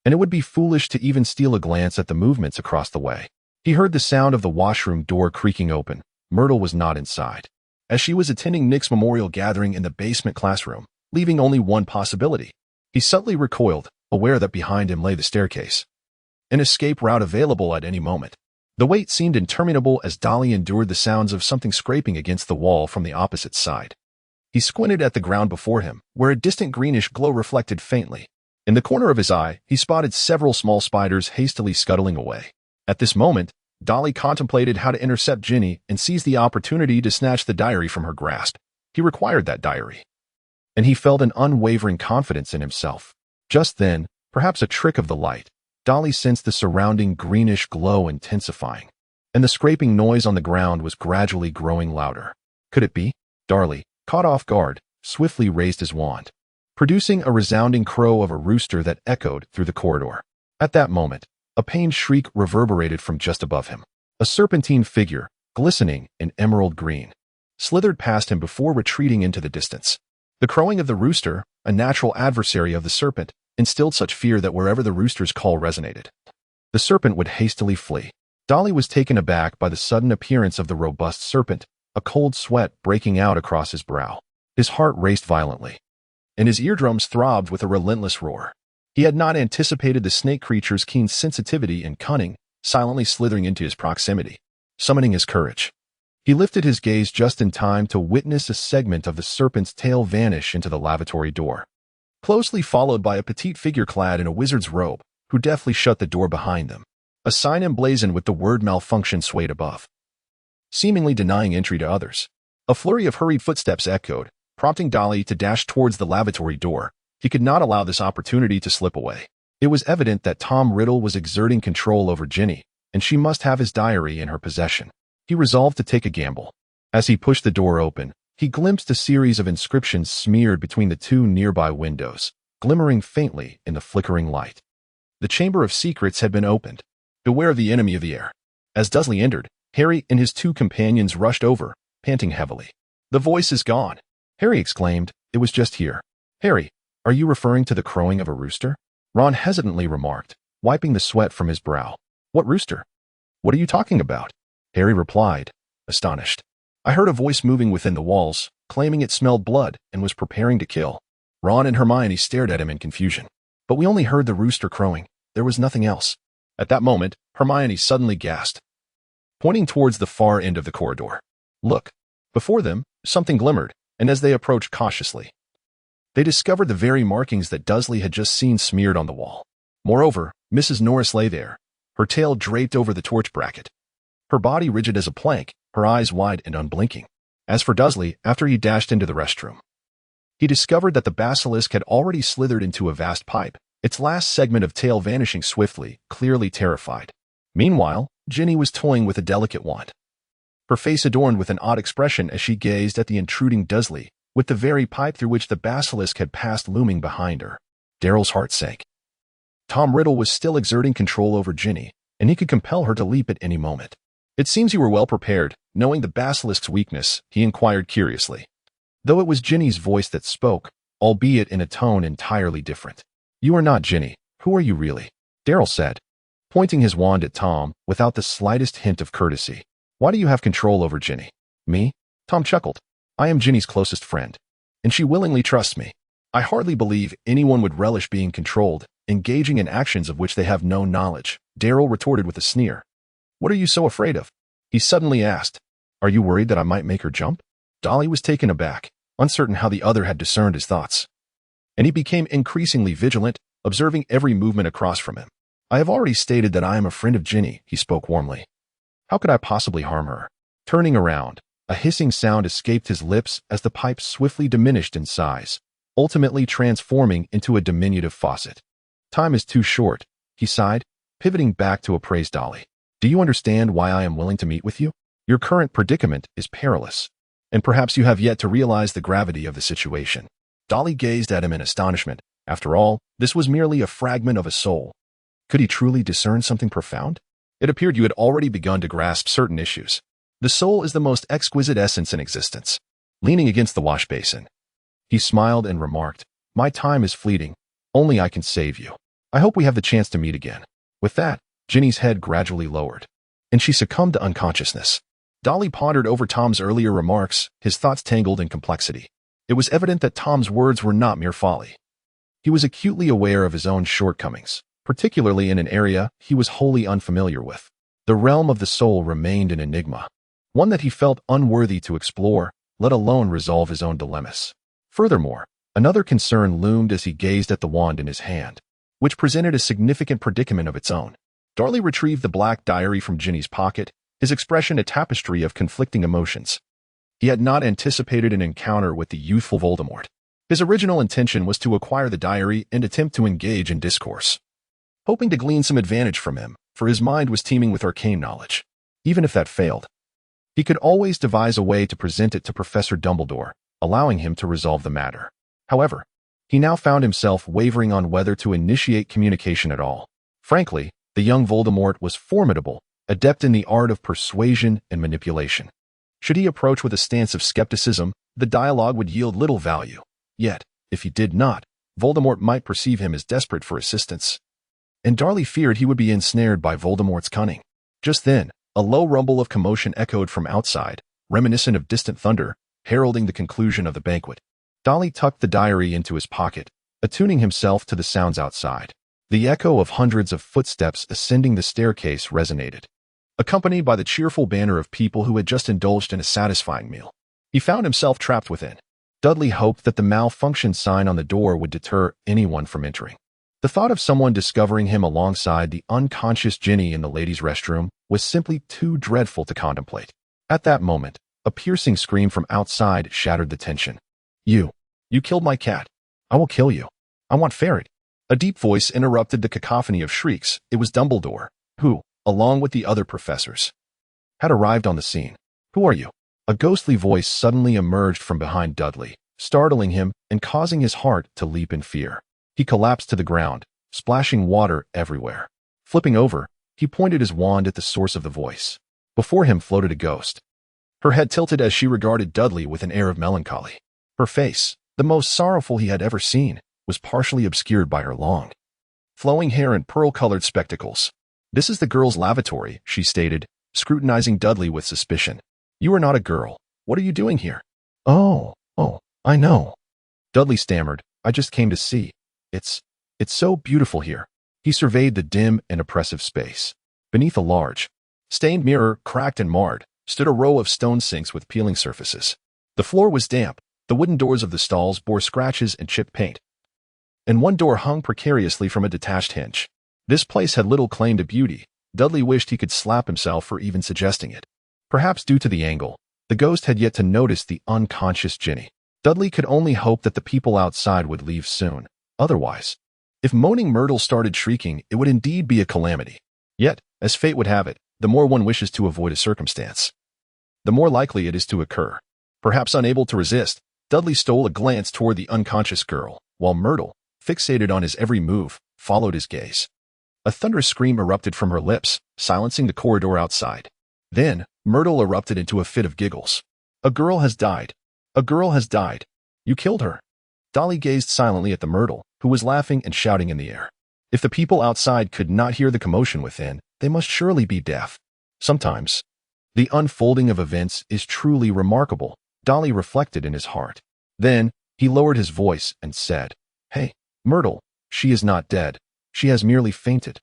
S1: and it would be foolish to even steal a glance at the movements across the way. He heard the sound of the washroom door creaking open. Myrtle was not inside, as she was attending Nick's memorial gathering in the basement classroom, leaving only one possibility. He subtly recoiled, aware that behind him lay the staircase, an escape route available at any moment. The wait seemed interminable as Dolly endured the sounds of something scraping against the wall from the opposite side. He squinted at the ground before him, where a distant greenish glow reflected faintly. In the corner of his eye, he spotted several small spiders hastily scuttling away. At this moment, Dolly contemplated how to intercept Ginny and seize the opportunity to snatch the diary from her grasp. He required that diary, and he felt an unwavering confidence in himself. Just then, perhaps a trick of the light, Dolly sensed the surrounding greenish glow intensifying, and the scraping noise on the ground was gradually growing louder. Could it be? Darley, caught off guard, swiftly raised his wand, producing a resounding crow of a rooster that echoed through the corridor. At that moment, a pained shriek reverberated from just above him. A serpentine figure, glistening in emerald green, slithered past him before retreating into the distance. The crowing of the rooster, a natural adversary of the serpent, instilled such fear that wherever the rooster's call resonated, the serpent would hastily flee. Dolly was taken aback by the sudden appearance of the robust serpent, a cold sweat breaking out across his brow. His heart raced violently, and his eardrums throbbed with a relentless roar. He had not anticipated the snake creature's keen sensitivity and cunning, silently slithering into his proximity. Summoning his courage, He lifted his gaze just in time to witness a segment of the serpent's tail vanish into the lavatory door, closely followed by a petite figure clad in a wizard's robe, who deftly shut the door behind them. A sign emblazoned with the word malfunction swayed above, seemingly denying entry to others. A flurry of hurried footsteps echoed, prompting Dudley to dash towards the lavatory door. He could not allow this opportunity to slip away. It was evident that Tom Riddle was exerting control over Ginny, and she must have his diary in her possession. He resolved to take a gamble. As he pushed the door open, he glimpsed a series of inscriptions smeared between the two nearby windows, glimmering faintly in the flickering light. The Chamber of Secrets had been opened. Beware of the enemy of the air. As Dudley entered, Harry and his two companions rushed over, panting heavily. The voice is gone, Harry exclaimed. It was just here. Harry, are you referring to the crowing of a rooster? Ron hesitantly remarked, wiping the sweat from his brow. What rooster? What are you talking about? Harry replied, astonished. I heard a voice moving within the walls, claiming it smelled blood and was preparing to kill. Ron and Hermione stared at him in confusion. But we only heard the rooster crowing. There was nothing else. At that moment, Hermione suddenly gasped, pointing towards the far end of the corridor. Look. Before them, something glimmered, and as they approached cautiously, they discovered the very markings that Dudley had just seen smeared on the wall. Moreover, Mrs. Norris lay there, her tail draped over the torch bracket, her body rigid as a plank, her eyes wide and unblinking. As for Dudley, after he dashed into the restroom, he discovered that the basilisk had already slithered into a vast pipe, its last segment of tail vanishing swiftly, clearly terrified. Meanwhile, Ginny was toying with a delicate wand, her face adorned with an odd expression as she gazed at the intruding Dudley, with the very pipe through which the basilisk had passed looming behind her. Daryl's heart sank. Tom Riddle was still exerting control over Ginny, and he could compel her to leap at any moment. It seems you were well prepared, knowing the basilisk's weakness, he inquired curiously. Though it was Ginny's voice that spoke, albeit in a tone entirely different. You are not Ginny. Who are you really? Daryl said, pointing his wand at Tom without the slightest hint of courtesy. Why do you have control over Ginny? Me? Tom chuckled. I am Ginny's closest friend, and she willingly trusts me. I hardly believe anyone would relish being controlled, engaging in actions of which they have no knowledge, Daryl retorted with a sneer. What are you so afraid of? He suddenly asked. Are you worried that I might make her jump? Dudley was taken aback, uncertain how the other had discerned his thoughts, and he became increasingly vigilant, observing every movement across from him. I have already stated that I am a friend of Ginny, he spoke warmly. How could I possibly harm her? Turning around, a hissing sound escaped his lips as the pipe swiftly diminished in size, ultimately transforming into a diminutive faucet. Time is too short, he sighed, pivoting back to appraise Dudley. Do you understand why I am willing to meet with you? Your current predicament is perilous, and perhaps you have yet to realize the gravity of the situation. Dudley gazed at him in astonishment. After all, this was merely a fragment of a soul. Could he truly discern something profound? It appeared you had already begun to grasp certain issues. The soul is the most exquisite essence in existence. Leaning against the wash basin, he smiled and remarked, My time is fleeting. Only I can save you. I hope we have the chance to meet again. With that, Ginny's head gradually lowered, and she succumbed to unconsciousness. Dudley pondered over Tom's earlier remarks, his thoughts tangled in complexity. It was evident that Tom's words were not mere folly. He was acutely aware of his own shortcomings, particularly in an area he was wholly unfamiliar with. The realm of the soul remained an enigma, one that he felt unworthy to explore, let alone resolve his own dilemmas. Furthermore, another concern loomed as he gazed at the wand in his hand, which presented a significant predicament of its own. Dudley retrieved the black diary from Ginny's pocket, his expression a tapestry of conflicting emotions. He had not anticipated an encounter with the youthful Voldemort. His original intention was to acquire the diary and attempt to engage in discourse, hoping to glean some advantage from him, for his mind was teeming with arcane knowledge. Even if that failed, he could always devise a way to present it to Professor Dumbledore, allowing him to resolve the matter. However, he now found himself wavering on whether to initiate communication at all. Frankly, the young Voldemort was formidable, adept in the art of persuasion and manipulation. Should he approach with a stance of skepticism, the dialogue would yield little value. Yet, if he did not, Voldemort might perceive him as desperate for assistance, and Dudley feared he would be ensnared by Voldemort's cunning. Just then, a low rumble of commotion echoed from outside, reminiscent of distant thunder, heralding the conclusion of the banquet. Dudley tucked the diary into his pocket, attuning himself to the sounds outside. The echo of hundreds of footsteps ascending the staircase resonated, accompanied by the cheerful banner of people who had just indulged in a satisfying meal. He found himself trapped within. Dudley hoped that the malfunction sign on the door would deter anyone from entering. The thought of someone discovering him alongside the unconscious Ginny in the ladies' restroom was simply too dreadful to contemplate. At that moment, a piercing scream from outside shattered the tension. You killed my cat. I will kill you. I want ferret. A deep voice interrupted the cacophony of shrieks. It was Dumbledore, who, along with the other professors, had arrived on the scene. Who are you? A ghostly voice suddenly emerged from behind Dudley, startling him and causing his heart to leap in fear. He collapsed to the ground, splashing water everywhere. Flipping over, he pointed his wand at the source of the voice. Before him floated a ghost. Her head tilted as she regarded Dudley with an air of melancholy. Her face, the most sorrowful he had ever seen, was partially obscured by her long, flowing hair and pearl-colored spectacles. This is the girl's lavatory, she stated, scrutinizing Dudley with suspicion. You are not a girl. What are you doing here? Oh, I know. Dudley stammered. I just came to see. It's so beautiful here. He surveyed the dim and oppressive space. Beneath a large, stained mirror, cracked and marred, stood a row of stone sinks with peeling surfaces. The floor was damp. The wooden doors of the stalls bore scratches and chipped paint, and one door hung precariously from a detached hinge. This place had little claim to beauty. Dudley wished he could slap himself for even suggesting it. Perhaps due to the angle, the ghost had yet to notice the unconscious Ginny. Dudley could only hope that the people outside would leave soon. Otherwise, if moaning Myrtle started shrieking, it would indeed be a calamity. Yet, as fate would have it, the more one wishes to avoid a circumstance, the more likely it is to occur. Perhaps unable to resist, Dudley stole a glance toward the unconscious girl, while Myrtle, fixated on his every move, followed his gaze. A thunderous scream erupted from her lips, silencing the corridor outside. Then, Myrtle erupted into a fit of giggles. A girl has died. A girl has died. You killed her. Dolly gazed silently at the Myrtle, who was laughing and shouting in the air. If the people outside could not hear the commotion within, they must surely be deaf. Sometimes, the unfolding of events is truly remarkable, Dolly reflected in his heart. Then, he lowered his voice and said, Hey, Myrtle, she is not dead. She has merely fainted.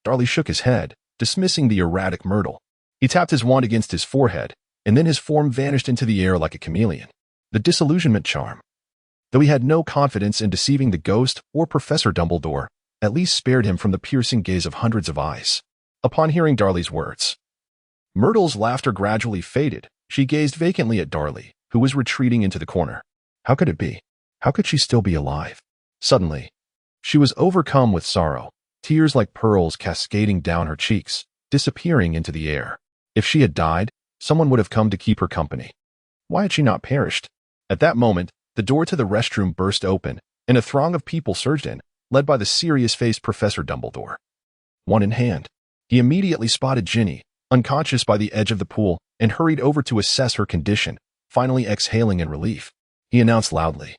S1: Dolly shook his head, dismissing the erratic Myrtle. He tapped his wand against his forehead, and then his form vanished into the air like a chameleon. The disillusionment charm, though he had no confidence in deceiving the ghost or Professor Dumbledore, at least spared him from the piercing gaze of hundreds of eyes. Upon hearing Darley's words, Myrtle's laughter gradually faded. She gazed vacantly at Darley, who was retreating into the corner. How could it be? How could she still be alive? Suddenly, she was overcome with sorrow, tears like pearls cascading down her cheeks, disappearing into the air. If she had died, someone would have come to keep her company. Why had she not perished? At that moment, the door to the restroom burst open, and a throng of people surged in, led by the serious-faced Professor Dumbledore. One in hand, he immediately spotted Ginny, unconscious by the edge of the pool, and hurried over to assess her condition, finally exhaling in relief. He announced loudly,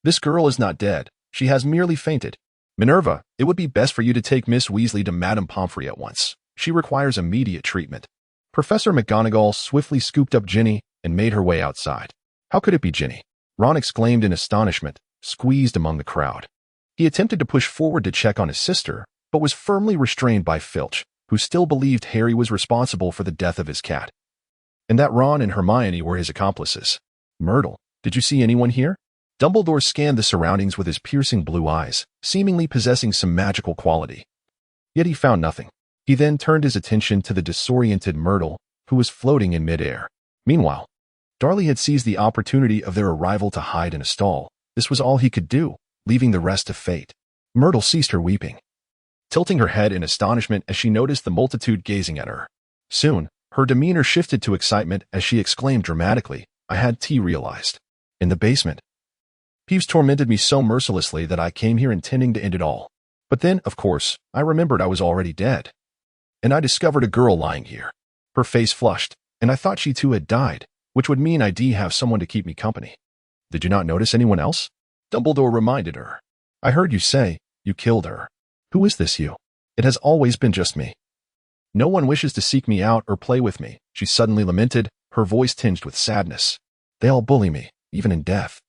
S1: This girl is not dead. She has merely fainted. Minerva, it would be best for you to take Miss Weasley to Madame Pomfrey at once. She requires immediate treatment. Professor McGonagall swiftly scooped up Ginny and made her way outside. How could it be Ginny? Ron exclaimed in astonishment, squeezed among the crowd. He attempted to push forward to check on his sister, but was firmly restrained by Filch, who still believed Harry was responsible for the death of his cat, and that Ron and Hermione were his accomplices. Myrtle, did you see anyone here? Dumbledore scanned the surroundings with his piercing blue eyes, seemingly possessing some magical quality. Yet he found nothing. He then turned his attention to the disoriented Myrtle, who was floating in midair. Meanwhile, Darley had seized the opportunity of their arrival to hide in a stall. This was all he could do, leaving the rest to fate. Myrtle ceased her weeping, tilting her head in astonishment as she noticed the multitude gazing at her. Soon, her demeanor shifted to excitement as she exclaimed dramatically, I had realized. In the basement. Peeves tormented me so mercilessly that I came here intending to end it all. But then, of course, I remembered I was already dead. And I discovered a girl lying here. Her face flushed, and I thought she too had died, which would mean I'd have someone to keep me company. Did you not notice anyone else? Dumbledore reminded her. I heard you say you killed her. Who is this you? It has always been just me. No one wishes to seek me out or play with me, she suddenly lamented, her voice tinged with sadness. They all bully me, even in death.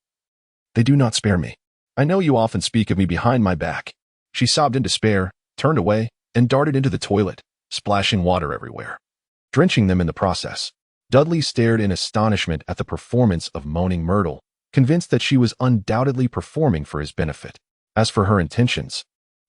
S1: They do not spare me. I know you often speak of me behind my back. She sobbed in despair, turned away, and darted into the toilet, splashing water everywhere. drenching them in the process. Dudley stared in astonishment at the performance of Moaning Myrtle, convinced that she was undoubtedly performing for his benefit. As for her intentions,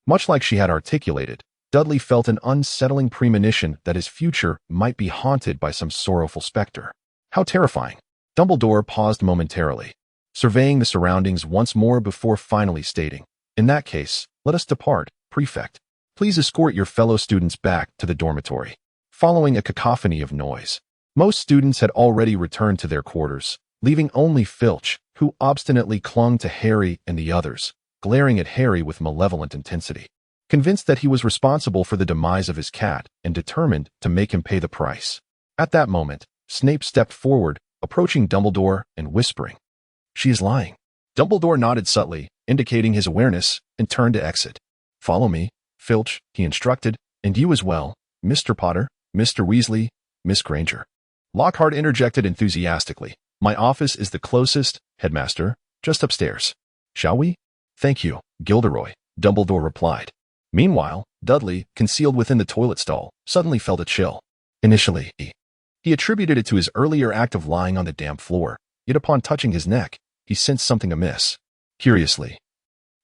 S1: much like she had articulated, Dudley felt an unsettling premonition that his future might be haunted by some sorrowful specter. How terrifying! Dumbledore paused momentarily, surveying the surroundings once more before finally stating, "In that case, let us depart, Prefect. Please escort your fellow students back to the dormitory." Following a cacophony of noise, most students had already returned to their quarters, leaving only Filch, who obstinately clung to Harry and the others, glaring at Harry with malevolent intensity. Convinced that he was responsible for the demise of his cat and determined to make him pay the price. At that moment, Snape stepped forward, approaching Dumbledore and whispering, "She is lying." Dumbledore nodded subtly, indicating his awareness, and turned to exit. "Follow me, Filch," he instructed, "and you as well, Mr. Potter, Mr. Weasley, Miss Granger." Lockhart interjected enthusiastically, "My office is the closest, Headmaster, just upstairs. Shall we?" "Thank you, Gilderoy," Dumbledore replied. Meanwhile, Dudley, concealed within the toilet stall, suddenly felt a chill. Initially, he attributed it to his earlier act of lying on the damp floor, yet upon touching his neck, he sensed something amiss. Curiously,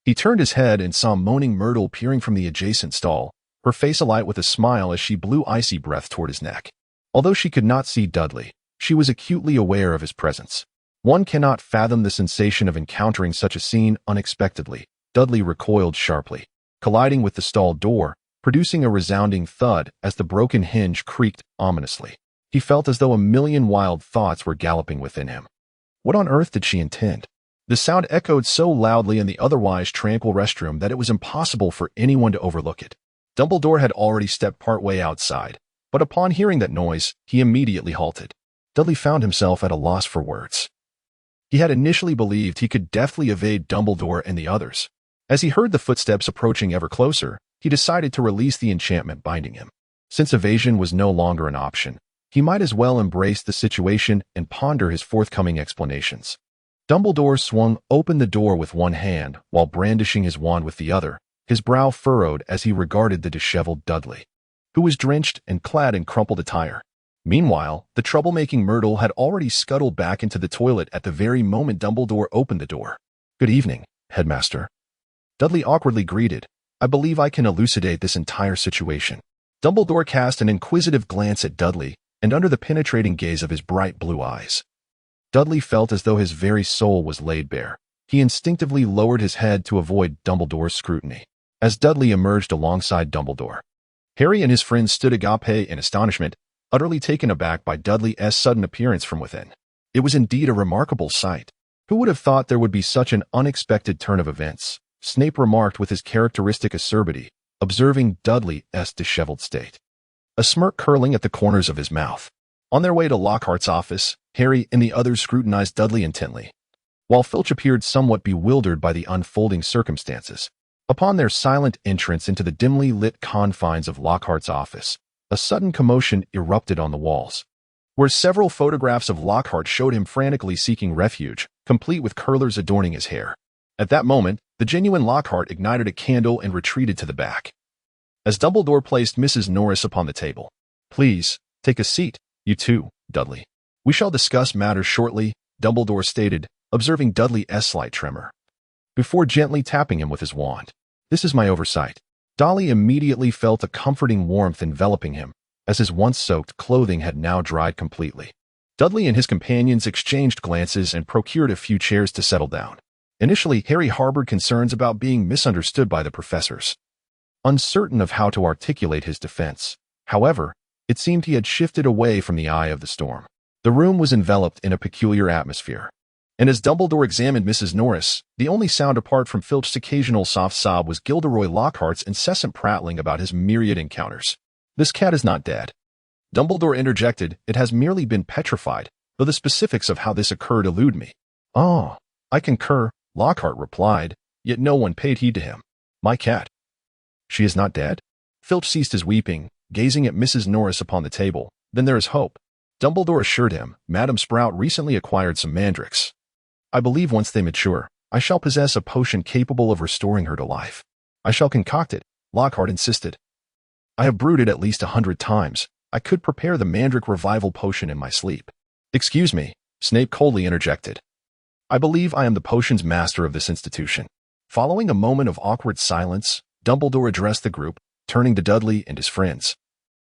S1: he turned his head and saw Moaning Myrtle peering from the adjacent stall, her face alight with a smile as she blew icy breath toward his neck. Although she could not see Dudley, she was acutely aware of his presence. One cannot fathom the sensation of encountering such a scene unexpectedly. Dudley recoiled sharply, colliding with the stall door, producing a resounding thud as the broken hinge creaked ominously. He felt as though a million wild thoughts were galloping within him. What on earth did she intend? The sound echoed so loudly in the otherwise tranquil restroom that it was impossible for anyone to overlook it. Dumbledore had already stepped partway outside, but upon hearing that noise, he immediately halted. Dudley found himself at a loss for words. He had initially believed he could deftly evade Dumbledore and the others. As he heard the footsteps approaching ever closer, he decided to release the enchantment binding him. Since evasion was no longer an option, he might as well embrace the situation and ponder his forthcoming explanations. Dumbledore swung open the door with one hand while brandishing his wand with the other, his brow furrowed as he regarded the disheveled Dudley, who was drenched and clad in crumpled attire. Meanwhile, the troublemaking Myrtle had already scuttled back into the toilet at the very moment Dumbledore opened the door. "Good evening, Headmaster." Dudley awkwardly greeted. "I believe I can elucidate this entire situation." Dumbledore cast an inquisitive glance at Dudley, and under the penetrating gaze of his bright blue eyes, Dudley felt as though his very soul was laid bare. He instinctively lowered his head to avoid Dumbledore's scrutiny. As Dudley emerged alongside Dumbledore, Harry and his friends stood agape in astonishment, utterly taken aback by Dudley's sudden appearance from within. It was indeed a remarkable sight. Who would have thought there would be such an unexpected turn of events? Snape remarked with his characteristic acerbity, observing Dudley's disheveled state, a smirk curling at the corners of his mouth. On their way to Lockhart's office, Harry and the others scrutinized Dudley intently, while Filch appeared somewhat bewildered by the unfolding circumstances. Upon their silent entrance into the dimly lit confines of Lockhart's office, a sudden commotion erupted on the walls, where several photographs of Lockhart showed him frantically seeking refuge, complete with curlers adorning his hair. At that moment, the genuine Lockhart ignited a candle and retreated to the back. As Dumbledore placed Mrs. Norris upon the table, "Please, take a seat, you two, Dudley. We shall discuss matters shortly," Dumbledore stated, observing Dudley's slight tremor, before gently tapping him with his wand. "This is my oversight." Dudley immediately felt a comforting warmth enveloping him, as his once-soaked clothing had now dried completely. Dudley and his companions exchanged glances and procured a few chairs to settle down. Initially, Harry harbored concerns about being misunderstood by the professors, uncertain of how to articulate his defense. However, it seemed he had shifted away from the eye of the storm. The room was enveloped in a peculiar atmosphere, and as Dumbledore examined Mrs. Norris, the only sound apart from Filch's occasional soft sob was Gilderoy Lockhart's incessant prattling about his myriad encounters. "This cat is not dead," Dumbledore interjected. "It has merely been petrified, though the specifics of how this occurred elude me." "Oh, I concur," Lockhart replied, yet no one paid heed to him. "My cat. She is not dead?" Filch ceased his weeping, gazing at Mrs. Norris upon the table. "Then there is hope." Dumbledore assured him, "Madam Sprout recently acquired some mandrakes. I believe once they mature, I shall possess a potion capable of restoring her to life." "I shall concoct it," Lockhart insisted. "I have brewed it at least 100 times, I could prepare the Mandrake Revival Potion in my sleep. Excuse me, Snape coldly interjected. I believe I am the potions master of this institution. Following a moment of awkward silence, Dumbledore addressed the group, turning to Dudley and his friends.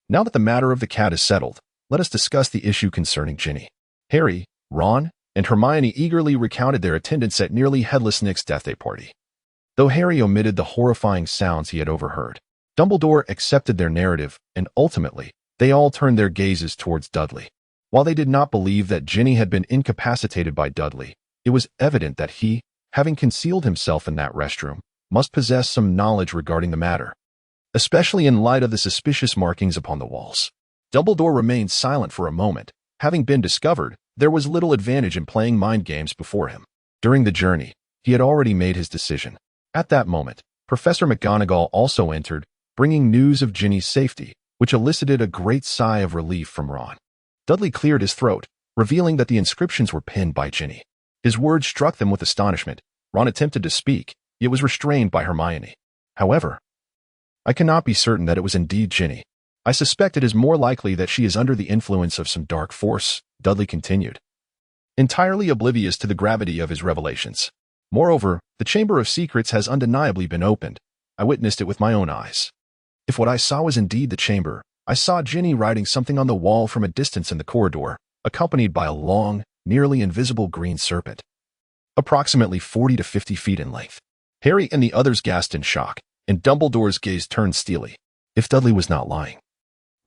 S1: Now that the matter of the cat is settled, let us discuss the issue concerning Ginny. Harry, Ron, and Hermione eagerly recounted their attendance at nearly Headless Nick's death day party. Though Harry omitted the horrifying sounds he had overheard, Dumbledore accepted their narrative, and ultimately, they all turned their gazes towards Dudley. While they did not believe that Ginny had been incapacitated by Dudley, it was evident that he, having concealed himself in that restroom, must possess some knowledge regarding the matter, especially in light of the suspicious markings upon the walls. Dumbledore remained silent for a moment. Having been discovered, there was little advantage in playing mind games before him. During the journey, he had already made his decision. At that moment, Professor McGonagall also entered, bringing news of Ginny's safety, which elicited a great sigh of relief from Ron. Dudley cleared his throat, revealing that the inscriptions were penned by Ginny. His words struck them with astonishment. Ron attempted to speak, yet was restrained by Hermione. However, I cannot be certain that it was indeed Ginny. I suspect it is more likely that she is under the influence of some dark force, Dudley continued, entirely oblivious to the gravity of his revelations. Moreover, the Chamber of Secrets has undeniably been opened. I witnessed it with my own eyes. If what I saw was indeed the chamber, I saw Ginny writing something on the wall from a distance in the corridor, accompanied by a long, nearly invisible green serpent, approximately 40 to 50 feet in length. Harry and the others gasped in shock, and Dumbledore's gaze turned steely. If Dudley was not lying,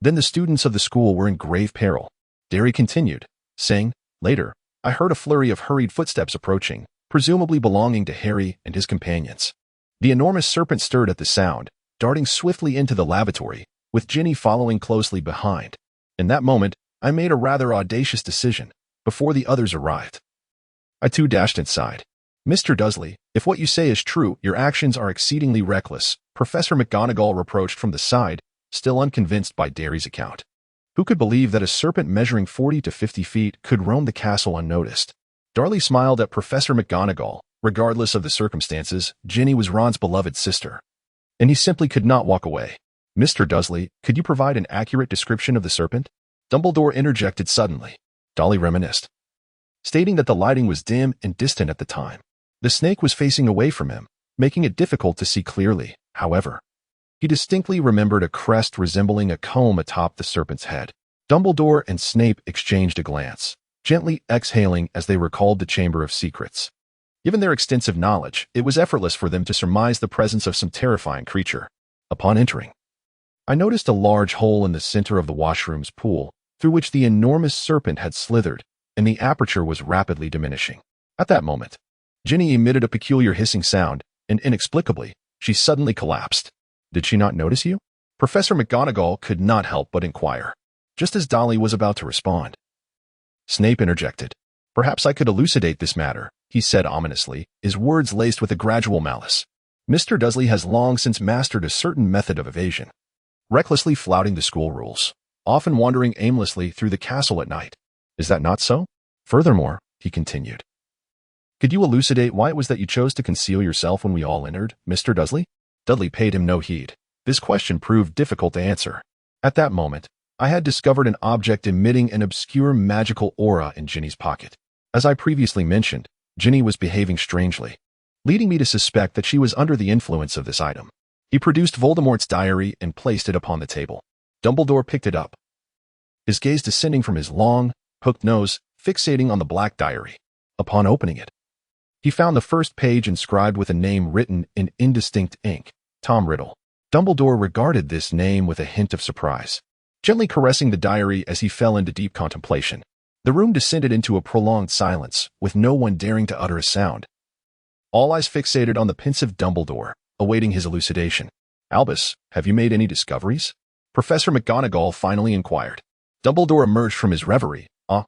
S1: then the students of the school were in grave peril. Derry continued, saying, later, I heard a flurry of hurried footsteps approaching, presumably belonging to Harry and his companions. The enormous serpent stirred at the sound, darting swiftly into the lavatory, with Ginny following closely behind. In that moment, I made a rather audacious decision, before the others arrived. I too dashed inside. Mr. Dudley, if what you say is true, your actions are exceedingly reckless, Professor McGonagall reproached from the side, still unconvinced by Derry's account. Who could believe that a serpent measuring 40 to 50 feet could roam the castle unnoticed? Darley smiled at Professor McGonagall. Regardless of the circumstances, Ginny was Ron's beloved sister, and he simply could not walk away. Mr. Dudley, could you provide an accurate description of the serpent? Dumbledore interjected suddenly. Darley reminisced, stating that the lighting was dim and distant at the time. The snake was facing away from him, making it difficult to see clearly. However, he distinctly remembered a crest resembling a comb atop the serpent's head. Dumbledore and Snape exchanged a glance, gently exhaling as they recalled the Chamber of Secrets. Given their extensive knowledge, it was effortless for them to surmise the presence of some terrifying creature. Upon entering, I noticed a large hole in the center of the washroom's pool, through which the enormous serpent had slithered, and the aperture was rapidly diminishing. At that moment, Ginny emitted a peculiar hissing sound, and inexplicably, she suddenly collapsed. Did she not notice you? Professor McGonagall could not help but inquire, just as Dudley was about to respond. Snape interjected. Perhaps I could elucidate this matter, he said ominously, his words laced with a gradual malice. Mr. Dudley has long since mastered a certain method of evasion, recklessly flouting the school rules, often wandering aimlessly through the castle at night. Is that not so? Furthermore, he continued, could you elucidate why it was that you chose to conceal yourself when we all entered, Mr. Dudley? Dudley paid him no heed. This question proved difficult to answer. At that moment, I had discovered an object emitting an obscure magical aura in Ginny's pocket. As I previously mentioned, Ginny was behaving strangely, leading me to suspect that she was under the influence of this item. He produced Voldemort's diary and placed it upon the table. Dumbledore picked it up, his gaze descending from his long, hooked nose, fixating on the black diary. Upon opening it, he found the first page inscribed with a name written in indistinct ink, Tom Riddle. Dumbledore regarded this name with a hint of surprise, gently caressing the diary as he fell into deep contemplation. The room descended into a prolonged silence, with no one daring to utter a sound. All eyes fixated on the pensive Dumbledore, awaiting his elucidation. Albus, have you made any discoveries? Professor McGonagall finally inquired. Dumbledore emerged from his reverie.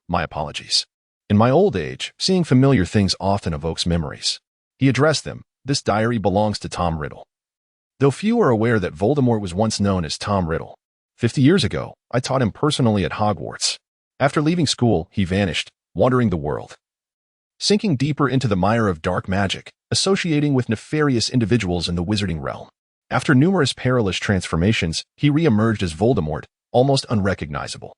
S1: My apologies. In my old age, seeing familiar things often evokes memories. He addressed them. This diary belongs to Tom Riddle. Though few are aware that Voldemort was once known as Tom Riddle. 50 years ago, I taught him personally at Hogwarts. After leaving school, he vanished, wandering the world, sinking deeper into the mire of dark magic, associating with nefarious individuals in the wizarding realm. After numerous perilous transformations, he re-emerged as Voldemort, almost unrecognizable.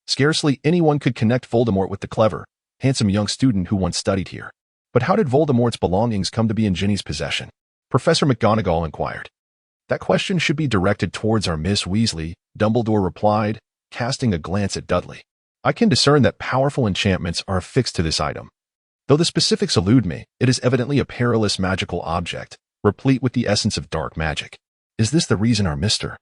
S1: Scarcely anyone could connect Voldemort with the clever, handsome young student who once studied here. But how did Voldemort's belongings come to be in Ginny's possession? Professor McGonagall inquired. That question should be directed towards our Miss Weasley, Dumbledore replied, casting a glance at Dudley. I can discern that powerful enchantments are affixed to this item. Though the specifics elude me, it is evidently a perilous magical object, replete with the essence of dark magic. Is this the reason our Mr.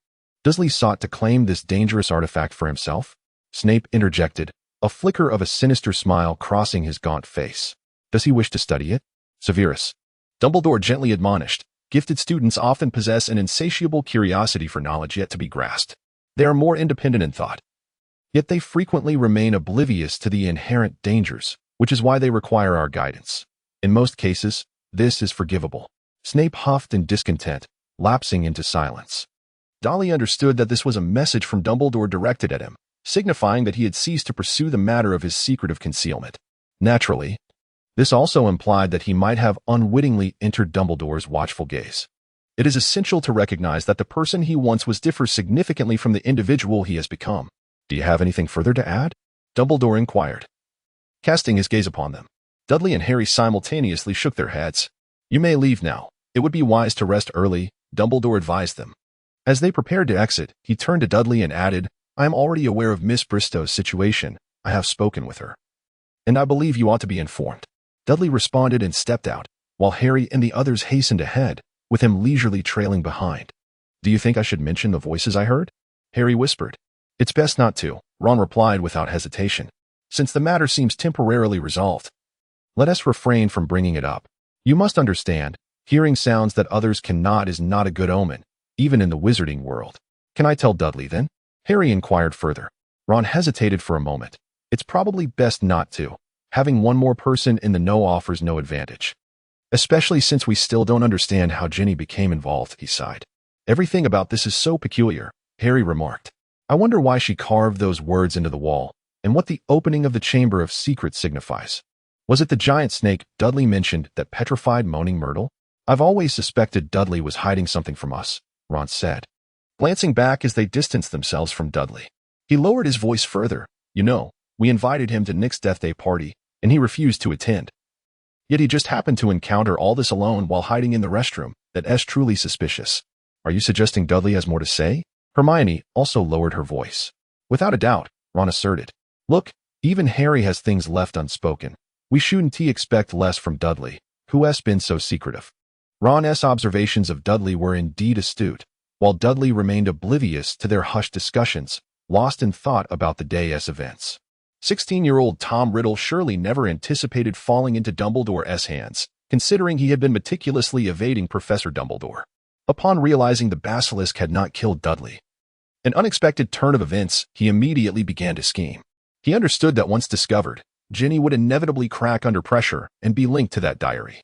S1: Dudley sought to claim this dangerous artifact for himself? Snape interjected, a flicker of a sinister smile crossing his gaunt face. Does he wish to study it? Severus. Dumbledore gently admonished, gifted students often possess an insatiable curiosity for knowledge yet to be grasped. They are more independent in thought. Yet they frequently remain oblivious to the inherent dangers, which is why they require our guidance. In most cases, this is forgivable. Snape huffed in discontent, lapsing into silence. Dudley understood that this was a message from Dumbledore directed at him, signifying that he had ceased to pursue the matter of his secret of concealment. Naturally, this also implied that he might have unwittingly entered Dumbledore's watchful gaze. It is essential to recognize that the person he once was differs significantly from the individual he has become. Do you have anything further to add? Dumbledore inquired, casting his gaze upon them. Dudley and Harry simultaneously shook their heads. You may leave now. It would be wise to rest early, Dumbledore advised them. As they prepared to exit, he turned to Dudley and added, I am already aware of Miss Bristow's situation. I have spoken with her. And I believe you ought to be informed. Dudley responded and stepped out, while Harry and the others hastened ahead, with him leisurely trailing behind. Do you think I should mention the voices I heard? Harry whispered. It's best not to, Ron replied without hesitation, since the matter seems temporarily resolved. Let us refrain from bringing it up. You must understand, hearing sounds that others cannot is not a good omen, even in the wizarding world. Can I tell Dudley then? Harry inquired further. Ron hesitated for a moment. It's probably best not to. Having one more person in the know offers no advantage. Especially since we still don't understand how Ginny became involved, he sighed. Everything about this is so peculiar, Harry remarked. I wonder why she carved those words into the wall, and what the opening of the Chamber of Secrets signifies. Was it the giant snake Dudley mentioned that petrified Moaning Myrtle? I've always suspected Dudley was hiding something from us, Ron said, glancing back as they distanced themselves from Dudley. He lowered his voice further. You know, we invited him to Nick's Death Day party, and he refused to attend. Yet he just happened to encounter all this alone while hiding in the restroom. That's truly suspicious. Are you suggesting Dudley has more to say? Hermione also lowered her voice. Without a doubt, Ron asserted. Look, even Harry has things left unspoken. We shouldn't expect less from Dudley, who has been so secretive. Ron's observations of Dudley were indeed astute, while Dudley remained oblivious to their hushed discussions, lost in thought about the day's events. 16-year-old Tom Riddle surely never anticipated falling into Dumbledore's hands, considering he had been meticulously evading Professor Dumbledore. Upon realizing the basilisk had not killed Dudley, an unexpected turn of events, he immediately began to scheme. He understood that once discovered, Ginny would inevitably crack under pressure and be linked to that diary,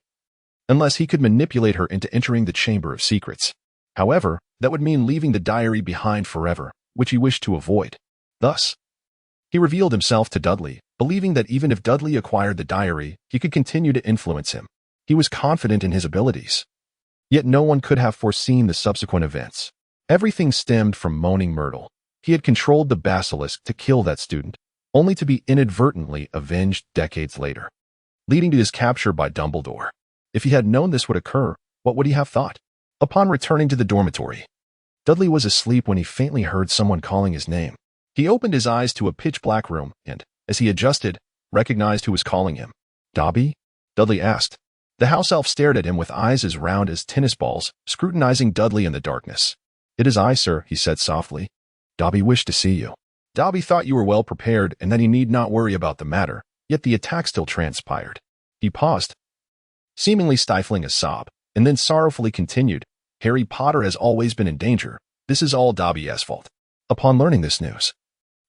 S1: unless he could manipulate her into entering the Chamber of Secrets. However, that would mean leaving the diary behind forever, which he wished to avoid. Thus, he revealed himself to Dudley, believing that even if Dudley acquired the diary, he could continue to influence him. He was confident in his abilities. Yet no one could have foreseen the subsequent events. Everything stemmed from Moaning Myrtle. He had controlled the basilisk to kill that student, only to be inadvertently avenged decades later, leading to his capture by Dumbledore. If he had known this would occur, what would he have thought? Upon returning to the dormitory, Dudley was asleep when he faintly heard someone calling his name. He opened his eyes to a pitch-black room and, as he adjusted, recognized who was calling him. Dobby? Dudley asked. The house elf stared at him with eyes as round as tennis balls, scrutinizing Dudley in the darkness. It is I, sir, he said softly. Dobby wished to see you. Dobby thought you were well prepared and that he need not worry about the matter, yet the attack still transpired. He paused, seemingly stifling a sob, and then sorrowfully continued. Harry Potter has always been in danger. This is all Dobby's fault. Upon learning this news,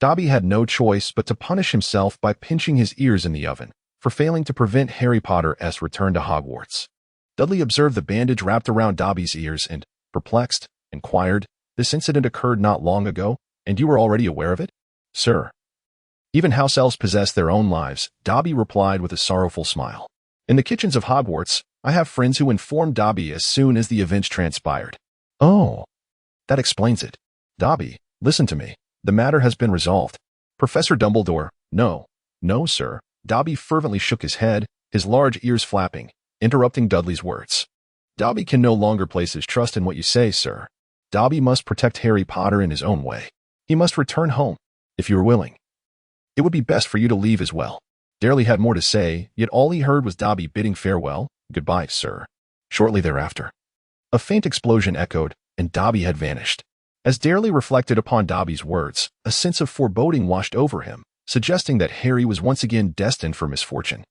S1: Dobby had no choice but to punish himself by pinching his ears in the oven for failing to prevent Harry Potter's return to Hogwarts. Dudley observed the bandage wrapped around Dobby's ears and, perplexed, inquired, This incident occurred not long ago, and you were already aware of it? Sir. Even house elves possess their own lives, Dobby replied with a sorrowful smile. In the kitchens of Hogwarts, I have friends who informed Dobby as soon as the events transpired. Oh, that explains it. Dobby, listen to me. The matter has been resolved. Professor Dumbledore, no, no, sir. Dobby fervently shook his head, his large ears flapping, interrupting Dudley's words. Dobby can no longer place his trust in what you say, sir. Dobby must protect Harry Potter in his own way. He must return home, if you are willing. It would be best for you to leave as well. Dudley had more to say, yet all he heard was Dobby bidding farewell, goodbye, sir. Shortly thereafter, a faint explosion echoed, and Dobby had vanished. As Dudley reflected upon Dobby's words, a sense of foreboding washed over him, suggesting that Harry was once again destined for misfortune.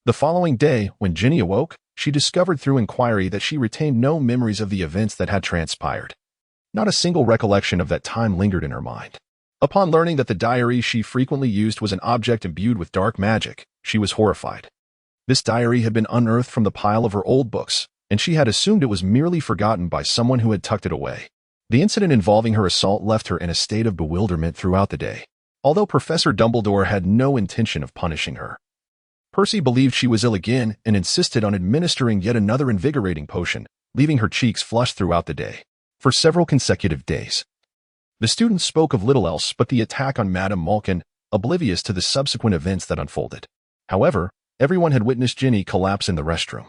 S1: The following day, when Ginny awoke, she discovered through inquiry that she retained no memories of the events that had transpired. Not a single recollection of that time lingered in her mind. Upon learning that the diary she frequently used was an object imbued with dark magic, she was horrified. This diary had been unearthed from the pile of her old books, and she had assumed it was merely forgotten by someone who had tucked it away. The incident involving her assault left her in a state of bewilderment throughout the day, although Professor Dumbledore had no intention of punishing her. Percy believed she was ill again and insisted on administering yet another invigorating potion, leaving her cheeks flushed throughout the day. For several consecutive days, the students spoke of little else but the attack on Madame Malkin, oblivious to the subsequent events that unfolded. However, everyone had witnessed Ginny collapse in the restroom,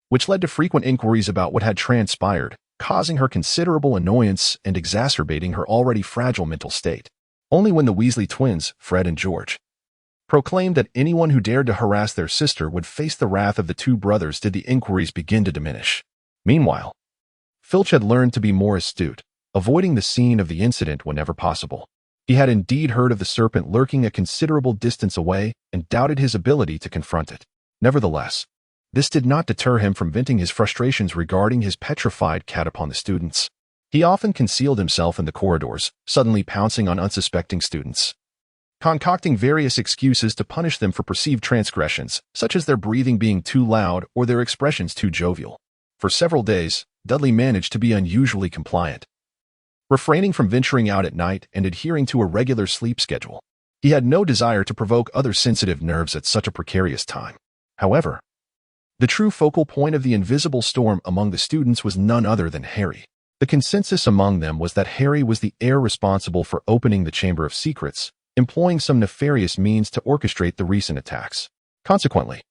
S1: which led to frequent inquiries about what had transpired, causing her considerable annoyance and exacerbating her already fragile mental state. Only when the Weasley twins, Fred and George, proclaimed that anyone who dared to harass their sister would face the wrath of the two brothers did the inquiries begin to diminish. Meanwhile, Filch had learned to be more astute, avoiding the scene of the incident whenever possible. He had indeed heard of the serpent lurking a considerable distance away and doubted his ability to confront it. Nevertheless, this did not deter him from venting his frustrations regarding his petrified cat upon the students. He often concealed himself in the corridors, suddenly pouncing on unsuspecting students, concocting various excuses to punish them for perceived transgressions, such as their breathing being too loud or their expressions too jovial. For several days, Dudley managed to be unusually compliant, refraining from venturing out at night and adhering to a regular sleep schedule. He had no desire to provoke other sensitive nerves at such a precarious time. However, the true focal point of the invisible storm among the students was none other than Harry. The consensus among them was that Harry was the heir responsible for opening the Chamber of Secrets, employing some nefarious means to orchestrate the recent attacks. Consequently,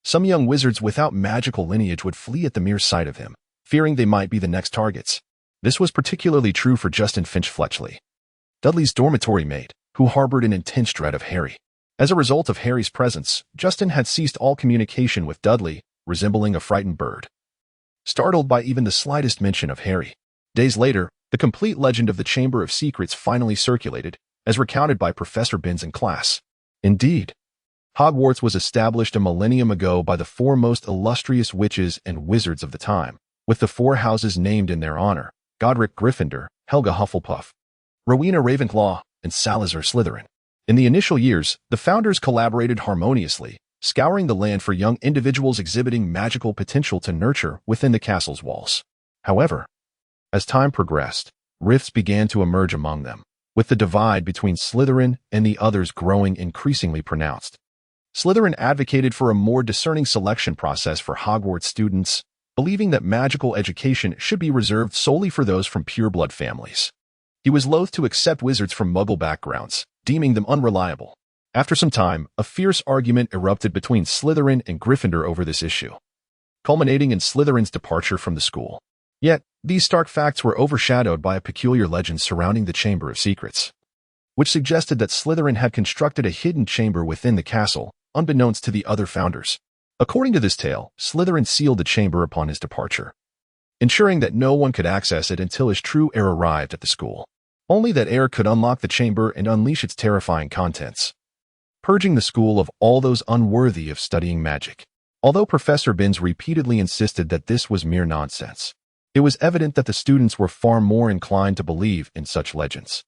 S1: some young wizards without magical lineage would flee at the mere sight of him, fearing they might be the next targets. This was particularly true for Justin Finch Fletchley, Dudley's dormitory mate, who harbored an intense dread of Harry. As a result of Harry's presence, Justin had ceased all communication with Dudley, resembling a frightened bird, startled by even the slightest mention of Harry. Days later, the complete legend of the Chamber of Secrets finally circulated, as recounted by Professor Binns in class. Indeed, Hogwarts was established a millennium ago by the foremost illustrious witches and wizards of the time, with the 4 houses named in their honor: Godric Gryffindor, Helga Hufflepuff, Rowena Ravenclaw, and Salazar Slytherin. In the initial years, the founders collaborated harmoniously, scouring the land for young individuals exhibiting magical potential to nurture within the castle's walls. However, as time progressed, rifts began to emerge among them, with the divide between Slytherin and the others growing increasingly pronounced. Slytherin advocated for a more discerning selection process for Hogwarts students, believing that magical education should be reserved solely for those from pureblood families. He was loath to accept wizards from Muggle backgrounds, deeming them unreliable. After some time, a fierce argument erupted between Slytherin and Gryffindor over this issue, culminating in Slytherin's departure from the school. Yet, these stark facts were overshadowed by a peculiar legend surrounding the Chamber of Secrets, which suggested that Slytherin had constructed a hidden chamber within the castle, unbeknownst to the other founders. According to this tale, Slytherin sealed the chamber upon his departure, ensuring that no one could access it until his true heir arrived at the school. Only that heir could unlock the chamber and unleash its terrifying contents, purging the school of all those unworthy of studying magic. Although Professor Binns repeatedly insisted that this was mere nonsense, it was evident that the students were far more inclined to believe in such legends.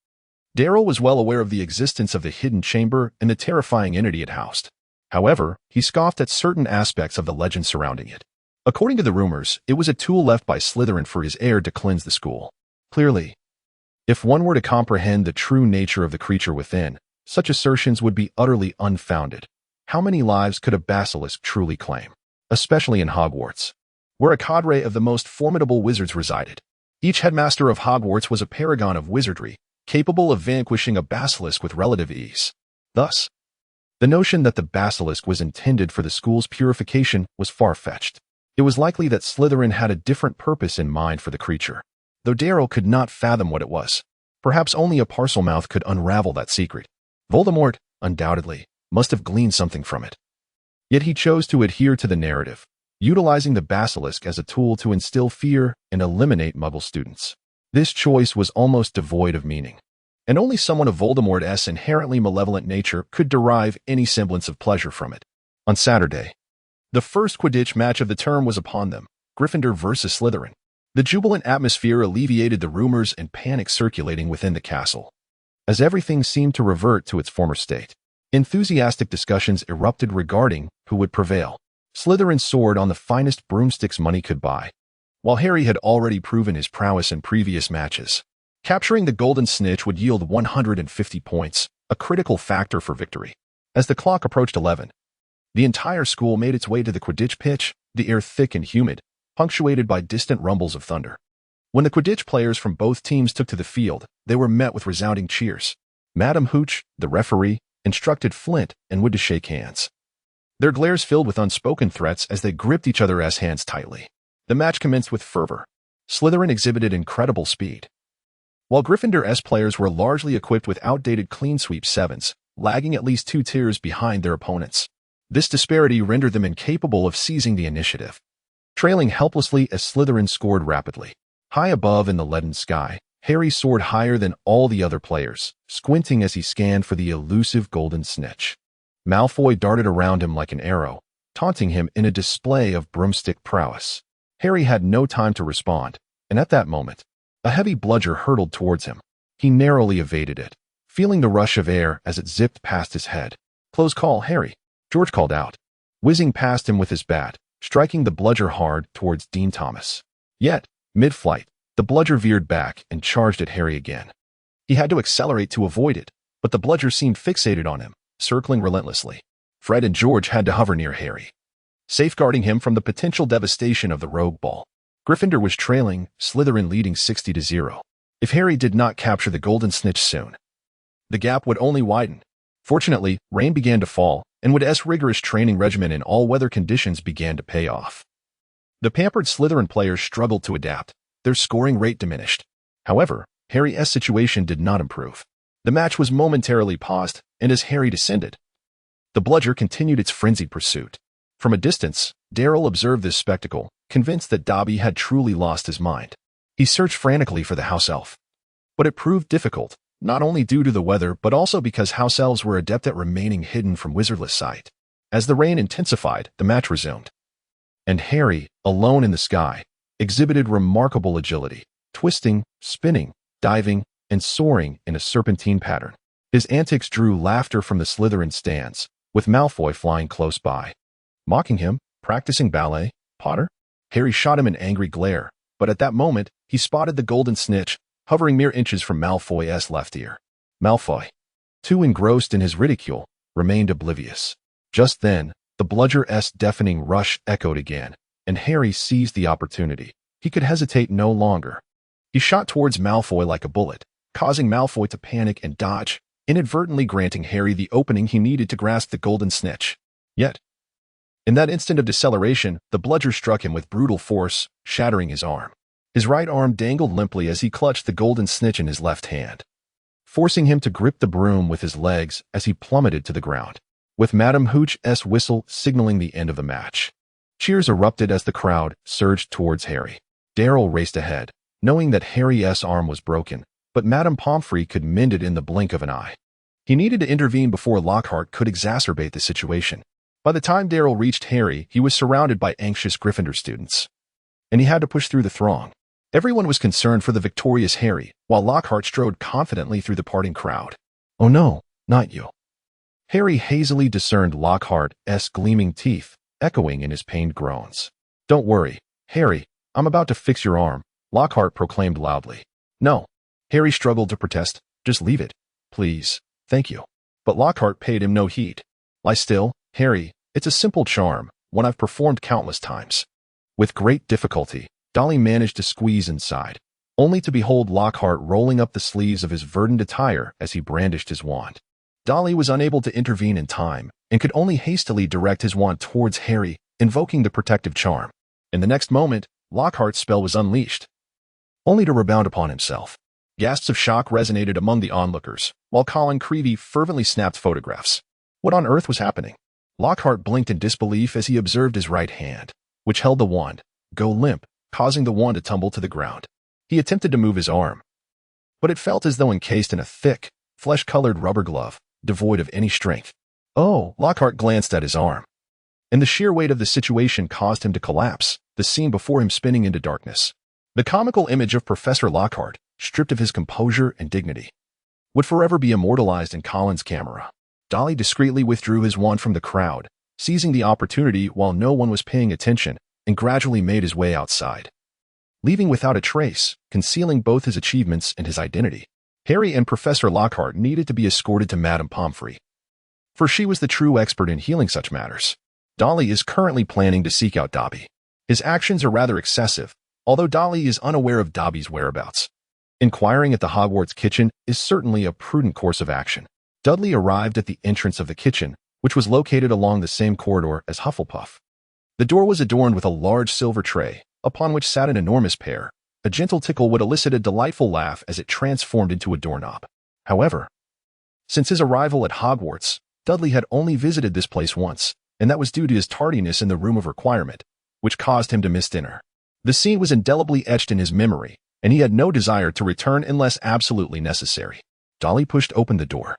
S1: Darryl was well aware of the existence of the hidden chamber and the terrifying entity it housed. However, he scoffed at certain aspects of the legend surrounding it. According to the rumors, it was a tool left by Slytherin for his heir to cleanse the school. Clearly, if one were to comprehend the true nature of the creature within, such assertions would be utterly unfounded. How many lives could a basilisk truly claim? Especially in Hogwarts, where a cadre of the most formidable wizards resided. Each headmaster of Hogwarts was a paragon of wizardry, capable of vanquishing a basilisk with relative ease. Thus, the notion that the basilisk was intended for the school's purification was far-fetched. It was likely that Slytherin had a different purpose in mind for the creature, though Darryl could not fathom what it was. Perhaps only a Parselmouth could unravel that secret. Voldemort, undoubtedly, must have gleaned something from it. Yet he chose to adhere to the narrative, utilizing the basilisk as a tool to instill fear and eliminate Muggle students. This choice was almost devoid of meaning, and only someone of Voldemort's inherently malevolent nature could derive any semblance of pleasure from it. On Saturday, the first Quidditch match of the term was upon them, Gryffindor versus Slytherin. The jubilant atmosphere alleviated the rumors and panic circulating within the castle, as everything seemed to revert to its former state. Enthusiastic discussions erupted regarding who would prevail. Slytherin soared on the finest broomsticks money could buy, while Harry had already proven his prowess in previous matches. Capturing the Golden Snitch would yield 150 points, a critical factor for victory. As the clock approached 11, the entire school made its way to the Quidditch pitch, the air thick and humid, punctuated by distant rumbles of thunder. When the Quidditch players from both teams took to the field, they were met with resounding cheers. Madam Hooch, the referee, instructed Flint and Wood to shake hands, their glares filled with unspoken threats as they gripped each other's hands tightly. The match commenced with fervor. Slytherin exhibited incredible speed, while Gryffindor's players were largely equipped with outdated clean sweep sevens, lagging at least 2 tiers behind their opponents. This disparity rendered them incapable of seizing the initiative, trailing helplessly as Slytherin scored rapidly. High above in the leaden sky, Harry soared higher than all the other players, squinting as he scanned for the elusive Golden Snitch. Malfoy darted around him like an arrow, taunting him in a display of broomstick prowess. Harry had no time to respond, and at that moment, a heavy bludger hurtled towards him. He narrowly evaded it, feeling the rush of air as it zipped past his head. "Close call, Harry," George called out, whizzing past him with his bat, striking the bludger hard towards Dean Thomas. Yet, mid-flight, the bludger veered back and charged at Harry again. He had to accelerate to avoid it, but the bludger seemed fixated on him, circling relentlessly. Fred and George had to hover near Harry, safeguarding him from the potential devastation of the rogue ball. Gryffindor was trailing, Slytherin leading 60-0. If Harry did not capture the Golden Snitch soon, the gap would only widen. Fortunately, rain began to fall, and Wood's rigorous training regimen in all-weather conditions began to pay off. The pampered Slytherin players struggled to adapt. Their scoring rate diminished. However, Harry's situation did not improve. The match was momentarily paused, and as Harry descended, the bludger continued its frenzied pursuit. From a distance, Darryl observed this spectacle, convinced that Dobby had truly lost his mind. He searched frantically for the house elf, but it proved difficult, not only due to the weather but also because house elves were adept at remaining hidden from wizardless sight. As the rain intensified, the match resumed, and Harry, alone in the sky, exhibited remarkable agility, twisting, spinning, diving, and soaring in a serpentine pattern. His antics drew laughter from the Slytherin stands, with Malfoy flying close by, mocking him, practicing ballet. "Potter?" Harry shot him an angry glare, but at that moment, he spotted the Golden Snitch, hovering mere inches from Malfoy's left ear. Malfoy, too engrossed in his ridicule, remained oblivious. Just then, the bludger's deafening rush echoed again, and Harry seized the opportunity. He could hesitate no longer. He shot towards Malfoy like a bullet, causing Malfoy to panic and dodge, inadvertently granting Harry the opening he needed to grasp the Golden Snitch. Yet, in that instant of deceleration, the bludger struck him with brutal force, shattering his arm. His right arm dangled limply as he clutched the Golden Snitch in his left hand, forcing him to grip the broom with his legs as he plummeted to the ground, with Madam Hooch's whistle signaling the end of the match. Cheers erupted as the crowd surged towards Harry. Darryl raced ahead, knowing that Harry's arm was broken, but Madame Pomfrey could mend it in the blink of an eye. He needed to intervene before Lockhart could exacerbate the situation. By the time Darryl reached Harry, he was surrounded by anxious Gryffindor students, and he had to push through the throng. Everyone was concerned for the victorious Harry, while Lockhart strode confidently through the parting crowd. "Oh no, not you." Harry hazily discerned Lockhart's gleaming teeth, echoing in his pained groans. "Don't worry, Harry, I'm about to fix your arm," Lockhart proclaimed loudly. "No." Harry struggled to protest. "Just leave it, please. Thank you." But Lockhart paid him no heed. "Lie still, Harry. It's a simple charm, one I've performed countless times." With great difficulty, Dolly managed to squeeze inside. only to behold Lockhart rolling up the sleeves of his verdant attire as he brandished his wand. Dudley was unable to intervene in time and could only hastily direct his wand towards Harry, invoking the protective charm. In the next moment, Lockhart's spell was unleashed, only to rebound upon himself. Gasps of shock resonated among the onlookers, while Colin Creevey fervently snapped photographs. What on earth was happening? Lockhart blinked in disbelief as he observed his right hand, which held the wand, go limp, causing the wand to tumble to the ground. He attempted to move his arm, but it felt as though encased in a thick, flesh-colored rubber glove, devoid of any strength. Oh, Lockhart glanced at his arm, and the sheer weight of the situation caused him to collapse, the scene before him spinning into darkness. The comical image of Professor Lockhart, stripped of his composure and dignity, would forever be immortalized in Colin's camera. Dudley discreetly withdrew his wand from the crowd, seizing the opportunity while no one was paying attention, and gradually made his way outside, leaving without a trace, concealing both his achievements and his identity. Harry and Professor Lockhart needed to be escorted to Madame Pomfrey, for she was the true expert in healing such matters. Dudley is currently planning to seek out Dobby. His actions are rather excessive, although Dudley is unaware of Dobby's whereabouts. Inquiring at the Hogwarts kitchen is certainly a prudent course of action. Dudley arrived at the entrance of the kitchen, which was located along the same corridor as Hufflepuff. The door was adorned with a large silver tray, upon which sat an enormous pear. A gentle tickle would elicit a delightful laugh as it transformed into a doorknob. However, since his arrival at Hogwarts, Dudley had only visited this place once, and that was due to his tardiness in the room of requirement, which caused him to miss dinner. The scene was indelibly etched in his memory, and he had no desire to return unless absolutely necessary. Dudley pushed open the door,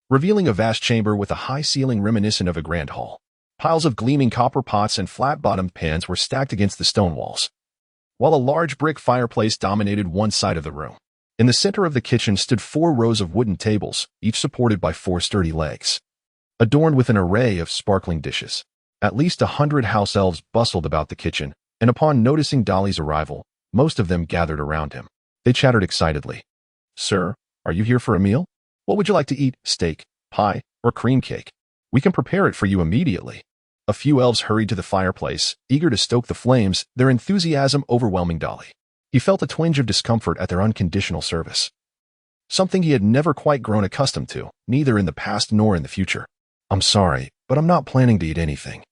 S1: revealing a vast chamber with a high ceiling reminiscent of a grand hall. Piles of gleaming copper pots and flat-bottomed pans were stacked against the stone walls, while a large brick fireplace dominated one side of the room. In the center of the kitchen stood 4 rows of wooden tables, each supported by 4 sturdy legs, adorned with an array of sparkling dishes. At least 100 house elves bustled about the kitchen, and upon noticing Dudley's arrival, most of them gathered around him. They chattered excitedly. "Sir, are you here for a meal? What would you like to eat, steak, pie, or cream cake? We can prepare it for you immediately." A few elves hurried to the fireplace, eager to stoke the flames, their enthusiasm overwhelming Dudley. He felt a twinge of discomfort at their unconditional service, something he had never quite grown accustomed to, neither in the past nor in the future. "I'm sorry, but I'm not planning to eat anything."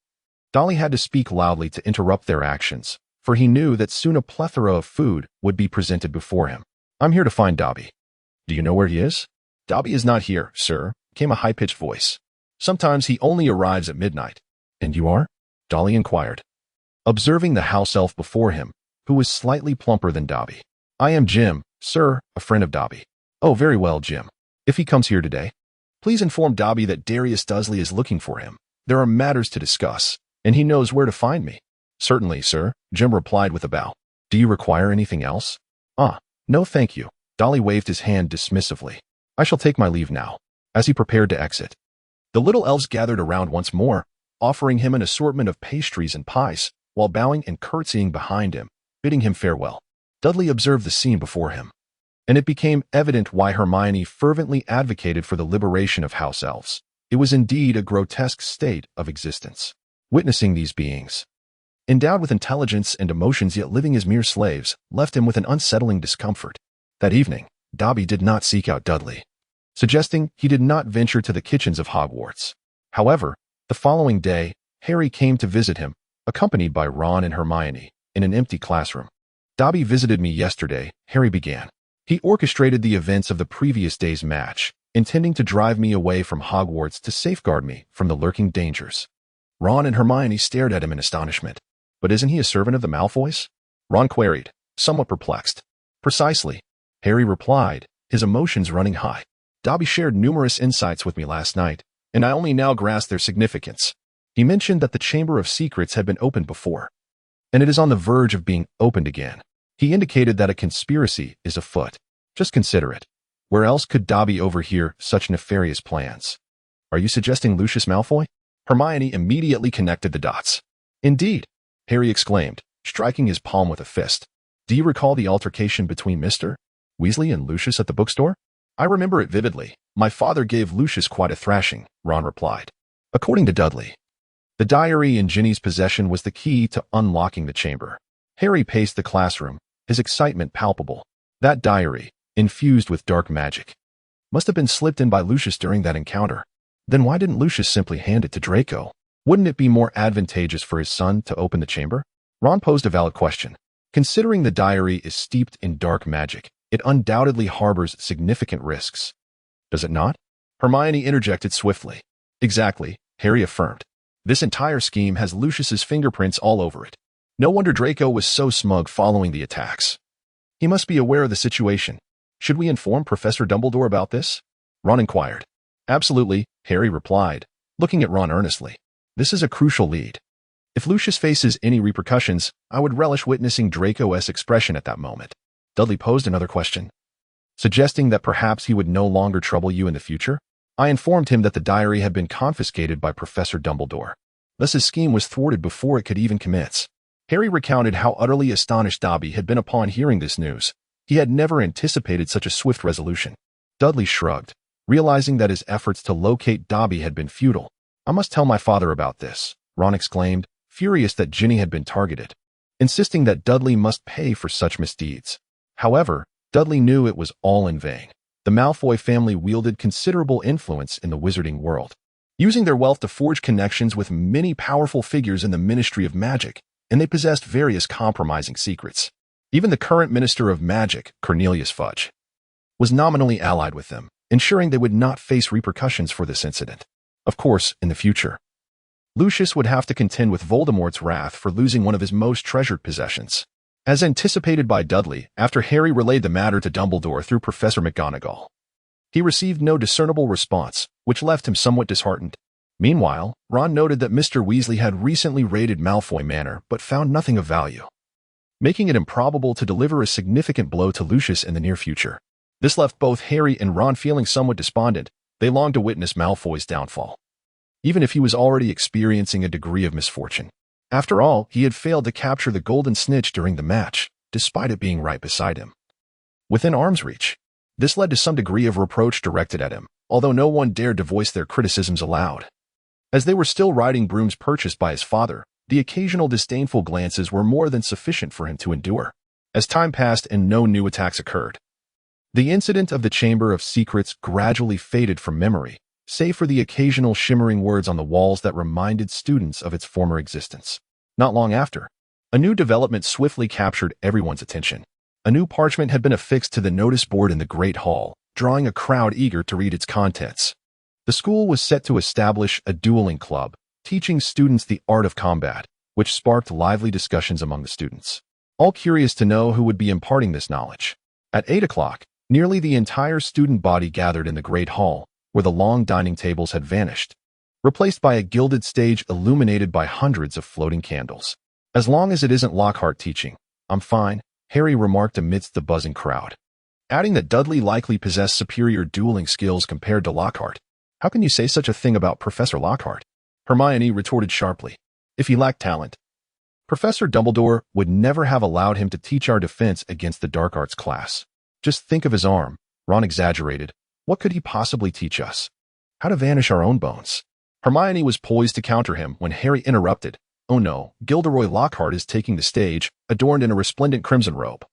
S1: Dudley had to speak loudly to interrupt their actions, for he knew that soon a plethora of food would be presented before him. "I'm here to find Dobby." "Do you know where he is?" "Dobby is not here, sir," came a high-pitched voice. "Sometimes he only arrives at midnight." "And you are?" Dudley inquired, observing the house elf before him, who was slightly plumper than Dobby. "I am Jim, sir, a friend of Dobby." "Oh, very well, Jim. If he comes here today, please inform Dobby that Darius Dudley is looking for him. There are matters to discuss, and he knows where to find me." "Certainly, sir," Jim replied with a bow. "Do you require anything else?" No thank you." Dudley waved his hand dismissively. "I shall take my leave now." As he prepared to exit, the little elves gathered around once more, offering him an assortment of pastries and pies, while bowing and curtsying behind him, bidding him farewell. Dudley observed the scene before him, and it became evident why Hermione fervently advocated for the liberation of house elves. It was indeed a grotesque state of existence. Witnessing these beings, endowed with intelligence and emotions yet living as mere slaves, left him with an unsettling discomfort. That evening, Dobby did not seek out Dudley, suggesting he did not venture to the kitchens of Hogwarts. However, the following day, Harry came to visit him, accompanied by Ron and Hermione, in an empty classroom. "Dobby visited me yesterday," Harry began. "He orchestrated the events of the previous day's match, intending to drive me away from Hogwarts to safeguard me from the lurking dangers." Ron and Hermione stared at him in astonishment. "But isn't he a servant of the Malfoys?" Ron queried, somewhat perplexed. "Precisely," Harry replied, his emotions running high. "Dobby shared numerous insights with me last night, and I only now grasp their significance. He mentioned that the Chamber of Secrets had been opened before, and it is on the verge of being opened again. He indicated that a conspiracy is afoot. Just consider it. Where else could Dobby overhear such nefarious plans? Are you suggesting Lucius Malfoy?" Hermione immediately connected the dots. "Indeed," Harry exclaimed, striking his palm with a fist. "Do you recall the altercation between Mr. Weasley and Lucius at the bookstore?" "I remember it vividly. My father gave Lucius quite a thrashing," Ron replied. According to Dudley, the diary in Ginny's possession was the key to unlocking the chamber. Harry paced the classroom, his excitement palpable. That diary, infused with dark magic, must have been slipped in by Lucius during that encounter. Then why didn't Lucius simply hand it to Draco? Wouldn't it be more advantageous for his son to open the chamber? Ron posed a valid question. Considering the diary is steeped in dark magic, it undoubtedly harbors significant risks. Does it not? Hermione interjected swiftly. Exactly, Harry affirmed. This entire scheme has Lucius's fingerprints all over it. No wonder Draco was so smug following the attacks. He must be aware of the situation. Should we inform Professor Dumbledore about this? Ron inquired. Absolutely, Harry replied, looking at Ron earnestly. This is a crucial lead. If Lucius faces any repercussions, I would relish witnessing Draco's expression at that moment. Dudley posed another question, suggesting that perhaps he would no longer trouble you in the future. I informed him that the diary had been confiscated by Professor Dumbledore. Thus his scheme was thwarted before it could even commence. Harry recounted how utterly astonished Dobby had been upon hearing this news. He had never anticipated such a swift resolution. Dudley shrugged, realizing that his efforts to locate Dobby had been futile. I must tell my father about this, Ron exclaimed, furious that Ginny had been targeted, insisting that Dudley must pay for such misdeeds. However, Dudley knew it was all in vain. The Malfoy family wielded considerable influence in the wizarding world, using their wealth to forge connections with many powerful figures in the Ministry of Magic, and they possessed various compromising secrets. Even the current Minister of Magic, Cornelius Fudge, was nominally allied with them, ensuring they would not face repercussions for this incident. Of course, in the future, Lucius would have to contend with Voldemort's wrath for losing one of his most treasured possessions. As anticipated by Dudley, after Harry relayed the matter to Dumbledore through Professor McGonagall, he received no discernible response, which left him somewhat disheartened. Meanwhile, Ron noted that Mr. Weasley had recently raided Malfoy Manor but found nothing of value, making it improbable to deliver a significant blow to Lucius in the near future. This left both Harry and Ron feeling somewhat despondent. They longed to witness Malfoy's downfall, even if he was already experiencing a degree of misfortune. After all, he had failed to capture the golden snitch during the match, despite it being right beside him, within arm's reach. This led to some degree of reproach directed at him, although no one dared to voice their criticisms aloud. As they were still riding brooms purchased by his father, the occasional disdainful glances were more than sufficient for him to endure. As time passed and no new attacks occurred, the incident of the Chamber of Secrets gradually faded from memory, save for the occasional shimmering words on the walls that reminded students of its former existence. Not long after, a new development swiftly captured everyone's attention. A new parchment had been affixed to the notice board in the Great Hall, drawing a crowd eager to read its contents. The school was set to establish a dueling club, teaching students the art of combat, which sparked lively discussions among the students, all curious to know who would be imparting this knowledge. At 8 o'clock, nearly the entire student body gathered in the Great Hall, where the long dining tables had vanished, replaced by a gilded stage illuminated by hundreds of floating candles. As long as it isn't Lockhart teaching, I'm fine, Harry remarked amidst the buzzing crowd, adding that Dudley likely possessed superior dueling skills compared to Lockhart. How can you say such a thing about Professor Lockhart? Hermione retorted sharply. If he lacked talent, Professor Dumbledore would never have allowed him to teach our defense against the dark arts class. Just think of his arm, Ron exaggerated. What could he possibly teach us? How to vanish our own bones? Hermione was poised to counter him when Harry interrupted. Oh no, Gilderoy Lockhart is taking the stage, adorned in a resplendent crimson robe,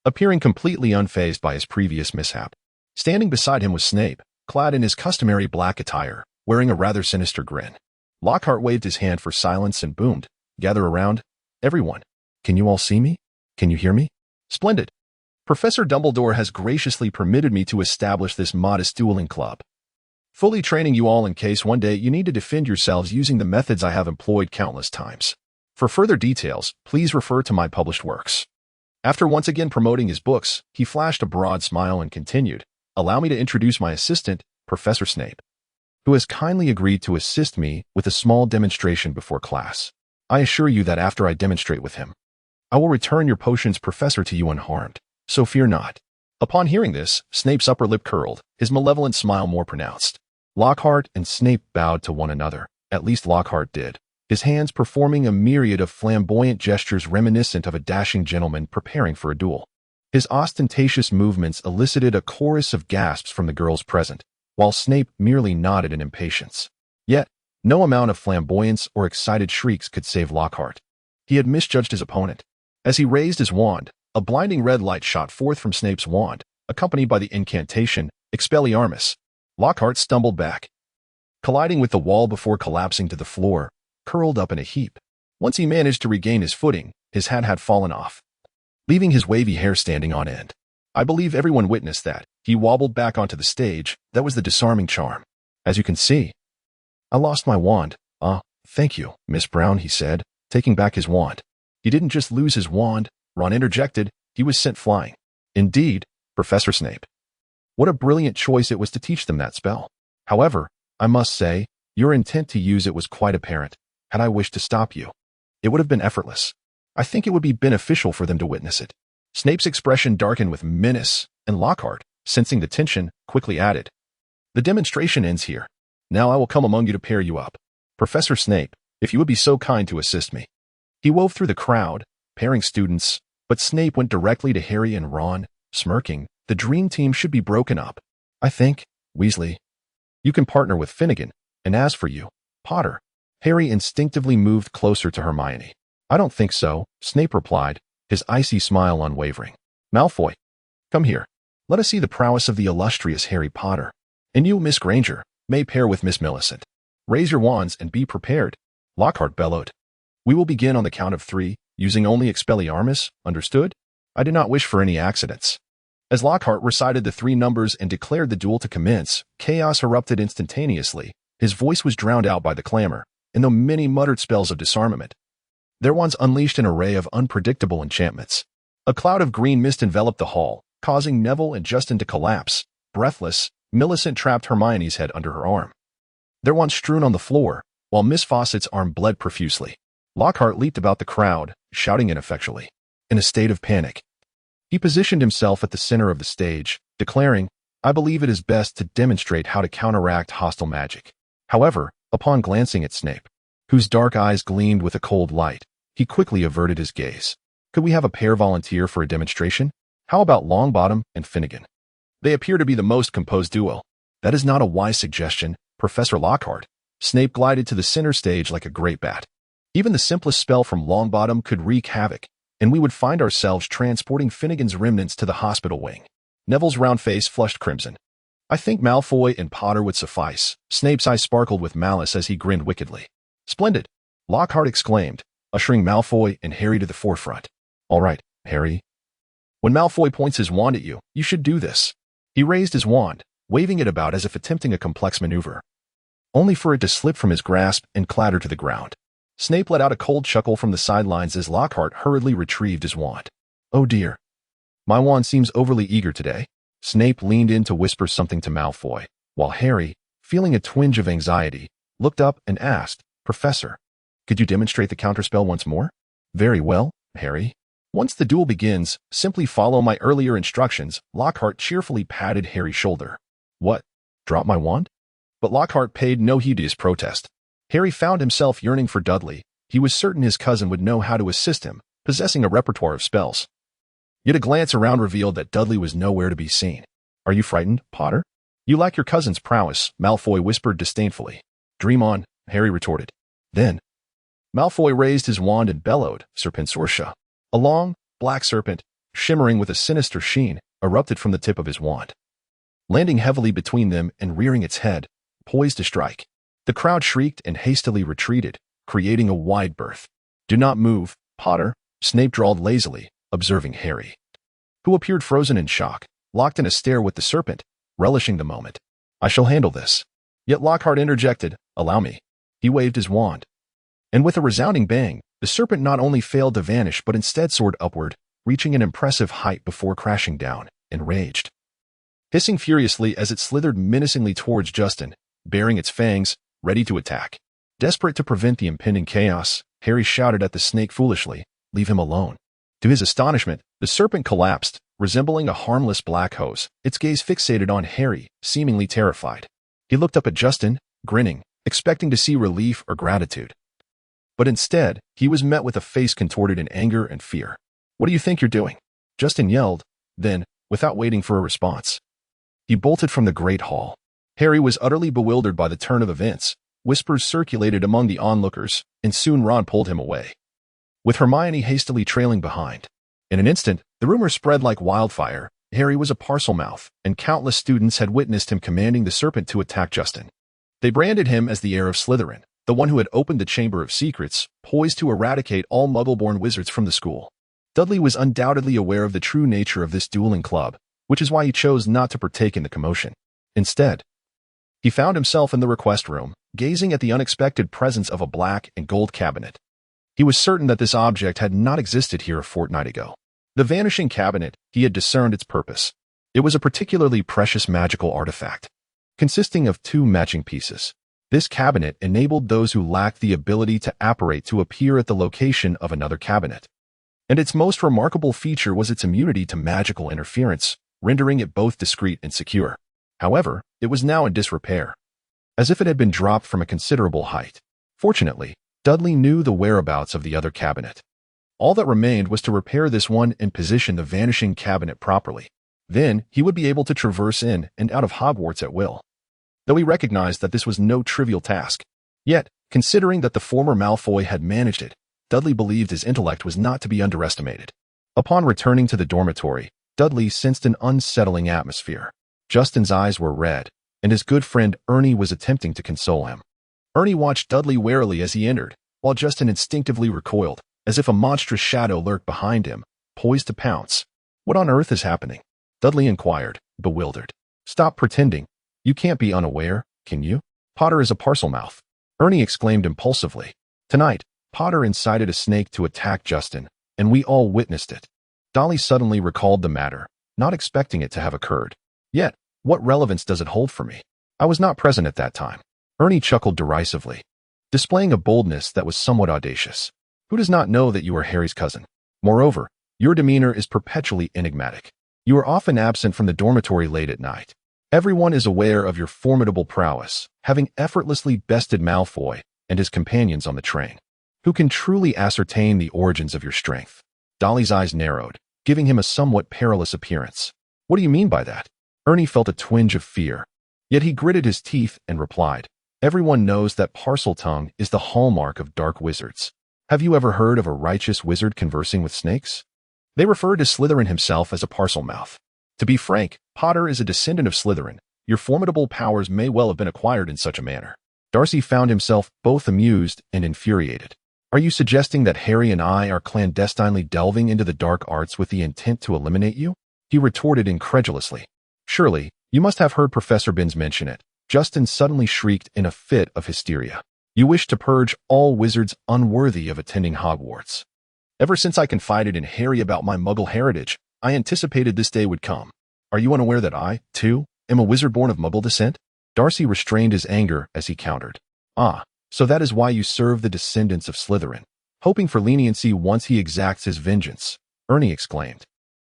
S1: appearing completely unfazed by his previous mishap. Standing beside him was Snape, clad in his customary black attire, wearing a rather sinister grin. Lockhart waved his hand for silence and boomed, "Gather around, everyone. Can you all see me? Can you hear me? Splendid. Professor Dumbledore has graciously permitted me to establish this modest dueling club, fully training you all in case one day you need to defend yourselves using the methods I have employed countless times. For further details, please refer to my published works." After once again promoting his books, he flashed a broad smile and continued, "Allow me to introduce my assistant, Professor Snape, who has kindly agreed to assist me with a small demonstration before class. I assure you that after I demonstrate with him, I will return your potion's professor to you unharmed, so fear not." Upon hearing this, Snape's upper lip curled, his malevolent smile more pronounced. Lockhart and Snape bowed to one another, at least Lockhart did, his hands performing a myriad of flamboyant gestures reminiscent of a dashing gentleman preparing for a duel. His ostentatious movements elicited a chorus of gasps from the girls present, while Snape merely nodded in impatience. Yet, no amount of flamboyance or excited shrieks could save Lockhart. He had misjudged his opponent. As he raised his wand, A blinding red light shot forth from Snape's wand, accompanied by the incantation, Expelliarmus. Lockhart stumbled back, colliding with the wall before collapsing to the floor, curled up in a heap. Once he managed to regain his footing, his hat had fallen off, leaving his wavy hair standing on end. I believe everyone witnessed that. He wobbled back onto the stage. That was the disarming charm. As you can see, I lost my wand. Thank you, Miss Brown, he said, taking back his wand. He didn't just lose his wand, Ron interjected, he was sent flying. Indeed, Professor Snape. What a brilliant choice it was to teach them that spell. However, I must say, your intent to use it was quite apparent. Had I wished to stop you, it would have been effortless. I think it would be beneficial for them to witness it. Snape's expression darkened with menace, and Lockhart, sensing the tension, quickly added, the demonstration ends here. Now I will come among you to pair you up. Professor Snape, if you would be so kind to assist me. He wove through the crowd, pairing students, but Snape went directly to Harry and Ron, smirking. The dream team should be broken up. I think, Weasley, you can partner with Finnegan, and as for you, Potter. Harry instinctively moved closer to Hermione. I don't think so, Snape replied, his icy smile unwavering. Malfoy, come here. Let us see the prowess of the illustrious Harry Potter. And you, Miss Granger, may pair with Miss Millicent. Raise your wands and be prepared, Lockhart bellowed. We will begin on the count of 3, using only Expelliarmus, understood? I do not wish for any accidents. As Lockhart recited the 3 numbers and declared the duel to commence, chaos erupted instantaneously. His voice was drowned out by the clamor, and though many muttered spells of disarmament, their wands unleashed an array of unpredictable enchantments. A cloud of green mist enveloped the hall, causing Neville and Justin to collapse. Breathless, Millicent trapped Hermione's head under her arm, their wands strewn on the floor, while Miss Fawcett's arm bled profusely. Lockhart leaped about the crowd, shouting ineffectually. In a state of panic, he positioned himself at the center of the stage, declaring, I believe it is best to demonstrate how to counteract hostile magic. However, upon glancing at Snape, whose dark eyes gleamed with a cold light, he quickly averted his gaze. Could we have a pair volunteer for a demonstration? How about Longbottom and Finnegan? They appear to be the most composed duo. That is not a wise suggestion, Professor Lockhart. Snape glided to the center stage like a great bat. Even the simplest spell from Longbottom could wreak havoc, and we would find ourselves transporting Finnegan's remnants to the hospital wing. Neville's round face flushed crimson. I think Malfoy and Potter would suffice. Snape's eyes sparkled with malice as he grinned wickedly. Splendid, Lockhart exclaimed, ushering Malfoy and Harry to the forefront. All right, Harry. When Malfoy points his wand at you, you should do this. He raised his wand, waving it about as if attempting a complex maneuver, only for it to slip from his grasp and clatter to the ground. Snape let out a cold chuckle from the sidelines as Lockhart hurriedly retrieved his wand. Oh dear. My wand seems overly eager today. Snape leaned in to whisper something to Malfoy, while Harry, feeling a twinge of anxiety, looked up and asked, Professor, could you demonstrate the counterspell once more? Very well, Harry. Once the duel begins, simply follow my earlier instructions. Lockhart cheerfully patted Harry's shoulder. What? Drop my wand? But Lockhart paid no heed to his protest. Harry found himself yearning for Dudley. He was certain his cousin would know how to assist him, possessing a repertoire of spells. Yet a glance around revealed that Dudley was nowhere to be seen. Are you frightened, Potter? You lack your cousin's prowess, Malfoy whispered disdainfully. Dream on, Harry retorted. Then, Malfoy raised his wand and bellowed, Serpensortia. A long, black serpent, shimmering with a sinister sheen, erupted from the tip of his wand, landing heavily between them and rearing its head, poised to strike. The crowd shrieked and hastily retreated, creating a wide berth. Do not move, Potter, Snape drawled lazily, observing Harry, who appeared frozen in shock, locked in a stare with the serpent, relishing the moment. I shall handle this. Yet Lockhart interjected, allow me. He waved his wand, and with a resounding bang, the serpent not only failed to vanish but instead soared upward, reaching an impressive height before crashing down, enraged, hissing furiously as it slithered menacingly towards Justin, baring its fangs, ready to attack. Desperate to prevent the impending chaos, Harry shouted at the snake foolishly, leave him alone. To his astonishment, the serpent collapsed, resembling a harmless black hose, its gaze fixated on Harry, seemingly terrified. He looked up at Justin, grinning, expecting to see relief or gratitude. But instead, he was met with a face contorted in anger and fear. What do you think you're doing? Justin yelled, then, without waiting for a response, he bolted from the great hall. Harry was utterly bewildered by the turn of events. Whispers circulated among the onlookers, and soon Ron pulled him away, with Hermione hastily trailing behind. In an instant, The rumor spread like wildfire. Harry was a parcel mouth, and countless students had witnessed him commanding the serpent to attack Justin. They branded him as the heir of Slytherin, the one who had opened the Chamber of Secrets, poised to eradicate all Muggle-born wizards from the school. Dudley was undoubtedly aware of the true nature of this dueling club, which is why he chose not to partake in the commotion. Instead, he found himself in the request room, gazing at the unexpected presence of a black and gold cabinet. He was certain that this object had not existed here a fortnight ago. The vanishing cabinet, he had discerned its purpose. It was a particularly precious magical artifact, consisting of 2 matching pieces. This cabinet enabled those who lacked the ability to apparate to appear at the location of another cabinet. And its most remarkable feature was its immunity to magical interference, rendering it both discreet and secure. However, it was now in disrepair, as if it had been dropped from a considerable height. Fortunately, Dudley knew the whereabouts of the other cabinet. All that remained was to repair this one and position the vanishing cabinet properly. Then, he would be able to traverse in and out of Hogwarts at will. Though he recognized that this was no trivial task. Yet, considering that the former Malfoy had managed it, Dudley believed his intellect was not to be underestimated. Upon returning to the dormitory, Dudley sensed an unsettling atmosphere. Justin's eyes were red, and his good friend Ernie was attempting to console him. Ernie watched Dudley warily as he entered, while Justin instinctively recoiled, as if a monstrous shadow lurked behind him, poised to pounce. "What on earth is happening?" Dudley inquired, bewildered. "Stop pretending. You can't be unaware, can you? Potter is a Parselmouth," Ernie exclaimed impulsively. "Tonight, Potter incited a snake to attack Justin, and we all witnessed it." Dolly suddenly recalled the matter, not expecting it to have occurred. "Yet, what relevance does it hold for me? I was not present at that time." Ernie chuckled derisively, displaying a boldness that was somewhat audacious. "Who does not know that you are Harry's cousin? Moreover, your demeanor is perpetually enigmatic. You are often absent from the dormitory late at night. Everyone is aware of your formidable prowess, having effortlessly bested Malfoy and his companions on the train. Who can truly ascertain the origins of your strength?" Dolly's eyes narrowed, giving him a somewhat perilous appearance. "What do you mean by that?" Ernie felt a twinge of fear, yet he gritted his teeth and replied, "Everyone knows that Parseltongue is the hallmark of dark wizards. Have you ever heard of a righteous wizard conversing with snakes? They refer to Slytherin himself as a Parselmouth. To be frank, Potter is a descendant of Slytherin. Your formidable powers may well have been acquired in such a manner." Darcy found himself both amused and infuriated. "Are you suggesting that Harry and I are clandestinely delving into the dark arts with the intent to eliminate you?" he retorted incredulously. "Surely, you must have heard Professor Binns mention it." Justin suddenly shrieked in a fit of hysteria. "You wish to purge all wizards unworthy of attending Hogwarts. Ever since I confided in Harry about my Muggle heritage, I anticipated this day would come. Are you unaware that I, too, am a wizard born of Muggle descent?" Darcy restrained his anger as he countered. "Ah, so that is why you serve the descendants of Slytherin, hoping for leniency once he exacts his vengeance," Ernie exclaimed,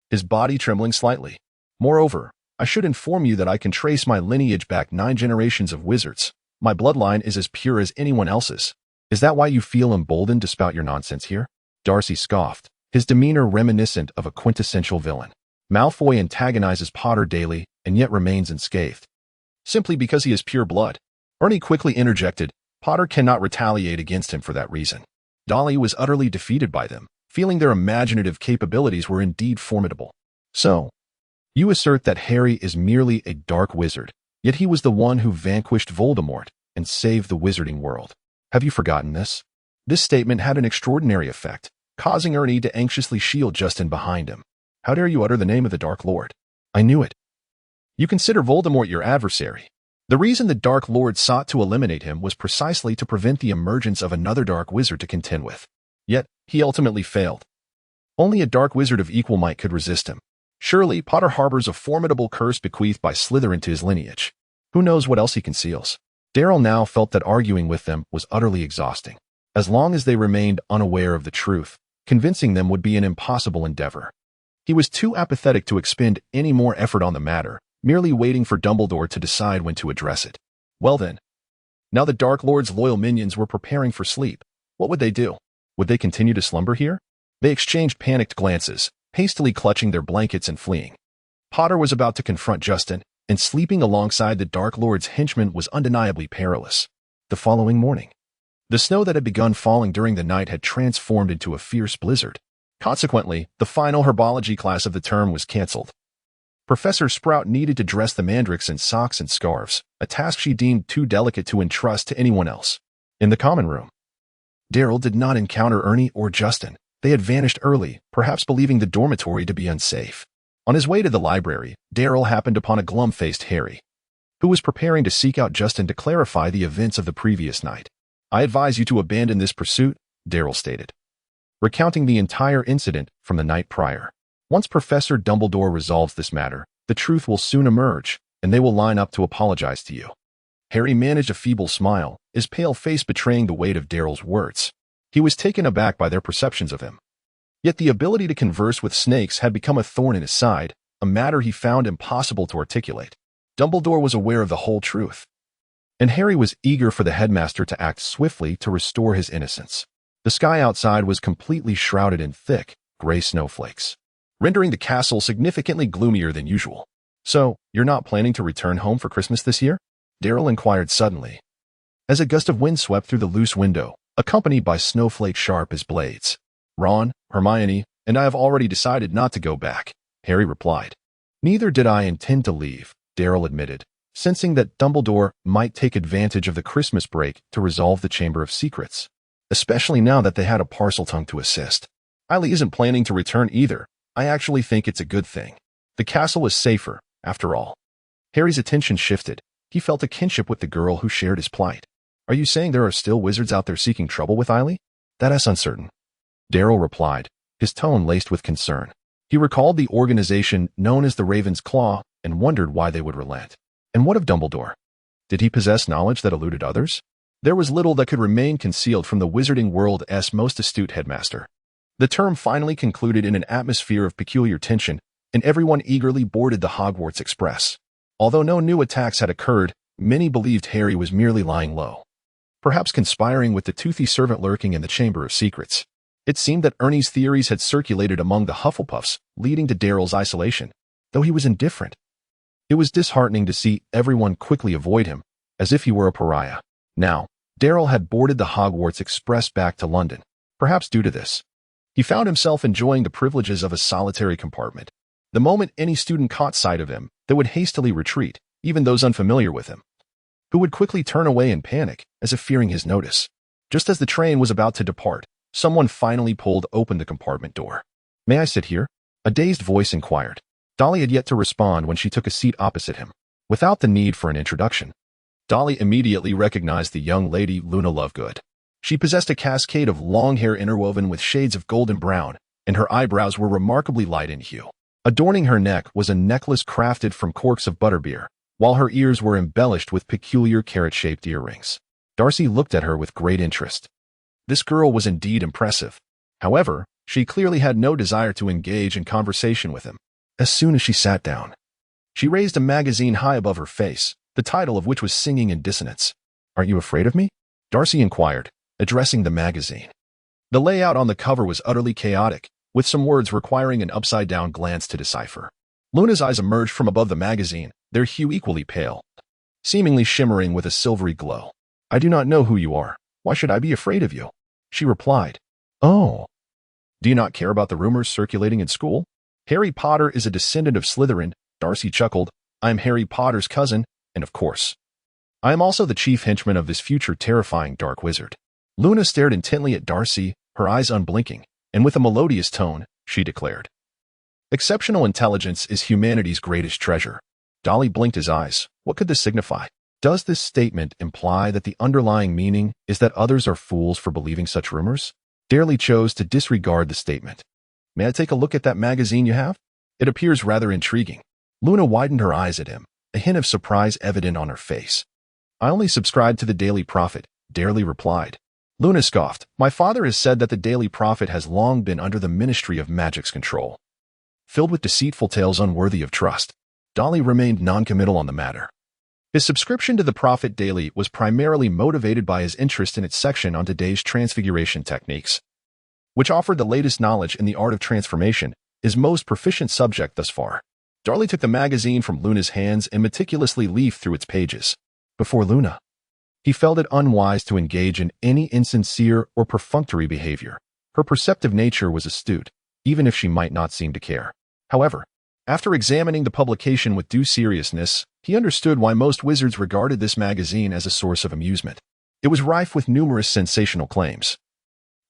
S1: his body trembling slightly. "Moreover, I should inform you that I can trace my lineage back 9 generations of wizards. My bloodline is as pure as anyone else's. Is that why you feel emboldened to spout your nonsense here?" Darcy scoffed, his demeanor reminiscent of a quintessential villain. "Malfoy antagonizes Potter daily and yet remains unscathed. Simply because he is pure blood." Ernie quickly interjected, "Potter cannot retaliate against him for that reason." Dolly was utterly defeated by them, feeling their imaginative capabilities were indeed formidable. "So, you assert that Harry is merely a dark wizard, yet he was the one who vanquished Voldemort and saved the wizarding world. Have you forgotten this?" This statement had an extraordinary effect, causing Ernie to anxiously shield Justin behind him. "How dare you utter the name of the Dark Lord?" "I knew it. You consider Voldemort your adversary. The reason the Dark Lord sought to eliminate him was precisely to prevent the emergence of another dark wizard to contend with. Yet, he ultimately failed. Only a dark wizard of equal might could resist him. Surely, Potter harbors a formidable curse bequeathed by Slytherin to his lineage. Who knows what else he conceals?" Darryl now felt that arguing with them was utterly exhausting. As long as they remained unaware of the truth, convincing them would be an impossible endeavor. He was too apathetic to expend any more effort on the matter, merely waiting for Dumbledore to decide when to address it. Well then, now the Dark Lord's loyal minions were preparing for sleep. What would they do? Would they continue to slumber here? They exchanged panicked glances, hastily clutching their blankets and fleeing. Potter was about to confront Justin, and sleeping alongside the Dark Lord's henchmen was undeniably perilous. The following morning, the snow that had begun falling during the night had transformed into a fierce blizzard. Consequently, the final herbology class of the term was cancelled. Professor Sprout needed to dress the mandrakes in socks and scarves, a task she deemed too delicate to entrust to anyone else. In the common room, Daryl did not encounter Ernie or Justin. They had vanished early, perhaps believing the dormitory to be unsafe. On his way to the library, Daryl happened upon a glum-faced Harry, who was preparing to seek out Justin to clarify the events of the previous night. "I advise you to abandon this pursuit," Daryl stated, recounting the entire incident from the night prior. "Once Professor Dumbledore resolves this matter, the truth will soon emerge, and they will line up to apologize to you." Harry managed a feeble smile, his pale face betraying the weight of Daryl's words. He was taken aback by their perceptions of him. Yet the ability to converse with snakes had become a thorn in his side, a matter he found impossible to articulate. Dumbledore was aware of the whole truth, and Harry was eager for the headmaster to act swiftly to restore his innocence. The sky outside was completely shrouded in thick, gray snowflakes, rendering the castle significantly gloomier than usual. "So, you're not planning to return home for Christmas this year?" Daryl inquired suddenly, as a gust of wind swept through the loose window, accompanied by snowflakes sharp as blades. "Ron, Hermione, and I have already decided not to go back," Harry replied. "Neither did I intend to leave," Daryl admitted, sensing that Dumbledore might take advantage of the Christmas break to resolve the Chamber of Secrets, especially now that they had a Parseltongue to assist. "Eily isn't planning to return either. I actually think it's a good thing. The castle is safer, after all." Harry's attention shifted. He felt a kinship with the girl who shared his plight. "Are you saying there are still wizards out there seeking trouble with Eily?" "That is uncertain," Daryl replied, his tone laced with concern. He recalled the organization known as the Raven's Claw and wondered why they would relent. And what of Dumbledore? Did he possess knowledge that eluded others? There was little that could remain concealed from the wizarding world's most astute headmaster. The term finally concluded in an atmosphere of peculiar tension, and everyone eagerly boarded the Hogwarts Express. Although no new attacks had occurred, many believed Harry was merely lying low, perhaps conspiring with the toothy servant lurking in the Chamber of Secrets. It seemed that Ernie's theories had circulated among the Hufflepuffs, leading to Daryl's isolation, though he was indifferent. It was disheartening to see everyone quickly avoid him, as if he were a pariah. Now, Daryl had boarded the Hogwarts Express back to London. Perhaps due to this, he found himself enjoying the privileges of a solitary compartment. The moment any student caught sight of him, they would hastily retreat, even those unfamiliar with him, who would quickly turn away in panic, as if fearing his notice. Just as the train was about to depart, someone finally pulled open the compartment door. "May I sit here?" a dazed voice inquired. Dolly had yet to respond when she took a seat opposite him. Without the need for an introduction, Dolly immediately recognized the young lady Luna Lovegood. She possessed a cascade of long hair interwoven with shades of golden brown, and her eyebrows were remarkably light in hue. Adorning her neck was a necklace crafted from corks of butterbeer, while her ears were embellished with peculiar carrot-shaped earrings. Darcy looked at her with great interest. This girl was indeed impressive. However, she clearly had no desire to engage in conversation with him. As soon as she sat down, she raised a magazine high above her face, the title of which was singing in dissonance. "Aren't you afraid of me?" Darcy inquired, addressing the magazine. The layout on the cover was utterly chaotic, with some words requiring an upside-down glance to decipher. Luna's eyes emerged from above the magazine, their hue equally pale, seemingly shimmering with a silvery glow. "I do not know who you are. Why should I be afraid of you?" she replied. "Oh. Do you not care about the rumors circulating in school? Harry Potter is a descendant of Slytherin," Darcy chuckled. "I am Harry Potter's cousin, and of course, I am also the chief henchman of this future terrifying dark wizard." Luna stared intently at Darcy, her eyes unblinking, and with a melodious tone, she declared, "Exceptional intelligence is humanity's greatest treasure." Dolly blinked his eyes. What could this signify? Does this statement imply that the underlying meaning is that others are fools for believing such rumors? Darcy chose to disregard the statement. "May I take a look at that magazine you have? It appears rather intriguing." Luna widened her eyes at him, a hint of surprise evident on her face. "I only subscribe to the Daily Prophet," Darcy replied. Luna scoffed. "My father has said that the Daily Prophet has long been under the Ministry of Magic's control, filled with deceitful tales unworthy of trust." Dolly remained noncommittal on the matter. His subscription to the Prophet Daily was primarily motivated by his interest in its section on today's transfiguration techniques, which offered the latest knowledge in the art of transformation, his most proficient subject thus far. Darcy took the magazine from Luna's hands and meticulously leafed through its pages. Before Luna, he felt it unwise to engage in any insincere or perfunctory behavior. Her perceptive nature was astute, even if she might not seem to care. However, after examining the publication with due seriousness, he understood why most wizards regarded this magazine as a source of amusement. It was rife with numerous sensational claims,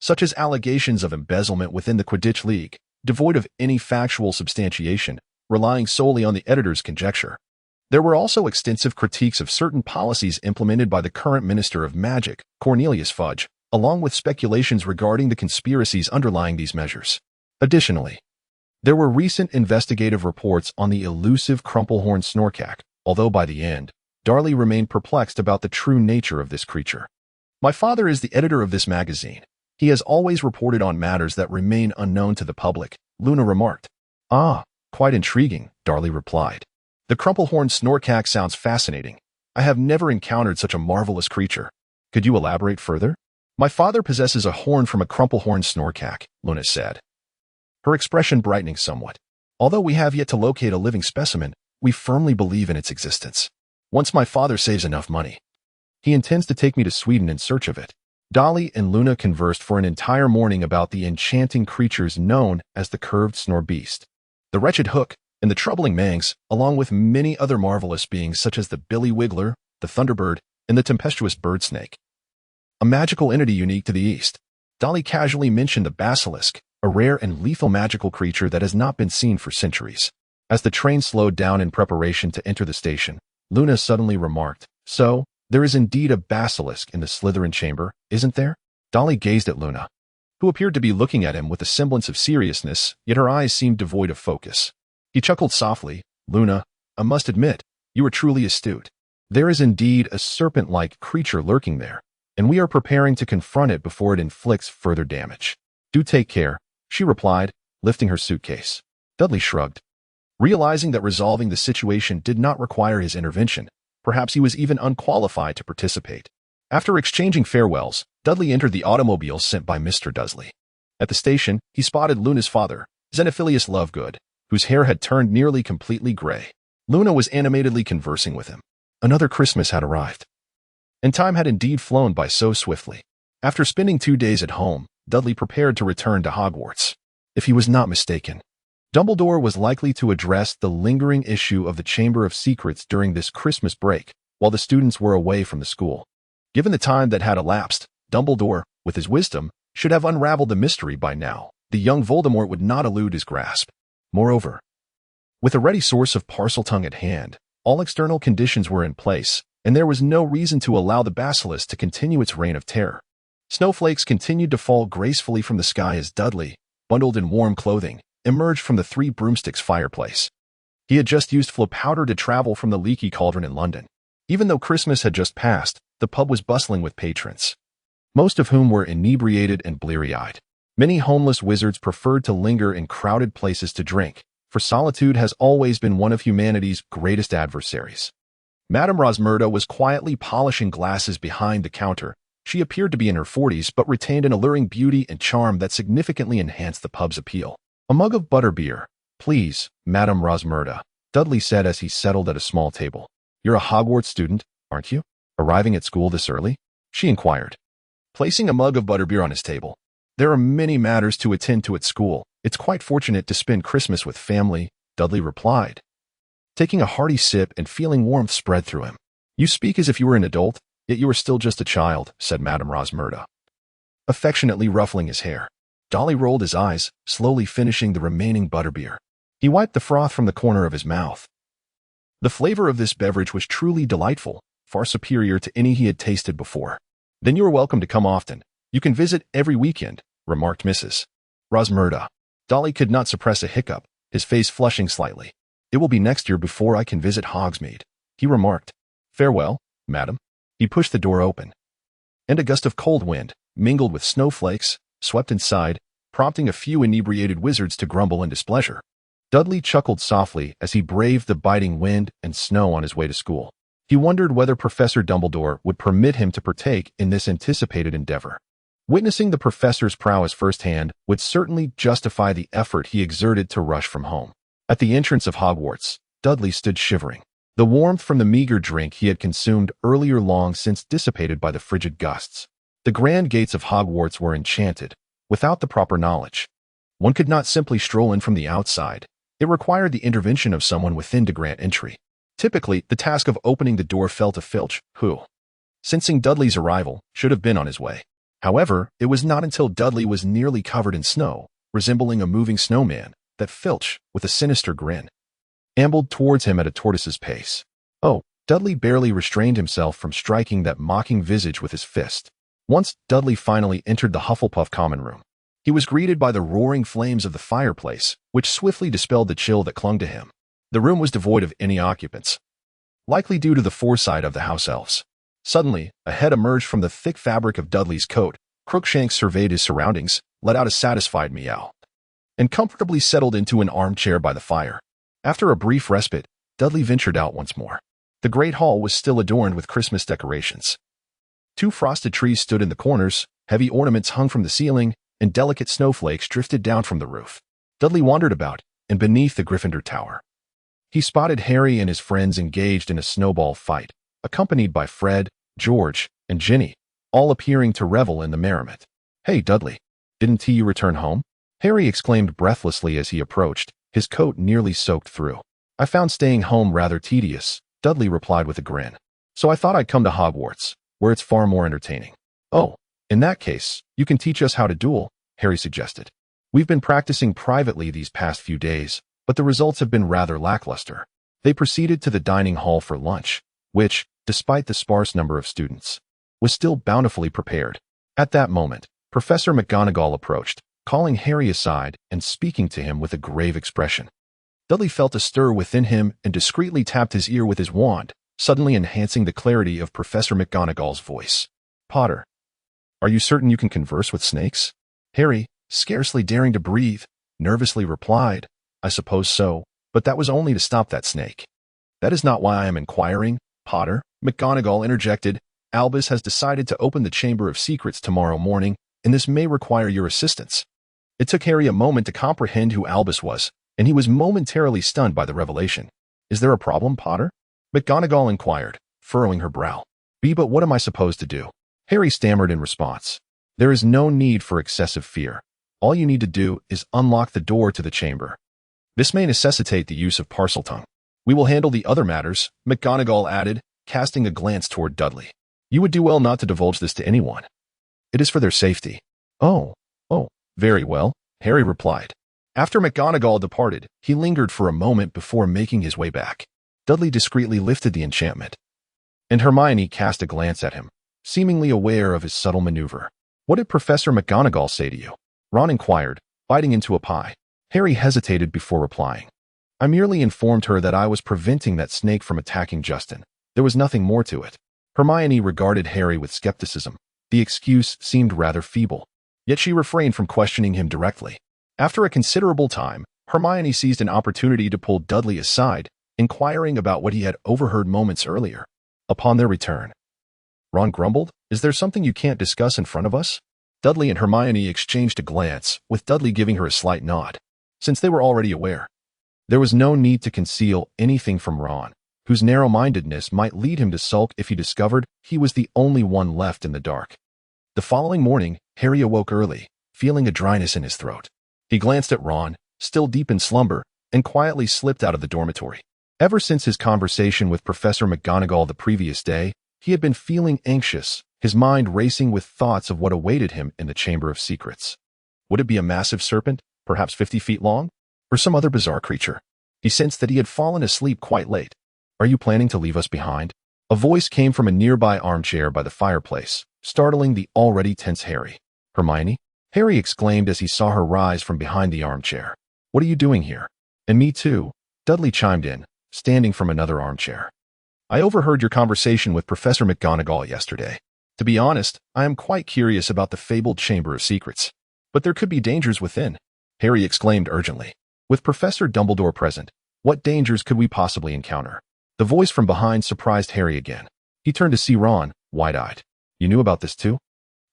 S1: such as allegations of embezzlement within the Quidditch League, devoid of any factual substantiation, relying solely on the editor's conjecture. There were also extensive critiques of certain policies implemented by the current Minister of Magic, Cornelius Fudge, along with speculations regarding the conspiracies underlying these measures. Additionally, there were recent investigative reports on the elusive crumplehorn snorkack, although by the end, Dudley remained perplexed about the true nature of this creature. My father is the editor of this magazine. He has always reported on matters that remain unknown to the public, Luna remarked. Ah, quite intriguing, Dudley replied. The crumplehorn snorkack sounds fascinating. I have never encountered such a marvelous creature. Could you elaborate further? My father possesses a horn from a crumplehorn snorkack, Luna said, her expression brightening somewhat. Although we have yet to locate a living specimen, we firmly believe in its existence. Once my father saves enough money, he intends to take me to Sweden in search of it. Dudley and Luna conversed for an entire morning about the enchanting creatures known as the curved snore beast, the wretched hook, and the troubling mangs, along with many other marvelous beings such as the billy wiggler, the thunderbird, and the tempestuous bird snake, a magical entity unique to the East. Dudley casually mentioned the basilisk, a rare and lethal magical creature that has not been seen for centuries. As the train slowed down in preparation to enter the station, Luna suddenly remarked, "So, there is indeed a basilisk in the Slytherin chamber, isn't there?" Dudley gazed at Luna, who appeared to be looking at him with a semblance of seriousness, yet her eyes seemed devoid of focus. He chuckled softly. "Luna, I must admit, you are truly astute. There is indeed a serpent-like creature lurking there, and we are preparing to confront it before it inflicts further damage. Do take care," she replied, lifting her suitcase. Dudley shrugged, realizing that resolving the situation did not require his intervention. Perhaps he was even unqualified to participate. After exchanging farewells, Dudley entered the automobile sent by Mr. Dudley. At the station, he spotted Luna's father, Xenophilius Lovegood, whose hair had turned nearly completely gray. Luna was animatedly conversing with him. Another Christmas had arrived, and time had indeed flown by so swiftly. After spending 2 days at home, Dudley prepared to return to Hogwarts. If he was not mistaken, Dumbledore was likely to address the lingering issue of the Chamber of Secrets during this Christmas break, while the students were away from the school. Given the time that had elapsed, Dumbledore, with his wisdom, should have unraveled the mystery by now. The young Voldemort would not elude his grasp. Moreover, with a ready source of Parseltongue at hand, all external conditions were in place, and there was no reason to allow the basilisk to continue its reign of terror. Snowflakes continued to fall gracefully from the sky as Dudley, bundled in warm clothing, emerged from the Three Broomsticks fireplace. He had just used flow powder to travel from the Leaky Cauldron in London. Even though Christmas had just passed, the pub was bustling with patrons, most of whom were inebriated and bleary-eyed. Many homeless wizards preferred to linger in crowded places to drink, for solitude has always been one of humanity's greatest adversaries. Madame Rosmerta was quietly polishing glasses behind the counter. She appeared to be in her 40s but retained an alluring beauty and charm that significantly enhanced the pub's appeal. "A mug of butterbeer, please, Madame Rosmerta," Dudley said as he settled at a small table. "You're a Hogwarts student, aren't you? Arriving at school this early?" she inquired, placing a mug of butterbeer on his table. "There are many matters to attend to at school. It's quite fortunate to spend Christmas with family," Dudley replied, taking a hearty sip and feeling warmth spread through him. "You speak as if you were an adult, yet you are still just a child," said Madame Rosmerta, affectionately ruffling his hair. Dudley rolled his eyes, slowly finishing the remaining butterbeer. He wiped the froth from the corner of his mouth. The flavor of this beverage was truly delightful, far superior to any he had tasted before. "Then you are welcome to come often. You can visit every weekend," remarked Mrs. Rosmerta. Dudley could not suppress a hiccup, his face flushing slightly. "It will be next year before I can visit Hogsmeade," he remarked. "Farewell, madam." He pushed the door open, and a gust of cold wind, mingled with snowflakes, swept inside, prompting a few inebriated wizards to grumble in displeasure. Dudley chuckled softly as he braved the biting wind and snow on his way to school. He wondered whether Professor Dumbledore would permit him to partake in this anticipated endeavor. Witnessing the professor's prowess firsthand would certainly justify the effort he exerted to rush from home. At the entrance of Hogwarts, Dudley stood shivering. The warmth from the meager drink he had consumed earlier long since dissipated by the frigid gusts. The grand gates of Hogwarts were enchanted, without the proper knowledge. One could not simply stroll in from the outside. It required the intervention of someone within to grant entry. Typically, the task of opening the door fell to Filch, who, sensing Dudley's arrival, should have been on his way. However, it was not until Dudley was nearly covered in snow, resembling a moving snowman, that Filch, with a sinister grin, ambled towards him at a tortoise's pace. Oh, Dudley barely restrained himself from striking that mocking visage with his fist. Once Dudley finally entered the Hufflepuff common room, he was greeted by the roaring flames of the fireplace, which swiftly dispelled the chill that clung to him. The room was devoid of any occupants, likely due to the foresight of the house elves. Suddenly, a head emerged from the thick fabric of Dudley's coat. Crookshanks surveyed his surroundings, let out a satisfied meow, and comfortably settled into an armchair by the fire. After a brief respite, Dudley ventured out once more. The great hall was still adorned with Christmas decorations. 2 frosted trees stood in the corners, heavy ornaments hung from the ceiling, and delicate snowflakes drifted down from the roof. Dudley wandered about, and beneath the Gryffindor Tower, he spotted Harry and his friends engaged in a snowball fight, accompanied by Fred, George, and Ginny, all appearing to revel in the merriment. "Hey, Dudley, didn't you return home?" Harry exclaimed breathlessly as he approached, his coat nearly soaked through. "I found staying home rather tedious," Dudley replied with a grin. "So I thought I'd come to Hogwarts, where it's far more entertaining." "Oh, in that case, you can teach us how to duel," Harry suggested. "We've been practicing privately these past few days, but the results have been rather lackluster." They proceeded to the dining hall for lunch, which, despite the sparse number of students, was still bountifully prepared. At that moment, Professor McGonagall approached, calling Harry aside and speaking to him with a grave expression. Dudley felt a stir within him and discreetly tapped his ear with his wand, suddenly enhancing the clarity of Professor McGonagall's voice. "Potter, are you certain you can converse with snakes?" Harry, scarcely daring to breathe, nervously replied, "I suppose so, but that was only to stop that snake." "That is not why I am inquiring, Potter," McGonagall interjected. "Albus has decided to open the Chamber of Secrets tomorrow morning, and this may require your assistance." It took Harry a moment to comprehend who Albus was, and he was momentarily stunned by the revelation. "Is there a problem, Potter?" McGonagall inquired, furrowing her brow. But what am I supposed to do?" Harry stammered in response. "There is no need for excessive fear. All you need to do is unlock the door to the chamber. This may necessitate the use of Parseltongue. We will handle the other matters," McGonagall added, casting a glance toward Dudley. "You would do well not to divulge this to anyone. It is for their safety." Oh, very well," Harry replied. After McGonagall departed, he lingered for a moment before making his way back. Dudley discreetly lifted the enchantment, and Hermione cast a glance at him, seemingly aware of his subtle maneuver. "What did Professor McGonagall say to you?" Ron inquired, biting into a pie. Harry hesitated before replying. "I merely informed her that I was preventing that snake from attacking Justin. There was nothing more to it." Hermione regarded Harry with skepticism. The excuse seemed rather feeble, yet she refrained from questioning him directly. After a considerable time, Hermione seized an opportunity to pull Dudley aside, inquiring about what he had overheard moments earlier. Upon their return, Ron grumbled, "Is there something you can't discuss in front of us?" Dudley and Hermione exchanged a glance, with Dudley giving her a slight nod. Since they were already aware, there was no need to conceal anything from Ron, whose narrow-mindedness might lead him to sulk if he discovered he was the only one left in the dark. The following morning, Harry awoke early, feeling a dryness in his throat. He glanced at Ron, still deep in slumber, and quietly slipped out of the dormitory. Ever since his conversation with Professor McGonagall the previous day, he had been feeling anxious, his mind racing with thoughts of what awaited him in the Chamber of Secrets. Would it be a massive serpent, perhaps 50 feet long, or some other bizarre creature? He sensed that he had fallen asleep quite late. "Are you planning to leave us behind?" A voice came from a nearby armchair by the fireplace, startling the already tense Harry. "Hermione?" Harry exclaimed as he saw her rise from behind the armchair. "What are you doing here?" "And me too," Dudley chimed in, standing from another armchair. "I overheard your conversation with Professor McGonagall yesterday. To be honest, I am quite curious about the fabled Chamber of Secrets. But there could be dangers within," Harry exclaimed urgently. "With Professor Dumbledore present, what dangers could we possibly encounter?" The voice from behind surprised Harry again. He turned to see Ron, wide-eyed. "You knew about this too?"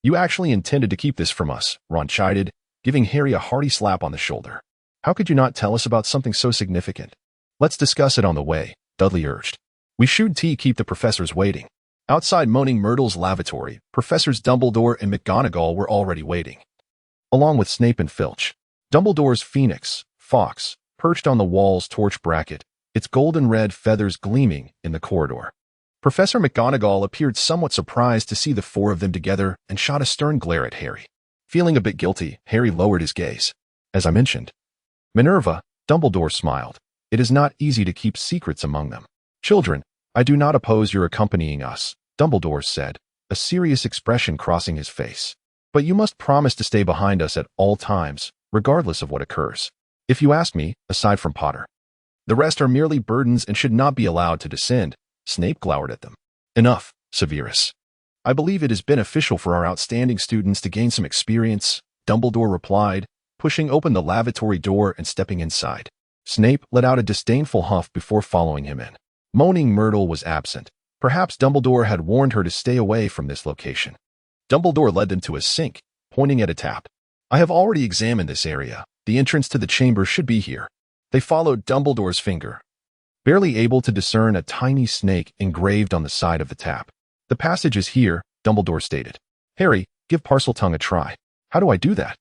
S1: "You actually intended to keep this from us," Ron chided, giving Harry a hearty slap on the shoulder. "How could you not tell us about something so significant?" "Let's discuss it on the way," Dudley urged. "We should keep the professors waiting." Outside Moaning Myrtle's lavatory, Professors Dumbledore and McGonagall were already waiting, along with Snape and Filch. Dumbledore's phoenix, Fawkes, perched on the wall's torch bracket, its golden-red feathers gleaming in the corridor. Professor McGonagall appeared somewhat surprised to see the four of them together and shot a stern glare at Harry. Feeling a bit guilty, Harry lowered his gaze. As I mentioned, Minerva, Dumbledore smiled. It is not easy to keep secrets among them. Children, I do not oppose your accompanying us, Dumbledore said, a serious expression crossing his face. But you must promise to stay behind us at all times, regardless of what occurs. If you ask me, aside from Potter, the rest are merely burdens and should not be allowed to descend. Snape glowered at them. Enough, Severus. I believe it is beneficial for our outstanding students to gain some experience, Dumbledore replied, pushing open the lavatory door and stepping inside. Snape let out a disdainful huff before following him in. Moaning Myrtle was absent. Perhaps Dumbledore had warned her to stay away from this location. Dumbledore led them to a sink, pointing at a tap. I have already examined this area. The entrance to the chamber should be here. They followed Dumbledore's finger, barely able to discern a tiny snake engraved on the side of the tap. The passage is here, Dumbledore stated. Harry, give Parseltongue a try. How do I do that?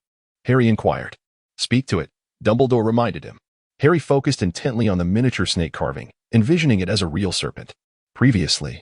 S1: Harry inquired. Speak to it, Dumbledore reminded him. Harry focused intently on the miniature snake carving, envisioning it as a real serpent. Previously,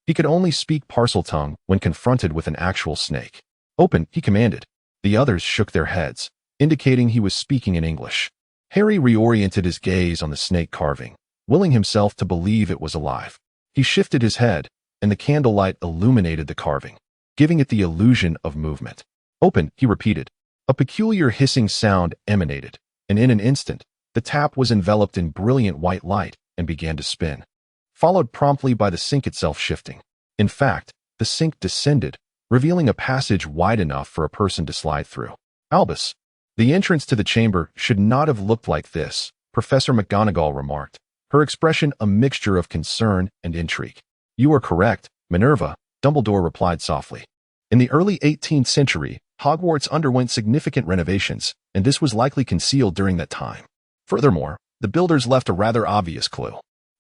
S1: he could only speak Parseltongue when confronted with an actual snake. Open, he commanded. The others shook their heads, indicating he was speaking in English. Harry reoriented his gaze on the snake carving, willing himself to believe it was alive. He shifted his head, and the candlelight illuminated the carving, giving it the illusion of movement. Open, he repeated. A peculiar hissing sound emanated, and in an instant, the tap was enveloped in brilliant white light and began to spin, followed promptly by the sink itself shifting. In fact, the sink descended, revealing a passage wide enough for a person to slide through. Albus, the entrance to the chamber should not have looked like this, Professor McGonagall remarked, her expression a mixture of concern and intrigue. You are correct, Minerva, Dumbledore replied softly. In the early 18th century, Hogwarts underwent significant renovations, and this was likely concealed during that time. Furthermore, the builders left a rather obvious clue.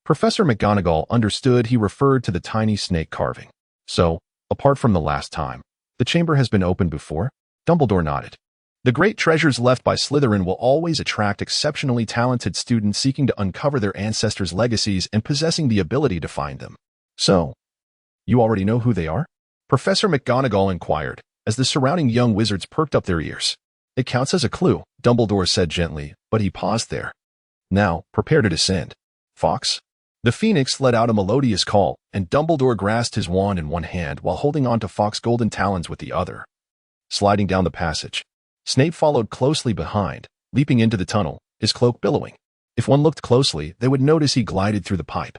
S1: Professor McGonagall understood he referred to the tiny snake carving. So, apart from the last time, the chamber has been opened before? Dumbledore nodded. The great treasures left by Slytherin will always attract exceptionally talented students seeking to uncover their ancestors' legacies and possessing the ability to find them. So, you already know who they are? Professor McGonagall inquired, as the surrounding young wizards perked up their ears. It counts as a clue, Dumbledore said gently, but he paused there. Now, prepare to descend. Fawkes? The phoenix let out a melodious call, and Dumbledore grasped his wand in one hand while holding on to Fawkes' golden talons with the other. Sliding down the passage, Snape followed closely behind, leaping into the tunnel, his cloak billowing. If one looked closely, they would notice he glided through the pipe,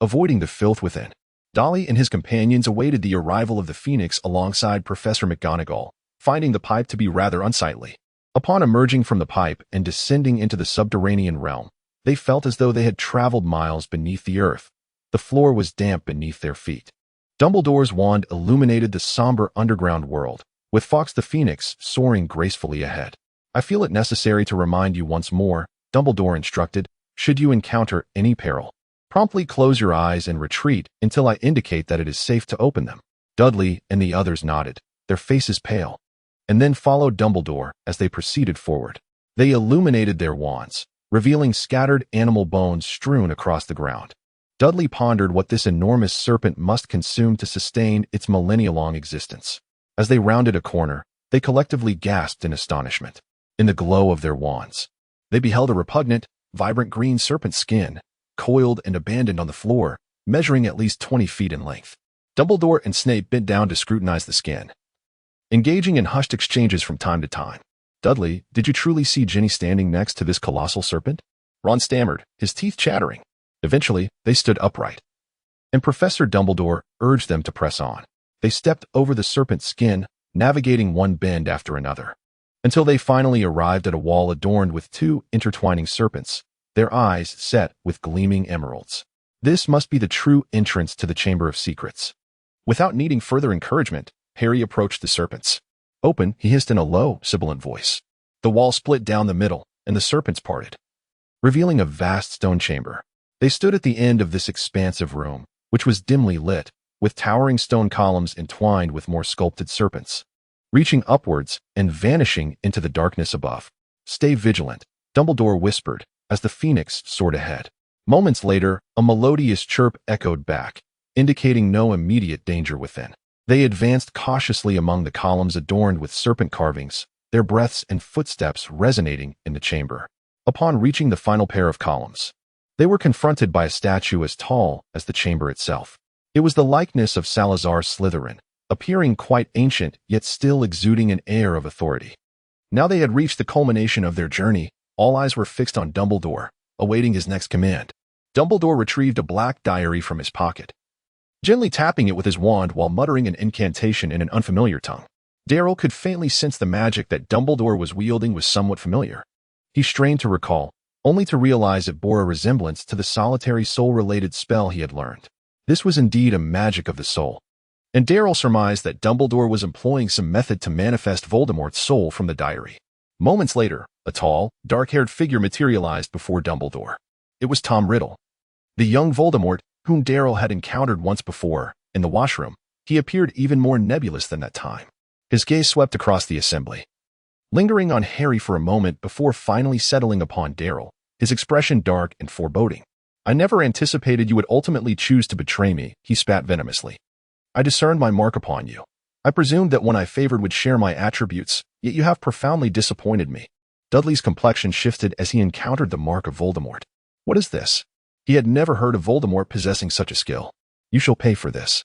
S1: avoiding the filth within. Dudley and his companions awaited the arrival of the phoenix alongside Professor McGonagall, finding the pipe to be rather unsightly. Upon emerging from the pipe and descending into the subterranean realm, they felt as though they had traveled miles beneath the earth. The floor was damp beneath their feet. Dumbledore's wand illuminated the somber underground world, with Fawkes the Phoenix soaring gracefully ahead. I feel it necessary to remind you once more, Dumbledore instructed, should you encounter any peril, promptly close your eyes and retreat until I indicate that it is safe to open them. Dudley and the others nodded, their faces pale, and then followed Dumbledore as they proceeded forward. They illuminated their wands, revealing scattered animal bones strewn across the ground. Dudley pondered what this enormous serpent must consume to sustain its millennia-long existence. As they rounded a corner, they collectively gasped in astonishment. In the glow of their wands, they beheld a repugnant, vibrant green serpent skin, coiled and abandoned on the floor, measuring at least 20 feet in length. Dumbledore and Snape bent down to scrutinize the skin, engaging in hushed exchanges from time to time. Dudley, did you truly see Ginny standing next to this colossal serpent? Ron stammered, his teeth chattering. Eventually, they stood upright, and Professor Dumbledore urged them to press on. They stepped over the serpent's skin, navigating one bend after another, until they finally arrived at a wall adorned with two intertwining serpents, their eyes set with gleaming emeralds. This must be the true entrance to the Chamber of Secrets. Without needing further encouragement, Harry approached the serpents. Open, he hissed in a low, sibilant voice. The wall split down the middle, and the serpents parted, revealing a vast stone chamber. They stood at the end of this expansive room, which was dimly lit, with towering stone columns entwined with more sculpted serpents, reaching upwards and vanishing into the darkness above. Stay vigilant, Dumbledore whispered as the phoenix soared ahead. Moments later, a melodious chirp echoed back, indicating no immediate danger within. They advanced cautiously among the columns adorned with serpent carvings, their breaths and footsteps resonating in the chamber. Upon reaching the final pair of columns, they were confronted by a statue as tall as the chamber itself. It was the likeness of Salazar Slytherin, appearing quite ancient yet still exuding an air of authority. Now they had reached the culmination of their journey. All eyes were fixed on Dumbledore, awaiting his next command. Dumbledore retrieved a black diary from his pocket, gently tapping it with his wand while muttering an incantation in an unfamiliar tongue. Darryl could faintly sense the magic that Dumbledore was wielding was somewhat familiar. He strained to recall, only to realize it bore a resemblance to the solitary soul-related spell he had learned. This was indeed a magic of the soul, and Darryl surmised that Dumbledore was employing some method to manifest Voldemort's soul from the diary. Moments later, a tall, dark-haired figure materialized before Dumbledore. It was Tom Riddle, the young Voldemort whom Darryl had encountered once before. In the washroom, he appeared even more nebulous than that time. His gaze swept across the assembly, lingering on Harry for a moment before finally settling upon Darryl, his expression dark and foreboding. "I never anticipated you would ultimately choose to betray me," he spat venomously. "I discerned my mark upon you. I presumed that one I favored would share my attributes, yet you have profoundly disappointed me." Dudley's complexion shifted as he encountered the mark of Voldemort. What is this? He had never heard of Voldemort possessing such a skill. "You shall pay for this."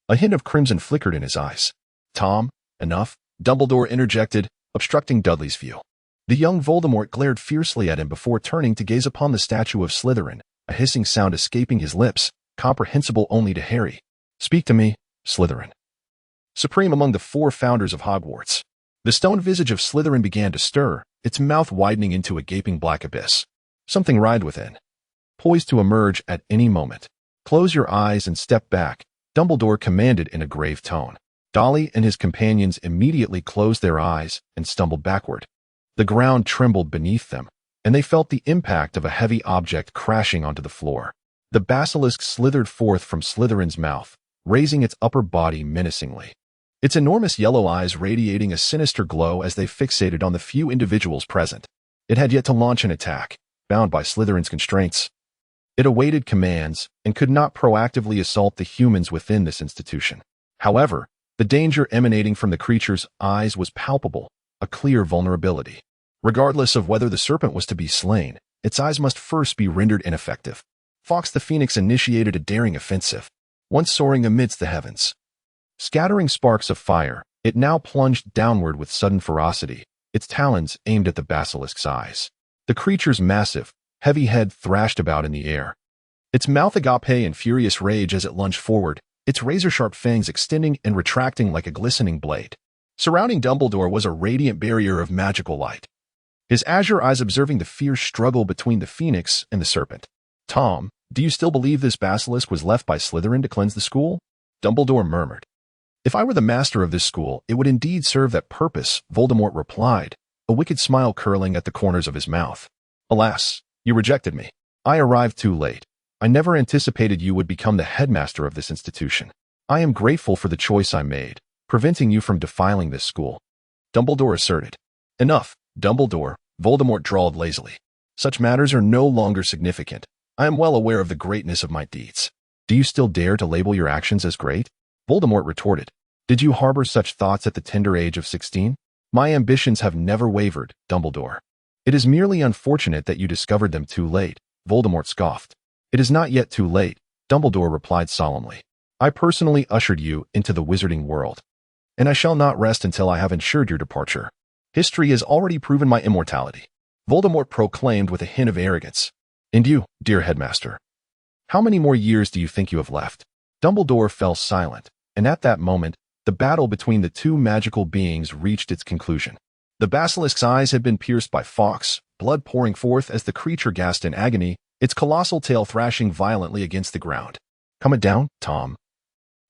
S1: A hint of crimson flickered in his eyes. "Tom, enough," Dumbledore interjected, obstructing Dudley's view. The young Voldemort glared fiercely at him before turning to gaze upon the statue of Slytherin, a hissing sound escaping his lips, comprehensible only to Harry. "Speak to me, Slytherin." Supreme among the four founders of Hogwarts, the stone visage of Slytherin began to stir, its mouth widening into a gaping black abyss. Something writhed within, poised to emerge at any moment. "Close your eyes and step back," Dumbledore commanded in a grave tone. Dudley and his companions immediately closed their eyes and stumbled backward. The ground trembled beneath them, and they felt the impact of a heavy object crashing onto the floor. The basilisk slithered forth from Slytherin's mouth, raising its upper body menacingly, its enormous yellow eyes radiating a sinister glow as they fixated on the few individuals present. It had yet to launch an attack, bound by Slytherin's constraints. It awaited commands and could not proactively assault the humans within this institution. However, the danger emanating from the creature's eyes was palpable, a clear vulnerability. Regardless of whether the serpent was to be slain, its eyes must first be rendered ineffective. Fawkes the Phoenix initiated a daring offensive. Once soaring amidst the heavens, scattering sparks of fire, it now plunged downward with sudden ferocity, its talons aimed at the basilisk's eyes. The creature's massive, heavy head thrashed about in the air, its mouth agape in furious rage as it lunged forward, its razor-sharp fangs extending and retracting like a glistening blade. Surrounding Dumbledore was a radiant barrier of magical light, his azure eyes observing the fierce struggle between the phoenix and the serpent. "Tom, do you still believe this basilisk was left by Slytherin to cleanse the school?" Dumbledore murmured. "If I were the master of this school, it would indeed serve that purpose," Voldemort replied, a wicked smile curling at the corners of his mouth. "Alas, you rejected me. I arrived too late. I never anticipated you would become the headmaster of this institution. I am grateful for the choice I made, preventing you from defiling this school," Dumbledore asserted. "Enough, Dumbledore," Voldemort drawled lazily. "Such matters are no longer significant. I am well aware of the greatness of my deeds. Do you still dare to label your actions as great?" Voldemort retorted. "Did you harbor such thoughts at the tender age of 16? My ambitions have never wavered, Dumbledore. It is merely unfortunate that you discovered them too late," Voldemort scoffed. "It is not yet too late," Dumbledore replied solemnly. "I personally ushered you into the wizarding world, and I shall not rest until I have ensured your departure. History has already proven my immortality," Voldemort proclaimed with a hint of arrogance. "And you, dear headmaster, how many more years do you think you have left?" Dumbledore fell silent, and at that moment, the battle between the two magical beings reached its conclusion. The basilisk's eyes had been pierced by Fawkes, blood pouring forth as the creature gasped in agony, its colossal tail thrashing violently against the ground. "Come it down, Tom,"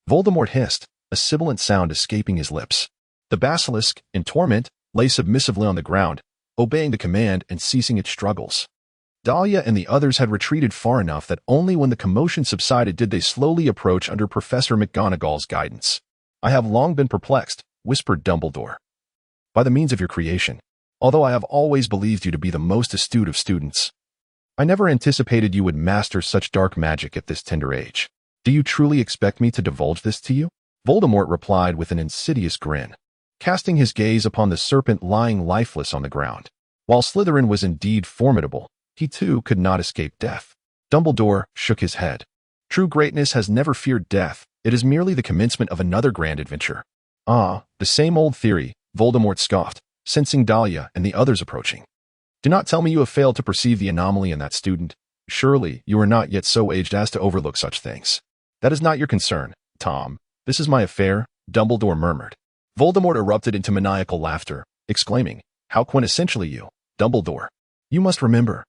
S1: Voldemort hissed, a sibilant sound escaping his lips. The basilisk, in torment, lay submissively on the ground, obeying the command and ceasing its struggles. Dahlia and the others had retreated far enough that only when the commotion subsided did they slowly approach under Professor McGonagall's guidance. "I have long been perplexed," whispered Dumbledore, "by the means of your creation. although I have always believed you to be the most astute of students. I never anticipated you would master such dark magic at this tender age. Do you truly expect me to divulge this to you?" Voldemort replied with an insidious grin, casting his gaze upon the serpent lying lifeless on the ground. While Slytherin was indeed formidable, he too could not escape death. Dumbledore shook his head. "True greatness has never feared death. It is merely the commencement of another grand adventure." "Ah, the same old theory," Voldemort scoffed, sensing Dahlia and the others approaching. "Do not tell me you have failed to perceive the anomaly in that student. Surely you are not yet so aged as to overlook such things." "That is not your concern, Tom. This is my affair," Dumbledore murmured. Voldemort erupted into maniacal laughter, exclaiming, "How quintessentially you, Dumbledore. You must remember.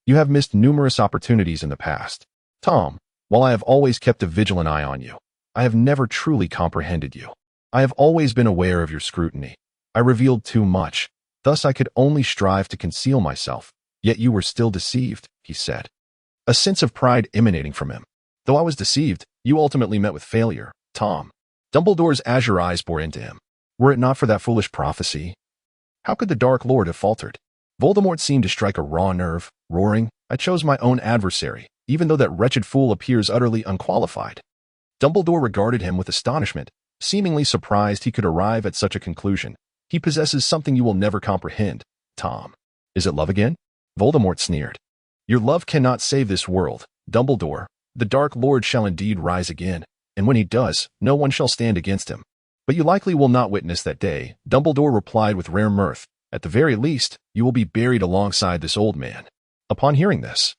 S1: You have missed numerous opportunities in the past. Tom, while I have always kept a vigilant eye on you, I have never truly comprehended you. I have always been aware of your scrutiny. I revealed too much. Thus I could only strive to conceal myself. Yet you were still deceived," he said, a sense of pride emanating from him. "Though I was deceived, you ultimately met with failure, Tom." Dumbledore's azure eyes bore into him. "Were it not for that foolish prophecy, how could the Dark Lord have faltered?" Voldemort seemed to strike a raw nerve, roaring, "I chose my own adversary, even though that wretched fool appears utterly unqualified." Dumbledore regarded him with astonishment, seemingly surprised he could arrive at such a conclusion. "He possesses something you will never comprehend, Tom." "Is it love again?" Voldemort sneered. "Your love cannot save this world, Dumbledore. The Dark Lord shall indeed rise again, and when he does, no one shall stand against him. But you likely will not witness that day," Dumbledore replied with rare mirth. "At the very least, you will be buried alongside this old man." Upon hearing this,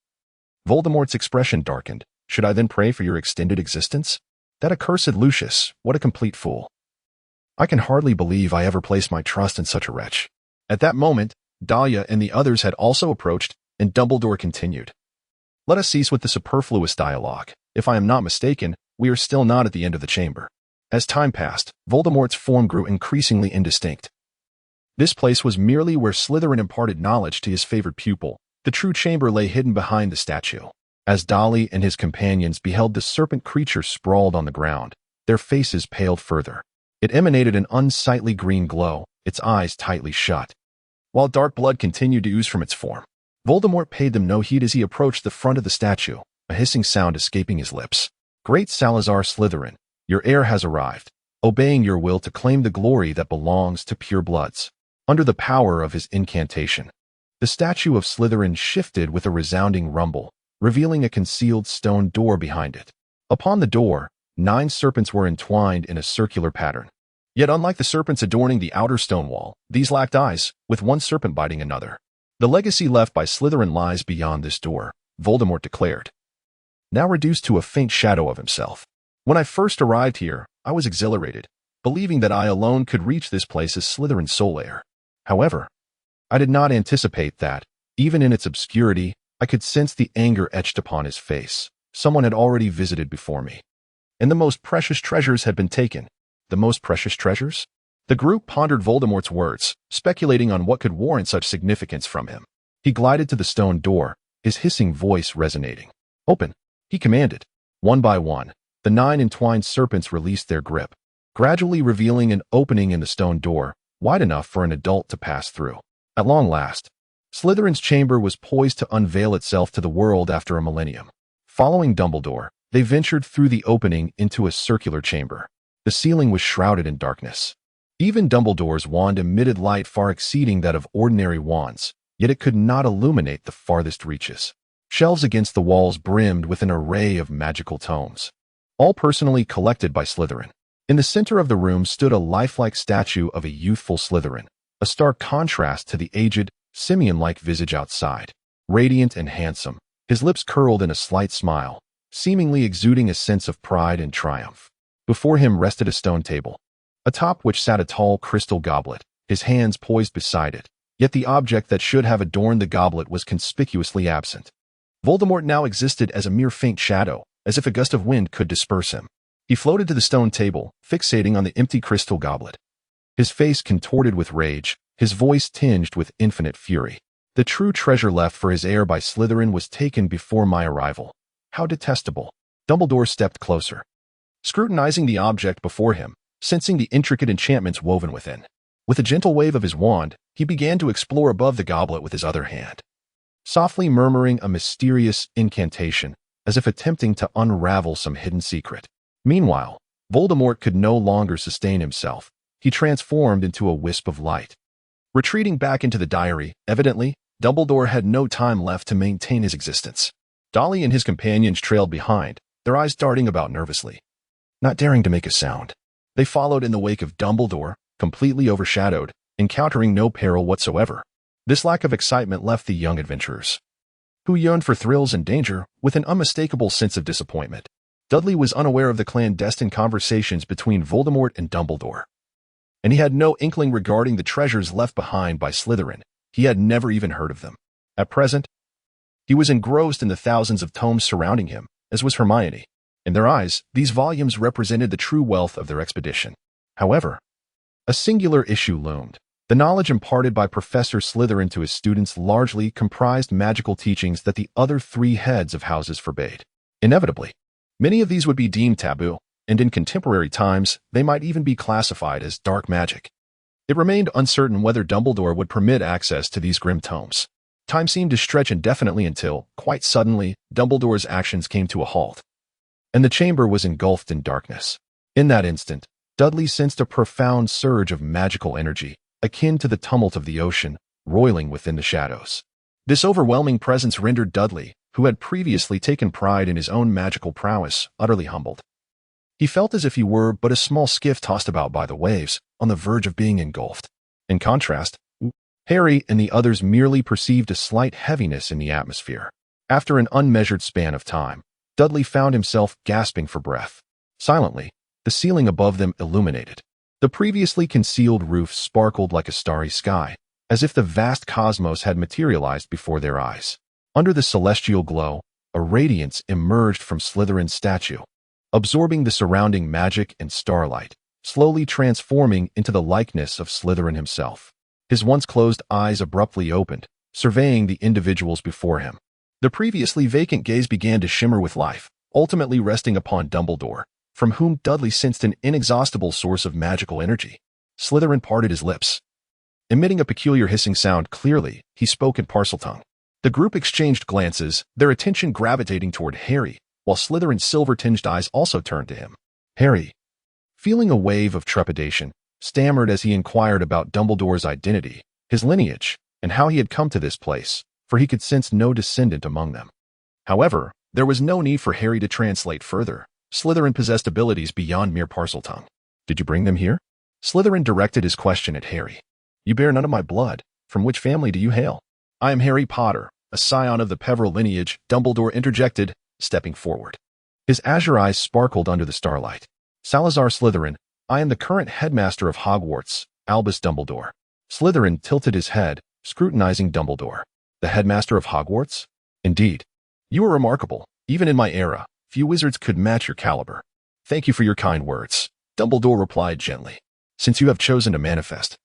S1: Voldemort's expression darkened. "Should I then pray for your extended existence? That accursed Lucius, what a complete fool. I can hardly believe I ever placed my trust in such a wretch." At that moment, Dahlia and the others had also approached, and Dumbledore continued, "Let us cease with the superfluous dialogue. If I am not mistaken, we are still not at the end of the chamber." As time passed, Voldemort's form grew increasingly indistinct. This place was merely where Slytherin imparted knowledge to his favored pupil. The true chamber lay hidden behind the statue. As Dudley and his companions beheld the serpent creature sprawled on the ground, their faces paled further. It emanated an unsightly green glow, its eyes tightly shut, while dark blood continued to ooze from its form. Voldemort paid them no heed as he approached the front of the statue, a hissing sound escaping his lips. "Great Salazar Slytherin, your heir has arrived, obeying your will to claim the glory that belongs to pure bloods." Under the power of his incantation, the statue of Slytherin shifted with a resounding rumble, revealing a concealed stone door behind it. Upon the door, 9 serpents were entwined in a circular pattern. Yet unlike the serpents adorning the outer stone wall, these lacked eyes, with one serpent biting another. "The legacy left by Slytherin lies beyond this door," Voldemort declared, now reduced to a faint shadow of himself. "When I first arrived here, I was exhilarated, believing that I alone could reach this place as Slytherin's sole heir. However, I did not anticipate that, even in its obscurity, I could sense the anger etched upon his face. Someone had already visited before me, and the most precious treasures had been taken." "The most precious treasures?" The group pondered Voldemort's words, speculating on what could warrant such significance from him. He glided to the stone door, his hissing voice resonating. "Open," he commanded. One by one, the 9 entwined serpents released their grip, gradually revealing an opening in the stone door, wide enough for an adult to pass through. At long last, Slytherin's chamber was poised to unveil itself to the world after a millennium. Following Dumbledore, they ventured through the opening into a circular chamber. The ceiling was shrouded in darkness. Even Dumbledore's wand emitted light far exceeding that of ordinary wands, yet it could not illuminate the farthest reaches. Shelves against the walls brimmed with an array of magical tomes, all personally collected by Slytherin. In the center of the room stood a lifelike statue of a youthful Slytherin, a stark contrast to the aged, simian-like visage outside. Radiant and handsome, his lips curled in a slight smile, seemingly exuding a sense of pride and triumph. Before him rested a stone table, atop which sat a tall crystal goblet, his hands poised beside it, yet the object that should have adorned the goblet was conspicuously absent. Voldemort now existed as a mere faint shadow, as if a gust of wind could disperse him. He floated to the stone table, fixating on the empty crystal goblet. His face contorted with rage, his voice tinged with infinite fury. "The true treasure left for his heir by Slytherin was taken before my arrival. How detestable." Dumbledore stepped closer, scrutinizing the object before him, sensing the intricate enchantments woven within. With a gentle wave of his wand, he began to explore above the goblet with his other hand, softly murmuring a mysterious incantation, as if attempting to unravel some hidden secret. Meanwhile, Voldemort could no longer sustain himself. He transformed into a wisp of light. Retreating back into the diary, evidently, Dumbledore had no time left to maintain his existence. Dudley and his companions trailed behind, their eyes darting about nervously, not daring to make a sound. They followed in the wake of Dumbledore, completely overshadowed, encountering no peril whatsoever. This lack of excitement left the young adventurers, who yearned for thrills and danger, with an unmistakable sense of disappointment. Dudley was unaware of the clandestine conversations between Voldemort and Dumbledore, and he had no inkling regarding the treasures left behind by Slytherin. He had never even heard of them. At present, he was engrossed in the thousands of tomes surrounding him, as was Hermione. In their eyes, these volumes represented the true wealth of their expedition. However, a singular issue loomed. The knowledge imparted by Professor Slytherin to his students largely comprised magical teachings that the other three heads of houses forbade. Inevitably, many of these would be deemed taboo, and in contemporary times, they might even be classified as dark magic. It remained uncertain whether Dumbledore would permit access to these grim tomes. Time seemed to stretch indefinitely until, quite suddenly, Dumbledore's actions came to a halt, and the chamber was engulfed in darkness. In that instant, Dudley sensed a profound surge of magical energy, akin to the tumult of the ocean, roiling within the shadows. This overwhelming presence rendered Dudley, who had previously taken pride in his own magical prowess, utterly humbled. He felt as if he were but a small skiff tossed about by the waves, on the verge of being engulfed. In contrast, Harry and the others merely perceived a slight heaviness in the atmosphere. After an unmeasured span of time, Dudley found himself gasping for breath. Silently, the ceiling above them illuminated. The previously concealed roof sparkled like a starry sky, as if the vast cosmos had materialized before their eyes. Under the celestial glow, a radiance emerged from Slytherin's statue, absorbing the surrounding magic and starlight, slowly transforming into the likeness of Slytherin himself. His once closed eyes abruptly opened, surveying the individuals before him. The previously vacant gaze began to shimmer with life, ultimately resting upon Dumbledore, from whom Dudley sensed an inexhaustible source of magical energy. Slytherin parted his lips. Emitting a peculiar hissing sound clearly, he spoke in Parseltongue. The group exchanged glances, their attention gravitating toward Harry, while Slytherin's silver-tinged eyes also turned to him. Harry, feeling a wave of trepidation, stammered as he inquired about Dumbledore's identity, his lineage, and how he had come to this place, for he could sense no descendant among them. However, there was no need for Harry to translate further. Slytherin possessed abilities beyond mere Parseltongue. Did you bring them here? Slytherin directed his question at Harry. You bear none of my blood. From which family do you hail? I am Harry Potter, a scion of the Peverell lineage, Dumbledore interjected, stepping forward. His azure eyes sparkled under the starlight. Salazar Slytherin, I am the current headmaster of Hogwarts, Albus Dumbledore. Slytherin tilted his head, scrutinizing Dumbledore. The headmaster of Hogwarts? Indeed. You are remarkable. Even in my era, few wizards could match your caliber. Thank you for your kind words, Dumbledore replied gently. Since you have chosen to manifest,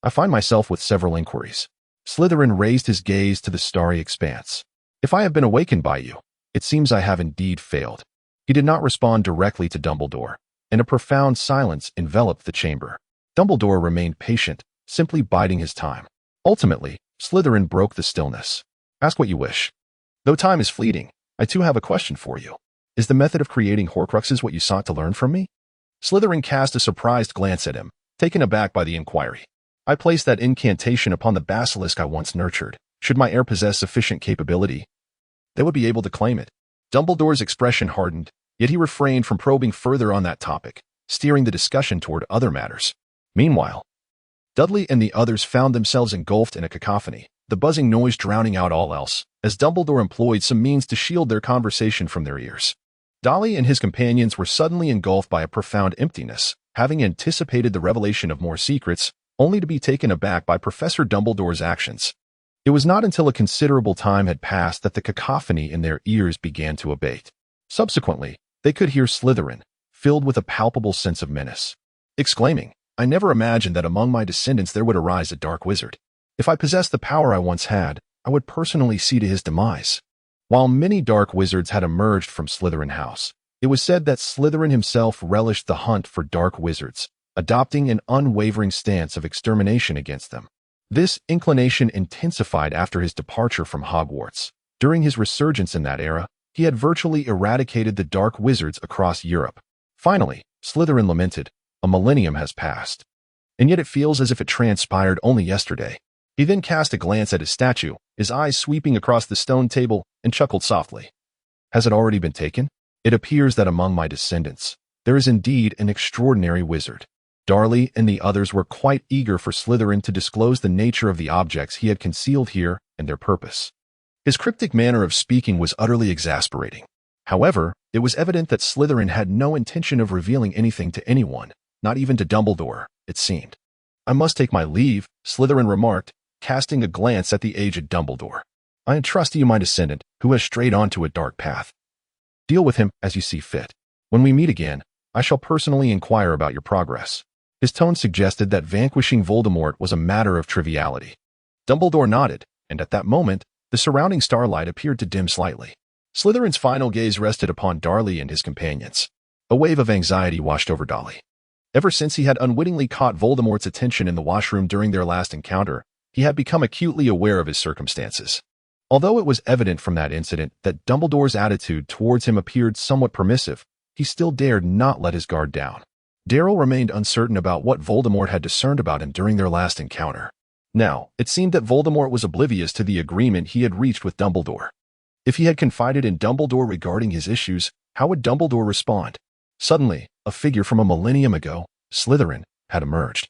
S1: I find myself with several inquiries. Slytherin raised his gaze to the starry expanse. If I have been awakened by you, it seems I have indeed failed. He did not respond directly to Dumbledore, and a profound silence enveloped the chamber. Dumbledore remained patient, simply biding his time. Ultimately, Slytherin broke the stillness. Ask what you wish. Though time is fleeting, I too have a question for you. Is the method of creating Horcruxes what you sought to learn from me? Slytherin cast a surprised glance at him, taken aback by the inquiry. I placed that incantation upon the basilisk I once nurtured. Should my heir possess sufficient capability, they would be able to claim it. Dumbledore's expression hardened, yet he refrained from probing further on that topic, steering the discussion toward other matters. Meanwhile, Dudley and the others found themselves engulfed in a cacophony, the buzzing noise drowning out all else, as Dumbledore employed some means to shield their conversation from their ears. Dudley and his companions were suddenly engulfed by a profound emptiness, having anticipated the revelation of more secrets, only to be taken aback by Professor Dumbledore's actions. It was not until a considerable time had passed that the cacophony in their ears began to abate. Subsequently, they could hear Slytherin, filled with a palpable sense of menace, exclaiming, I never imagined that among my descendants there would arise a dark wizard. If I possessed the power I once had, I would personally see to his demise. While many dark wizards had emerged from Slytherin House, it was said that Slytherin himself relished the hunt for dark wizards, adopting an unwavering stance of extermination against them. This inclination intensified after his departure from Hogwarts. During his resurgence in that era, he had virtually eradicated the dark wizards across Europe. Finally, Slytherin lamented, a millennium has passed. And yet it feels as if it transpired only yesterday. He then cast a glance at his statue, his eyes sweeping across the stone table, and chuckled softly. Has it already been taken? It appears that among my descendants, there is indeed an extraordinary wizard. Dudley and the others were quite eager for Slytherin to disclose the nature of the objects he had concealed here and their purpose. His cryptic manner of speaking was utterly exasperating. However, it was evident that Slytherin had no intention of revealing anything to anyone, not even to Dumbledore, it seemed. I must take my leave, Slytherin remarked, casting a glance at the aged Dumbledore. I entrust to you my descendant, who has strayed onto a dark path. Deal with him as you see fit. When we meet again, I shall personally inquire about your progress. His tone suggested that vanquishing Voldemort was a matter of triviality. Dumbledore nodded, and at that moment, the surrounding starlight appeared to dim slightly. Slytherin's final gaze rested upon Dudley and his companions. A wave of anxiety washed over Dudley. Ever since he had unwittingly caught Voldemort's attention in the washroom during their last encounter, he had become acutely aware of his circumstances. Although it was evident from that incident that Dumbledore's attitude towards him appeared somewhat permissive, he still dared not let his guard down. Darryl remained uncertain about what Voldemort had discerned about him during their last encounter. Now, it seemed that Voldemort was oblivious to the agreement he had reached with Dumbledore. If he had confided in Dumbledore regarding his issues, how would Dumbledore respond? Suddenly, a figure from a millennium ago, Slytherin, had emerged.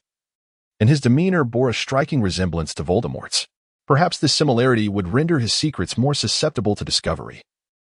S1: And his demeanor bore a striking resemblance to Voldemort's. Perhaps this similarity would render his secrets more susceptible to discovery.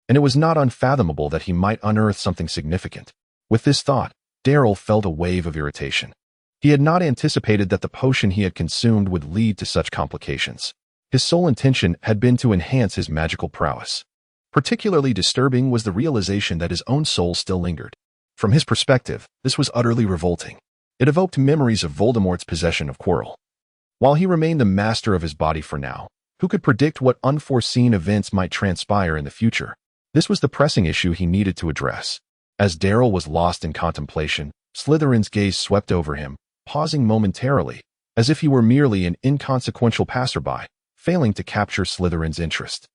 S1: And it was not unfathomable that he might unearth something significant. With this thought, Darryl felt a wave of irritation. He had not anticipated that the potion he had consumed would lead to such complications. His sole intention had been to enhance his magical prowess. Particularly disturbing was the realization that his own soul still lingered. From his perspective, this was utterly revolting. It evoked memories of Voldemort's possession of Quirrell. While he remained the master of his body for now, who could predict what unforeseen events might transpire in the future? This was the pressing issue he needed to address. As Darryl was lost in contemplation, Slytherin's gaze swept over him, pausing momentarily, as if he were merely an inconsequential passerby, failing to capture Slytherin's interest.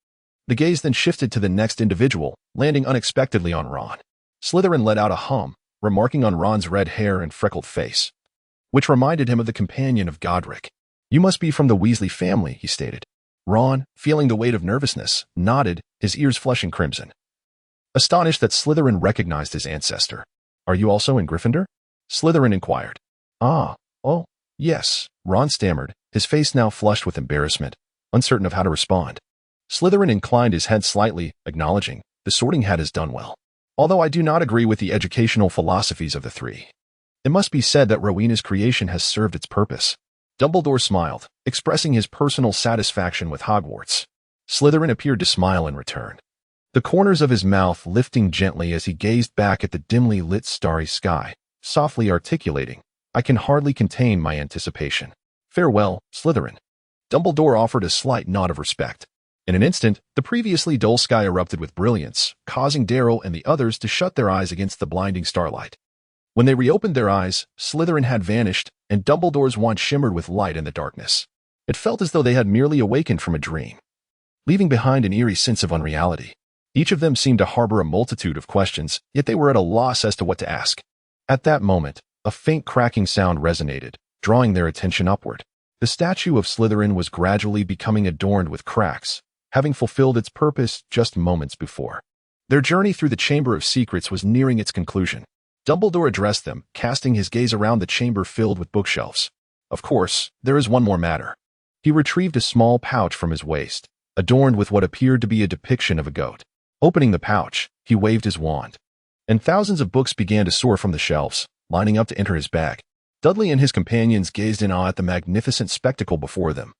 S1: The gaze then shifted to the next individual, landing unexpectedly on Ron. Slytherin let out a hum, remarking on Ron's red hair and freckled face, which reminded him of the companion of Godric. You must be from the Weasley family, he stated. Ron, feeling the weight of nervousness, nodded, his ears flushing crimson. Astonished that Slytherin recognized his ancestor. Are you also in Gryffindor? Slytherin inquired. Oh, yes, Ron stammered, his face now flushed with embarrassment, uncertain of how to respond. Slytherin inclined his head slightly, acknowledging, the Sorting Hat has done well. Although I do not agree with the educational philosophies of the three. It must be said that Rowena's creation has served its purpose. Dumbledore smiled, expressing his personal satisfaction with Hogwarts. Slytherin appeared to smile in return, the corners of his mouth lifting gently as he gazed back at the dimly lit starry sky, softly articulating, I can hardly contain my anticipation. Farewell, Slytherin. Dumbledore offered a slight nod of respect. In an instant, the previously dull sky erupted with brilliance, causing Darryl and the others to shut their eyes against the blinding starlight. When they reopened their eyes, Slytherin had vanished, and Dumbledore's wand shimmered with light in the darkness. It felt as though they had merely awakened from a dream, leaving behind an eerie sense of unreality. Each of them seemed to harbor a multitude of questions, yet they were at a loss as to what to ask. At that moment, a faint cracking sound resonated, drawing their attention upward. The statue of Slytherin was gradually becoming adorned with cracks, having fulfilled its purpose just moments before. Their journey through the Chamber of Secrets was nearing its conclusion. Dumbledore addressed them, casting his gaze around the chamber filled with bookshelves. Of course, there is one more matter. He retrieved a small pouch from his waist, adorned with what appeared to be a depiction of a goat. Opening the pouch, he waved his wand, and thousands of books began to soar from the shelves, lining up to enter his bag. Dudley and his companions gazed in awe at the magnificent spectacle before them,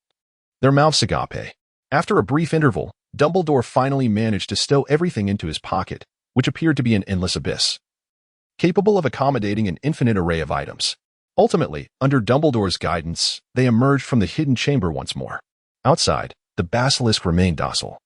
S1: their mouths agape. After a brief interval, Dumbledore finally managed to stow everything into his pocket, which appeared to be an endless abyss, capable of accommodating an infinite array of items. Ultimately, under Dumbledore's guidance, they emerged from the hidden chamber once more. Outside, the basilisk remained docile,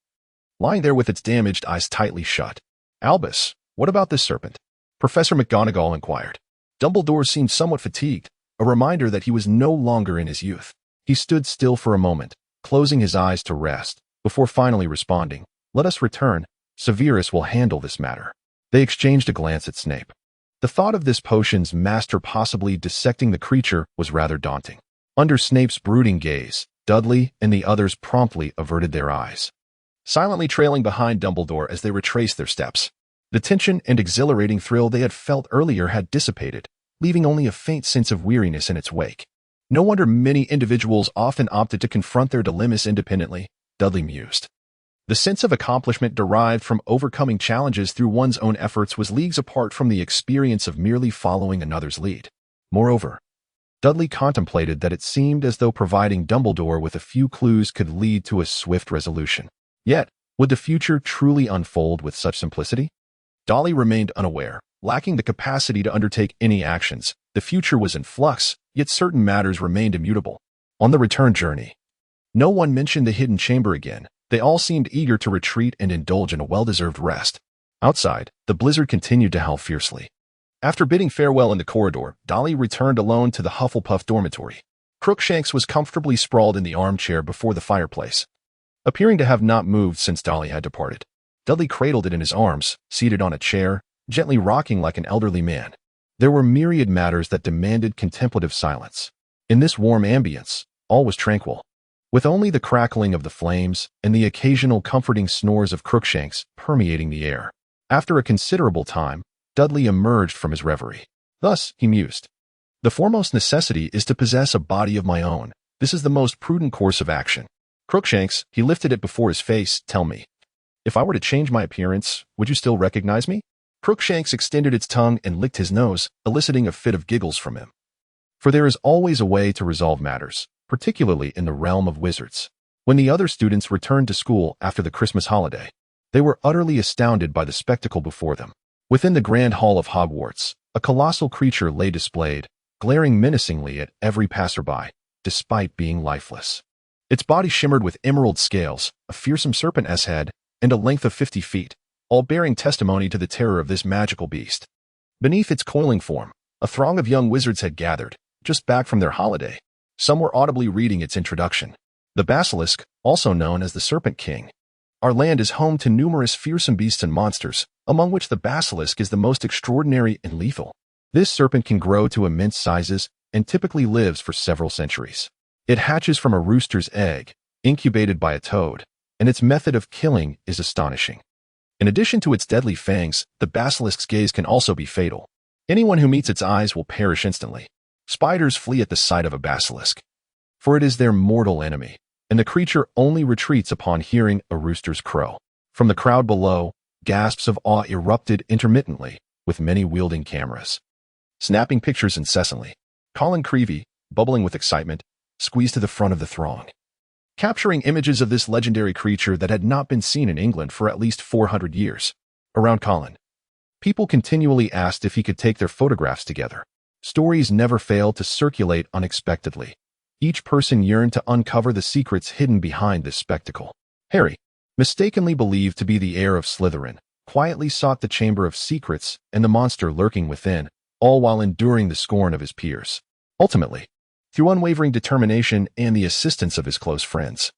S1: lying there with its damaged eyes tightly shut. Albus, what about this serpent? Professor McGonagall inquired. Dumbledore seemed somewhat fatigued, a reminder that he was no longer in his youth. He stood still for a moment, closing his eyes to rest, before finally responding, "Let us return. Severus will handle this matter." They exchanged a glance at Snape. The thought of this potion's master possibly dissecting the creature was rather daunting. Under Snape's brooding gaze, Dudley and the others promptly averted their eyes, silently trailing behind Dumbledore as they retraced their steps. The tension and exhilarating thrill they had felt earlier had dissipated, leaving only a faint sense of weariness in its wake. No wonder many individuals often opted to confront their dilemmas independently, Dudley mused. The sense of accomplishment derived from overcoming challenges through one's own efforts was leagues apart from the experience of merely following another's lead. Moreover, Dudley contemplated that it seemed as though providing Dumbledore with a few clues could lead to a swift resolution. Yet, would the future truly unfold with such simplicity? Dudley remained unaware, lacking the capacity to undertake any actions. The future was in flux, yet certain matters remained immutable. On the return journey, no one mentioned the hidden chamber again. They all seemed eager to retreat and indulge in a well-deserved rest. Outside, the blizzard continued to howl fiercely. After bidding farewell in the corridor, Dudley returned alone to the Hufflepuff dormitory. Crookshanks was comfortably sprawled in the armchair before the fireplace, appearing to have not moved since Dudley had departed. Dudley cradled it in his arms, seated on a chair, gently rocking like an elderly man. There were myriad matters that demanded contemplative silence. In this warm ambience, all was tranquil, with only the crackling of the flames and the occasional comforting snores of Crookshanks permeating the air. After a considerable time, Dudley emerged from his reverie. Thus, he mused, "The foremost necessity is to possess a body of my own. This is the most prudent course of action. Crookshanks," he lifted it before his face, "tell me, if I were to change my appearance, would you still recognize me?" Crookshanks extended its tongue and licked his nose, eliciting a fit of giggles from him. For there is always a way to resolve matters, particularly in the realm of wizards. When the other students returned to school after the Christmas holiday, they were utterly astounded by the spectacle before them. Within the grand hall of Hogwarts, a colossal creature lay displayed, glaring menacingly at every passerby, despite being lifeless. Its body shimmered with emerald scales, a fearsome serpent's head, and a length of 50 feet, all bearing testimony to the terror of this magical beast. Beneath its coiling form, a throng of young wizards had gathered, just back from their holiday. Some were audibly reading its introduction. The basilisk, also known as the Serpent King. Our land is home to numerous fearsome beasts and monsters, among which the basilisk is the most extraordinary and lethal. This serpent can grow to immense sizes and typically lives for several centuries. It hatches from a rooster's egg, incubated by a toad, and its method of killing is astonishing. In addition to its deadly fangs, the basilisk's gaze can also be fatal. Anyone who meets its eyes will perish instantly. Spiders flee at the sight of a basilisk, for it is their mortal enemy, and the creature only retreats upon hearing a rooster's crow. From the crowd below, gasps of awe erupted intermittently, with many wielding cameras, snapping pictures incessantly. Colin Creevey, bubbling with excitement, squeezed to the front of the throng, capturing images of this legendary creature that had not been seen in England for at least 400 years. Around Colin, people continually asked if he could take their photographs together. Stories never failed to circulate unexpectedly. Each person yearned to uncover the secrets hidden behind this spectacle. Harry, mistakenly believed to be the heir of Slytherin, quietly sought the Chamber of Secrets and the monster lurking within, all while enduring the scorn of his peers. Ultimately, through unwavering determination and the assistance of his close friends,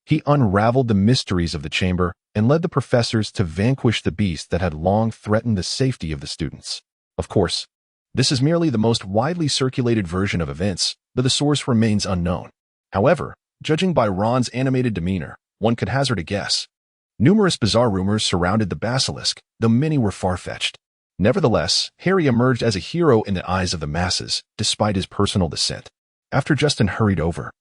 S1: he unraveled the mysteries of the chamber and led the professors to vanquish the beast that had long threatened the safety of the students. Of course, this is merely the most widely circulated version of events, but the source remains unknown. However, judging by Ron's animated demeanor, one could hazard a guess. Numerous bizarre rumors surrounded the basilisk, though many were far-fetched. Nevertheless, Harry emerged as a hero in the eyes of the masses, despite his personal descent. After Justin hurried over,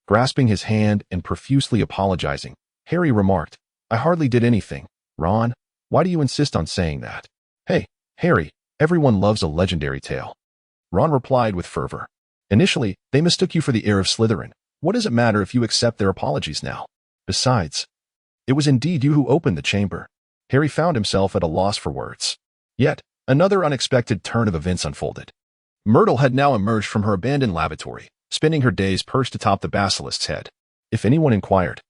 S1: grasping his hand and profusely apologizing, Harry remarked, "I hardly did anything. Ron, why do you insist on saying that?" "Hey, Harry, everyone loves a legendary tale," Ron replied with fervor. "Initially, they mistook you for the heir of Slytherin. What does it matter if you accept their apologies now? Besides, it was indeed you who opened the chamber." Harry found himself at a loss for words. Yet, another unexpected turn of events unfolded. Myrtle had now emerged from her abandoned lavatory, spending her days perched atop the basilisk's head. If anyone inquired,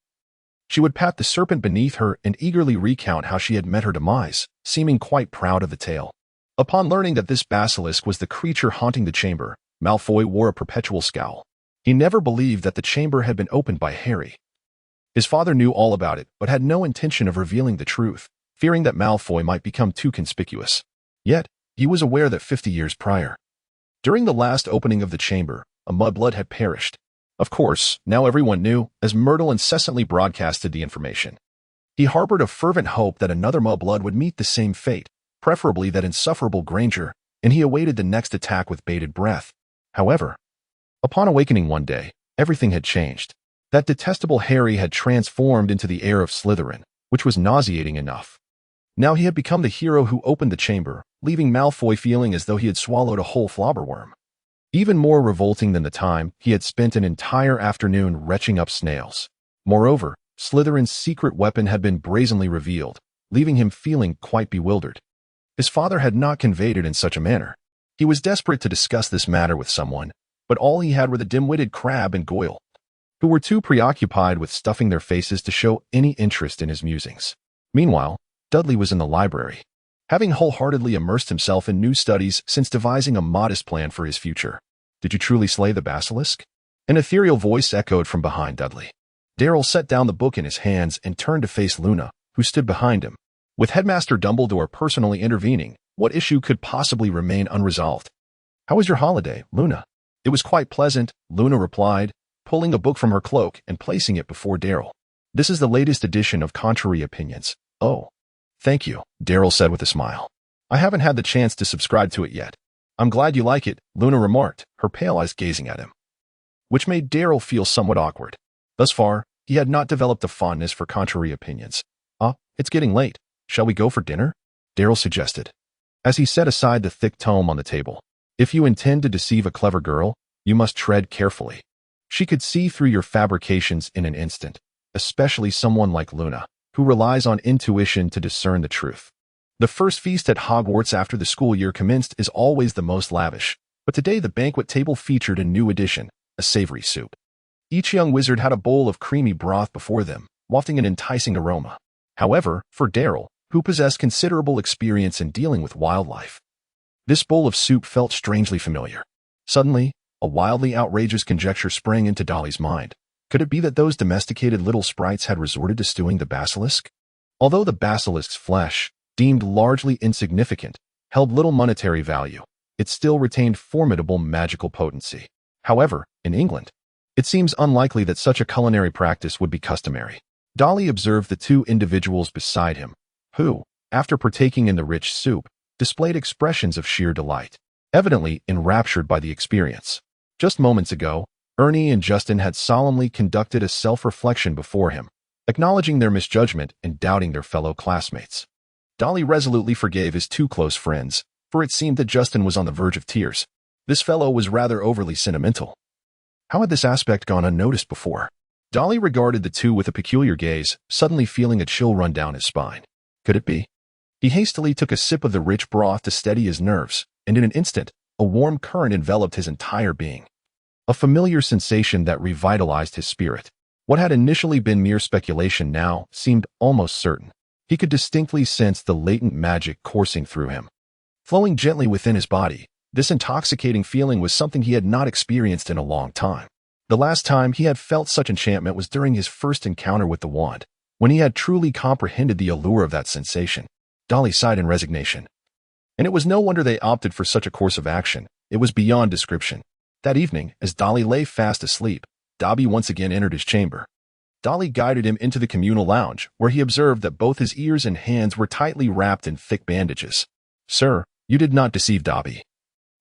S1: she would pat the serpent beneath her and eagerly recount how she had met her demise, seeming quite proud of the tale. Upon learning that this basilisk was the creature haunting the chamber, Malfoy wore a perpetual scowl. He never believed that the chamber had been opened by Harry. His father knew all about it, but had no intention of revealing the truth, fearing that Malfoy might become too conspicuous. Yet, he was aware that 50 years prior, during the last opening of the chamber, a mudblood had perished. Of course, now everyone knew, as Myrtle incessantly broadcasted the information. He harbored a fervent hope that another mudblood would meet the same fate, preferably that insufferable Granger, and he awaited the next attack with bated breath. However, upon awakening one day, everything had changed. That detestable Harry had transformed into the heir of Slytherin, which was nauseating enough. Now he had become the hero who opened the chamber, leaving Malfoy feeling as though he had swallowed a whole flobberworm. Even more revolting than the time, he had spent an entire afternoon retching up snails. Moreover, Slytherin's secret weapon had been brazenly revealed, leaving him feeling quite bewildered. His father had not conveyed it in such a manner. He was desperate to discuss this matter with someone, but all he had were the dim-witted Crabbe and Goyle, who were too preoccupied with stuffing their faces to show any interest in his musings. Meanwhile, Dudley was in the library, having wholeheartedly immersed himself in new studies since devising a modest plan for his future. "Did you truly slay the basilisk?" An ethereal voice echoed from behind Dudley. Darryl set down the book in his hands and turned to face Luna, who stood behind him. With Headmaster Dumbledore personally intervening, what issue could possibly remain unresolved? "How was your holiday, Luna?" "It was quite pleasant," Luna replied, pulling a book from her cloak and placing it before Darryl. "This is the latest edition of Contrary Opinions." "Oh, thank you," Darryl said with a smile. "I haven't had the chance to subscribe to it yet." "I'm glad you like it," Luna remarked, her pale eyes gazing at him, which made Darryl feel somewhat awkward. Thus far, he had not developed a fondness for Contrary Opinions. It's getting late. Shall we go for dinner?" Darryl suggested, as he set aside the thick tome on the table. "If you intend to deceive a clever girl, you must tread carefully. She could see through your fabrications in an instant, especially someone like Luna, who relies on intuition to discern the truth. The first feast at Hogwarts after the school year commenced is always the most lavish, but today the banquet table featured a new addition, a savory soup. Each young wizard had a bowl of creamy broth before them, wafting an enticing aroma. However, for Darryl, who possessed considerable experience in dealing with wildlife, this bowl of soup felt strangely familiar. Suddenly, a wildly outrageous conjecture sprang into Dolly's mind. Could it be that those domesticated little sprites had resorted to stewing the basilisk? Although the basilisk's flesh, deemed largely insignificant, held little monetary value, it still retained formidable magical potency. However, in England, it seems unlikely that such a culinary practice would be customary. Dolly observed the two individuals beside him, who, after partaking in the rich soup, displayed expressions of sheer delight, evidently enraptured by the experience. Just moments ago, Ernie and Justin had solemnly conducted a self-reflection before him, acknowledging their misjudgment and doubting their fellow classmates. Dolly resolutely forgave his two close friends, for it seemed that Justin was on the verge of tears. This fellow was rather overly sentimental. How had this aspect gone unnoticed before? Dolly regarded the two with a peculiar gaze, suddenly feeling a chill run down his spine. Could it be? He hastily took a sip of the rich broth to steady his nerves, and in an instant, a warm current enveloped his entire being. A familiar sensation that revitalized his spirit. What had initially been mere speculation now seemed almost certain. He could distinctly sense the latent magic coursing through him. Flowing gently within his body, this intoxicating feeling was something he had not experienced in a long time. The last time he had felt such enchantment was during his first encounter with the wand, when he had truly comprehended the allure of that sensation. Dolly sighed in resignation. And it was no wonder they opted for such a course of action. It was beyond description. That evening, as Dolly lay fast asleep, Dobby once again entered his chamber. Dolly guided him into the communal lounge, where he observed that both his ears and hands were tightly wrapped in thick bandages. "Sir, you did not deceive Dobby.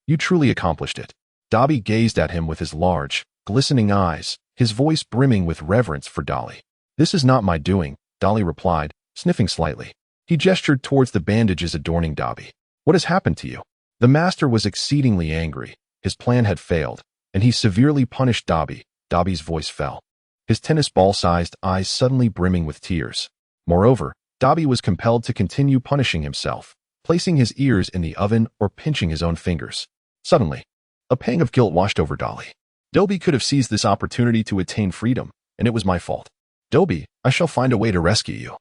S1: You truly accomplished it." Dobby gazed at him with his large, glistening eyes, his voice brimming with reverence for Dolly. "This is not my doing," Dolly replied, sniffing slightly. He gestured towards the bandages adorning Dobby. "What has happened to you?" The master was exceedingly angry. His plan had failed, and he severely punished Dobby. Dobby's voice fell, his tennis ball-sized eyes suddenly brimming with tears. Moreover, Dobby was compelled to continue punishing himself, placing his ears in the oven or pinching his own fingers. Suddenly, a pang of guilt washed over Dolly. Dobby could have seized this opportunity to attain freedom, and it was my fault. "Dobby, I shall find a way to rescue you,"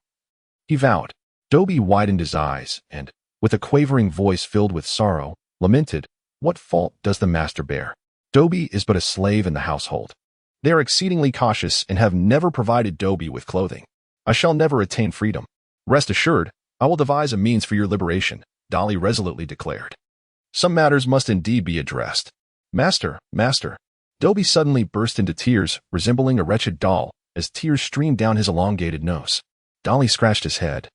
S1: he vowed. Dobby widened his eyes and, with a quavering voice filled with sorrow, lamented, "What fault does the master bear?" Dobby is but a slave in the household. They are exceedingly cautious and have never provided Dobby with clothing. I shall never attain freedom. Rest assured, I will devise a means for your liberation, Dolly resolutely declared. Some matters must indeed be addressed. Master, master. Dobby suddenly burst into tears, resembling a wretched doll, as tears streamed down his elongated nose. Dolly scratched his head,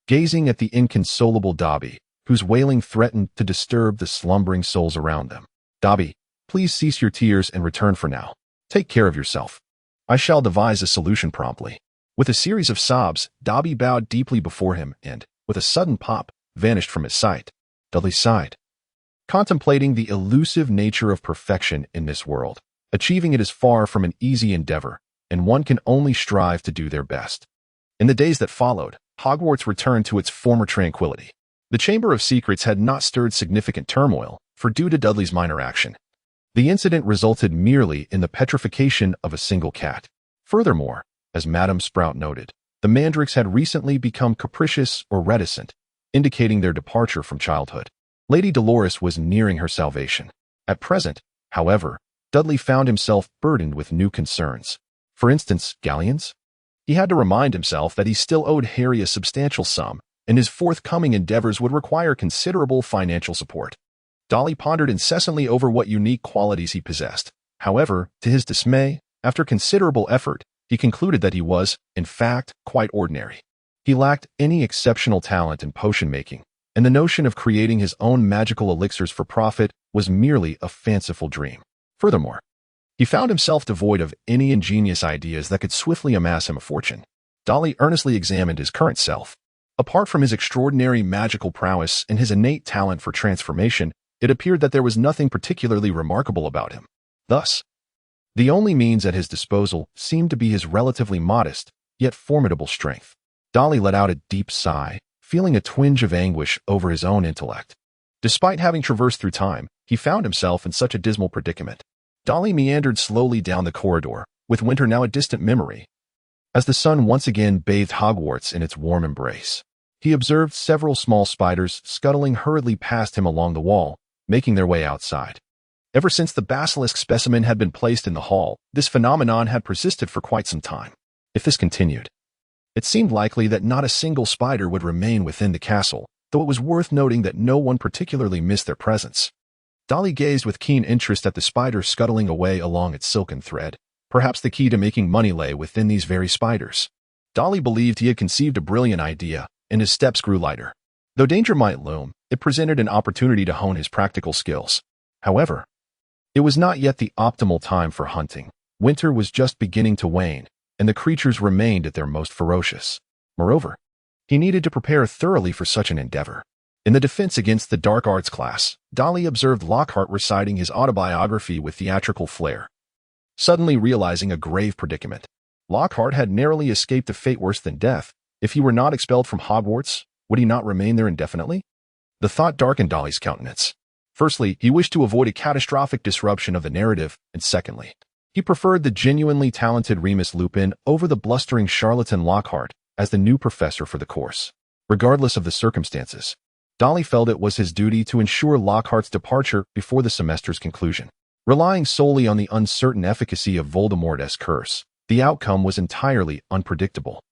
S1: gazing at the inconsolable Dobby, whose wailing threatened to disturb the slumbering souls around them. Dobby, please cease your tears and return for now. Take care of yourself. I shall devise a solution promptly. With a series of sobs, Dobby bowed deeply before him and, with a sudden pop, vanished from his sight. Dudley sighed, contemplating the elusive nature of perfection in this world. Achieving it is far from an easy endeavor, and one can only strive to do their best. In the days that followed, Hogwarts returned to its former tranquility. The Chamber of Secrets had not stirred significant turmoil, for due to Dudley's minor action. The incident resulted merely in the petrification of a single cat. Furthermore, as Madame Sprout noted, the Mandricks had recently become capricious or reticent, indicating their departure from childhood. Lady Dolores was nearing her salvation. At present, however, Dudley found himself burdened with new concerns. For instance, galleons? He had to remind himself that he still owed Harry a substantial sum, and his forthcoming endeavors would require considerable financial support. Dolly pondered incessantly over what unique qualities he possessed. However, to his dismay, after considerable effort, he concluded that he was, in fact, quite ordinary. He lacked any exceptional talent in potion making, and the notion of creating his own magical elixirs for profit was merely a fanciful dream. Furthermore, he found himself devoid of any ingenious ideas that could swiftly amass him a fortune. Dolly earnestly examined his current self. Apart from his extraordinary magical prowess and his innate talent for transformation, it appeared that there was nothing particularly remarkable about him. Thus, the only means at his disposal seemed to be his relatively modest, yet formidable strength. Dolly let out a deep sigh, feeling a twinge of anguish over his own intellect. Despite having traversed through time, he found himself in such a dismal predicament. Dolly meandered slowly down the corridor, with winter now a distant memory. As the sun once again bathed Hogwarts in its warm embrace, he observed several small spiders scuttling hurriedly past him along the wall, making their way outside. Ever since the basilisk specimen had been placed in the hall, this phenomenon had persisted for quite some time. If this continued, it seemed likely that not a single spider would remain within the castle, though it was worth noting that no one particularly missed their presence. Dolly gazed with keen interest at the spider scuttling away along its silken thread. Perhaps the key to making money lay within these very spiders. Dolly believed he had conceived a brilliant idea, and his steps grew lighter. Though danger might loom, it presented an opportunity to hone his practical skills. However, it was not yet the optimal time for hunting. Winter was just beginning to wane, and the creatures remained at their most ferocious. Moreover, he needed to prepare thoroughly for such an endeavor. In the defense against the dark arts class, Dolly observed Lockhart reciting his autobiography with theatrical flair. Suddenly realizing a grave predicament, Lockhart had narrowly escaped a fate worse than death. If he were not expelled from Hogwarts, would he not remain there indefinitely? The thought darkened Dolly's countenance. Firstly, he wished to avoid a catastrophic disruption of the narrative, and secondly, he preferred the genuinely talented Remus Lupin over the blustering charlatan Lockhart as the new professor for the course. Regardless of the circumstances, Dolly felt it was his duty to ensure Lockhart's departure before the semester's conclusion. Relying solely on the uncertain efficacy of Voldemort's curse, the outcome was entirely unpredictable.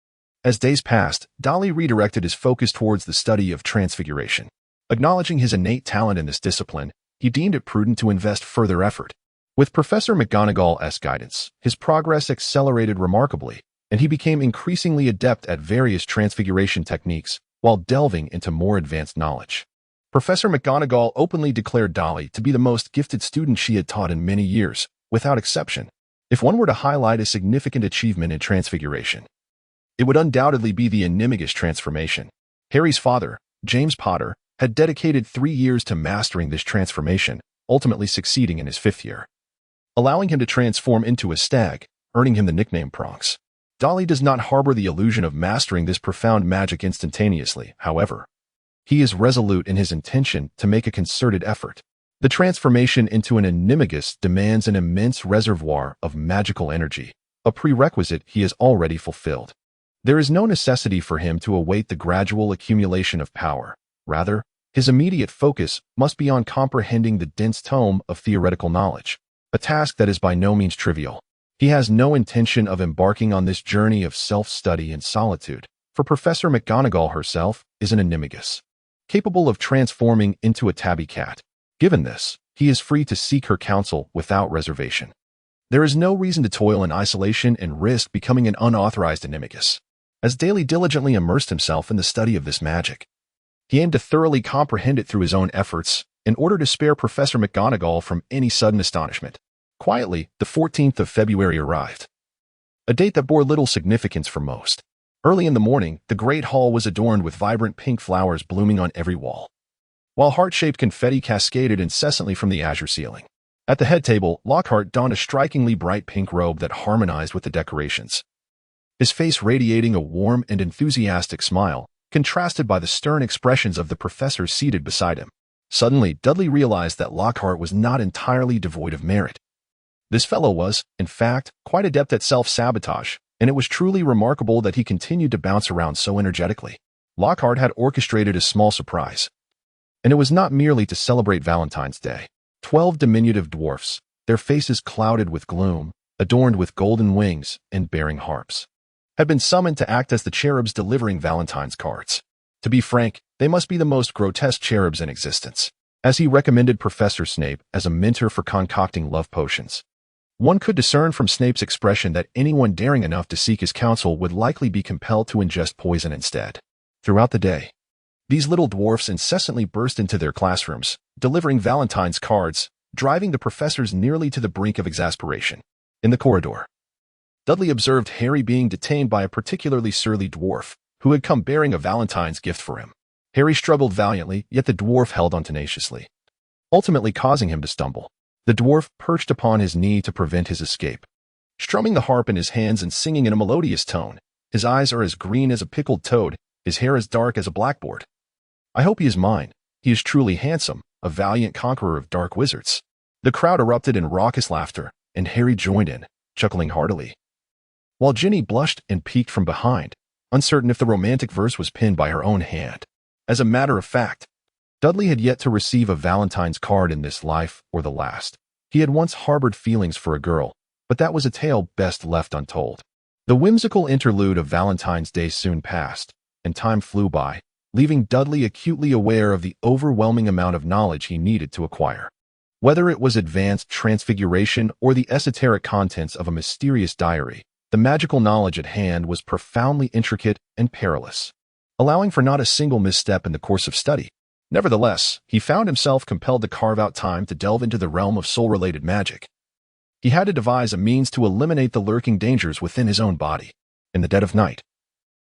S1: As days passed, Dolly redirected his focus towards the study of transfiguration. Acknowledging his innate talent in this discipline, he deemed it prudent to invest further effort. With Professor McGonagall's guidance, his progress accelerated remarkably, and he became increasingly adept at various transfiguration techniques while delving into more advanced knowledge. Professor McGonagall openly declared Dolly to be the most gifted student she had taught in many years, without exception. If one were to highlight a significant achievement in transfiguration, it would undoubtedly be the Animagus transformation. Harry's father, James Potter, had dedicated 3 years to mastering this transformation, ultimately succeeding in his 5th year, allowing him to transform into a stag, earning him the nickname Prongs. Dolly does not harbor the illusion of mastering this profound magic instantaneously, however. He is resolute in his intention to make a concerted effort. The transformation into an Animagus demands an immense reservoir of magical energy, a prerequisite he has already fulfilled. There is no necessity for him to await the gradual accumulation of power. Rather, his immediate focus must be on comprehending the dense tome of theoretical knowledge. a task that is by no means trivial. He has no intention of embarking on this journey of self-study and solitude, for Professor McGonagall herself is an animagus, capable of transforming into a tabby cat. Given this, he is free to seek her counsel without reservation. There is no reason to toil in isolation and risk becoming an unauthorized animagus. As Dudley diligently immersed himself in the study of this magic, he aimed to thoroughly comprehend it through his own efforts in order to spare Professor McGonagall from any sudden astonishment. Quietly, the 14th of February arrived, a date that bore little significance for most. Early in the morning, the great hall was adorned with vibrant pink flowers blooming on every wall, while heart-shaped confetti cascaded incessantly from the azure ceiling. At the head table, Lockhart donned a strikingly bright pink robe that harmonized with the decorations, his face radiating a warm and enthusiastic smile, contrasted by the stern expressions of the professors seated beside him. Suddenly, Dudley realized that Lockhart was not entirely devoid of merit. This fellow was, in fact, quite adept at self-sabotage, and it was truly remarkable that he continued to bounce around so energetically. Lockhart had orchestrated a small surprise, and it was not merely to celebrate Valentine's Day. 12 diminutive dwarfs, their faces clouded with gloom, adorned with golden wings and bearing harps, had been summoned to act as the cherubs delivering Valentine's cards. To be frank, they must be the most grotesque cherubs in existence, as he recommended Professor Snape as a mentor for concocting love potions. One could discern from Snape's expression that anyone daring enough to seek his counsel would likely be compelled to ingest poison instead. Throughout the day, these little dwarfs incessantly burst into their classrooms, delivering Valentine's cards, driving the professors nearly to the brink of exasperation. In the corridor, Dudley observed Harry being detained by a particularly surly dwarf, who had come bearing a Valentine's gift for him. Harry struggled valiantly, yet the dwarf held on tenaciously, ultimately causing him to stumble. The dwarf perched upon his knee to prevent his escape, strumming the harp in his hands and singing in a melodious tone. His eyes are as green as a pickled toad, his hair as dark as a blackboard. I hope he is mine. He is truly handsome, a valiant conqueror of dark wizards. The crowd erupted in raucous laughter, and Harry joined in, chuckling heartily, while Ginny blushed and peeked from behind, uncertain if the romantic verse was penned by her own hand. As a matter of fact, Dudley had yet to receive a Valentine's card in this life or the last. He had once harbored feelings for a girl, but that was a tale best left untold. The whimsical interlude of Valentine's Day soon passed, and time flew by, leaving Dudley acutely aware of the overwhelming amount of knowledge he needed to acquire. Whether it was advanced transfiguration or the esoteric contents of a mysterious diary, the magical knowledge at hand was profoundly intricate and perilous, allowing for not a single misstep in the course of study. Nevertheless, he found himself compelled to carve out time to delve into the realm of soul-related magic. He had to devise a means to eliminate the lurking dangers within his own body. In the dead of night,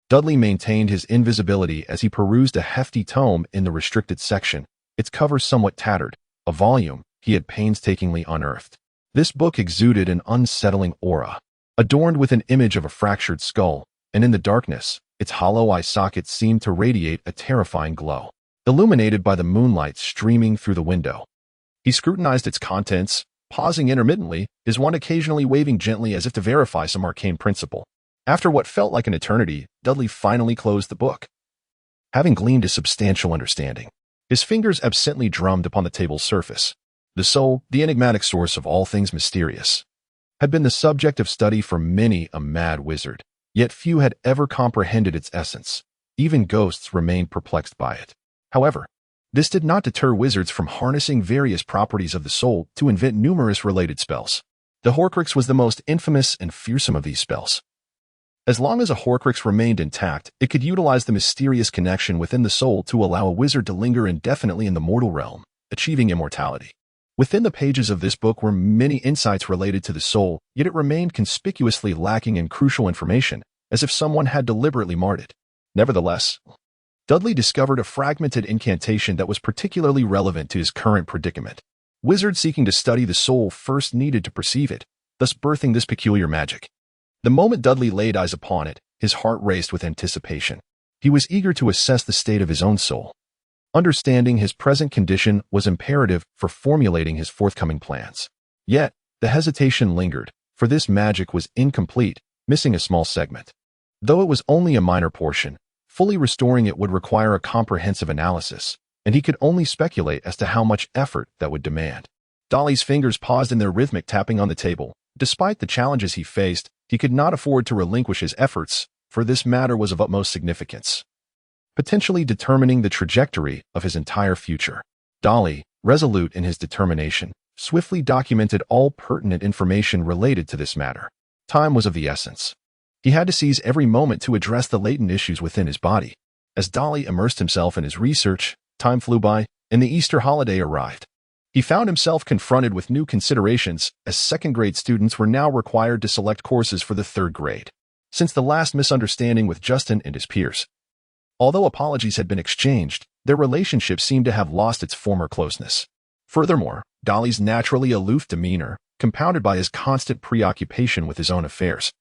S1: Dudley maintained his invisibility as he perused a hefty tome in the restricted section, its cover somewhat tattered, a volume he had painstakingly unearthed. This book exuded an unsettling aura, adorned with an image of a fractured skull, and in the darkness, its hollow eye socket seemed to radiate a terrifying glow, illuminated by the moonlight streaming through the window. He scrutinized its contents, pausing intermittently, his wand occasionally waving gently as if to verify some arcane principle. After what felt like an eternity, Dudley finally closed the book, having gleaned a substantial understanding. His fingers absently drummed upon the table's surface. The soul, the enigmatic source of all things mysterious, had been the subject of study for many a mad wizard, yet few had ever comprehended its essence. Even ghosts remained perplexed by it. However, this did not deter wizards from harnessing various properties of the soul to invent numerous related spells. The Horcrux was the most infamous and fearsome of these spells. As long as a Horcrux remained intact, it could utilize the mysterious connection within the soul to allow a wizard to linger indefinitely in the mortal realm, achieving immortality. Within the pages of this book were many insights related to the soul, yet it remained conspicuously lacking in crucial information, as if someone had deliberately marred it. Nevertheless, Dudley discovered a fragmented incantation that was particularly relevant to his current predicament. Wizards seeking to study the soul first needed to perceive it, thus birthing this peculiar magic. The moment Dudley laid eyes upon it, his heart raced with anticipation. He was eager to assess the state of his own soul. Understanding his present condition was imperative for formulating his forthcoming plans. Yet, the hesitation lingered, for this magic was incomplete, missing a small segment. Though it was only a minor portion, fully restoring it would require a comprehensive analysis, and he could only speculate as to how much effort that would demand. Dolly's fingers paused in their rhythmic tapping on the table. Despite the challenges he faced, he could not afford to relinquish his efforts, for this matter was of utmost significance, potentially determining the trajectory of his entire future. Dolly, resolute in his determination, swiftly documented all pertinent information related to this matter. Time was of the essence. He had to seize every moment to address the latent issues within his body. As Dolly immersed himself in his research, time flew by, and the Easter holiday arrived. He found himself confronted with new considerations, as second-grade students were now required to select courses for the third grade. Since the last misunderstanding with Justin and his peers, although apologies had been exchanged, their relationship seemed to have lost its former closeness. Furthermore, Dolly's naturally aloof demeanor, compounded by his constant preoccupation with his own affairs,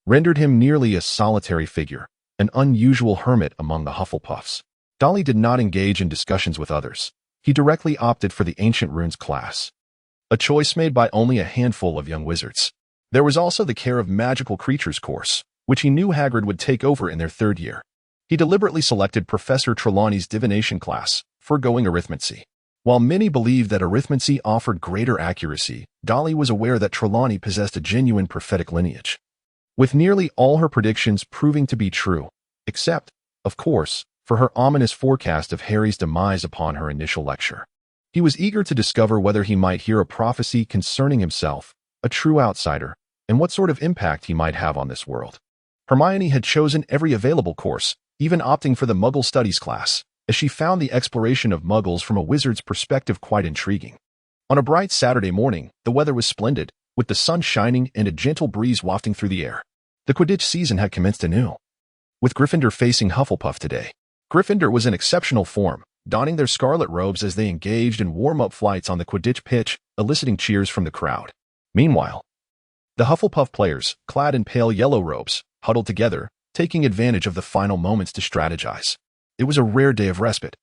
S1: rendered him nearly a solitary figure, an unusual hermit among the Hufflepuffs. Dolly did not engage in discussions with others. He directly opted for the Ancient Runes class, a choice made by only a handful of young wizards. There was also the Care of Magical Creatures course, which he knew Hagrid would take over in their third year. He deliberately selected Professor Trelawney's divination class, foregoing arithmancy. While many believed that arithmancy offered greater accuracy, Dolly was aware that Trelawney possessed a genuine prophetic lineage, with nearly all her predictions proving to be true, except, of course, for her ominous forecast of Harry's demise upon her initial lecture. He was eager to discover whether he might hear a prophecy concerning himself, a true outsider, and what sort of impact he might have on this world. Hermione had chosen every available course, even opting for the Muggle Studies class, as she found the exploration of Muggles from a wizard's perspective quite intriguing. On a bright Saturday morning, the weather was splendid, with the sun shining and a gentle breeze wafting through the air. The Quidditch season had commenced anew, with Gryffindor facing Hufflepuff today. Gryffindor was in exceptional form, donning their scarlet robes as they engaged in warm-up flights on the Quidditch pitch, eliciting cheers from the crowd. Meanwhile, the Hufflepuff players, clad in pale yellow robes, huddled together, taking advantage of the final moments to strategize. It was a rare day of respite.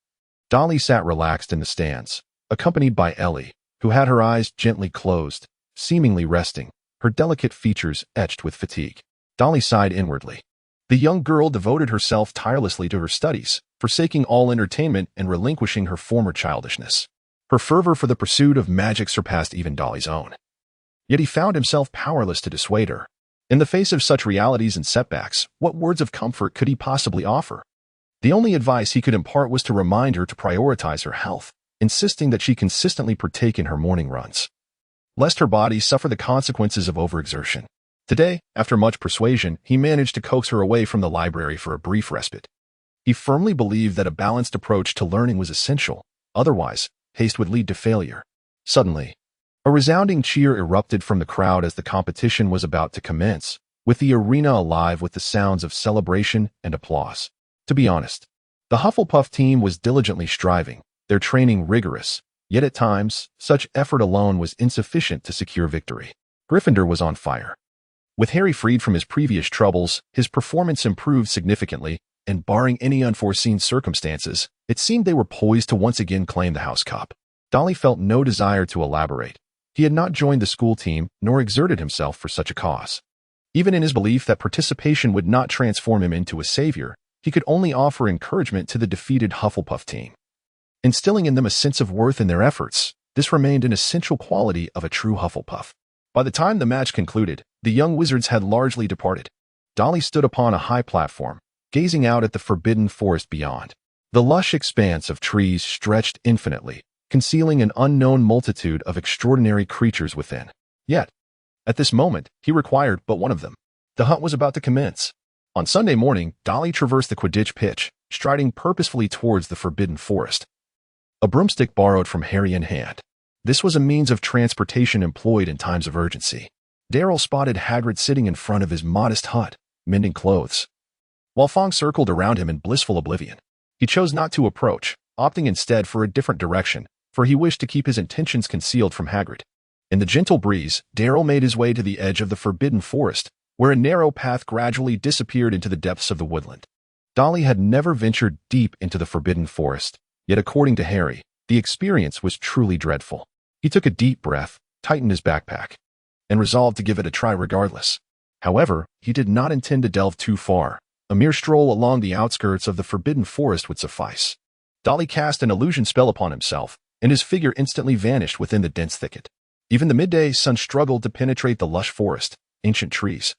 S1: Dolly sat relaxed in the stands, accompanied by Ellie, who had her eyes gently closed, seemingly resting, her delicate features etched with fatigue. Dolly sighed inwardly. The young girl devoted herself tirelessly to her studies, forsaking all entertainment and relinquishing her former childishness. Her fervor for the pursuit of magic surpassed even Dolly's own. Yet he found himself powerless to dissuade her. In the face of such realities and setbacks, what words of comfort could he possibly offer? The only advice he could impart was to remind her to prioritize her health, insisting that she consistently partake in her morning runs, lest her body suffer the consequences of overexertion. Today, after much persuasion, he managed to coax her away from the library for a brief respite. He firmly believed that a balanced approach to learning was essential, otherwise, haste would lead to failure. Suddenly, a resounding cheer erupted from the crowd as the competition was about to commence, with the arena alive with the sounds of celebration and applause. To be honest, the Hufflepuff team was diligently striving, their training rigorous, yet at times, such effort alone was insufficient to secure victory. Gryffindor was on fire. With Harry freed from his previous troubles, his performance improved significantly, and barring any unforeseen circumstances, it seemed they were poised to once again claim the House Cup. Dolly felt no desire to elaborate. He had not joined the school team, nor exerted himself for such a cause. Even in his belief that participation would not transform him into a savior, he could only offer encouragement to the defeated Hufflepuff team. Instilling in them a sense of worth in their efforts, this remained an essential quality of a true Hufflepuff. By the time the match concluded, the young wizards had largely departed. Dolly stood upon a high platform, gazing out at the forbidden forest beyond. The lush expanse of trees stretched infinitely, concealing an unknown multitude of extraordinary creatures within. Yet, at this moment, he required but one of them. The hunt was about to commence. On Sunday morning, Dolly traversed the Quidditch pitch, striding purposefully towards the forbidden forest, a broomstick borrowed from Harry in hand. This was a means of transportation employed in times of urgency. Darryl spotted Hagrid sitting in front of his modest hut, mending clothes, while Fong circled around him in blissful oblivion. He chose not to approach, opting instead for a different direction, for he wished to keep his intentions concealed from Hagrid. In the gentle breeze, Darryl made his way to the edge of the forbidden forest, where a narrow path gradually disappeared into the depths of the woodland. Dolly had never ventured deep into the forbidden forest, yet according to Harry, the experience was truly dreadful. He took a deep breath, tightened his backpack, and resolved to give it a try regardless. However, he did not intend to delve too far. A mere stroll along the outskirts of the forbidden forest would suffice. Dolly cast an illusion spell upon himself, and his figure instantly vanished within the dense thicket. Even the midday sun struggled to penetrate the lush forest. Ancient trees,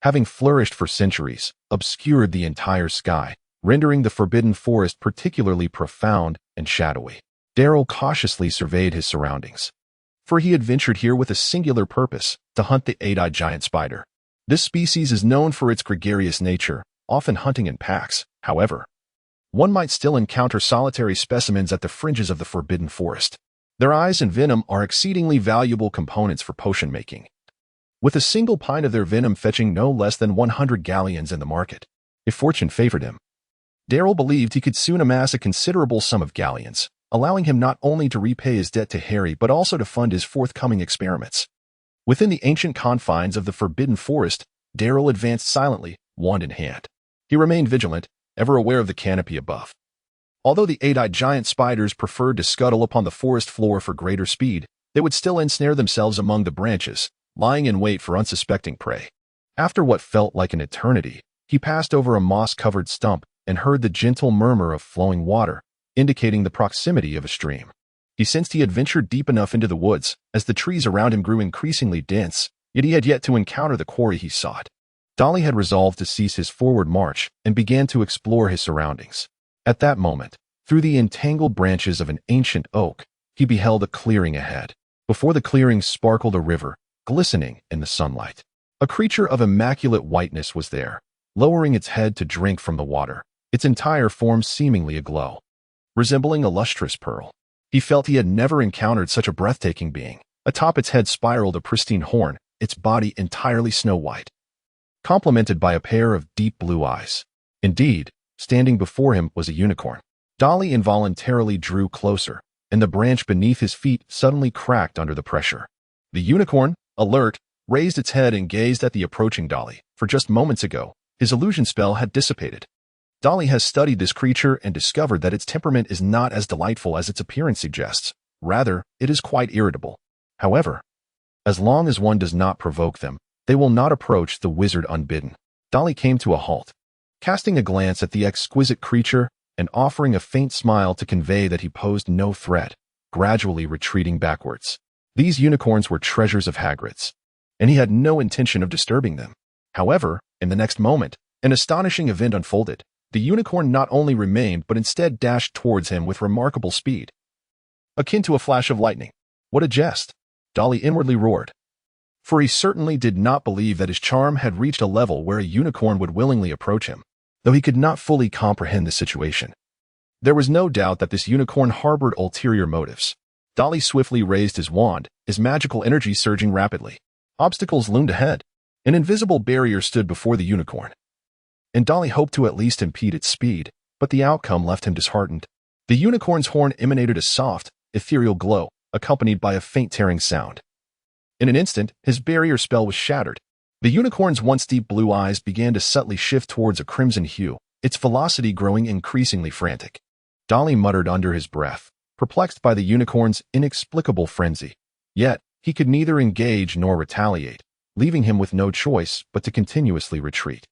S1: having flourished for centuries, obscured the entire sky, rendering the forbidden forest particularly profound and shadowy. Darrell cautiously surveyed his surroundings, for he had ventured here with a singular purpose: to hunt the eight-eyed giant spider. This species is known for its gregarious nature, often hunting in packs. However, one might still encounter solitary specimens at the fringes of the forbidden forest. Their eyes and venom are exceedingly valuable components for potion making, with a single pint of their venom fetching no less than 100 galleons in the market. If fortune favored him, Darrell believed he could soon amass a considerable sum of galleons, allowing him not only to repay his debt to Harry but also to fund his forthcoming experiments. Within the ancient confines of the forbidden forest, Darrell advanced silently, wand in hand. He remained vigilant, ever aware of the canopy above. Although the eight-eyed giant spiders preferred to scuttle upon the forest floor for greater speed, they would still ensnare themselves among the branches, lying in wait for unsuspecting prey. After what felt like an eternity, he passed over a moss-covered stump and heard the gentle murmur of flowing water, indicating the proximity of a stream. He sensed he had ventured deep enough into the woods, as the trees around him grew increasingly dense, yet he had yet to encounter the quarry he sought. Dudley had resolved to cease his forward march and began to explore his surroundings. At that moment, through the entangled branches of an ancient oak, he beheld a clearing ahead. Before the clearing sparkled a river, glistening in the sunlight. A creature of immaculate whiteness was there, lowering its head to drink from the water, its entire form seemingly aglow, resembling a lustrous pearl. He felt he had never encountered such a breathtaking being. Atop its head spiraled a pristine horn, its body entirely snow-white, complemented by a pair of deep blue eyes. Indeed, standing before him was a unicorn. Dudley involuntarily drew closer, and the branch beneath his feet suddenly cracked under the pressure. The unicorn, alert, raised its head and gazed at the approaching Dudley. For just moments ago, his illusion spell had dissipated. Dudley has studied this creature and discovered that its temperament is not as delightful as its appearance suggests. Rather, it is quite irritable. However, as long as one does not provoke them, they will not approach the wizard unbidden. Dudley came to a halt, casting a glance at the exquisite creature and offering a faint smile to convey that he posed no threat, gradually retreating backwards. These unicorns were treasures of Hagrid's, and he had no intention of disturbing them. However, in the next moment, an astonishing event unfolded. The unicorn not only remained but instead dashed towards him with remarkable speed, akin to a flash of lightning. What a jest! Dudley inwardly roared, for he certainly did not believe that his charm had reached a level where a unicorn would willingly approach him, though he could not fully comprehend the situation. There was no doubt that this unicorn harbored ulterior motives. Dudley swiftly raised his wand, his magical energy surging rapidly. Obstacles loomed ahead. An invisible barrier stood before the unicorn, and Dudley hoped to at least impede its speed, but the outcome left him disheartened. The unicorn's horn emanated a soft, ethereal glow, accompanied by a faint tearing sound. In an instant, his barrier spell was shattered. The unicorn's once deep blue eyes began to subtly shift towards a crimson hue, its velocity growing increasingly frantic. Dudley muttered under his breath, perplexed by the unicorn's inexplicable frenzy. Yet, he could neither engage nor retaliate, leaving him with no choice but to continuously retreat.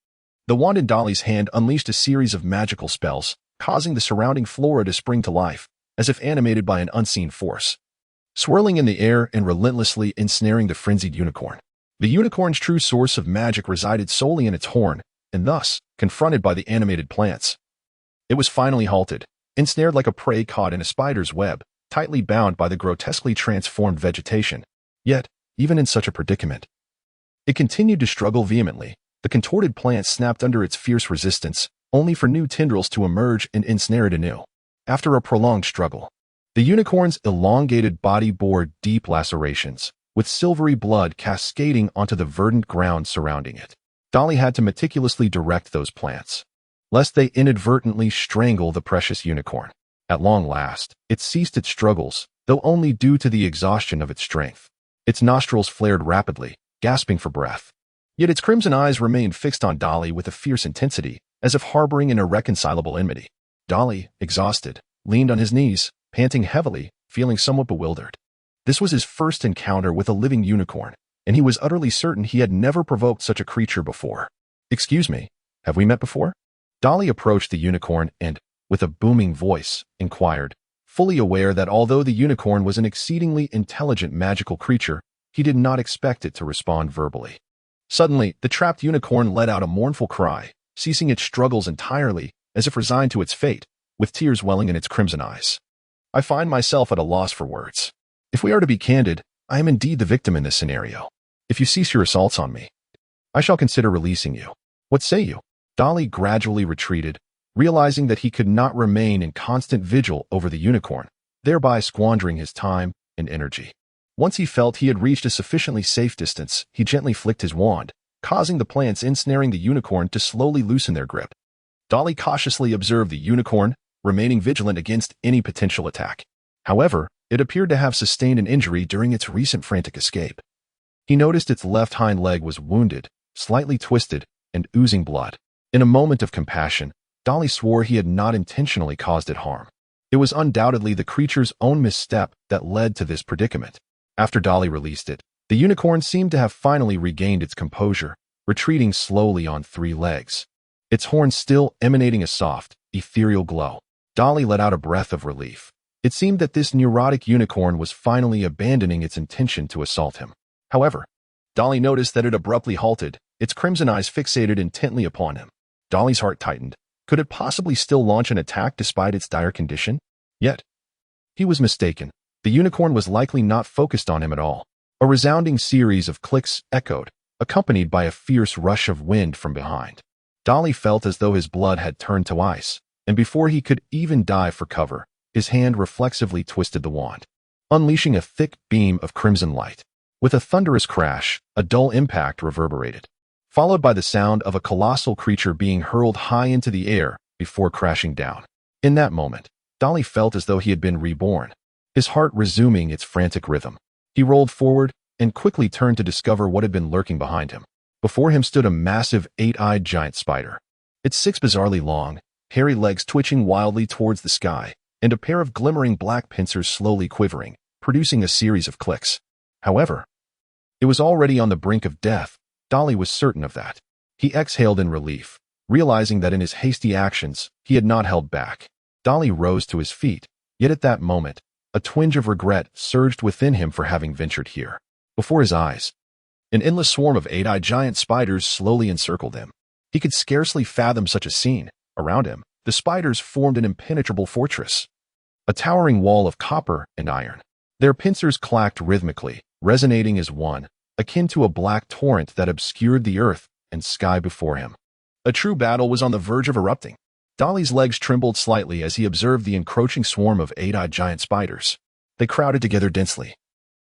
S1: The wand in Dudley's hand unleashed a series of magical spells, causing the surrounding flora to spring to life, as if animated by an unseen force, swirling in the air and relentlessly ensnaring the frenzied unicorn. The unicorn's true source of magic resided solely in its horn, and thus, confronted by the animated plants, it was finally halted, ensnared like a prey caught in a spider's web, tightly bound by the grotesquely transformed vegetation. Yet, even in such a predicament, it continued to struggle vehemently. The contorted plant snapped under its fierce resistance, only for new tendrils to emerge and ensnare it anew. After a prolonged struggle, the unicorn's elongated body bore deep lacerations, with silvery blood cascading onto the verdant ground surrounding it. Dudley had to meticulously direct those plants, lest they inadvertently strangle the precious unicorn. At long last, it ceased its struggles, though only due to the exhaustion of its strength. Its nostrils flared rapidly, gasping for breath. Yet its crimson eyes remained fixed on Dudley with a fierce intensity, as if harboring an irreconcilable enmity. Dudley, exhausted, leaned on his knees, panting heavily, feeling somewhat bewildered. This was his first encounter with a living unicorn, and he was utterly certain he had never provoked such a creature before. "Excuse me, have we met before?" Dudley approached the unicorn and, with a booming voice, inquired, fully aware that although the unicorn was an exceedingly intelligent magical creature, he did not expect it to respond verbally. Suddenly, the trapped unicorn let out a mournful cry, ceasing its struggles entirely, as if resigned to its fate, with tears welling in its crimson eyes. I find myself at a loss for words. If we are to be candid, I am indeed the victim in this scenario. If you cease your assaults on me, I shall consider releasing you. What say you? Dudley gradually retreated, realizing that he could not remain in constant vigil over the unicorn, thereby squandering his time and energy. Once he felt he had reached a sufficiently safe distance, he gently flicked his wand, causing the plants ensnaring the unicorn to slowly loosen their grip. Dudley cautiously observed the unicorn, remaining vigilant against any potential attack. However, it appeared to have sustained an injury during its recent frantic escape. He noticed its left hind leg was wounded, slightly twisted, and oozing blood. In a moment of compassion, Dudley swore he had not intentionally caused it harm. It was undoubtedly the creature's own misstep that led to this predicament. After Dudley released it, the unicorn seemed to have finally regained its composure, retreating slowly on 3 legs. Its horns still emanating a soft, ethereal glow. Dudley let out a breath of relief. It seemed that this neurotic unicorn was finally abandoning its intention to assault him. However, Dudley noticed that it abruptly halted, its crimson eyes fixated intently upon him. Dudley's heart tightened. Could it possibly still launch an attack despite its dire condition? Yet, he was mistaken. The unicorn was likely not focused on him at all. A resounding series of clicks echoed, accompanied by a fierce rush of wind from behind. Dudley felt as though his blood had turned to ice, and before he could even dive for cover, his hand reflexively twisted the wand, unleashing a thick beam of crimson light. With a thunderous crash, a dull impact reverberated, followed by the sound of a colossal creature being hurled high into the air before crashing down. In that moment, Dudley felt as though he had been reborn, his heart resuming its frantic rhythm. He rolled forward and quickly turned to discover what had been lurking behind him. Before him stood a massive 8-eyed giant spider, its 6 bizarrely long, hairy legs twitching wildly towards the sky, and a pair of glimmering black pincers slowly quivering, producing a series of clicks. However, it was already on the brink of death. Dudley was certain of that. He exhaled in relief, realizing that in his hasty actions, he had not held back. Dudley rose to his feet, yet at that moment, a twinge of regret surged within him for having ventured here. Before his eyes, an endless swarm of 8-eyed giant spiders slowly encircled him. He could scarcely fathom such a scene. Around him, the spiders formed an impenetrable fortress, a towering wall of copper and iron. Their pincers clacked rhythmically, resonating as one, akin to a black torrent that obscured the earth and sky before him. A true battle was on the verge of erupting. Dudley's legs trembled slightly as he observed the encroaching swarm of 8-eyed giant spiders. They crowded together densely,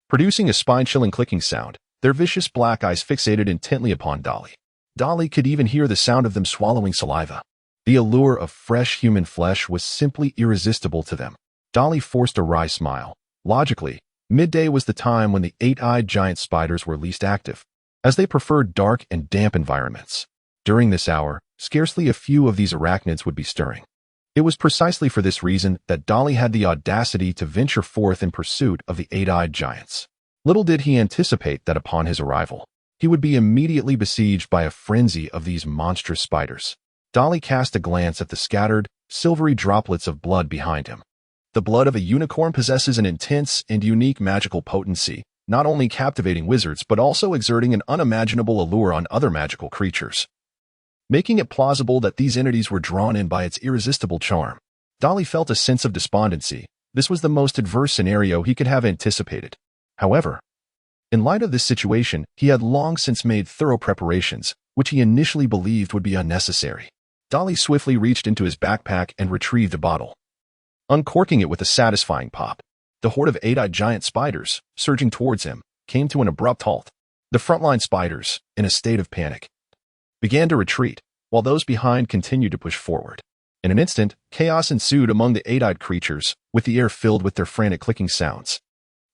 S1: producing a spine-chilling clicking sound, their vicious black eyes fixated intently upon Dudley. Dudley could even hear the sound of them swallowing saliva. The allure of fresh human flesh was simply irresistible to them. Dudley forced a wry smile. Logically, midday was the time when the 8-eyed giant spiders were least active, as they preferred dark and damp environments. During this hour, scarcely a few of these arachnids would be stirring. It was precisely for this reason that Dudley had the audacity to venture forth in pursuit of the 8-eyed giants. Little did he anticipate that upon his arrival, he would be immediately besieged by a frenzy of these monstrous spiders. Dudley cast a glance at the scattered, silvery droplets of blood behind him. The blood of a unicorn possesses an intense and unique magical potency, not only captivating wizards but also exerting an unimaginable allure on other magical creatures, making it plausible that these entities were drawn in by its irresistible charm. Dudley felt a sense of despondency. This was the most adverse scenario he could have anticipated. However, in light of this situation, he had long since made thorough preparations, which he initially believed would be unnecessary. Dudley swiftly reached into his backpack and retrieved a bottle, uncorking it with a satisfying pop. The horde of 8-eyed giant spiders, surging towards him, came to an abrupt halt. The frontline spiders, in a state of panic, began to retreat, while those behind continued to push forward. In an instant, chaos ensued among the 8-eyed creatures, with the air filled with their frantic clicking sounds.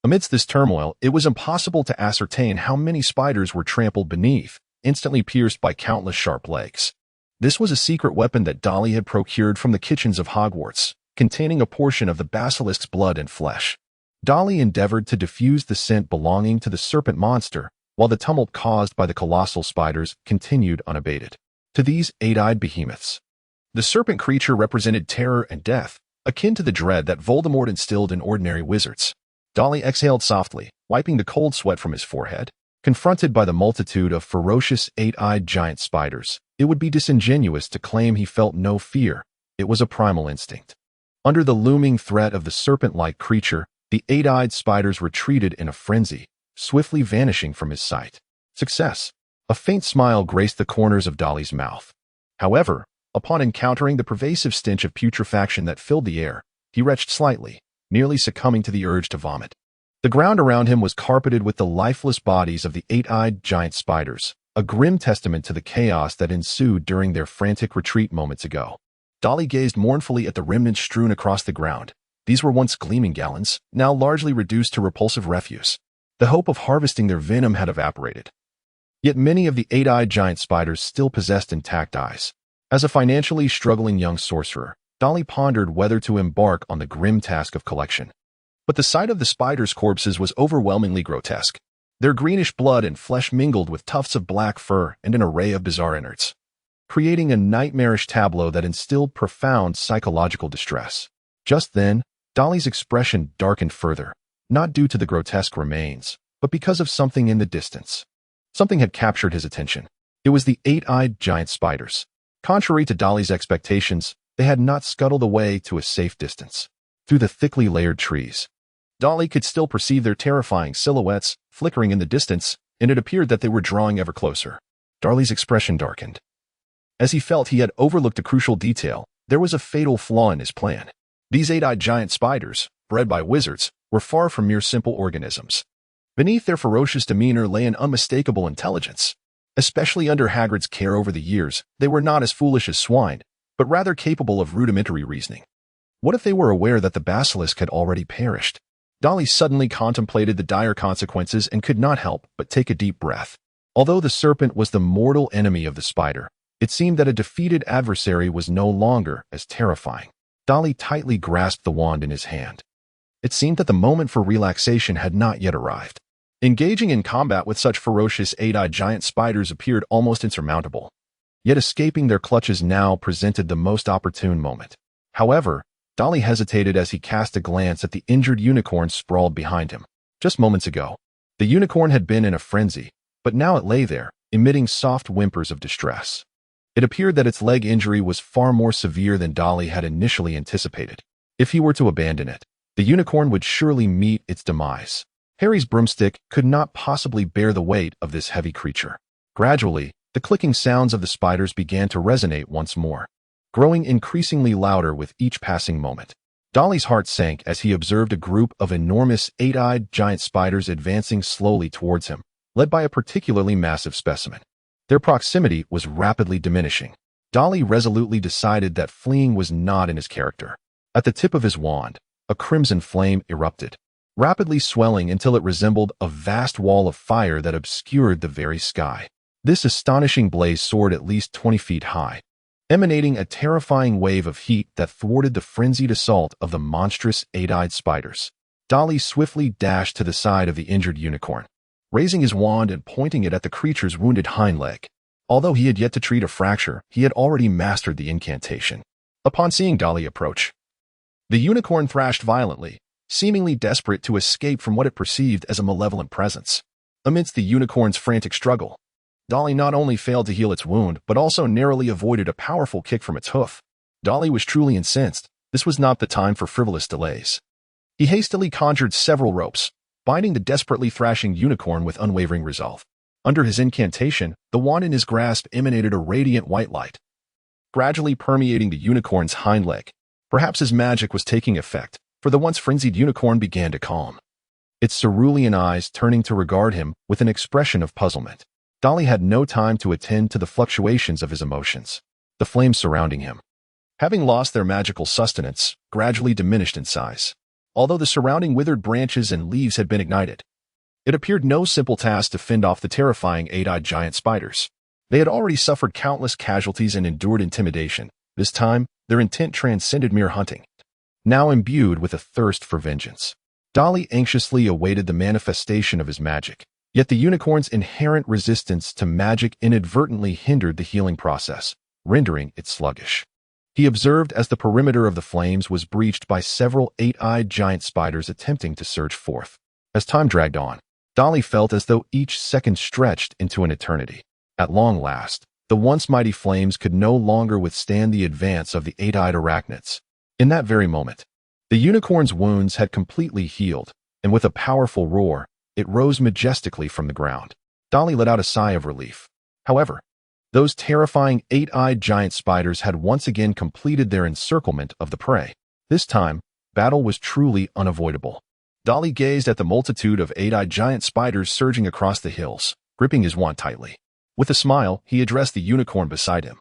S1: Amidst this turmoil, it was impossible to ascertain how many spiders were trampled beneath, instantly pierced by countless sharp legs. This was a secret weapon that Dudley had procured from the kitchens of Hogwarts, containing a portion of the basilisk's blood and flesh. Dudley endeavored to diffuse the scent belonging to the serpent monster, while the tumult caused by the colossal spiders continued unabated. To these 8-eyed behemoths, the serpent creature represented terror and death, akin to the dread that Voldemort instilled in ordinary wizards. Dudley exhaled softly, wiping the cold sweat from his forehead. Confronted by the multitude of ferocious eight-eyed giant spiders, it would be disingenuous to claim he felt no fear. It was a primal instinct. Under the looming threat of the serpent-like creature, the eight-eyed spiders retreated in a frenzy, swiftly vanishing from his sight. Success. A faint smile graced the corners of Dudley's mouth. However, upon encountering the pervasive stench of putrefaction that filled the air, he retched slightly, nearly succumbing to the urge to vomit. The ground around him was carpeted with the lifeless bodies of the eight-eyed giant spiders, a grim testament to the chaos that ensued during their frantic retreat moments ago. Dudley gazed mournfully at the remnants strewn across the ground. These were once gleaming gallons, now largely reduced to repulsive refuse. The hope of harvesting their venom had evaporated. Yet many of the eight-eyed giant spiders still possessed intact eyes. As a financially struggling young sorcerer, Dudley pondered whether to embark on the grim task of collection. But the sight of the spiders' corpses was overwhelmingly grotesque. Their greenish blood and flesh mingled with tufts of black fur and an array of bizarre innards, creating a nightmarish tableau that instilled profound psychological distress. Just then, Dudley's expression darkened further, not due to the grotesque remains, but because of something in the distance. Something had captured his attention. It was the eight-eyed giant spiders. Contrary to Dudley's expectations, they had not scuttled away to a safe distance. Through the thickly layered trees, Dudley could still perceive their terrifying silhouettes flickering in the distance, and it appeared that they were drawing ever closer. Dudley's expression darkened. As he felt he had overlooked a crucial detail, there was a fatal flaw in his plan. These eight-eyed giant spiders, bred by wizards, were far from mere simple organisms. Beneath their ferocious demeanor lay an unmistakable intelligence. Especially under Hagrid's care over the years, they were not as foolish as swine, but rather capable of rudimentary reasoning. What if they were aware that the basilisk had already perished? Dudley suddenly contemplated the dire consequences and could not help but take a deep breath. Although the serpent was the mortal enemy of the spider, it seemed that a defeated adversary was no longer as terrifying. Dudley tightly grasped the wand in his hand. It seemed that the moment for relaxation had not yet arrived. Engaging in combat with such ferocious eight-eyed giant spiders appeared almost insurmountable. Yet escaping their clutches now presented the most opportune moment. However, Dudley hesitated as he cast a glance at the injured unicorn sprawled behind him. Just moments ago, the unicorn had been in a frenzy, but now it lay there, emitting soft whimpers of distress. It appeared that its leg injury was far more severe than Dudley had initially anticipated. If he were to abandon it, the unicorn would surely meet its demise. Harry's broomstick could not possibly bear the weight of this heavy creature. Gradually, the clicking sounds of the spiders began to resonate once more, growing increasingly louder with each passing moment. Dudley's heart sank as he observed a group of enormous eight-eyed giant spiders advancing slowly towards him, led by a particularly massive specimen. Their proximity was rapidly diminishing. Dudley resolutely decided that fleeing was not in his character. At the tip of his wand, a crimson flame erupted, rapidly swelling until it resembled a vast wall of fire that obscured the very sky. This astonishing blaze soared at least 20 feet high, emanating a terrifying wave of heat that thwarted the frenzied assault of the monstrous eight-eyed spiders. Dudley swiftly dashed to the side of the injured unicorn, raising his wand and pointing it at the creature's wounded hind leg. Although he had yet to treat a fracture, he had already mastered the incantation. Upon seeing Dudley approach, the unicorn thrashed violently, seemingly desperate to escape from what it perceived as a malevolent presence. Amidst the unicorn's frantic struggle, Dudley not only failed to heal its wound, but also narrowly avoided a powerful kick from its hoof. Dudley was truly incensed. This was not the time for frivolous delays. He hastily conjured several ropes, binding the desperately thrashing unicorn with unwavering resolve. Under his incantation, the wand in his grasp emanated a radiant white light, gradually permeating the unicorn's hind leg. Perhaps his magic was taking effect, for the once frenzied unicorn began to calm, its cerulean eyes turning to regard him with an expression of puzzlement. Dudley had no time to attend to the fluctuations of his emotions. The flames surrounding him, having lost their magical sustenance, gradually diminished in size. Although the surrounding withered branches and leaves had been ignited, it appeared no simple task to fend off the terrifying eight-eyed giant spiders. They had already suffered countless casualties and endured intimidation. This time, their intent transcended mere hunting, now imbued with a thirst for vengeance. Dudley anxiously awaited the manifestation of his magic, yet the unicorn's inherent resistance to magic inadvertently hindered the healing process, rendering it sluggish. He observed as the perimeter of the flames was breached by several eight-eyed giant spiders attempting to surge forth. As time dragged on, Dudley felt as though each second stretched into an eternity. At long last, the once mighty flames could no longer withstand the advance of the eight-eyed arachnids. In that very moment, the unicorn's wounds had completely healed, and with a powerful roar, it rose majestically from the ground. Dudley let out a sigh of relief. However, those terrifying eight-eyed giant spiders had once again completed their encirclement of the prey. This time, battle was truly unavoidable. Dudley gazed at the multitude of eight-eyed giant spiders surging across the hills, gripping his wand tightly. With a smile, he addressed the unicorn beside him.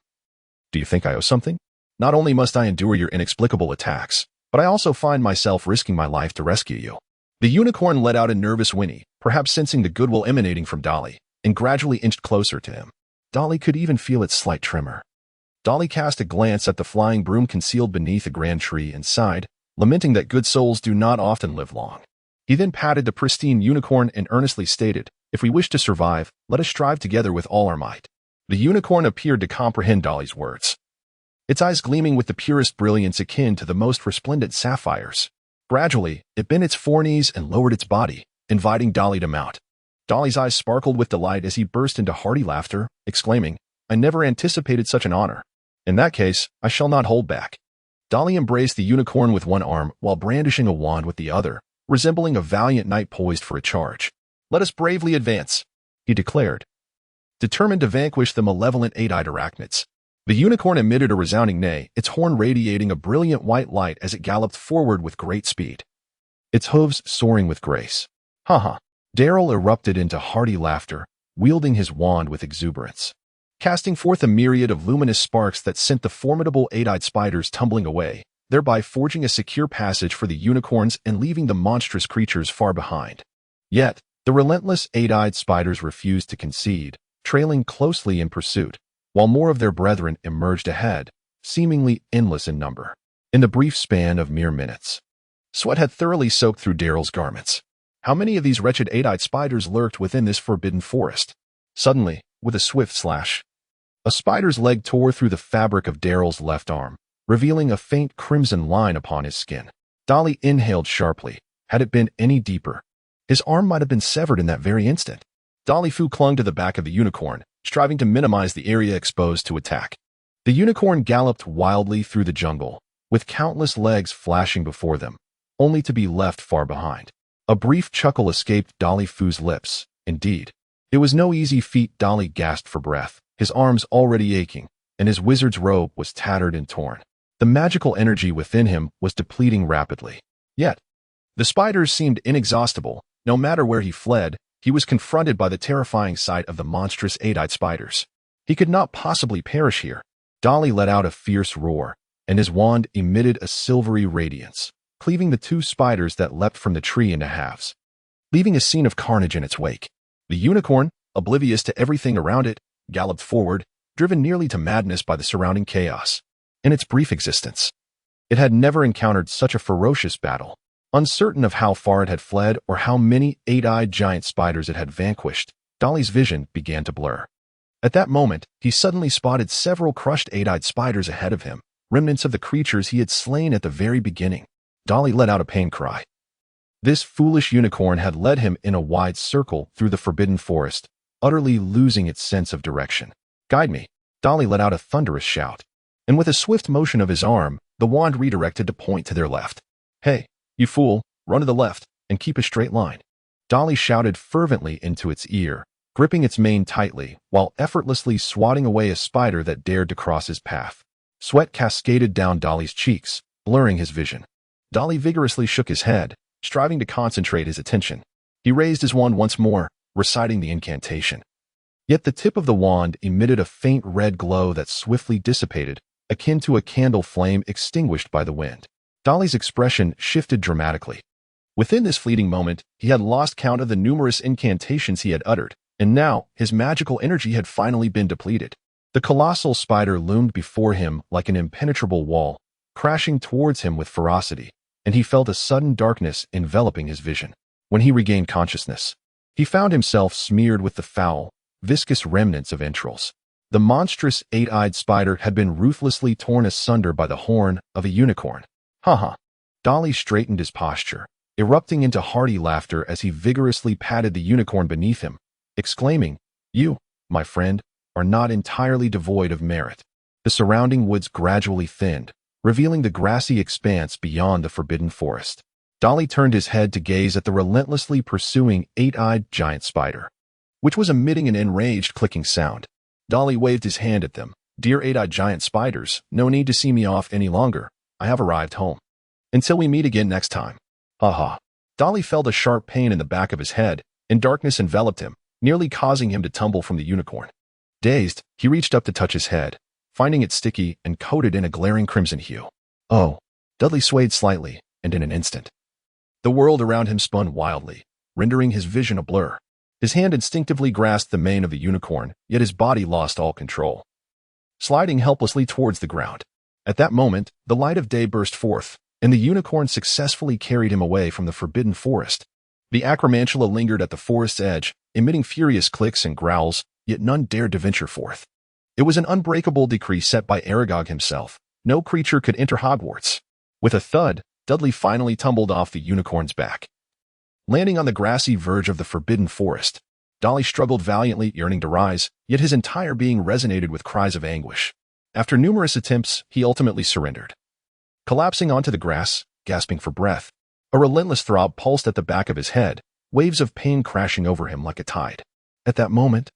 S1: "Do you think I owe something? Not only must I endure your inexplicable attacks, but I also find myself risking my life to rescue you." The unicorn let out a nervous whinny, perhaps sensing the goodwill emanating from Dudley, and gradually inched closer to him. Dudley could even feel its slight tremor. Dudley cast a glance at the flying broom concealed beneath a grand tree and sighed, lamenting that good souls do not often live long. He then patted the pristine unicorn and earnestly stated, "If we wish to survive, let us strive together with all our might." The unicorn appeared to comprehend Dudley's words, its eyes gleaming with the purest brilliance akin to the most resplendent sapphires. Gradually, it bent its foreknees and lowered its body, inviting Dudley to mount. Dudley's eyes sparkled with delight as he burst into hearty laughter, exclaiming, "I never anticipated such an honor. In that case, I shall not hold back." Dudley embraced the unicorn with one arm while brandishing a wand with the other, resembling a valiant knight poised for a charge. "Let us bravely advance," he declared, determined to vanquish the malevolent eight-eyed arachnids. The unicorn emitted a resounding neigh, its horn radiating a brilliant white light as it galloped forward with great speed, its hooves soaring with grace. "Ha ha!" Daryl erupted into hearty laughter, wielding his wand with exuberance, casting forth a myriad of luminous sparks that sent the formidable eight-eyed spiders tumbling away, thereby forging a secure passage for the unicorns and leaving the monstrous creatures far behind. Yet, the relentless eight-eyed spiders refused to concede, trailing closely in pursuit, while more of their brethren emerged ahead, seemingly endless in number. In the brief span of mere minutes, sweat had thoroughly soaked through Daryl's garments. How many of these wretched eight-eyed spiders lurked within this forbidden forest? Suddenly, with a swift slash, a spider's leg tore through the fabric of Daryl's left arm, revealing a faint crimson line upon his skin. Dudley inhaled sharply. Had it been any deeper, his arm might have been severed in that very instant. Dudley clung to the back of the unicorn, striving to minimize the area exposed to attack. The unicorn galloped wildly through the jungle, with countless legs flashing before them, only to be left far behind. A brief chuckle escaped Dudley's lips. Indeed, it was no easy feat. Dudley gasped for breath, his arms already aching, and his wizard's robe was tattered and torn. The magical energy within him was depleting rapidly. Yet, the spiders seemed inexhaustible. No matter where he fled, he was confronted by the terrifying sight of the monstrous eight-eyed spiders. He could not possibly perish here. Dudley let out a fierce roar, and his wand emitted a silvery radiance, cleaving the two spiders that leapt from the tree into halves, leaving a scene of carnage in its wake. The unicorn, oblivious to everything around it, galloped forward, driven nearly to madness by the surrounding chaos. In its brief existence, it had never encountered such a ferocious battle. Uncertain of how far it had fled or how many eight-eyed giant spiders it had vanquished, Dudley's vision began to blur. At that moment, he suddenly spotted several crushed eight-eyed spiders ahead of him, remnants of the creatures he had slain at the very beginning. Dudley let out a pain cry. This foolish unicorn had led him in a wide circle through the forbidden forest, utterly losing its sense of direction. "Guide me!" Dudley let out a thunderous shout, and with a swift motion of his arm, the wand redirected to point to their left. "Hey, you fool, run to the left, and keep a straight line." Dudley shouted fervently into its ear, gripping its mane tightly, while effortlessly swatting away a spider that dared to cross his path. Sweat cascaded down Dudley's cheeks, blurring his vision. Dudley vigorously shook his head, striving to concentrate his attention. He raised his wand once more, reciting the incantation. Yet the tip of the wand emitted a faint red glow that swiftly dissipated, akin to a candle flame extinguished by the wind. Dudley's expression shifted dramatically. Within this fleeting moment, he had lost count of the numerous incantations he had uttered, and now his magical energy had finally been depleted. The colossal spider loomed before him like an impenetrable wall, crashing towards him with ferocity, and he felt a sudden darkness enveloping his vision. When he regained consciousness, he found himself smeared with the foul, viscous remnants of entrails. The monstrous eight-eyed spider had been ruthlessly torn asunder by the horn of a unicorn. Haha. Dudley straightened his posture, erupting into hearty laughter as he vigorously patted the unicorn beneath him, exclaiming, "You, my friend, are not entirely devoid of merit." The surrounding woods gradually thinned, revealing the grassy expanse beyond the forbidden forest. Dudley turned his head to gaze at the relentlessly pursuing eight-eyed giant spider, which was emitting an enraged clicking sound. Dudley waved his hand at them. "Dear eight-eyed giant spiders, no need to see me off any longer. I have arrived home. Until we meet again next time." Ha. Dudley felt a sharp pain in the back of his head, and darkness enveloped him, nearly causing him to tumble from the unicorn. Dazed, he reached up to touch his head, finding it sticky and coated in a glaring crimson hue. Oh. Dudley swayed slightly, and in an instant, the world around him spun wildly, rendering his vision a blur. His hand instinctively grasped the mane of the unicorn, yet his body lost all control, sliding helplessly towards the ground. At that moment, the light of day burst forth, and the unicorn successfully carried him away from the forbidden forest. The acromantula lingered at the forest's edge, emitting furious clicks and growls, yet none dared to venture forth. It was an unbreakable decree set by Aragog himself. No creature could enter Hogwarts. With a thud, Dudley finally tumbled off the unicorn's back. Landing on the grassy verge of the forbidden forest, Dudley struggled valiantly, yearning to rise, yet his entire being resonated with cries of anguish. After numerous attempts, he ultimately surrendered. Collapsing onto the grass, gasping for breath, a relentless throb pulsed at the back of his head, waves of pain crashing over him like a tide. At that moment,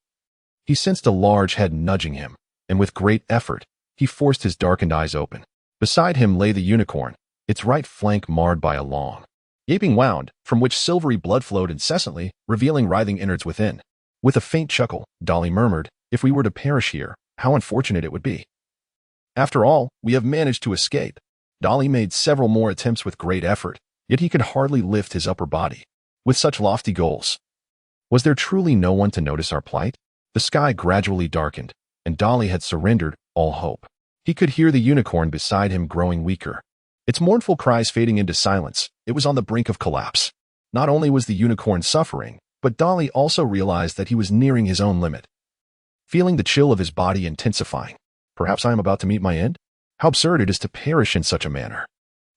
S1: he sensed a large head nudging him, and with great effort, he forced his darkened eyes open. Beside him lay the unicorn, its right flank marred by a long, gaping wound, from which silvery blood flowed incessantly, revealing writhing innards within. With a faint chuckle, Dudley murmured, "If we were to perish here, how unfortunate it would be. After all, we have managed to escape." Dudley made several more attempts with great effort, yet he could hardly lift his upper body. With such lofty goals, was there truly no one to notice our plight? The sky gradually darkened, and Dudley had surrendered all hope. He could hear the unicorn beside him growing weaker, its mournful cries fading into silence. It was on the brink of collapse. Not only was the unicorn suffering, but Dudley also realized that he was nearing his own limit. Feeling the chill of his body intensifying. Perhaps I am about to meet my end? How absurd it is to perish in such a manner.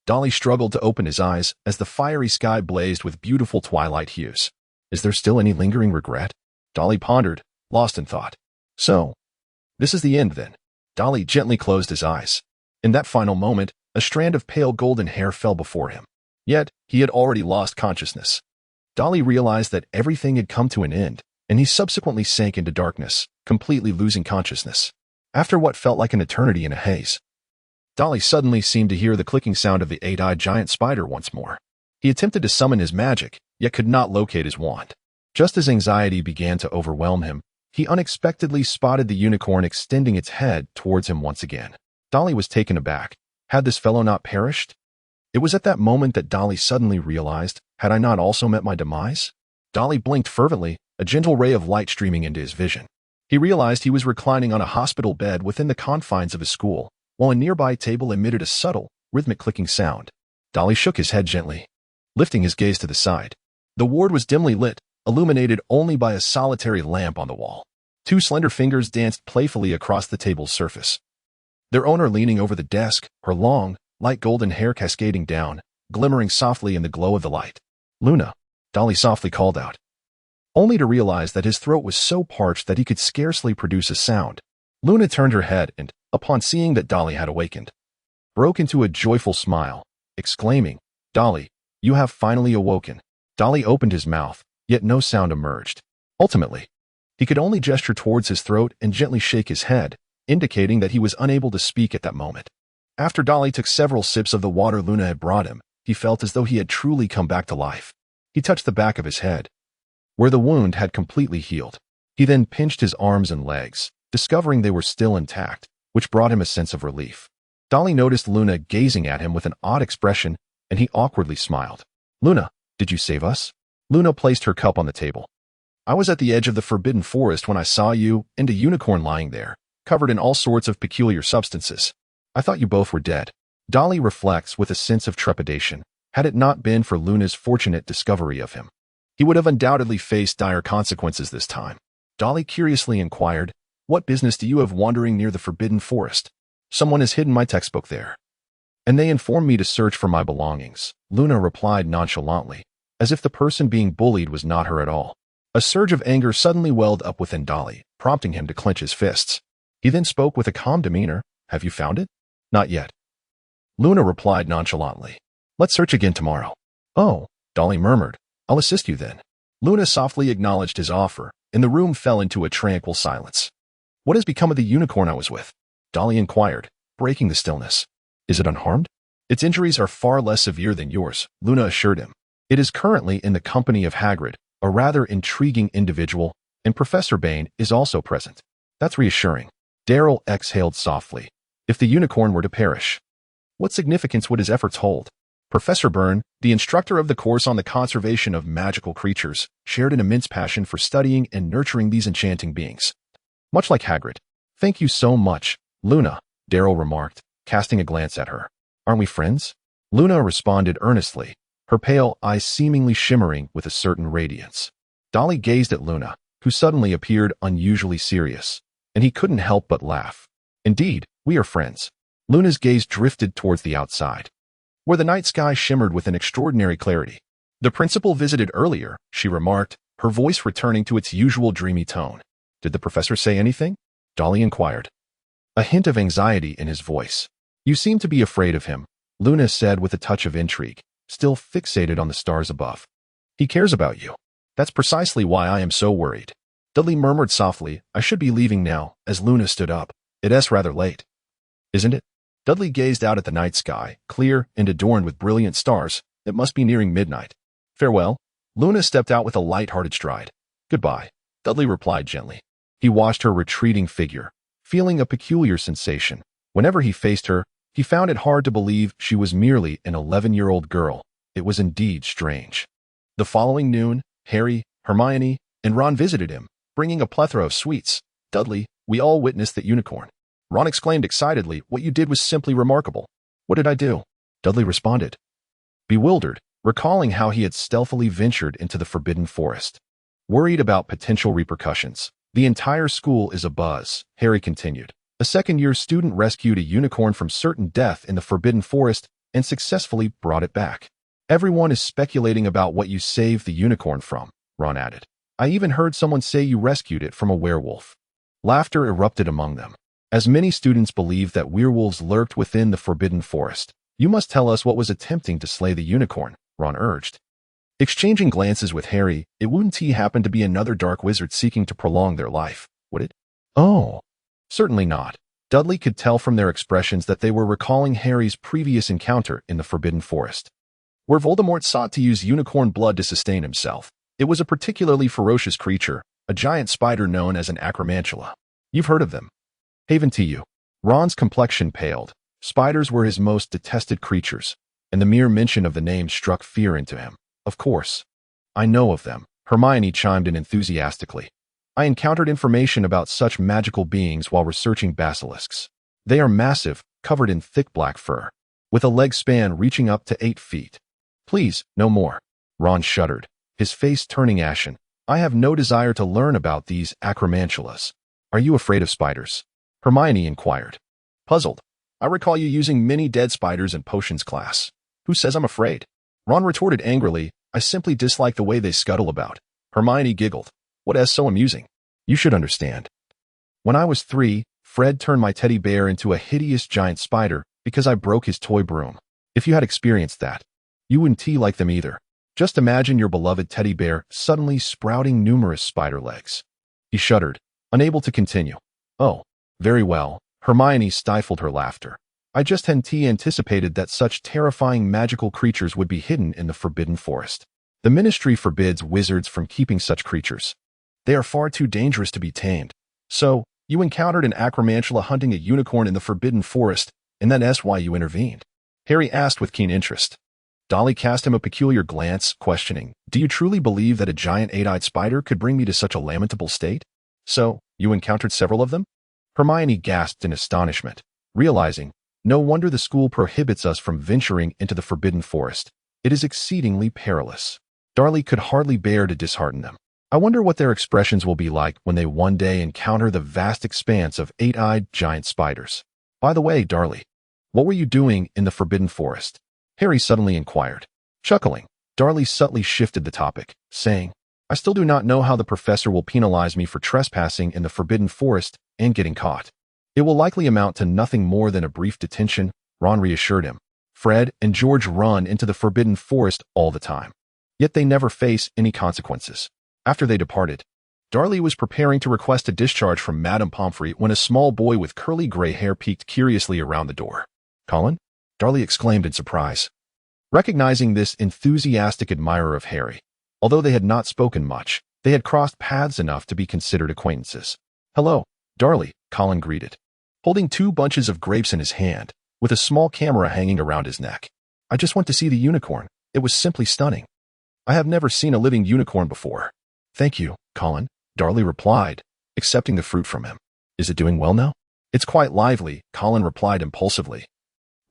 S1: Dudley struggled to open his eyes as the fiery sky blazed with beautiful twilight hues. Is there still any lingering regret? Dudley pondered, lost in thought. So, this is the end then. Dudley gently closed his eyes. In that final moment, a strand of pale golden hair fell before him. Yet, he had already lost consciousness. Dudley realized that everything had come to an end, and he subsequently sank into darkness, completely losing consciousness. After what felt like an eternity in a haze, Dudley suddenly seemed to hear the clicking sound of the eight-eyed giant spider once more. He attempted to summon his magic, yet could not locate his wand. Just as anxiety began to overwhelm him, he unexpectedly spotted the unicorn extending its head towards him once again. Dudley was taken aback. Had this fellow not perished? It was at that moment that Dudley suddenly realized, had I not also met my demise? Dudley blinked fervently, a gentle ray of light streaming into his vision. He realized he was reclining on a hospital bed within the confines of his school, while a nearby table emitted a subtle, rhythmic clicking sound. Dudley shook his head gently, lifting his gaze to the side. The ward was dimly lit, illuminated only by a solitary lamp on the wall. Two slender fingers danced playfully across the table's surface, their owner leaning over the desk, her long, light golden hair cascading down, glimmering softly in the glow of the light. "Luna," Dudley softly called out, only to realize that his throat was so parched that he could scarcely produce a sound. Luna turned her head and, upon seeing that Dudley had awakened, broke into a joyful smile, exclaiming, "Dudley, you have finally awoken." Dudley opened his mouth, yet no sound emerged. Ultimately, he could only gesture towards his throat and gently shake his head, indicating that he was unable to speak at that moment. After Dudley took several sips of the water Luna had brought him, he felt as though he had truly come back to life. He touched the back of his head, where the wound had completely healed. He then pinched his arms and legs, discovering they were still intact, which brought him a sense of relief. Dudley noticed Luna gazing at him with an odd expression, and he awkwardly smiled. "Luna, did you save us?" Luna placed her cup on the table. "I was at the edge of the forbidden forest when I saw you and a unicorn lying there, covered in all sorts of peculiar substances. I thought you both were dead." Dudley reflects with a sense of trepidation. Had it not been for Luna's fortunate discovery of him, he would have undoubtedly faced dire consequences this time. Dudley curiously inquired, What business do you have wandering near the forbidden forest? Someone has hidden my textbook there. And they informed me to search for my belongings, Luna replied nonchalantly, as if the person being bullied was not her at all. A surge of anger suddenly welled up within Dudley, prompting him to clench his fists. He then spoke with a calm demeanor. Have you found it? Not yet. Luna replied nonchalantly. Let's search again tomorrow. Oh, Dudley murmured. I'll assist you then. Luna softly acknowledged his offer, and the room fell into a tranquil silence. What has become of the unicorn I was with? Dudley inquired, breaking the stillness. Is it unharmed? Its injuries are far less severe than yours, Luna assured him. It is currently in the company of Hagrid, a rather intriguing individual, and Professor Bane is also present. That's reassuring. Daryl exhaled softly. If the unicorn were to perish, what significance would his efforts hold? Professor Byrne, the instructor of the course on the conservation of magical creatures, shared an immense passion for studying and nurturing these enchanting beings. Much like Hagrid. Thank you so much, Luna, Daryl remarked, casting a glance at her. Aren't we friends? Luna responded earnestly, her pale eyes seemingly shimmering with a certain radiance. Dudley gazed at Luna, who suddenly appeared unusually serious, and he couldn't help but laugh. Indeed, we are friends. Luna's gaze drifted towards the outside, where the night sky shimmered with an extraordinary clarity. The principal visited earlier, she remarked, her voice returning to its usual dreamy tone. Did the professor say anything? Dudley inquired, a hint of anxiety in his voice. You seem to be afraid of him, Luna said with a touch of intrigue, still fixated on the stars above. He cares about you. That's precisely why I am so worried. Dudley murmured softly, I should be leaving now, as Luna stood up. It's rather late. Isn't it? Dudley gazed out at the night sky, clear and adorned with brilliant stars. It must be nearing midnight. Farewell. Luna stepped out with a light-hearted stride. Goodbye, Dudley replied gently. He watched her retreating figure, feeling a peculiar sensation. Whenever he faced her, he found it hard to believe she was merely an 11-year-old girl. It was indeed strange. The following noon, Harry, Hermione, and Ron visited him, bringing a plethora of sweets. Dudley, we all witnessed that unicorn. Ron exclaimed excitedly, what you did was simply remarkable. What did I do? Dudley responded, bewildered, recalling how he had stealthily ventured into the forbidden forest. Worried about potential repercussions. The entire school is abuzz, Harry continued. A second-year student rescued a unicorn from certain death in the forbidden forest and successfully brought it back. Everyone is speculating about what you saved the unicorn from, Ron added. I even heard someone say you rescued it from a werewolf. Laughter erupted among them. As many students believe that werewolves lurked within the forbidden forest, you must tell us what was attempting to slay the unicorn, Ron urged. Exchanging glances with Harry, it wouldn't happen to be another dark wizard seeking to prolong their life, would it? Oh, certainly not. Dudley could tell from their expressions that they were recalling Harry's previous encounter in the forbidden forest, where Voldemort sought to use unicorn blood to sustain himself. It was a particularly ferocious creature, a giant spider known as an acromantula. You've heard of them. Haven to you. Ron's complexion paled. Spiders were his most detested creatures, and the mere mention of the name struck fear into him. Of course. I know of them, Hermione chimed in enthusiastically. I encountered information about such magical beings while researching basilisks. They are massive, covered in thick black fur, with a leg span reaching up to 8 feet. Please, no more. Ron shuddered, his face turning ashen. I have no desire to learn about these acromantulas. Are you afraid of spiders? Hermione inquired. Puzzled. I recall you using many dead spiders in potions class. Who says I'm afraid? Ron retorted angrily, I simply dislike the way they scuttle about. Hermione giggled. What is so amusing? You should understand. When I was 3, Fred turned my teddy bear into a hideous giant spider because I broke his toy broom. If you had experienced that, you wouldn't like them either. Just imagine your beloved teddy bear suddenly sprouting numerous spider legs. He shuddered, unable to continue. Oh, very well. Hermione stifled her laughter. I just hadn't anticipated that such terrifying magical creatures would be hidden in the forbidden forest. The ministry forbids wizards from keeping such creatures. They are far too dangerous to be tamed. So, you encountered an acromantula hunting a unicorn in the forbidden forest, and that's why you intervened? Harry asked with keen interest. Dudley cast him a peculiar glance, questioning, do you truly believe that a giant 8-eyed spider could bring me to such a lamentable state? So, you encountered several of them? Hermione gasped in astonishment, realizing, no wonder the school prohibits us from venturing into the forbidden forest. It is exceedingly perilous. Dudley could hardly bear to dishearten them. I wonder what their expressions will be like when they one day encounter the vast expanse of eight-eyed giant spiders. By the way, Dudley, what were you doing in the Forbidden Forest? Harry suddenly inquired. Chuckling, Dudley subtly shifted the topic, saying, I still do not know how the professor will penalize me for trespassing in the Forbidden Forest and getting caught. It will likely amount to nothing more than a brief detention, Ron reassured him. Fred and George run into the Forbidden Forest all the time. Yet they never face any consequences. After they departed, Dudley was preparing to request a discharge from Madame Pomfrey when a small boy with curly gray hair peeked curiously around the door. Colin? Dudley exclaimed in surprise. Recognizing this enthusiastic admirer of Harry, although they had not spoken much, they had crossed paths enough to be considered acquaintances. Hello, Dudley, Colin greeted, holding 2 bunches of grapes in his hand, with a small camera hanging around his neck. I just went to see the unicorn. It was simply stunning. I have never seen a living unicorn before. Thank you, Colin, Dudley replied, accepting the fruit from him. Is it doing well now? It's quite lively, Colin replied impulsively,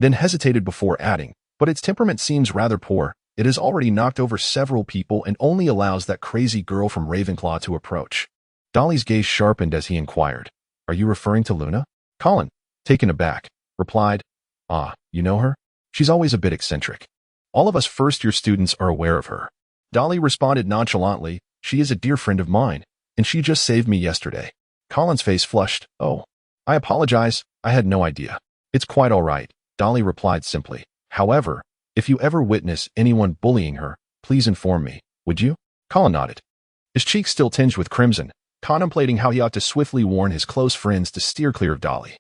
S1: then hesitated before adding, but its temperament seems rather poor. It has already knocked over several people and only allows that crazy girl from Ravenclaw to approach. Dudley's gaze sharpened as he inquired, Are you referring to Luna? Colin, taken aback, replied, Ah, you know her? She's always a bit eccentric. All of us first-year students are aware of her. Dudley responded nonchalantly, She is a dear friend of mine, and she just saved me yesterday. Colin's face flushed. Oh, I apologize, I had no idea. It's quite all right, Dudley replied simply. However, if you ever witness anyone bullying her, please inform me, would you? Colin nodded, his cheeks still tinged with crimson, contemplating how he ought to swiftly warn his close friends to steer clear of Dudley.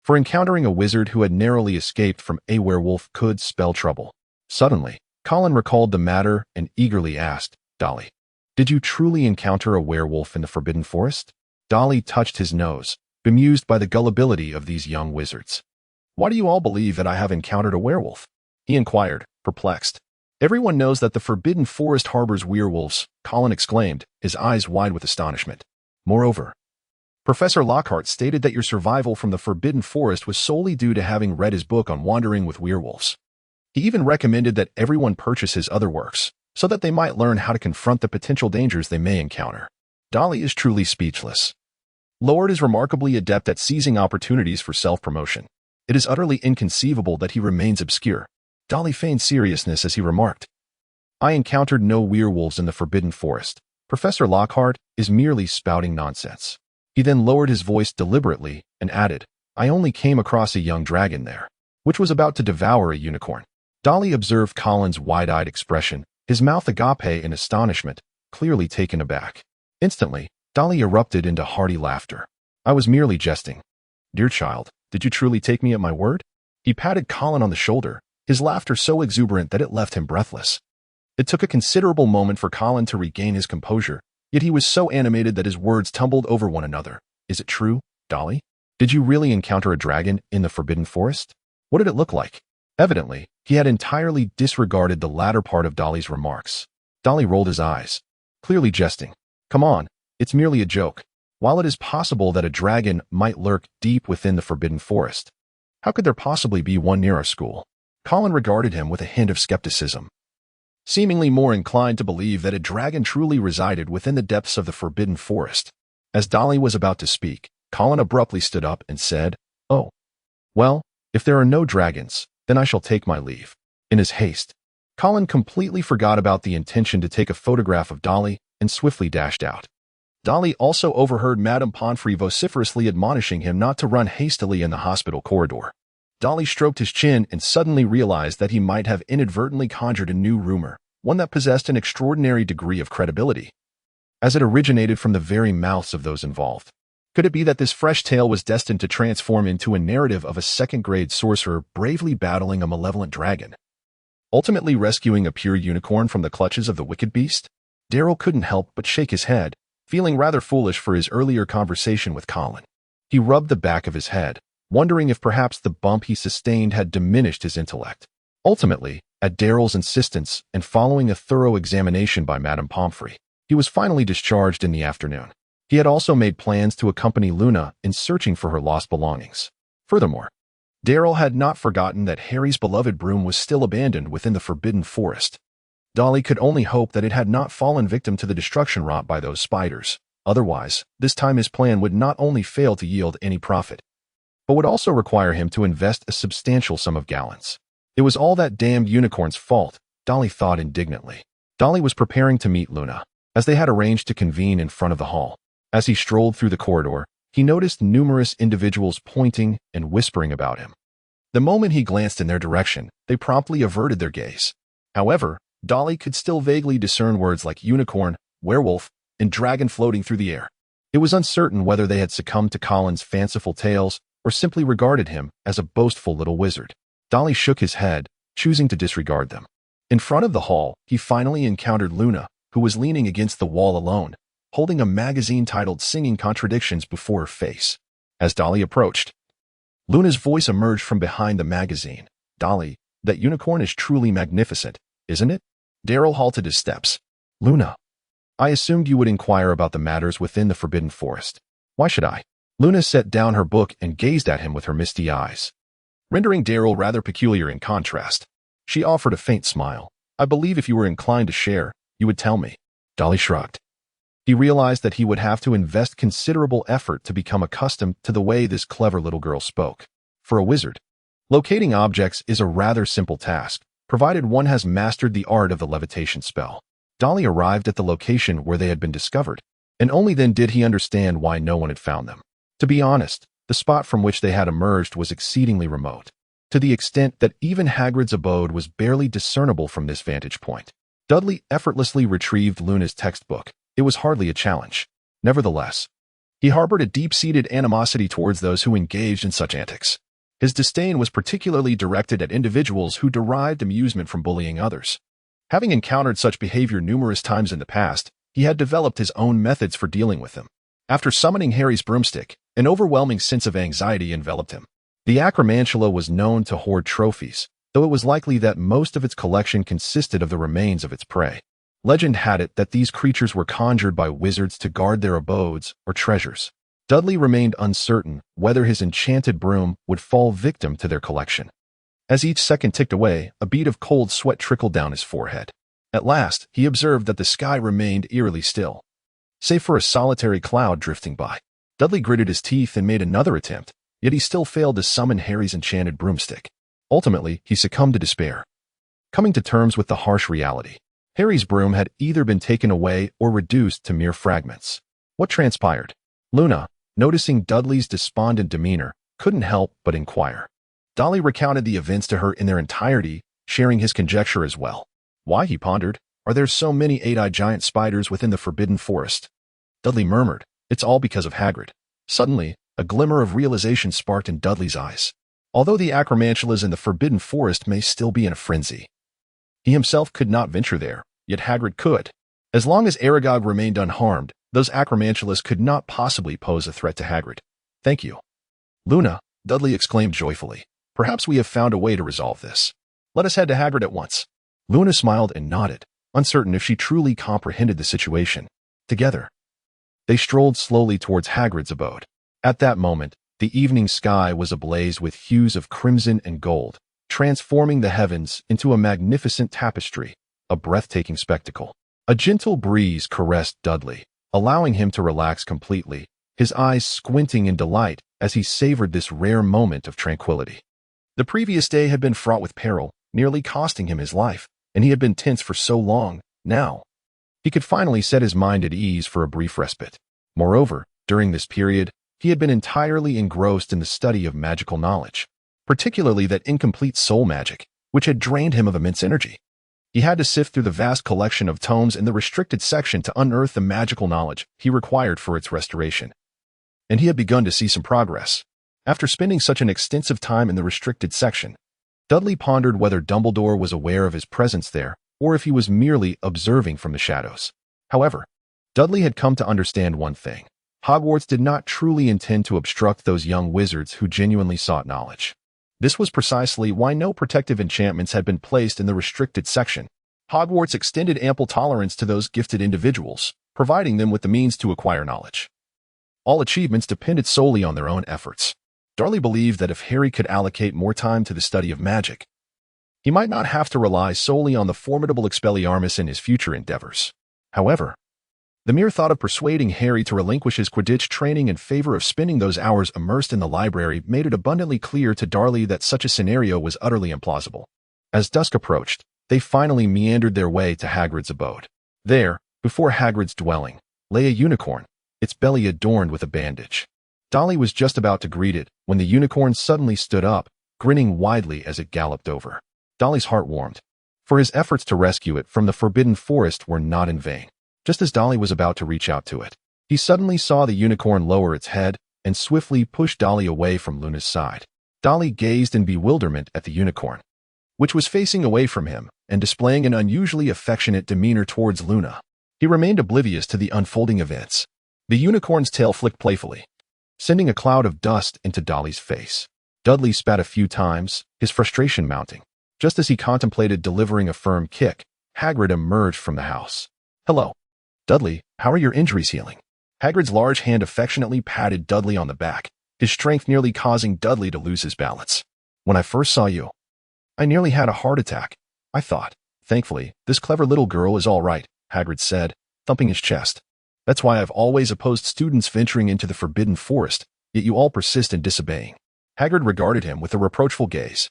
S1: For encountering a wizard who had narrowly escaped from a werewolf could spell trouble. Suddenly, Colin recalled the matter and eagerly asked, Dudley, did you truly encounter a werewolf in the Forbidden Forest? Dudley touched his nose, bemused by the gullibility of these young wizards. Why do you all believe that I have encountered a werewolf? He inquired, perplexed. Everyone knows that the Forbidden Forest harbors werewolves, Colin exclaimed, his eyes wide with astonishment. Moreover, Professor Lockhart stated that your survival from the Forbidden Forest was solely due to having read his book on wandering with werewolves. He even recommended that everyone purchase his other works, so that they might learn how to confront the potential dangers they may encounter. Dudley is truly speechless. Lord is remarkably adept at seizing opportunities for self-promotion. It is utterly inconceivable that he remains obscure. Dudley feigned seriousness as he remarked, I encountered no werewolves in the Forbidden Forest. Professor Lockhart is merely spouting nonsense. He then lowered his voice deliberately and added, I only came across a young dragon there, which was about to devour a unicorn. Dudley observed Colin's wide-eyed expression, his mouth agape in astonishment, clearly taken aback. Instantly, Dudley erupted into hearty laughter. I was merely jesting. Dear child, did you truly take me at my word? He patted Colin on the shoulder, his laughter so exuberant that it left him breathless. It took a considerable moment for Colin to regain his composure, yet he was so animated that his words tumbled over one another. Is it true, Dudley? Did you really encounter a dragon in the Forbidden Forest? What did it look like? Evidently, he had entirely disregarded the latter part of Dudley's remarks. Dudley rolled his eyes, clearly jesting. Come on, it's merely a joke. While it is possible that a dragon might lurk deep within the Forbidden Forest, how could there possibly be one near our school? Colin regarded him with a hint of skepticism, seemingly more inclined to believe that a dragon truly resided within the depths of the Forbidden Forest. As Dudley was about to speak, Colin abruptly stood up and said, Oh, well, if there are no dragons, then I shall take my leave. In his haste, Colin completely forgot about the intention to take a photograph of Dudley and swiftly dashed out. Dudley also overheard Madame Pomfrey vociferously admonishing him not to run hastily in the hospital corridor. Dudley stroked his chin and suddenly realized that he might have inadvertently conjured a new rumor, one that possessed an extraordinary degree of credibility, as it originated from the very mouths of those involved. Could it be that this fresh tale was destined to transform into a narrative of a second-grade sorcerer bravely battling a malevolent dragon, ultimately rescuing a pure unicorn from the clutches of the wicked beast? Darryl couldn't help but shake his head, feeling rather foolish for his earlier conversation with Colin. He rubbed the back of his head, wondering if perhaps the bump he sustained had diminished his intellect. Ultimately, at Darryl's insistence and following a thorough examination by Madame Pomfrey, he was finally discharged in the afternoon. He had also made plans to accompany Luna in searching for her lost belongings. Furthermore, Darryl had not forgotten that Harry's beloved broom was still abandoned within the Forbidden Forest. Dudley could only hope that it had not fallen victim to the destruction wrought by those spiders. Otherwise, this time his plan would not only fail to yield any profit, but would also require him to invest a substantial sum of gallons. It was all that damned unicorn's fault, Dudley thought indignantly. Dudley was preparing to meet Luna, as they had arranged to convene in front of the hall. As he strolled through the corridor, he noticed numerous individuals pointing and whispering about him. The moment he glanced in their direction, they promptly averted their gaze. However, Dudley could still vaguely discern words like unicorn, werewolf, and dragon floating through the air. It was uncertain whether they had succumbed to Colin's fanciful tales or simply regarded him as a boastful little wizard. Dudley shook his head, choosing to disregard them. In front of the hall, he finally encountered Luna, who was leaning against the wall alone, holding a magazine titled Singing Contradictions before her face. As Dudley approached, Luna's voice emerged from behind the magazine. "Dudley, that unicorn is truly magnificent, isn't it?" Daryl halted his steps. "Luna, I assumed you would inquire about the matters within the Forbidden Forest. Why should I?" Luna set down her book and gazed at him with her misty eyes, rendering Daryl rather peculiar in contrast. She offered a faint smile. "I believe if you were inclined to share, you would tell me." Dudley shrugged. He realized that he would have to invest considerable effort to become accustomed to the way this clever little girl spoke. For a wizard, locating objects is a rather simple task, provided one has mastered the art of the levitation spell. Dudley arrived at the location where they had been discovered, and only then did he understand why no one had found them. To be honest, the spot from which they had emerged was exceedingly remote, to the extent that even Hagrid's abode was barely discernible from this vantage point. Dudley effortlessly retrieved Luna's textbook. It was hardly a challenge. Nevertheless, he harbored a deep-seated animosity towards those who engaged in such antics. His disdain was particularly directed at individuals who derived amusement from bullying others. Having encountered such behavior numerous times in the past, he had developed his own methods for dealing with them. After summoning Harry's broomstick, an overwhelming sense of anxiety enveloped him. The Acromantula was known to hoard trophies, though it was likely that most of its collection consisted of the remains of its prey. Legend had it that these creatures were conjured by wizards to guard their abodes or treasures. Dudley remained uncertain whether his enchanted broom would fall victim to their collection. As each second ticked away, a bead of cold sweat trickled down his forehead. At last, he observed that the sky remained eerily still, save for a solitary cloud drifting by. Dudley gritted his teeth and made another attempt, yet he still failed to summon Harry's enchanted broomstick. Ultimately, he succumbed to despair, coming to terms with the harsh reality. Harry's broom had either been taken away or reduced to mere fragments. What transpired? Luna, noticing Dudley's despondent demeanor, couldn't help but inquire. Dudley recounted the events to her in their entirety, sharing his conjecture as well. "Why," he pondered, "are there so many eight-eyed giant spiders within the Forbidden Forest?" Dudley murmured, "It's all because of Hagrid." Suddenly, a glimmer of realization sparked in Dudley's eyes. Although the Acromantulas in the Forbidden Forest may still be in a frenzy, he himself could not venture there, yet Hagrid could. As long as Aragog remained unharmed, those Acromantulas could not possibly pose a threat to Hagrid. "Thank you, Luna," Dudley exclaimed joyfully. "Perhaps we have found a way to resolve this. Let us head to Hagrid at once." Luna smiled and nodded, uncertain if she truly comprehended the situation. Together, they strolled slowly towards Hagrid's abode. At that moment, the evening sky was ablaze with hues of crimson and gold, transforming the heavens into a magnificent tapestry, a breathtaking spectacle. A gentle breeze caressed Dudley, allowing him to relax completely, his eyes squinting in delight as he savored this rare moment of tranquility. The previous day had been fraught with peril, nearly costing him his life, and he had been tense for so long. Now, he could finally set his mind at ease for a brief respite. Moreover, during this period, he had been entirely engrossed in the study of magical knowledge, particularly that incomplete soul magic, which had drained him of immense energy. He had to sift through the vast collection of tomes in the restricted section to unearth the magical knowledge he required for its restoration. And he had begun to see some progress. After spending such an extensive time in the restricted section, Dudley pondered whether Dumbledore was aware of his presence there, or if he was merely observing from the shadows. However, Dudley had come to understand one thing. Hogwarts did not truly intend to obstruct those young wizards who genuinely sought knowledge. This was precisely why no protective enchantments had been placed in the restricted section. Hogwarts extended ample tolerance to those gifted individuals, providing them with the means to acquire knowledge. All achievements depended solely on their own efforts. Dudley believed that if Harry could allocate more time to the study of magic, He might not have to rely solely on the formidable Expelliarmus in his future endeavors. However, the mere thought of persuading Harry to relinquish his Quidditch training in favor of spending those hours immersed in the library made it abundantly clear to Dudley that such a scenario was utterly implausible. As dusk approached, they finally meandered their way to Hagrid's abode. There, before Hagrid's dwelling, lay a unicorn, its belly adorned with a bandage. Dudley was just about to greet it when the unicorn suddenly stood up, grinning widely as it galloped over. Dudley's heart warmed, for his efforts to rescue it from the Forbidden Forest were not in vain. Just as Dudley was about to reach out to it, he suddenly saw the unicorn lower its head and swiftly push Dudley away from Luna's side. Dudley gazed in bewilderment at the unicorn, which was facing away from him and displaying an unusually affectionate demeanor towards Luna. He remained oblivious to the unfolding events. The unicorn's tail flicked playfully, sending a cloud of dust into Dudley's face. Dudley spat a few times, his frustration mounting. Just as he contemplated delivering a firm kick, Hagrid emerged from the house. "Hello, Dudley, how are your injuries healing?" Hagrid's large hand affectionately patted Dudley on the back, his strength nearly causing Dudley to lose his balance. "When I first saw you, I nearly had a heart attack. I thought, thankfully, this clever little girl is all right," Hagrid said, thumping his chest. "That's why I've always opposed students venturing into the Forbidden Forest, yet you all persist in disobeying." Hagrid regarded him with a reproachful gaze.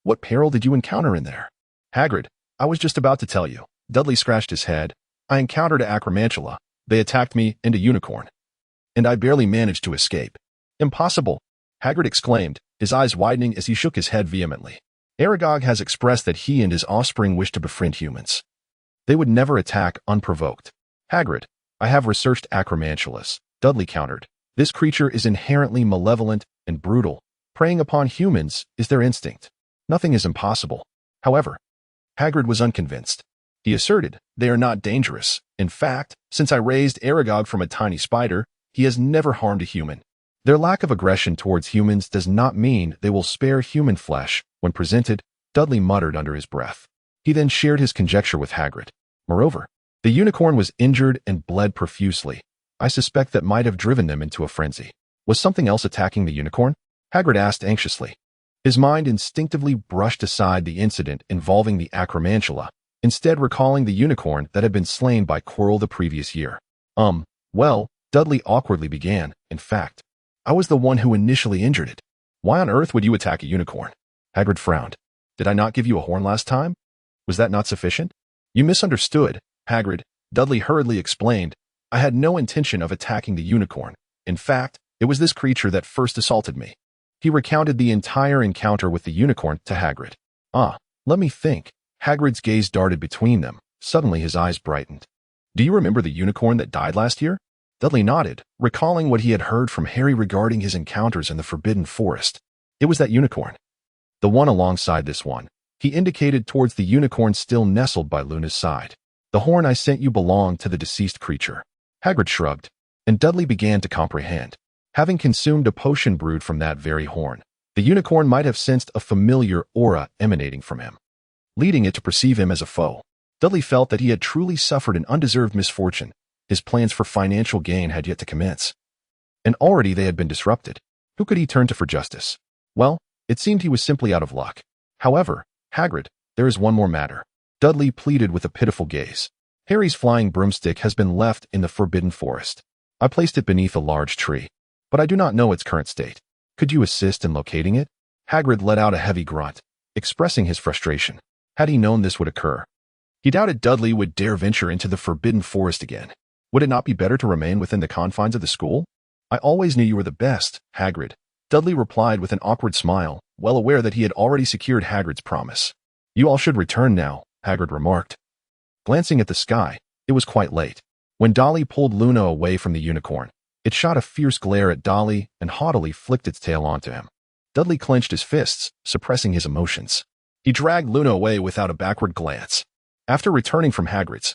S1: "What peril did you encounter in there?" "Hagrid, I was just about to tell you." Dudley scratched his head. "I encountered a acromantula. They attacked me and a unicorn, and I barely managed to escape." "Impossible!" Hagrid exclaimed, his eyes widening as he shook his head vehemently. "Aragog has expressed that he and his offspring wish to befriend humans. They would never attack unprovoked." "Hagrid, I have researched acromantulas," Dudley countered. "This creature is inherently malevolent and brutal. Preying upon humans is their instinct. Nothing is impossible." However, Hagrid was unconvinced. He asserted, "They are not dangerous. In fact, since I raised Aragog from a tiny spider, he has never harmed a human. Their lack of aggression towards humans does not mean they will spare human flesh when presented," Dudley muttered under his breath. He then shared his conjecture with Hagrid. "Moreover, the unicorn was injured and bled profusely. I suspect that might have driven them into a frenzy." "Was something else attacking the unicorn?" Hagrid asked anxiously. His mind instinctively brushed aside the incident involving the acromantula, instead recalling the unicorn that had been slain by Quirrell the previous year. Well, Dudley awkwardly began. "In fact, I was the one who initially injured it." "Why on earth would you attack a unicorn?" Hagrid frowned. "Did I not give you a horn last time? Was that not sufficient?" "You misunderstood, Hagrid," Dudley hurriedly explained. "I had no intention of attacking the unicorn. In fact, it was this creature that first assaulted me." He recounted the entire encounter with the unicorn to Hagrid. Let me think." Hagrid's gaze darted between them. Suddenly his eyes brightened. "Do you remember the unicorn that died last year?" Dudley nodded, recalling what he had heard from Harry regarding his encounters in the Forbidden Forest. "It was that unicorn. The one alongside this one." He indicated towards the unicorn still nestled by Luna's side. "The horn I sent you belonged to the deceased creature." Hagrid shrugged, and Dudley began to comprehend. Having consumed a potion brewed from that very horn, the unicorn might have sensed a familiar aura emanating from him, leading it to perceive him as a foe. Dudley felt that he had truly suffered an undeserved misfortune. His plans for financial gain had yet to commence, and already they had been disrupted. Who could he turn to for justice? Well, it seemed he was simply out of luck. "However, Hagrid, there is one more matter," Dudley pleaded with a pitiful gaze. "Harry's flying broomstick has been left in the Forbidden Forest. I placed it beneath a large tree, but I do not know its current state. Could you assist in locating it?" Hagrid let out a heavy grunt, expressing his frustration. Had he known this would occur, he doubted Dudley would dare venture into the Forbidden Forest again. Would it not be better to remain within the confines of the school? "I always knew you were the best, Hagrid," Dudley replied with an awkward smile, well aware that he had already secured Hagrid's promise. "You all should return now," Hagrid remarked. Glancing at the sky, it was quite late. When Dudley pulled Luna away from the unicorn, it shot a fierce glare at Dudley and haughtily flicked its tail onto him. Dudley clenched his fists, suppressing his emotions. He dragged Luna away without a backward glance. After returning from Hagrid's,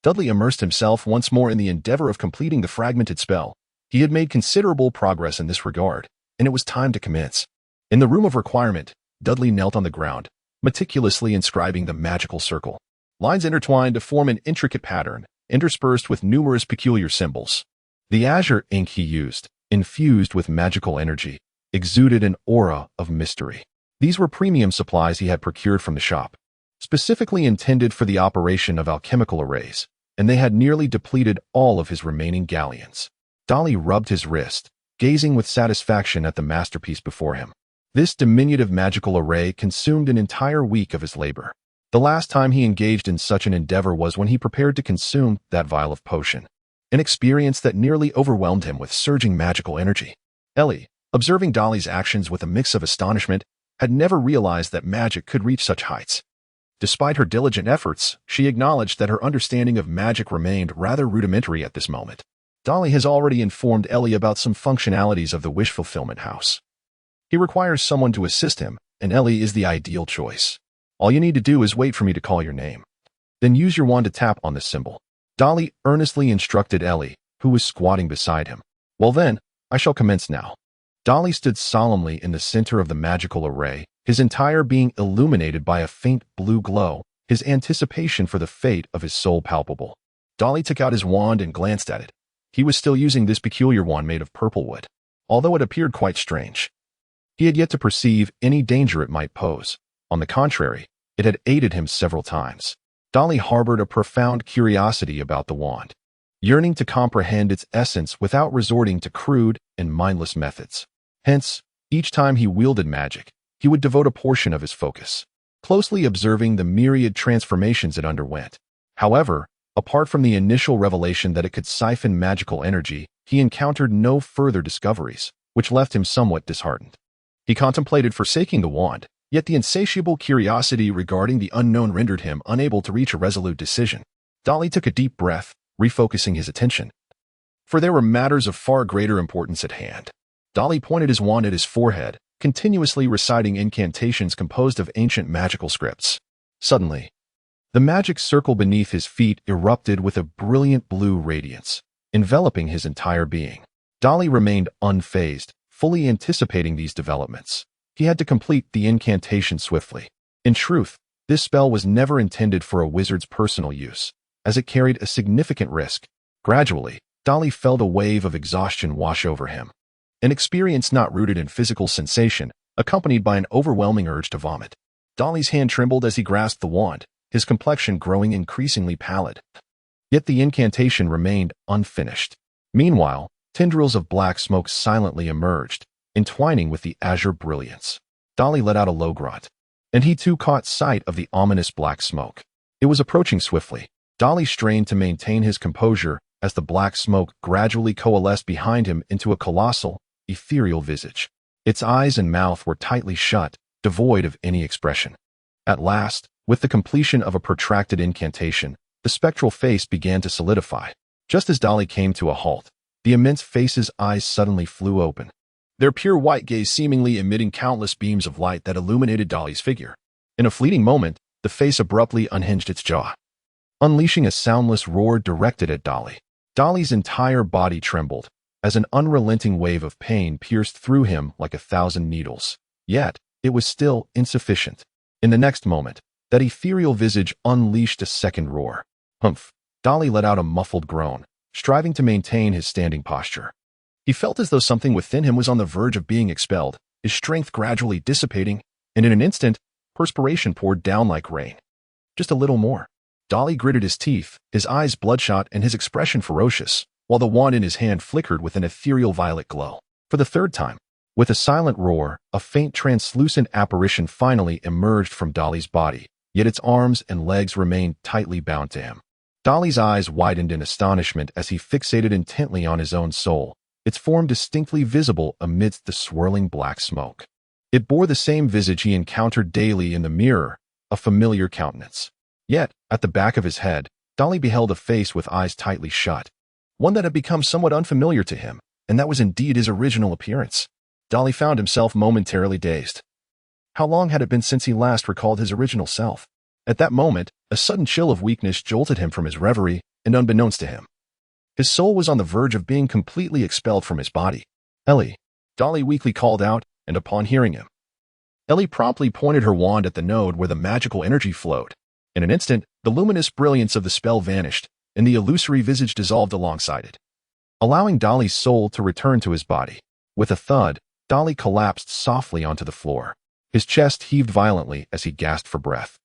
S1: Dudley immersed himself once more in the endeavor of completing the fragmented spell. He had made considerable progress in this regard, and it was time to commence. In the room of requirement, Dudley knelt on the ground, meticulously inscribing the magical circle. Lines intertwined to form an intricate pattern, interspersed with numerous peculiar symbols. The azure ink he used, infused with magical energy, exuded an aura of mystery. These were premium supplies he had procured from the shop, specifically intended for the operation of alchemical arrays, and they had nearly depleted all of his remaining galleons. Dudley rubbed his wrist, gazing with satisfaction at the masterpiece before him. This diminutive magical array consumed an entire week of his labor. The last time he engaged in such an endeavor was when he prepared to consume that vial of potion, an experience that nearly overwhelmed him with surging magical energy. Ellie, observing Dudley's actions with a mix of astonishment, had never realized that magic could reach such heights. Despite her diligent efforts, she acknowledged that her understanding of magic remained rather rudimentary at this moment. Dudley has already informed Ellie about some functionalities of the wish fulfillment house. He requires someone to assist him, and Ellie is the ideal choice. All you need to do is wait for me to call your name. Then use your wand to tap on this symbol. Dudley earnestly instructed Ellie, who was squatting beside him. Well then, I shall commence now. Dudley stood solemnly in the center of the magical array, his entire being illuminated by a faint blue glow, his anticipation for the fate of his soul palpable. Dudley took out his wand and glanced at it. He was still using this peculiar wand made of purple wood, although it appeared quite strange. He had yet to perceive any danger it might pose. On the contrary, it had aided him several times. Dudley harbored a profound curiosity about the wand, yearning to comprehend its essence without resorting to crude and mindless methods. Hence, each time he wielded magic, he would devote a portion of his focus, closely observing the myriad transformations it underwent. However, apart from the initial revelation that it could siphon magical energy, he encountered no further discoveries, which left him somewhat disheartened. He contemplated forsaking the wand, yet the insatiable curiosity regarding the unknown rendered him unable to reach a resolute decision. Dudley took a deep breath, refocusing his attention. For there were matters of far greater importance at hand. Dudley pointed his wand at his forehead, continuously reciting incantations composed of ancient magical scripts. Suddenly, the magic circle beneath his feet erupted with a brilliant blue radiance, enveloping his entire being. Dudley remained unfazed, fully anticipating these developments. He had to complete the incantation swiftly. In truth, this spell was never intended for a wizard's personal use, as it carried a significant risk. Gradually, Dudley felt a wave of exhaustion wash over him, an experience not rooted in physical sensation, accompanied by an overwhelming urge to vomit. Dudley's hand trembled as he grasped the wand, his complexion growing increasingly pallid. Yet the incantation remained unfinished. Meanwhile, tendrils of black smoke silently emerged, entwining with the azure brilliance. Dudley let out a low grunt, and he too caught sight of the ominous black smoke. It was approaching swiftly. Dudley strained to maintain his composure as the black smoke gradually coalesced behind him into a colossal, ethereal visage. Its eyes and mouth were tightly shut, devoid of any expression. At last, with the completion of a protracted incantation, the spectral face began to solidify. Just as Dudley came to a halt, the immense face's eyes suddenly flew open, their pure white gaze seemingly emitting countless beams of light that illuminated Dudley's figure. In a fleeting moment, the face abruptly unhinged its jaw, unleashing a soundless roar directed at Dudley. Dudley's entire body trembled, as an unrelenting wave of pain pierced through him like 1,000 needles. Yet, it was still insufficient. In the next moment, that ethereal visage unleashed a second roar. Humph! Dudley let out a muffled groan, striving to maintain his standing posture. He felt as though something within him was on the verge of being expelled, his strength gradually dissipating, and in an instant, perspiration poured down like rain. Just a little more. Dudley gritted his teeth, his eyes bloodshot and his expression ferocious, while the wand in his hand flickered with an ethereal violet glow. For the third time, with a silent roar, a faint translucent apparition finally emerged from Dudley's body, yet its arms and legs remained tightly bound to him. Dudley's eyes widened in astonishment as he fixated intently on his own soul, its form distinctly visible amidst the swirling black smoke. It bore the same visage he encountered daily in the mirror, a familiar countenance. Yet, at the back of his head, Dudley beheld a face with eyes tightly shut, one that had become somewhat unfamiliar to him, and that was indeed his original appearance. Dudley found himself momentarily dazed. How long had it been since he last recalled his original self? At that moment, a sudden chill of weakness jolted him from his reverie, and unbeknownst to him, his soul was on the verge of being completely expelled from his body. Ellie, Dudley weakly called out, and upon hearing him, Ellie promptly pointed her wand at the node where the magical energy flowed. In an instant, the luminous brilliance of the spell vanished, and the illusory visage dissolved alongside it, allowing Dudley's soul to return to his body. With a thud, Dudley collapsed softly onto the floor, His chest heaved violently as he gasped for breath,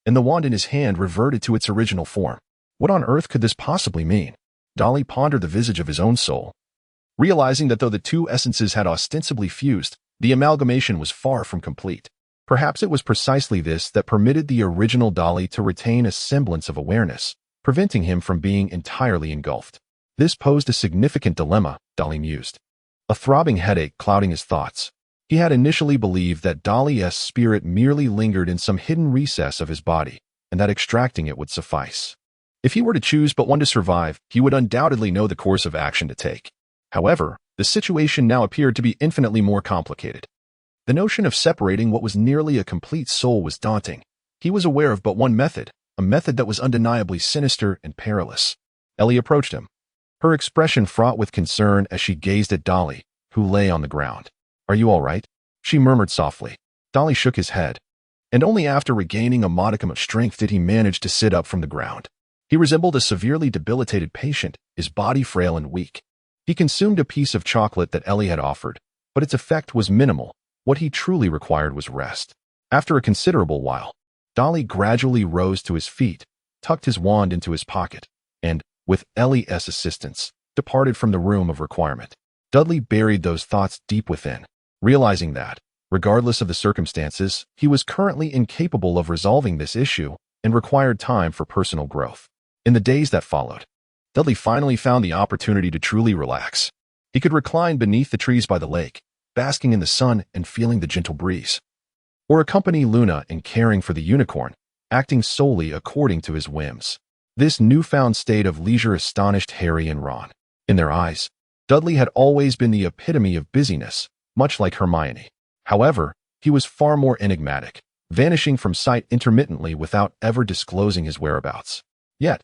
S1: and the wand in his hand reverted to its original form. What on earth could this possibly mean? Dudley pondered the visage of his own soul, realizing that though the two essences had ostensibly fused, the amalgamation was far from complete. Perhaps it was precisely this that permitted the original Dudley to retain a semblance of awareness, preventing him from being entirely engulfed. This posed a significant dilemma, Dudley mused, a throbbing headache clouding his thoughts. He had initially believed that Dudley's spirit merely lingered in some hidden recess of his body, and that extracting it would suffice. If he were to choose but one to survive, he would undoubtedly know the course of action to take. However, the situation now appeared to be infinitely more complicated. The notion of separating what was nearly a complete soul was daunting. He was aware of but one method, a method that was undeniably sinister and perilous. Ellie approached him, her expression fraught with concern as she gazed at Dudley, who lay on the ground. "Are you all right?" she murmured softly. Dudley shook his head, and only after regaining a modicum of strength did he manage to sit up from the ground. He resembled a severely debilitated patient, his body frail and weak. He consumed a piece of chocolate that Ellie had offered, but its effect was minimal. What he truly required was rest. After a considerable while, Dudley gradually rose to his feet, tucked his wand into his pocket, and, with Ellie's assistance, departed from the room of requirement. Dudley buried those thoughts deep within, realizing that, regardless of the circumstances, he was currently incapable of resolving this issue and required time for personal growth. In the days that followed, Dudley finally found the opportunity to truly relax. He could recline beneath the trees by the lake, basking in the sun and feeling the gentle breeze, or accompany Luna in caring for the unicorn, acting solely according to his whims. This newfound state of leisure astonished Harry and Ron. In their eyes, Dudley had always been the epitome of busyness, much like Hermione. However, he was far more enigmatic, vanishing from sight intermittently without ever disclosing his whereabouts. Yet,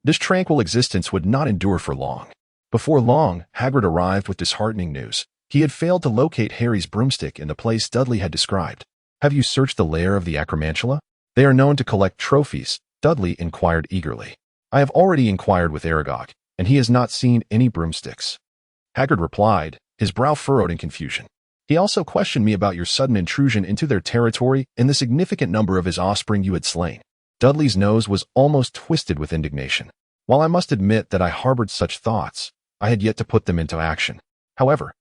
S1: this tranquil existence would not endure for long. Before long, Hagrid arrived with disheartening news. He had failed to locate Harry's broomstick in the place Dudley had described. "Have you searched the lair of the acromantula? They are known to collect trophies," Dudley inquired eagerly. "I have already inquired with Aragog, and he has not seen any broomsticks." Hagrid replied, his brow furrowed in confusion. "He also questioned me about your sudden intrusion into their territory and the significant number of his offspring you had slain." Dudley's nose was almost twisted with indignation. While I must admit that I harbored such thoughts, I had yet to put them into action. However,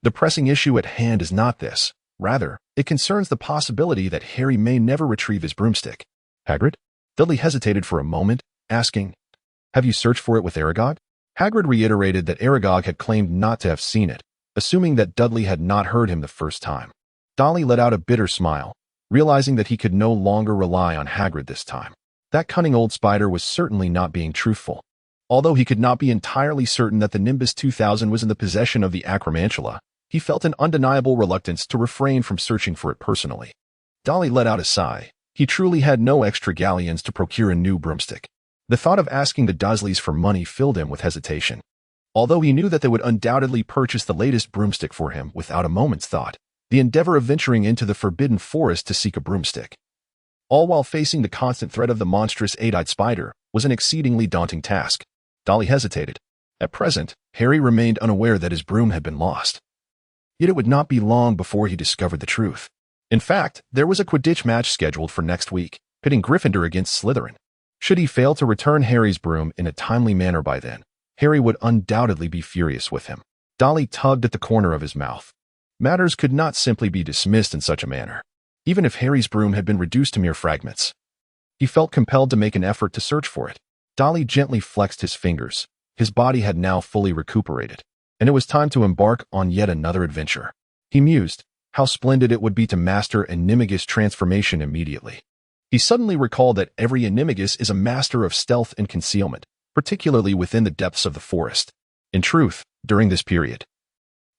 S1: the pressing issue at hand is not this. Rather, it concerns the possibility that Harry may never retrieve his broomstick. "Hagrid?" Dudley hesitated for a moment, asking, "Have you searched for it with Aragog?" Hagrid reiterated that Aragog had claimed not to have seen it, assuming that Dudley had not heard him the first time. Dudley let out a bitter smile, realizing that he could no longer rely on Hagrid this time. That cunning old spider was certainly not being truthful. Although he could not be entirely certain that the Nimbus 2000 was in the possession of the acromantula, he felt an undeniable reluctance to refrain from searching for it personally. Dudley let out a sigh. He truly had no extra galleons to procure a new broomstick. The thought of asking the Dursleys for money filled him with hesitation. Although he knew that they would undoubtedly purchase the latest broomstick for him without a moment's thought, the endeavor of venturing into the forbidden forest to seek a broomstick, all while facing the constant threat of the monstrous eight-eyed spider, was an exceedingly daunting task. Dudley hesitated. At present, Harry remained unaware that his broom had been lost. Yet it would not be long before he discovered the truth. In fact, there was a Quidditch match scheduled for next week, pitting Gryffindor against Slytherin. Should he fail to return Harry's broom in a timely manner by then, Harry would undoubtedly be furious with him. Dudley tugged at the corner of his mouth. Matters could not simply be dismissed in such a manner, even if Harry's broom had been reduced to mere fragments. He felt compelled to make an effort to search for it. Dudley gently flexed his fingers. His body had now fully recuperated, and it was time to embark on yet another adventure. He mused, how splendid it would be to master Animagus transformation immediately. He suddenly recalled that every Animagus is a master of stealth and concealment, particularly within the depths of the forest. In truth, during this period,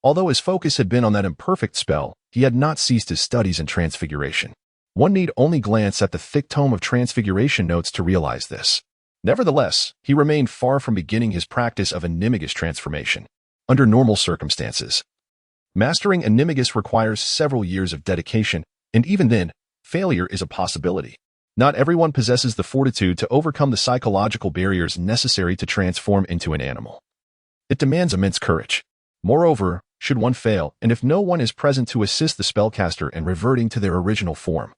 S1: although his focus had been on that imperfect spell, he had not ceased his studies in transfiguration. One need only glance at the thick tome of transfiguration notes to realize this. Nevertheless, he remained far from beginning his practice of Animagus transformation. Under normal circumstances, mastering Animagus requires several years of dedication, and even then, failure is a possibility. Not everyone possesses the fortitude to overcome the psychological barriers necessary to transform into an animal. It demands immense courage. Moreover, should one fail, and if no one is present to assist the spellcaster in reverting to their original form.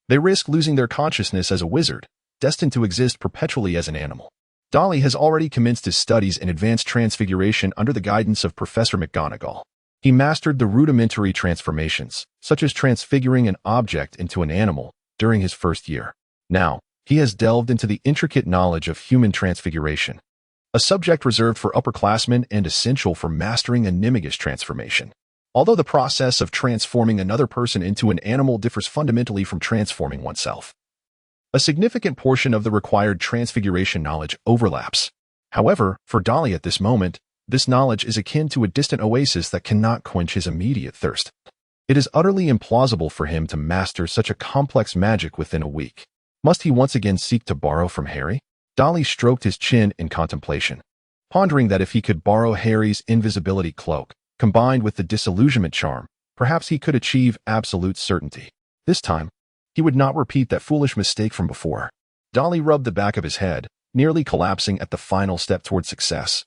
S1: They risk losing their consciousness as a wizard, destined to exist perpetually as an animal. Dudley has already commenced his studies in advanced transfiguration under the guidance of Professor McGonagall. He mastered the rudimentary transformations, such as transfiguring an object into an animal, during his first year. Now, he has delved into the intricate knowledge of human transfiguration, a subject reserved for upperclassmen and essential for mastering a Nimigus transformation. Although the process of transforming another person into an animal differs fundamentally from transforming oneself, a significant portion of the required transfiguration knowledge overlaps. However, for Dudley at this moment, this knowledge is akin to a distant oasis that cannot quench his immediate thirst. It is utterly implausible for him to master such a complex magic within a week. Must he once again seek to borrow from Harry? Dudley stroked his chin in contemplation, pondering that if he could borrow Harry's invisibility cloak, combined with the disillusionment charm, perhaps he could achieve absolute certainty. This time, he would not repeat that foolish mistake from before. Dudley rubbed the back of his head, nearly collapsing at the final step toward success.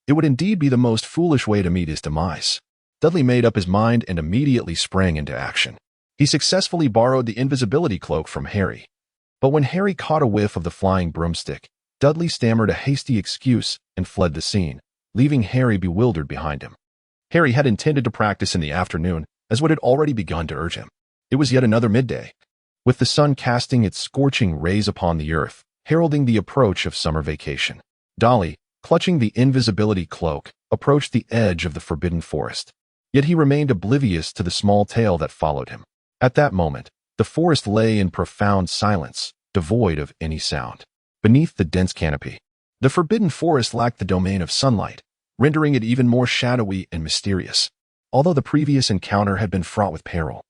S1: It would indeed be the most foolish way to meet his demise. Dudley made up his mind and immediately sprang into action. He successfully borrowed the invisibility cloak from Harry. But when Harry caught a whiff of the flying broomstick, Dudley stammered a hasty excuse and fled the scene, leaving Harry bewildered behind him. Harry had intended to practice in the afternoon, as Wood had already begun to urge him. It was yet another midday, with the sun casting its scorching rays upon the earth, heralding the approach of summer vacation. Dudley, clutching the invisibility cloak, approached the edge of the forbidden forest. Yet he remained oblivious to the small tail that followed him. At that moment, the forest lay in profound silence, devoid of any sound. Beneath the dense canopy, the forbidden forest lacked the domain of sunlight, rendering it even more shadowy and mysterious. Although the previous encounter had been fraught with peril,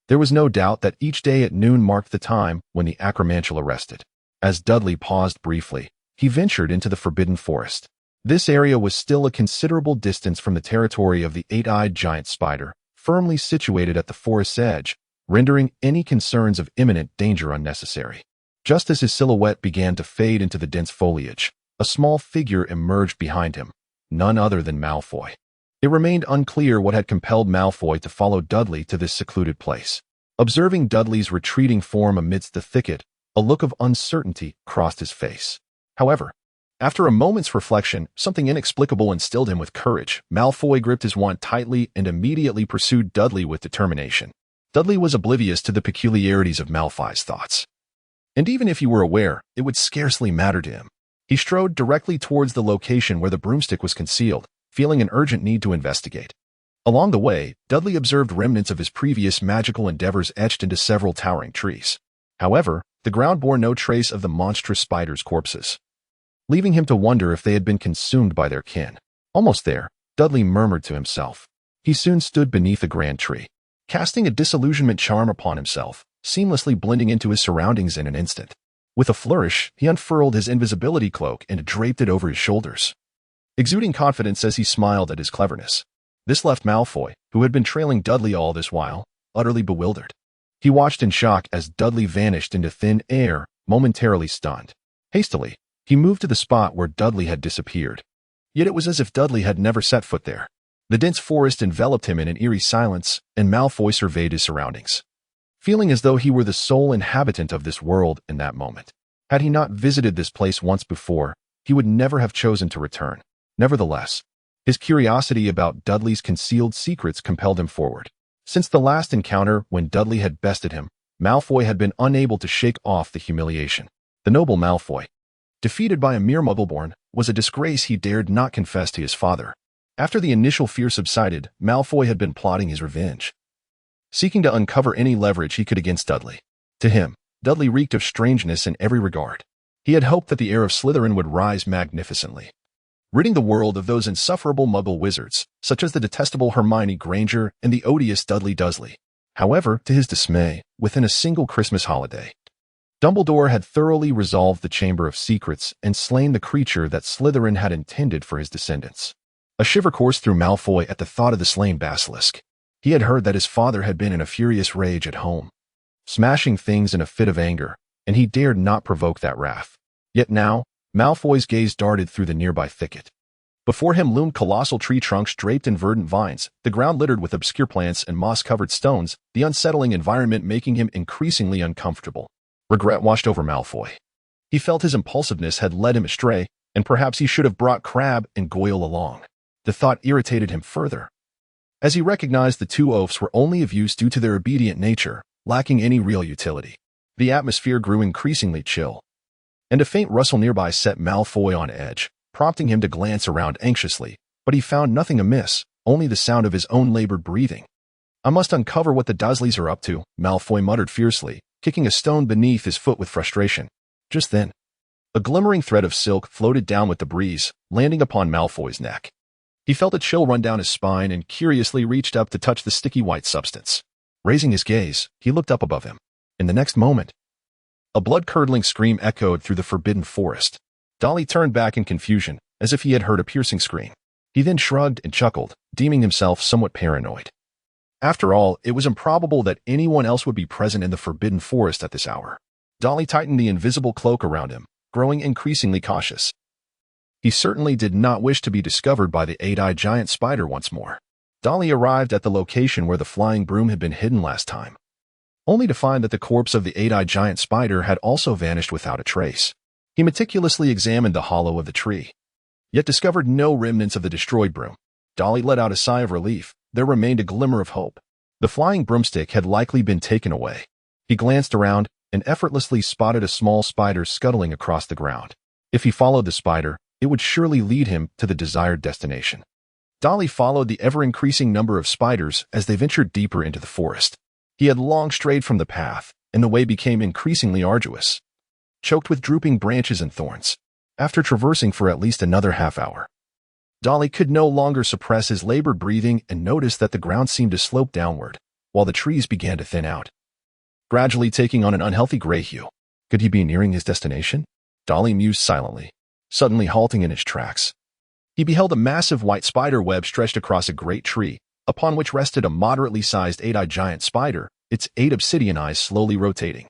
S1: there was no doubt that each day at noon marked the time when the acromantula rested. As Dudley paused briefly, he ventured into the forbidden forest. This area was still a considerable distance from the territory of the eight-eyed giant spider, firmly situated at the forest's edge, rendering any concerns of imminent danger unnecessary. Just as his silhouette began to fade into the dense foliage, a small figure emerged behind him, none other than Malfoy. It remained unclear what had compelled Malfoy to follow Dudley to this secluded place. Observing Dudley's retreating form amidst the thicket, a look of uncertainty crossed his face. However, after a moment's reflection, something inexplicable instilled him with courage. Malfoy gripped his wand tightly and immediately pursued Dudley with determination. Dudley was oblivious to the peculiarities of Malfoy's thoughts, and even if he were aware, it would scarcely matter to him. He strode directly towards the location where the broomstick was concealed, feeling an urgent need to investigate. Along the way, Dudley observed remnants of his previous magical endeavors etched into several towering trees. However, the ground bore no trace of the monstrous spider's corpses, leaving him to wonder if they had been consumed by their kin. Almost there, Dudley murmured to himself. He soon stood beneath a grand tree, casting a disillusionment charm upon himself, seamlessly blending into his surroundings in an instant. With a flourish, he unfurled his invisibility cloak and draped it over his shoulders, exuding confidence as he smiled at his cleverness. This left Malfoy, who had been trailing Dudley all this while, utterly bewildered. He watched in shock as Dudley vanished into thin air, momentarily stunned. Hastily, he moved to the spot where Dudley had disappeared. Yet it was as if Dudley had never set foot there. The dense forest enveloped him in an eerie silence, and Malfoy surveyed his surroundings, feeling as though he were the sole inhabitant of this world in that moment. Had he not visited this place once before, he would never have chosen to return. Nevertheless, his curiosity about Dudley's concealed secrets compelled him forward. Since the last encounter when Dudley had bested him, Malfoy had been unable to shake off the humiliation. The noble Malfoy, defeated by a mere Muggleborn, was a disgrace he dared not confess to his father. After the initial fear subsided, Malfoy had been plotting his revenge, seeking to uncover any leverage he could against Dudley. To him, Dudley reeked of strangeness in every regard. He had hoped that the heir of Slytherin would rise magnificently, ridding the world of those insufferable Muggle wizards, such as the detestable Hermione Granger and the odious Dudley Dursley. However, to his dismay, within a single Christmas holiday, Dumbledore had thoroughly resolved the Chamber of Secrets and slain the creature that Slytherin had intended for his descendants. A shiver coursed through Malfoy at the thought of the slain basilisk. He had heard that his father had been in a furious rage at home, smashing things in a fit of anger, and he dared not provoke that wrath. Yet now, Malfoy's gaze darted through the nearby thicket. Before him loomed colossal tree trunks draped in verdant vines, the ground littered with obscure plants and moss-covered stones, the unsettling environment making him increasingly uncomfortable. Regret washed over Malfoy. He felt his impulsiveness had led him astray, and perhaps he should have brought Crabbe and Goyle along. The thought irritated him further, as he recognized the two oafs were only of use due to their obedient nature, lacking any real utility. The atmosphere grew increasingly chill, and a faint rustle nearby set Malfoy on edge, prompting him to glance around anxiously, but he found nothing amiss, only the sound of his own labored breathing. "I must uncover what the Dursleys are up to," Malfoy muttered fiercely, kicking a stone beneath his foot with frustration. Just then, a glimmering thread of silk floated down with the breeze, landing upon Malfoy's neck. He felt a chill run down his spine and curiously reached up to touch the sticky white substance. Raising his gaze, he looked up above him. In the next moment, a blood-curdling scream echoed through the forbidden forest. Dudley turned back in confusion, as if he had heard a piercing scream. He then shrugged and chuckled, deeming himself somewhat paranoid. After all, it was improbable that anyone else would be present in the forbidden forest at this hour. Dudley tightened the invisible cloak around him, growing increasingly cautious. He certainly did not wish to be discovered by the eight-eyed giant spider once more. Dudley arrived at the location where the flying broom had been hidden last time, only to find that the corpse of the eight-eyed giant spider had also vanished without a trace. He meticulously examined the hollow of the tree, yet discovered no remnants of the destroyed broom. Dudley let out a sigh of relief. There remained a glimmer of hope. The flying broomstick had likely been taken away. He glanced around and effortlessly spotted a small spider scuttling across the ground. If he followed the spider, it would surely lead him to the desired destination. Dudley followed the ever-increasing number of spiders as they ventured deeper into the forest. He had long strayed from the path, and the way became increasingly arduous, choked with drooping branches and thorns. After traversing for at least another half-hour, Dudley could no longer suppress his labored breathing and noticed that the ground seemed to slope downward, while the trees began to thin out, gradually taking on an unhealthy gray hue. Could he be nearing his destination? Dudley mused silently, suddenly halting in his tracks. He beheld a massive white spider web stretched across a great tree, upon which rested a moderately sized eight-eyed giant spider, its 8 obsidian eyes slowly rotating.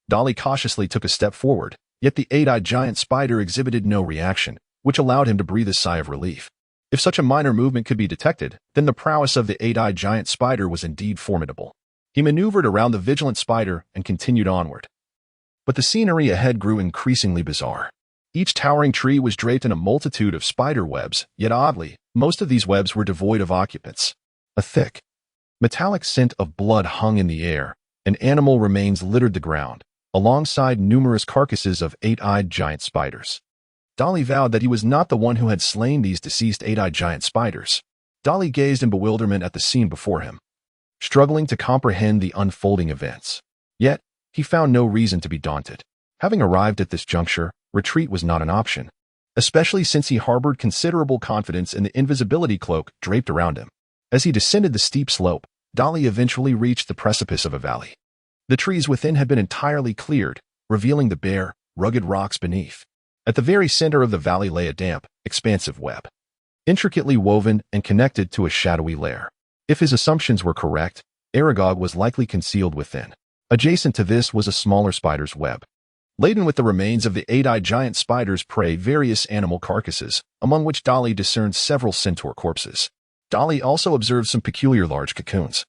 S1: Dudley cautiously took a step forward, yet the eight-eyed giant spider exhibited no reaction, which allowed him to breathe a sigh of relief. If such a minor movement could be detected, then the prowess of the eight-eyed giant spider was indeed formidable. He maneuvered around the vigilant spider and continued onward. But the scenery ahead grew increasingly bizarre. Each towering tree was draped in a multitude of spider webs, yet oddly, most of these webs were devoid of occupants. A thick, metallic scent of blood hung in the air, and animal remains littered the ground, alongside numerous carcasses of eight-eyed giant spiders. Dudley vowed that he was not the one who had slain these deceased eight-eyed giant spiders. Dudley gazed in bewilderment at the scene before him, struggling to comprehend the unfolding events. Yet, he found no reason to be daunted. Having arrived at this juncture, retreat was not an option, especially since he harbored considerable confidence in the invisibility cloak draped around him. As he descended the steep slope, Dudley eventually reached the precipice of a valley. The trees within had been entirely cleared, revealing the bare, rugged rocks beneath. At the very center of the valley lay a damp, expansive web, intricately woven and connected to a shadowy lair. If his assumptions were correct, Aragog was likely concealed within. Adjacent to this was a smaller spider's web, laden with the remains of the eight-eyed giant spider's prey, various animal carcasses, among which Dudley discerned several centaur corpses. Dudley also observed some peculiar large cocoons,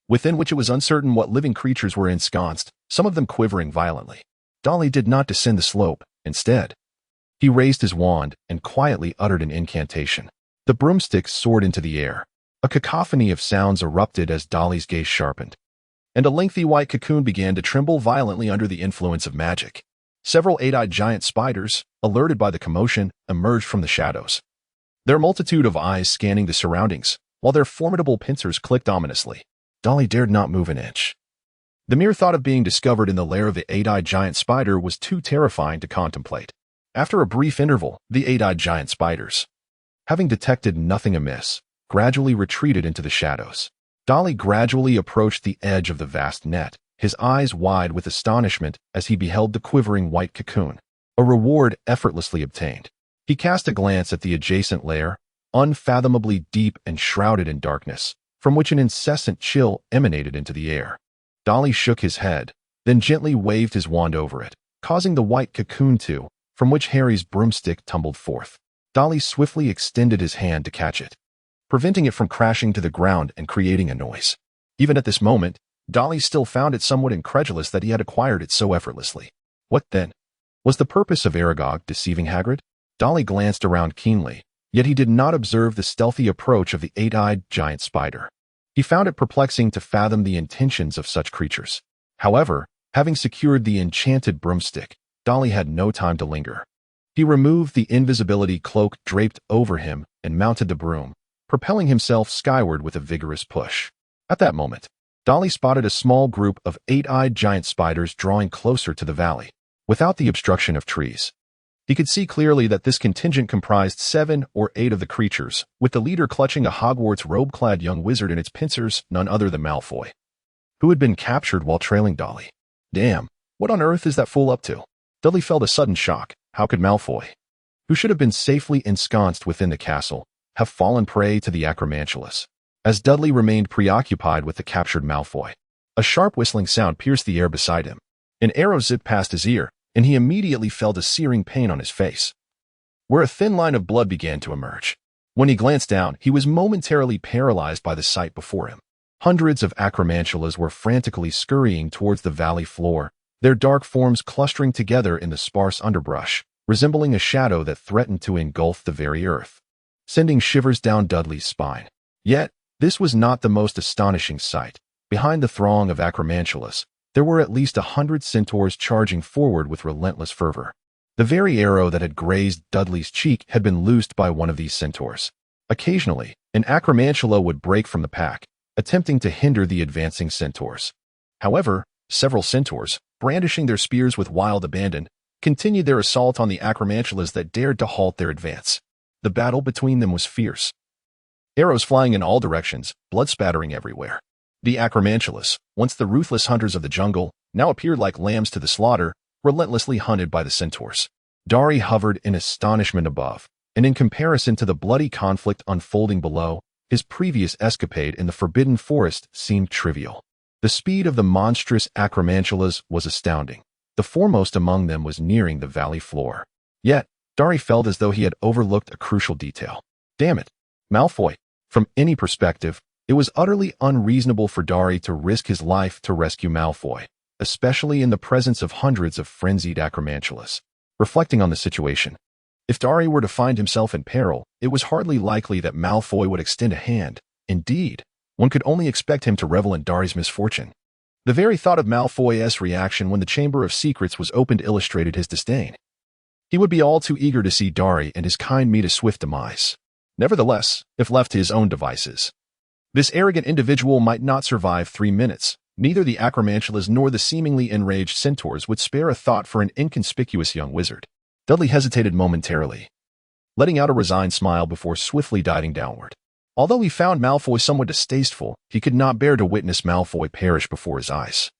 S1: within which it was uncertain what living creatures were ensconced, some of them quivering violently. Dudley did not descend the slope. Instead, he raised his wand and quietly uttered an incantation. The broomstick soared into the air. A cacophony of sounds erupted as Dudley's gaze sharpened, and a lengthy white cocoon began to tremble violently under the influence of magic. Several eight-eyed giant spiders, alerted by the commotion, emerged from the shadows, their multitude of eyes scanning the surroundings, while their formidable pincers clicked ominously. Dudley dared not move an inch. The mere thought of being discovered in the lair of the eight-eyed giant spider was too terrifying to contemplate. After a brief interval, the eight-eyed giant spiders, having detected nothing amiss, gradually retreated into the shadows. Dudley gradually approached the edge of the vast net, his eyes wide with astonishment as he beheld the quivering white cocoon, a reward effortlessly obtained. He cast a glance at the adjacent lair, unfathomably deep and shrouded in darkness, from which an incessant chill emanated into the air. Dudley shook his head, then gently waved his wand over it, causing the white cocoon to, from which Harry's broomstick tumbled forth. Dudley swiftly extended his hand to catch it, preventing it from crashing to the ground and creating a noise. Even at this moment, Dudley still found it somewhat incredulous that he had acquired it so effortlessly. What then? Was the purpose of Aragog deceiving Hagrid? Dudley glanced around keenly, yet he did not observe the stealthy approach of the eight-eyed giant spider. He found it perplexing to fathom the intentions of such creatures. However, having secured the enchanted broomstick, Dudley had no time to linger. He removed the invisibility cloak draped over him and mounted the broom, propelling himself skyward with a vigorous push. At that moment, Dudley spotted a small group of eight-eyed giant spiders drawing closer to the valley, without the obstruction of trees. He could see clearly that this contingent comprised 7 or 8 of the creatures, with the leader clutching a Hogwarts robe-clad young wizard in its pincers, none other than Malfoy, who had been captured while trailing Dudley. Damn, what on earth is that fool up to? Dudley felt a sudden shock. How could Malfoy, who should have been safely ensconced within the castle, have fallen prey to the Acromantulas? As Dudley remained preoccupied with the captured Malfoy, a sharp whistling sound pierced the air beside him. An arrow zipped past his ear, and he immediately felt a searing pain on his face, where a thin line of blood began to emerge. When he glanced down, he was momentarily paralyzed by the sight before him. Hundreds of Acromantulas were frantically scurrying towards the valley floor, their dark forms clustering together in the sparse underbrush, resembling a shadow that threatened to engulf the very earth, sending shivers down Dudley's spine. Yet, this was not the most astonishing sight. Behind the throng of Acromantulas, there were at least 100 centaurs charging forward with relentless fervor. The very arrow that had grazed Dudley's cheek had been loosed by one of these centaurs. Occasionally, an Acromantula would break from the pack, attempting to hinder the advancing centaurs. However, several centaurs, brandishing their spears with wild abandon, continued their assault on the Acromantulas that dared to halt their advance. The battle between them was fierce. Arrows flying in all directions, blood spattering everywhere. The Acromantulas, once the ruthless hunters of the jungle, now appeared like lambs to the slaughter, relentlessly hunted by the centaurs. Dudley hovered in astonishment above, and in comparison to the bloody conflict unfolding below, his previous escapade in the Forbidden Forest seemed trivial. The speed of the monstrous Acromantulas was astounding. The foremost among them was nearing the valley floor. Yet, Dudley felt as though he had overlooked a crucial detail. Damn it, Malfoy! From any perspective, it was utterly unreasonable for Dudley to risk his life to rescue Malfoy, especially in the presence of hundreds of frenzied Acromantulas. Reflecting on the situation, if Dudley were to find himself in peril, it was hardly likely that Malfoy would extend a hand. Indeed, one could only expect him to revel in Dudley's misfortune. The very thought of Malfoy's reaction when the Chamber of Secrets was opened illustrated his disdain. He would be all too eager to see Dudley and his kind meet a swift demise. Nevertheless, if left to his own devices, this arrogant individual might not survive 3 minutes. Neither the Acromantulas nor the seemingly enraged centaurs would spare a thought for an inconspicuous young wizard. Dudley hesitated momentarily, letting out a resigned smile before swiftly diving downward. Although he found Malfoy somewhat distasteful, he could not bear to witness Malfoy perish before his eyes.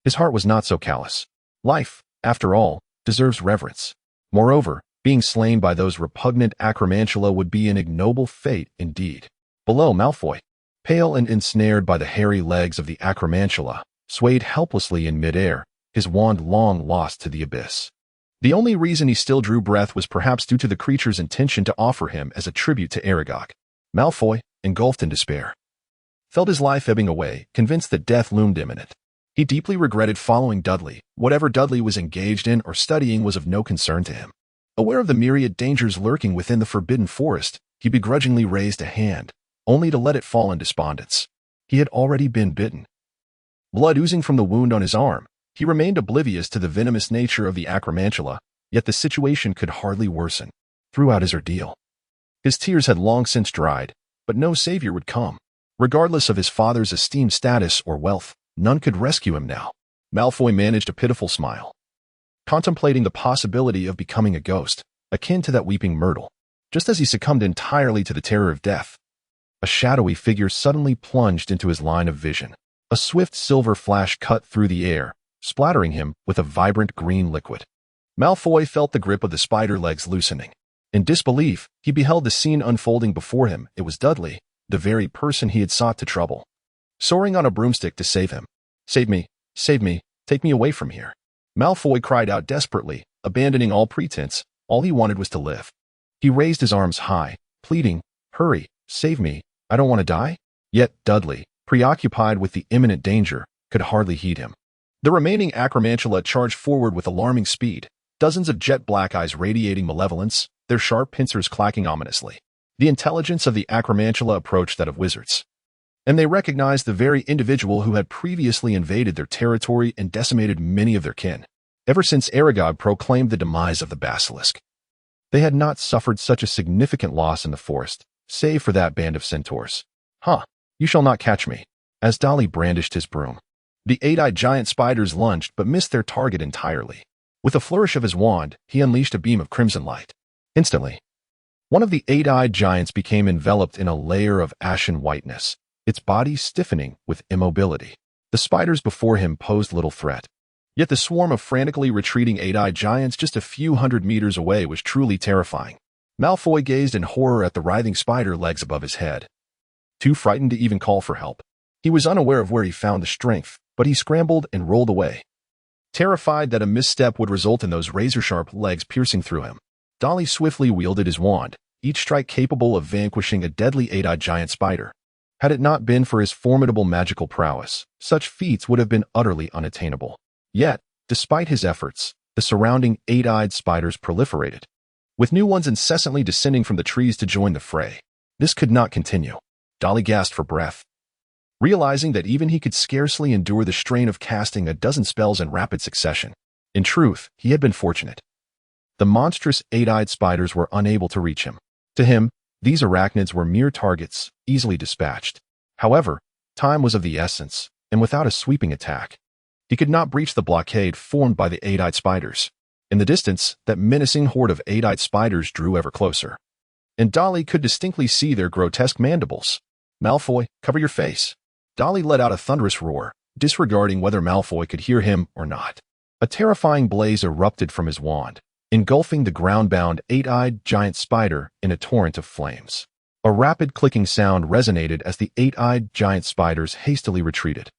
S1: His heart was not so callous. Life, after all, deserves reverence. Moreover, being slain by those repugnant Acromantula would be an ignoble fate indeed. Below, Malfoy, pale and ensnared by the hairy legs of the Acromantula, swayed helplessly in midair, his wand long lost to the abyss. The only reason he still drew breath was perhaps due to the creature's intention to offer him as a tribute to Aragog. Malfoy, engulfed in despair, felt his life ebbing away, convinced that death loomed imminent. He deeply regretted following Dudley. Whatever Dudley was engaged in or studying was of no concern to him. Aware of the myriad dangers lurking within the Forbidden Forest, he begrudgingly raised a hand, only to let it fall in despondence. He had already been bitten. Blood oozing from the wound on his arm, he remained oblivious to the venomous nature of the Acromantula, yet the situation could hardly worsen. Throughout his ordeal, his tears had long since dried, but no savior would come. Regardless of his father's esteemed status or wealth, none could rescue him now. Malfoy managed a pitiful smile, contemplating the possibility of becoming a ghost, akin to that weeping Myrtle. Just as he succumbed entirely to the terror of death, a shadowy figure suddenly plunged into his line of vision. A swift silver flash cut through the air, splattering him with a vibrant green liquid. Malfoy felt the grip of the spider legs loosening. In disbelief, he beheld the scene unfolding before him. It was Dudley, the very person he had sought to trouble, soaring on a broomstick to save him. Save me, take me away from here." Malfoy cried out desperately, abandoning all pretense. All he wanted was to live. He raised his arms high, pleading, "Hurry, save me, I don't want to die." Yet Dudley, preoccupied with the imminent danger, could hardly heed him. The remaining acromantula charged forward with alarming speed, dozens of jet black eyes radiating malevolence, their sharp pincers clacking ominously. The intelligence of the acromantula approached that of wizards, and they recognized the very individual who had previously invaded their territory and decimated many of their kin. Ever since Aragog proclaimed the demise of the basilisk, they had not suffered such a significant loss in the forest, save for that band of centaurs. "Huh, you shall not catch me." As Dudley brandished his broom, the eight-eyed giant spiders lunged but missed their target entirely. With a flourish of his wand, he unleashed a beam of crimson light. Instantly, one of the eight-eyed giants became enveloped in a layer of ashen whiteness, its body stiffening with immobility. The spiders before him posed little threat. Yet the swarm of frantically retreating eight-eyed giants just a few hundred meters away was truly terrifying. Malfoy gazed in horror at the writhing spider legs above his head, too frightened to even call for help. He was unaware of where he found the strength, but he scrambled and rolled away, terrified that a misstep would result in those razor-sharp legs piercing through him. Dudley swiftly wielded his wand, each strike capable of vanquishing a deadly eight-eyed giant spider. Had it not been for his formidable magical prowess, such feats would have been utterly unattainable. Yet, despite his efforts, the surrounding eight-eyed spiders proliferated, with new ones incessantly descending from the trees to join the fray. This could not continue. Dudley gasped for breath, realizing that even he could scarcely endure the strain of casting a dozen spells in rapid succession. In truth, he had been fortunate. The monstrous eight-eyed spiders were unable to reach him. To him, these arachnids were mere targets, easily dispatched. However, time was of the essence, and without a sweeping attack, he could not breach the blockade formed by the eight-eyed spiders. In the distance, that menacing horde of eight-eyed spiders drew ever closer, and Dudley could distinctly see their grotesque mandibles. "Malfoy, cover your face." Dudley let out a thunderous roar, disregarding whether Malfoy could hear him or not. A terrifying blaze erupted from his wand, engulfing the ground-bound eight-eyed giant spider in a torrent of flames. A rapid clicking sound resonated as the eight-eyed giant spiders hastily retreated,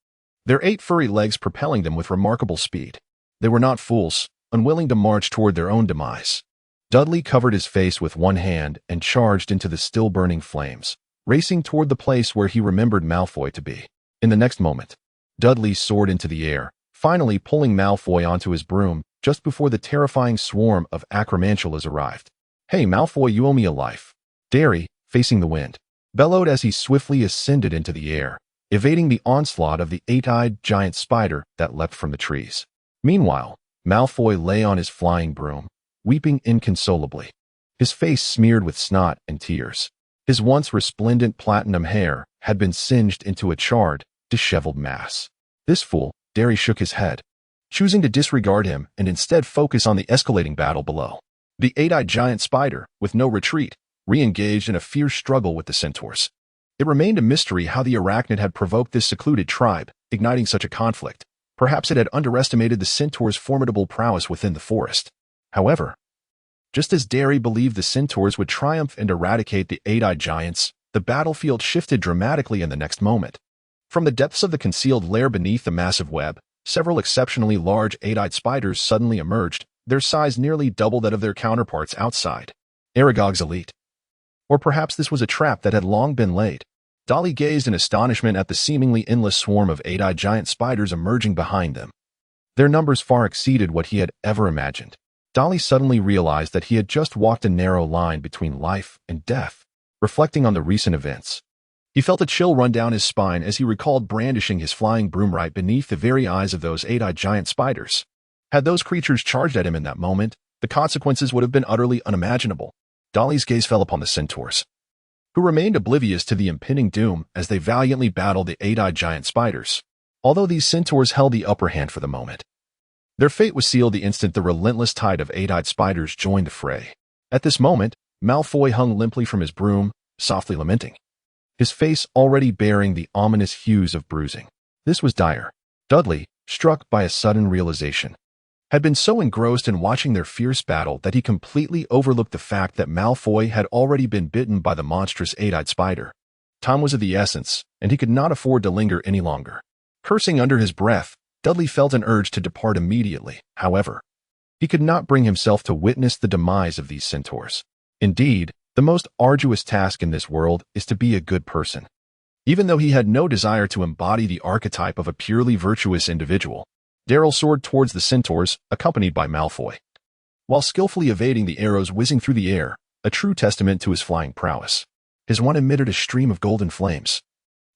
S1: their 8 furry legs propelling them with remarkable speed. They were not fools, unwilling to march toward their own demise. Dudley covered his face with one hand and charged into the still-burning flames, racing toward the place where he remembered Malfoy to be. In the next moment, Dudley soared into the air, finally pulling Malfoy onto his broom just before the terrifying swarm of acromantulas arrived. "Hey, Malfoy, you owe me a life." Derry, facing the wind, bellowed as he swiftly ascended into the air, evading the onslaught of the eight-eyed giant spider that leapt from the trees. Meanwhile, Malfoy lay on his flying broom, weeping inconsolably, his face smeared with snot and tears. His once resplendent platinum hair had been singed into a charred, disheveled mass. This fool, Derry shook his head, choosing to disregard him and instead focus on the escalating battle below. The eight-eyed giant spider, with no retreat, re-engaged in a fierce struggle with the centaurs. It remained a mystery how the arachnid had provoked this secluded tribe, igniting such a conflict. Perhaps it had underestimated the centaurs' formidable prowess within the forest. However, just as Derry believed the centaurs would triumph and eradicate the eight-eyed giants, the battlefield shifted dramatically in the next moment. From the depths of the concealed lair beneath the massive web, several exceptionally large eight-eyed spiders suddenly emerged, their size nearly double that of their counterparts outside. Aragog's elite. Or perhaps this was a trap that had long been laid. Dudley gazed in astonishment at the seemingly endless swarm of eight-eyed giant spiders emerging behind them. Their numbers far exceeded what he had ever imagined. Dudley suddenly realized that he had just walked a narrow line between life and death. Reflecting on the recent events, he felt a chill run down his spine as he recalled brandishing his flying broom right beneath the very eyes of those eight-eyed giant spiders. Had those creatures charged at him in that moment, the consequences would have been utterly unimaginable. Dudley's gaze fell upon the centaurs, who remained oblivious to the impending doom as they valiantly battled the eight-eyed giant spiders. Although these centaurs held the upper hand for the moment, their fate was sealed the instant the relentless tide of eight-eyed spiders joined the fray. At this moment, Malfoy hung limply from his broom, softly lamenting, his face already bearing the ominous hues of bruising. This was dire. Dudley, struck by a sudden realization, had been so engrossed in watching their fierce battle that he completely overlooked the fact that Malfoy had already been bitten by the monstrous eight-eyed spider. Time was of the essence, and he could not afford to linger any longer. Cursing under his breath, Dudley felt an urge to depart immediately. However, he could not bring himself to witness the demise of these centaurs. Indeed, the most arduous task in this world is to be a good person. Even though he had no desire to embody the archetype of a purely virtuous individual, Daryl soared towards the centaurs, accompanied by Malfoy. While skillfully evading the arrows whizzing through the air, a true testament to his flying prowess, his wand emitted a stream of golden flames,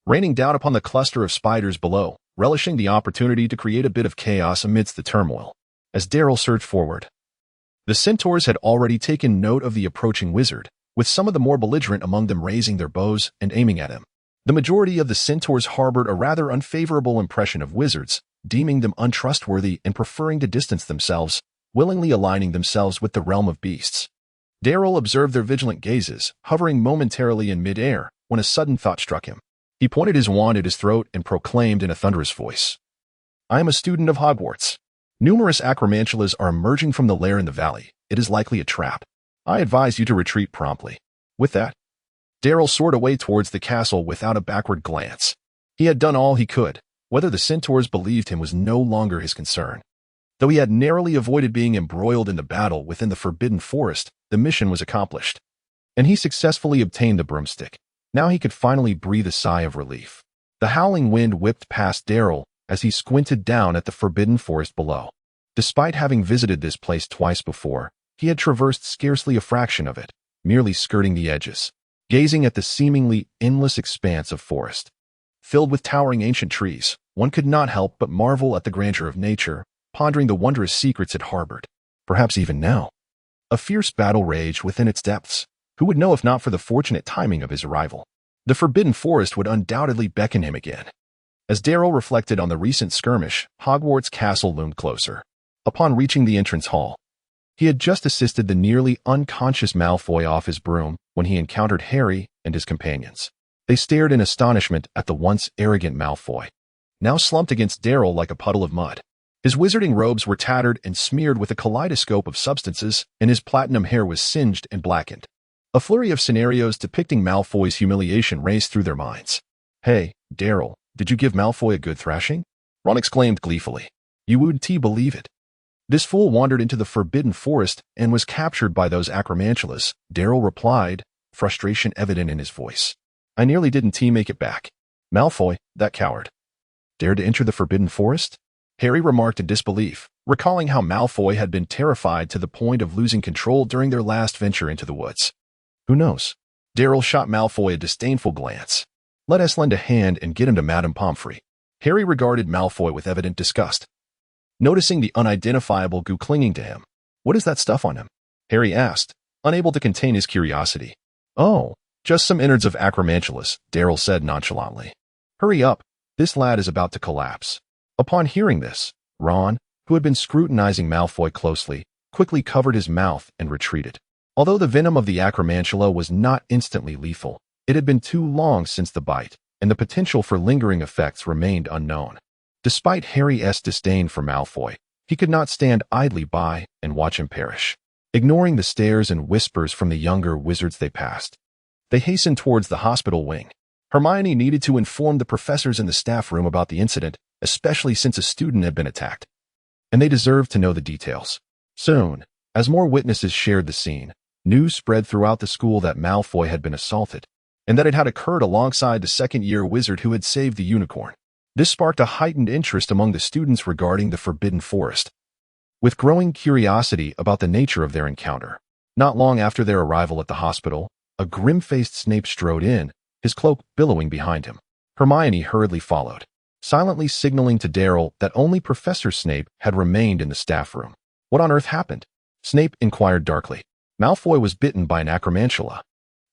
S1: raining down upon the cluster of spiders below, relishing the opportunity to create a bit of chaos amidst the turmoil. As Daryl surged forward, the centaurs had already taken note of the approaching wizard, with some of the more belligerent among them raising their bows and aiming at him. The majority of the centaurs harbored a rather unfavorable impression of wizards, deeming them untrustworthy and preferring to distance themselves, willingly aligning themselves with the realm of beasts. Daryl observed their vigilant gazes, hovering momentarily in mid-air, when a sudden thought struck him. He pointed his wand at his throat and proclaimed in a thunderous voice, "I am a student of Hogwarts. Numerous acromantulas are emerging from the lair in the valley. It is likely a trap. I advise you to retreat promptly." With that, Daryl soared away towards the castle without a backward glance. He had done all he could. Whether the centaurs believed him was no longer his concern. Though he had narrowly avoided being embroiled in the battle within the Forbidden Forest, the mission was accomplished, and he successfully obtained the broomstick. Now he could finally breathe a sigh of relief. The howling wind whipped past Daryl as he squinted down at the Forbidden Forest below. Despite having visited this place twice before, he had traversed scarcely a fraction of it, merely skirting the edges, gazing at the seemingly endless expanse of forest. Filled with towering ancient trees, one could not help but marvel at the grandeur of nature, pondering the wondrous secrets it harbored. Perhaps even now, a fierce battle raged within its depths. Who would know if not for the fortunate timing of his arrival? The Forbidden Forest would undoubtedly beckon him again. As Daryl reflected on the recent skirmish, Hogwarts Castle loomed closer. Upon reaching the entrance hall, he had just assisted the nearly unconscious Malfoy off his broom when he encountered Harry and his companions. They stared in astonishment at the once arrogant Malfoy, now slumped against Daryl like a puddle of mud. His wizarding robes were tattered and smeared with a kaleidoscope of substances, and his platinum hair was singed and blackened. A flurry of scenarios depicting Malfoy's humiliation raced through their minds. "Hey, Daryl, did you give Malfoy a good thrashing?" Ron exclaimed gleefully. "You wouldn't believe it. This fool wandered into the Forbidden Forest and was captured by those acromantulas," Daryl replied, frustration evident in his voice. "I nearly didn't make it back. Malfoy, that coward, dared to enter the Forbidden Forest?" Harry remarked in disbelief, recalling how Malfoy had been terrified to the point of losing control during their last venture into the woods. "Who knows?" Daryl shot Malfoy a disdainful glance. "Let us lend a hand and get him to Madame Pomfrey." Harry regarded Malfoy with evident disgust, noticing the unidentifiable goo clinging to him. "What is that stuff on him?" Harry asked, unable to contain his curiosity. "Oh, just some innards of acromantulas," Daryl said nonchalantly. "Hurry up, this lad is about to collapse." Upon hearing this, Ron, who had been scrutinizing Malfoy closely, quickly covered his mouth and retreated. Although the venom of the acromantula was not instantly lethal, it had been too long since the bite, and the potential for lingering effects remained unknown. Despite Harry's disdain for Malfoy, he could not stand idly by and watch him perish. Ignoring the stares and whispers from the younger wizards they passed, they hastened towards the hospital wing. Hermione needed to inform the professors in the staff room about the incident, especially since a student had been attacked, and they deserved to know the details. Soon, as more witnesses shared the scene, news spread throughout the school that Malfoy had been assaulted, and that it had occurred alongside the second-year wizard who had saved the unicorn. This sparked a heightened interest among the students regarding the Forbidden Forest, with growing curiosity about the nature of their encounter. Not long after their arrival at the hospital, a grim-faced Snape strode in, his cloak billowing behind him. Hermione hurriedly followed, silently signaling to Daryl that only Professor Snape had remained in the staff room. "What on earth happened?" Snape inquired darkly. "Malfoy was bitten by an acromantula,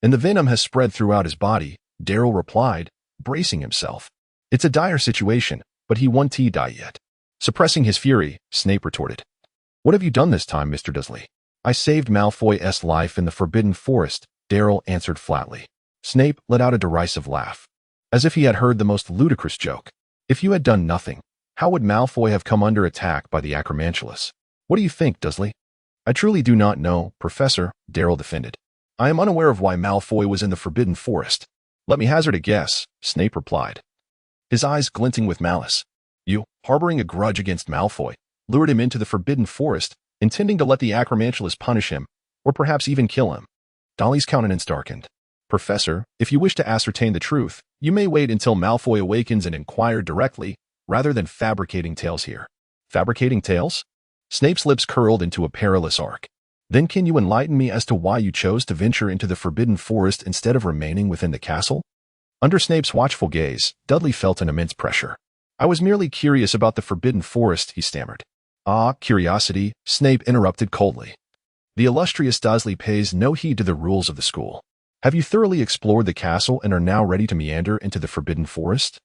S1: and the venom has spread throughout his body," Daryl replied, bracing himself. "It's a dire situation, but he won't die yet." Suppressing his fury, Snape retorted, "What have you done this time, Mr. Dudley?" "I saved Malfoy's life in the Forbidden Forest," Daryl answered flatly. Snape let out a derisive laugh, as if he had heard the most ludicrous joke. "If you had done nothing, how would Malfoy have come under attack by the acromantulas? What do you think, Dudley?" "I truly do not know, Professor," Daryl defended. "I am unaware of why Malfoy was in the Forbidden Forest." "Let me hazard a guess," Snape replied, his eyes glinting with malice. "You, harboring a grudge against Malfoy, lured him into the Forbidden Forest, intending to let the acromantulas punish him, or perhaps even kill him." Dolly's countenance darkened. Professor, if you wish to ascertain the truth, you may wait until Malfoy awakens and inquire directly, rather than fabricating tales here. Fabricating tales? Snape's lips curled into a perilous arc. Then can you enlighten me as to why you chose to venture into the Forbidden Forest instead of remaining within the castle? Under Snape's watchful gaze, Dudley felt an immense pressure. I was merely curious about the Forbidden Forest, he stammered. Ah, curiosity, Snape interrupted coldly. The illustrious Dudley pays no heed to the rules of the school. Have you thoroughly explored the castle and are now ready to meander into the Forbidden Forest?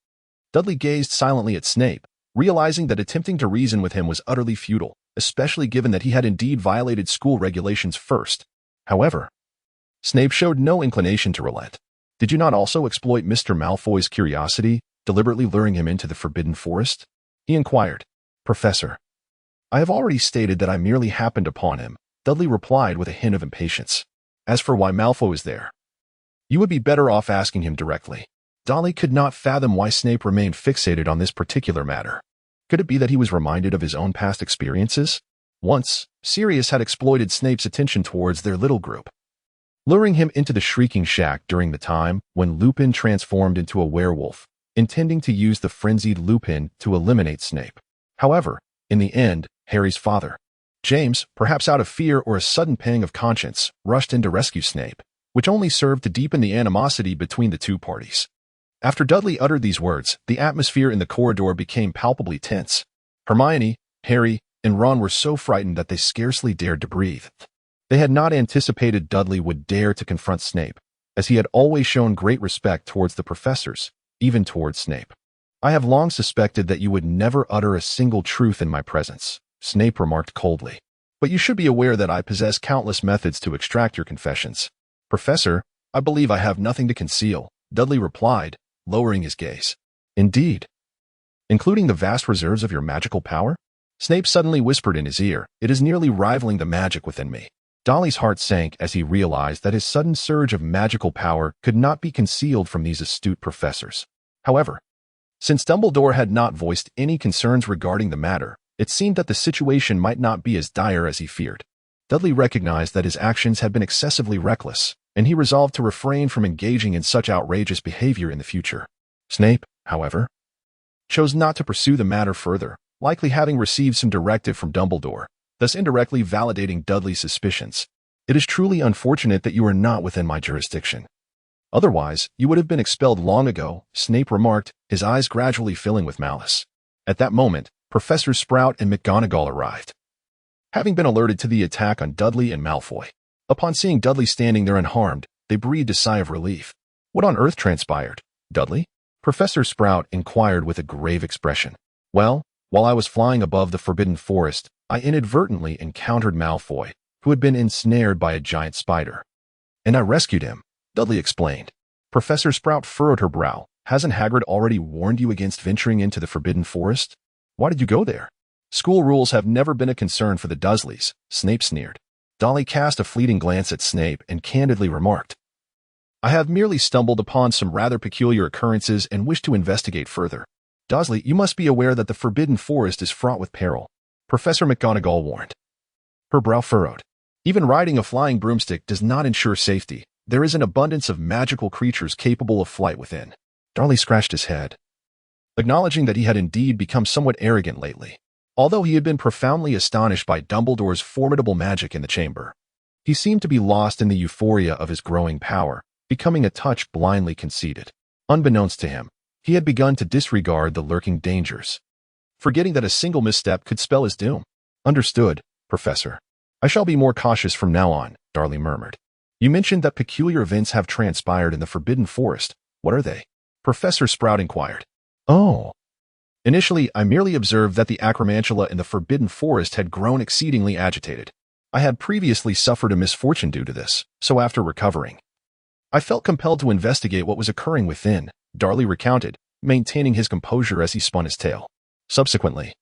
S1: Dudley gazed silently at Snape, realizing that attempting to reason with him was utterly futile, especially given that he had indeed violated school regulations first. However, Snape showed no inclination to relent. Did you not also exploit Mr. Malfoy's curiosity, deliberately luring him into the Forbidden Forest? He inquired. Professor, I have already stated that I merely happened upon him, Dudley replied with a hint of impatience. As for why Malfoy is there, you would be better off asking him directly. Dudley could not fathom why Snape remained fixated on this particular matter. Could it be that he was reminded of his own past experiences? Once, Sirius had exploited Snape's attention towards their little group, luring him into the Shrieking Shack during the time when Lupin transformed into a werewolf, intending to use the frenzied Lupin to eliminate Snape. However, in the end, Harry's father, James, perhaps out of fear or a sudden pang of conscience, rushed in to rescue Snape, which only served to deepen the animosity between the two parties. After Dudley uttered these words, the atmosphere in the corridor became palpably tense. Hermione, Harry, and Ron were so frightened that they scarcely dared to breathe. They had not anticipated Dudley would dare to confront Snape, as he had always shown great respect towards the professors, even towards Snape. I have long suspected that you would never utter a single truth in my presence, Snape remarked coldly. But you should be aware that I possess countless methods to extract your confessions. Professor, I believe I have nothing to conceal, Dudley replied, lowering his gaze. Indeed. Including the vast reserves of your magical power? Snape suddenly whispered in his ear, it is nearly rivaling the magic within me. Dolly's heart sank as he realized that his sudden surge of magical power could not be concealed from these astute professors. However, since Dumbledore had not voiced any concerns regarding the matter, it seemed that the situation might not be as dire as he feared. Dudley recognized that his actions had been excessively reckless, and he resolved to refrain from engaging in such outrageous behavior in the future. Snape, however, chose not to pursue the matter further, likely having received some directive from Dumbledore, thus indirectly validating Dudley's suspicions. It is truly unfortunate that you are not within my jurisdiction. Otherwise, you would have been expelled long ago, Snape remarked, his eyes gradually filling with malice. At that moment, Professor Sprout and McGonagall arrived, having been alerted to the attack on Dudley and Malfoy. Upon seeing Dudley standing there unharmed, they breathed a sigh of relief. What on earth transpired, Dudley? Professor Sprout inquired with a grave expression. Well, while I was flying above the Forbidden Forest, I inadvertently encountered Malfoy, who had been ensnared by a giant spider. And I rescued him, Dudley explained. Professor Sprout furrowed her brow. Hasn't Hagrid already warned you against venturing into the Forbidden Forest? Why did you go there? School rules have never been a concern for the Dursleys, Snape sneered. Dolly cast a fleeting glance at Snape and candidly remarked, I have merely stumbled upon some rather peculiar occurrences and wish to investigate further. Dudley, you must be aware that the Forbidden Forest is fraught with peril, Professor McGonagall warned. Her brow furrowed. Even riding a flying broomstick does not ensure safety. There is an abundance of magical creatures capable of flight within. Dudley scratched his head, acknowledging that he had indeed become somewhat arrogant lately. Although he had been profoundly astonished by Dumbledore's formidable magic in the chamber, he seemed to be lost in the euphoria of his growing power, becoming a touch blindly conceited. Unbeknownst to him, he had begun to disregard the lurking dangers, forgetting that a single misstep could spell his doom. Understood, Professor. I shall be more cautious from now on, Dudley murmured. You mentioned that peculiar events have transpired in the Forbidden Forest. What are they? Professor Sprout inquired. Oh. Initially, I merely observed that the acromantula in the Forbidden Forest had grown exceedingly agitated. I had previously suffered a misfortune due to this, so after recovering, I felt compelled to investigate what was occurring within, Dudley recounted, maintaining his composure as he spun his tale. Subsequently,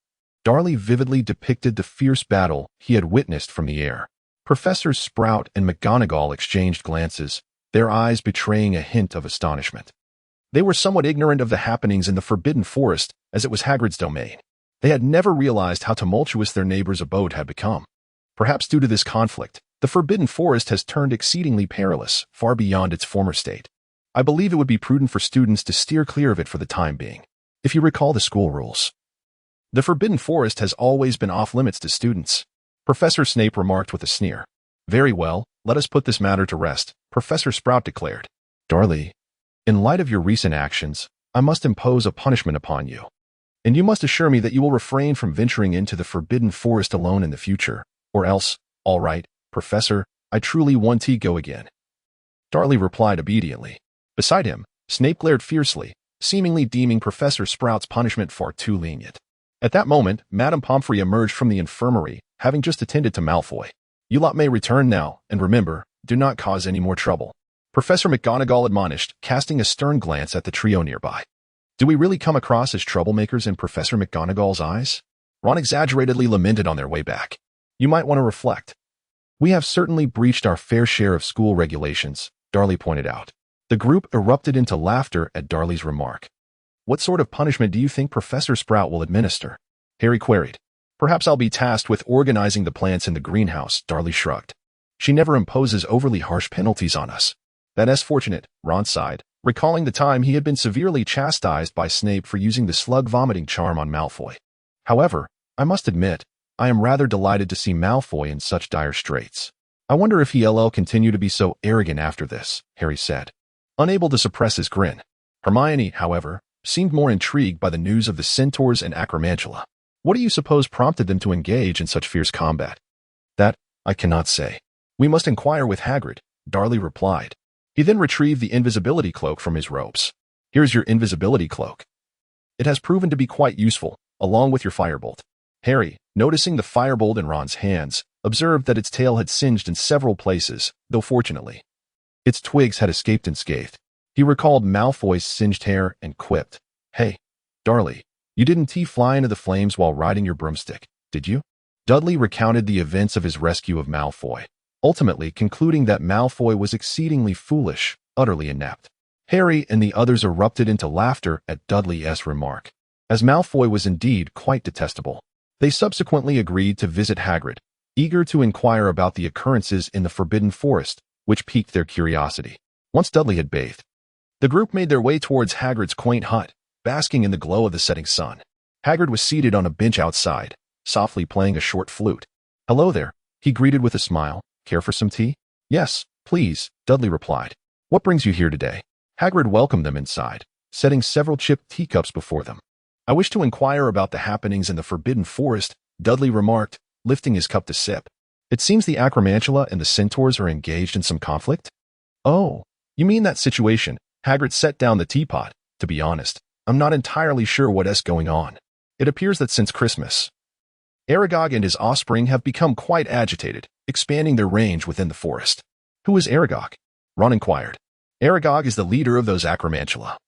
S1: Dudley vividly depicted the fierce battle he had witnessed from the air. Professors Sprout and McGonagall exchanged glances, their eyes betraying a hint of astonishment. They were somewhat ignorant of the happenings in the Forbidden Forest, as it was Hagrid's domain. They had never realized how tumultuous their neighbor's abode had become. Perhaps due to this conflict, the Forbidden Forest has turned exceedingly perilous, far beyond its former state. I believe it would be prudent for students to steer clear of it for the time being. If you recall the school rules, the Forbidden Forest has always been off-limits to students, Professor Snape remarked with a sneer. Very well, let us put this matter to rest, Professor Sprout declared. Dudley, in light of your recent actions, I must impose a punishment upon you. And you must assure me that you will refrain from venturing into the Forbidden Forest alone in the future, or else, all right, Professor, I truly want to go again. Dudley replied obediently. Beside him, Snape glared fiercely, seemingly deeming Professor Sprout's punishment far too lenient. At that moment, Madame Pomfrey emerged from the infirmary, having just attended to Malfoy. You lot may return now, and remember, do not cause any more trouble, Professor McGonagall admonished, casting a stern glance at the trio nearby. Do we really come across as troublemakers in Professor McGonagall's eyes? Ron exaggeratedly lamented on their way back. You might want to reflect. We have certainly breached our fair share of school regulations, Dudley pointed out. The group erupted into laughter at Dudley's remark. What sort of punishment do you think Professor Sprout will administer? Harry queried. Perhaps I'll be tasked with organizing the plants in the greenhouse, Dudley shrugged. She never imposes overly harsh penalties on us. That's fortunate, Ron sighed, recalling the time he had been severely chastised by Snape for using the slug-vomiting charm on Malfoy. However, I must admit, I am rather delighted to see Malfoy in such dire straits. I wonder if he'll continue to be so arrogant after this, Harry said, unable to suppress his grin. Hermione, however, seemed more intrigued by the news of the Centaurs and Acromantula. What do you suppose prompted them to engage in such fierce combat? That, I cannot say. We must inquire with Hagrid, Dudley replied. He then retrieved the invisibility cloak from his robes. Here's your invisibility cloak. It has proven to be quite useful, along with your firebolt. Harry, noticing the firebolt in Ron's hands, observed that its tail had singed in several places, though fortunately, its twigs had escaped unscathed. He recalled Malfoy's singed hair and quipped, Hey, Dudley, you didn't fly into the flames while riding your broomstick, did you? Dudley recounted the events of his rescue of Malfoy, ultimately concluding that Malfoy was exceedingly foolish, utterly inept. Harry and the others erupted into laughter at Dudley's remark, as Malfoy was indeed quite detestable. They subsequently agreed to visit Hagrid, eager to inquire about the occurrences in the Forbidden Forest, which piqued their curiosity. Once Dudley had bathed, the group made their way towards Hagrid's quaint hut, basking in the glow of the setting sun. Hagrid was seated on a bench outside, softly playing a short flute. Hello there, he greeted with a smile. Care for some tea? Yes, please, Dudley replied. What brings you here today? Hagrid welcomed them inside, setting several chipped teacups before them. I wish to inquire about the happenings in the Forbidden Forest, Dudley remarked, lifting his cup to sip. It seems the Acromantula and the Centaurs are engaged in some conflict? Oh, you mean that situation? Hagrid set down the teapot. To be honest, I'm not entirely sure what's going on. It appears that since Christmas, Aragog and his offspring have become quite agitated, expanding their range within the forest. Who is Aragog? Ron inquired. Aragog is the leader of those Acromantula.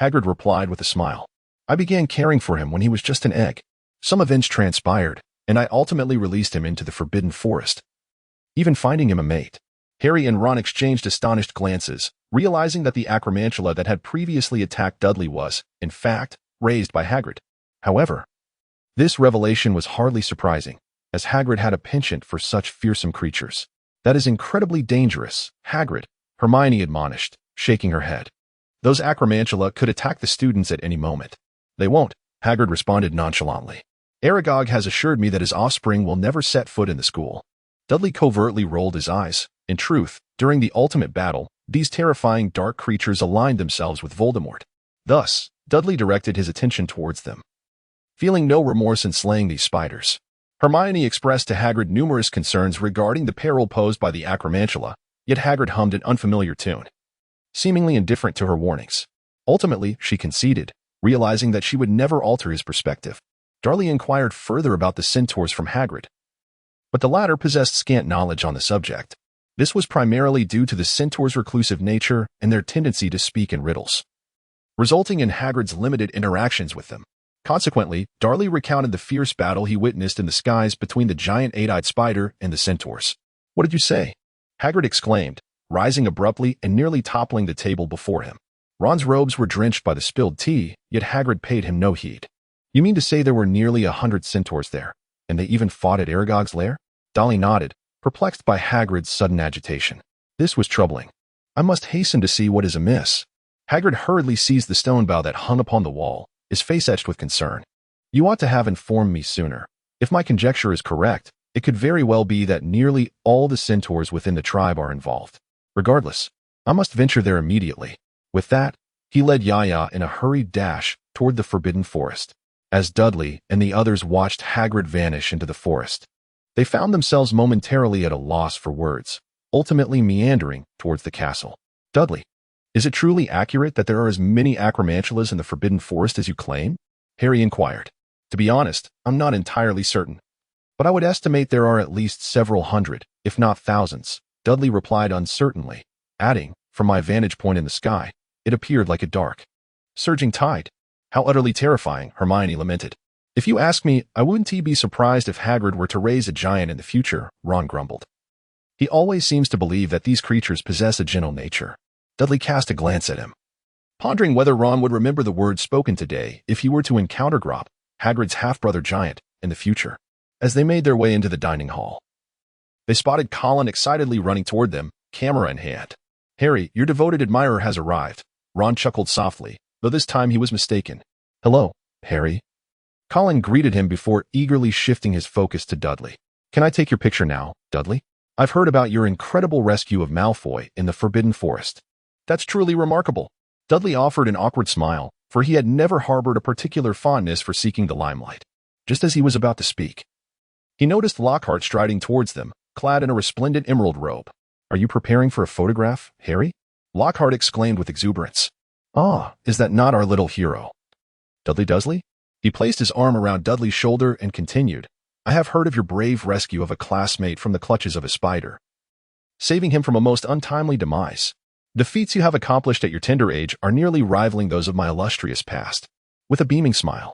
S1: Hagrid replied with a smile. I began caring for him when he was just an egg. Some events transpired, and I ultimately released him into the Forbidden Forest, even finding him a mate. Harry and Ron exchanged astonished glances, realizing that the Acromantula that had previously attacked Dudley was, in fact, raised by Hagrid. However, this revelation was hardly surprising, as Hagrid had a penchant for such fearsome creatures. That is incredibly dangerous, Hagrid, Hermione admonished, shaking her head. Those Acromantula could attack the students at any moment. They won't, Hagrid responded nonchalantly. Aragog has assured me that his offspring will never set foot in the school. Dudley covertly rolled his eyes. In truth, during the ultimate battle, these terrifying dark creatures aligned themselves with Voldemort. Thus, Dudley directed his attention towards them, feeling no remorse in slaying these spiders. Hermione expressed to Hagrid numerous concerns regarding the peril posed by the Acromantula, yet Hagrid hummed an unfamiliar tune, seemingly indifferent to her warnings. Ultimately, she conceded, realizing that she would never alter his perspective. Dudley inquired further about the Centaurs from Hagrid, but the latter possessed scant knowledge on the subject. This was primarily due to the Centaurs' reclusive nature and their tendency to speak in riddles, resulting in Hagrid's limited interactions with them. Consequently, Dudley recounted the fierce battle he witnessed in the skies between the giant eight-eyed spider and the Centaurs. What did you say? Hagrid exclaimed, rising abruptly and nearly toppling the table before him. Ron's robes were drenched by the spilled tea, yet Hagrid paid him no heed. You mean to say there were nearly 100 Centaurs there, and they even fought at Aragog's lair? Dudley nodded, perplexed by Hagrid's sudden agitation. This was troubling. I must hasten to see what is amiss. Hagrid hurriedly seized the stone bough that hung upon the wall, his face etched with concern. You ought to have informed me sooner. If my conjecture is correct, it could very well be that nearly all the centaurs within the tribe are involved. Regardless, I must venture there immediately. With that, he led Yaya in a hurried dash toward the forbidden forest. As Dudley and the others watched Hagrid vanish into the forest, they found themselves momentarily at a loss for words, ultimately meandering towards the castle. Dudley, is it truly accurate that there are as many acromantulas in the forbidden forest as you claim? Harry inquired. To be honest, I'm not entirely certain, but I would estimate there are at least several hundred, if not thousands, Dudley replied uncertainly, adding, from my vantage point in the sky, it appeared like a dark, surging tide. How utterly terrifying, Hermione lamented. If you ask me, I wouldn't be surprised if Hagrid were to raise a giant in the future, Ron grumbled. He always seems to believe that these creatures possess a gentle nature. Dudley cast a glance at him, pondering whether Ron would remember the words spoken today if he were to encounter Grop, Hagrid's half-brother giant, in the future. As they made their way into the dining hall, they spotted Colin excitedly running toward them, camera in hand. Harry, your devoted admirer has arrived. Ron chuckled softly, though this time he was mistaken. Hello, Harry. Colin greeted him before eagerly shifting his focus to Dudley. Can I take your picture now, Dudley? I've heard about your incredible rescue of Malfoy in the Forbidden Forest. That's truly remarkable. Dudley offered an awkward smile, for he had never harbored a particular fondness for seeking the limelight. Just as he was about to speak, he noticed Lockhart striding towards them, clad in a resplendent emerald robe. Are you preparing for a photograph, Harry? Lockhart exclaimed with exuberance. Ah, is that not our little hero? Dudley Dursley? He placed his arm around Dudley's shoulder and continued, I have heard of your brave rescue of a classmate from the clutches of a spider, saving him from a most untimely demise. The feats you have accomplished at your tender age are nearly rivaling those of my illustrious past. With a beaming smile,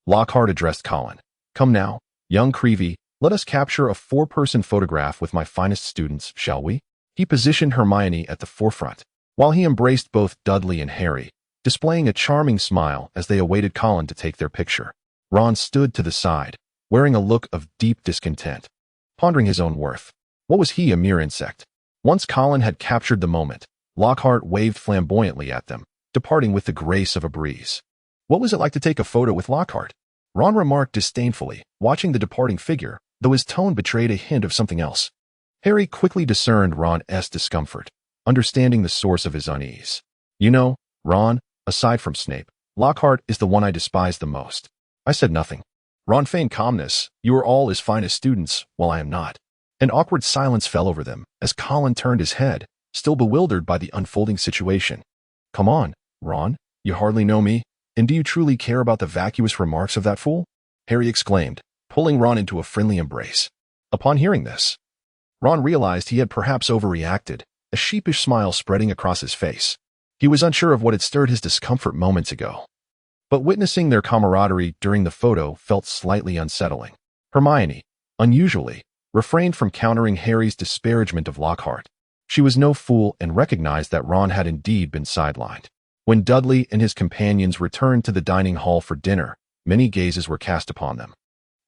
S1: Lockhart addressed Colin. Come now, young Creevy, let us capture a 4-person photograph with my finest students, shall we? He positioned Hermione at the forefront, while he embraced both Dudley and Harry, displaying a charming smile as they awaited Colin to take their picture. Ron stood to the side, wearing a look of deep discontent, pondering his own worth. What was he, a mere insect? Once Colin had captured the moment, Lockhart waved flamboyantly at them, departing with the grace of a breeze. What was it like to take a photo with Lockhart? Ron remarked disdainfully, watching the departing figure, though his tone betrayed a hint of something else. Harry quickly discerned Ron's discomfort, understanding the source of his unease. You know, Ron, aside from Snape, Lockhart is the one I despise the most. I said nothing. Ron feigned calmness. You are all his finest students, while I am not. An awkward silence fell over them as Colin turned his head, still bewildered by the unfolding situation. Come on, Ron, you hardly know me, and do you truly care about the vacuous remarks of that fool? Harry exclaimed, pulling Ron into a friendly embrace. Upon hearing this, Ron realized he had perhaps overreacted, a sheepish smile spreading across his face. He was unsure of what had stirred his discomfort moments ago, but witnessing their camaraderie during the photo felt slightly unsettling. Hermione, unusually, refrained from countering Harry's disparagement of Lockhart. She was no fool and recognized that Ron had indeed been sidelined. When Dudley and his companions returned to the dining hall for dinner, many gazes were cast upon them,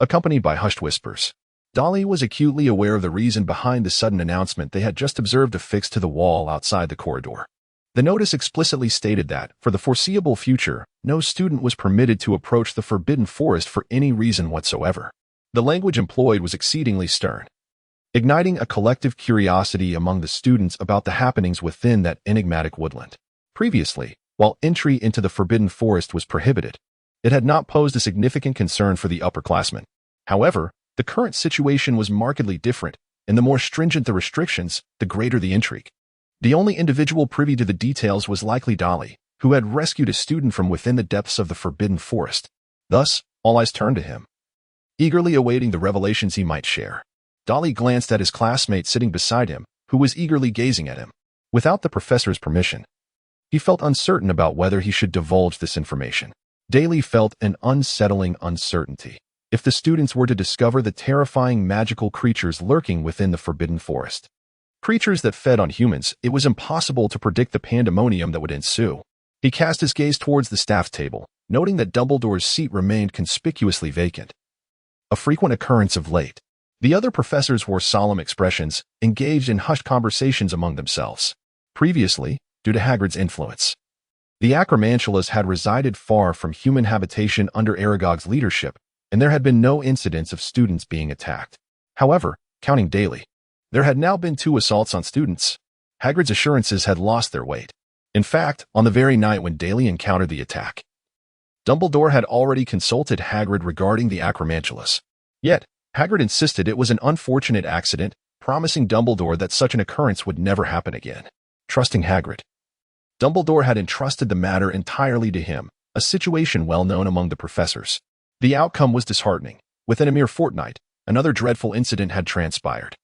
S1: accompanied by hushed whispers. Dolly was acutely aware of the reason behind the sudden announcement they had just observed affixed to the wall outside the corridor. The notice explicitly stated that, for the foreseeable future, no student was permitted to approach the Forbidden Forest for any reason whatsoever. The language employed was exceedingly stern, igniting a collective curiosity among the students about the happenings within that enigmatic woodland. Previously, while entry into the Forbidden Forest was prohibited, it had not posed a significant concern for the upperclassmen. However, the current situation was markedly different, and the more stringent the restrictions, the greater the intrigue. The only individual privy to the details was likely Dudley, who had rescued a student from within the depths of the Forbidden Forest. Thus, all eyes turned to him, eagerly awaiting the revelations he might share. Dudley glanced at his classmate sitting beside him, who was eagerly gazing at him. Without the professor's permission, he felt uncertain about whether he should divulge this information. Daly felt an unsettling uncertainty. If the students were to discover the terrifying magical creatures lurking within the Forbidden Forest, creatures that fed on humans, it was impossible to predict the pandemonium that would ensue. He cast his gaze towards the staff table, noting that Dumbledore's seat remained conspicuously vacant, a frequent occurrence of late. The other professors wore solemn expressions, engaged in hushed conversations among themselves. Previously, due to Hagrid's influence, the Acromantulas had resided far from human habitation under Aragog's leadership, and there had been no incidents of students being attacked. However, counting daily, there had now been 2 assaults on students. Hagrid's assurances had lost their weight. In fact, on the very night when Daly encountered the attack, Dumbledore had already consulted Hagrid regarding the Acromantulas. Yet, Hagrid insisted it was an unfortunate accident, promising Dumbledore that such an occurrence would never happen again. Trusting Hagrid, Dumbledore had entrusted the matter entirely to him, a situation well known among the professors. The outcome was disheartening. Within a mere fortnight, another dreadful incident had transpired.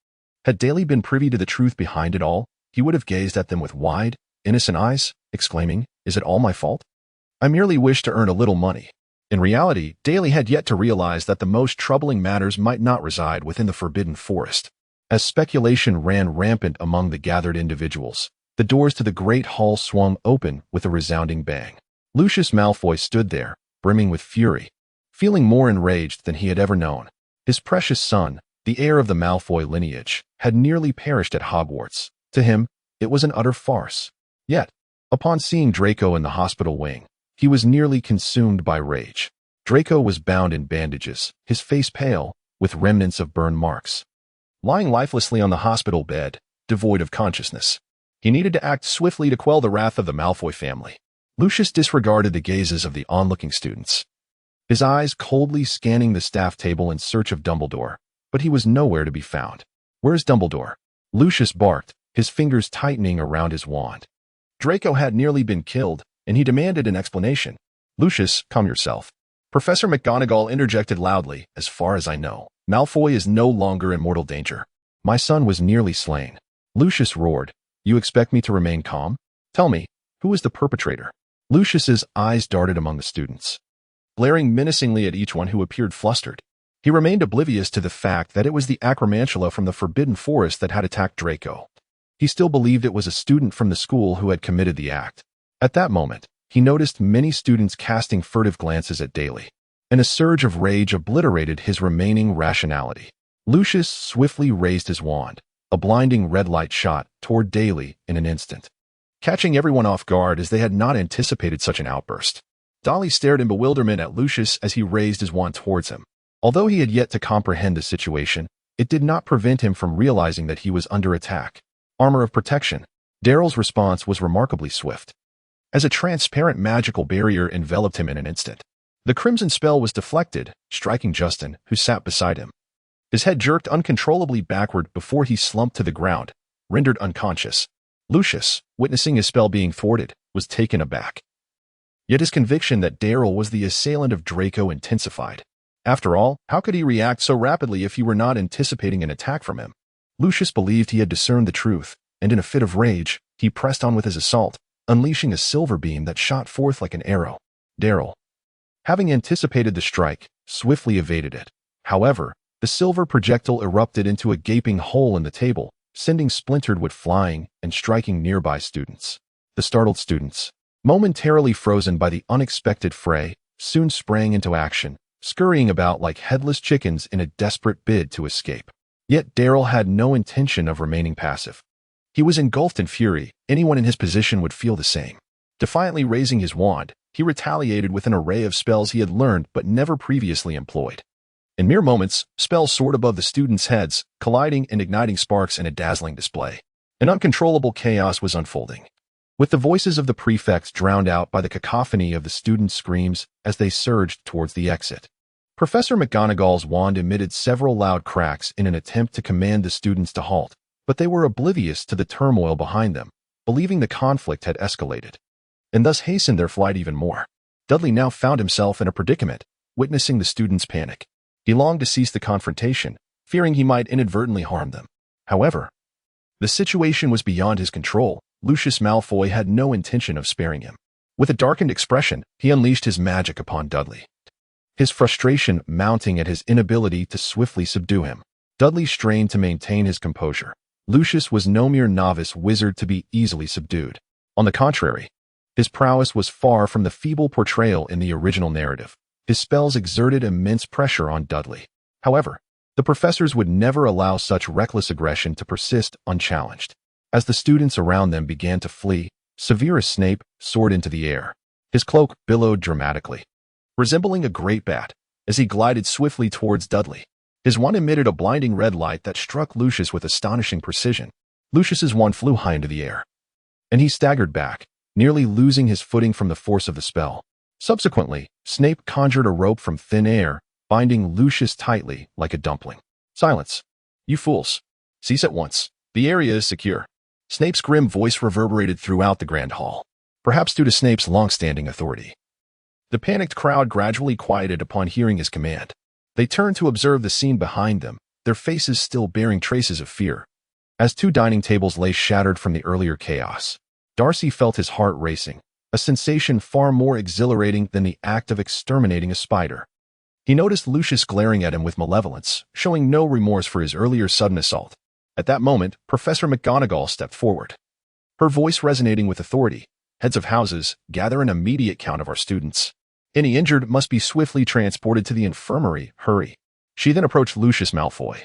S1: Had Daly been privy to the truth behind it all, he would have gazed at them with wide, innocent eyes, exclaiming, "Is it all my fault? I merely wish to earn a little money." In reality, Daly had yet to realize that the most troubling matters might not reside within the Forbidden Forest. As speculation ran rampant among the gathered individuals, the doors to the great hall swung open with a resounding bang. Lucius Malfoy stood there, brimming with fury, feeling more enraged than he had ever known. His precious son, the heir of the Malfoy lineage, had nearly perished at Hogwarts. To him, it was an utter farce. Yet, upon seeing Draco in the hospital wing, he was nearly consumed by rage. Draco was bound in bandages, his face pale, with remnants of burn marks. Lying lifelessly on the hospital bed, devoid of consciousness, he needed to act swiftly to quell the wrath of the Malfoy family. Lucius disregarded the gazes of the onlooking students, his eyes coldly scanning the staff table in search of Dumbledore, but he was nowhere to be found. "Where's Dumbledore?" Lucius barked, his fingers tightening around his wand. Draco had nearly been killed, and he demanded an explanation. "Lucius, calm yourself." Professor McGonagall interjected loudly, "As far as I know, Malfoy is no longer in mortal danger. My son was nearly slain." Lucius roared, "You expect me to remain calm? Tell me, who is the perpetrator?" Lucius's eyes darted among the students, glaring menacingly at each one who appeared flustered. He remained oblivious to the fact that it was the Acromantula from the Forbidden Forest that had attacked Draco. He still believed it was a student from the school who had committed the act. At that moment, he noticed many students casting furtive glances at Daly, and a surge of rage obliterated his remaining rationality. Lucius swiftly raised his wand. A blinding red light shot toward Daly in an instant, catching everyone off guard as they had not anticipated such an outburst. Dudley stared in bewilderment at Lucius as he raised his wand towards him. Although he had yet to comprehend the situation, it did not prevent him from realizing that he was under attack. Armor of protection. Daryl's response was remarkably swift, as a transparent magical barrier enveloped him in an instant. The crimson spell was deflected, striking Justin, who sat beside him. His head jerked uncontrollably backward before he slumped to the ground, rendered unconscious. Lucius, witnessing his spell being thwarted, was taken aback. Yet his conviction that Daryl was the assailant of Draco intensified. After all, how could he react so rapidly if he were not anticipating an attack from him? Lucius believed he had discerned the truth, and in a fit of rage, he pressed on with his assault, unleashing a silver beam that shot forth like an arrow. Daryl, having anticipated the strike, swiftly evaded it. However, the silver projectile erupted into a gaping hole in the table, sending splintered wood flying and striking nearby students. The startled students, momentarily frozen by the unexpected fray, soon sprang into action, scurrying about like headless chickens in a desperate bid to escape. Yet Daryl had no intention of remaining passive. He was engulfed in fury. Anyone in his position would feel the same. Defiantly raising his wand, he retaliated with an array of spells he had learned but never previously employed. In mere moments, spells soared above the students' heads, colliding and igniting sparks in a dazzling display. An uncontrollable chaos was unfolding, with the voices of the prefects drowned out by the cacophony of the students' screams as they surged towards the exit. Professor McGonagall's wand emitted several loud cracks in an attempt to command the students to halt, but they were oblivious to the turmoil behind them, believing the conflict had escalated, and thus hastened their flight even more. Dudley now found himself in a predicament, witnessing the students' panic. He longed to cease the confrontation, fearing he might inadvertently harm them. However, the situation was beyond his control. Lucius Malfoy had no intention of sparing him. With a darkened expression, he unleashed his magic upon Dudley, his frustration mounting at his inability to swiftly subdue him. Dudley strained to maintain his composure. Lucius was no mere novice wizard to be easily subdued. On the contrary, his prowess was far from the feeble portrayal in the original narrative. His spells exerted immense pressure on Dudley. However, the The professors would never allow such reckless aggression to persist unchallenged. As the students around them began to flee, Severus Snape soared into the air. His cloak billowed dramatically, resembling a great bat, as he glided swiftly towards Dudley. His wand emitted a blinding red light that struck Lucius with astonishing precision. Lucius's wand flew high into the air, and he staggered back, nearly losing his footing from the force of the spell. Subsequently, Snape conjured a rope from thin air, binding Lucius tightly like a dumpling. "Silence, you fools. Cease at once. The area is secure." Snape's grim voice reverberated throughout the grand hall, perhaps due to Snape's long-standing authority. The panicked crowd gradually quieted upon hearing his command. They turned to observe the scene behind them, their faces still bearing traces of fear. As two dining tables lay shattered from the earlier chaos, Darcy felt his heart racing, a sensation far more exhilarating than the act of exterminating a spider. He noticed Lucius glaring at him with malevolence, showing no remorse for his earlier sudden assault. At that moment, Professor McGonagall stepped forward, her voice resonating with authority. "Heads of houses, gather an immediate count of our students. Any injured must be swiftly transported to the infirmary. Hurry." She then approached Lucius Malfoy,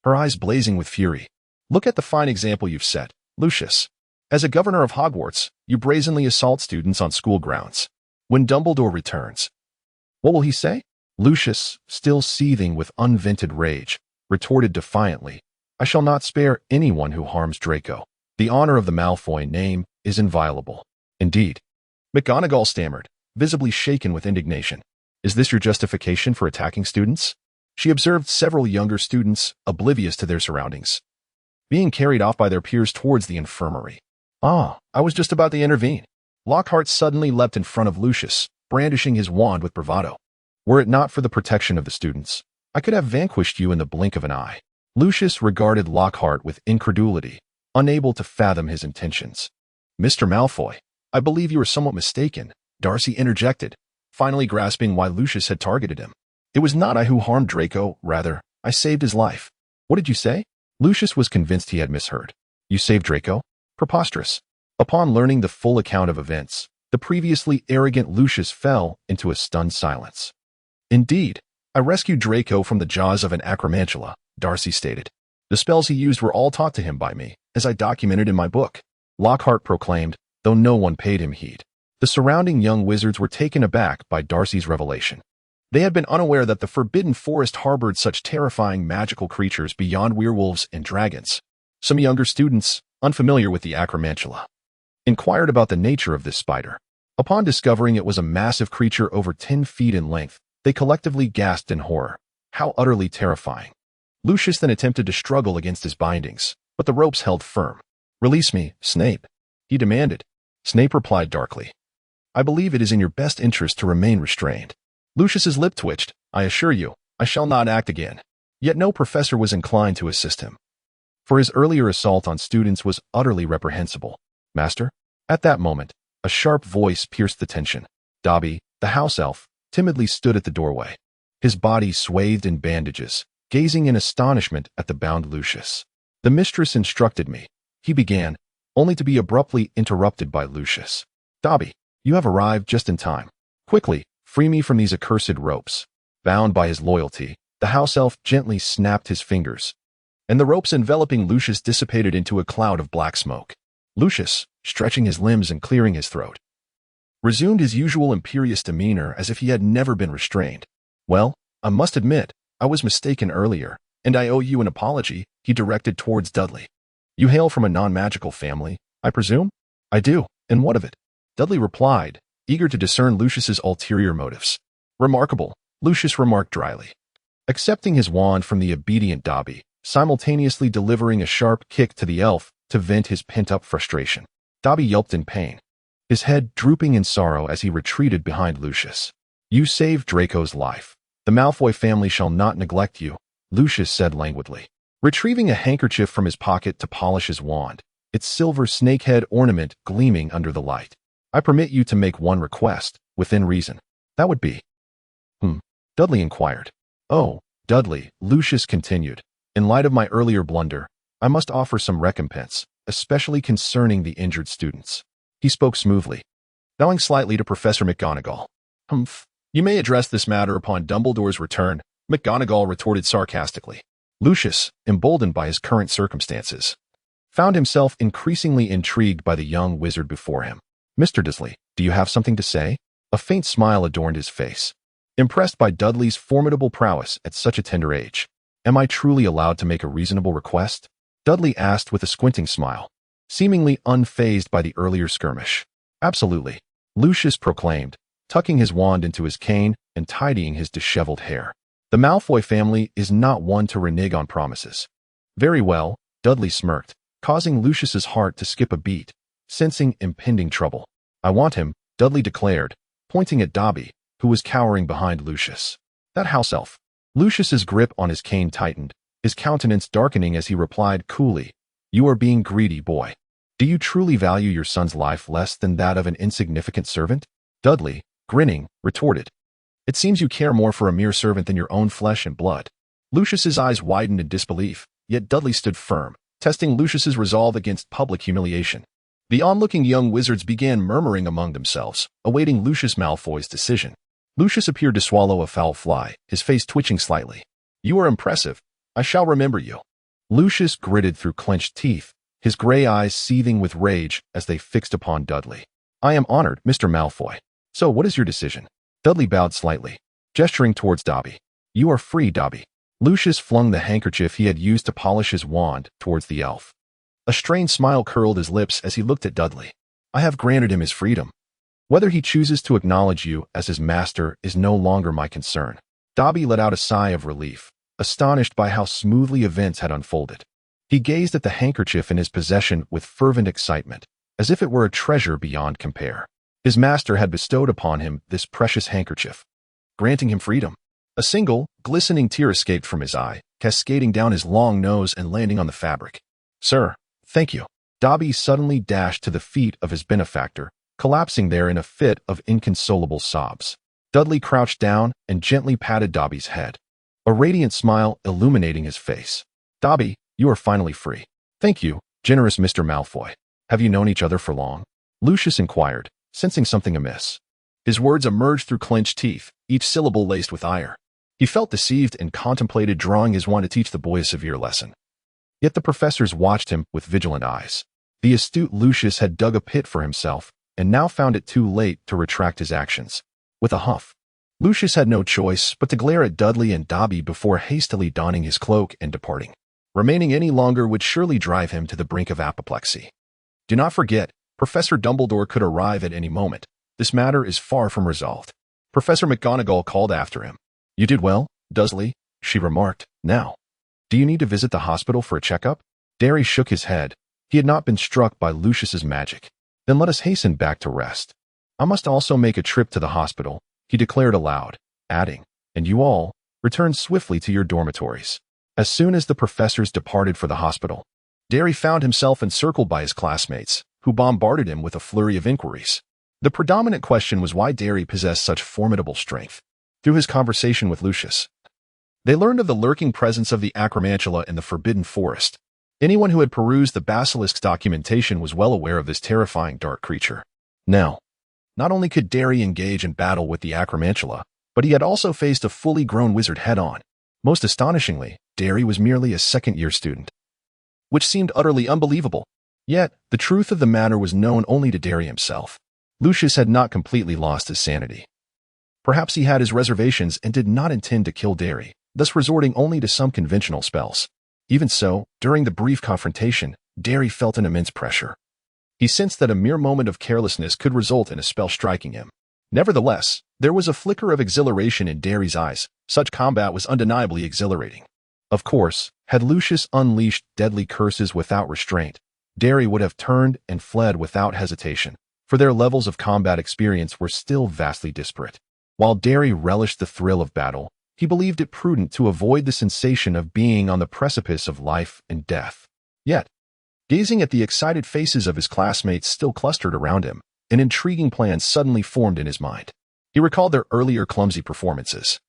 S1: her eyes blazing with fury. "Look at the fine example you've set, Lucius. As a governor of Hogwarts, you brazenly assault students on school grounds. When Dumbledore returns, what will he say?" Lucius, still seething with unvented rage, retorted defiantly, "I shall not spare anyone who harms Draco. The honor of the Malfoy name is inviolable." "Indeed," McGonagall stammered, visibly shaken with indignation. "Is this your justification for attacking students?" She observed several younger students, oblivious to their surroundings, being carried off by their peers towards the infirmary. "Ah, I was just about to intervene." Lockhart suddenly leapt in front of Lucius, brandishing his wand with bravado. "Were it not for the protection of the students, I could have vanquished you in the blink of an eye." Lucius regarded Lockhart with incredulity, unable to fathom his intentions. "Mr. Malfoy, I believe you are somewhat mistaken," Darcy interjected, finally grasping why Lucius had targeted him. "It was not I who harmed Draco, rather, I saved his life." "What did you say?" Lucius was convinced he had misheard. "You saved Draco?" Preposterous. Upon learning the full account of events, the previously arrogant Lucius fell into a stunned silence. "Indeed, I rescued Draco from the jaws of an acromantula," Darcy stated. "The spells he used were all taught to him by me, as I documented in my book," Lockhart proclaimed, though no one paid him heed. The surrounding young wizards were taken aback by Darcy's revelation. They had been unaware that the Forbidden Forest harbored such terrifying magical creatures beyond werewolves and dragons. Some younger students, unfamiliar with the acromantula, inquired about the nature of this spider. Upon discovering it was a massive creature over 10 feet in length, they collectively gasped in horror. How utterly terrifying. Lucius then attempted to struggle against his bindings, but the ropes held firm. "Release me, Snape," he demanded. Snape replied darkly, "I believe it is in your best interest to remain restrained." Lucius's lip twitched. "I assure you, I shall not act again." Yet no professor was inclined to assist him, for his earlier assault on students was utterly reprehensible. "Master?" At that moment, a sharp voice pierced the tension. Dobby, the house elf, timidly stood at the doorway, his body swathed in bandages, gazing in astonishment at the bound Lucius. "The mistress instructed me," he began, only to be abruptly interrupted by Lucius. "Dobby, you have arrived just in time. Quickly, free me from these accursed ropes." Bound by his loyalty, the house elf gently snapped his fingers, and the ropes enveloping Lucius dissipated into a cloud of black smoke. Lucius, stretching his limbs and clearing his throat, resumed his usual imperious demeanor as if he had never been restrained. "Well, I must admit, I was mistaken earlier, and I owe you an apology," he directed towards Dudley. "You hail from a non-magical family, I presume?" "I do, and what of it?" Dudley replied, eager to discern Lucius's ulterior motives. "Remarkable," Lucius remarked dryly, accepting his wand from the obedient Dobby, simultaneously delivering a sharp kick to the elf to vent his pent-up frustration. Dobby yelped in pain, his head drooping in sorrow as he retreated behind Lucius. "You saved Draco's life. The Malfoy family shall not neglect you," Lucius said languidly, retrieving a handkerchief from his pocket to polish his wand, its silver snakehead ornament gleaming under the light. "I permit you to make one request, within reason." "That would be?" Dudley inquired. "Oh, Dudley," Lucius continued, "in light of my earlier blunder, I must offer some recompense, especially concerning the injured students." He spoke smoothly, bowing slightly to Professor McGonagall. "Humph. You may address this matter upon Dumbledore's return," McGonagall retorted sarcastically. Lucius, emboldened by his current circumstances, found himself increasingly intrigued by the young wizard before him. "Mr. Dudley, do you have something to say?" A faint smile adorned his face. Impressed by Dudley's formidable prowess at such a tender age, "Am I truly allowed to make a reasonable request?" Dudley asked with a squinting smile, seemingly unfazed by the earlier skirmish. "Absolutely," Lucius proclaimed, tucking his wand into his cane and tidying his disheveled hair. "The Malfoy family is not one to renege on promises." "Very well," Dudley smirked, causing Lucius's heart to skip a beat, sensing impending trouble. "I want him," Dudley declared, pointing at Dobby, who was cowering behind Lucius. "That house elf." Lucius's grip on his cane tightened, his countenance darkening as he replied coolly, "You are being greedy, boy. Do you truly value your son's life less than that of an insignificant servant?" Dudley, grinning, retorted, "It seems you care more for a mere servant than your own flesh and blood." Lucius's eyes widened in disbelief, yet Dudley stood firm, testing Lucius's resolve against public humiliation. The onlooking young wizards began murmuring among themselves, awaiting Lucius Malfoy's decision. Lucius appeared to swallow a foul fly, his face twitching slightly. "You are impressive. I shall remember you." Lucius gritted through clenched teeth, his gray eyes seething with rage as they fixed upon Dudley. "I am honored, Mr. Malfoy. So what is your decision?" Dudley bowed slightly, gesturing towards Dobby. "You are free, Dobby." Lucius flung the handkerchief he had used to polish his wand towards the elf. A strained smile curled his lips as he looked at Dudley. "I have granted him his freedom. Whether he chooses to acknowledge you as his master is no longer my concern." Dobby let out a sigh of relief, astonished by how smoothly events had unfolded. He gazed at the handkerchief in his possession with fervent excitement, as if it were a treasure beyond compare. His master had bestowed upon him this precious handkerchief, granting him freedom. A single, glistening tear escaped from his eye, cascading down his long nose and landing on the fabric. "Sir, thank you." Dobby suddenly dashed to the feet of his benefactor, collapsing there in a fit of inconsolable sobs. Dudley crouched down and gently patted Dobby's head, a radiant smile illuminating his face. "Dobby, you are finally free." "Thank you, generous Mr. Malfoy. Have you known each other for long?" Lucius inquired, sensing something amiss. His words emerged through clenched teeth, each syllable laced with ire. He felt deceived and contemplated drawing his wand to teach the boy a severe lesson. Yet the professors watched him with vigilant eyes. The astute Lucius had dug a pit for himself, and now found it too late to retract his actions. With a huff, Lucius had no choice but to glare at Dudley and Dobby before hastily donning his cloak and departing. Remaining any longer would surely drive him to the brink of apoplexy. "Do not forget, Professor Dumbledore could arrive at any moment. This matter is far from resolved." Professor McGonagall called after him. "You did well, Dudley," she remarked. "Now, do you need to visit the hospital for a checkup?" Derry shook his head. He had not been struck by Lucius's magic. "Then let us hasten back to rest. I must also make a trip to the hospital," he declared aloud, adding, "and you all, return swiftly to your dormitories." As soon as the professors departed for the hospital, Derry found himself encircled by his classmates, who bombarded him with a flurry of inquiries. The predominant question was why Derry possessed such formidable strength. Through his conversation with Lucius, they learned of the lurking presence of the Acromantula in the Forbidden Forest. Anyone who had perused the basilisk's documentation was well aware of this terrifying dark creature. Now, not only could Derry engage in battle with the Acromantula, but he had also faced a fully grown wizard head-on. Most astonishingly, Derry was merely a second-year student, which seemed utterly unbelievable. Yet, the truth of the matter was known only to Derry himself. Lucius had not completely lost his sanity. Perhaps he had his reservations and did not intend to kill Derry, thus resorting only to some conventional spells. Even so, during the brief confrontation, Derry felt an immense pressure. He sensed that a mere moment of carelessness could result in a spell striking him. Nevertheless, there was a flicker of exhilaration in Derry's eyes. Such combat was undeniably exhilarating. Of course, had Lucius unleashed deadly curses without restraint, Derry would have turned and fled without hesitation, for their levels of combat experience were still vastly disparate. While Derry relished the thrill of battle, he believed it prudent to avoid the sensation of being on the precipice of life and death. Yet, gazing at the excited faces of his classmates still clustered around him, an intriguing plan suddenly formed in his mind. He recalled their earlier clumsy performances.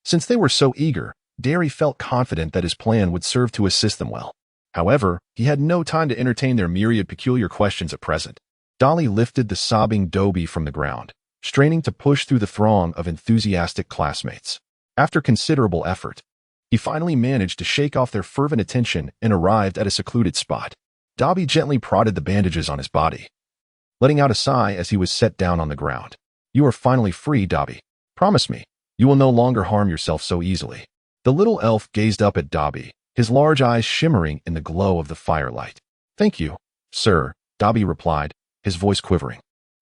S1: Since they were so eager, Derry felt confident that his plan would serve to assist them well. However, he had no time to entertain their myriad peculiar questions at present. Dolly lifted the sobbing Dobby from the ground, straining to push through the throng of enthusiastic classmates. After considerable effort, He finally managed to shake off their fervent attention and arrived at a secluded spot. Dobby gently prodded the bandages on his body, letting out a sigh as he was set down on the ground. "You are finally free, Dobby. Promise me, you will no longer harm yourself so easily." The little elf gazed up at Dobby, his large eyes shimmering in the glow of the firelight. "Thank you, sir," Dobby replied, his voice quivering.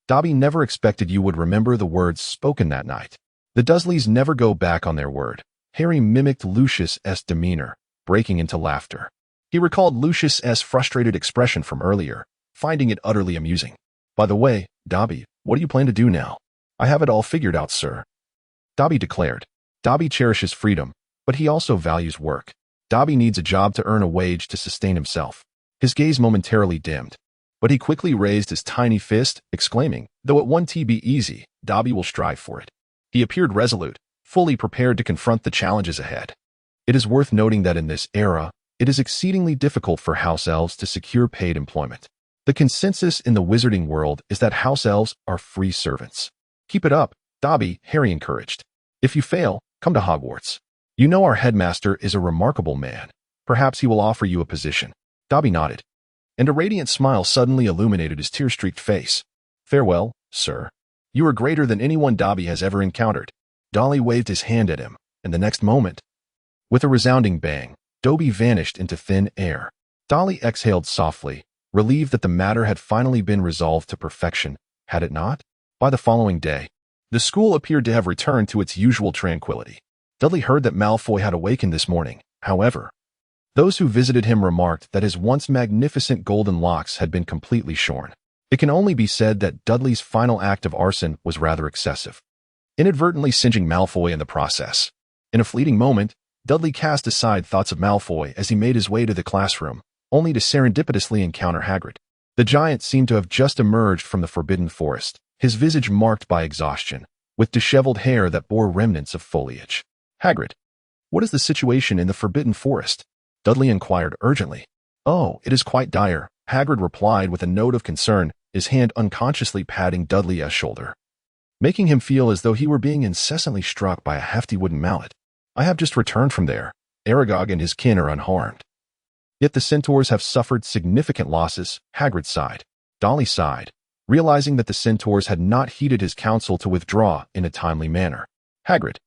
S1: Dobby never expected you would remember the words spoken that night. The Dursleys never go back on their word. Harry mimicked Lucius's demeanor, breaking into laughter. He recalled Lucius's frustrated expression from earlier, finding it utterly amusing. "By the way, Dobby, what do you plan to do now?" "I have it all figured out, sir," Dobby declared. Dobby cherishes freedom, but he also values work. Dobby needs a job to earn a wage to sustain himself. His gaze momentarily dimmed, but he quickly raised his tiny fist, exclaiming, "Though it won't be easy, Dobby will strive for it." He appeared resolute, fully prepared to confront the challenges ahead. It is worth noting that in this era, it is exceedingly difficult for house elves to secure paid employment. The consensus in the wizarding world is that house elves are free servants. "Keep it up, Dobby," Harry encouraged. "If you fail, come to Hogwarts. You know our headmaster is a remarkable man. Perhaps he will offer you a position." Dobby nodded, and a radiant smile suddenly illuminated his tear-streaked face. "Farewell, sir. You are greater than anyone Dobby has ever encountered." Dolly waved his hand at him, and the next moment, with a resounding bang, Dobby vanished into thin air. Dolly exhaled softly, relieved that the matter had finally been resolved to perfection, had it not? By the following day, the school appeared to have returned to its usual tranquility. Dudley heard that Malfoy had awakened this morning, however. Those who visited him remarked that his once magnificent golden locks had been completely shorn. It can only be said that Dudley's final act of arson was rather excessive, inadvertently singeing Malfoy in the process. In a fleeting moment, Dudley cast aside thoughts of Malfoy as he made his way to the classroom, only to serendipitously encounter Hagrid. The giant seemed to have just emerged from the Forbidden Forest, his visage marked by exhaustion, with disheveled hair that bore remnants of foliage. "Hagrid, what is the situation in the Forbidden Forest?" Dudley inquired urgently. "Oh, it is quite dire," Hagrid replied with a note of concern, his hand unconsciously patting Dudley's shoulder, making him feel as though he were being incessantly struck by a hefty wooden mallet. "I have just returned from there. Aragog and his kin are unharmed. Yet the centaurs have suffered significant losses," Hagrid sighed. Dolly sighed, realizing that the centaurs had not heeded his counsel to withdraw in a timely manner. "Hagrid,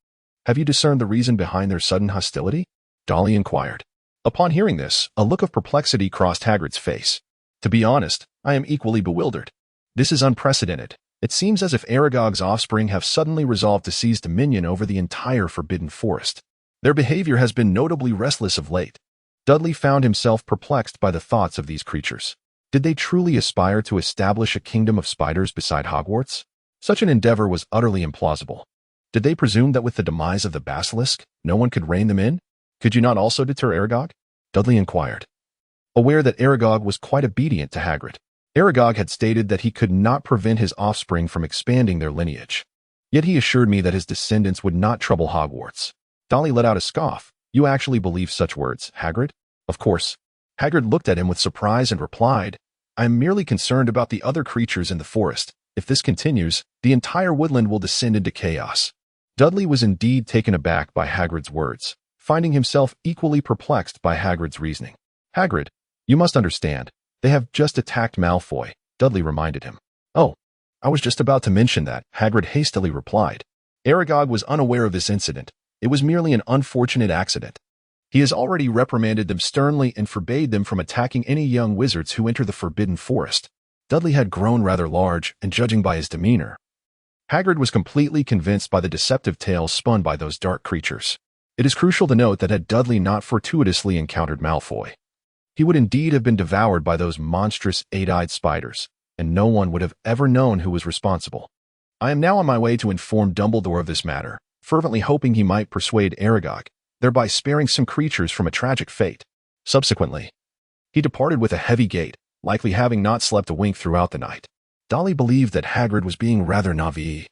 S1: have you discerned the reason behind their sudden hostility?" Dolly inquired. Upon hearing this, a look of perplexity crossed Hagrid's face. "To be honest, I am equally bewildered. This is unprecedented. It seems as if Aragog's offspring have suddenly resolved to seize dominion over the entire Forbidden Forest. Their behavior has been notably restless of late." Dudley found himself perplexed by the thoughts of these creatures. Did they truly aspire to establish a kingdom of spiders beside Hogwarts? Such an endeavor was utterly implausible. Did they presume that with the demise of the basilisk, no one could rein them in? "Could you not also deter Aragog?" Dudley inquired, aware that Aragog was quite obedient to Hagrid. Aragog had stated that he could not prevent his offspring from expanding their lineage. Yet he assured me that his descendants would not trouble Hogwarts. Dolly let out a scoff. "You actually believe such words, Hagrid?" "Of course." Hagrid looked at him with surprise and replied, "I am merely concerned about the other creatures in the forest. If this continues, the entire woodland will descend into chaos." Dudley was indeed taken aback by Hagrid's words, finding himself equally perplexed by Hagrid's reasoning. "Hagrid, you must understand. They have just attacked Malfoy," Dudley reminded him. "Oh, I was just about to mention that," Hagrid hastily replied. "Aragog was unaware of this incident. It was merely an unfortunate accident. He has already reprimanded them sternly and forbade them from attacking any young wizards who enter the Forbidden Forest." Dudley had grown rather large, and judging by his demeanor, Hagrid was completely convinced by the deceptive tales spun by those dark creatures. It is crucial to note that had Dudley not fortuitously encountered Malfoy, he would indeed have been devoured by those monstrous eight-eyed spiders, and no one would have ever known who was responsible. "I am now on my way to inform Dumbledore of this matter, fervently hoping he might persuade Aragog, thereby sparing some creatures from a tragic fate." Subsequently, he departed with a heavy gait, likely having not slept a wink throughout the night. Dolly believed that Hagrid was being rather naïve.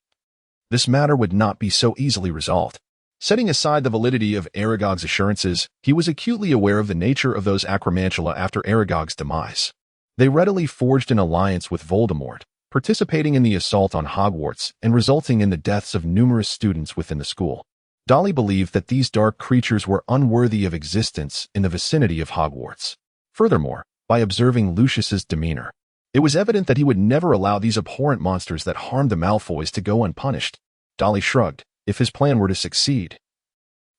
S1: This matter would not be so easily resolved. Setting aside the validity of Aragog's assurances, he was acutely aware of the nature of those Acromantula after Aragog's demise. They readily forged an alliance with Voldemort, participating in the assault on Hogwarts and resulting in the deaths of numerous students within the school. Dudley believed that these dark creatures were unworthy of existence in the vicinity of Hogwarts. Furthermore, by observing Lucius's demeanor, it was evident that he would never allow these abhorrent monsters that harmed the Malfoys to go unpunished. Dudley shrugged. If his plan were to succeed,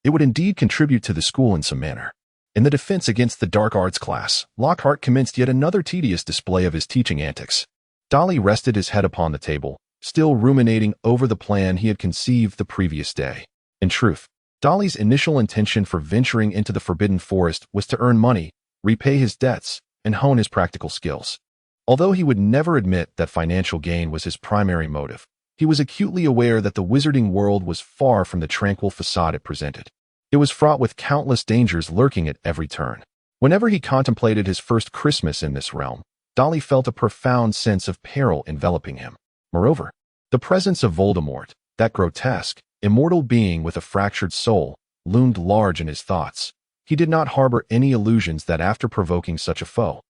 S1: it would indeed contribute to the school in some manner. In the defense against the dark arts class, Lockhart commenced yet another tedious display of his teaching antics. Dudley rested his head upon the table, still ruminating over the plan he had conceived the previous day. In truth, Dudley's initial intention for venturing into the Forbidden Forest was to earn money, repay his debts, and hone his practical skills. Although he would never admit that financial gain was his primary motive, he was acutely aware that the wizarding world was far from the tranquil facade it presented. It was fraught with countless dangers lurking at every turn. Whenever he contemplated his first Christmas in this realm, Dudley felt a profound sense of peril enveloping him. Moreover, the presence of Voldemort, that grotesque, immortal being with a fractured soul, loomed large in his thoughts. He did not harbor any illusions that after provoking such a foe,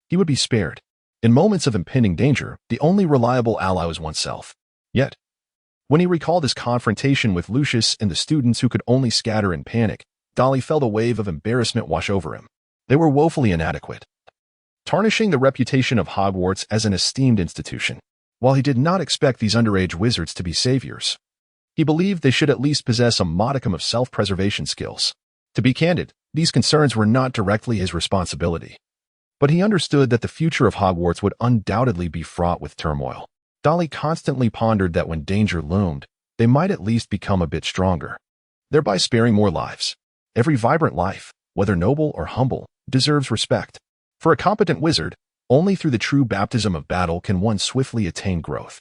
S1: he would be spared. In moments of impending danger, the only reliable ally was oneself. Yet, when he recalled his confrontation with Lucius and the students who could only scatter in panic, Dudley felt a wave of embarrassment wash over him. They were woefully inadequate, tarnishing the reputation of Hogwarts as an esteemed institution. While he did not expect these underage wizards to be saviors, he believed they should at least possess a modicum of self-preservation skills. To be candid, these concerns were not directly his responsibility, but he understood that the future of Hogwarts would undoubtedly be fraught with turmoil. Dudley constantly pondered that when danger loomed, they might at least become a bit stronger, thereby sparing more lives. Every vibrant life, whether noble or humble, deserves respect. For a competent wizard, only through the true baptism of battle can one swiftly attain growth.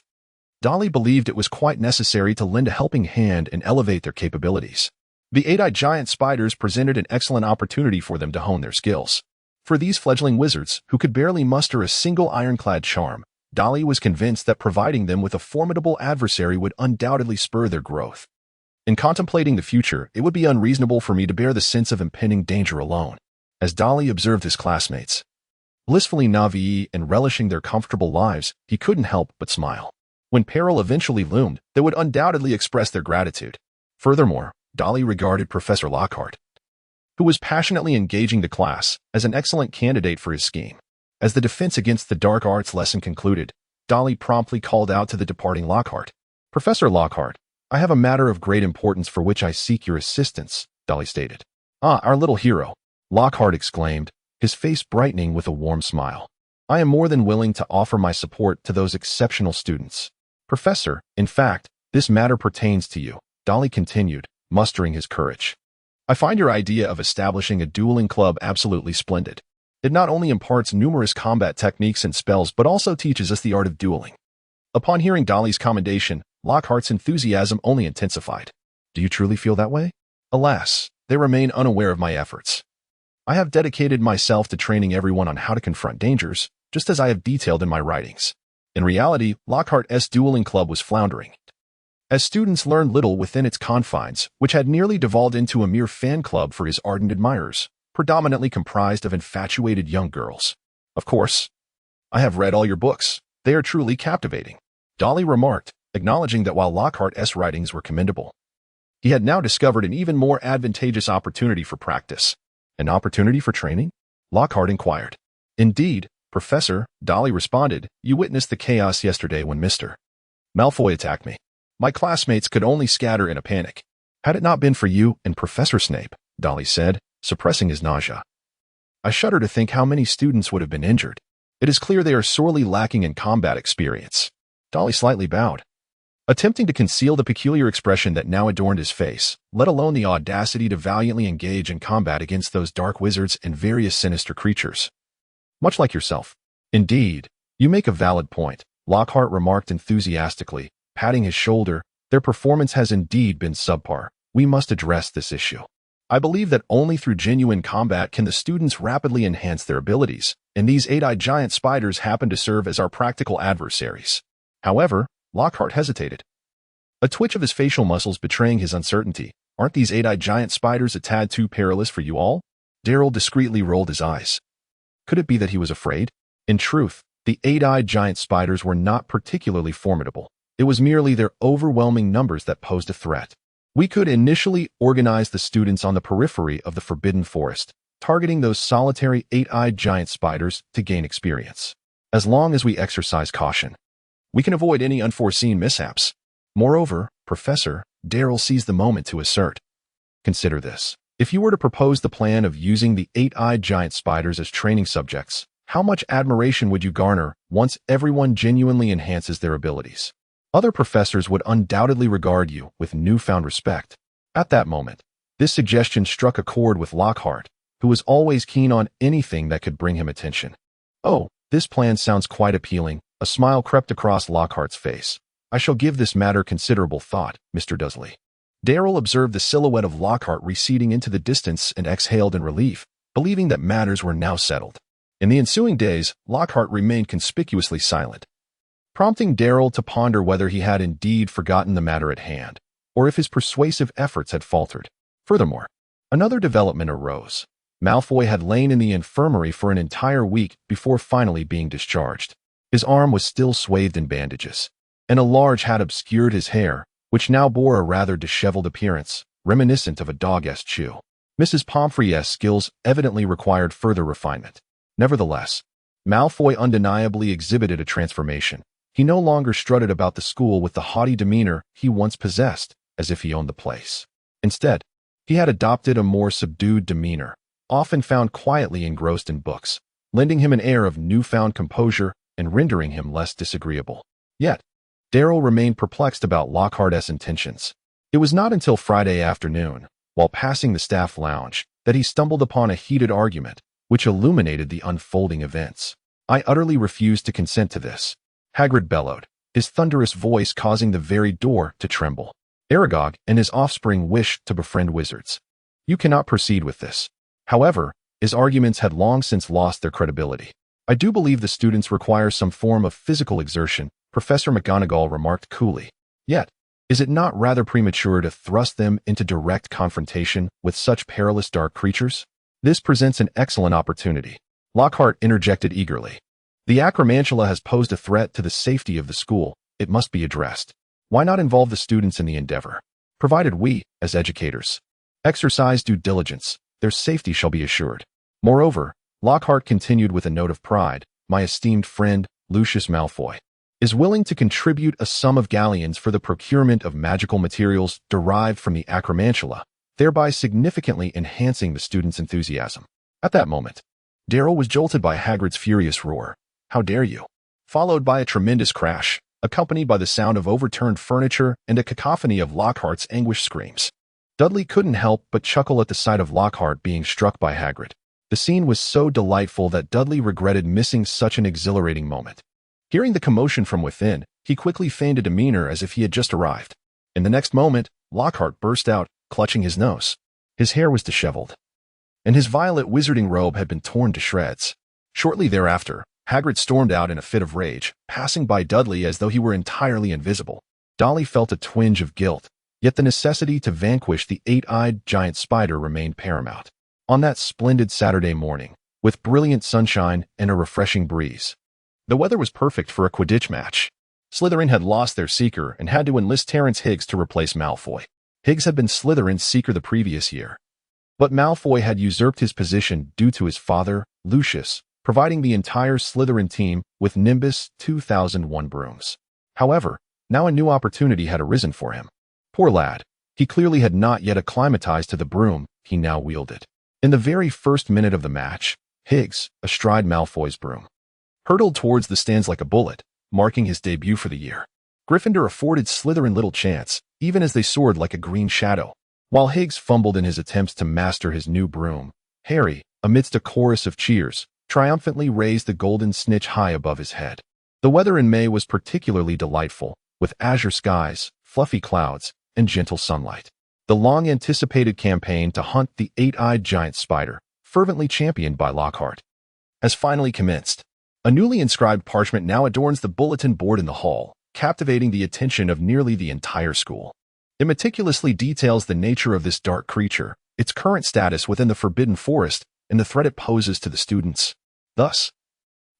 S1: Dudley believed it was quite necessary to lend a helping hand and elevate their capabilities. The eight-eyed giant spiders presented an excellent opportunity for them to hone their skills. For these fledgling wizards, who could barely muster a single ironclad charm, Dudley was convinced that providing them with a formidable adversary would undoubtedly spur their growth. In contemplating the future, it would be unreasonable for me to bear the sense of impending danger alone. As Dudley observed his classmates, blissfully naive and relishing their comfortable lives, he couldn't help but smile. When peril eventually loomed, they would undoubtedly express their gratitude. Furthermore, Dudley regarded Professor Lockhart, who was passionately engaging the class, as an excellent candidate for his scheme. As the defense against the dark arts lesson concluded, Dudley promptly called out to the departing Lockhart. "Professor Lockhart, I have a matter of great importance for which I seek your assistance," Dudley stated. "Ah, our little hero," Lockhart exclaimed, his face brightening with a warm smile. "I am more than willing to offer my support to those exceptional students." "Professor, in fact, this matter pertains to you," Dudley continued, mustering his courage. "I find your idea of establishing a dueling club absolutely splendid. It not only imparts numerous combat techniques and spells but also teaches us the art of dueling." Upon hearing Dudley's commendation, Lockhart's enthusiasm only intensified. "Do you truly feel that way?" "Alas, they remain unaware of my efforts. I have dedicated myself to training everyone on how to confront dangers, just as I have detailed in my writings." In reality, Lockhart's dueling club was floundering, as students learned little within its confines, which had nearly devolved into a mere fan club for his ardent admirers, predominantly comprised of infatuated young girls. "Of course, I have read all your books. They are truly captivating," Dudley remarked, acknowledging that while Lockhart's writings were commendable, he had now discovered an even more advantageous opportunity for practice. "An opportunity for training?" Lockhart inquired. "Indeed, Professor," Dudley responded. "You witnessed the chaos yesterday when Mr. Malfoy attacked me. My classmates could only scatter in a panic. Had it not been for you and Professor Snape," Dudley said, suppressing his nausea, "I shudder to think how many students would have been injured. It is clear they are sorely lacking in combat experience." Dudley slightly bowed, attempting to conceal the peculiar expression that now adorned his face, let alone the audacity to valiantly engage in combat against those dark wizards and various sinister creatures. "Much like yourself." "Indeed, you make a valid point," Lockhart remarked enthusiastically, patting his shoulder. "Their performance has indeed been subpar. We must address this issue. I believe that only through genuine combat can the students rapidly enhance their abilities, and these eight-eyed giant spiders happen to serve as our practical adversaries." However, Lockhart hesitated, a twitch of his facial muscles betraying his uncertainty. "Aren't these eight-eyed giant spiders a tad too perilous for you all?" Darryl discreetly rolled his eyes. Could it be that he was afraid? In truth, the eight-eyed giant spiders were not particularly formidable. It was merely their overwhelming numbers that posed a threat. We could initially organize the students on the periphery of the Forbidden Forest, targeting those solitary eight-eyed giant spiders to gain experience. As long as we exercise caution, we can avoid any unforeseen mishaps. Moreover, Professor, Darryl seized the moment to assert. Consider this. If you were to propose the plan of using the eight-eyed giant spiders as training subjects, how much admiration would you garner once everyone genuinely enhances their abilities? Other professors would undoubtedly regard you with newfound respect. At that moment, this suggestion struck a chord with Lockhart, who was always keen on anything that could bring him attention. Oh, this plan sounds quite appealing. A smile crept across Lockhart's face. I shall give this matter considerable thought, Mr. Dudley. Darryl observed the silhouette of Lockhart receding into the distance and exhaled in relief, believing that matters were now settled. In the ensuing days, Lockhart remained conspicuously silent, prompting Darryl to ponder whether he had indeed forgotten the matter at hand, or if his persuasive efforts had faltered. Furthermore, another development arose. Malfoy had lain in the infirmary for an entire week before finally being discharged. His arm was still swathed in bandages, and a large hat obscured his hair, which now bore a rather disheveled appearance, reminiscent of a dog-esque chew. Mrs. Pomfrey's skills evidently required further refinement. Nevertheless, Malfoy undeniably exhibited a transformation. He no longer strutted about the school with the haughty demeanor he once possessed, as if he owned the place. Instead, he had adopted a more subdued demeanor, often found quietly engrossed in books, lending him an air of newfound composure and rendering him less disagreeable. Yet, Darryl remained perplexed about Lockhart's intentions. It was not until Friday afternoon, while passing the staff lounge, that he stumbled upon a heated argument, which illuminated the unfolding events. I utterly refuse to consent to this, Hagrid bellowed, his thunderous voice causing the very door to tremble. Aragog and his offspring wished to befriend wizards. You cannot proceed with this. However, his arguments had long since lost their credibility. I do believe the students require some form of physical exertion, Professor McGonagall remarked coolly. Yet, is it not rather premature to thrust them into direct confrontation with such perilous dark creatures? This presents an excellent opportunity. Lockhart interjected eagerly. The Acromantula has posed a threat to the safety of the school. It must be addressed. Why not involve the students in the endeavor? Provided we, as educators, exercise due diligence, their safety shall be assured. Moreover, Lockhart continued with a note of pride, my esteemed friend, Lucius Malfoy, is willing to contribute a sum of galleons for the procurement of magical materials derived from the Acromantula, thereby significantly enhancing the students' enthusiasm. At that moment, Darryl was jolted by Hagrid's furious roar. How dare you? Followed by a tremendous crash, accompanied by the sound of overturned furniture and a cacophony of Lockhart's anguished screams. Dudley couldn't help but chuckle at the sight of Lockhart being struck by Hagrid. The scene was so delightful that Dudley regretted missing such an exhilarating moment. Hearing the commotion from within, he quickly feigned a demeanor as if he had just arrived. In the next moment, Lockhart burst out, clutching his nose. His hair was disheveled, and his violet wizarding robe had been torn to shreds. Shortly thereafter, Hagrid stormed out in a fit of rage, passing by Dudley as though he were entirely invisible. Dolly felt a twinge of guilt, yet the necessity to vanquish the eight-eyed giant spider remained paramount. On that splendid Saturday morning, with brilliant sunshine and a refreshing breeze, the weather was perfect for a Quidditch match. Slytherin had lost their Seeker and had to enlist Terence Higgs to replace Malfoy. Higgs had been Slytherin's Seeker the previous year, but Malfoy had usurped his position due to his father, Lucius, providing the entire Slytherin team with Nimbus 2001 brooms. However, now a new opportunity had arisen for him. Poor lad, he clearly had not yet acclimatized to the broom he now wielded. In the very first minute of the match, Higgs, astride Malfoy's broom, hurtled towards the stands like a bullet, marking his debut for the year. Gryffindor afforded Slytherin little chance, even as they soared like a green shadow. While Higgs fumbled in his attempts to master his new broom, Harry, amidst a chorus of cheers, triumphantly raised the golden snitch high above his head. The weather in May was particularly delightful, with azure skies, fluffy clouds, and gentle sunlight. The long-anticipated campaign to hunt the eight-eyed giant spider, fervently championed by Lockhart, has finally commenced. A newly inscribed parchment now adorns the bulletin board in the hall, captivating the attention of nearly the entire school. It meticulously details the nature of this dark creature, its current status within the Forbidden Forest, and the threat it poses to the students. Thus,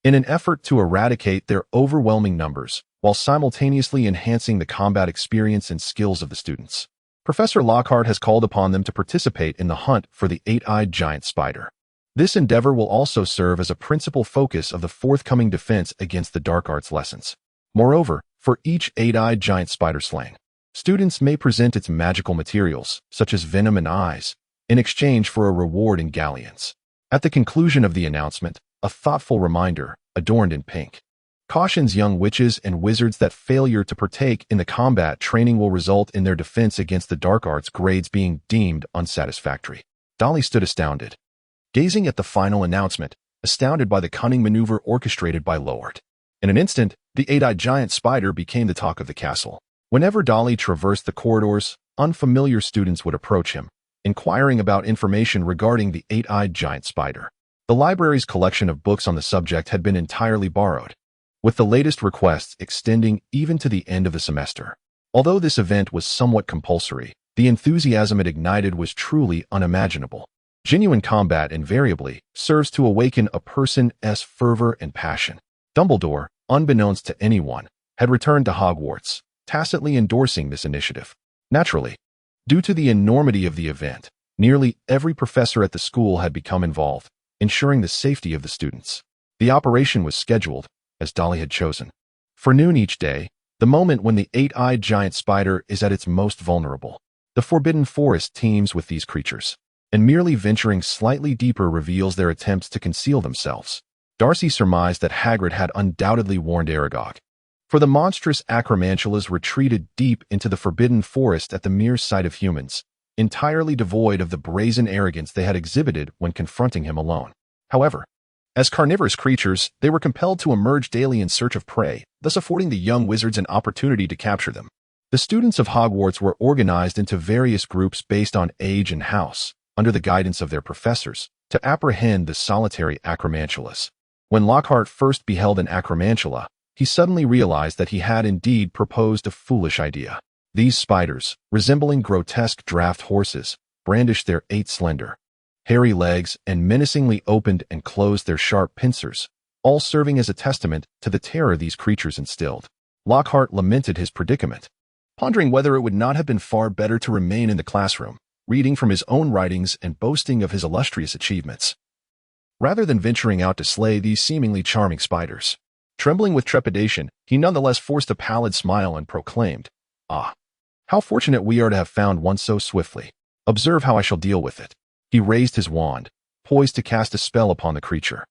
S1: in an effort to eradicate their overwhelming numbers, while simultaneously enhancing the combat experience and skills of the students, Professor Lockhart has called upon them to participate in the hunt for the eight-eyed giant spider. This endeavor will also serve as a principal focus of the forthcoming defense against the dark arts lessons. Moreover, for each eight-eyed giant spider slain, students may present its magical materials, such as venom and eyes, in exchange for a reward in galleons. At the conclusion of the announcement, a thoughtful reminder, adorned in pink, cautions young witches and wizards that failure to partake in the combat training will result in their defense against the dark arts grades being deemed unsatisfactory. Dudley stood astounded, gazing at the final announcement, astounded by the cunning maneuver orchestrated by Lord. In an instant, the eight-eyed giant spider became the talk of the castle. Whenever Dudley traversed the corridors, unfamiliar students would approach him, inquiring about information regarding the eight-eyed giant spider. The library's collection of books on the subject had been entirely borrowed, with the latest requests extending even to the end of the semester. Although this event was somewhat compulsory, the enthusiasm it ignited was truly unimaginable. Genuine combat invariably serves to awaken a person's fervor and passion. Dumbledore, unbeknownst to anyone, had returned to Hogwarts, tacitly endorsing this initiative. Naturally, due to the enormity of the event, nearly every professor at the school had become involved, ensuring the safety of the students. The operation was scheduled, as Dudley had chosen, for noon each day, the moment when the eight-eyed giant spider is at its most vulnerable. The Forbidden Forest teems with these creatures, and merely venturing slightly deeper reveals their attempts to conceal themselves. Darcy surmised that Hagrid had undoubtedly warned Aragog, for the monstrous acromantulas retreated deep into the Forbidden Forest at the mere sight of humans, entirely devoid of the brazen arrogance they had exhibited when confronting him alone. However, as carnivorous creatures, they were compelled to emerge daily in search of prey, thus affording the young wizards an opportunity to capture them. The students of Hogwarts were organized into various groups based on age and house, under the guidance of their professors, to apprehend the solitary acromantulas. When Lockhart first beheld an acromantula, he suddenly realized that he had indeed proposed a foolish idea. These spiders, resembling grotesque draft horses, brandished their 8 slender, hairy legs and menacingly opened and closed their sharp pincers, all serving as a testament to the terror these creatures instilled. Lockhart lamented his predicament, pondering whether it would not have been far better to remain in the classroom, reading from his own writings and boasting of his illustrious achievements, rather than venturing out to slay these seemingly charming spiders. Trembling with trepidation, he nonetheless forced a pallid smile and proclaimed, "Ah, how fortunate we are to have found one so swiftly. Observe how I shall deal with it." He raised his wand, poised to cast a spell upon the creature,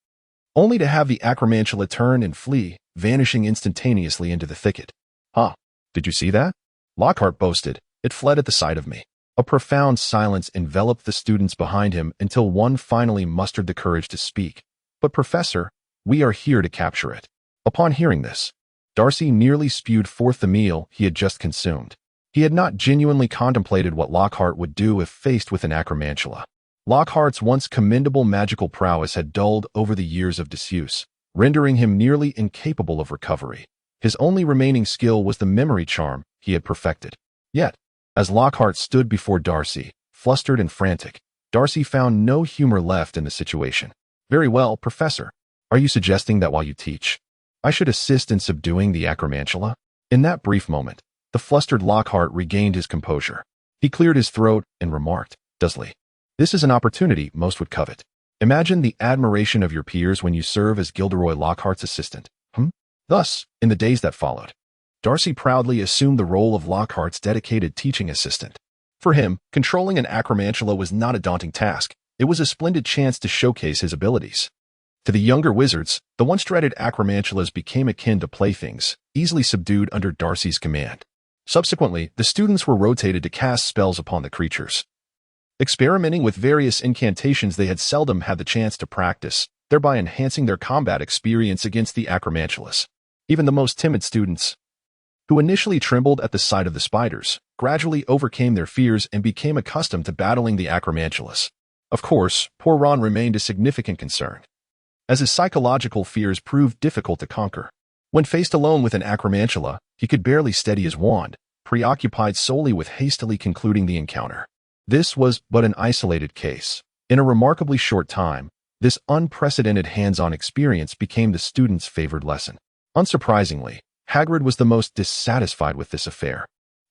S1: only to have the acromantula turn and flee, vanishing instantaneously into the thicket. "Huh, did you see that?" Lockhart boasted. "It fled at the sight of me." A profound silence enveloped the students behind him until one finally mustered the courage to speak. "But Professor, we are here to capture it." Upon hearing this, Darcy nearly spewed forth the meal he had just consumed. He had not genuinely contemplated what Lockhart would do if faced with an acromantula. Lockhart's once commendable magical prowess had dulled over the years of disuse, rendering him nearly incapable of recovery. His only remaining skill was the memory charm he had perfected. Yet, as Lockhart stood before Darcy, flustered and frantic, Darcy found no humor left in the situation. "Very well, Professor. Are you suggesting that while you teach, I should assist in subduing the acromantula?" In that brief moment, the flustered Lockhart regained his composure. He cleared his throat and remarked, "Dudley, this is an opportunity most would covet. Imagine the admiration of your peers when you serve as Gilderoy Lockhart's assistant. Thus, in the days that followed, Darcy proudly assumed the role of Lockhart's dedicated teaching assistant. For him, controlling an acromantula was not a daunting task. It was a splendid chance to showcase his abilities. To the younger wizards, the once dreaded acromantulas became akin to playthings, easily subdued under Darcy's command. Subsequently, the students were rotated to cast spells upon the creatures, experimenting with various incantations they had seldom had the chance to practice, thereby enhancing their combat experience against the acromantulas. Even the most timid students, who initially trembled at the sight of the spiders, gradually overcame their fears and became accustomed to battling the acromantulas. Of course, poor Ron remained a significant concern, as his psychological fears proved difficult to conquer. When faced alone with an acromantula, he could barely steady his wand, preoccupied solely with hastily concluding the encounter. This was but an isolated case. In a remarkably short time, this unprecedented hands-on experience became the student's favored lesson. Unsurprisingly, Hagrid was the most dissatisfied with this affair.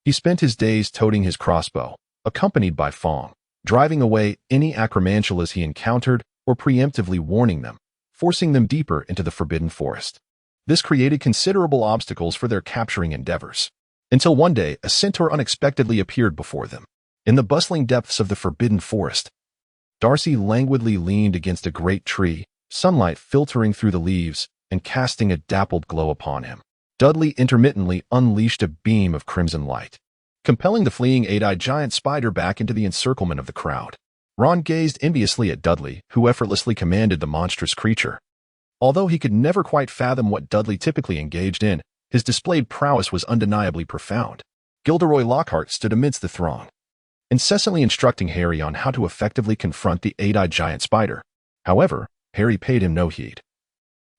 S1: He spent his days toting his crossbow, accompanied by Fong, driving away any acromantulas he encountered or preemptively warning them, forcing them deeper into the forbidden forest. This created considerable obstacles for their capturing endeavors, until one day a centaur unexpectedly appeared before them. In the bustling depths of the forbidden forest, Darcy languidly leaned against a great tree, sunlight filtering through the leaves and casting a dappled glow upon him. Dudley intermittently unleashed a beam of crimson light, compelling the fleeing eight-eyed giant spider back into the encirclement of the crowd. Ron gazed enviously at Dudley, who effortlessly commanded the monstrous creature. Although he could never quite fathom what Dudley typically engaged in, his displayed prowess was undeniably profound. Gilderoy Lockhart stood amidst the throng, incessantly instructing Harry on how to effectively confront the eight-eyed giant spider. However, Harry paid him no heed.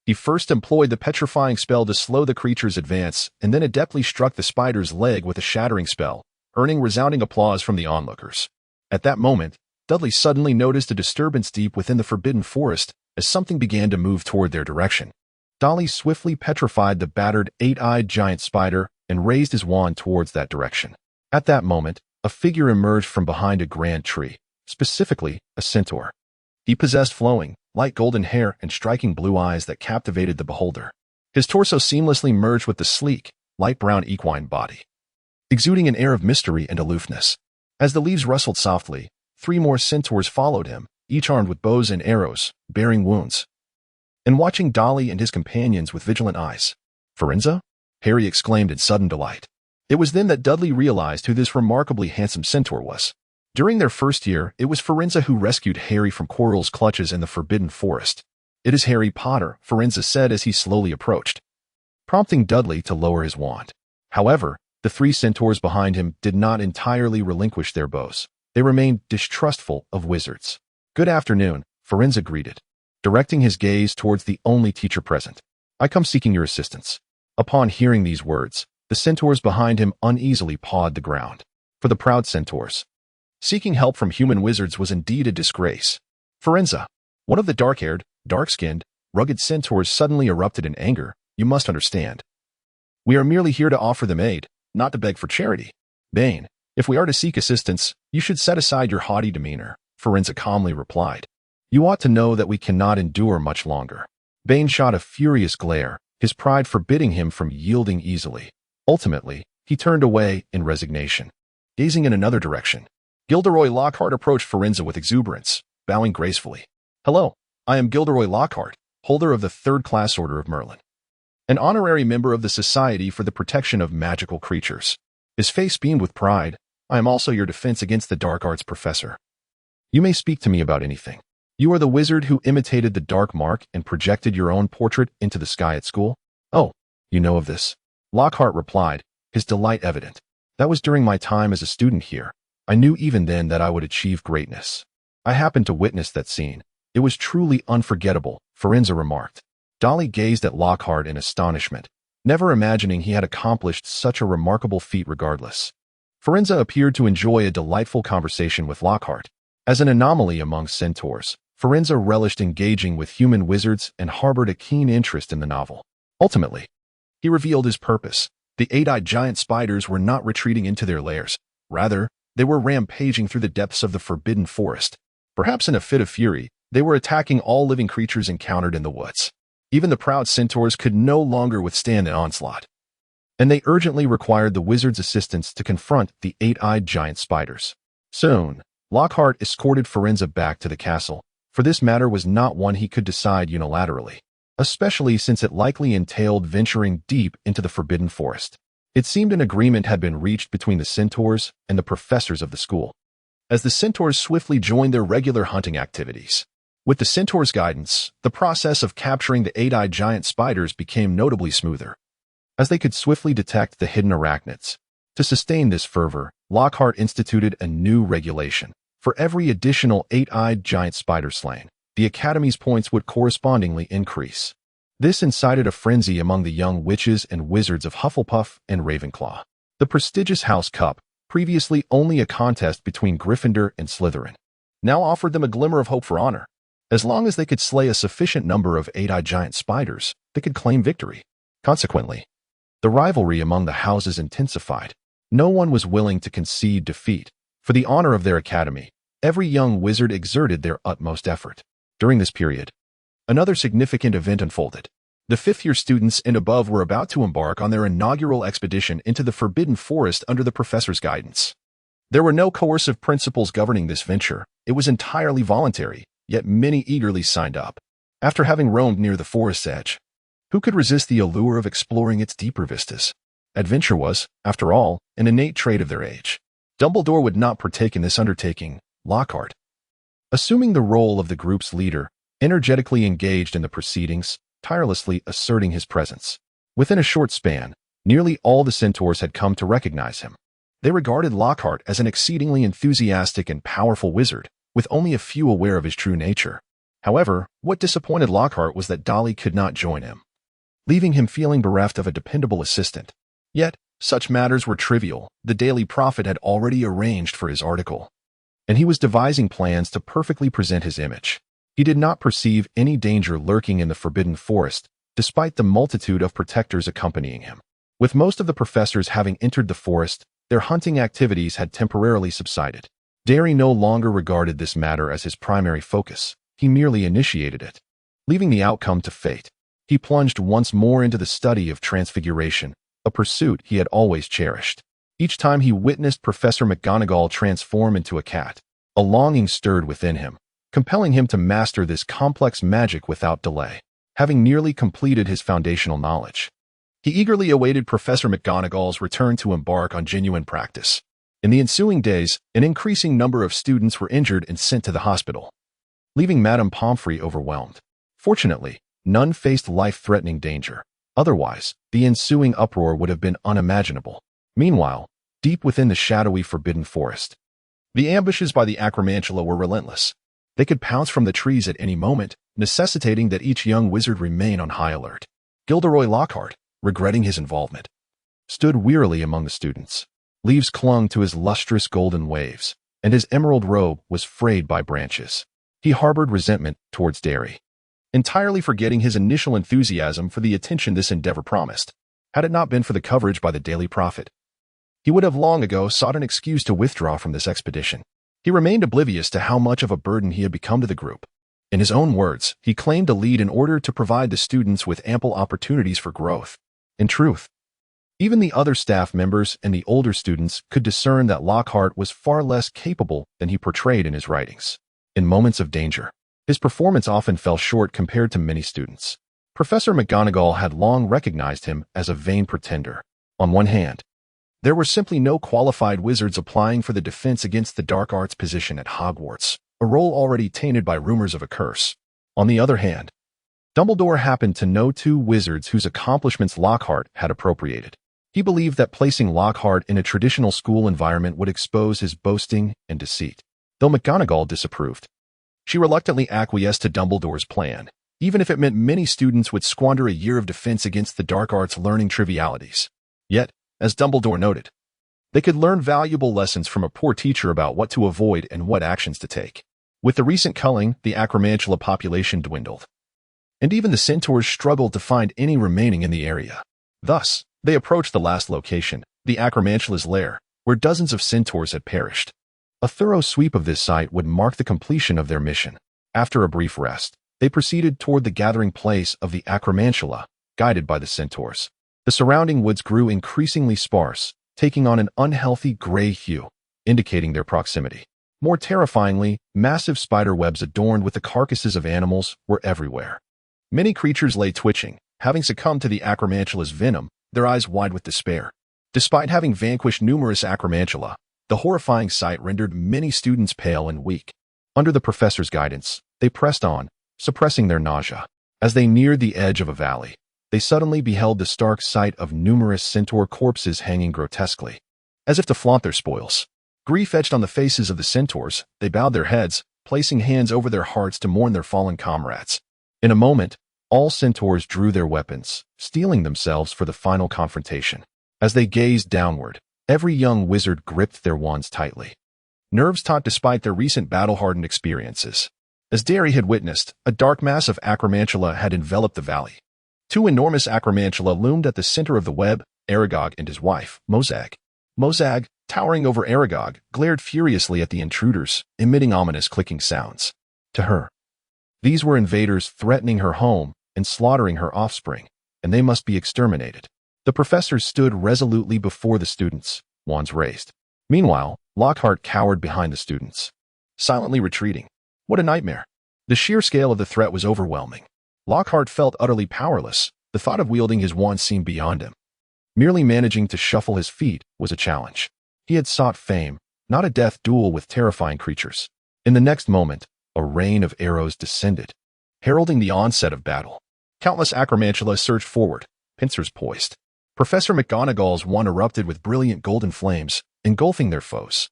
S1: He first employed the petrifying spell to slow the creature's advance, and then adeptly struck the spider's leg with a shattering spell, earning resounding applause from the onlookers. At that moment, Dudley suddenly noticed a disturbance deep within the forbidden forest as something began to move toward their direction. Dudley swiftly petrified the battered eight-eyed giant spider and raised his wand towards that direction. At that moment, a figure emerged from behind a grand tree, specifically a centaur. He possessed flowing, light golden hair and striking blue eyes that captivated the beholder. His torso seamlessly merged with the sleek, light brown equine body, exuding an air of mystery and aloofness. As the leaves rustled softly, 3 more centaurs followed him, each armed with bows and arrows, bearing wounds, and watching Dudley and his companions with vigilant eyes. "Firenze?" Harry exclaimed in sudden delight. It was then that Dudley realized who this remarkably handsome centaur was. During their first year, it was Firenze who rescued Harry from Quirrell's clutches in the Forbidden Forest. "It is Harry Potter," Firenze said as he slowly approached, prompting Dudley to lower his wand. However, the 3 centaurs behind him did not entirely relinquish their bows. They remained distrustful of wizards. "Good afternoon," Firenze greeted, directing his gaze towards the only teacher present. "I come seeking your assistance." Upon hearing these words, the centaurs behind him uneasily pawed the ground. For the proud centaurs, seeking help from human wizards was indeed a disgrace. "Firenze," one of the dark-haired, dark-skinned, rugged centaurs suddenly erupted in anger, "you must understand. We are merely here to offer them aid, not to beg for charity." "Bane, if we are to seek assistance, you should set aside your haughty demeanor," Firenze calmly replied. "You ought to know that we cannot endure much longer." Bane shot a furious glare, his pride forbidding him from yielding easily. Ultimately, he turned away in resignation, gazing in another direction. Gilderoy Lockhart approached Firenze with exuberance, bowing gracefully. "Hello, I am Gilderoy Lockhart, holder of the 3rd Class Order of Merlin, an honorary member of the Society for the Protection of Magical Creatures." His face beamed with pride. "I am also your defense against the dark arts professor. You may speak to me about anything." "You are the wizard who imitated the dark mark and projected your own portrait into the sky at school?" "Oh, you know of this?" Lockhart replied, his delight evident. "That was during my time as a student here. I knew even then that I would achieve greatness. I happened to witness that scene. It was truly unforgettable," Firenze remarked. Dudley gazed at Lockhart in astonishment, never imagining he had accomplished such a remarkable feat regardless. Firenze appeared to enjoy a delightful conversation with Lockhart. As an anomaly among centaurs, Firenze relished engaging with human wizards and harbored a keen interest in the novel. Ultimately, he revealed his purpose. The eight-eyed giant spiders were not retreating into their lairs. Rather, they were rampaging through the depths of the forbidden forest. Perhaps in a fit of fury, they were attacking all living creatures encountered in the woods. Even the proud centaurs could no longer withstand the onslaught, and they urgently required the wizard's assistance to confront the eight-eyed giant spiders. Soon, Lockhart escorted Firenze back to the castle, for this matter was not one he could decide unilaterally, especially since it likely entailed venturing deep into the forbidden forest. It seemed an agreement had been reached between the centaurs and the professors of the school, as the centaurs swiftly joined their regular hunting activities. With the centaurs' guidance, the process of capturing the eight-eyed giant spiders became notably smoother, as they could swiftly detect the hidden arachnids. To sustain this fervor, Lockhart instituted a new regulation. For every additional eight-eyed giant spider slain, the Academy's points would correspondingly increase. This incited a frenzy among the young witches and wizards of Hufflepuff and Ravenclaw. The prestigious House Cup, previously only a contest between Gryffindor and Slytherin, now offered them a glimmer of hope for honor. As long as they could slay a sufficient number of eight-eyed giant spiders, they could claim victory. Consequently, the rivalry among the houses intensified. No one was willing to concede defeat. For the honor of their academy, every young wizard exerted their utmost effort. During this period, another significant event unfolded. The fifth-year students and above were about to embark on their inaugural expedition into the Forbidden Forest under the professor's guidance. There were no coercive principles governing this venture. It was entirely voluntary, yet many eagerly signed up. After having roamed near the forest's edge, who could resist the allure of exploring its deeper vistas? Adventure was, after all, an innate trait of their age. Dumbledore would not partake in this undertaking. Lockhart, assuming the role of the group's leader, energetically engaged in the proceedings, tirelessly asserting his presence. Within a short span, nearly all the centaurs had come to recognize him. They regarded Lockhart as an exceedingly enthusiastic and powerful wizard, with only a few aware of his true nature. However, what disappointed Lockhart was that Dudley could not join him, leaving him feeling bereft of a dependable assistant. Yet, such matters were trivial. The Daily Prophet had already arranged for his article, and he was devising plans to perfectly present his image. He did not perceive any danger lurking in the Forbidden Forest, despite the multitude of protectors accompanying him. With most of the professors having entered the forest, their hunting activities had temporarily subsided. Derry no longer regarded this matter as his primary focus. He merely initiated it, leaving the outcome to fate. He plunged once more into the study of transfiguration, a pursuit he had always cherished. Each time he witnessed Professor McGonagall transform into a cat, a longing stirred within him, compelling him to master this complex magic without delay. Having nearly completed his foundational knowledge, he eagerly awaited Professor McGonagall's return to embark on genuine practice. In the ensuing days, an increasing number of students were injured and sent to the hospital, leaving Madame Pomfrey overwhelmed. Fortunately, none faced life-threatening danger. Otherwise, the ensuing uproar would have been unimaginable. Meanwhile, deep within the shadowy Forbidden Forest, the ambushes by the Acromantula were relentless. They could pounce from the trees at any moment, necessitating that each young wizard remain on high alert. Gilderoy Lockhart, regretting his involvement, stood wearily among the students. Leaves clung to his lustrous golden waves, and his emerald robe was frayed by branches. He harbored resentment towards Derry, entirely forgetting his initial enthusiasm for the attention this endeavor promised. Had it not been for the coverage by the Daily Prophet, he would have long ago sought an excuse to withdraw from this expedition. He remained oblivious to how much of a burden he had become to the group. In his own words, he claimed to lead in order to provide the students with ample opportunities for growth. In truth, even the other staff members and the older students could discern that Lockhart was far less capable than he portrayed in his writings. In moments of danger, his performance often fell short compared to many students. Professor McGonagall had long recognized him as a vain pretender. On one hand, there were simply no qualified wizards applying for the defense against the dark arts position at Hogwarts, a role already tainted by rumors of a curse. On the other hand, Dumbledore happened to know two wizards whose accomplishments Lockhart had appropriated. He believed that placing Lockhart in a traditional school environment would expose his boasting and deceit. Though McGonagall disapproved, she reluctantly acquiesced to Dumbledore's plan, even if it meant many students would squander a year of defense against the dark arts learning trivialities. Yet, as Dumbledore noted, they could learn valuable lessons from a poor teacher about what to avoid and what actions to take. With the recent culling, the Acromantula population dwindled, and even the centaurs struggled to find any remaining in the area. Thus, they approached the last location, the Acromantula's lair, where dozens of centaurs had perished. A thorough sweep of this site would mark the completion of their mission. After a brief rest, they proceeded toward the gathering place of the Acromantula, guided by the centaurs. The surrounding woods grew increasingly sparse, taking on an unhealthy gray hue, indicating their proximity. More terrifyingly, massive spider webs adorned with the carcasses of animals were everywhere. Many creatures lay twitching, having succumbed to the Acromantula's venom, their eyes wide with despair. Despite having vanquished numerous Acromantula, the horrifying sight rendered many students pale and weak. Under the professor's guidance, they pressed on, suppressing their nausea. As they neared the edge of a valley, they suddenly beheld the stark sight of numerous centaur corpses hanging grotesquely, as if to flaunt their spoils. Grief etched on the faces of the centaurs, they bowed their heads, placing hands over their hearts to mourn their fallen comrades. In a moment, all centaurs drew their weapons, steeling themselves for the final confrontation. As they gazed downward, every young wizard gripped their wands tightly, nerves taut despite their recent battle-hardened experiences. As Derry had witnessed, a dark mass of Acromantula had enveloped the valley. Two enormous Acromantula loomed at the center of the web, Aragog and his wife, Mozag. Mozag, towering over Aragog, glared furiously at the intruders, emitting ominous clicking sounds. To her, these were invaders threatening her home and slaughtering her offspring, and they must be exterminated. The professors stood resolutely before the students, wands raised. Meanwhile, Lockhart cowered behind the students, silently retreating. What a nightmare. The sheer scale of the threat was overwhelming. Lockhart felt utterly powerless. The thought of wielding his wand seemed beyond him. Merely managing to shuffle his feet was a challenge. He had sought fame, not a death duel with terrifying creatures. In the next moment, a rain of arrows descended, heralding the onset of battle. Countless acromantulas surged forward, pincers poised. Professor McGonagall's wand erupted with brilliant golden flames, engulfing their foes.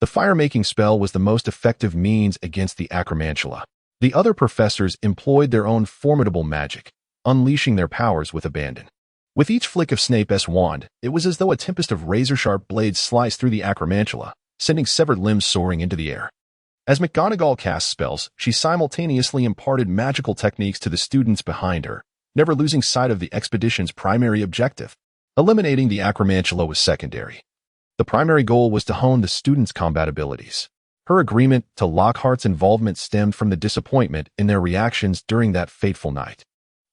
S1: The fire-making spell was the most effective means against the acromantula. The other professors employed their own formidable magic, unleashing their powers with abandon. With each flick of Snape's wand, it was as though a tempest of razor-sharp blades sliced through the acromantula, sending severed limbs soaring into the air. As McGonagall cast spells, she simultaneously imparted magical techniques to the students behind her, never losing sight of the expedition's primary objective. Eliminating the acromantula was secondary. The primary goal was to hone the students' combat abilities. Her agreement to Lockhart's involvement stemmed from the disappointment in their reactions during that fateful night.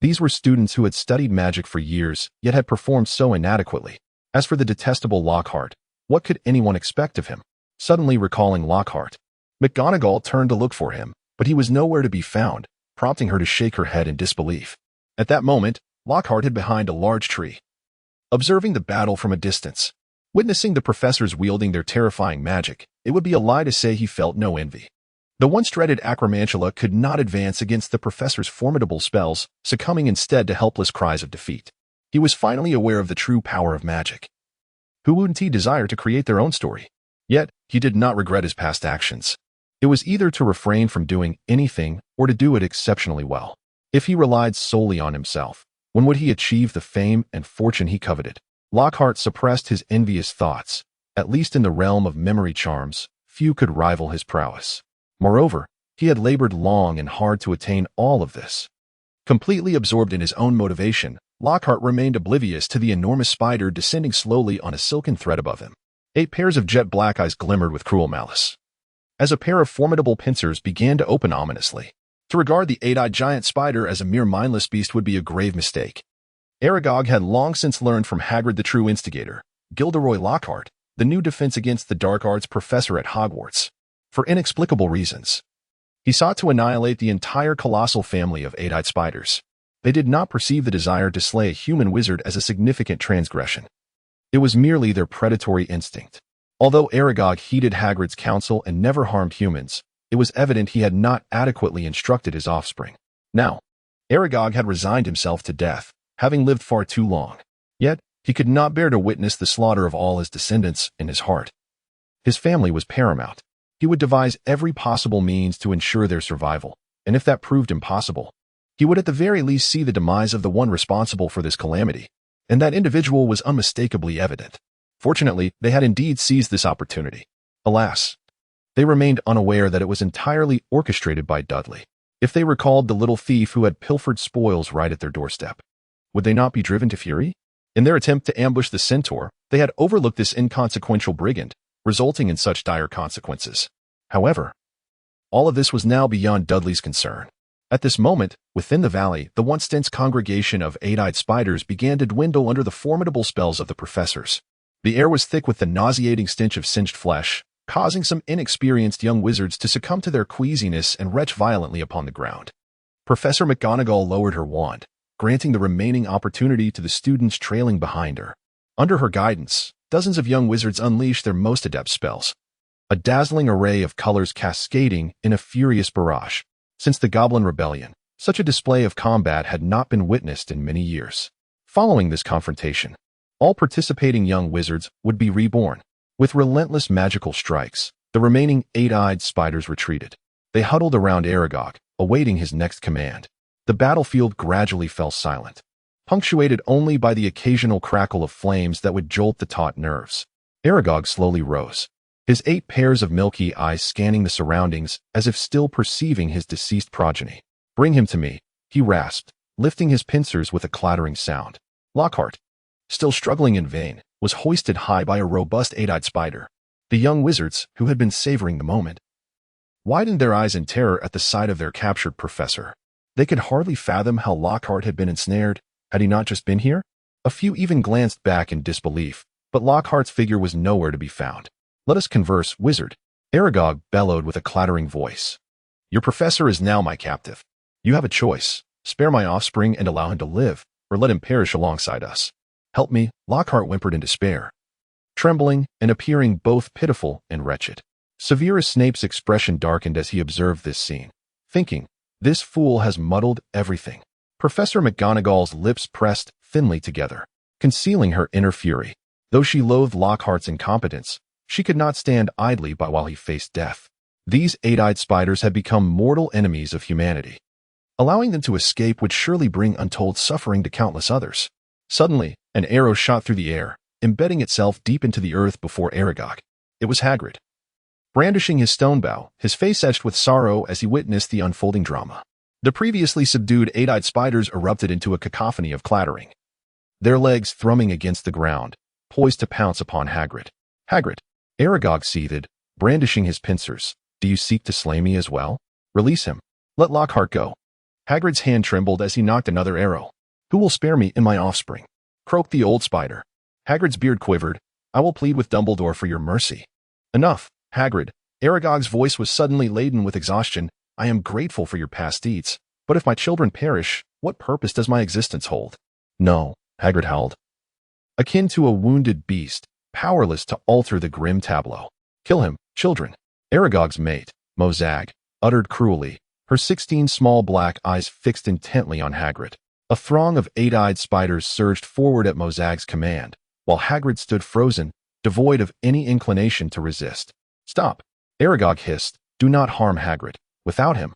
S1: These were students who had studied magic for years, yet had performed so inadequately. As for the detestable Lockhart, what could anyone expect of him? Suddenly recalling Lockhart, McGonagall turned to look for him, but he was nowhere to be found, prompting her to shake her head in disbelief. At that moment, Lockhart hid behind a large tree, observing the battle from a distance. Witnessing the professors wielding their terrifying magic, it would be a lie to say he felt no envy. The once dreaded acromantula could not advance against the professor's formidable spells, succumbing instead to helpless cries of defeat. He was finally aware of the true power of magic. Who wouldn't he desire to create their own story? Yet, he did not regret his past actions. It was either to refrain from doing anything or to do it exceptionally well. If he relied solely on himself, when would he achieve the fame and fortune he coveted? Lockhart suppressed his envious thoughts. At least in the realm of memory charms, few could rival his prowess. Moreover, he had labored long and hard to attain all of this. Completely absorbed in his own motivation, Lockhart remained oblivious to the enormous spider descending slowly on a silken thread above him. 8 pairs of jet black eyes glimmered with cruel malice, as a pair of formidable pincers began to open ominously. To regard the 8-eyed giant spider as a mere mindless beast would be a grave mistake. Aragog had long since learned from Hagrid the true instigator, Gilderoy Lockhart, the new defense against the dark arts professor at Hogwarts. For inexplicable reasons, he sought to annihilate the entire colossal family of 8-eyed spiders. They did not perceive the desire to slay a human wizard as a significant transgression. It was merely their predatory instinct. Although Aragog heeded Hagrid's counsel and never harmed humans, it was evident he had not adequately instructed his offspring. Now, Aragog had resigned himself to death, having lived far too long. Yet, he could not bear to witness the slaughter of all his descendants in his heart. His family was paramount. He would devise every possible means to ensure their survival, and if that proved impossible, he would at the very least see the demise of the one responsible for this calamity, and that individual was unmistakably evident. Fortunately, they had indeed seized this opportunity. Alas, they remained unaware that it was entirely orchestrated by Dudley. If they recalled the little thief who had pilfered spoils right at their doorstep, would they not be driven to fury? In their attempt to ambush the centaur, they had overlooked this inconsequential brigand, resulting in such dire consequences. However, all of this was now beyond Dudley's concern. At this moment, within the valley, the once dense congregation of 8-eyed spiders began to dwindle under the formidable spells of the professors. The air was thick with the nauseating stench of singed flesh, causing some inexperienced young wizards to succumb to their queasiness and retch violently upon the ground. Professor McGonagall lowered her wand, granting the remaining opportunity to the students trailing behind her. Under her guidance, dozens of young wizards unleashed their most adept spells, a dazzling array of colors cascading in a furious barrage. Since the Goblin Rebellion, such a display of combat had not been witnessed in many years. Following this confrontation, all participating young wizards would be reborn. With relentless magical strikes, the remaining 8-eyed spiders retreated. They huddled around Aragog, awaiting his next command. The battlefield gradually fell silent, punctuated only by the occasional crackle of flames that would jolt the taut nerves. Aragog slowly rose, his 8 pairs of milky eyes scanning the surroundings as if still perceiving his deceased progeny. "Bring him to me," he rasped, lifting his pincers with a clattering sound. Lockhart, still struggling in vain, was hoisted high by a robust eight-eyed spider. The young wizards, who had been savoring the moment, widened their eyes in terror at the sight of their captured professor. They could hardly fathom how Lockhart had been ensnared. Had he not just been here? A few even glanced back in disbelief, but Lockhart's figure was nowhere to be found. "Let us converse, wizard," Aragog bellowed with a clattering voice. "Your professor is now my captive. You have a choice. Spare my offspring and allow him to live, or let him perish alongside us." "Help me," Lockhart whimpered in despair, trembling and appearing both pitiful and wretched. Severus Snape's expression darkened as he observed this scene, thinking, "This fool has muddled everything." Professor McGonagall's lips pressed thinly together, concealing her inner fury. Though she loathed Lockhart's incompetence, she could not stand idly by while he faced death. These eight-eyed spiders had become mortal enemies of humanity. Allowing them to escape would surely bring untold suffering to countless others. Suddenly, an arrow shot through the air, embedding itself deep into the earth before Aragog. It was Hagrid, brandishing his stone bow, his face etched with sorrow as he witnessed the unfolding drama. The previously subdued eight-eyed spiders erupted into a cacophony of clattering, their legs thrumming against the ground, poised to pounce upon Hagrid. "Hagrid," Aragog seethed, brandishing his pincers. "Do you seek to slay me as well? Release him. Let Lockhart go." Hagrid's hand trembled as he knocked another arrow. "Who will spare me and my offspring?" croaked the old spider. Hagrid's beard quivered. "I will plead with Dumbledore for your mercy." "Enough, Hagrid." Aragog's voice was suddenly laden with exhaustion. "I am grateful for your past deeds, but if my children perish, what purpose does my existence hold?" "No," Hagrid howled, akin to a wounded beast, powerless to alter the grim tableau. "Kill him, children." Aragog's mate, Mozag, uttered cruelly, her 16 small black eyes fixed intently on Hagrid. A throng of eight-eyed spiders surged forward at Mozag's command, while Hagrid stood frozen, devoid of any inclination to resist. "Stop," Aragog hissed. "Do not harm Hagrid. Without him,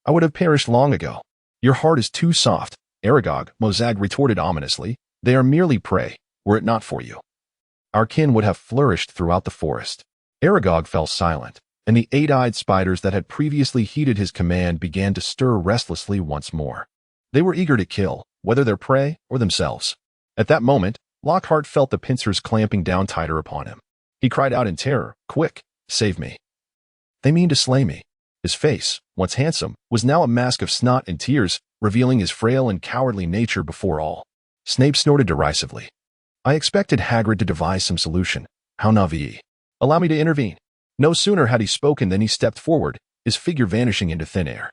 S1: I would have perished long ago." "Your heart is too soft, Aragog," Mozag retorted ominously. "They are merely prey. Were it not for you, our kin would have flourished throughout the forest." Aragog fell silent, and the eight-eyed spiders that had previously heeded his command began to stir restlessly once more. They were eager to kill, whether their prey or themselves. At that moment, Lockhart felt the pincers clamping down tighter upon him. He cried out in terror, "Quick, save me. They mean to slay me." His face, once handsome, was now a mask of snot and tears, revealing his frail and cowardly nature before all. Snape snorted derisively. "I expected Hagrid to devise some solution. How naive. Allow me to intervene." No sooner had he spoken than he stepped forward, his figure vanishing into thin air.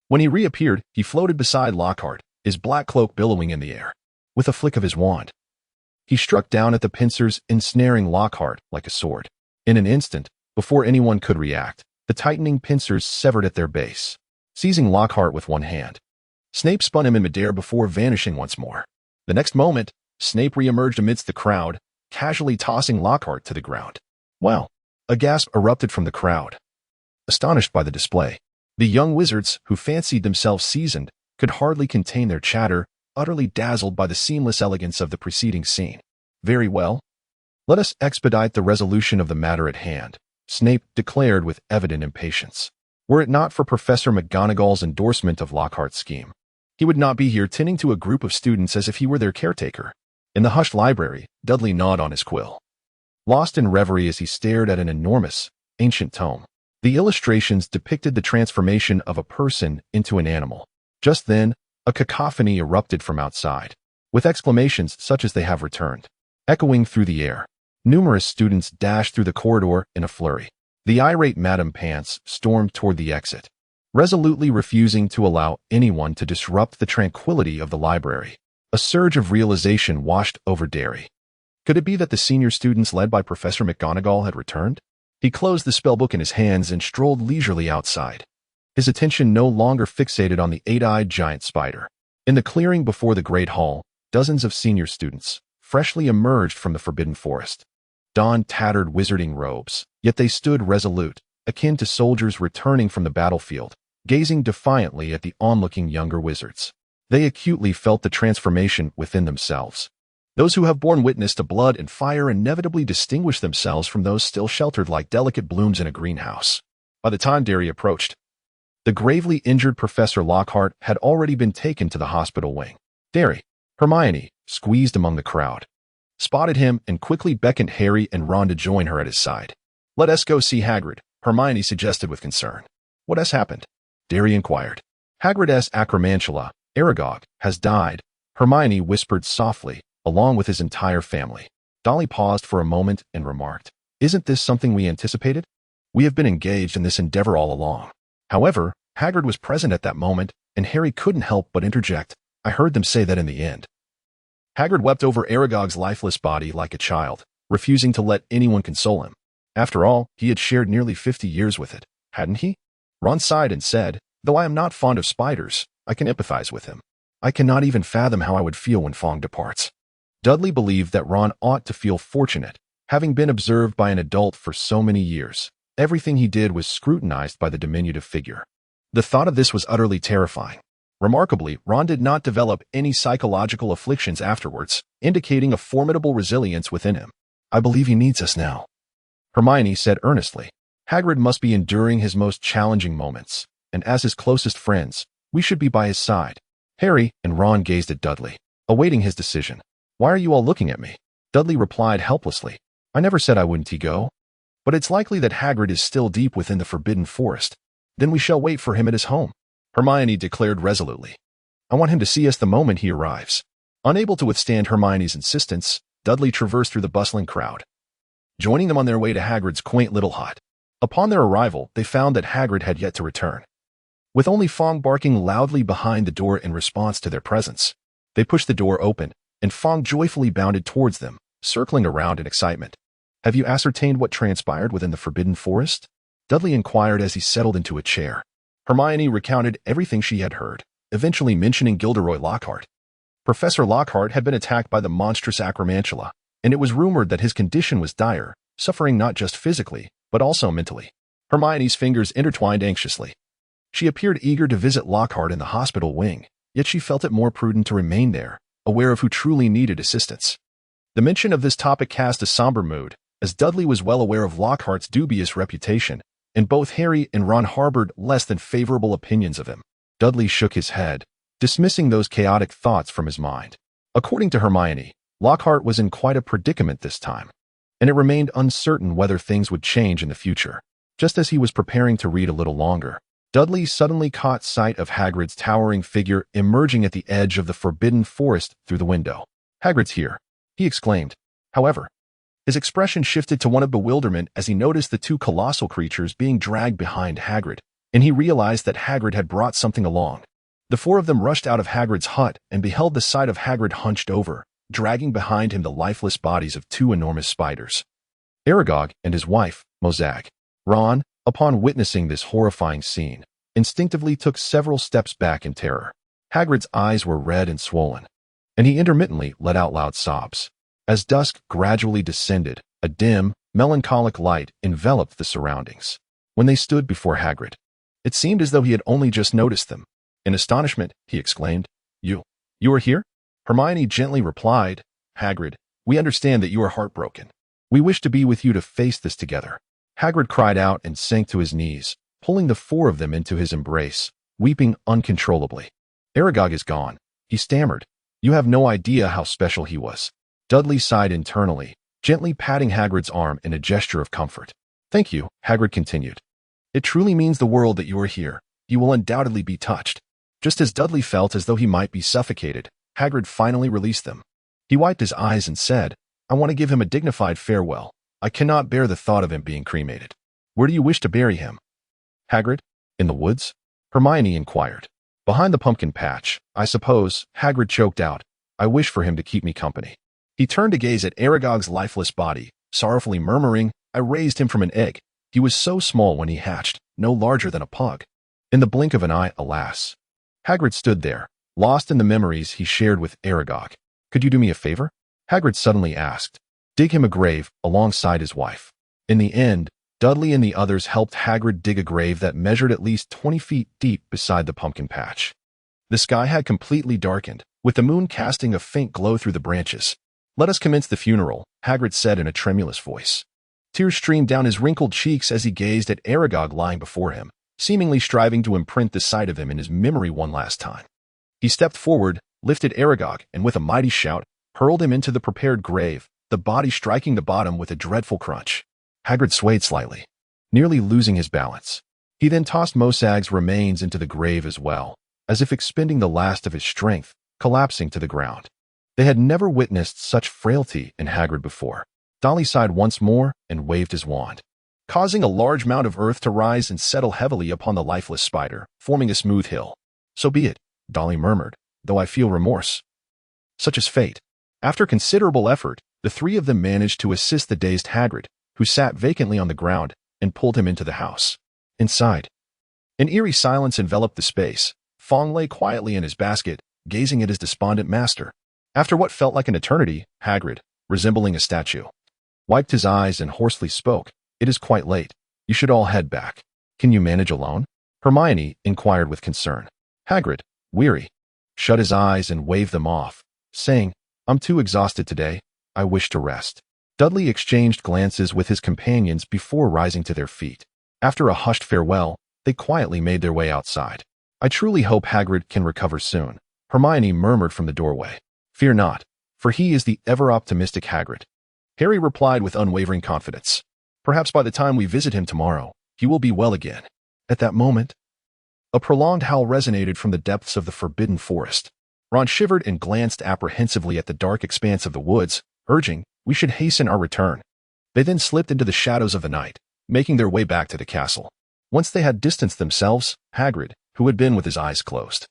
S1: When he reappeared, he floated beside Lockhart, his black cloak billowing in the air. With a flick of his wand, he struck down at the pincers, ensnaring Lockhart like a sword. In an instant, before anyone could react, the tightening pincers severed at their base, seizing Lockhart with one hand. Snape spun him in midair before vanishing once more. The next moment, Snape re-emerged amidst the crowd, casually tossing Lockhart to the ground. "Wow!" A gasp erupted from the crowd, astonished by the display. The young wizards, who fancied themselves seasoned, could hardly contain their chatter, utterly dazzled by the seamless elegance of the preceding scene. "Very well. Let us expedite the resolution of the matter at hand," Snape declared with evident impatience. Were it not for Professor McGonagall's endorsement of Lockhart's scheme, he would not be here tending to a group of students as if he were their caretaker. In the hushed library, Dudley gnawed on his quill, lost in reverie as he stared at an enormous, ancient tome. The illustrations depicted the transformation of a person into an animal. Just then, a cacophony erupted from outside, with exclamations such as "They have returned," echoing through the air. Numerous students dashed through the corridor in a flurry. The irate Madame Pants stormed toward the exit, resolutely refusing to allow anyone to disrupt the tranquility of the library. A surge of realization washed over Derry. Could it be that the senior students led by Professor McGonagall had returned? He closed the spellbook in his hands and strolled leisurely outside, his attention no longer fixated on the eight-eyed giant spider. In the clearing before the Great Hall, dozens of senior students, freshly emerged from the Forbidden Forest, donned tattered wizarding robes, yet they stood resolute, akin to soldiers returning from the battlefield, gazing defiantly at the onlooking younger wizards. They acutely felt the transformation within themselves. Those who have borne witness to blood and fire inevitably distinguish themselves from those still sheltered like delicate blooms in a greenhouse. By the time Derry approached, the gravely injured Professor Lockhart had already been taken to the hospital wing. Derry, Hermione, squeezed among the crowd, spotted him and quickly beckoned Harry and Ron to join her at his side. "Let us go see Hagrid," Hermione suggested with concern. "What has happened?" Derry inquired. "Hagrid's acromantula, Aragog, has died," Hermione whispered softly, "along with his entire family." Dolly paused for a moment and remarked, "Isn't this something we anticipated? We have been engaged in this endeavor all along." However, Hagrid was present at that moment, and Harry couldn't help but interject, "I heard them say that in the end." Hagrid wept over Aragog's lifeless body like a child, refusing to let anyone console him. After all, he had shared nearly 50 years with it, hadn't he? Ron sighed and said, "Though I am not fond of spiders, I can empathize with him. I cannot even fathom how I would feel when Fong departs." Dudley believed that Ron ought to feel fortunate, having been observed by an adult for so many years. Everything he did was scrutinized by the diminutive figure. The thought of this was utterly terrifying. Remarkably, Ron did not develop any psychological afflictions afterwards, indicating a formidable resilience within him. "I believe he needs us now," Hermione said earnestly. "Hagrid must be enduring his most challenging moments, and as his closest friends, we should be by his side." Harry and Ron gazed at Dudley, awaiting his decision. "Why are you all looking at me?" Dudley replied helplessly, "I never said I wouldn't go. But it's likely that Hagrid is still deep within the Forbidden Forest. Then we shall wait for him at his home," Hermione declared resolutely. "I want him to see us the moment he arrives." Unable to withstand Hermione's insistence, Dudley traversed through the bustling crowd, joining them on their way to Hagrid's quaint little hut. Upon their arrival, they found that Hagrid had yet to return. With only Fong barking loudly behind the door in response to their presence, they pushed the door open, and Fong joyfully bounded towards them, circling around in excitement. "Have you ascertained what transpired within the Forbidden Forest?" Dudley inquired as he settled into a chair. Hermione recounted everything she had heard, eventually mentioning Gilderoy Lockhart. Professor Lockhart had been attacked by the monstrous acromantula, and it was rumored that his condition was dire, suffering not just physically, but also mentally. Hermione's fingers intertwined anxiously. She appeared eager to visit Lockhart in the hospital wing, yet she felt it more prudent to remain there, aware of who truly needed assistance. The mention of this topic cast a somber mood, as Dudley was well aware of Lockhart's dubious reputation, and both Harry and Ron harbored less than favorable opinions of him. Dudley shook his head, dismissing those chaotic thoughts from his mind. According to Hermione, Lockhart was in quite a predicament this time, and it remained uncertain whether things would change in the future. Just as he was preparing to read a little longer, Dudley suddenly caught sight of Hagrid's towering figure emerging at the edge of the Forbidden Forest through the window. "Hagrid's here," he exclaimed. However, his expression shifted to one of bewilderment as he noticed the two colossal creatures being dragged behind Hagrid, and he realized that Hagrid had brought something along. The four of them rushed out of Hagrid's hut and beheld the sight of Hagrid hunched over, dragging behind him the lifeless bodies of two enormous spiders. Aragog and his wife, Mozag. Ron, upon witnessing this horrifying scene, instinctively took several steps back in terror. Hagrid's eyes were red and swollen, and he intermittently let out loud sobs. As dusk gradually descended, a dim, melancholic light enveloped the surroundings. When they stood before Hagrid, it seemed as though he had only just noticed them. In astonishment, he exclaimed, You are here?" Hermione gently replied, "Hagrid, we understand that you are heartbroken. We wish to be with you to face this together." Hagrid cried out and sank to his knees, pulling the four of them into his embrace, weeping uncontrollably. "Aragog is gone," he stammered. "You have no idea how special he was." Dudley sighed internally, gently patting Hagrid's arm in a gesture of comfort. "Thank you," Hagrid continued. "It truly means the world that you are here. You will undoubtedly be touched." Just as Dudley felt as though he might be suffocated, Hagrid finally released them. He wiped his eyes and said, "I want to give him a dignified farewell. I cannot bear the thought of him being cremated. Where do you wish to bury him?" "Hagrid, in the woods?" Hermione inquired. "Behind the pumpkin patch, I suppose," Hagrid choked out. "I wish for him to keep me company." He turned to gaze at Aragog's lifeless body, sorrowfully murmuring, "I raised him from an egg. He was so small when he hatched, no larger than a pug. In the blink of an eye, alas." Hagrid stood there, lost in the memories he shared with Aragog. "Could you do me a favor?" Hagrid suddenly asked. "Dig him a grave alongside his wife." In the end, Dudley and the others helped Hagrid dig a grave that measured at least 20 feet deep beside the pumpkin patch. The sky had completely darkened, with the moon casting a faint glow through the branches. "Let us commence the funeral," Hagrid said in a tremulous voice. Tears streamed down his wrinkled cheeks as he gazed at Aragog lying before him, seemingly striving to imprint the sight of him in his memory one last time. He stepped forward, lifted Aragog, and with a mighty shout, hurled him into the prepared grave, the body striking the bottom with a dreadful crunch. Hagrid swayed slightly, nearly losing his balance. He then tossed Mosag's remains into the grave as well, as if expending the last of his strength, collapsing to the ground. They had never witnessed such frailty in Hagrid before. Dudley sighed once more and waved his wand, causing a large mound of earth to rise and settle heavily upon the lifeless spider, forming a smooth hill. "So be it," Dudley murmured, "though I feel remorse. Such is fate." After considerable effort, the three of them managed to assist the dazed Hagrid, who sat vacantly on the ground, and pulled him into the house. Inside, an eerie silence enveloped the space. Fong lay quietly in his basket, gazing at his despondent master. After what felt like an eternity, Hagrid, resembling a statue, wiped his eyes and hoarsely spoke. "It is quite late. You should all head back. Can you manage alone?" Hermione inquired with concern. Hagrid, weary, shut his eyes and waved them off, saying, "I'm too exhausted today. I wish to rest." Dudley exchanged glances with his companions before rising to their feet. After a hushed farewell, they quietly made their way outside. "I truly hope Hagrid can recover soon," Hermione murmured from the doorway. "Fear not, for he is the ever-optimistic Hagrid," Harry replied with unwavering confidence. "Perhaps by the time we visit him tomorrow, he will be well again." At that moment, a prolonged howl resonated from the depths of the forbidden forest. Ron shivered and glanced apprehensively at the dark expanse of the woods, urging, "We should hasten our return." They then slipped into the shadows of the night, making their way back to the castle. Once they had distanced themselves, Hagrid, who had been with his eyes closed,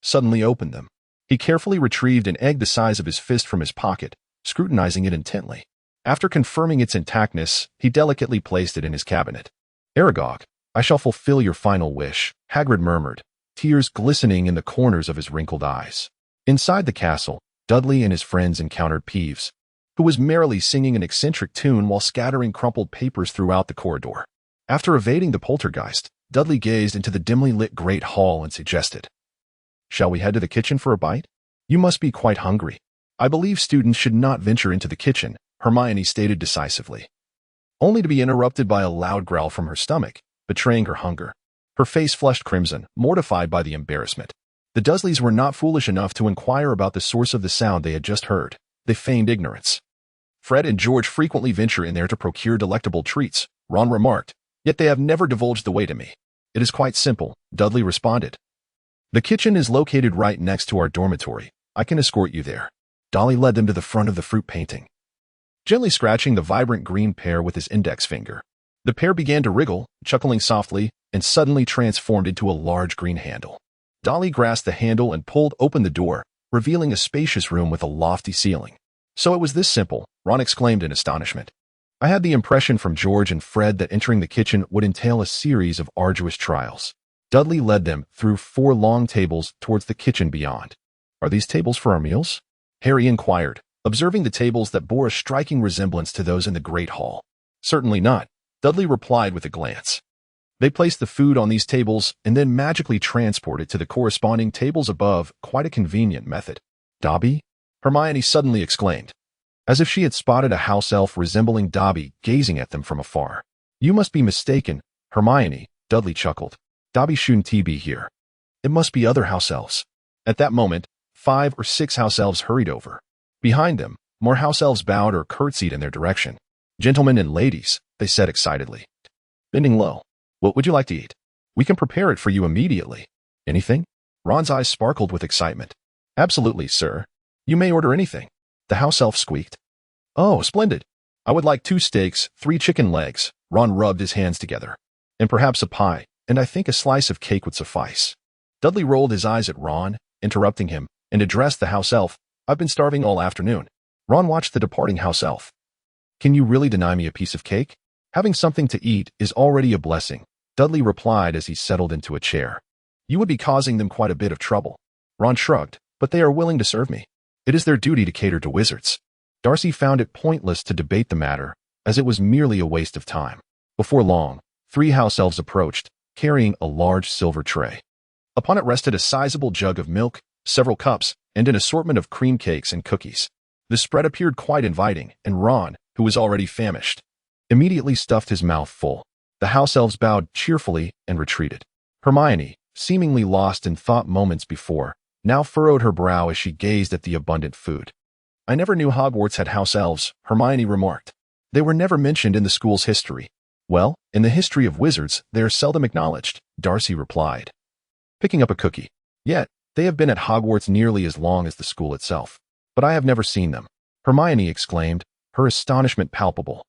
S1: suddenly opened them. He carefully retrieved an egg the size of his fist from his pocket, scrutinizing it intently. After confirming its intactness, he delicately placed it in his cabinet. "Aragog, I shall fulfill your final wish," Hagrid murmured, tears glistening in the corners of his wrinkled eyes. Inside the castle, Dudley and his friends encountered Peeves, who was merrily singing an eccentric tune while scattering crumpled papers throughout the corridor. After evading the poltergeist, Dudley gazed into the dimly lit great hall and suggested, "Shall we head to the kitchen for a bite? You must be quite hungry." "I believe students should not venture into the kitchen," Hermione stated decisively, only to be interrupted by a loud growl from her stomach, betraying her hunger. Her face flushed crimson, mortified by the embarrassment. The Dursleys were not foolish enough to inquire about the source of the sound they had just heard. They feigned ignorance. "Fred and George frequently venture in there to procure delectable treats," Ron remarked, "yet they have never divulged the way to me." "It is quite simple," Dudley responded. "The kitchen is located right next to our dormitory. I can escort you there." Dudley led them to the front of the fruit painting, gently scratching the vibrant green pear with his index finger. The pear began to wriggle, chuckling softly, and suddenly transformed into a large green handle. Dudley grasped the handle and pulled open the door, revealing a spacious room with a lofty ceiling. "So it was this simple," Ron exclaimed in astonishment. "I had the impression from George and Fred that entering the kitchen would entail a series of arduous trials." Dudley led them through 4 long tables towards the kitchen beyond. "Are these tables for our meals?" Harry inquired, observing the tables that bore a striking resemblance to those in the Great Hall. "Certainly not," Dudley replied with a glance. They placed the food on these tables and then magically transported to the corresponding tables above, quite a convenient method. "Dobby?" Hermione suddenly exclaimed, as if she had spotted a house elf resembling Dobby gazing at them from afar. "You must be mistaken, Hermione," Dudley chuckled. "Dobby shouldn't be here. It must be other house elves." At that moment, 5 or 6 house elves hurried over. Behind them, more house elves bowed or curtsied in their direction. "Gentlemen and ladies," they said excitedly, bending low, "what would you like to eat? We can prepare it for you immediately." "Anything?" Ron's eyes sparkled with excitement. "Absolutely, sir. You may order anything," the house elf squeaked. "Oh, splendid. I would like 2 steaks, 3 chicken legs," Ron rubbed his hands together, "and perhaps a pie, and I think a slice of cake would suffice." Dudley rolled his eyes at Ron, interrupting him, and addressed the house elf. "I've been starving all afternoon." Ron watched the departing house elf. "Can you really deny me a piece of cake? Having something to eat is already a blessing," Dudley replied as he settled into a chair. "You would be causing them quite a bit of trouble." Ron shrugged, "But they are willing to serve me. It is their duty to cater to wizards." Darcy found it pointless to debate the matter, as it was merely a waste of time. Before long, 3 house elves approached, carrying a large silver tray. Upon it rested a sizable jug of milk, several cups, and an assortment of cream cakes and cookies. The spread appeared quite inviting, and Ron, who was already famished, immediately stuffed his mouth full. The house elves bowed cheerfully and retreated. Hermione, seemingly lost in thought moments before, now furrowed her brow as she gazed at the abundant food. I never knew Hogwarts had house elves, Hermione remarked. They were never mentioned in the school's history. Well, in the history of wizards, they are seldom acknowledged, Darcy replied, picking up a cookie. Yet, they have been at Hogwarts nearly as long as the school itself. But I have never seen them, Hermione exclaimed, her astonishment palpable.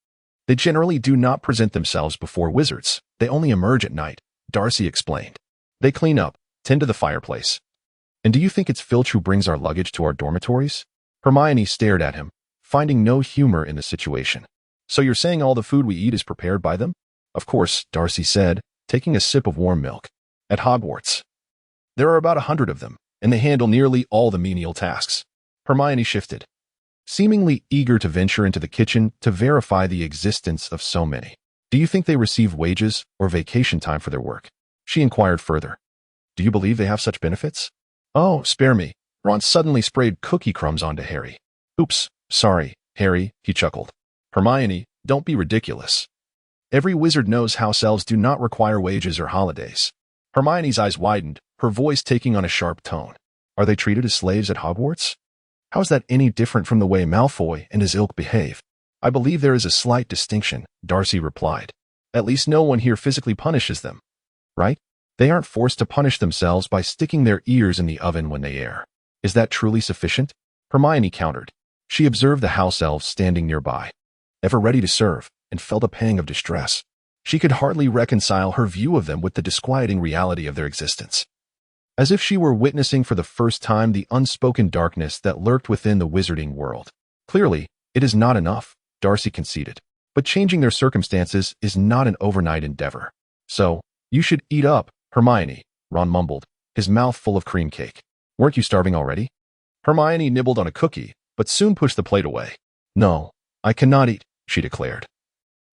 S1: They generally do not present themselves before wizards. They only emerge at night, Darcy explained. They clean up, tend to the fireplace. And do you think it's Filch who brings our luggage to our dormitories? Hermione stared at him, finding no humor in the situation. So you're saying all the food we eat is prepared by them? Of course, Darcy said, taking a sip of warm milk. At Hogwarts, there are about 100 of them, and they handle nearly all the menial tasks. Hermione shifted, seemingly eager to venture into the kitchen to verify the existence of so many. Do you think they receive wages or vacation time for their work? She inquired further. Do you believe they have such benefits? Oh, spare me. Ron suddenly sprayed cookie crumbs onto Harry. Oops, sorry, Harry, he chuckled. Hermione, don't be ridiculous. Every wizard knows house elves do not require wages or holidays. Hermione's eyes widened, her voice taking on a sharp tone. Are they treated as slaves at Hogwarts? How is that any different from the way Malfoy and his ilk behave? I believe there is a slight distinction, Darcy replied. At least no one here physically punishes them. Right? They aren't forced to punish themselves by sticking their ears in the oven when they err. Is that truly sufficient? Hermione countered. She observed the house elves standing nearby, ever ready to serve, and felt a pang of distress. She could hardly reconcile her view of them with the disquieting reality of their existence. As if she were witnessing for the first time the unspoken darkness that lurked within the wizarding world. Clearly, it is not enough, Darcy conceded. But changing their circumstances is not an overnight endeavor. So, you should eat up, Hermione, Ron mumbled, his mouth full of cream cake. Weren't you starving already? Hermione nibbled on a cookie, but soon pushed the plate away. No, I cannot eat, she declared.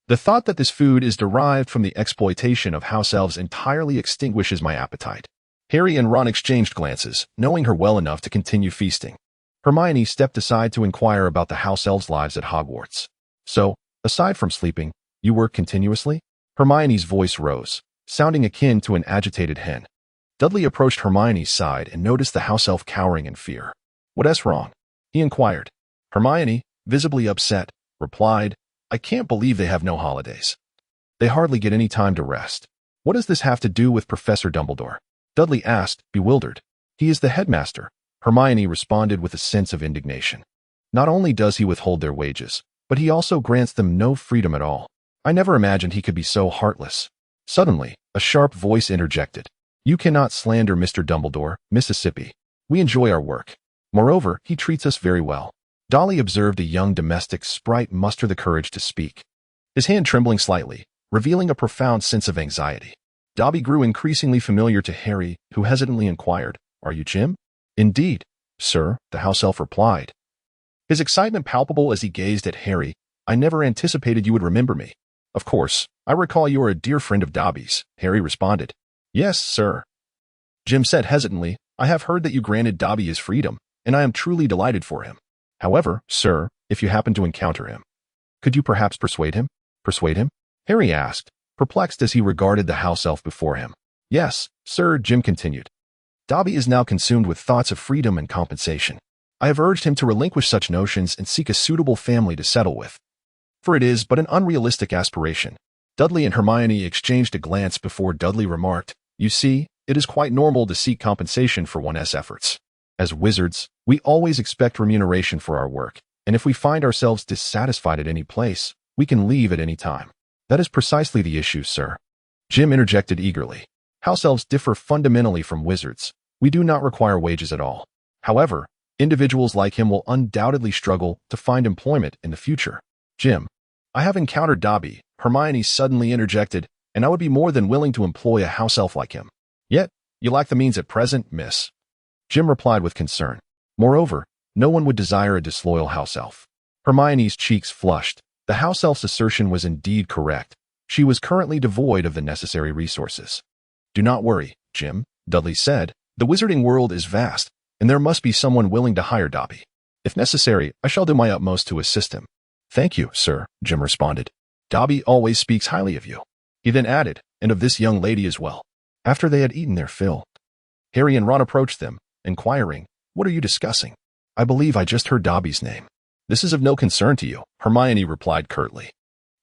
S1: The thought that this food is derived from the exploitation of house elves entirely extinguishes my appetite. Harry and Ron exchanged glances, knowing her well enough to continue feasting. Hermione stepped aside to inquire about the house elves' lives at Hogwarts. So, aside from sleeping, you work continuously? Hermione's voice rose, sounding akin to an agitated hen. Dudley approached Hermione's side and noticed the house elf cowering in fear. What's wrong? He inquired. Hermione, visibly upset, replied, I can't believe they have no holidays. They hardly get any time to rest. What does this have to do with Professor Dumbledore? Dudley asked, bewildered. He is the headmaster, Hermione responded with a sense of indignation. Not only does he withhold their wages, but he also grants them no freedom at all. I never imagined he could be so heartless. Suddenly, a sharp voice interjected. You cannot slander Mr. Dumbledore, Mississippi. We enjoy our work. Moreover, he treats us very well. Dolly observed a young domestic sprite muster the courage to speak, his hand trembling slightly, revealing a profound sense of anxiety. Dobby grew increasingly familiar to Harry, who hesitantly inquired, Are you Jim? Indeed, sir, the house elf replied, his excitement palpable as he gazed at Harry. I never anticipated you would remember me. Of course, I recall you are a dear friend of Dobby's, Harry responded. Yes, sir. Jim said hesitantly, I have heard that you granted Dobby his freedom, and I am truly delighted for him. However, sir, if you happen to encounter him, could you perhaps persuade him? Persuade him? Harry asked, perplexed as he regarded the house elf before him. Yes, sir, Jim continued. Dobby is now consumed with thoughts of freedom and compensation. I have urged him to relinquish such notions and seek a suitable family to settle with. For it is but an unrealistic aspiration. Dudley and Hermione exchanged a glance before Dudley remarked, You see, it is quite normal to seek compensation for one's efforts. As wizards, we always expect remuneration for our work, and if we find ourselves dissatisfied at any place, we can leave at any time. That is precisely the issue, sir. Jim interjected eagerly. House elves differ fundamentally from wizards. We do not require wages at all. However, individuals like him will undoubtedly struggle to find employment in the future. Jim, I have encountered Dobby, Hermione suddenly interjected, and I would be more than willing to employ a house elf like him. Yet, you lack the means at present, miss. Jim replied with concern. Moreover, no one would desire a disloyal house elf. Hermione's cheeks flushed. The house elf's assertion was indeed correct. She was currently devoid of the necessary resources. Do not worry, Jim, Dudley said. The wizarding world is vast, and there must be someone willing to hire Dobby. If necessary, I shall do my utmost to assist him. Thank you, sir, Jim responded. Dobby always speaks highly of you. He then added, and of this young lady as well. After they had eaten their fill, Harry and Ron approached them, inquiring, What are you discussing? I believe I just heard Dobby's name. This is of no concern to you, Hermione replied curtly.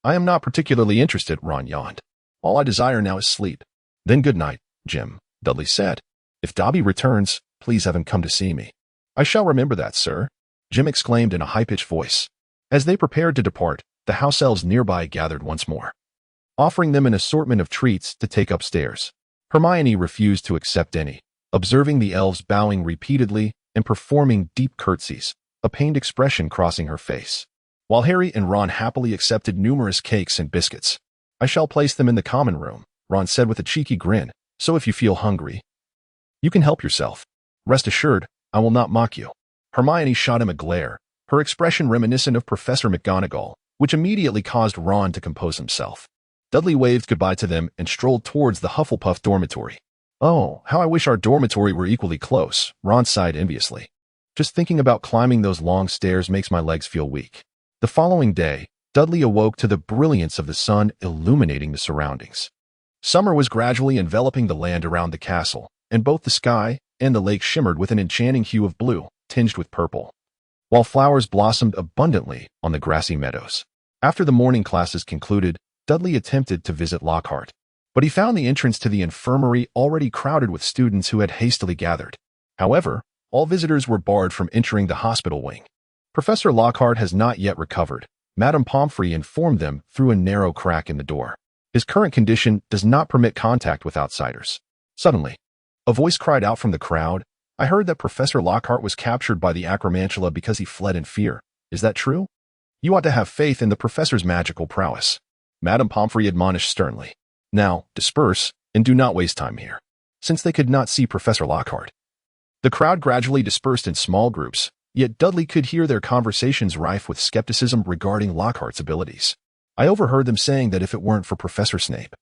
S1: I am not particularly interested, Ron yawned. All I desire now is sleep. Then good night, Jim, Dudley said. If Dobby returns, please have him come to see me. I shall remember that, sir, Jim exclaimed in a high-pitched voice. As they prepared to depart, the house elves nearby gathered once more, offering them an assortment of treats to take upstairs. Hermione refused to accept any, observing the elves bowing repeatedly and performing deep curtsies, a pained expression crossing her face. While Harry and Ron happily accepted numerous cakes and biscuits. I shall place them in the common room, Ron said with a cheeky grin, so if you feel hungry, you can help yourself. Rest assured, I will not mock you. Hermione shot him a glare, her expression reminiscent of Professor McGonagall, which immediately caused Ron to compose himself. Dudley waved goodbye to them and strolled towards the Hufflepuff dormitory. Oh, how I wish our dormitory were equally close, Ron sighed enviously. Just thinking about climbing those long stairs makes my legs feel weak. The following day, Dudley awoke to the brilliance of the sun illuminating the surroundings. Summer was gradually enveloping the land around the castle, and both the sky and the lake shimmered with an enchanting hue of blue, tinged with purple, while flowers blossomed abundantly on the grassy meadows. After the morning classes concluded, Dudley attempted to visit Lockhart, but he found the entrance to the infirmary already crowded with students who had hastily gathered. However, all visitors were barred from entering the hospital wing. Professor Lockhart has not yet recovered, Madame Pomfrey informed them through a narrow crack in the door. His current condition does not permit contact with outsiders. Suddenly, a voice cried out from the crowd, I heard that Professor Lockhart was captured by the Acromantula because he fled in fear. Is that true? You ought to have faith in the professor's magical prowess. Madame Pomfrey admonished sternly. Now, disperse, and do not waste time here. Since they could not see Professor Lockhart. The crowd gradually dispersed in small groups, yet Dudley could hear their conversations rife with skepticism regarding Lockhart's abilities. I overheard them saying that if it weren't for Professor Snape,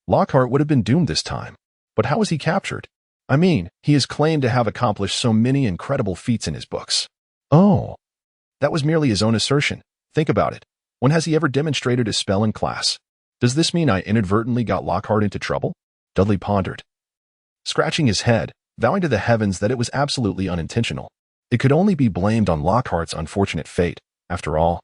S1: Lockhart would have been doomed this time. But how was he captured? I mean, he is claimed to have accomplished so many incredible feats in his books. Oh, that was merely his own assertion. Think about it. When has he ever demonstrated a spell in class? Does this mean I inadvertently got Lockhart into trouble? Dudley pondered, scratching his head, vowing to the heavens that it was absolutely unintentional. It could only be blamed on Lockhart's unfortunate fate. After all,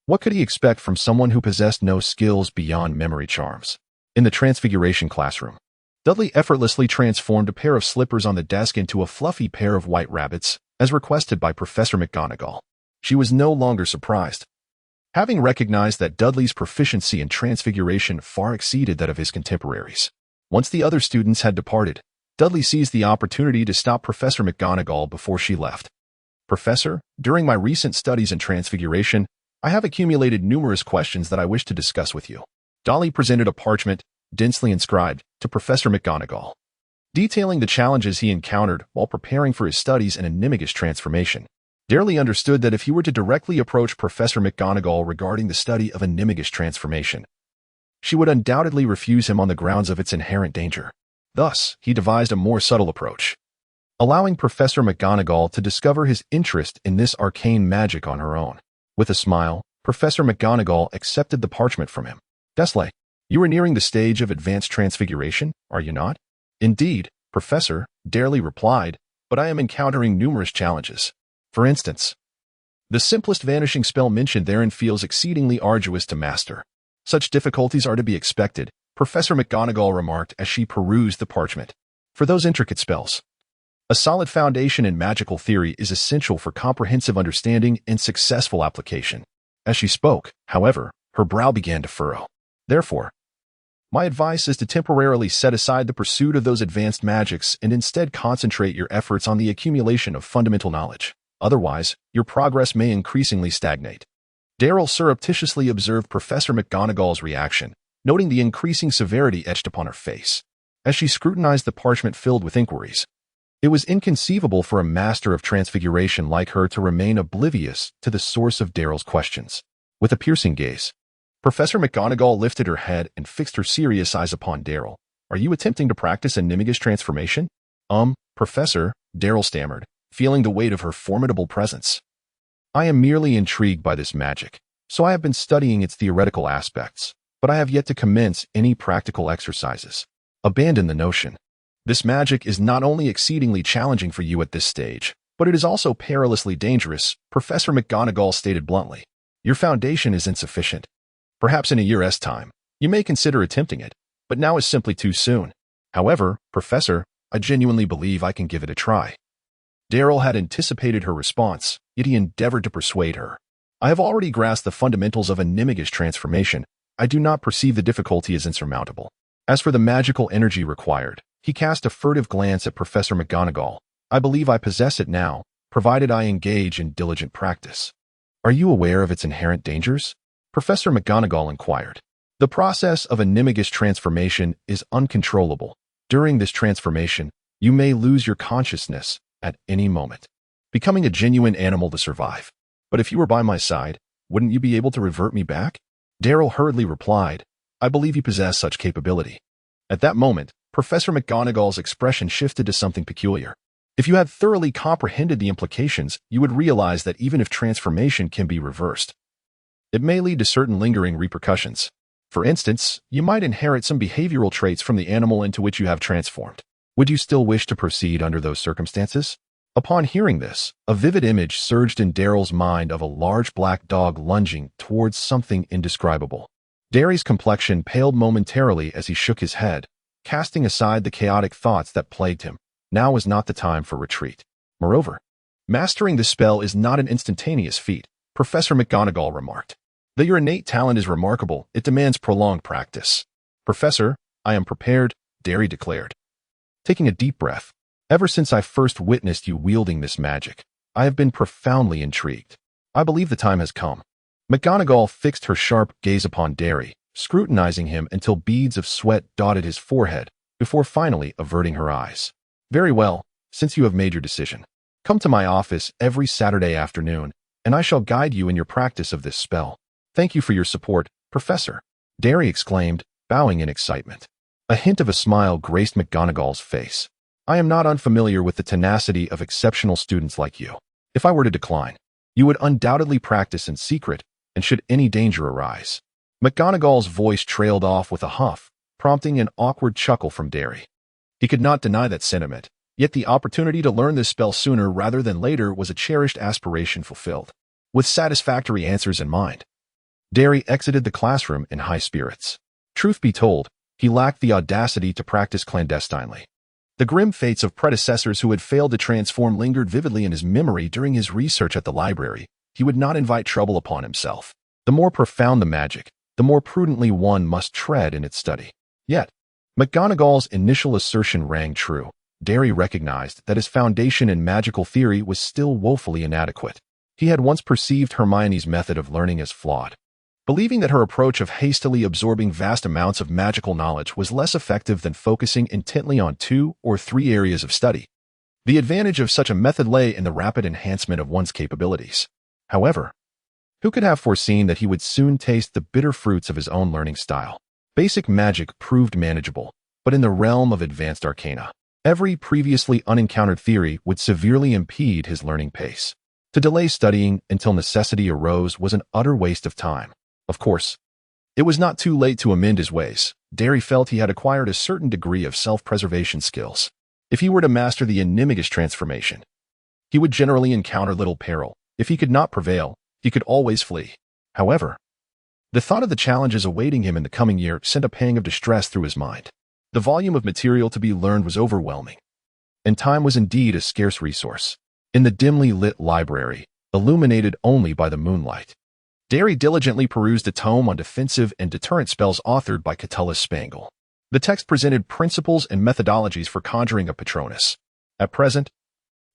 S1: what could he expect from someone who possessed no skills beyond memory charms? In the Transfiguration classroom, Dudley effortlessly transformed a pair of slippers on the desk into a fluffy pair of white rabbits, as requested by Professor McGonagall. She was no longer surprised, having recognized that Dudley's proficiency in transfiguration far exceeded that of his contemporaries. Once the other students had departed, Dudley seized the opportunity to stop Professor McGonagall before she left. Professor, during my recent studies in transfiguration, I have accumulated numerous questions that I wish to discuss with you. Dudley presented a parchment, densely inscribed, to Professor McGonagall, detailing the challenges he encountered while preparing for his studies in animagus transformation. Dudley understood that if he were to directly approach Professor McGonagall regarding the study of animagus transformation, she would undoubtedly refuse him on the grounds of its inherent danger. Thus, he devised a more subtle approach, allowing Professor McGonagall to discover his interest in this arcane magic on her own. With a smile, Professor McGonagall accepted the parchment from him. Dudley, you are nearing the stage of advanced transfiguration, are you not? Indeed, Professor, Dudley replied, but I am encountering numerous challenges. For instance, the simplest vanishing spell mentioned therein feels exceedingly arduous to master. Such difficulties are to be expected, Professor McGonagall remarked as she perused the parchment. For those intricate spells, a solid foundation in magical theory is essential for comprehensive understanding and successful application. As she spoke, however, her brow began to furrow. Therefore, my advice is to temporarily set aside the pursuit of those advanced magics and instead concentrate your efforts on the accumulation of fundamental knowledge. Otherwise, your progress may increasingly stagnate. Darryl surreptitiously observed Professor McGonagall's reaction, noting the increasing severity etched upon her face. As she scrutinized the parchment filled with inquiries, it was inconceivable for a master of transfiguration like her to remain oblivious to the source of Darryl's questions. With a piercing gaze, Professor McGonagall lifted her head and fixed her serious eyes upon Darryl. Are you attempting to practice animagus transformation? Professor, Darryl stammered, feeling the weight of her formidable presence. I am merely intrigued by this magic, so I have been studying its theoretical aspects, but I have yet to commence any practical exercises. Abandon the notion. This magic is not only exceedingly challenging for you at this stage, But it is also perilously dangerous, Professor McGonagall stated bluntly. Your foundation is insufficient. Perhaps in a year's time, you may consider attempting it, but now is simply too soon. However, Professor, I genuinely believe I can give it a try. Darryl had anticipated her response, yet he endeavored to persuade her. I have already grasped the fundamentals of a Nimigish transformation. I do not perceive the difficulty as insurmountable. As for the magical energy required, he cast a furtive glance at Professor McGonagall. I believe I possess it now, provided I engage in diligent practice. Are you aware of its inherent dangers? Professor McGonagall inquired. The process of a Nimigish transformation is uncontrollable. During this transformation, you may lose your consciousness at any moment, becoming a genuine animal to survive. But if you were by my side, wouldn't you be able to revert me back? Darryl hurriedly replied, I believe you possess such capability. At that moment, Professor McGonagall's expression shifted to something peculiar. If you had thoroughly comprehended the implications, you would realize that even if transformation can be reversed, it may lead to certain lingering repercussions. For instance, you might inherit some behavioral traits from the animal into which you have transformed. Would you still wish to proceed under those circumstances? Upon hearing this, a vivid image surged in Darryl's mind of a large black dog lunging towards something indescribable. Darry's complexion paled momentarily as he shook his head, casting aside the chaotic thoughts that plagued him. Now was not the time for retreat. Moreover, mastering the spell is not an instantaneous feat, Professor McGonagall remarked. Though your innate talent is remarkable, it demands prolonged practice. Professor, I am prepared, Darry declared. Taking a deep breath, ever since I first witnessed you wielding this magic, I have been profoundly intrigued. I believe the time has come. McGonagall fixed her sharp gaze upon Darry, scrutinizing him until beads of sweat dotted his forehead, before finally averting her eyes. Very well, since you have made your decision. Come to my office every Saturday afternoon, and I shall guide you in your practice of this spell. Thank you for your support, Professor, Darry exclaimed, bowing in excitement. A hint of a smile graced McGonagall's face. I am not unfamiliar with the tenacity of exceptional students like you. If I were to decline, you would undoubtedly practice in secret, and should any danger arise. McGonagall's voice trailed off with a huff, prompting an awkward chuckle from Darry. He could not deny that sentiment, yet the opportunity to learn this spell sooner rather than later was a cherished aspiration fulfilled. With satisfactory answers in mind, Darry exited the classroom in high spirits. Truth be told, he lacked the audacity to practice clandestinely. The grim fates of predecessors who had failed to transform lingered vividly in his memory during his research at the library. He would not invite trouble upon himself. The more profound the magic, the more prudently one must tread in its study. Yet, McGonagall's initial assertion rang true. Darry recognized that his foundation in magical theory was still woefully inadequate. He had once perceived Hermione's method of learning as flawed, believing that her approach of hastily absorbing vast amounts of magical knowledge was less effective than focusing intently on 2 or 3 areas of study. The advantage of such a method lay in the rapid enhancement of one's capabilities. However, who could have foreseen that he would soon taste the bitter fruits of his own learning style? Basic magic proved manageable, but in the realm of advanced arcana, every previously unencountered theory would severely impede his learning pace. To delay studying until necessity arose was an utter waste of time. Of course, it was not too late to amend his ways. Darry felt he had acquired a certain degree of self-preservation skills. If he were to master the Nimigish transformation, he would generally encounter little peril. If he could not prevail, he could always flee. However, the thought of the challenges awaiting him in the coming year sent a pang of distress through his mind. The volume of material to be learned was overwhelming, and time was indeed a scarce resource. In the dimly lit library, illuminated only by the moonlight, Darry diligently perused a tome on defensive and deterrent spells authored by Catullus Spangle. The text presented principles and methodologies for conjuring a Patronus. At present,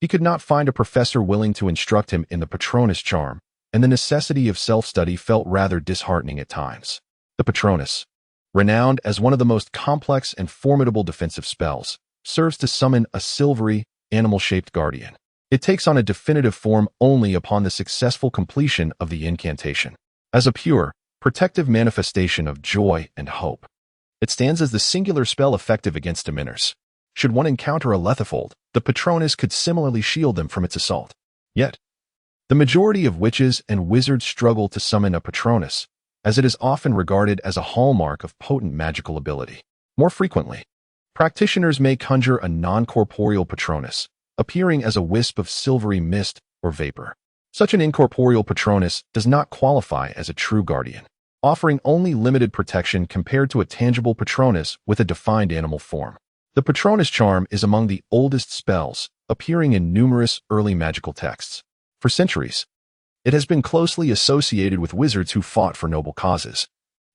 S1: he could not find a professor willing to instruct him in the Patronus charm, and the necessity of self-study felt rather disheartening at times. The Patronus, renowned as one of the most complex and formidable defensive spells, serves to summon a silvery, animal-shaped guardian. It takes on a definitive form only upon the successful completion of the incantation. As a pure, protective manifestation of joy and hope, it stands as the singular spell effective against dementors. Should one encounter a lethifold, the Patronus could similarly shield them from its assault. Yet, the majority of witches and wizards struggle to summon a Patronus, as it is often regarded as a hallmark of potent magical ability. More frequently, practitioners may conjure a non-corporeal Patronus, appearing as a wisp of silvery mist or vapor. Such an incorporeal Patronus does not qualify as a true guardian, offering only limited protection compared to a tangible Patronus with a defined animal form. The Patronus charm is among the oldest spells, appearing in numerous early magical texts. For centuries, it has been closely associated with wizards who fought for noble causes,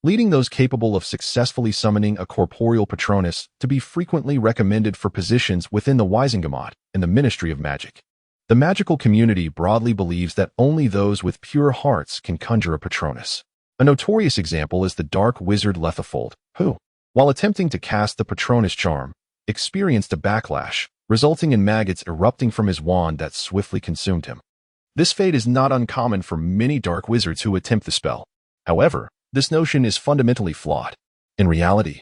S1: leading those capable of successfully summoning a corporeal Patronus to be frequently recommended for positions within the Wisingamot and the Ministry of Magic. The magical community broadly believes that only those with pure hearts can conjure a Patronus. A notorious example is the dark wizard Lethifold, who, while attempting to cast the Patronus charm, experienced a backlash, resulting in maggots erupting from his wand that swiftly consumed him. This fate is not uncommon for many dark wizards who attempt the spell. However, this notion is fundamentally flawed. In reality,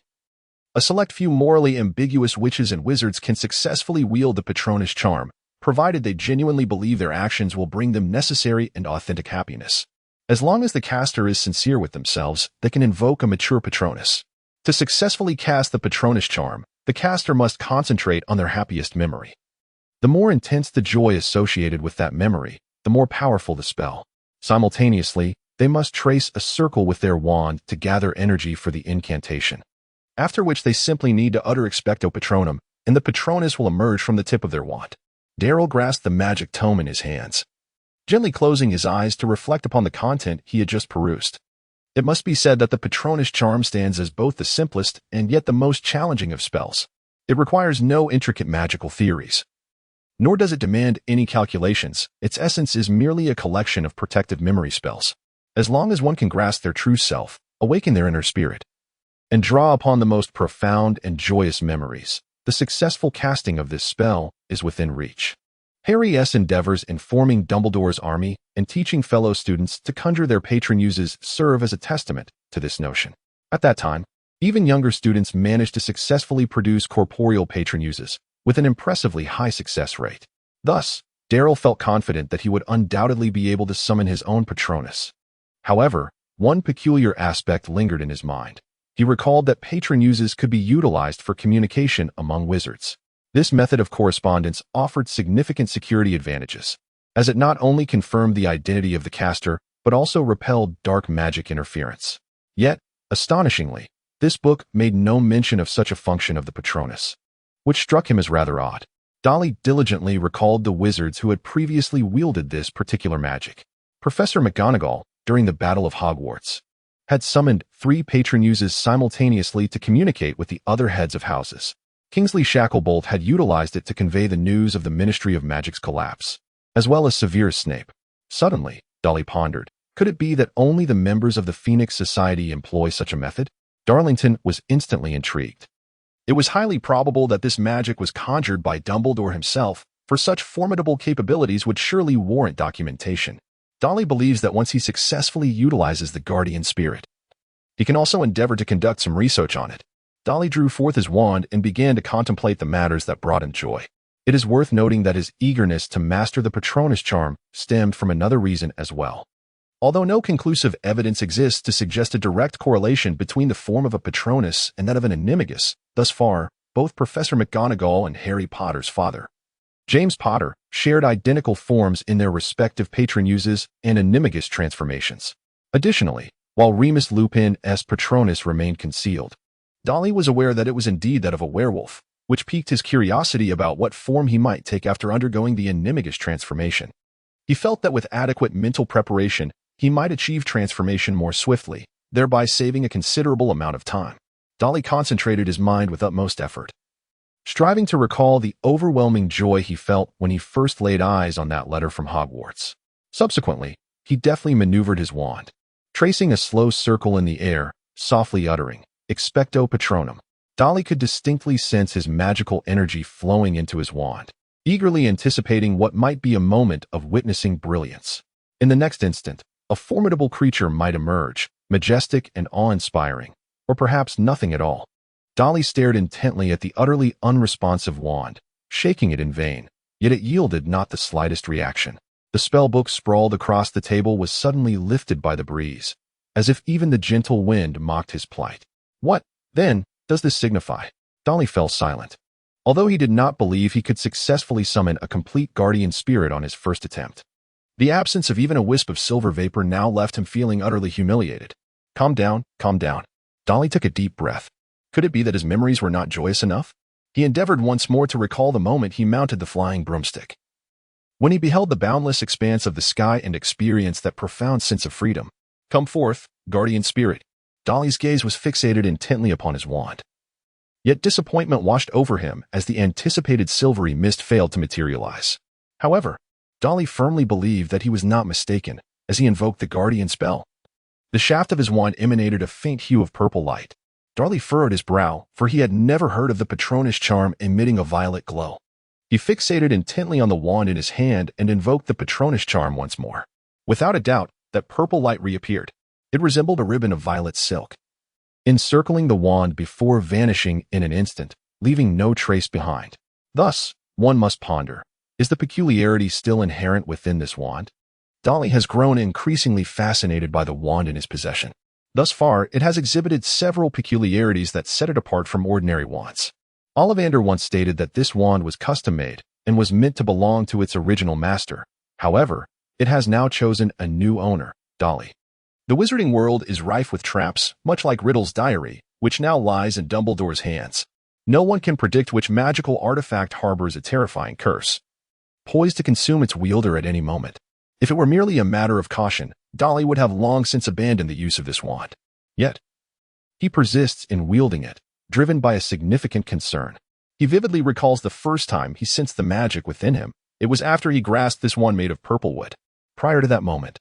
S1: a select few morally ambiguous witches and wizards can successfully wield the Patronus charm, provided they genuinely believe their actions will bring them necessary and authentic happiness. As long as the caster is sincere with themselves, they can invoke a mature Patronus. To successfully cast the Patronus charm, the caster must concentrate on their happiest memory. The more intense the joy associated with that memory, the more powerful the spell. Simultaneously, they must trace a circle with their wand to gather energy for the incantation, after which they simply need to utter Expecto Patronum, and the Patronus will emerge from the tip of their wand. Daryl grasped the magic tome in his hands, gently closing his eyes to reflect upon the content he had just perused. It must be said that the Patronus charm stands as both the simplest and yet the most challenging of spells. It requires no intricate magical theories, nor does it demand any calculations. Its essence is merely a collection of protective memory spells. As long as one can grasp their true self, awaken their inner spirit, and draw upon the most profound and joyous memories, the successful casting of this spell is within reach. Harry's endeavors in forming Dumbledore's army and teaching fellow students to conjure their patron uses serve as a testament to this notion. At that time, even younger students managed to successfully produce corporeal patron uses with an impressively high success rate. Thus, Daryl felt confident that he would undoubtedly be able to summon his own Patronus. However, one peculiar aspect lingered in his mind. He recalled that patron uses could be utilized for communication among wizards. This method of correspondence offered significant security advantages, as it not only confirmed the identity of the caster, but also repelled dark magic interference. Yet, astonishingly, this book made no mention of such a function of the Patronus, which struck him as rather odd. Dudley diligently recalled the wizards who had previously wielded this particular magic. Professor McGonagall, during the Battle of Hogwarts, had summoned 3 patron uses simultaneously to communicate with the other heads of houses. Kingsley Shacklebolt had utilized it to convey the news of the Ministry of Magic's collapse, as well as Severus Snape. Suddenly, Dudley pondered, could it be that only the members of the Phoenix Society employ such a method? Darlington was instantly intrigued. It was highly probable that this magic was conjured by Dumbledore himself, for such formidable capabilities would surely warrant documentation. Dudley believes that once he successfully utilizes the guardian spirit, he can also endeavor to conduct some research on it. Dudley drew forth his wand and began to contemplate the matters that brought him joy. It is worth noting that his eagerness to master the Patronus charm stemmed from another reason as well. Although no conclusive evidence exists to suggest a direct correlation between the form of a Patronus and that of an animagus, thus far, both Professor McGonagall and Harry Potter's father, James Potter, shared identical forms in their respective patron uses and animagus transformations. Additionally, while Remus Lupin's Patronus remained concealed, Dudley was aware that it was indeed that of a werewolf, which piqued his curiosity about what form he might take after undergoing the animagus transformation. He felt that with adequate mental preparation, he might achieve transformation more swiftly, thereby saving a considerable amount of time. Dudley concentrated his mind with utmost effort, striving to recall the overwhelming joy he felt when he first laid eyes on that letter from Hogwarts. Subsequently, he deftly maneuvered his wand, tracing a slow circle in the air, softly uttering, Expecto Patronum. Dudley could distinctly sense his magical energy flowing into his wand, eagerly anticipating what might be a moment of witnessing brilliance. In the next instant, a formidable creature might emerge, majestic and awe-inspiring, or perhaps nothing at all. Dudley stared intently at the utterly unresponsive wand, shaking it in vain, yet it yielded not the slightest reaction. The spellbook sprawled across the table was suddenly lifted by the breeze, as if even the gentle wind mocked his plight. What, then, does this signify? Dudley fell silent, although he did not believe he could successfully summon a complete guardian spirit on his first attempt. The absence of even a wisp of silver vapor now left him feeling utterly humiliated. Calm down, calm down. Dudley took a deep breath. Could it be that his memories were not joyous enough? He endeavored once more to recall the moment he mounted the flying broomstick. When he beheld the boundless expanse of the sky and experienced that profound sense of freedom. Come forth, guardian spirit. Dudley's gaze was fixated intently upon his wand. Yet disappointment washed over him as the anticipated silvery mist failed to materialize. However, Dudley firmly believed that he was not mistaken as he invoked the guardian spell. The shaft of his wand emanated a faint hue of purple light. Dudley furrowed his brow, for he had never heard of the Patronus charm emitting a violet glow. He fixated intently on the wand in his hand and invoked the Patronus charm once more. Without a doubt, that purple light reappeared. It resembled a ribbon of violet silk, encircling the wand before vanishing in an instant, leaving no trace behind. Thus, one must ponder, is the peculiarity still inherent within this wand? Dudley has grown increasingly fascinated by the wand in his possession. Thus far, it has exhibited several peculiarities that set it apart from ordinary wands. Ollivander once stated that this wand was custom-made and was meant to belong to its original master. However, it has now chosen a new owner, Dudley. The wizarding world is rife with traps, much like Riddle's diary, which now lies in Dumbledore's hands. No one can predict which magical artifact harbors a terrifying curse, poised to consume its wielder at any moment. If it were merely a matter of caution, Dudley would have long since abandoned the use of this wand. Yet, he persists in wielding it, driven by a significant concern. He vividly recalls the first time he sensed the magic within him. It was after he grasped this wand made of purple wood. Prior to that moment,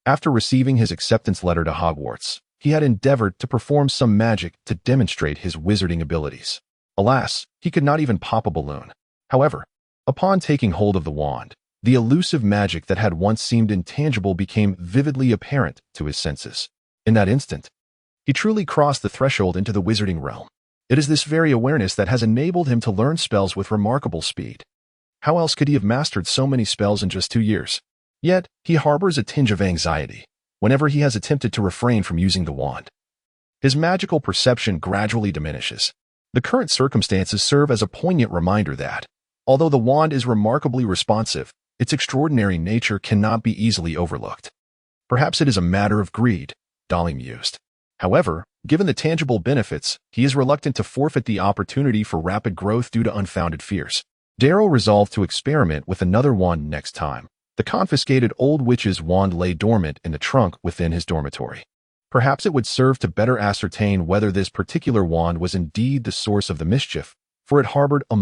S1: after receiving his acceptance letter to Hogwarts, he had endeavored to perform some magic to demonstrate his wizarding abilities. Alas, he could not even pop a balloon. However, upon taking hold of the wand, the elusive magic that had once seemed intangible became vividly apparent to his senses. In that instant, he truly crossed the threshold into the wizarding realm. It is this very awareness that has enabled him to learn spells with remarkable speed. How else could he have mastered so many spells in just 2 years? Yet, he harbors a tinge of anxiety whenever he has attempted to refrain from using the wand. His magical perception gradually diminishes. The current circumstances serve as a poignant reminder that, although the wand is remarkably responsive, its extraordinary nature cannot be easily overlooked. Perhaps it is a matter of greed, Dudley mused. However, given the tangible benefits, he is reluctant to forfeit the opportunity for rapid growth due to unfounded fears. Darrow resolved to experiment with another wand next time. The confiscated old witch's wand lay dormant in the trunk within his dormitory. Perhaps it would serve to better ascertain whether this particular wand was indeed the source of the mischief, for it harbored a